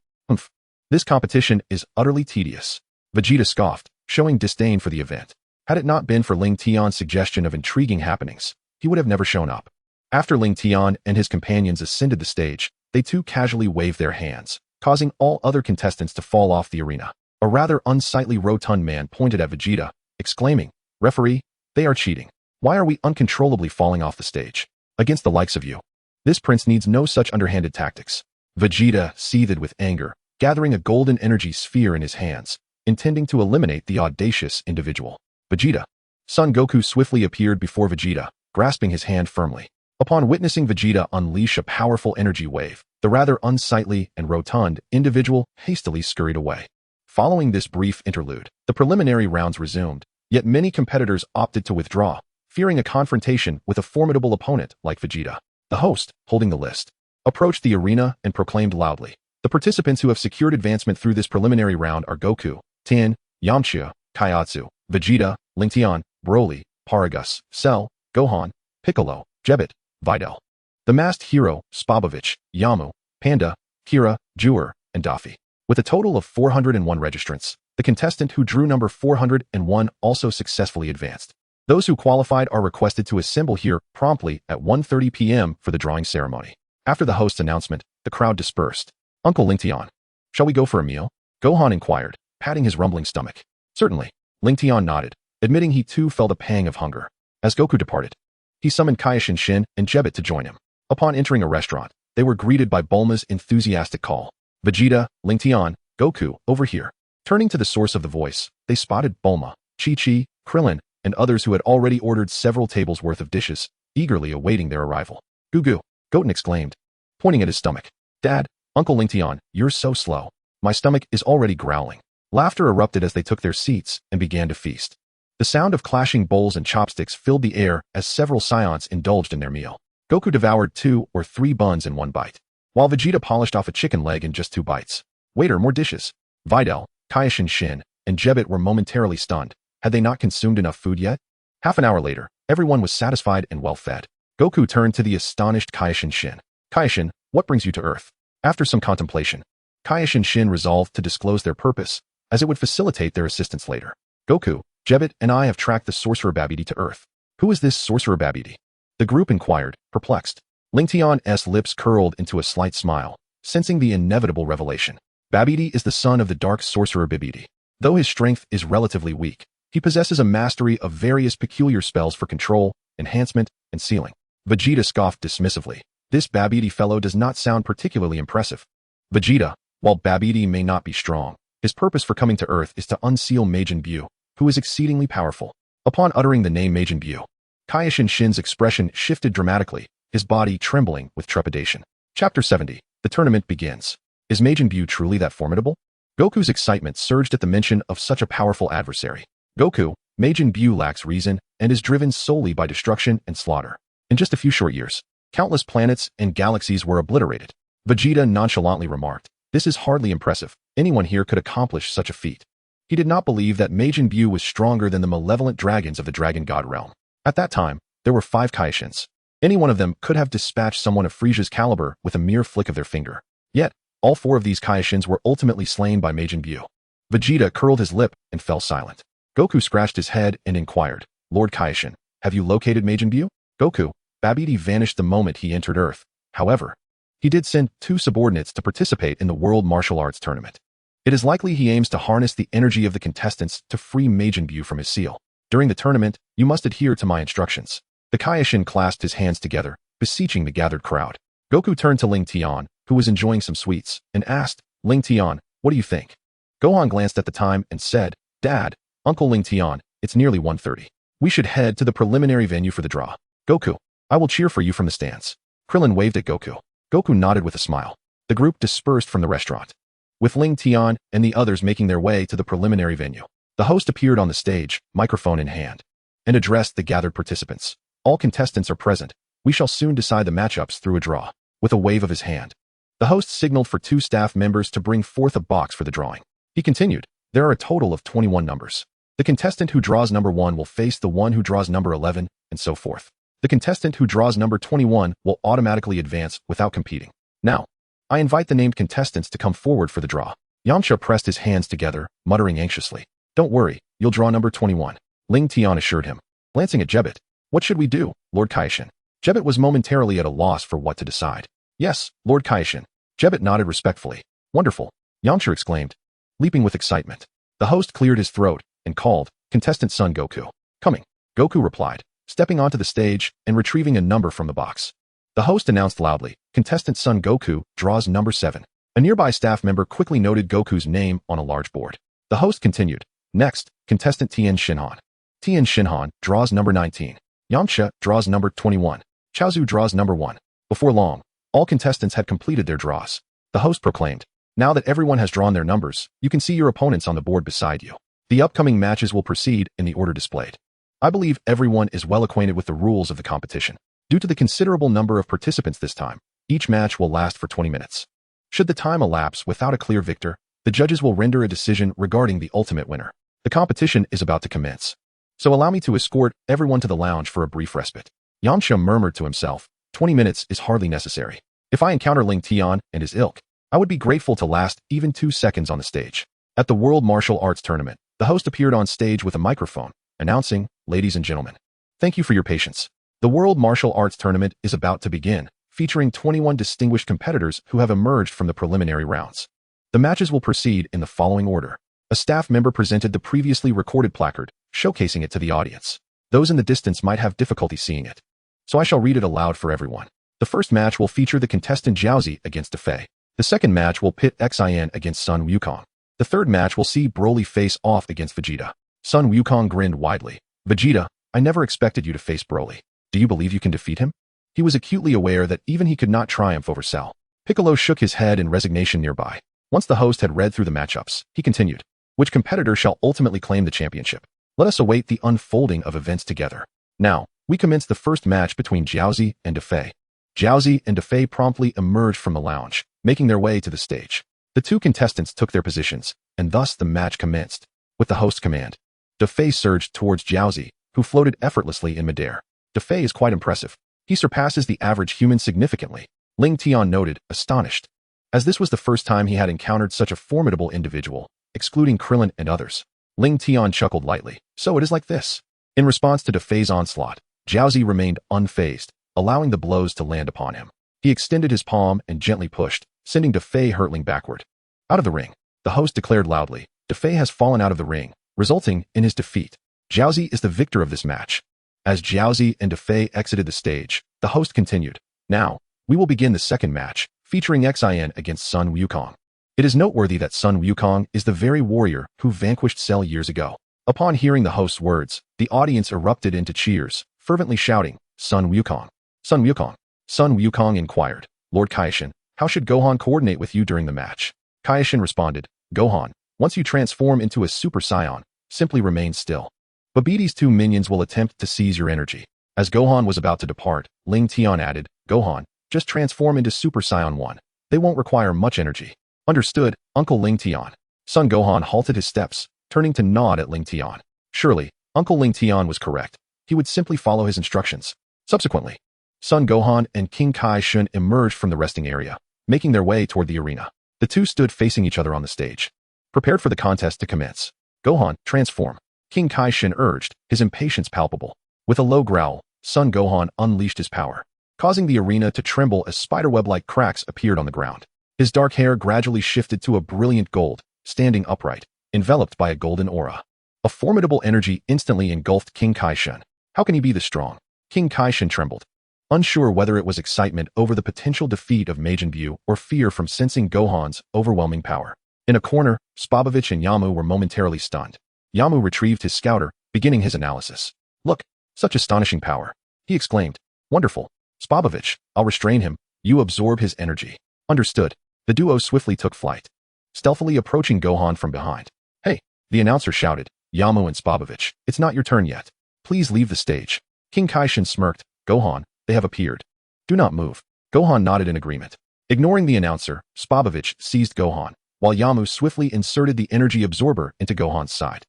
This competition is utterly tedious. Vegeta scoffed, showing disdain for the event. Had it not been for Lingtian's suggestion of intriguing happenings, he would have never shown up. After Lingtian and his companions ascended the stage, they too casually waved their hands, causing all other contestants to fall off the arena. A rather unsightly rotund man pointed at Vegeta, exclaiming, "Referee, they are cheating. Why are we uncontrollably falling off the stage? Against the likes of you. This prince needs no such underhanded tactics." Vegeta seethed with anger, gathering a golden energy sphere in his hands, intending to eliminate the audacious individual. "Vegeta." Son Goku swiftly appeared before Vegeta, grasping his hand firmly. Upon witnessing Vegeta unleash a powerful energy wave, the rather unsightly and rotund individual hastily scurried away. Following this brief interlude, the preliminary rounds resumed, yet many competitors opted to withdraw, fearing a confrontation with a formidable opponent like Vegeta. The host, holding the list, approached the arena and proclaimed loudly, "The participants who have secured advancement through this preliminary round are Goku, Tien, Yamcha, Kaiatsu, Vegeta, Lingtian, Broly, Paragus, Cell, Gohan, Piccolo, Jebbit, Videl. The masked hero, Spabovich, Yamu, Panda, Kira, Jur, and Daffy." With a total of 401 registrants, the contestant who drew number 401 also successfully advanced. Those who qualified are requested to assemble here promptly at 1:30 p.m. for the drawing ceremony. After the host's announcement, the crowd dispersed. "Uncle Lingtian, shall we go for a meal?" Gohan inquired, patting his rumbling stomach. "Certainly." Lingtian nodded, admitting he too felt a pang of hunger. As Goku departed, he summoned Kaioshin Shin and Jebbit to join him. Upon entering a restaurant, they were greeted by Bulma's enthusiastic call. "Vegeta, Lingtian, Goku, over here." Turning to the source of the voice, they spotted Bulma, Chi-Chi, Krillin, and others who had already ordered several tables worth of dishes, eagerly awaiting their arrival. "Goo-goo," Goten exclaimed, pointing at his stomach. "Dad, Uncle Lingtian, you're so slow. My stomach is already growling." Laughter erupted as they took their seats and began to feast. The sound of clashing bowls and chopsticks filled the air as several Saiyans indulged in their meal. Goku devoured 2 or 3 buns in one bite, while Vegeta polished off a chicken leg in just 2 bites. "Waiter, more dishes." Videl, Kaioshin Shin, and Jebet were momentarily stunned. Had they not consumed enough food yet? Half an hour later, everyone was satisfied and well fed. Goku turned to the astonished Kaioshin Shin. Kaioshin, what brings you to Earth? After some contemplation, Kaioshin Shin resolved to disclose their purpose, as it would facilitate their assistance later. Goku, Jebet, and I have tracked the Sorcerer Babidi to Earth. Who is this Sorcerer Babidi? The group inquired, perplexed. Lingtian's lips curled into a slight smile, sensing the inevitable revelation. Babidi is the son of the Dark Sorcerer Babidi. Though his strength is relatively weak, he possesses a mastery of various peculiar spells for control, enhancement, and sealing. Vegeta scoffed dismissively. This Babidi fellow does not sound particularly impressive. Vegeta, while Babidi may not be strong, his purpose for coming to Earth is to unseal Majin Buu, who is exceedingly powerful. Upon uttering the name Majin Buu, Kaioshin Shin's expression shifted dramatically, his body trembling with trepidation. Chapter 70. The tournament begins. Is Majin Buu truly that formidable? Goku's excitement surged at the mention of such a powerful adversary. Goku, Majin Buu lacks reason and is driven solely by destruction and slaughter. In just a few short years, countless planets and galaxies were obliterated. Vegeta nonchalantly remarked, "This is hardly impressive. Anyone here could accomplish such a feat." He did not believe that Majin Buu was stronger than the malevolent dragons of the Dragon God realm. At that time, there were 5 Kaioshins. Any one of them could have dispatched someone of Frieza's caliber with a mere flick of their finger. Yet, all 4 of these Kaioshins were ultimately slain by Majin Buu. Vegeta curled his lip and fell silent. Goku scratched his head and inquired, "Lord Kaioshin, have you located Majin Buu?" Goku, Babidi vanished the moment he entered Earth. However, he did send 2 subordinates to participate in the World Martial Arts Tournament. It is likely he aims to harness the energy of the contestants to free Majin Buu from his seal. During the tournament, you must adhere to my instructions. The Kaioshin clasped his hands together, beseeching the gathered crowd. Goku turned to Lingtian, who was enjoying some sweets, and asked, "Lingtian, what do you think?" Gohan glanced at the time and said, "Dad, Uncle Lingtian, it's nearly 1:30. We should head to the preliminary venue for the draw. Goku, I will cheer for you from the stands." Krillin waved at Goku. Goku nodded with a smile. The group dispersed from the restaurant, with Lingtian and the others making their way to the preliminary venue. The host appeared on the stage, microphone in hand, and addressed the gathered participants. "All contestants are present. We shall soon decide the matchups through a draw." With a wave of his hand, the host signaled for 2 staff members to bring forth a box for the drawing. He continued, "There are a total of 21 numbers. The contestant who draws number 1 will face the one who draws number 11, and so forth. The contestant who draws number 21 will automatically advance without competing. Now, I invite the named contestants to come forward for the draw." Yamcha pressed his hands together, muttering anxiously. "Don't worry, you'll draw number 21. Lingtian assured him. Glancing at Jebet, "What should we do, Lord Kaioshin?" Jebet was momentarily at a loss for what to decide. "Yes, Lord Kaioshin." Jebet nodded respectfully. "Wonderful," Yamcha exclaimed, leaping with excitement. The host cleared his throat and called, "Contestant Son Goku." "Coming." Goku replied, stepping onto the stage and retrieving a number from the box. The host announced loudly, "Contestant Son Goku draws number 7. A nearby staff member quickly noted Goku's name on a large board. The host continued, "Next, contestant Tien Shinhan. Tien Shinhan draws number 19. Yamcha draws number 21. Chaozu draws number 1. Before long, all contestants had completed their draws. The host proclaimed, "Now that everyone has drawn their numbers, you can see your opponents on the board beside you. The upcoming matches will proceed in the order displayed." I believe everyone is well acquainted with the rules of the competition. Due to the considerable number of participants this time, each match will last for 20 minutes. Should the time elapse without a clear victor, the judges will render a decision regarding the ultimate winner. The competition is about to commence. So allow me to escort everyone to the lounge for a brief respite. Yamcha murmured to himself, 20 minutes is hardly necessary. If I encounter Lingtian and his ilk, I would be grateful to last even 2 seconds on the stage. At the World Martial Arts Tournament, the host appeared on stage with a microphone, announcing, "Ladies and gentlemen, thank you for your patience. The World Martial Arts Tournament is about to begin, featuring 21 distinguished competitors who have emerged from the preliminary rounds. The matches will proceed in the following order." A staff member presented the previously recorded placard, showcasing it to the audience. Those in the distance might have difficulty seeing it, so I shall read it aloud for everyone. The first match will feature the contestant Jiaozi against Defei. The second match will pit Xian against Sun Wukong. The third match will see Broly face off against Vegeta. Sun Wukong grinned widely. "Vegeta, I never expected you to face Broly. Do you believe you can defeat him?" He was acutely aware that even he could not triumph over Cell. Piccolo shook his head in resignation nearby. Once the host had read through the matchups, he continued, "Which competitor shall ultimately claim the championship? Let us await the unfolding of events together. Now, we commence the first match between Jiaozi and Defei." Jiaozi and Defei promptly emerged from the lounge, making their way to the stage. The 2 contestants took their positions, and thus the match commenced. With the host's command, Defei surged towards Jiaozi, who floated effortlessly in midair. Defei is quite impressive. He surpasses the average human significantly, Lingtian noted, astonished. As this was the first time he had encountered such a formidable individual, excluding Krillin and others. Lingtian chuckled lightly. So it is like this. In response to Defei's onslaught, Jiaozi remained unfazed, allowing the blows to land upon him. He extended his palm and gently pushed, sending Defei hurtling backward. Out of the ring, the host declared loudly. Defei has fallen out of the ring, resulting in his defeat. Jiaozi is the victor of this match. As Jiaozi and Defei exited the stage, the host continued. Now, we will begin the second match, featuring Xin against Sun Wukong. It is noteworthy that Sun Wukong is the very warrior who vanquished Cell years ago. Upon hearing the host's words, the audience erupted into cheers, fervently shouting, Sun Wukong! Sun Wukong! Sun Wukong inquired, Lord Kaishin, how should Gohan coordinate with you during the match? Kaishin responded, Gohan, once you transform into a Super Saiyan, simply remain still. Babiti's two minions will attempt to seize your energy. As Gohan was about to depart, Lingtian added, Gohan, just transform into Super Saiyan 1. They won't require much energy. Understood, Uncle Lingtian. Son Gohan halted his steps, turning to nod at Lingtian. Surely, Uncle Lingtian was correct. He would simply follow his instructions. Subsequently, Son Gohan and King Kai Shun emerged from the resting area, making their way toward the arena. The two stood facing each other on the stage, prepared for the contest to commence. Gohan, transform. King Kai Shun urged, his impatience palpable. With a low growl, Son Gohan unleashed his power, causing the arena to tremble as spiderweb-like cracks appeared on the ground. His dark hair gradually shifted to a brilliant gold, standing upright, enveloped by a golden aura. A formidable energy instantly engulfed King Kai Shun. How can he be this strong? King Kai Shun trembled, unsure whether it was excitement over the potential defeat of Majin Buu or fear from sensing Gohan's overwhelming power. In a corner, Spabovich and Yamu were momentarily stunned. Yamu retrieved his scouter, beginning his analysis. Look, such astonishing power. He exclaimed. Wonderful. Spabovich, I'll restrain him. You absorb his energy. Understood. The duo swiftly took flight, stealthily approaching Gohan from behind. Hey, the announcer shouted. Yamu and Spabovich, it's not your turn yet. Please leave the stage. King Kaishin smirked. Gohan, they have appeared. Do not move. Gohan nodded in agreement. Ignoring the announcer, Spabovich seized Gohan, while Yamu swiftly inserted the energy absorber into Gohan's side.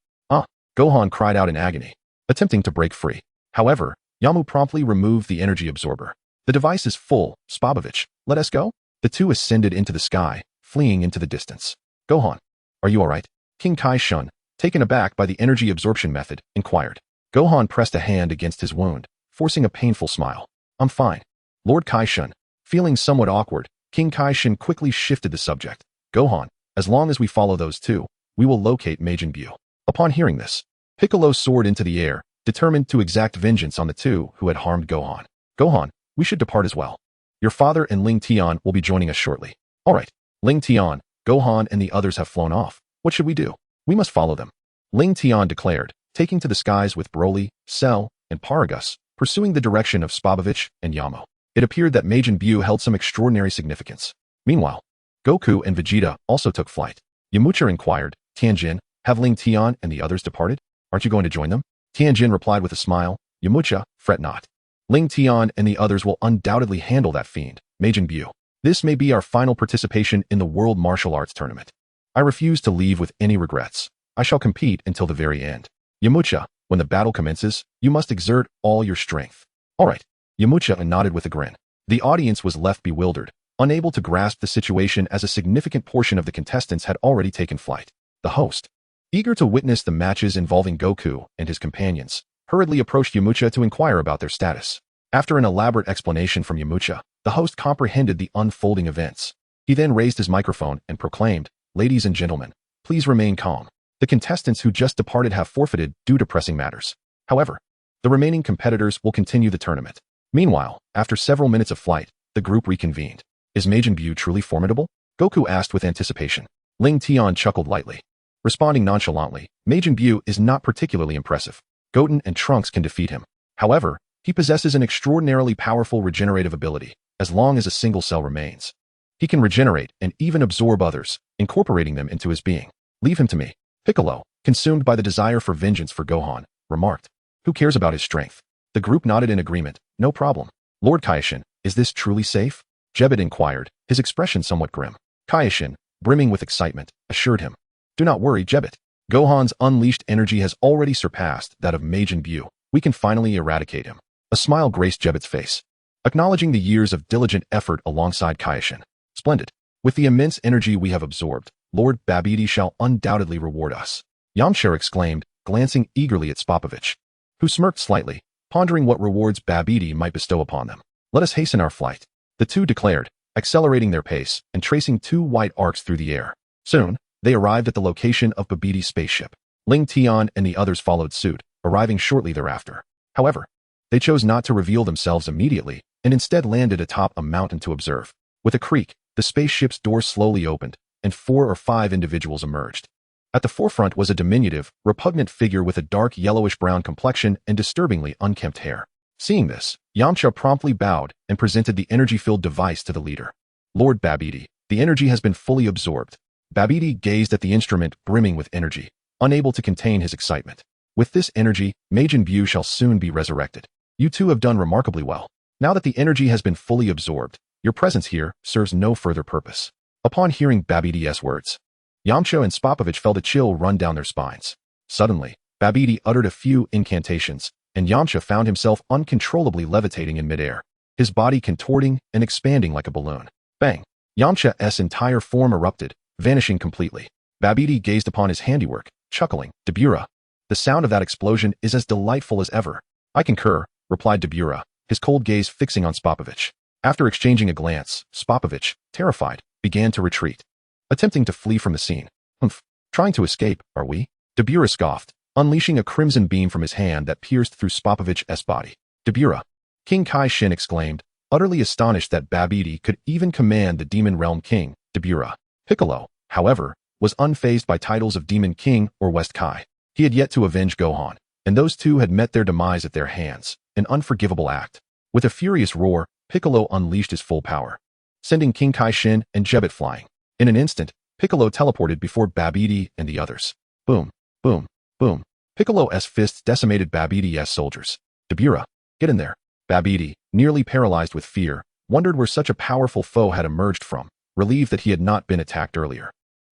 Gohan cried out in agony, attempting to break free. However, Yamu promptly removed the energy absorber. The device is full, Spabovich, let us go? The two ascended into the sky, fleeing into the distance. Gohan, are you alright? King Kai Shun, taken aback by the energy absorption method, inquired. Gohan pressed a hand against his wound, forcing a painful smile. I'm fine. Lord Kai Shun, feeling somewhat awkward, King Kai Shun quickly shifted the subject. Gohan, as long as we follow those two, we will locate Majin Buu. Upon hearing this, Piccolo soared into the air, determined to exact vengeance on the two who had harmed Gohan. Gohan, we should depart as well. Your father and Lingtian will be joining us shortly. Alright, Lingtian, Gohan and the others have flown off. What should we do? We must follow them. Lingtian declared, taking to the skies with Broly, Cell, and Paragus, pursuing the direction of Spabovich and Yamu. It appeared that Majin Buu held some extraordinary significance. Meanwhile, Goku and Vegeta also took flight. Yamcha inquired, Tianjin, have Lingtian and the others departed? Aren't you going to join them? Tianjin replied with a smile, Yamcha, fret not. Lingtian and the others will undoubtedly handle that fiend, Majin Buu. This may be our final participation in the World Martial Arts Tournament. I refuse to leave with any regrets. I shall compete until the very end. Yamcha, when the battle commences, you must exert all your strength. Alright. Yamcha nodded with a grin. The audience was left bewildered, unable to grasp the situation as a significant portion of the contestants had already taken flight. The host, eager to witness the matches involving Goku and his companions, hurriedly approached Yamcha to inquire about their status. After an elaborate explanation from Yamcha, the host comprehended the unfolding events. He then raised his microphone and proclaimed, Ladies and gentlemen, please remain calm. The contestants who just departed have forfeited due to pressing matters. However, the remaining competitors will continue the tournament. Meanwhile, after several minutes of flight, the group reconvened. Is Majin Buu truly formidable? Goku asked with anticipation. Lingtian chuckled lightly. Responding nonchalantly, Majin Buu is not particularly impressive. Goten and Trunks can defeat him. However, he possesses an extraordinarily powerful regenerative ability, as long as a single cell remains. He can regenerate and even absorb others, incorporating them into his being. Leave him to me. Piccolo, consumed by the desire for vengeance for Gohan, remarked. Who cares about his strength? The group nodded in agreement. No problem. Lord Kaishin, is this truly safe? Jebet inquired, his expression somewhat grim. Kaishin, brimming with excitement, assured him. Do not worry, Jebet. Gohan's unleashed energy has already surpassed that of Majin Buu. We can finally eradicate him. A smile graced Gebet's face, acknowledging the years of diligent effort alongside Kaioshin. Splendid. With the immense energy we have absorbed, Lord Babidi shall undoubtedly reward us. Yamcha exclaimed, glancing eagerly at Spopovich, who smirked slightly, pondering what rewards Babidi might bestow upon them. Let us hasten our flight, the two declared, accelerating their pace and tracing 2 white arcs through the air. Soon, they arrived at the location of Babidi's spaceship. Lingtian and the others followed suit, arriving shortly thereafter. However, they chose not to reveal themselves immediately and instead landed atop a mountain to observe. With a creak, the spaceship's door slowly opened, and 4 or 5 individuals emerged. At the forefront was a diminutive, repugnant figure with a dark yellowish-brown complexion and disturbingly unkempt hair. Seeing this, Yamcha promptly bowed and presented the energy-filled device to the leader. Lord Babidi, the energy has been fully absorbed. Babidi gazed at the instrument brimming with energy, unable to contain his excitement. With this energy, Majin Buu shall soon be resurrected. You two have done remarkably well. Now that the energy has been fully absorbed, your presence here serves no further purpose. Upon hearing Babidi's words, Yamcha and Spopovich felt a chill run down their spines. Suddenly, Babidi uttered a few incantations, and Yamcha found himself uncontrollably levitating in midair, his body contorting and expanding like a balloon. Bang! Yamcha's entire form erupted, vanishing completely. Babidi gazed upon his handiwork, chuckling. Dabura, the sound of that explosion is as delightful as ever. I concur, replied Dabura, his cold gaze fixing on Spopovich. After exchanging a glance, Spopovich, terrified, began to retreat, attempting to flee from the scene. Humph, trying to escape, are we? Dabura scoffed, unleashing a crimson beam from his hand that pierced through Spopovich's body. Dabura, King Kaioshin exclaimed, utterly astonished that Babidi could even command the Demon Realm King. Dabura. Piccolo, however, was unfazed by titles of Demon King or West Kai. He had yet to avenge Gohan, and those two had met their demise at their hands, an unforgivable act. With a furious roar, Piccolo unleashed his full power, sending King Kaioshin and Gebet flying. In an instant, Piccolo teleported before Babidi and the others. Boom, boom, boom. Piccolo's fists decimated Babidi's soldiers. Dabura, get in there. Babidi, nearly paralyzed with fear, wondered where such a powerful foe had emerged from, relieved that he had not been attacked earlier.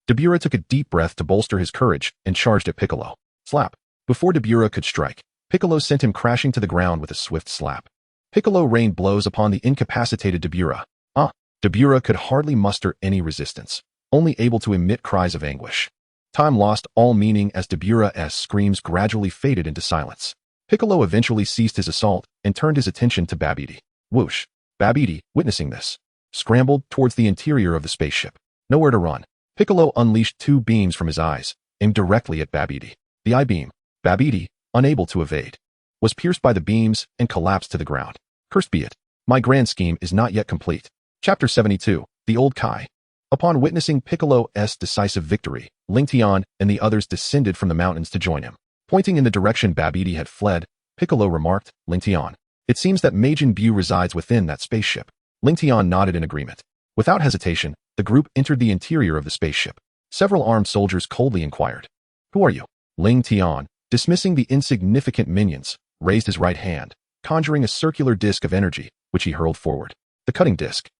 Dabura took a deep breath to bolster his courage and charged at Piccolo. Slap. Before Dabura could strike, Piccolo sent him crashing to the ground with a swift slap. Piccolo rained blows upon the incapacitated Dabura. Dabura could hardly muster any resistance, only able to emit cries of anguish. Time lost all meaning as Dabura's screams gradually faded into silence. Piccolo eventually ceased his assault and turned his attention to Babidi. Whoosh. Babidi, witnessing this, scrambled towards the interior of the spaceship. Nowhere to run. Piccolo unleashed 2 beams from his eyes, aimed directly at Babidi. The eye beam, Babidi, unable to evade, was pierced by the beams and collapsed to the ground. Cursed be it. My grand scheme is not yet complete. Chapter 72, The Old Kai. Upon witnessing Piccolo's decisive victory, Lingtian and the others descended from the mountains to join him. Pointing in the direction Babidi had fled, Piccolo remarked, Lingtian, it seems that Majin Buu resides within that spaceship. Lingtian nodded in agreement. Without hesitation, the group entered the interior of the spaceship. Several armed soldiers coldly inquired, Who are you? Lingtian, dismissing the insignificant minions, raised his right hand, conjuring a circular disc of energy, which he hurled forward. The cutting disc.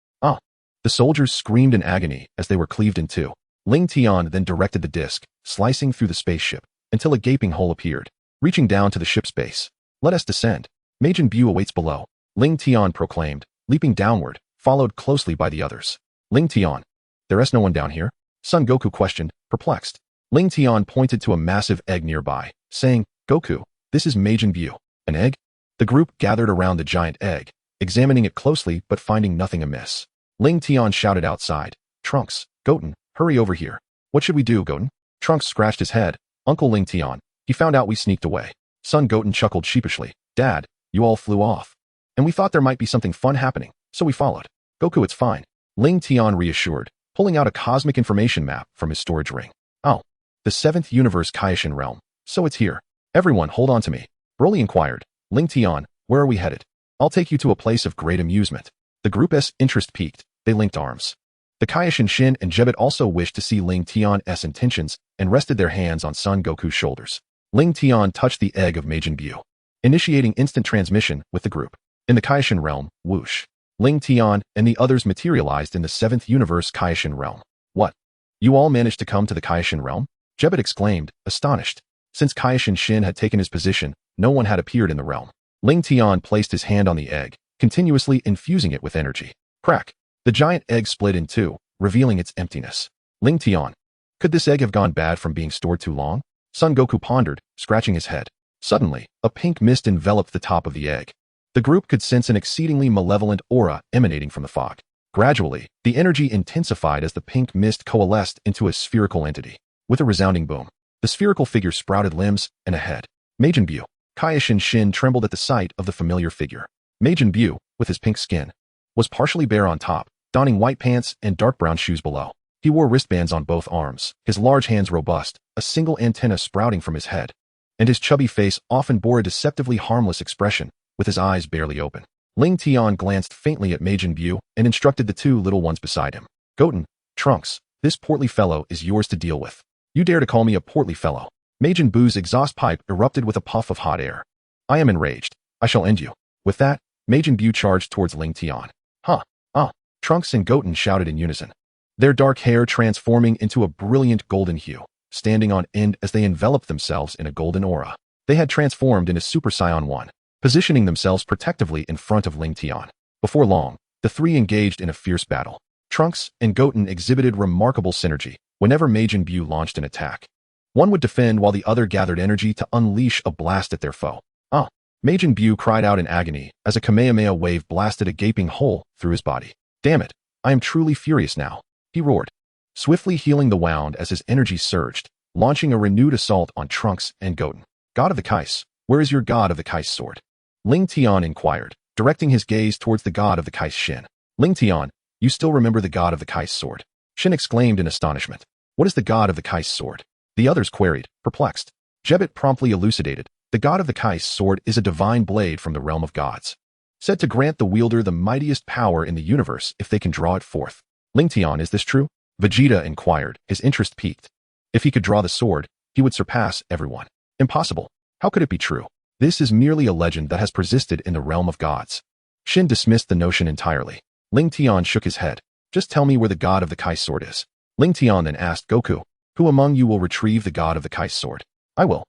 The soldiers screamed in agony as they were cleaved in two. Lingtian then directed the disc, slicing through the spaceship, until a gaping hole appeared, reaching down to the ship's base. Let us descend. Majin Buu awaits below, Lingtian proclaimed, leaping downward, followed closely by the others. Lingtian, there is no one down here? Son Goku questioned, perplexed. Lingtian pointed to a massive egg nearby, saying, Goku, this is Majin Buu. An egg? The group gathered around the giant egg, examining it closely but finding nothing amiss. Lingtian shouted outside, Trunks, Goten, hurry over here. What should we do, Goten? Trunks scratched his head. Uncle Lingtian, he found out we sneaked away. Son Goten chuckled sheepishly. Dad, you all flew off. And we thought there might be something fun happening, so we followed. Goku, it's fine. Lingtian reassured, pulling out a cosmic information map from his storage ring. Oh, the 7th universe Kaioshin realm. So it's here. Everyone hold on to me. Broly inquired. Lingtian, where are we headed? I'll take you to a place of great amusement. The group's interest peaked. They linked arms. The Kaioshin Shin and Gebet also wished to see Lingtian's intentions and rested their hands on Son Goku's shoulders. Lingtian touched the egg of Majin Buu, initiating instant transmission with the group. In the Kaioshin realm, whoosh. Lingtian and the others materialized in the 7th universe Kaioshin realm. What? You all managed to come to the Kaioshin realm? Jebet exclaimed, astonished. Since Kaishin Shin had taken his position, no one had appeared in the realm. Lingtian placed his hand on the egg, continuously infusing it with energy. Crack! The giant egg split in two, revealing its emptiness. Lingtian. Could this egg have gone bad from being stored too long? Son Goku pondered, scratching his head. Suddenly, a pink mist enveloped the top of the egg. The group could sense an exceedingly malevolent aura emanating from the fog. Gradually, the energy intensified as the pink mist coalesced into a spherical entity. With a resounding boom, the spherical figure sprouted limbs and a head. Majin Buu. Kaishin Shin trembled at the sight of the familiar figure. Majin Buu, with his pink skin, was partially bare on top, donning white pants and dark brown shoes below. He wore wristbands on both arms, his large hands robust, a single antenna sprouting from his head. And his chubby face often bore a deceptively harmless expression, with his eyes barely open. Lingtian glanced faintly at Majin Buu and instructed the two little ones beside him. Goten, Trunks, this portly fellow is yours to deal with. You dare to call me a portly fellow? Majin Buu's exhaust pipe erupted with a puff of hot air. I am enraged. I shall end you. With that, Majin Buu charged towards Lingtian. Trunks and Goten shouted in unison, their dark hair transforming into a brilliant golden hue, standing on end as they enveloped themselves in a golden aura. They had transformed into Super Saiyan 1, positioning themselves protectively in front of Lingtian. Before long, the three engaged in a fierce battle. Trunks and Goten exhibited remarkable synergy whenever Majin Buu launched an attack. One would defend while the other gathered energy to unleash a blast at their foe. Majin Buu cried out in agony as a Kamehameha wave blasted a gaping hole through his body. Damn it, I am truly furious now, he roared, swiftly healing the wound as his energy surged, launching a renewed assault on Trunks and Goten. God of the Kais, where is your God of the Kais sword? Lingtian inquired, directing his gaze towards the God of the Kais Shin. Lingtian, you still remember the God of the Kais sword? Shin exclaimed in astonishment. What is the God of the Kais sword? The others queried, perplexed. Jebet promptly elucidated. The God of the Kais sword is a divine blade from the realm of gods, said to grant the wielder the mightiest power in the universe if they can draw it forth. Lingtian, is this true? Vegeta inquired, his interest piqued. If he could draw the sword, he would surpass everyone. Impossible. How could it be true? This is merely a legend that has persisted in the realm of gods. Shin dismissed the notion entirely. Lingtian shook his head. Just tell me where the God of the Kais sword is. Lingtian then asked Goku, who among you will retrieve the God of the Kais sword? I will.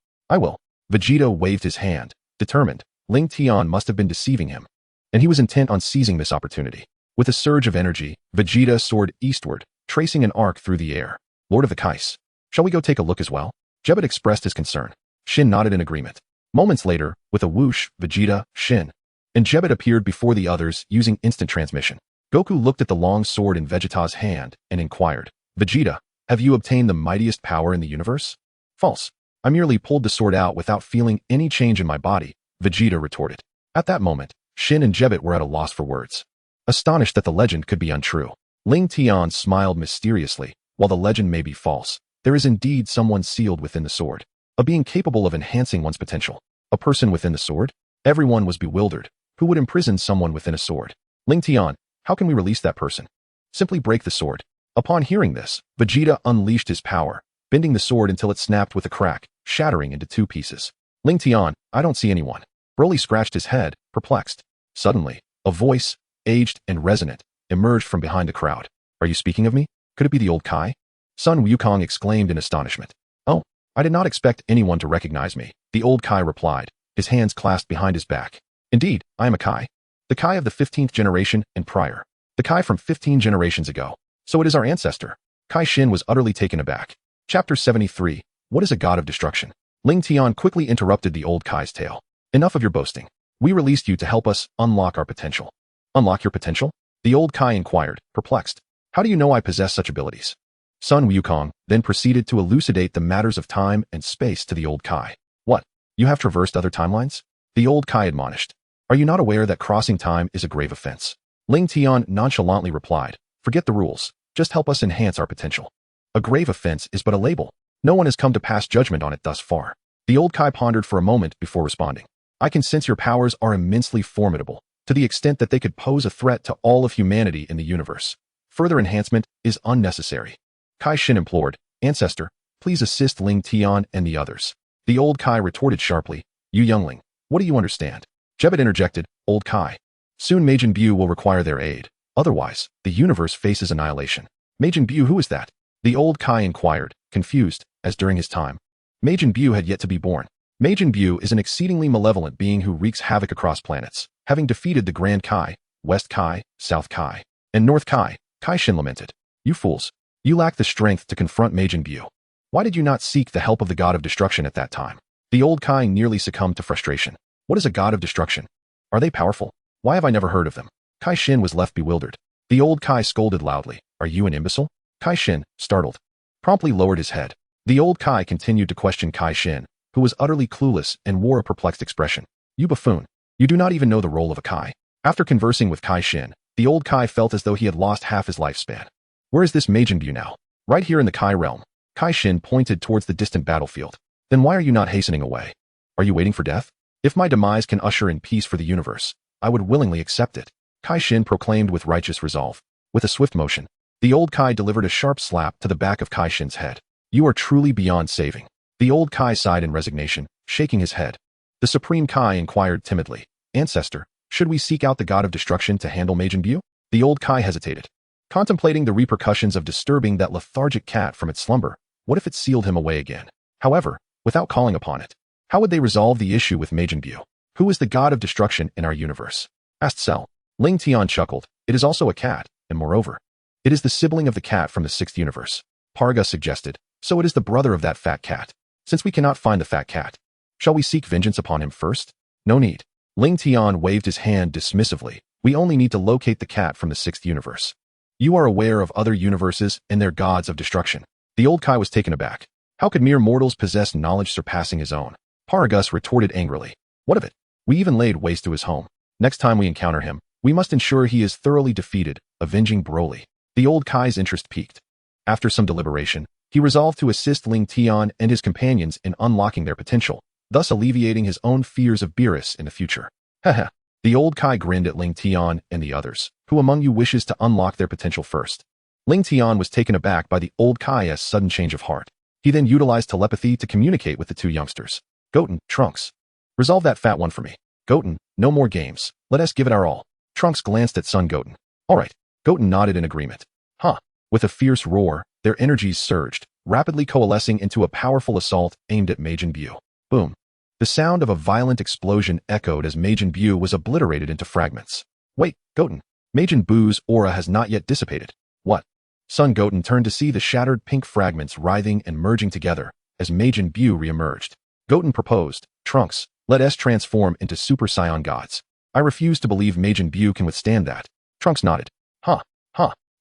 Vegeta waved his hand, determined. Lingtian must have been deceiving him, and he was intent on seizing this opportunity. With a surge of energy, Vegeta soared eastward, tracing an arc through the air. Lord of the Kais, shall we go take a look as well? Jebet expressed his concern. Shin nodded in agreement. Moments later, with a whoosh, Vegeta, Shin, and Jebet appeared before the others using instant transmission. Goku looked at the long sword in Vegeta's hand and inquired, Vegeta, have you obtained the mightiest power in the universe? False. I merely pulled the sword out without feeling any change in my body, Vegeta retorted. At that moment, Shin and Jebet were at a loss for words, astonished that the legend could be untrue. Lingtian smiled mysteriously. While the legend may be false, there is indeed someone sealed within the sword, a being capable of enhancing one's potential. A person within the sword? Everyone was bewildered. Who would imprison someone within a sword? Lingtian, how can we release that person? Simply break the sword. Upon hearing this, Vegeta unleashed his power, bending the sword until it snapped with a crack, shattering into two pieces. Lingtian, I don't see anyone. Broly scratched his head, perplexed. Suddenly, a voice, aged and resonant, emerged from behind the crowd. Are you speaking of me? Could it be the old Kai? Sun Wukong exclaimed in astonishment. Oh, I did not expect anyone to recognize me, the old Kai replied, his hands clasped behind his back. Indeed, I am a Kai. The Kai of the 15th generation and prior. The Kai from 15 generations ago. So it is our ancestor. Kai Shin was utterly taken aback. Chapter 73. What is a god of destruction? Lingtian quickly interrupted the old Kai's tale. Enough of your boasting. We released you to help us unlock our potential. Unlock your potential? The old Kai inquired, perplexed. How do you know I possess such abilities? Sun Wukong then proceeded to elucidate the matters of time and space to the old Kai. What? You have traversed other timelines? The old Kai admonished. Are you not aware that crossing time is a grave offense? Lingtian nonchalantly replied. Forget the rules. Just help us enhance our potential. A grave offense is but a label. No one has come to pass judgment on it thus far. The old Kai pondered for a moment before responding. I can sense your powers are immensely formidable, to the extent that they could pose a threat to all of humanity in the universe. Further enhancement is unnecessary. Kai Shin implored, Ancestor, please assist Lingtian and the others. The old Kai retorted sharply, You youngling, what do you understand? Jebet interjected, Old Kai. Soon Majin Buu will require their aid. Otherwise, the universe faces annihilation. Majin Buu, who is that? The old Kai inquired, confused, as during his time, Majin Buu had yet to be born. Majin Buu is an exceedingly malevolent being who wreaks havoc across planets. Having defeated the Grand Kai, West Kai, South Kai, and North Kai, Kai Shin lamented, "You fools. You lack the strength to confront Majin Buu. Why did you not seek the help of the God of Destruction at that time?" The old Kai nearly succumbed to frustration. What is a God of Destruction? Are they powerful? Why have I never heard of them? Kai Shin was left bewildered. The old Kai scolded loudly, "Are you an imbecile?" Kai Shin, startled, promptly lowered his head. The old Kai continued to question Kai Shin, who was utterly clueless and wore a perplexed expression. "You buffoon. You do not even know the role of a Kai." After conversing with Kai Shin, the old Kai felt as though he had lost half his lifespan. Where is this Majin Buu now? Right here in the Kai realm. Kai Shin pointed towards the distant battlefield. Then why are you not hastening away? Are you waiting for death? If my demise can usher in peace for the universe, I would willingly accept it, Kai Shin proclaimed with righteous resolve. With a swift motion, the old Kai delivered a sharp slap to the back of Kai Shin's head. "You are truly beyond saving." The old Kai sighed in resignation, shaking his head. The Supreme Kai inquired timidly, "Ancestor, should we seek out the God of Destruction to handle Majin Buu?" The old Kai hesitated, contemplating the repercussions of disturbing that lethargic cat from its slumber. What if it sealed him away again? However, without calling upon it, how would they resolve the issue with Majin Buu? "Who is the God of Destruction in our universe?" asked Cell. Lingtian chuckled. "It is also a cat, and moreover, it is the sibling of the cat from the 6th universe." Parga suggested, "So it is the brother of that fat cat. Since we cannot find the fat cat, shall we seek vengeance upon him first?" "No need." Lingtian waved his hand dismissively. "We only need to locate the cat from the 6th universe. You are aware of other universes and their gods of destruction." The old Kai was taken aback. How could mere mortals possess knowledge surpassing his own? Paragus retorted angrily. "What of it? We even laid waste to his home. Next time we encounter him, we must ensure he is thoroughly defeated, avenging Broly." The old Kai's interest piqued. After some deliberation, he resolved to assist Lingtian and his companions in unlocking their potential, thus alleviating his own fears of Beerus in the future. Haha. The old Kai grinned at Lingtian and the others. "Who among you wishes to unlock their potential first?" Lingtian was taken aback by the old Kai's sudden change of heart. He then utilized telepathy to communicate with the two youngsters. "Goten, Trunks. Resolve that fat one for me. Goten, no more games. Let us give it our all." Trunks glanced at son Goten. "All right." Goten nodded in agreement. "Huh." With a fierce roar, their energies surged, rapidly coalescing into a powerful assault aimed at Majin Buu. Boom. The sound of a violent explosion echoed as Majin Buu was obliterated into fragments. "Wait, Goten. Majin Buu's aura has not yet dissipated." "What?" Son Goten turned to see the shattered pink fragments writhing and merging together as Majin Buu re-emerged. Goten proposed, "Trunks, let us transform into Super Saiyan Gods." "I refuse to believe Majin Buu can withstand that." Trunks nodded. Huh.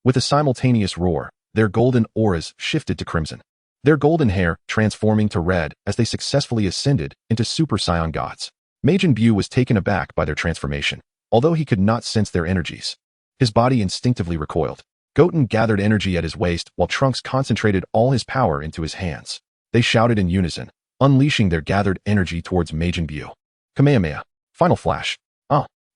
With a simultaneous roar, their golden auras shifted to crimson, their golden hair transforming to red as they successfully ascended into Super Saiyan Gods. Majin Buu was taken aback by their transformation, although he could not sense their energies. His body instinctively recoiled. Goten gathered energy at his waist while Trunks concentrated all his power into his hands. They shouted in unison, unleashing their gathered energy towards Majin Buu. Kamehameha. Final flash.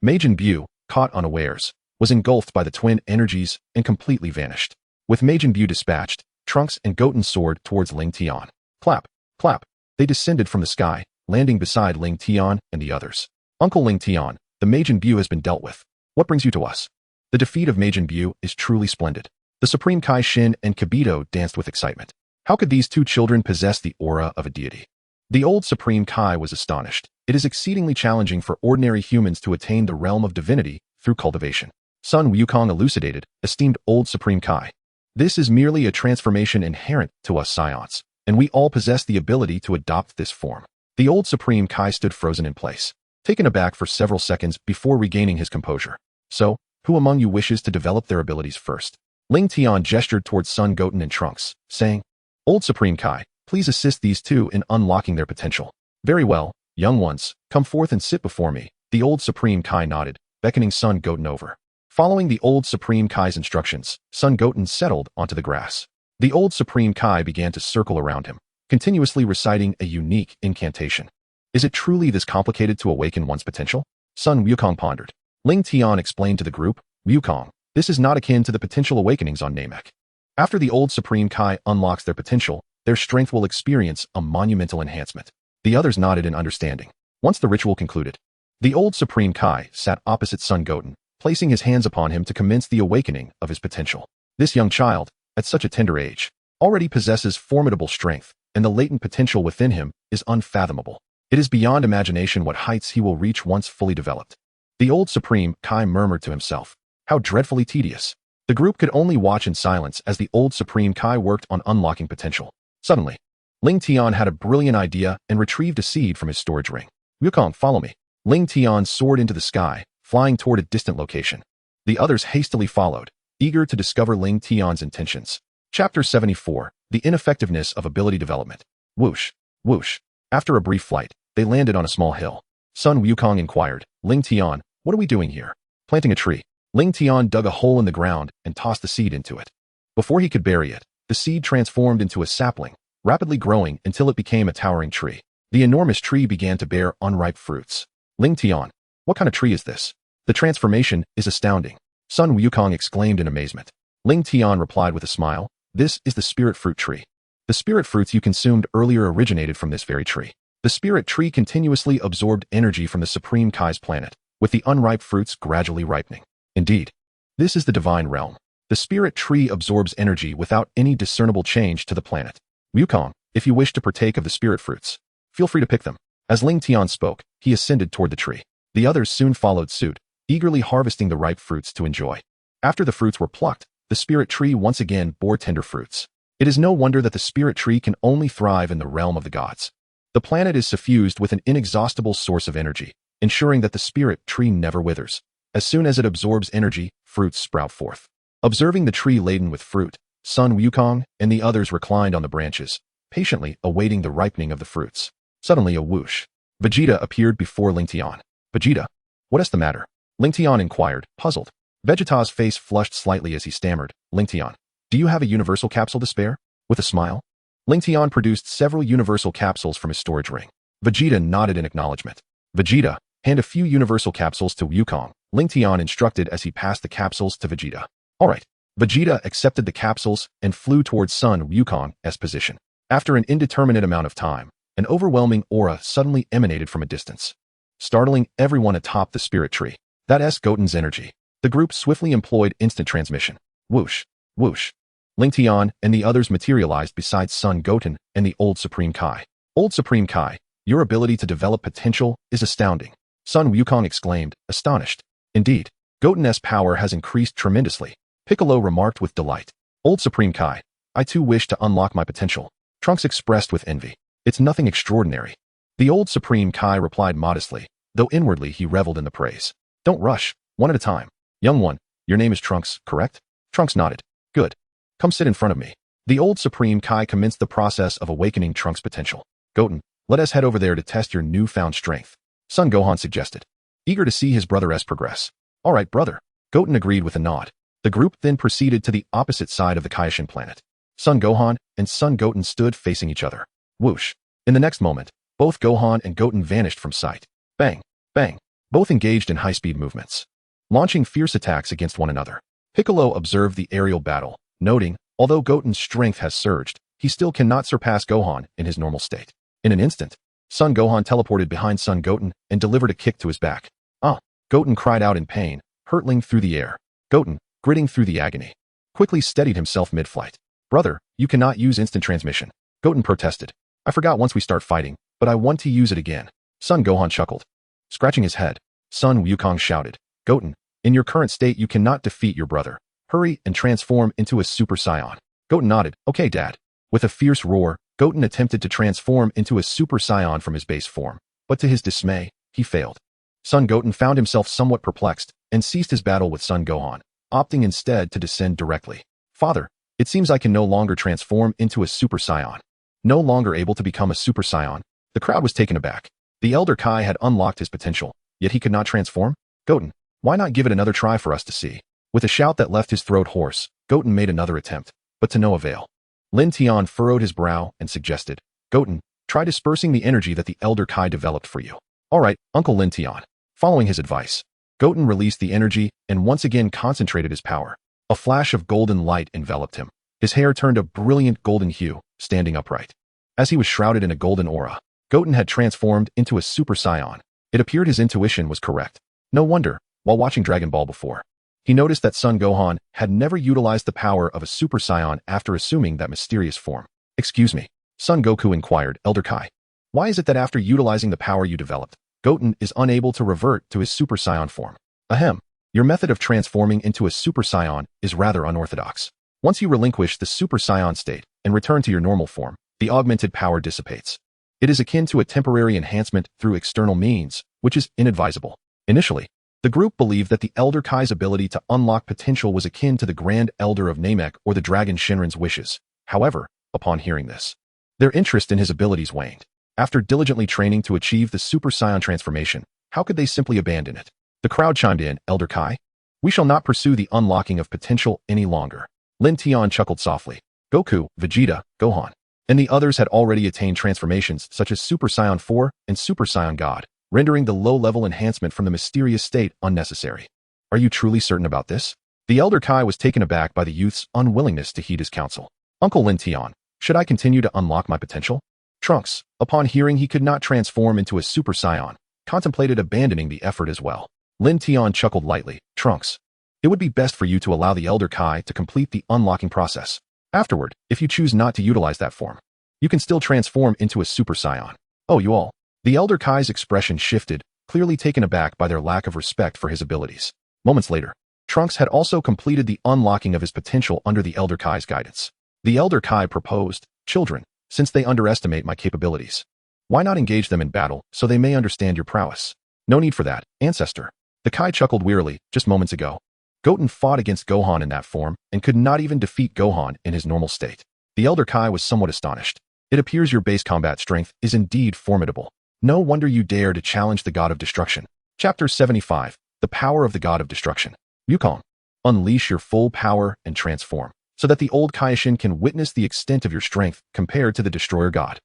Majin Buu, caught unawares, was engulfed by the twin energies and completely vanished. With Majin Buu dispatched, Trunks and Goten soared towards Lingtian. Clap, clap. They descended from the sky, landing beside Lingtian and the others. "Uncle Lingtian, the Majin Buu has been dealt with. What brings you to us?" The defeat of Majin Buu is truly splendid. The Supreme Kai Shin and Kibito danced with excitement. How could these two children possess the aura of a deity? The old Supreme Kai was astonished. It is exceedingly challenging for ordinary humans to attain the realm of divinity through cultivation. Sun Wukong elucidated, esteemed old Supreme Kai. This is merely a transformation inherent to us Scions, and we all possess the ability to adopt this form. The old Supreme Kai stood frozen in place, taken aback for several seconds before regaining his composure. "So, who among you wishes to develop their abilities first?" Lingtian gestured towards Son Goten and Trunks, saying, "Old Supreme Kai, please assist these two in unlocking their potential." "Very well, young ones, come forth and sit before me." The old Supreme Kai nodded, beckoning Son Goten over. Following the old Supreme Kai's instructions, Son Goten settled onto the grass. The old Supreme Kai began to circle around him, continuously reciting a unique incantation. Is it truly this complicated to awaken one's potential? Sun Wukong pondered. Lingtian explained to the group, "Wukong, this is not akin to the potential awakenings on Namek. After the old Supreme Kai unlocks their potential, their strength will experience a monumental enhancement." The others nodded in understanding. Once the ritual concluded, the old Supreme Kai sat opposite Son Goten, placing his hands upon him to commence the awakening of his potential. This young child, at such a tender age, already possesses formidable strength, and the latent potential within him is unfathomable. It is beyond imagination what heights he will reach once fully developed. The old Supreme Kai murmured to himself, "How dreadfully tedious." The group could only watch in silence as the old Supreme Kai worked on unlocking potential. Suddenly, Lingtian had a brilliant idea and retrieved a seed from his storage ring. "Wukong, follow me." Lingtian soared into the sky, flying toward a distant location. The others hastily followed, eager to discover Lingtian's intentions. Chapter 74, The Ineffectiveness of Ability Development. Whoosh, whoosh. After a brief flight, they landed on a small hill. Sun Wukong inquired, "Lingtian, what are we doing here?" "Planting a tree." Lingtian dug a hole in the ground and tossed the seed into it. Before he could bury it, the seed transformed into a sapling, rapidly growing until it became a towering tree. The enormous tree began to bear unripe fruits. "Lingtian, what kind of tree is this?" "The transformation is astounding," Sun Wukong exclaimed in amazement. Lingtian replied with a smile, "This is the spirit fruit tree. The spirit fruits you consumed earlier originated from this very tree." The spirit tree continuously absorbed energy from the Supreme Kai's planet, with the unripe fruits gradually ripening. Indeed, this is the divine realm. The spirit tree absorbs energy without any discernible change to the planet. "Wukong, if you wish to partake of the spirit fruits, feel free to pick them." As Lingtian spoke, he ascended toward the tree. The others soon followed suit, eagerly harvesting the ripe fruits to enjoy. After the fruits were plucked, the spirit tree once again bore tender fruits. It is no wonder that the spirit tree can only thrive in the realm of the gods. The planet is suffused with an inexhaustible source of energy, ensuring that the spirit tree never withers. As soon as it absorbs energy, fruits sprout forth. Observing the tree laden with fruit, Sun Wukong and the others reclined on the branches, patiently awaiting the ripening of the fruits. Suddenly a whoosh. Vegeta appeared before Lingtian. "Vegeta, what is the matter?" Lingtian inquired, puzzled. Vegeta's face flushed slightly as he stammered, "Lingtian, do you have a universal capsule to spare?" With a smile, Lingtian produced several universal capsules from his storage ring. Vegeta nodded in acknowledgement. "Vegeta, hand a few universal capsules to Wukong," Lingtian instructed as he passed the capsules to Vegeta. "All right." Vegeta accepted the capsules and flew towards Sun Wukong's position. After an indeterminate amount of time, an overwhelming aura suddenly emanated from a distance, startling everyone atop the spirit tree. That's Goten's energy. The group swiftly employed instant transmission. Whoosh, whoosh. Lingtian and the others materialized beside Sun Goten and the old Supreme Kai. "Old Supreme Kai, your ability to develop potential is astounding," Sun Wukong exclaimed, astonished. "Indeed, Goten's power has increased tremendously," Piccolo remarked with delight. "Old Supreme Kai, I too wish to unlock my potential," Trunks expressed with envy. "It's nothing extraordinary." The old Supreme Kai replied modestly, though inwardly he reveled in the praise. "Don't rush, one at a time. Young one, your name is Trunks, correct?" Trunks nodded. "Good. Come sit in front of me." The old Supreme Kai commenced the process of awakening Trunks' potential. "Goten, let us head over there to test your newfound strength," Son Gohan suggested, eager to see his brother's progress. "All right, brother." Goten agreed with a nod. The group then proceeded to the opposite side of the Kaishin planet. Son Gohan and Son Goten stood facing each other. Whoosh. In the next moment, both Gohan and Goten vanished from sight. Bang, bang. Both engaged in high-speed movements, launching fierce attacks against one another. Piccolo observed the aerial battle, noting, although Goten's strength has surged, he still cannot surpass Gohan in his normal state. In an instant, Son Gohan teleported behind Son Goten and delivered a kick to his back. "Ah!" Goten cried out in pain, hurtling through the air. Goten, gritting through the agony, quickly steadied himself mid-flight. "Brother, you cannot use instant transmission," Goten protested. "I forgot once we start fighting, but I want to use it again." Son Gohan chuckled. Scratching his head, Sun Wukong shouted, "Goten, in your current state you cannot defeat your brother. Hurry and transform into a Super Saiyan." Goten nodded, "Okay, Dad." With a fierce roar, Goten attempted to transform into a Super Saiyan from his base form, but to his dismay, he failed. Son Goten found himself somewhat perplexed and ceased his battle with Son Gohan, opting instead to descend directly. "Father, it seems I can no longer transform into a Super Saiyan." No longer able to become a Super Saiyan, the crowd was taken aback. The Elder Kai had unlocked his potential, yet he could not transform? "Goten, why not give it another try for us to see?" With a shout that left his throat hoarse, Goten made another attempt, but to no avail. Lingtian furrowed his brow and suggested, "Goten, try dispersing the energy that the Elder Kai developed for you." "All right, Uncle Lingtian." Following his advice, Goten released the energy and once again concentrated his power. A flash of golden light enveloped him. His hair turned a brilliant golden hue, standing upright. As he was shrouded in a golden aura, Goten had transformed into a Super Saiyan. It appeared his intuition was correct. No wonder, while watching Dragon Ball before, he noticed that Son Gohan had never utilized the power of a Super Saiyan after assuming that mysterious form. "Excuse me." Son Goku inquired, Elder Kai. Why is it that after utilizing the power you developed, Goten is unable to revert to his Super Saiyan form? Ahem. Your method of transforming into a Super Saiyan is rather unorthodox. Once you relinquish the Super Saiyan state and return to your normal form, the augmented power dissipates. It is akin to a temporary enhancement through external means, which is inadvisable. Initially, the group believed that the Elder Kai's ability to unlock potential was akin to the Grand Elder of Namek or the Dragon Shinran's wishes. However, upon hearing this, their interest in his abilities waned. After diligently training to achieve the Super Saiyan transformation, how could they simply abandon it? The crowd chimed in, Elder Kai, we shall not pursue the unlocking of potential any longer. Lingtian chuckled softly. Goku, Vegeta, Gohan, and the others had already attained transformations such as Super Saiyan 4 and Super Saiyan God, rendering the low-level enhancement from the mysterious state unnecessary. Are you truly certain about this? The Elder Kai was taken aback by the youth's unwillingness to heed his counsel. Uncle Lingtian, should I continue to unlock my potential? Trunks, upon hearing he could not transform into a Super Saiyan, contemplated abandoning the effort as well. Lingtian chuckled lightly. Trunks, it would be best for you to allow the Elder Kai to complete the unlocking process. Afterward, if you choose not to utilize that form, you can still transform into a Super Saiyan. Oh, you all. The Elder Kai's expression shifted, clearly taken aback by their lack of respect for his abilities. Moments later, Trunks had also completed the unlocking of his potential under the Elder Kai's guidance. The Elder Kai proposed, children, since they underestimate my capabilities, why not engage them in battle so they may understand your prowess? No need for that, ancestor. The Kai chuckled wearily, just moments ago. Goten fought against Gohan in that form and could not even defeat Gohan in his normal state. The Elder Kai was somewhat astonished. It appears your base combat strength is indeed formidable. No wonder you dare to challenge the God of Destruction. Chapter 75, The Power of the God of Destruction. Wukong, unleash your full power and transform, so that the old Kaioshin can witness the extent of your strength compared to the Destroyer God.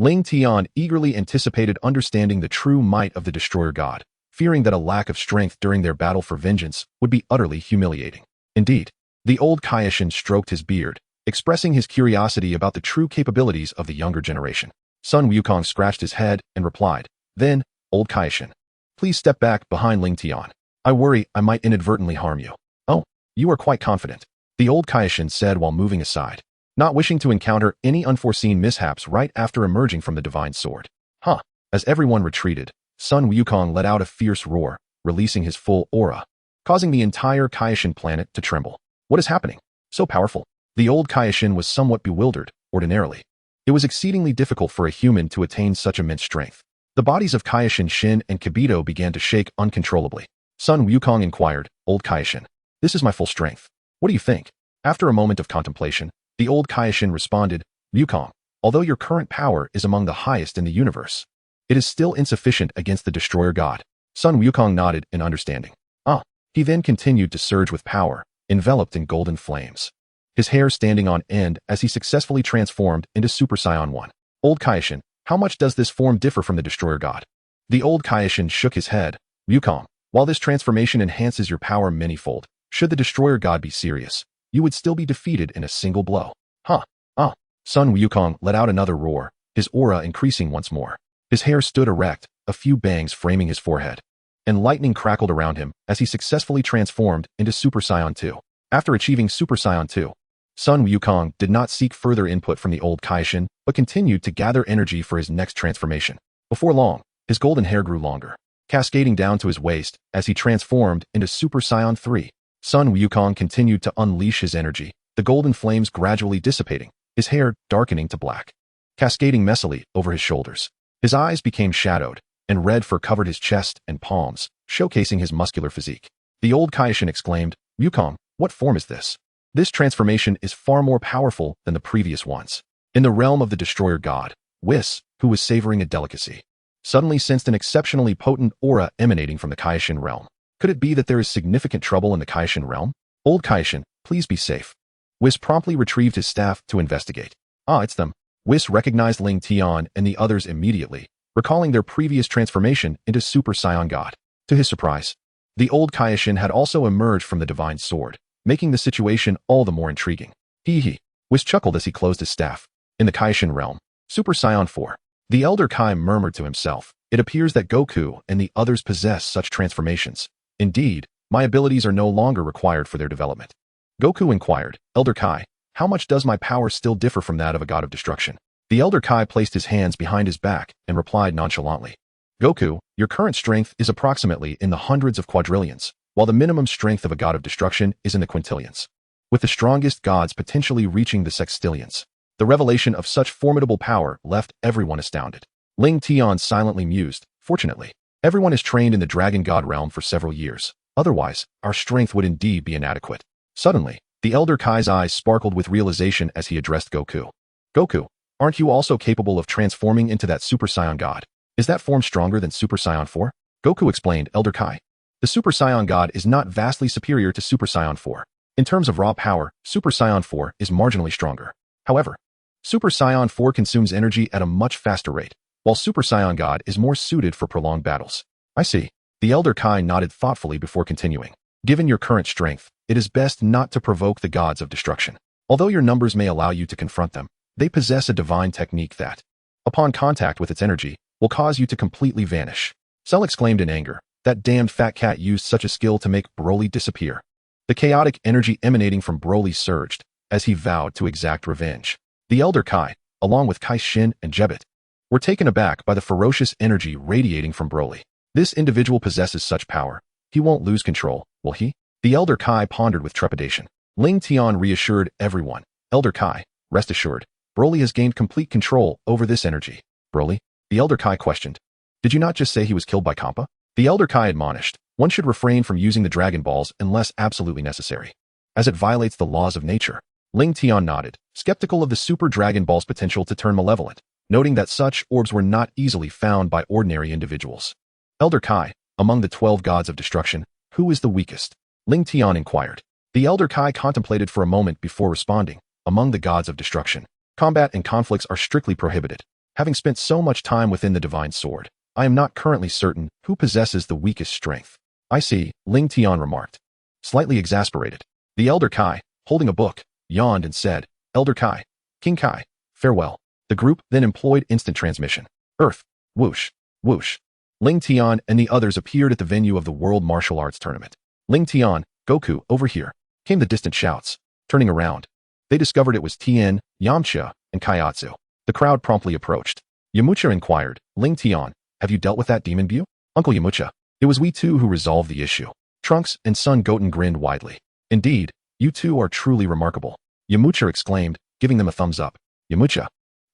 Lingtian eagerly anticipated understanding the true might of the Destroyer God, fearing that a lack of strength during their battle for vengeance would be utterly humiliating. Indeed, the old Kaioshin stroked his beard, expressing his curiosity about the true capabilities of the younger generation. Son Wukong scratched his head and replied, Then, old Kaioshin, please step back behind Lingtian. I worry I might inadvertently harm you. Oh, you are quite confident, the old Kaioshin said while moving aside, not wishing to encounter any unforeseen mishaps right after emerging from the divine sword. Huh. As everyone retreated, Son Wukong let out a fierce roar, releasing his full aura, causing the entire Kaioshin planet to tremble. What is happening? So powerful. The old Kaioshin was somewhat bewildered. Ordinarily, it was exceedingly difficult for a human to attain such immense strength. The bodies of Kaioshin Shin and Kibito began to shake uncontrollably. Son Wukong inquired, Old Kaioshin, this is my full strength. What do you think? After a moment of contemplation, the old Kaioshin responded, Wukong, although your current power is among the highest in the universe, it is still insufficient against the Destroyer God. Son Wukong nodded in understanding. He then continued to surge with power, enveloped in golden flames, his hair standing on end as he successfully transformed into Super Saiyan 1. Old Kaioshin, how much does this form differ from the Destroyer God? The old Kaioshin shook his head. Wukong, while this transformation enhances your power manyfold, should the Destroyer God be serious, you would still be defeated in a single blow. Son Wukong let out another roar, his aura increasing once more. His hair stood erect, a few bangs framing his forehead, and lightning crackled around him as he successfully transformed into Super Saiyan 2. After achieving Super Saiyan 2, Son Wukong did not seek further input from the old Kaioshin, but continued to gather energy for his next transformation. Before long, his golden hair grew longer, cascading down to his waist as he transformed into Super Saiyan 3. Son Wukong continued to unleash his energy, the golden flames gradually dissipating, his hair darkening to black, cascading messily over his shoulders. His eyes became shadowed, and red fur covered his chest and palms, showcasing his muscular physique. The old Kaioshin exclaimed, Wukong, what form is this? This transformation is far more powerful than the previous ones. In the realm of the Destroyer God, Whis, who was savoring a delicacy, suddenly sensed an exceptionally potent aura emanating from the Kaioshin realm. Could it be that there is significant trouble in the Kaioshin realm? Old Kaioshin, please be safe. Whis promptly retrieved his staff to investigate. It's them. Whis recognized Lingtian and the others immediately, recalling their previous transformation into Super Saiyan God. To his surprise, the old Kaioshin had also emerged from the divine sword, making the situation all the more intriguing. Whis chuckled as he closed his staff. In the Kaioshin realm, Super Saiyan 4. The Elder Kai murmured to himself, it appears that Goku and the others possess such transformations. Indeed, my abilities are no longer required for their development. Goku inquired, Elder Kai, how much does my power still differ from that of a God of Destruction? The Elder Kai placed his hands behind his back and replied nonchalantly. Goku, your current strength is approximately in the hundreds of quadrillions, while the minimum strength of a god of destruction is in the quintillions, with the strongest gods potentially reaching the sextillions. The revelation of such formidable power left everyone astounded. Lingtian silently mused, fortunately, everyone is trained in the Dragon God realm for several years. Otherwise, our strength would indeed be inadequate. Suddenly, the Elder Kai's eyes sparkled with realization as he addressed Goku. Goku, aren't you also capable of transforming into that Super Saiyan God? Is that form stronger than Super Saiyan 4? Goku explained, Elder Kai. The Super Saiyan God is not vastly superior to Super Saiyan 4. In terms of raw power, Super Saiyan 4 is marginally stronger. However, Super Saiyan 4 consumes energy at a much faster rate, while Super Saiyan God is more suited for prolonged battles. I see. The Elder Kai nodded thoughtfully before continuing. Given your current strength, it is best not to provoke the gods of destruction. Although your numbers may allow you to confront them, they possess a divine technique that, upon contact with its energy, will cause you to completely vanish. Cell exclaimed in anger, that damned fat cat used such a skill to make Broly disappear. The chaotic energy emanating from Broly surged, as he vowed to exact revenge. The Elder Kai, along with Kai Shin and Jebet, were taken aback by the ferocious energy radiating from Broly. This individual possesses such power. He won't lose control, will he? The Elder Kai pondered with trepidation. Lingtian reassured everyone. Elder Kai, rest assured, Broly has gained complete control over this energy. Broly? The Elder Kai questioned. Did you not just say he was killed by Champa? The Elder Kai admonished. One should refrain from using the Dragon Balls unless absolutely necessary, as it violates the laws of nature. Lingtian nodded, skeptical of the Super Dragon Ball's potential to turn malevolent, noting that such orbs were not easily found by ordinary individuals. Elder Kai, among the 12 gods of destruction, who is the weakest? Lingtian inquired. The Elder Kai contemplated for a moment before responding. Among the gods of destruction, combat and conflicts are strictly prohibited. Having spent so much time within the divine sword, I am not currently certain who possesses the weakest strength. I see, Lingtian remarked. Slightly exasperated, the Elder Kai, holding a book, yawned and said, Elder Kai, King Kai, farewell. The group then employed instant transmission. Earth, whoosh, whoosh. Lingtian and the others appeared at the venue of the World Martial Arts Tournament. Lingtian, Goku, over here, came the distant shouts. Turning around, they discovered it was Tien, Yamcha, and Kaiatsu. The crowd promptly approached. Yamcha inquired, Lingtian, have you dealt with that demon Bu? Uncle Yamcha, it was we two who resolved the issue. Trunks and Son Goten grinned widely. Indeed, you two are truly remarkable. Yamcha exclaimed, giving them a thumbs up. Yamcha,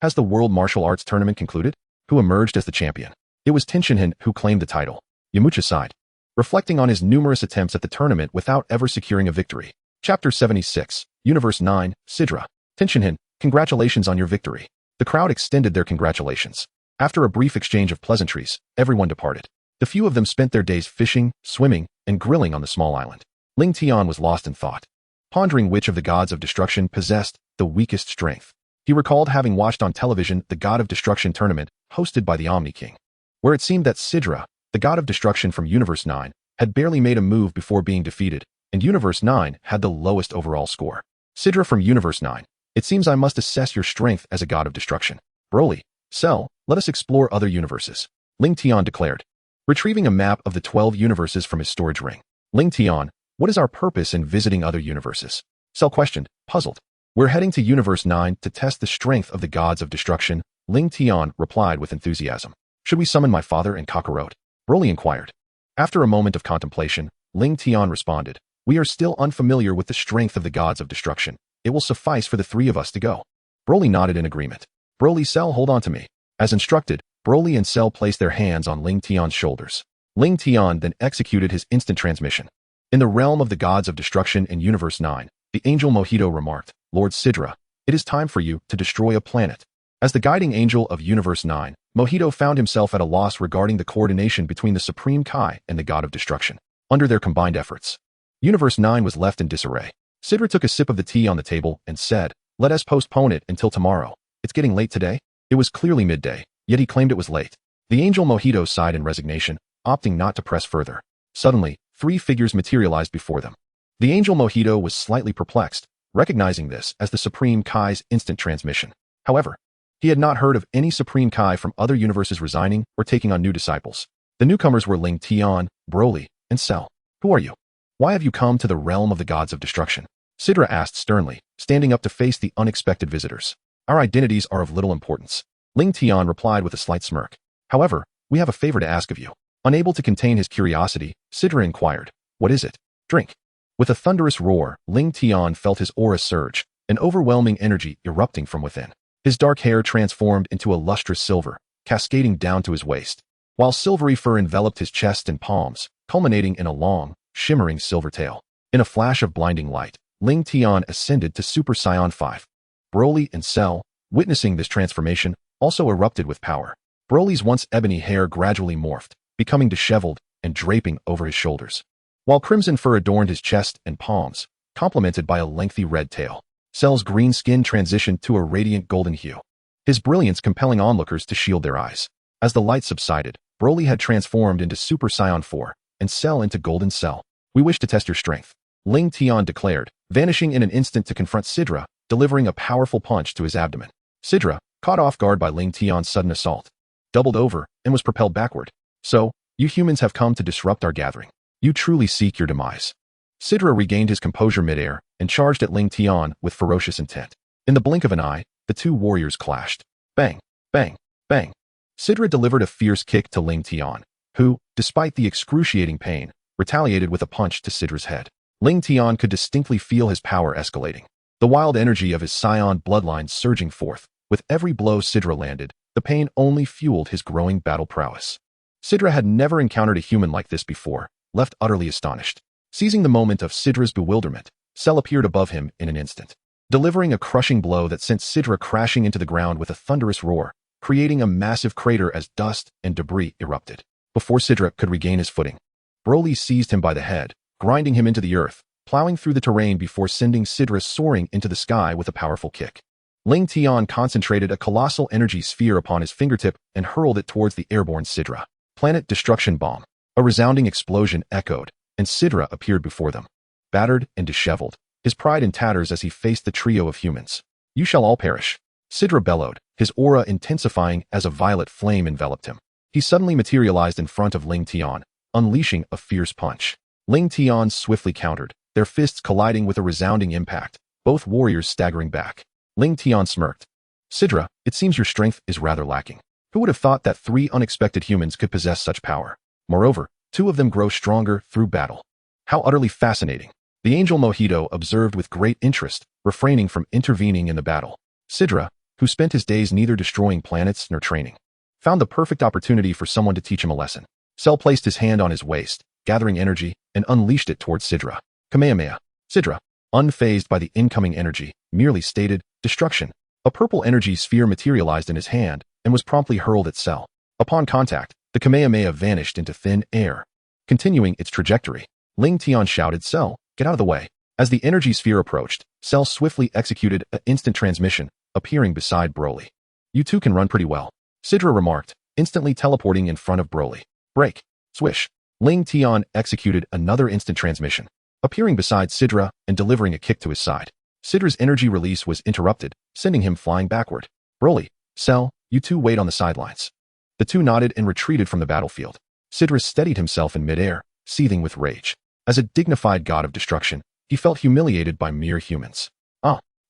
has the World Martial Arts Tournament concluded? Who emerged as the champion? It was Tenshinhan who claimed the title. Yamcha sighed, reflecting on his numerous attempts at the tournament without ever securing a victory. Chapter 76, Universe 9, Sidra. Tenshinhan, congratulations on your victory. The crowd extended their congratulations. After a brief exchange of pleasantries, everyone departed. The few of them spent their days fishing, swimming, and grilling on the small island. Lingtian was lost in thought, pondering which of the gods of destruction possessed the weakest strength. He recalled having watched on television the God of Destruction tournament hosted by the Omni King, where it seemed that Sidra, the god of destruction from Universe 9, had barely made a move before being defeated, and Universe 9 had the lowest overall score. Sidra from Universe 9, it seems I must assess your strength as a god of destruction. Broly, Cell, let us explore other universes. Lingtian declared, retrieving a map of the 12 universes from his storage ring. Lingtian, what is our purpose in visiting other universes? Cell questioned, puzzled. We're heading to Universe 9 to test the strength of the gods of destruction. Lingtian replied with enthusiasm. Should we summon my father and Kakarot? Broly inquired. After a moment of contemplation, Lingtian responded, we are still unfamiliar with the strength of the gods of destruction. It will suffice for the three of us to go. Broly nodded in agreement. Broly, Cell, hold on to me. As instructed, Broly and Cell placed their hands on Lingtian's shoulders. Lingtian then executed his instant transmission. In the realm of the gods of destruction in Universe 9, the angel Mojito remarked, Lord Sidra, it is time for you to destroy a planet. As the guiding angel of Universe 9, Mojito found himself at a loss regarding the coordination between the Supreme Kai and the God of Destruction. Under their combined efforts, Universe 9 was left in disarray. Sidra took a sip of the tea on the table and said, let us postpone it until tomorrow. It's getting late today. It was clearly midday, yet he claimed it was late. The angel Mojito sighed in resignation, opting not to press further. Suddenly, three figures materialized before them. The angel Mojito was slightly perplexed, recognizing this as the Supreme Kai's instant transmission. However, he had not heard of any Supreme Kai from other universes resigning or taking on new disciples. The newcomers were Lingtian, Broly, and Cell. Who are you? Why have you come to the realm of the gods of destruction? Sidra asked sternly, standing up to face the unexpected visitors. Our identities are of little importance. Lingtian replied with a slight smirk. However, we have a favor to ask of you. Unable to contain his curiosity, Sidra inquired, what is it? Drink. With a thunderous roar, Lingtian felt his aura surge, an overwhelming energy erupting from within. His dark hair transformed into a lustrous silver, cascading down to his waist, while silvery fur enveloped his chest and palms, culminating in a long, shimmering silver tail. In a flash of blinding light, Lingtian ascended to Super Saiyan 5. Broly and Cell, witnessing this transformation, also erupted with power. Broly's once ebony hair gradually morphed, becoming disheveled and draping over his shoulders, while crimson fur adorned his chest and palms, complemented by a lengthy red tail. Cell's green skin transitioned to a radiant golden hue, his brilliance compelling onlookers to shield their eyes. As the light subsided, Broly had transformed into Super Saiyan 4, and Cell into Golden Cell. We wish to test your strength, Lingtian declared, vanishing in an instant to confront Sidra, delivering a powerful punch to his abdomen. Sidra, caught off guard by Lingtian's sudden assault, doubled over and was propelled backward. So, you humans have come to disrupt our gathering. You truly seek your demise. Sidra regained his composure midair and charged at Lingtian with ferocious intent. In the blink of an eye, the two warriors clashed. Bang, bang, bang. Sidra delivered a fierce kick to Lingtian, who, despite the excruciating pain, retaliated with a punch to Sidra's head. Lingtian could distinctly feel his power escalating, the wild energy of his Saiyan bloodline surging forth. With every blow Sidra landed, the pain only fueled his growing battle prowess. Sidra had never encountered a human like this before, left utterly astonished. Seizing the moment of Sidra's bewilderment, Cell appeared above him in an instant, delivering a crushing blow that sent Sidra crashing into the ground with a thunderous roar, creating a massive crater as dust and debris erupted. Before Sidra could regain his footing, Broly seized him by the head, grinding him into the earth, plowing through the terrain before sending Sidra soaring into the sky with a powerful kick. Lingtian concentrated a colossal energy sphere upon his fingertip and hurled it towards the airborne Sidra. Planet Destruction Bomb. A resounding explosion echoed, and Sidra appeared before them, battered and disheveled, his pride in tatters as he faced the trio of humans. You shall all perish. Sidra bellowed, his aura intensifying as a violet flame enveloped him. He suddenly materialized in front of Lingtian, unleashing a fierce punch. Lingtian swiftly countered, their fists colliding with a resounding impact, both warriors staggering back. Lingtian smirked. Sidra, it seems your strength is rather lacking. Who would have thought that 3 unexpected humans could possess such power? Moreover, 2 of them grow stronger through battle. How utterly fascinating. The angel Mojito observed with great interest, refraining from intervening in the battle. Sidra, who spent his days neither destroying planets nor training, found the perfect opportunity for someone to teach him a lesson. Cell placed his hand on his waist, gathering energy, and unleashed it towards Sidra. Kamehameha. Sidra, unfazed by the incoming energy, merely stated, destruction. A purple energy sphere materialized in his hand and was promptly hurled at Cell. Upon contact, the Kamehameha vanished into thin air. Continuing its trajectory, Lingtian shouted, Cell, get out of the way. As the energy sphere approached, Cell swiftly executed an instant transmission, appearing beside Broly. You two can run pretty well, Sidra remarked, instantly teleporting in front of Broly. Break. Swish. Lingtian executed another instant transmission, appearing beside Sidra and delivering a kick to his side. Sidra's energy release was interrupted, sending him flying backward. Broly, Cell, you two wait on the sidelines. The two nodded and retreated from the battlefield. Sidra steadied himself in midair, seething with rage. As a dignified god of destruction, he felt humiliated by mere humans.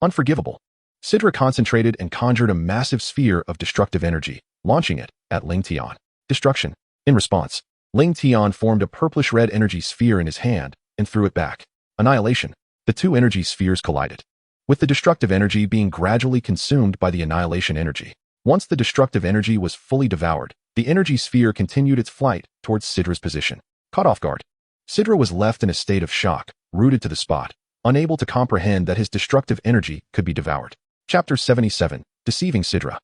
Unforgivable. Sidra concentrated and conjured a massive sphere of destructive energy, launching it at Lingtian. Destruction. In response, Lingtian formed a purplish-red energy sphere in his hand and threw it back. Annihilation. The two energy spheres collided, with the destructive energy being gradually consumed by the annihilation energy. Once the destructive energy was fully devoured, the energy sphere continued its flight towards Sidra's position. Caught off guard, Sidra was left in a state of shock, rooted to the spot, unable to comprehend that his destructive energy could be devoured. Chapter 77. Deceiving Sidra.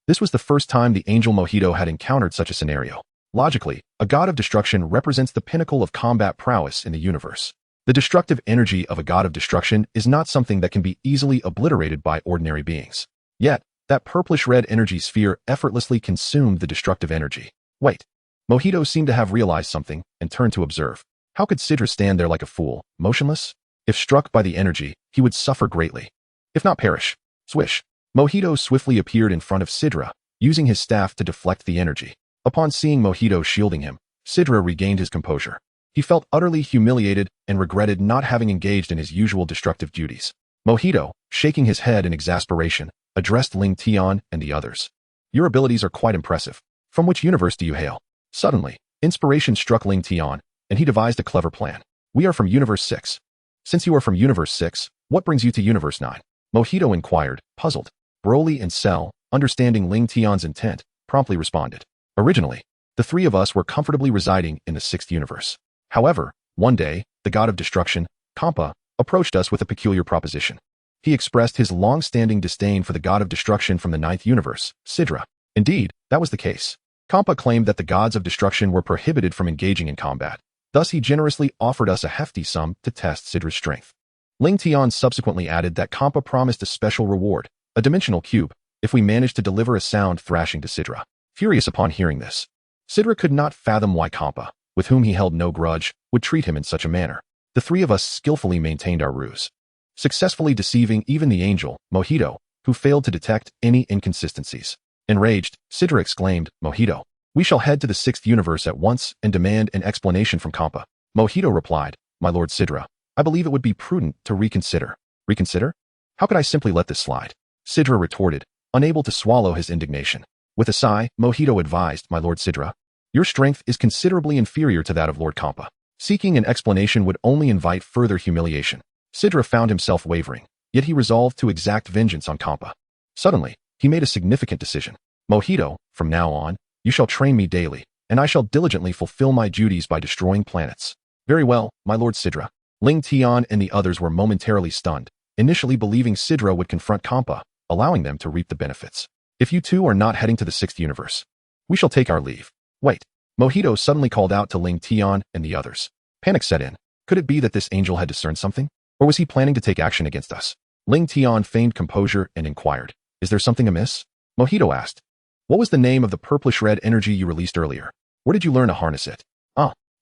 This was the first time the Angel Mojito had encountered such a scenario. Logically, a god of destruction represents the pinnacle of combat prowess in the universe. The destructive energy of a god of destruction is not something that can be easily obliterated by ordinary beings. Yet, that purplish-red energy sphere effortlessly consumed the destructive energy. Wait. Mojito seemed to have realized something and turned to observe. How could Sidra stand there like a fool, motionless? If struck by the energy, he would suffer greatly. If not perish. Swish. Mojito swiftly appeared in front of Sidra, using his staff to deflect the energy. Upon seeing Mojito shielding him, Sidra regained his composure. He felt utterly humiliated and regretted not having engaged in his usual destructive duties. Mojito, shaking his head in exasperation, addressed Lingtian and the others. Your abilities are quite impressive. From which universe do you hail? Suddenly, inspiration struck Lingtian, and he devised a clever plan. We are from Universe 6. Since you are from Universe 6, what brings you to Universe 9? Mojito inquired, puzzled. Broly and Cell, understanding Lingtian's intent, promptly responded. Originally, the three of us were comfortably residing in the 6th universe. However, one day, the god of destruction, Champa, approached us with a peculiar proposition. He expressed his long-standing disdain for the god of destruction from the 9th universe, Sidra. Indeed, that was the case. Champa claimed that the gods of destruction were prohibited from engaging in combat. Thus, he generously offered us a hefty sum to test Sidra's strength. Lingtian subsequently added that Champa promised a special reward, a dimensional cube, if we managed to deliver a sound thrashing to Sidra. Furious upon hearing this, Sidra could not fathom why Champa, with whom he held no grudge, would treat him in such a manner. The three of us skillfully maintained our ruse, successfully deceiving even the angel, Mojito, who failed to detect any inconsistencies. Enraged, Sidra exclaimed, Mojito, we shall head to the 6th universe at once and demand an explanation from Champa. Mojito replied, My lord Sidra, I believe it would be prudent to reconsider. Reconsider? How could I simply let this slide? Sidra retorted, unable to swallow his indignation. With a sigh, Mojito advised, My lord Sidra, your strength is considerably inferior to that of Lord Champa. Seeking an explanation would only invite further humiliation. Sidra found himself wavering, yet he resolved to exact vengeance on Champa. Suddenly, he made a significant decision. Mojito, from now on, you shall train me daily, and I shall diligently fulfill my duties by destroying planets. Very well, my lord Sidra. Lingtian and the others were momentarily stunned, initially believing Sidra would confront Champa, allowing them to reap the benefits. If you two are not heading to the 6th universe, we shall take our leave. Wait. Mojito suddenly called out to Lingtian and the others. Panic set in. Could it be that this angel had discerned something? Or was he planning to take action against us? Lingtian feigned composure and inquired. Is there something amiss? Mojito asked. What was the name of the purplish-red energy you released earlier? Where did you learn to harness it?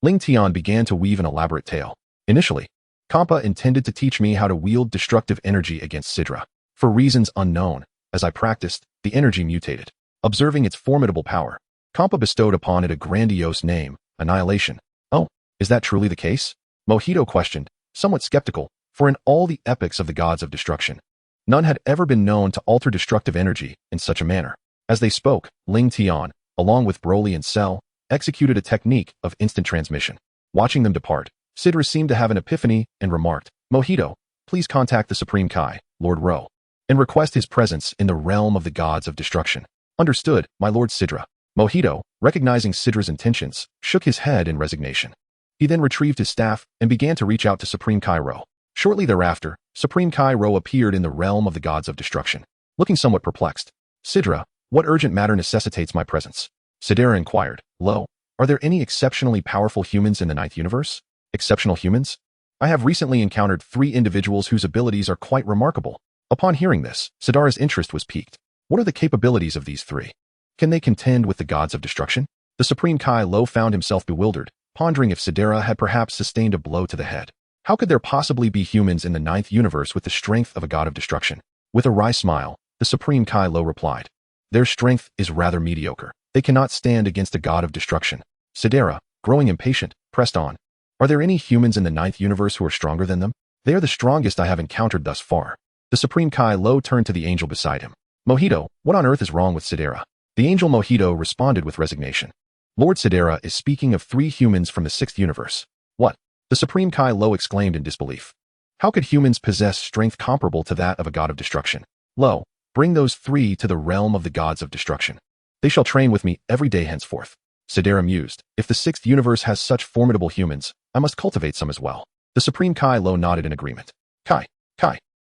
Lingtian began to weave an elaborate tale. Initially, Champa intended to teach me how to wield destructive energy against Sidra. For reasons unknown, as I practiced, the energy mutated. Observing its formidable power, Champa bestowed upon it a grandiose name, Annihilation. Oh, is that truly the case? Mojito questioned, somewhat skeptical, for in all the epics of the gods of destruction, none had ever been known to alter destructive energy in such a manner. As they spoke, Lingtian, along with Broly and Cell, executed a technique of instant transmission. Watching them depart, Sidra seemed to have an epiphany and remarked, Mojito, please contact the Supreme Kai, Lord Ro, and request his presence in the realm of the gods of destruction. Understood, my lord Sidra. Mojito, recognizing Sidra's intentions, shook his head in resignation. He then retrieved his staff and began to reach out to Supreme Kai Ro. Shortly thereafter, Supreme Kai Ro appeared in the realm of the gods of destruction. Looking somewhat perplexed, Sidra, what urgent matter necessitates my presence? Sidera inquired, Lo, are there any exceptionally powerful humans in the 9th universe? Exceptional humans? I have recently encountered 3 individuals whose abilities are quite remarkable. Upon hearing this, Sidera's interest was piqued. What are the capabilities of these 3? Can they contend with the gods of destruction? The Supreme Kai Lo found himself bewildered, pondering if Sidera had perhaps sustained a blow to the head. How could there possibly be humans in the 9th universe with the strength of a god of destruction? With a wry smile, the Supreme Kai Lo replied, their strength is rather mediocre. They cannot stand against a god of destruction. Sidera, growing impatient, pressed on. Are there any humans in the 9th universe who are stronger than them? They are the strongest I have encountered thus far. The Supreme Kai Lo turned to the angel beside him. Mojito, what on earth is wrong with Sidera? The angel Mojito responded with resignation. Lord Sidera is speaking of 3 humans from the 6th universe. What? The Supreme Kai Lo exclaimed in disbelief. How could humans possess strength comparable to that of a god of destruction? Lo, bring those 3 to the realm of the gods of destruction. They shall train with me every day henceforth. Sidera mused, if the 6th universe has such formidable humans, I must cultivate some as well. The Supreme Kai Lo nodded in agreement. Kai.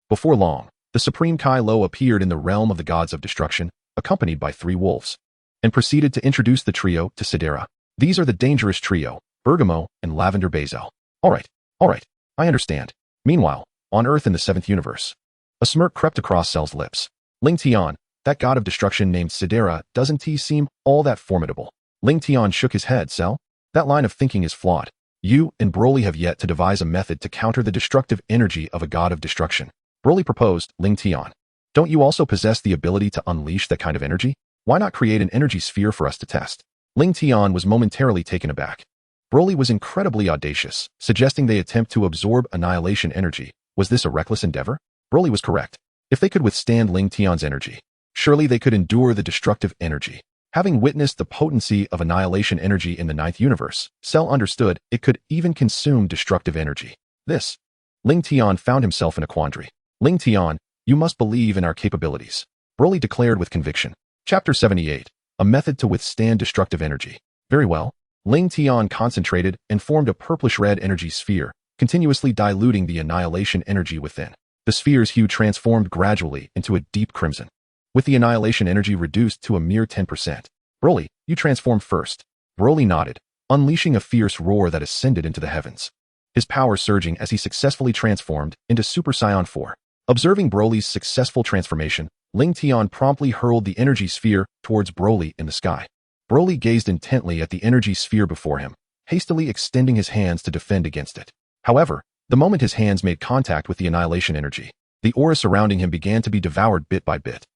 Before long, the Supreme Kai Lo appeared in the realm of the gods of destruction, accompanied by 3 wolves, and proceeded to introduce the trio to Sidera. These are the dangerous trio, Bergamo and Lavender Bazel. All right, I understand. Meanwhile, on Earth in the 7th universe, a smirk crept across Cell's lips. Lingtian, that god of destruction named Sidera, doesn't he seem all that formidable? Lingtian shook his head, Cell. That line of thinking is flawed. You and Broly have yet to devise a method to counter the destructive energy of a god of destruction. Broly proposed, Lingtian. Don't you also possess the ability to unleash that kind of energy? Why not create an energy sphere for us to test? Lingtian was momentarily taken aback. Broly was incredibly audacious, suggesting they attempt to absorb annihilation energy. Was this a reckless endeavor? Broly was correct. If they could withstand Lingtian's energy, surely they could endure the destructive energy. Having witnessed the potency of annihilation energy in the ninth universe, Cell understood it could even consume destructive energy. Lingtian found himself in a quandary. Lingtian, you must believe in our capabilities, Broly declared with conviction. Chapter 78. A method to withstand destructive energy. Very well. Lingtian concentrated and formed a purplish-red energy sphere, continuously diluting the annihilation energy within. The sphere's hue transformed gradually into a deep crimson, with the annihilation energy reduced to a mere 10%. Broly, you transform first. Broly nodded, unleashing a fierce roar that ascended into the heavens, his power surging as he successfully transformed into Super Saiyan 4. Observing Broly's successful transformation, Lingtian promptly hurled the energy sphere towards Broly in the sky. Broly gazed intently at the energy sphere before him, hastily extending his hands to defend against it. However, the moment his hands made contact with the annihilation energy, the aura surrounding him began to be devoured bit by bit.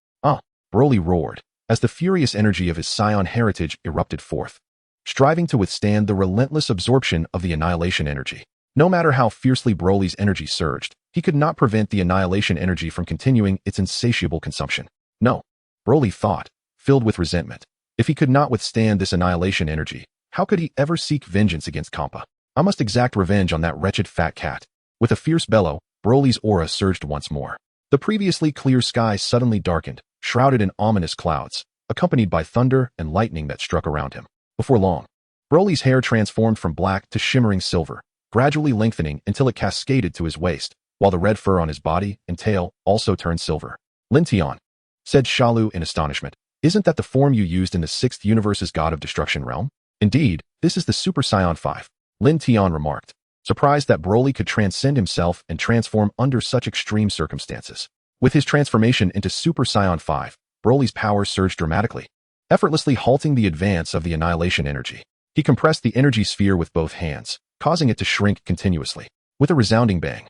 Broly roared, as the furious energy of his Saiyan heritage erupted forth, striving to withstand the relentless absorption of the annihilation energy. No matter how fiercely Broly's energy surged, he could not prevent the annihilation energy from continuing its insatiable consumption. No, Broly thought, filled with resentment. If he could not withstand this annihilation energy, how could he ever seek vengeance against Champa? I must exact revenge on that wretched fat cat. With a fierce bellow, Broly's aura surged once more. The previously clear sky suddenly darkened, shrouded in ominous clouds, accompanied by thunder and lightning that struck around him. Before long, Broly's hair transformed from black to shimmering silver, gradually lengthening until it cascaded to his waist, while the red fur on his body and tail also turned silver. Lingtian, said Shalu in astonishment, isn't that the form you used in the 6th universe's God of Destruction realm? Indeed, this is the Super Saiyan 5, Lingtian remarked, surprised that Broly could transcend himself and transform under such extreme circumstances. With his transformation into Super Saiyan 5, Broly's power surged dramatically, effortlessly halting the advance of the annihilation energy. He compressed the energy sphere with both hands, causing it to shrink continuously. With a resounding bang,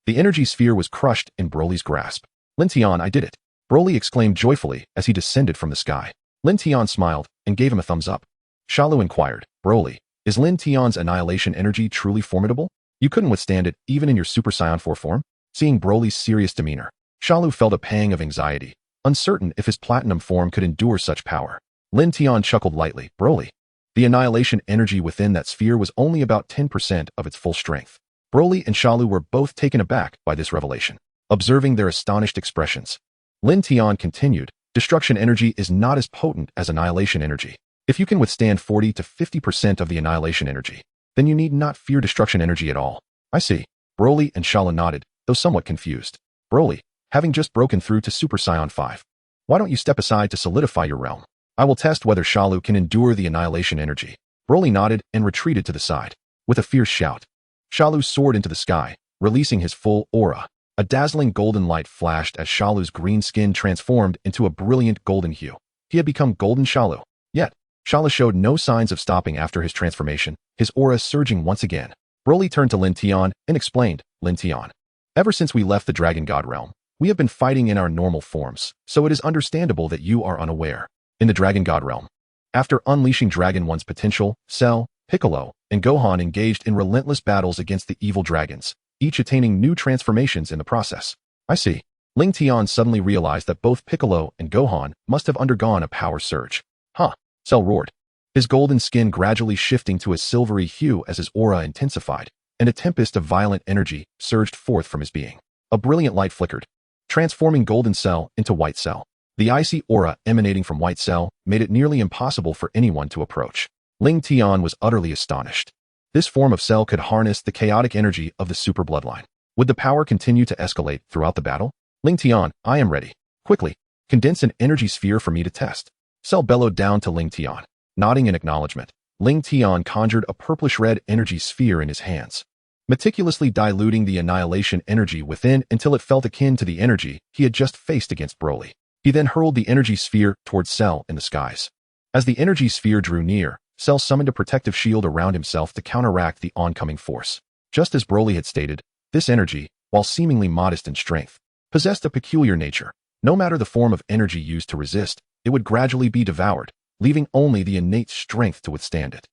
the energy sphere was crushed in Broly's grasp. Lingtian, I did it, Broly exclaimed joyfully as he descended from the sky. Lingtian smiled and gave him a thumbs up. Shalu inquired, Broly, is Lingtian's annihilation energy truly formidable? You couldn't withstand it even in your Super Saiyan 4 form? Seeing Broly's serious demeanor, Shalu felt a pang of anxiety, uncertain if his platinum form could endure such power. Lingtian chuckled lightly, Broly, the annihilation energy within that sphere was only about 10% of its full strength. Broly and Shalu were both taken aback by this revelation. Observing their astonished expressions, Lingtian continued, destruction energy is not as potent as annihilation energy. If you can withstand 40 to 50% of the annihilation energy, then you need not fear destruction energy at all. I see. Broly and Shalu nodded, though somewhat confused. Broly, having just broken through to Super Saiyan 5, why don't you step aside to solidify your realm? I will test whether Shalu can endure the annihilation energy. Broly nodded and retreated to the side. With a fierce shout, Shalu soared into the sky, releasing his full aura. A dazzling golden light flashed as Shalu's green skin transformed into a brilliant golden hue. He had become Golden Shalu. Yet, Shalu showed no signs of stopping after his transformation, his aura surging once again. Broly turned to Lingtian and explained, Lingtian, ever since we left the Dragon God realm, we have been fighting in our normal forms, so it is understandable that you are unaware. In the Dragon God realm, after unleashing Dragon One's potential, Cell, Piccolo, and Gohan engaged in relentless battles against the evil dragons, each attaining new transformations in the process. I see. Lingtian suddenly realized that both Piccolo and Gohan must have undergone a power surge. Cell roared, his golden skin gradually shifting to a silvery hue as his aura intensified, and a tempest of violent energy surged forth from his being. A brilliant light flickered, transforming Golden Cell into White Cell. The icy aura emanating from White Cell made it nearly impossible for anyone to approach. Lingtian was utterly astonished. This form of Cell could harness the chaotic energy of the super bloodline. Would the power continue to escalate throughout the battle? Lingtian, I am ready. Quickly, condense an energy sphere for me to test. Cell bellowed down to Lingtian. Nodding in acknowledgement, Lingtian conjured a purplish-red energy sphere in his hands, meticulously diluting the annihilation energy within until it felt akin to the energy he had just faced against Broly. He then hurled the energy sphere towards Cell in the skies. As the energy sphere drew near, Cell summoned a protective shield around himself to counteract the oncoming force. Just as Broly had stated, this energy, while seemingly modest in strength, possessed a peculiar nature. No matter the form of energy used to resist, it would gradually be devoured, leaving only the innate strength to withstand it.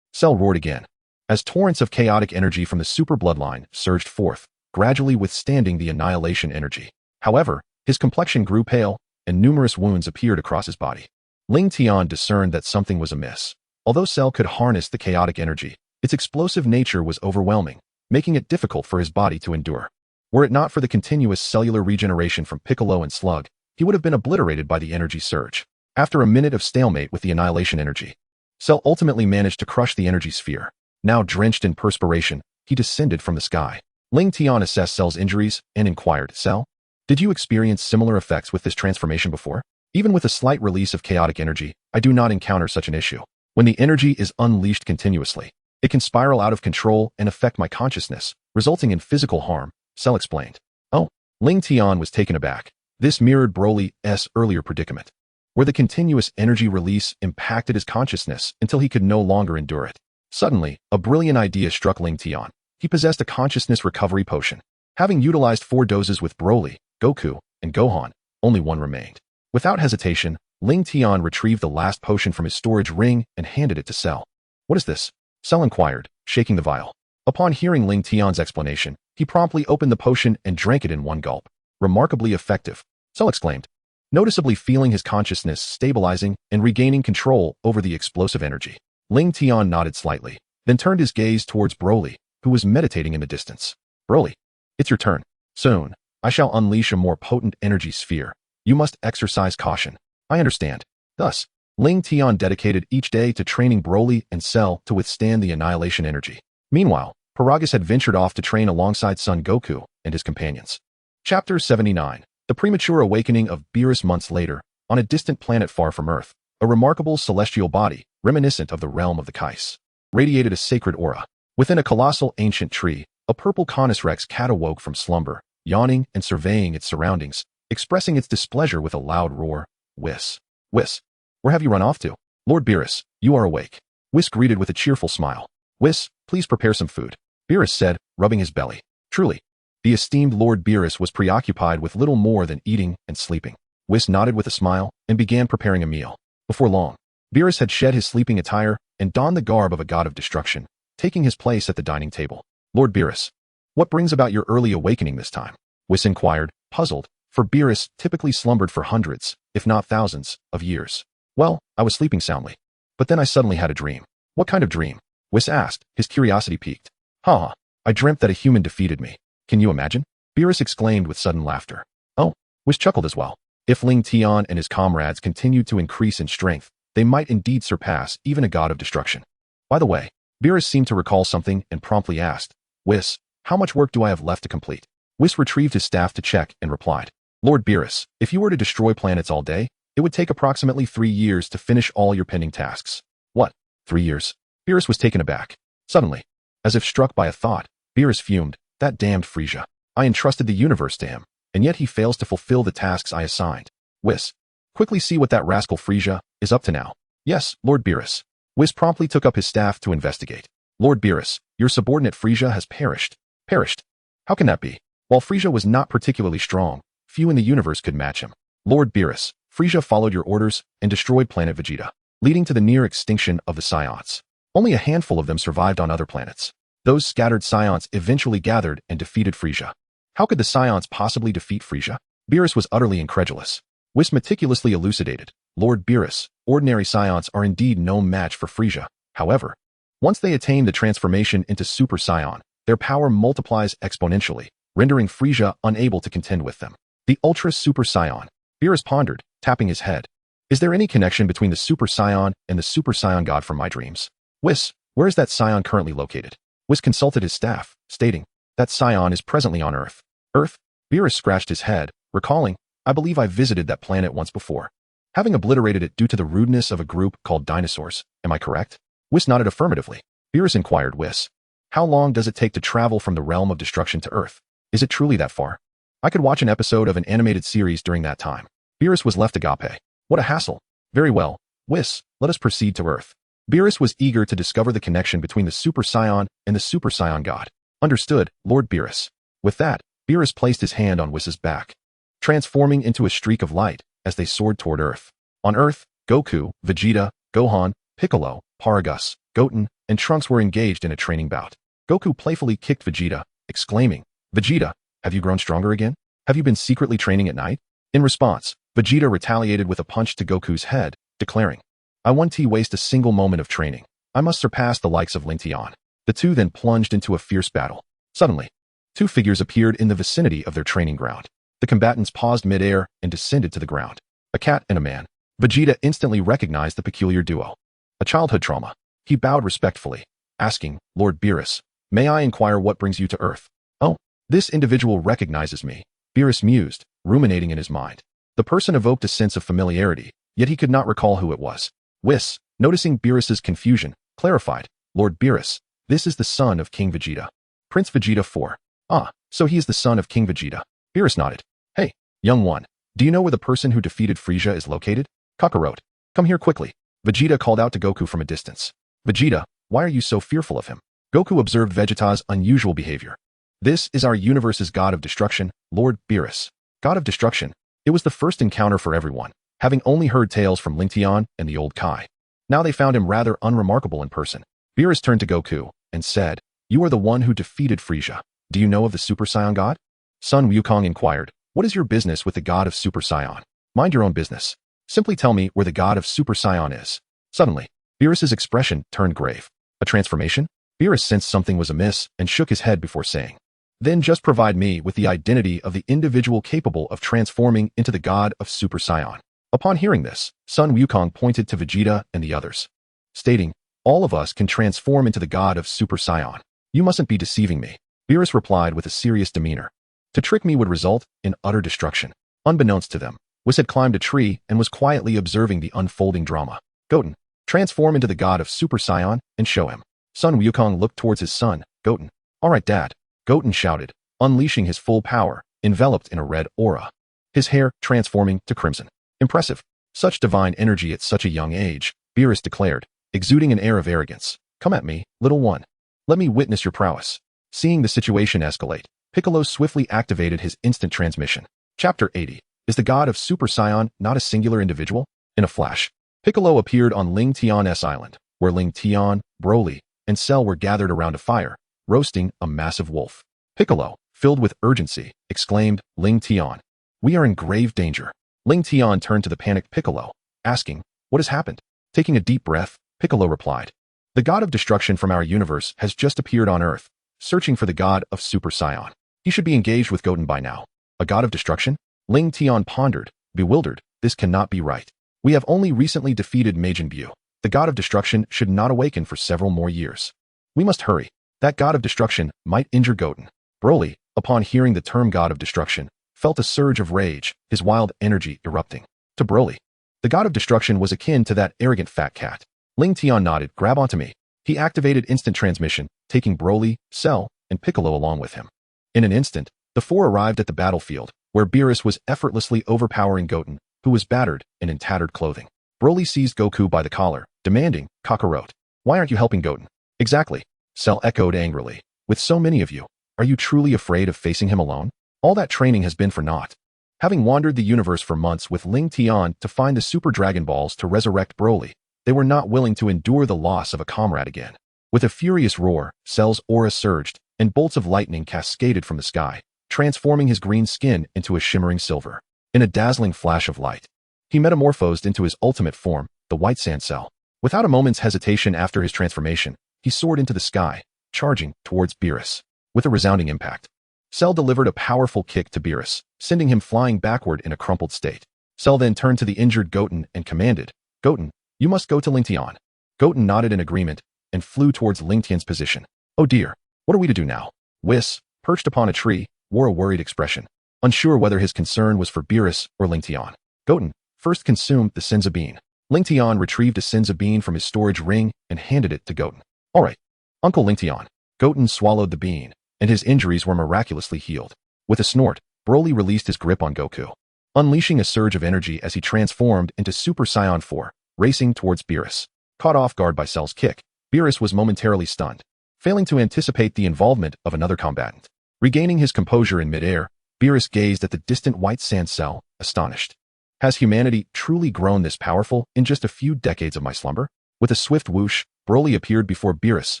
Cell roared again, as torrents of chaotic energy from the super bloodline surged forth, gradually withstanding the annihilation energy. However, his complexion grew pale, and numerous wounds appeared across his body. Lingtian discerned that something was amiss. Although Cell could harness the chaotic energy, its explosive nature was overwhelming, making it difficult for his body to endure. Were it not for the continuous cellular regeneration from Piccolo and Slug, he would have been obliterated by the energy surge. After a minute of stalemate with the annihilation energy, Cell ultimately managed to crush the energy sphere. Now drenched in perspiration, he descended from the sky. Lingtian assessed Cell's injuries and inquired, "Cell, did you experience similar effects with this transformation before? Even with a slight release of chaotic energy, I do not encounter such an issue. When the energy is unleashed continuously, it can spiral out of control and affect my consciousness, resulting in physical harm," Cell explained. Oh, Lingtian was taken aback. This mirrored Broly's earlier predicament, where the continuous energy release impacted his consciousness until he could no longer endure it. Suddenly, a brilliant idea struck Lingtian. He possessed a consciousness recovery potion. Having utilized 4 doses with Broly, Goku, and Gohan, only 1 remained. Without hesitation, Lingtian retrieved the last potion from his storage ring and handed it to Cell. "What is this?" Cell inquired, shaking the vial. Upon hearing Lingtian's explanation, he promptly opened the potion and drank it in 1 gulp. "Remarkably effective," Cell exclaimed, noticeably feeling his consciousness stabilizing and regaining control over the explosive energy. Lingtian nodded slightly, then turned his gaze towards Broly, who was meditating in the distance. "Broly, it's your turn. Soon, I shall unleash a more potent energy sphere. You must exercise caution." "I understand." Thus, Lingtian dedicated each day to training Broly and Cell to withstand the annihilation energy. Meanwhile, Paragus had ventured off to train alongside Son Goku and his companions. Chapter 79. The premature awakening of Beerus. Months later, on a distant planet far from Earth, a remarkable celestial body, reminiscent of the realm of the Kais, radiated a sacred aura. Within a colossal ancient tree, a purple Canis Rex cat awoke from slumber, yawning and surveying its surroundings, expressing its displeasure with a loud roar. "Whis! Whis! Where have you run off to?" "Lord Beerus, you are awake." Whis greeted with a cheerful smile. "Whis, please prepare some food," Beerus said, rubbing his belly. Truly, the esteemed Lord Beerus was preoccupied with little more than eating and sleeping. Whis nodded with a smile and began preparing a meal. Before long, Beerus had shed his sleeping attire and donned the garb of a god of destruction, taking his place at the dining table. "Lord Beerus, what brings about your early awakening this time?" Whis inquired, puzzled, for Beerus typically slumbered for hundreds, if not thousands, of years. "Well, I was sleeping soundly, but then I suddenly had a dream." "What kind of dream?" Whis asked, his curiosity piqued. "Ha! I dreamt that a human defeated me. Can you imagine?" Beerus exclaimed with sudden laughter. "Oh," Whis chuckled as well. If Lingtian and his comrades continued to increase in strength, they might indeed surpass even a god of destruction. By the way, Beerus seemed to recall something and promptly asked, "Whis, how much work do I have left to complete?" Whis retrieved his staff to check and replied, "Lord Beerus, if you were to destroy planets all day, it would take approximately 3 years to finish all your pending tasks." "What? 3 years?" Beerus was taken aback. Suddenly, as if struck by a thought, Beerus fumed, "That damned Frieza. I entrusted the universe to him, and yet he fails to fulfill the tasks I assigned. Whis, quickly see what that rascal Frieza is up to now." "Yes, Lord Beerus." Whis promptly took up his staff to investigate. "Lord Beerus, your subordinate Frieza has perished." "Perished? How can that be?" "While Frieza was not particularly strong, few in the universe could match him. Lord Beerus, Frieza followed your orders and destroyed planet Vegeta, leading to the near extinction of the Saiyans. Only a handful of them survived on other planets. Those scattered Saiyans eventually gathered and defeated Frieza." "How could the Saiyans possibly defeat Frieza?" Beerus was utterly incredulous. Whis meticulously elucidated, "Lord Beerus, ordinary Saiyans are indeed no match for Frieza. However, once they attain the transformation into Super Saiyan, their power multiplies exponentially, rendering Frieza unable to contend with them." "The Ultra Super Saiyan," Beerus pondered, tapping his head. "Is there any connection between the Super Saiyan and the Super Saiyan God from my dreams?" "Whis, where is that Saiyan currently located?" Whis consulted his staff, stating, "That Saiyan is presently on Earth." "Earth?" Beerus scratched his head, recalling, "I believe I visited that planet once before, having obliterated it due to the rudeness of a group called dinosaurs. Am I correct?" Whis nodded affirmatively. Beerus inquired, "Whis, how long does it take to travel from the realm of destruction to Earth? Is it truly that far? I could watch an episode of an animated series during that time." Beerus was left agape. "What a hassle." "Very well, Whis, let us proceed to Earth." Beerus was eager to discover the connection between the Super Saiyan and the Super Saiyan God. "Understood, Lord Beerus." With that, Beerus placed his hand on Whis's back, transforming into a streak of light as they soared toward Earth. On Earth, Goku, Vegeta, Gohan, Piccolo, Paragus, Goten, and Trunks were engaged in a training bout. Goku playfully kicked Vegeta, exclaiming, "Vegeta, have you grown stronger again?" Have you been secretly training at night? In response, Vegeta retaliated with a punch to Goku's head, declaring, I won't waste a single moment of training. I must surpass the likes of Lingtian. The two then plunged into a fierce battle. Suddenly, two figures appeared in the vicinity of their training ground. The combatants paused mid-air and descended to the ground. A cat and a man. Vegeta instantly recognized the peculiar duo. A childhood trauma. He bowed respectfully, asking, Lord Beerus, may I inquire what brings you to Earth? Oh, this individual recognizes me, Beerus mused, ruminating in his mind. The person evoked a sense of familiarity, yet he could not recall who it was. Whis, noticing Beerus's confusion, clarified, Lord Beerus, this is the son of King Vegeta. Prince Vegeta IV. Ah, so he is the son of King Vegeta. Beerus nodded. Hey, young one, do you know where the person who defeated Frieza is located? Kakarot, come here quickly. Vegeta called out to Goku from a distance. Vegeta, why are you so fearful of him? Goku observed Vegeta's unusual behavior. This is our universe's god of destruction, Lord Beerus. God of destruction. It was the first encounter for everyone, having only heard tales from Lingtian and the old Kai. Now they found him rather unremarkable in person. Beerus turned to Goku and said, You are the one who defeated Frieza. Do you know of the Super Saiyan God? Sun Wukong inquired, What is your business with the god of Super Saiyan? Mind your own business. Simply tell me where the god of Super Saiyan is. Suddenly, Beerus's expression turned grave. A transformation? Beerus sensed something was amiss and shook his head before saying, Then just provide me with the identity of the individual capable of transforming into the god of Super Saiyan. Upon hearing this, Sun Wukong pointed to Vegeta and the others, stating, All of us can transform into the god of Super Saiyan. You mustn't be deceiving me. Beerus replied with a serious demeanor. To trick me would result in utter destruction. Unbeknownst to them, Whis had climbed a tree and was quietly observing the unfolding drama. Goten, transform into the god of Super Saiyan and show him. Sun Wukong looked towards his son, Goten. All right, Dad. Goten shouted, unleashing his full power, enveloped in a red aura. His hair transforming to crimson. Impressive. Such divine energy at such a young age, Beerus declared, exuding an air of arrogance. Come at me, little one. Let me witness your prowess. Seeing the situation escalate, Piccolo swiftly activated his instant transmission. Chapter 80. Is the god of Super Saiyan not a singular individual? In a flash, Piccolo appeared on Lingtian's island, where Lingtian, Broly, and Cell were gathered around a fire, roasting a massive wolf. Piccolo, filled with urgency, exclaimed, Lingtian, we are in grave danger. Lingtian turned to the panicked Piccolo, asking, what has happened? Taking a deep breath, Piccolo replied, the god of destruction from our universe has just appeared on Earth, searching for the god of Super Saiyan. He should be engaged with Goten by now. A god of destruction? Lingtian pondered, bewildered, this cannot be right. We have only recently defeated Majin Buu. The god of destruction should not awaken for several more years. We must hurry. That god of destruction might injure Goten. Broly, upon hearing the term god of destruction, felt a surge of rage, his wild energy erupting. To Broly, the god of destruction was akin to that arrogant fat cat. Lingtian nodded, grab onto me. He activated instant transmission, taking Broly, Cell, and Piccolo along with him. In an instant, the four arrived at the battlefield, where Beerus was effortlessly overpowering Goten, who was battered and in tattered clothing. Broly seized Goku by the collar, demanding, Kakarot, why aren't you helping Goten? Exactly. Cell echoed angrily. With so many of you, are you truly afraid of facing him alone? All that training has been for naught. Having wandered the universe for months with Lingtian to find the Super Dragon Balls to resurrect Broly, they were not willing to endure the loss of a comrade again. With a furious roar, Cell's aura surged, and bolts of lightning cascaded from the sky, transforming his green skin into a shimmering silver. In a dazzling flash of light, he metamorphosed into his ultimate form, the White Sand Cell. Without a moment's hesitation after his transformation, he soared into the sky, charging towards Beerus. With a resounding impact, Cell delivered a powerful kick to Beerus, sending him flying backward in a crumpled state. Cell then turned to the injured Goten and commanded, Goten, you must go to Lingtian. Goten nodded in agreement and flew towards Lingtian's position. Oh dear, what are we to do now? Whis, perched upon a tree, wore a worried expression, unsure whether his concern was for Beerus or Lingtian. Goten first consumed the Senza Bean. Lingtian retrieved a Senza Bean from his storage ring and handed it to Goten. All right, Uncle Lingtian. Goten swallowed the bean, and his injuries were miraculously healed. With a snort, Broly released his grip on Goku, unleashing a surge of energy as he transformed into Super Saiyan 4, racing towards Beerus. Caught off guard by Cell's kick, Beerus was momentarily stunned, failing to anticipate the involvement of another combatant. Regaining his composure in midair, Beerus gazed at the distant White Sand Cell, astonished. Has humanity truly grown this powerful in just a few decades of my slumber? With a swift whoosh, Broly appeared before Beerus,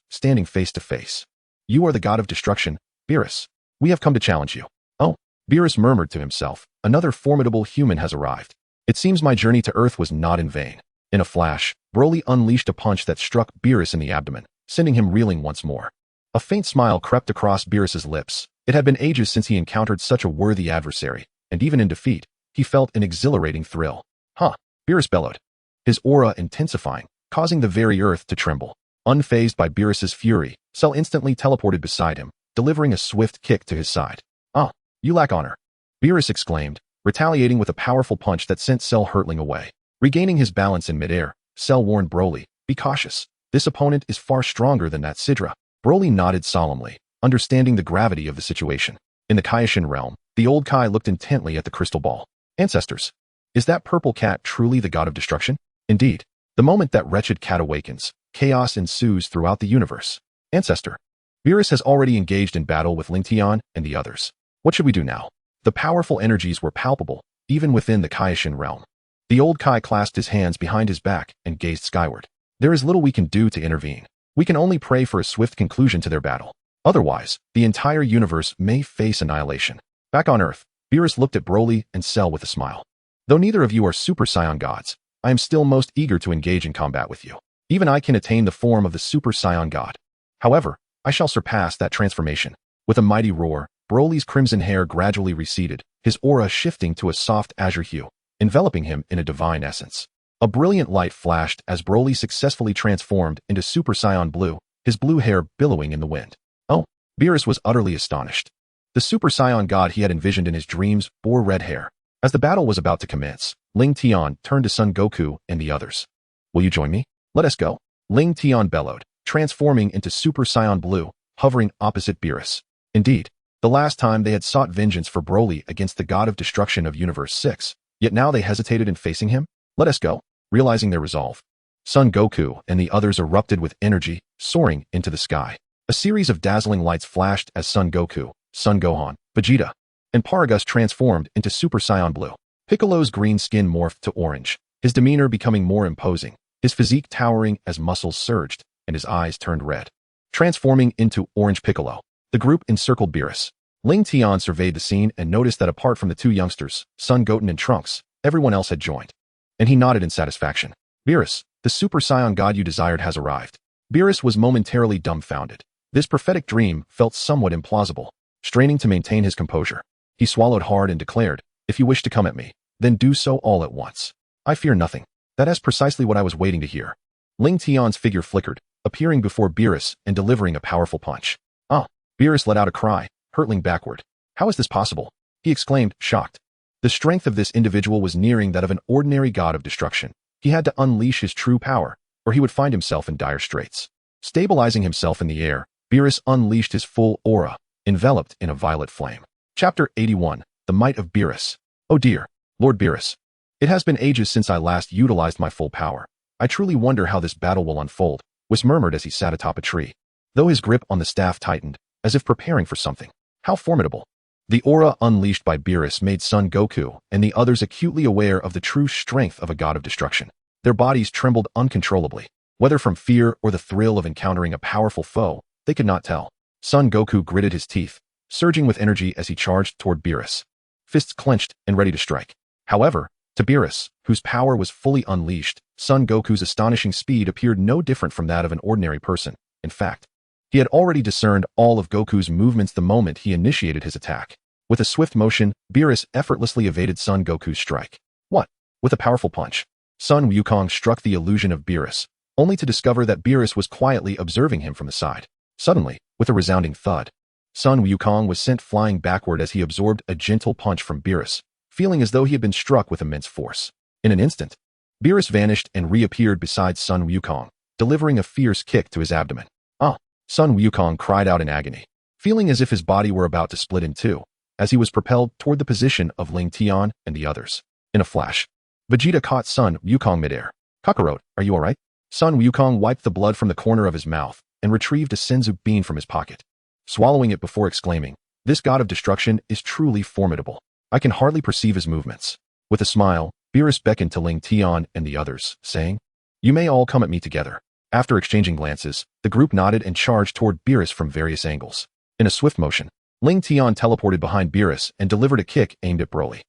standing face to face. You are the god of destruction, Beerus. We have come to challenge you. Oh, Beerus murmured to himself, another formidable human has arrived. It seems my journey to Earth was not in vain. In a flash, Broly unleashed a punch that struck Beerus in the abdomen, sending him reeling once more. A faint smile crept across Beerus's lips. It had been ages since he encountered such a worthy adversary, and even in defeat, he felt an exhilarating thrill. Huh, Beerus bellowed, his aura intensifying, causing the very earth to tremble. Unfazed by Beerus's fury, Cell instantly teleported beside him, delivering a swift kick to his side. Ah, you lack honor, Beerus exclaimed, retaliating with a powerful punch that sent Cell hurtling away. Regaining his balance in midair, Cell warned Broly, be cautious. This opponent is far stronger than that Sidra. Broly nodded solemnly, understanding the gravity of the situation. In the Kaioshin realm, the old Kai looked intently at the crystal ball. Ancestors, is that purple cat truly the god of destruction? Indeed. The moment that wretched cat awakens, chaos ensues throughout the universe. Ancestor, Beerus has already engaged in battle with Lingtian and the others. What should we do now? The powerful energies were palpable, even within the Kaioshin realm. The old Kai clasped his hands behind his back and gazed skyward. There is little we can do to intervene. We can only pray for a swift conclusion to their battle. Otherwise, the entire universe may face annihilation. Back on Earth, Beerus looked at Broly and Cell with a smile. Though neither of you are Super Saiyan gods, I am still most eager to engage in combat with you. Even I can attain the form of the Super Saiyan God. However, I shall surpass that transformation. With a mighty roar, Broly's crimson hair gradually receded, his aura shifting to a soft azure hue, enveloping him in a divine essence. A brilliant light flashed as Broly successfully transformed into Super Saiyan Blue, his blue hair billowing in the wind. Oh, Beerus was utterly astonished. The Super Saiyan God he had envisioned in his dreams bore red hair. As the battle was about to commence, Lingtian turned to Son Goku and the others. Will you join me? Let us go. Lingtian bellowed, transforming into Super Saiyan Blue, hovering opposite Beerus. Indeed, the last time they had sought vengeance for Broly against the god of destruction of Universe 6, yet now they hesitated in facing him? Let us go. Realizing their resolve, Son Goku and the others erupted with energy, soaring into the sky. A series of dazzling lights flashed as Son Goku, Son Gohan, Vegeta, and Paragus transformed into Super Saiyan Blue. Piccolo's green skin morphed to orange, his demeanor becoming more imposing, his physique towering as muscles surged, and his eyes turned red. Transforming into Orange Piccolo, the group encircled Beerus. Lingtian surveyed the scene and noticed that apart from the two youngsters, Son Goten and Trunks, everyone else had joined. And he nodded in satisfaction. Beerus, the Super Saiyan God you desired has arrived. Beerus was momentarily dumbfounded. This prophetic dream felt somewhat implausible. Straining to maintain his composure, he swallowed hard and declared, if you wish to come at me, then do so all at once. I fear nothing. That is precisely what I was waiting to hear. Lingtian's figure flickered, appearing before Beerus and delivering a powerful punch. Ah! Beerus let out a cry, hurtling backward. How is this possible? He exclaimed, shocked. The strength of this individual was nearing that of an ordinary god of destruction. He had to unleash his true power, or he would find himself in dire straits. Stabilizing himself in the air, Beerus unleashed his full aura, enveloped in a violet flame. Chapter 81, The Might of Beerus. Oh dear, Lord Beerus. It has been ages since I last utilized my full power. I truly wonder how this battle will unfold, Whis murmured as he sat atop a tree. Though his grip on the staff tightened, as if preparing for something. How formidable. The aura unleashed by Beerus made Son Goku and the others acutely aware of the true strength of a god of destruction. Their bodies trembled uncontrollably. Whether from fear or the thrill of encountering a powerful foe, they could not tell. Son Goku gritted his teeth, surging with energy as he charged toward Beerus, fists clenched and ready to strike. However, to Beerus, whose power was fully unleashed, Son Goku's astonishing speed appeared no different from that of an ordinary person. In fact, he had already discerned all of Goku's movements the moment he initiated his attack. With a swift motion, Beerus effortlessly evaded Son Goku's strike. What? With a powerful punch, Sun Wukong struck the illusion of Beerus, only to discover that Beerus was quietly observing him from the side. Suddenly, with a resounding thud, Sun Wukong was sent flying backward as he absorbed a gentle punch from Beerus, feeling as though he had been struck with immense force. In an instant, Beerus vanished and reappeared beside Sun Wukong, delivering a fierce kick to his abdomen. Ah! Sun Wukong cried out in agony, feeling as if his body were about to split in two, as he was propelled toward the position of Lingtian and the others. In a flash, Vegeta caught Sun Wukong midair. Kakarot, are you alright? Sun Wukong wiped the blood from the corner of his mouth and retrieved a Senzu bean from his pocket, swallowing it before exclaiming, this god of destruction is truly formidable. I can hardly perceive his movements. With a smile, Beerus beckoned to Lingtian and the others, saying, you may all come at me together. After exchanging glances, the group nodded and charged toward Beerus from various angles. In a swift motion, Lingtian teleported behind Beerus and delivered a kick aimed at Broly.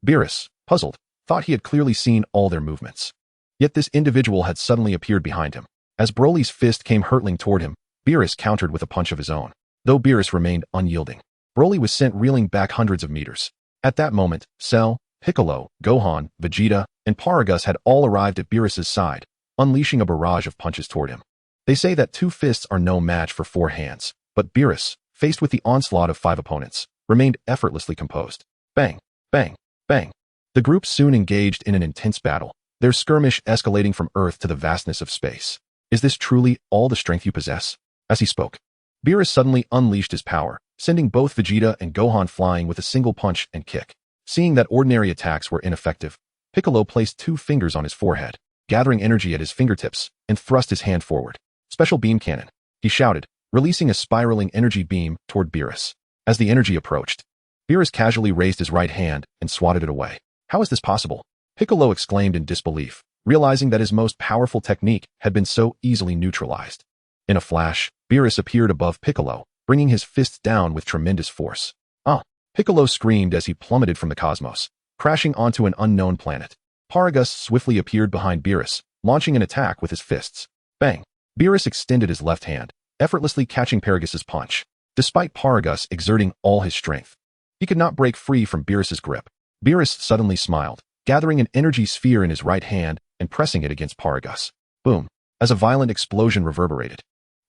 Beerus, puzzled, thought he had clearly seen all their movements. Yet this individual had suddenly appeared behind him. As Broly's fist came hurtling toward him, Beerus countered with a punch of his own. Though Beerus remained unyielding, Broly was sent reeling back hundreds of meters. At that moment, Cell, Piccolo, Gohan, Vegeta, and Paragus had all arrived at Beerus's side, unleashing a barrage of punches toward him. They say that 2 fists are no match for 4 hands, but Beerus, faced with the onslaught of 5 opponents, remained effortlessly composed. Bang, bang, bang. The group soon engaged in an intense battle, their skirmish escalating from Earth to the vastness of space. Is this truly all the strength you possess? As he spoke, Beerus suddenly unleashed his power, sending both Vegeta and Gohan flying with a single punch and kick. Seeing that ordinary attacks were ineffective, Piccolo placed 2 fingers on his forehead, gathering energy at his fingertips, and thrust his hand forward. Special beam cannon, he shouted, releasing a spiraling energy beam toward Beerus. As the energy approached, Beerus casually raised his right hand and swatted it away. How is this possible? Piccolo exclaimed in disbelief, realizing that his most powerful technique had been so easily neutralized. In a flash, Beerus appeared above Piccolo, bringing his fists down with tremendous force. Piccolo screamed as he plummeted from the cosmos, crashing onto an unknown planet. Paragus swiftly appeared behind Beerus, launching an attack with his fists. Bang! Beerus extended his left hand, effortlessly catching Paragus's punch. Despite Paragus exerting all his strength, he could not break free from Beerus's grip. Beerus suddenly smiled, gathering an energy sphere in his right hand and pressing it against Paragus. Boom! As a violent explosion reverberated.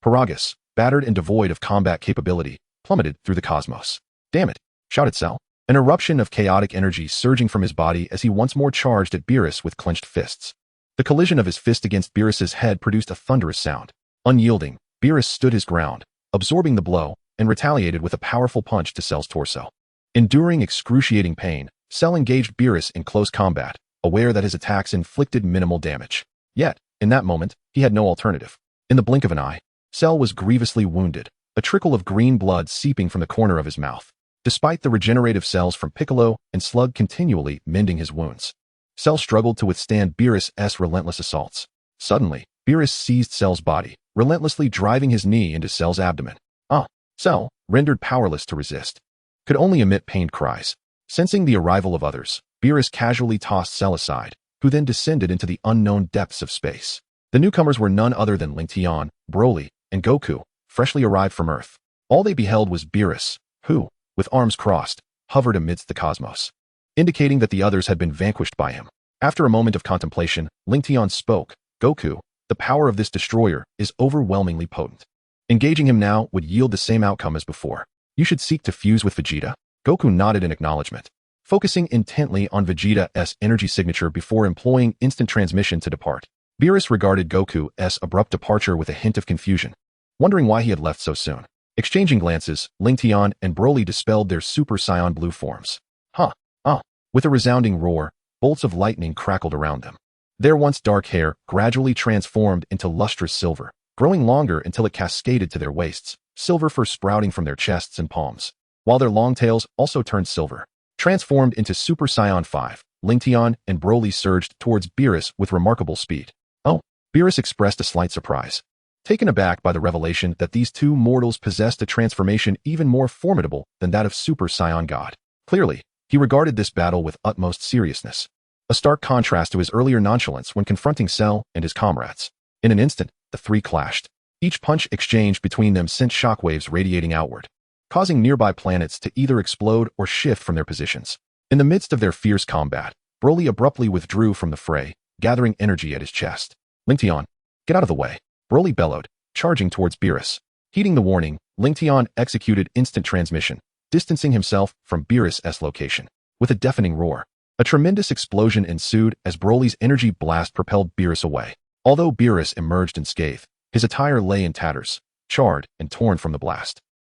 Paragus, battered and devoid of combat capability, plummeted through the cosmos. Damn it! Shouted Cell. An eruption of chaotic energy surging from his body as he once more charged at Beerus with clenched fists. The collision of his fist against Beerus's head produced a thunderous sound. Unyielding, Beerus stood his ground, absorbing the blow, and retaliated with a powerful punch to Cell's torso. Enduring excruciating pain, Cell engaged Beerus in close combat, aware that his attacks inflicted minimal damage. Yet, in that moment, he had no alternative. In the blink of an eye, Cell was grievously wounded, a trickle of green blood seeping from the corner of his mouth. Despite the regenerative cells from Piccolo and Slug continually mending his wounds, Cell struggled to withstand Beerus's relentless assaults. Suddenly, Beerus seized Cell's body, relentlessly driving his knee into Cell's abdomen. Cell, rendered powerless to resist, could only emit pained cries. Sensing the arrival of others, Beerus casually tossed Cell aside, who then descended into the unknown depths of space. The newcomers were none other than Lingtian, Broly, and Goku, freshly arrived from Earth. All they beheld was Beerus, who, with arms crossed, hovered amidst the cosmos, indicating that the others had been vanquished by him. After a moment of contemplation, Lingtian spoke. Goku, the power of this destroyer is overwhelmingly potent. Engaging him now would yield the same outcome as before. You should seek to fuse with Vegeta. Goku nodded in acknowledgement, focusing intently on Vegeta's energy signature before employing instant transmission to depart. Beerus regarded Goku's abrupt departure with a hint of confusion, wondering why he had left so soon. Exchanging glances, Lingtian and Broly dispelled their Super Saiyan blue forms. With a resounding roar, bolts of lightning crackled around them. Their once dark hair gradually transformed into lustrous silver, growing longer until it cascaded to their waists, silver fur sprouting from their chests and palms, while their long tails also turned silver. Transformed into Super Saiyan 5, Lingtian and Broly surged towards Beerus with remarkable speed. Beerus expressed a slight surprise, taken aback by the revelation that these 2 mortals possessed a transformation even more formidable than that of Super Saiyan God. Clearly, he regarded this battle with utmost seriousness, a stark contrast to his earlier nonchalance when confronting Cell and his comrades. In an instant, the 3 clashed. Each punch exchanged between them sent shockwaves radiating outward, causing nearby planets to either explode or shift from their positions. In the midst of their fierce combat, Broly abruptly withdrew from the fray, gathering energy at his chest. Lingtian, get out of the way, Broly bellowed, charging towards Beerus. Heeding the warning, Lingtian executed instant transmission, distancing himself from Beerus's location. With a deafening roar, a tremendous explosion ensued as Broly's energy blast propelled Beerus away. Although Beerus emerged unscathed, his attire lay in tatters, charred and torn from the blast.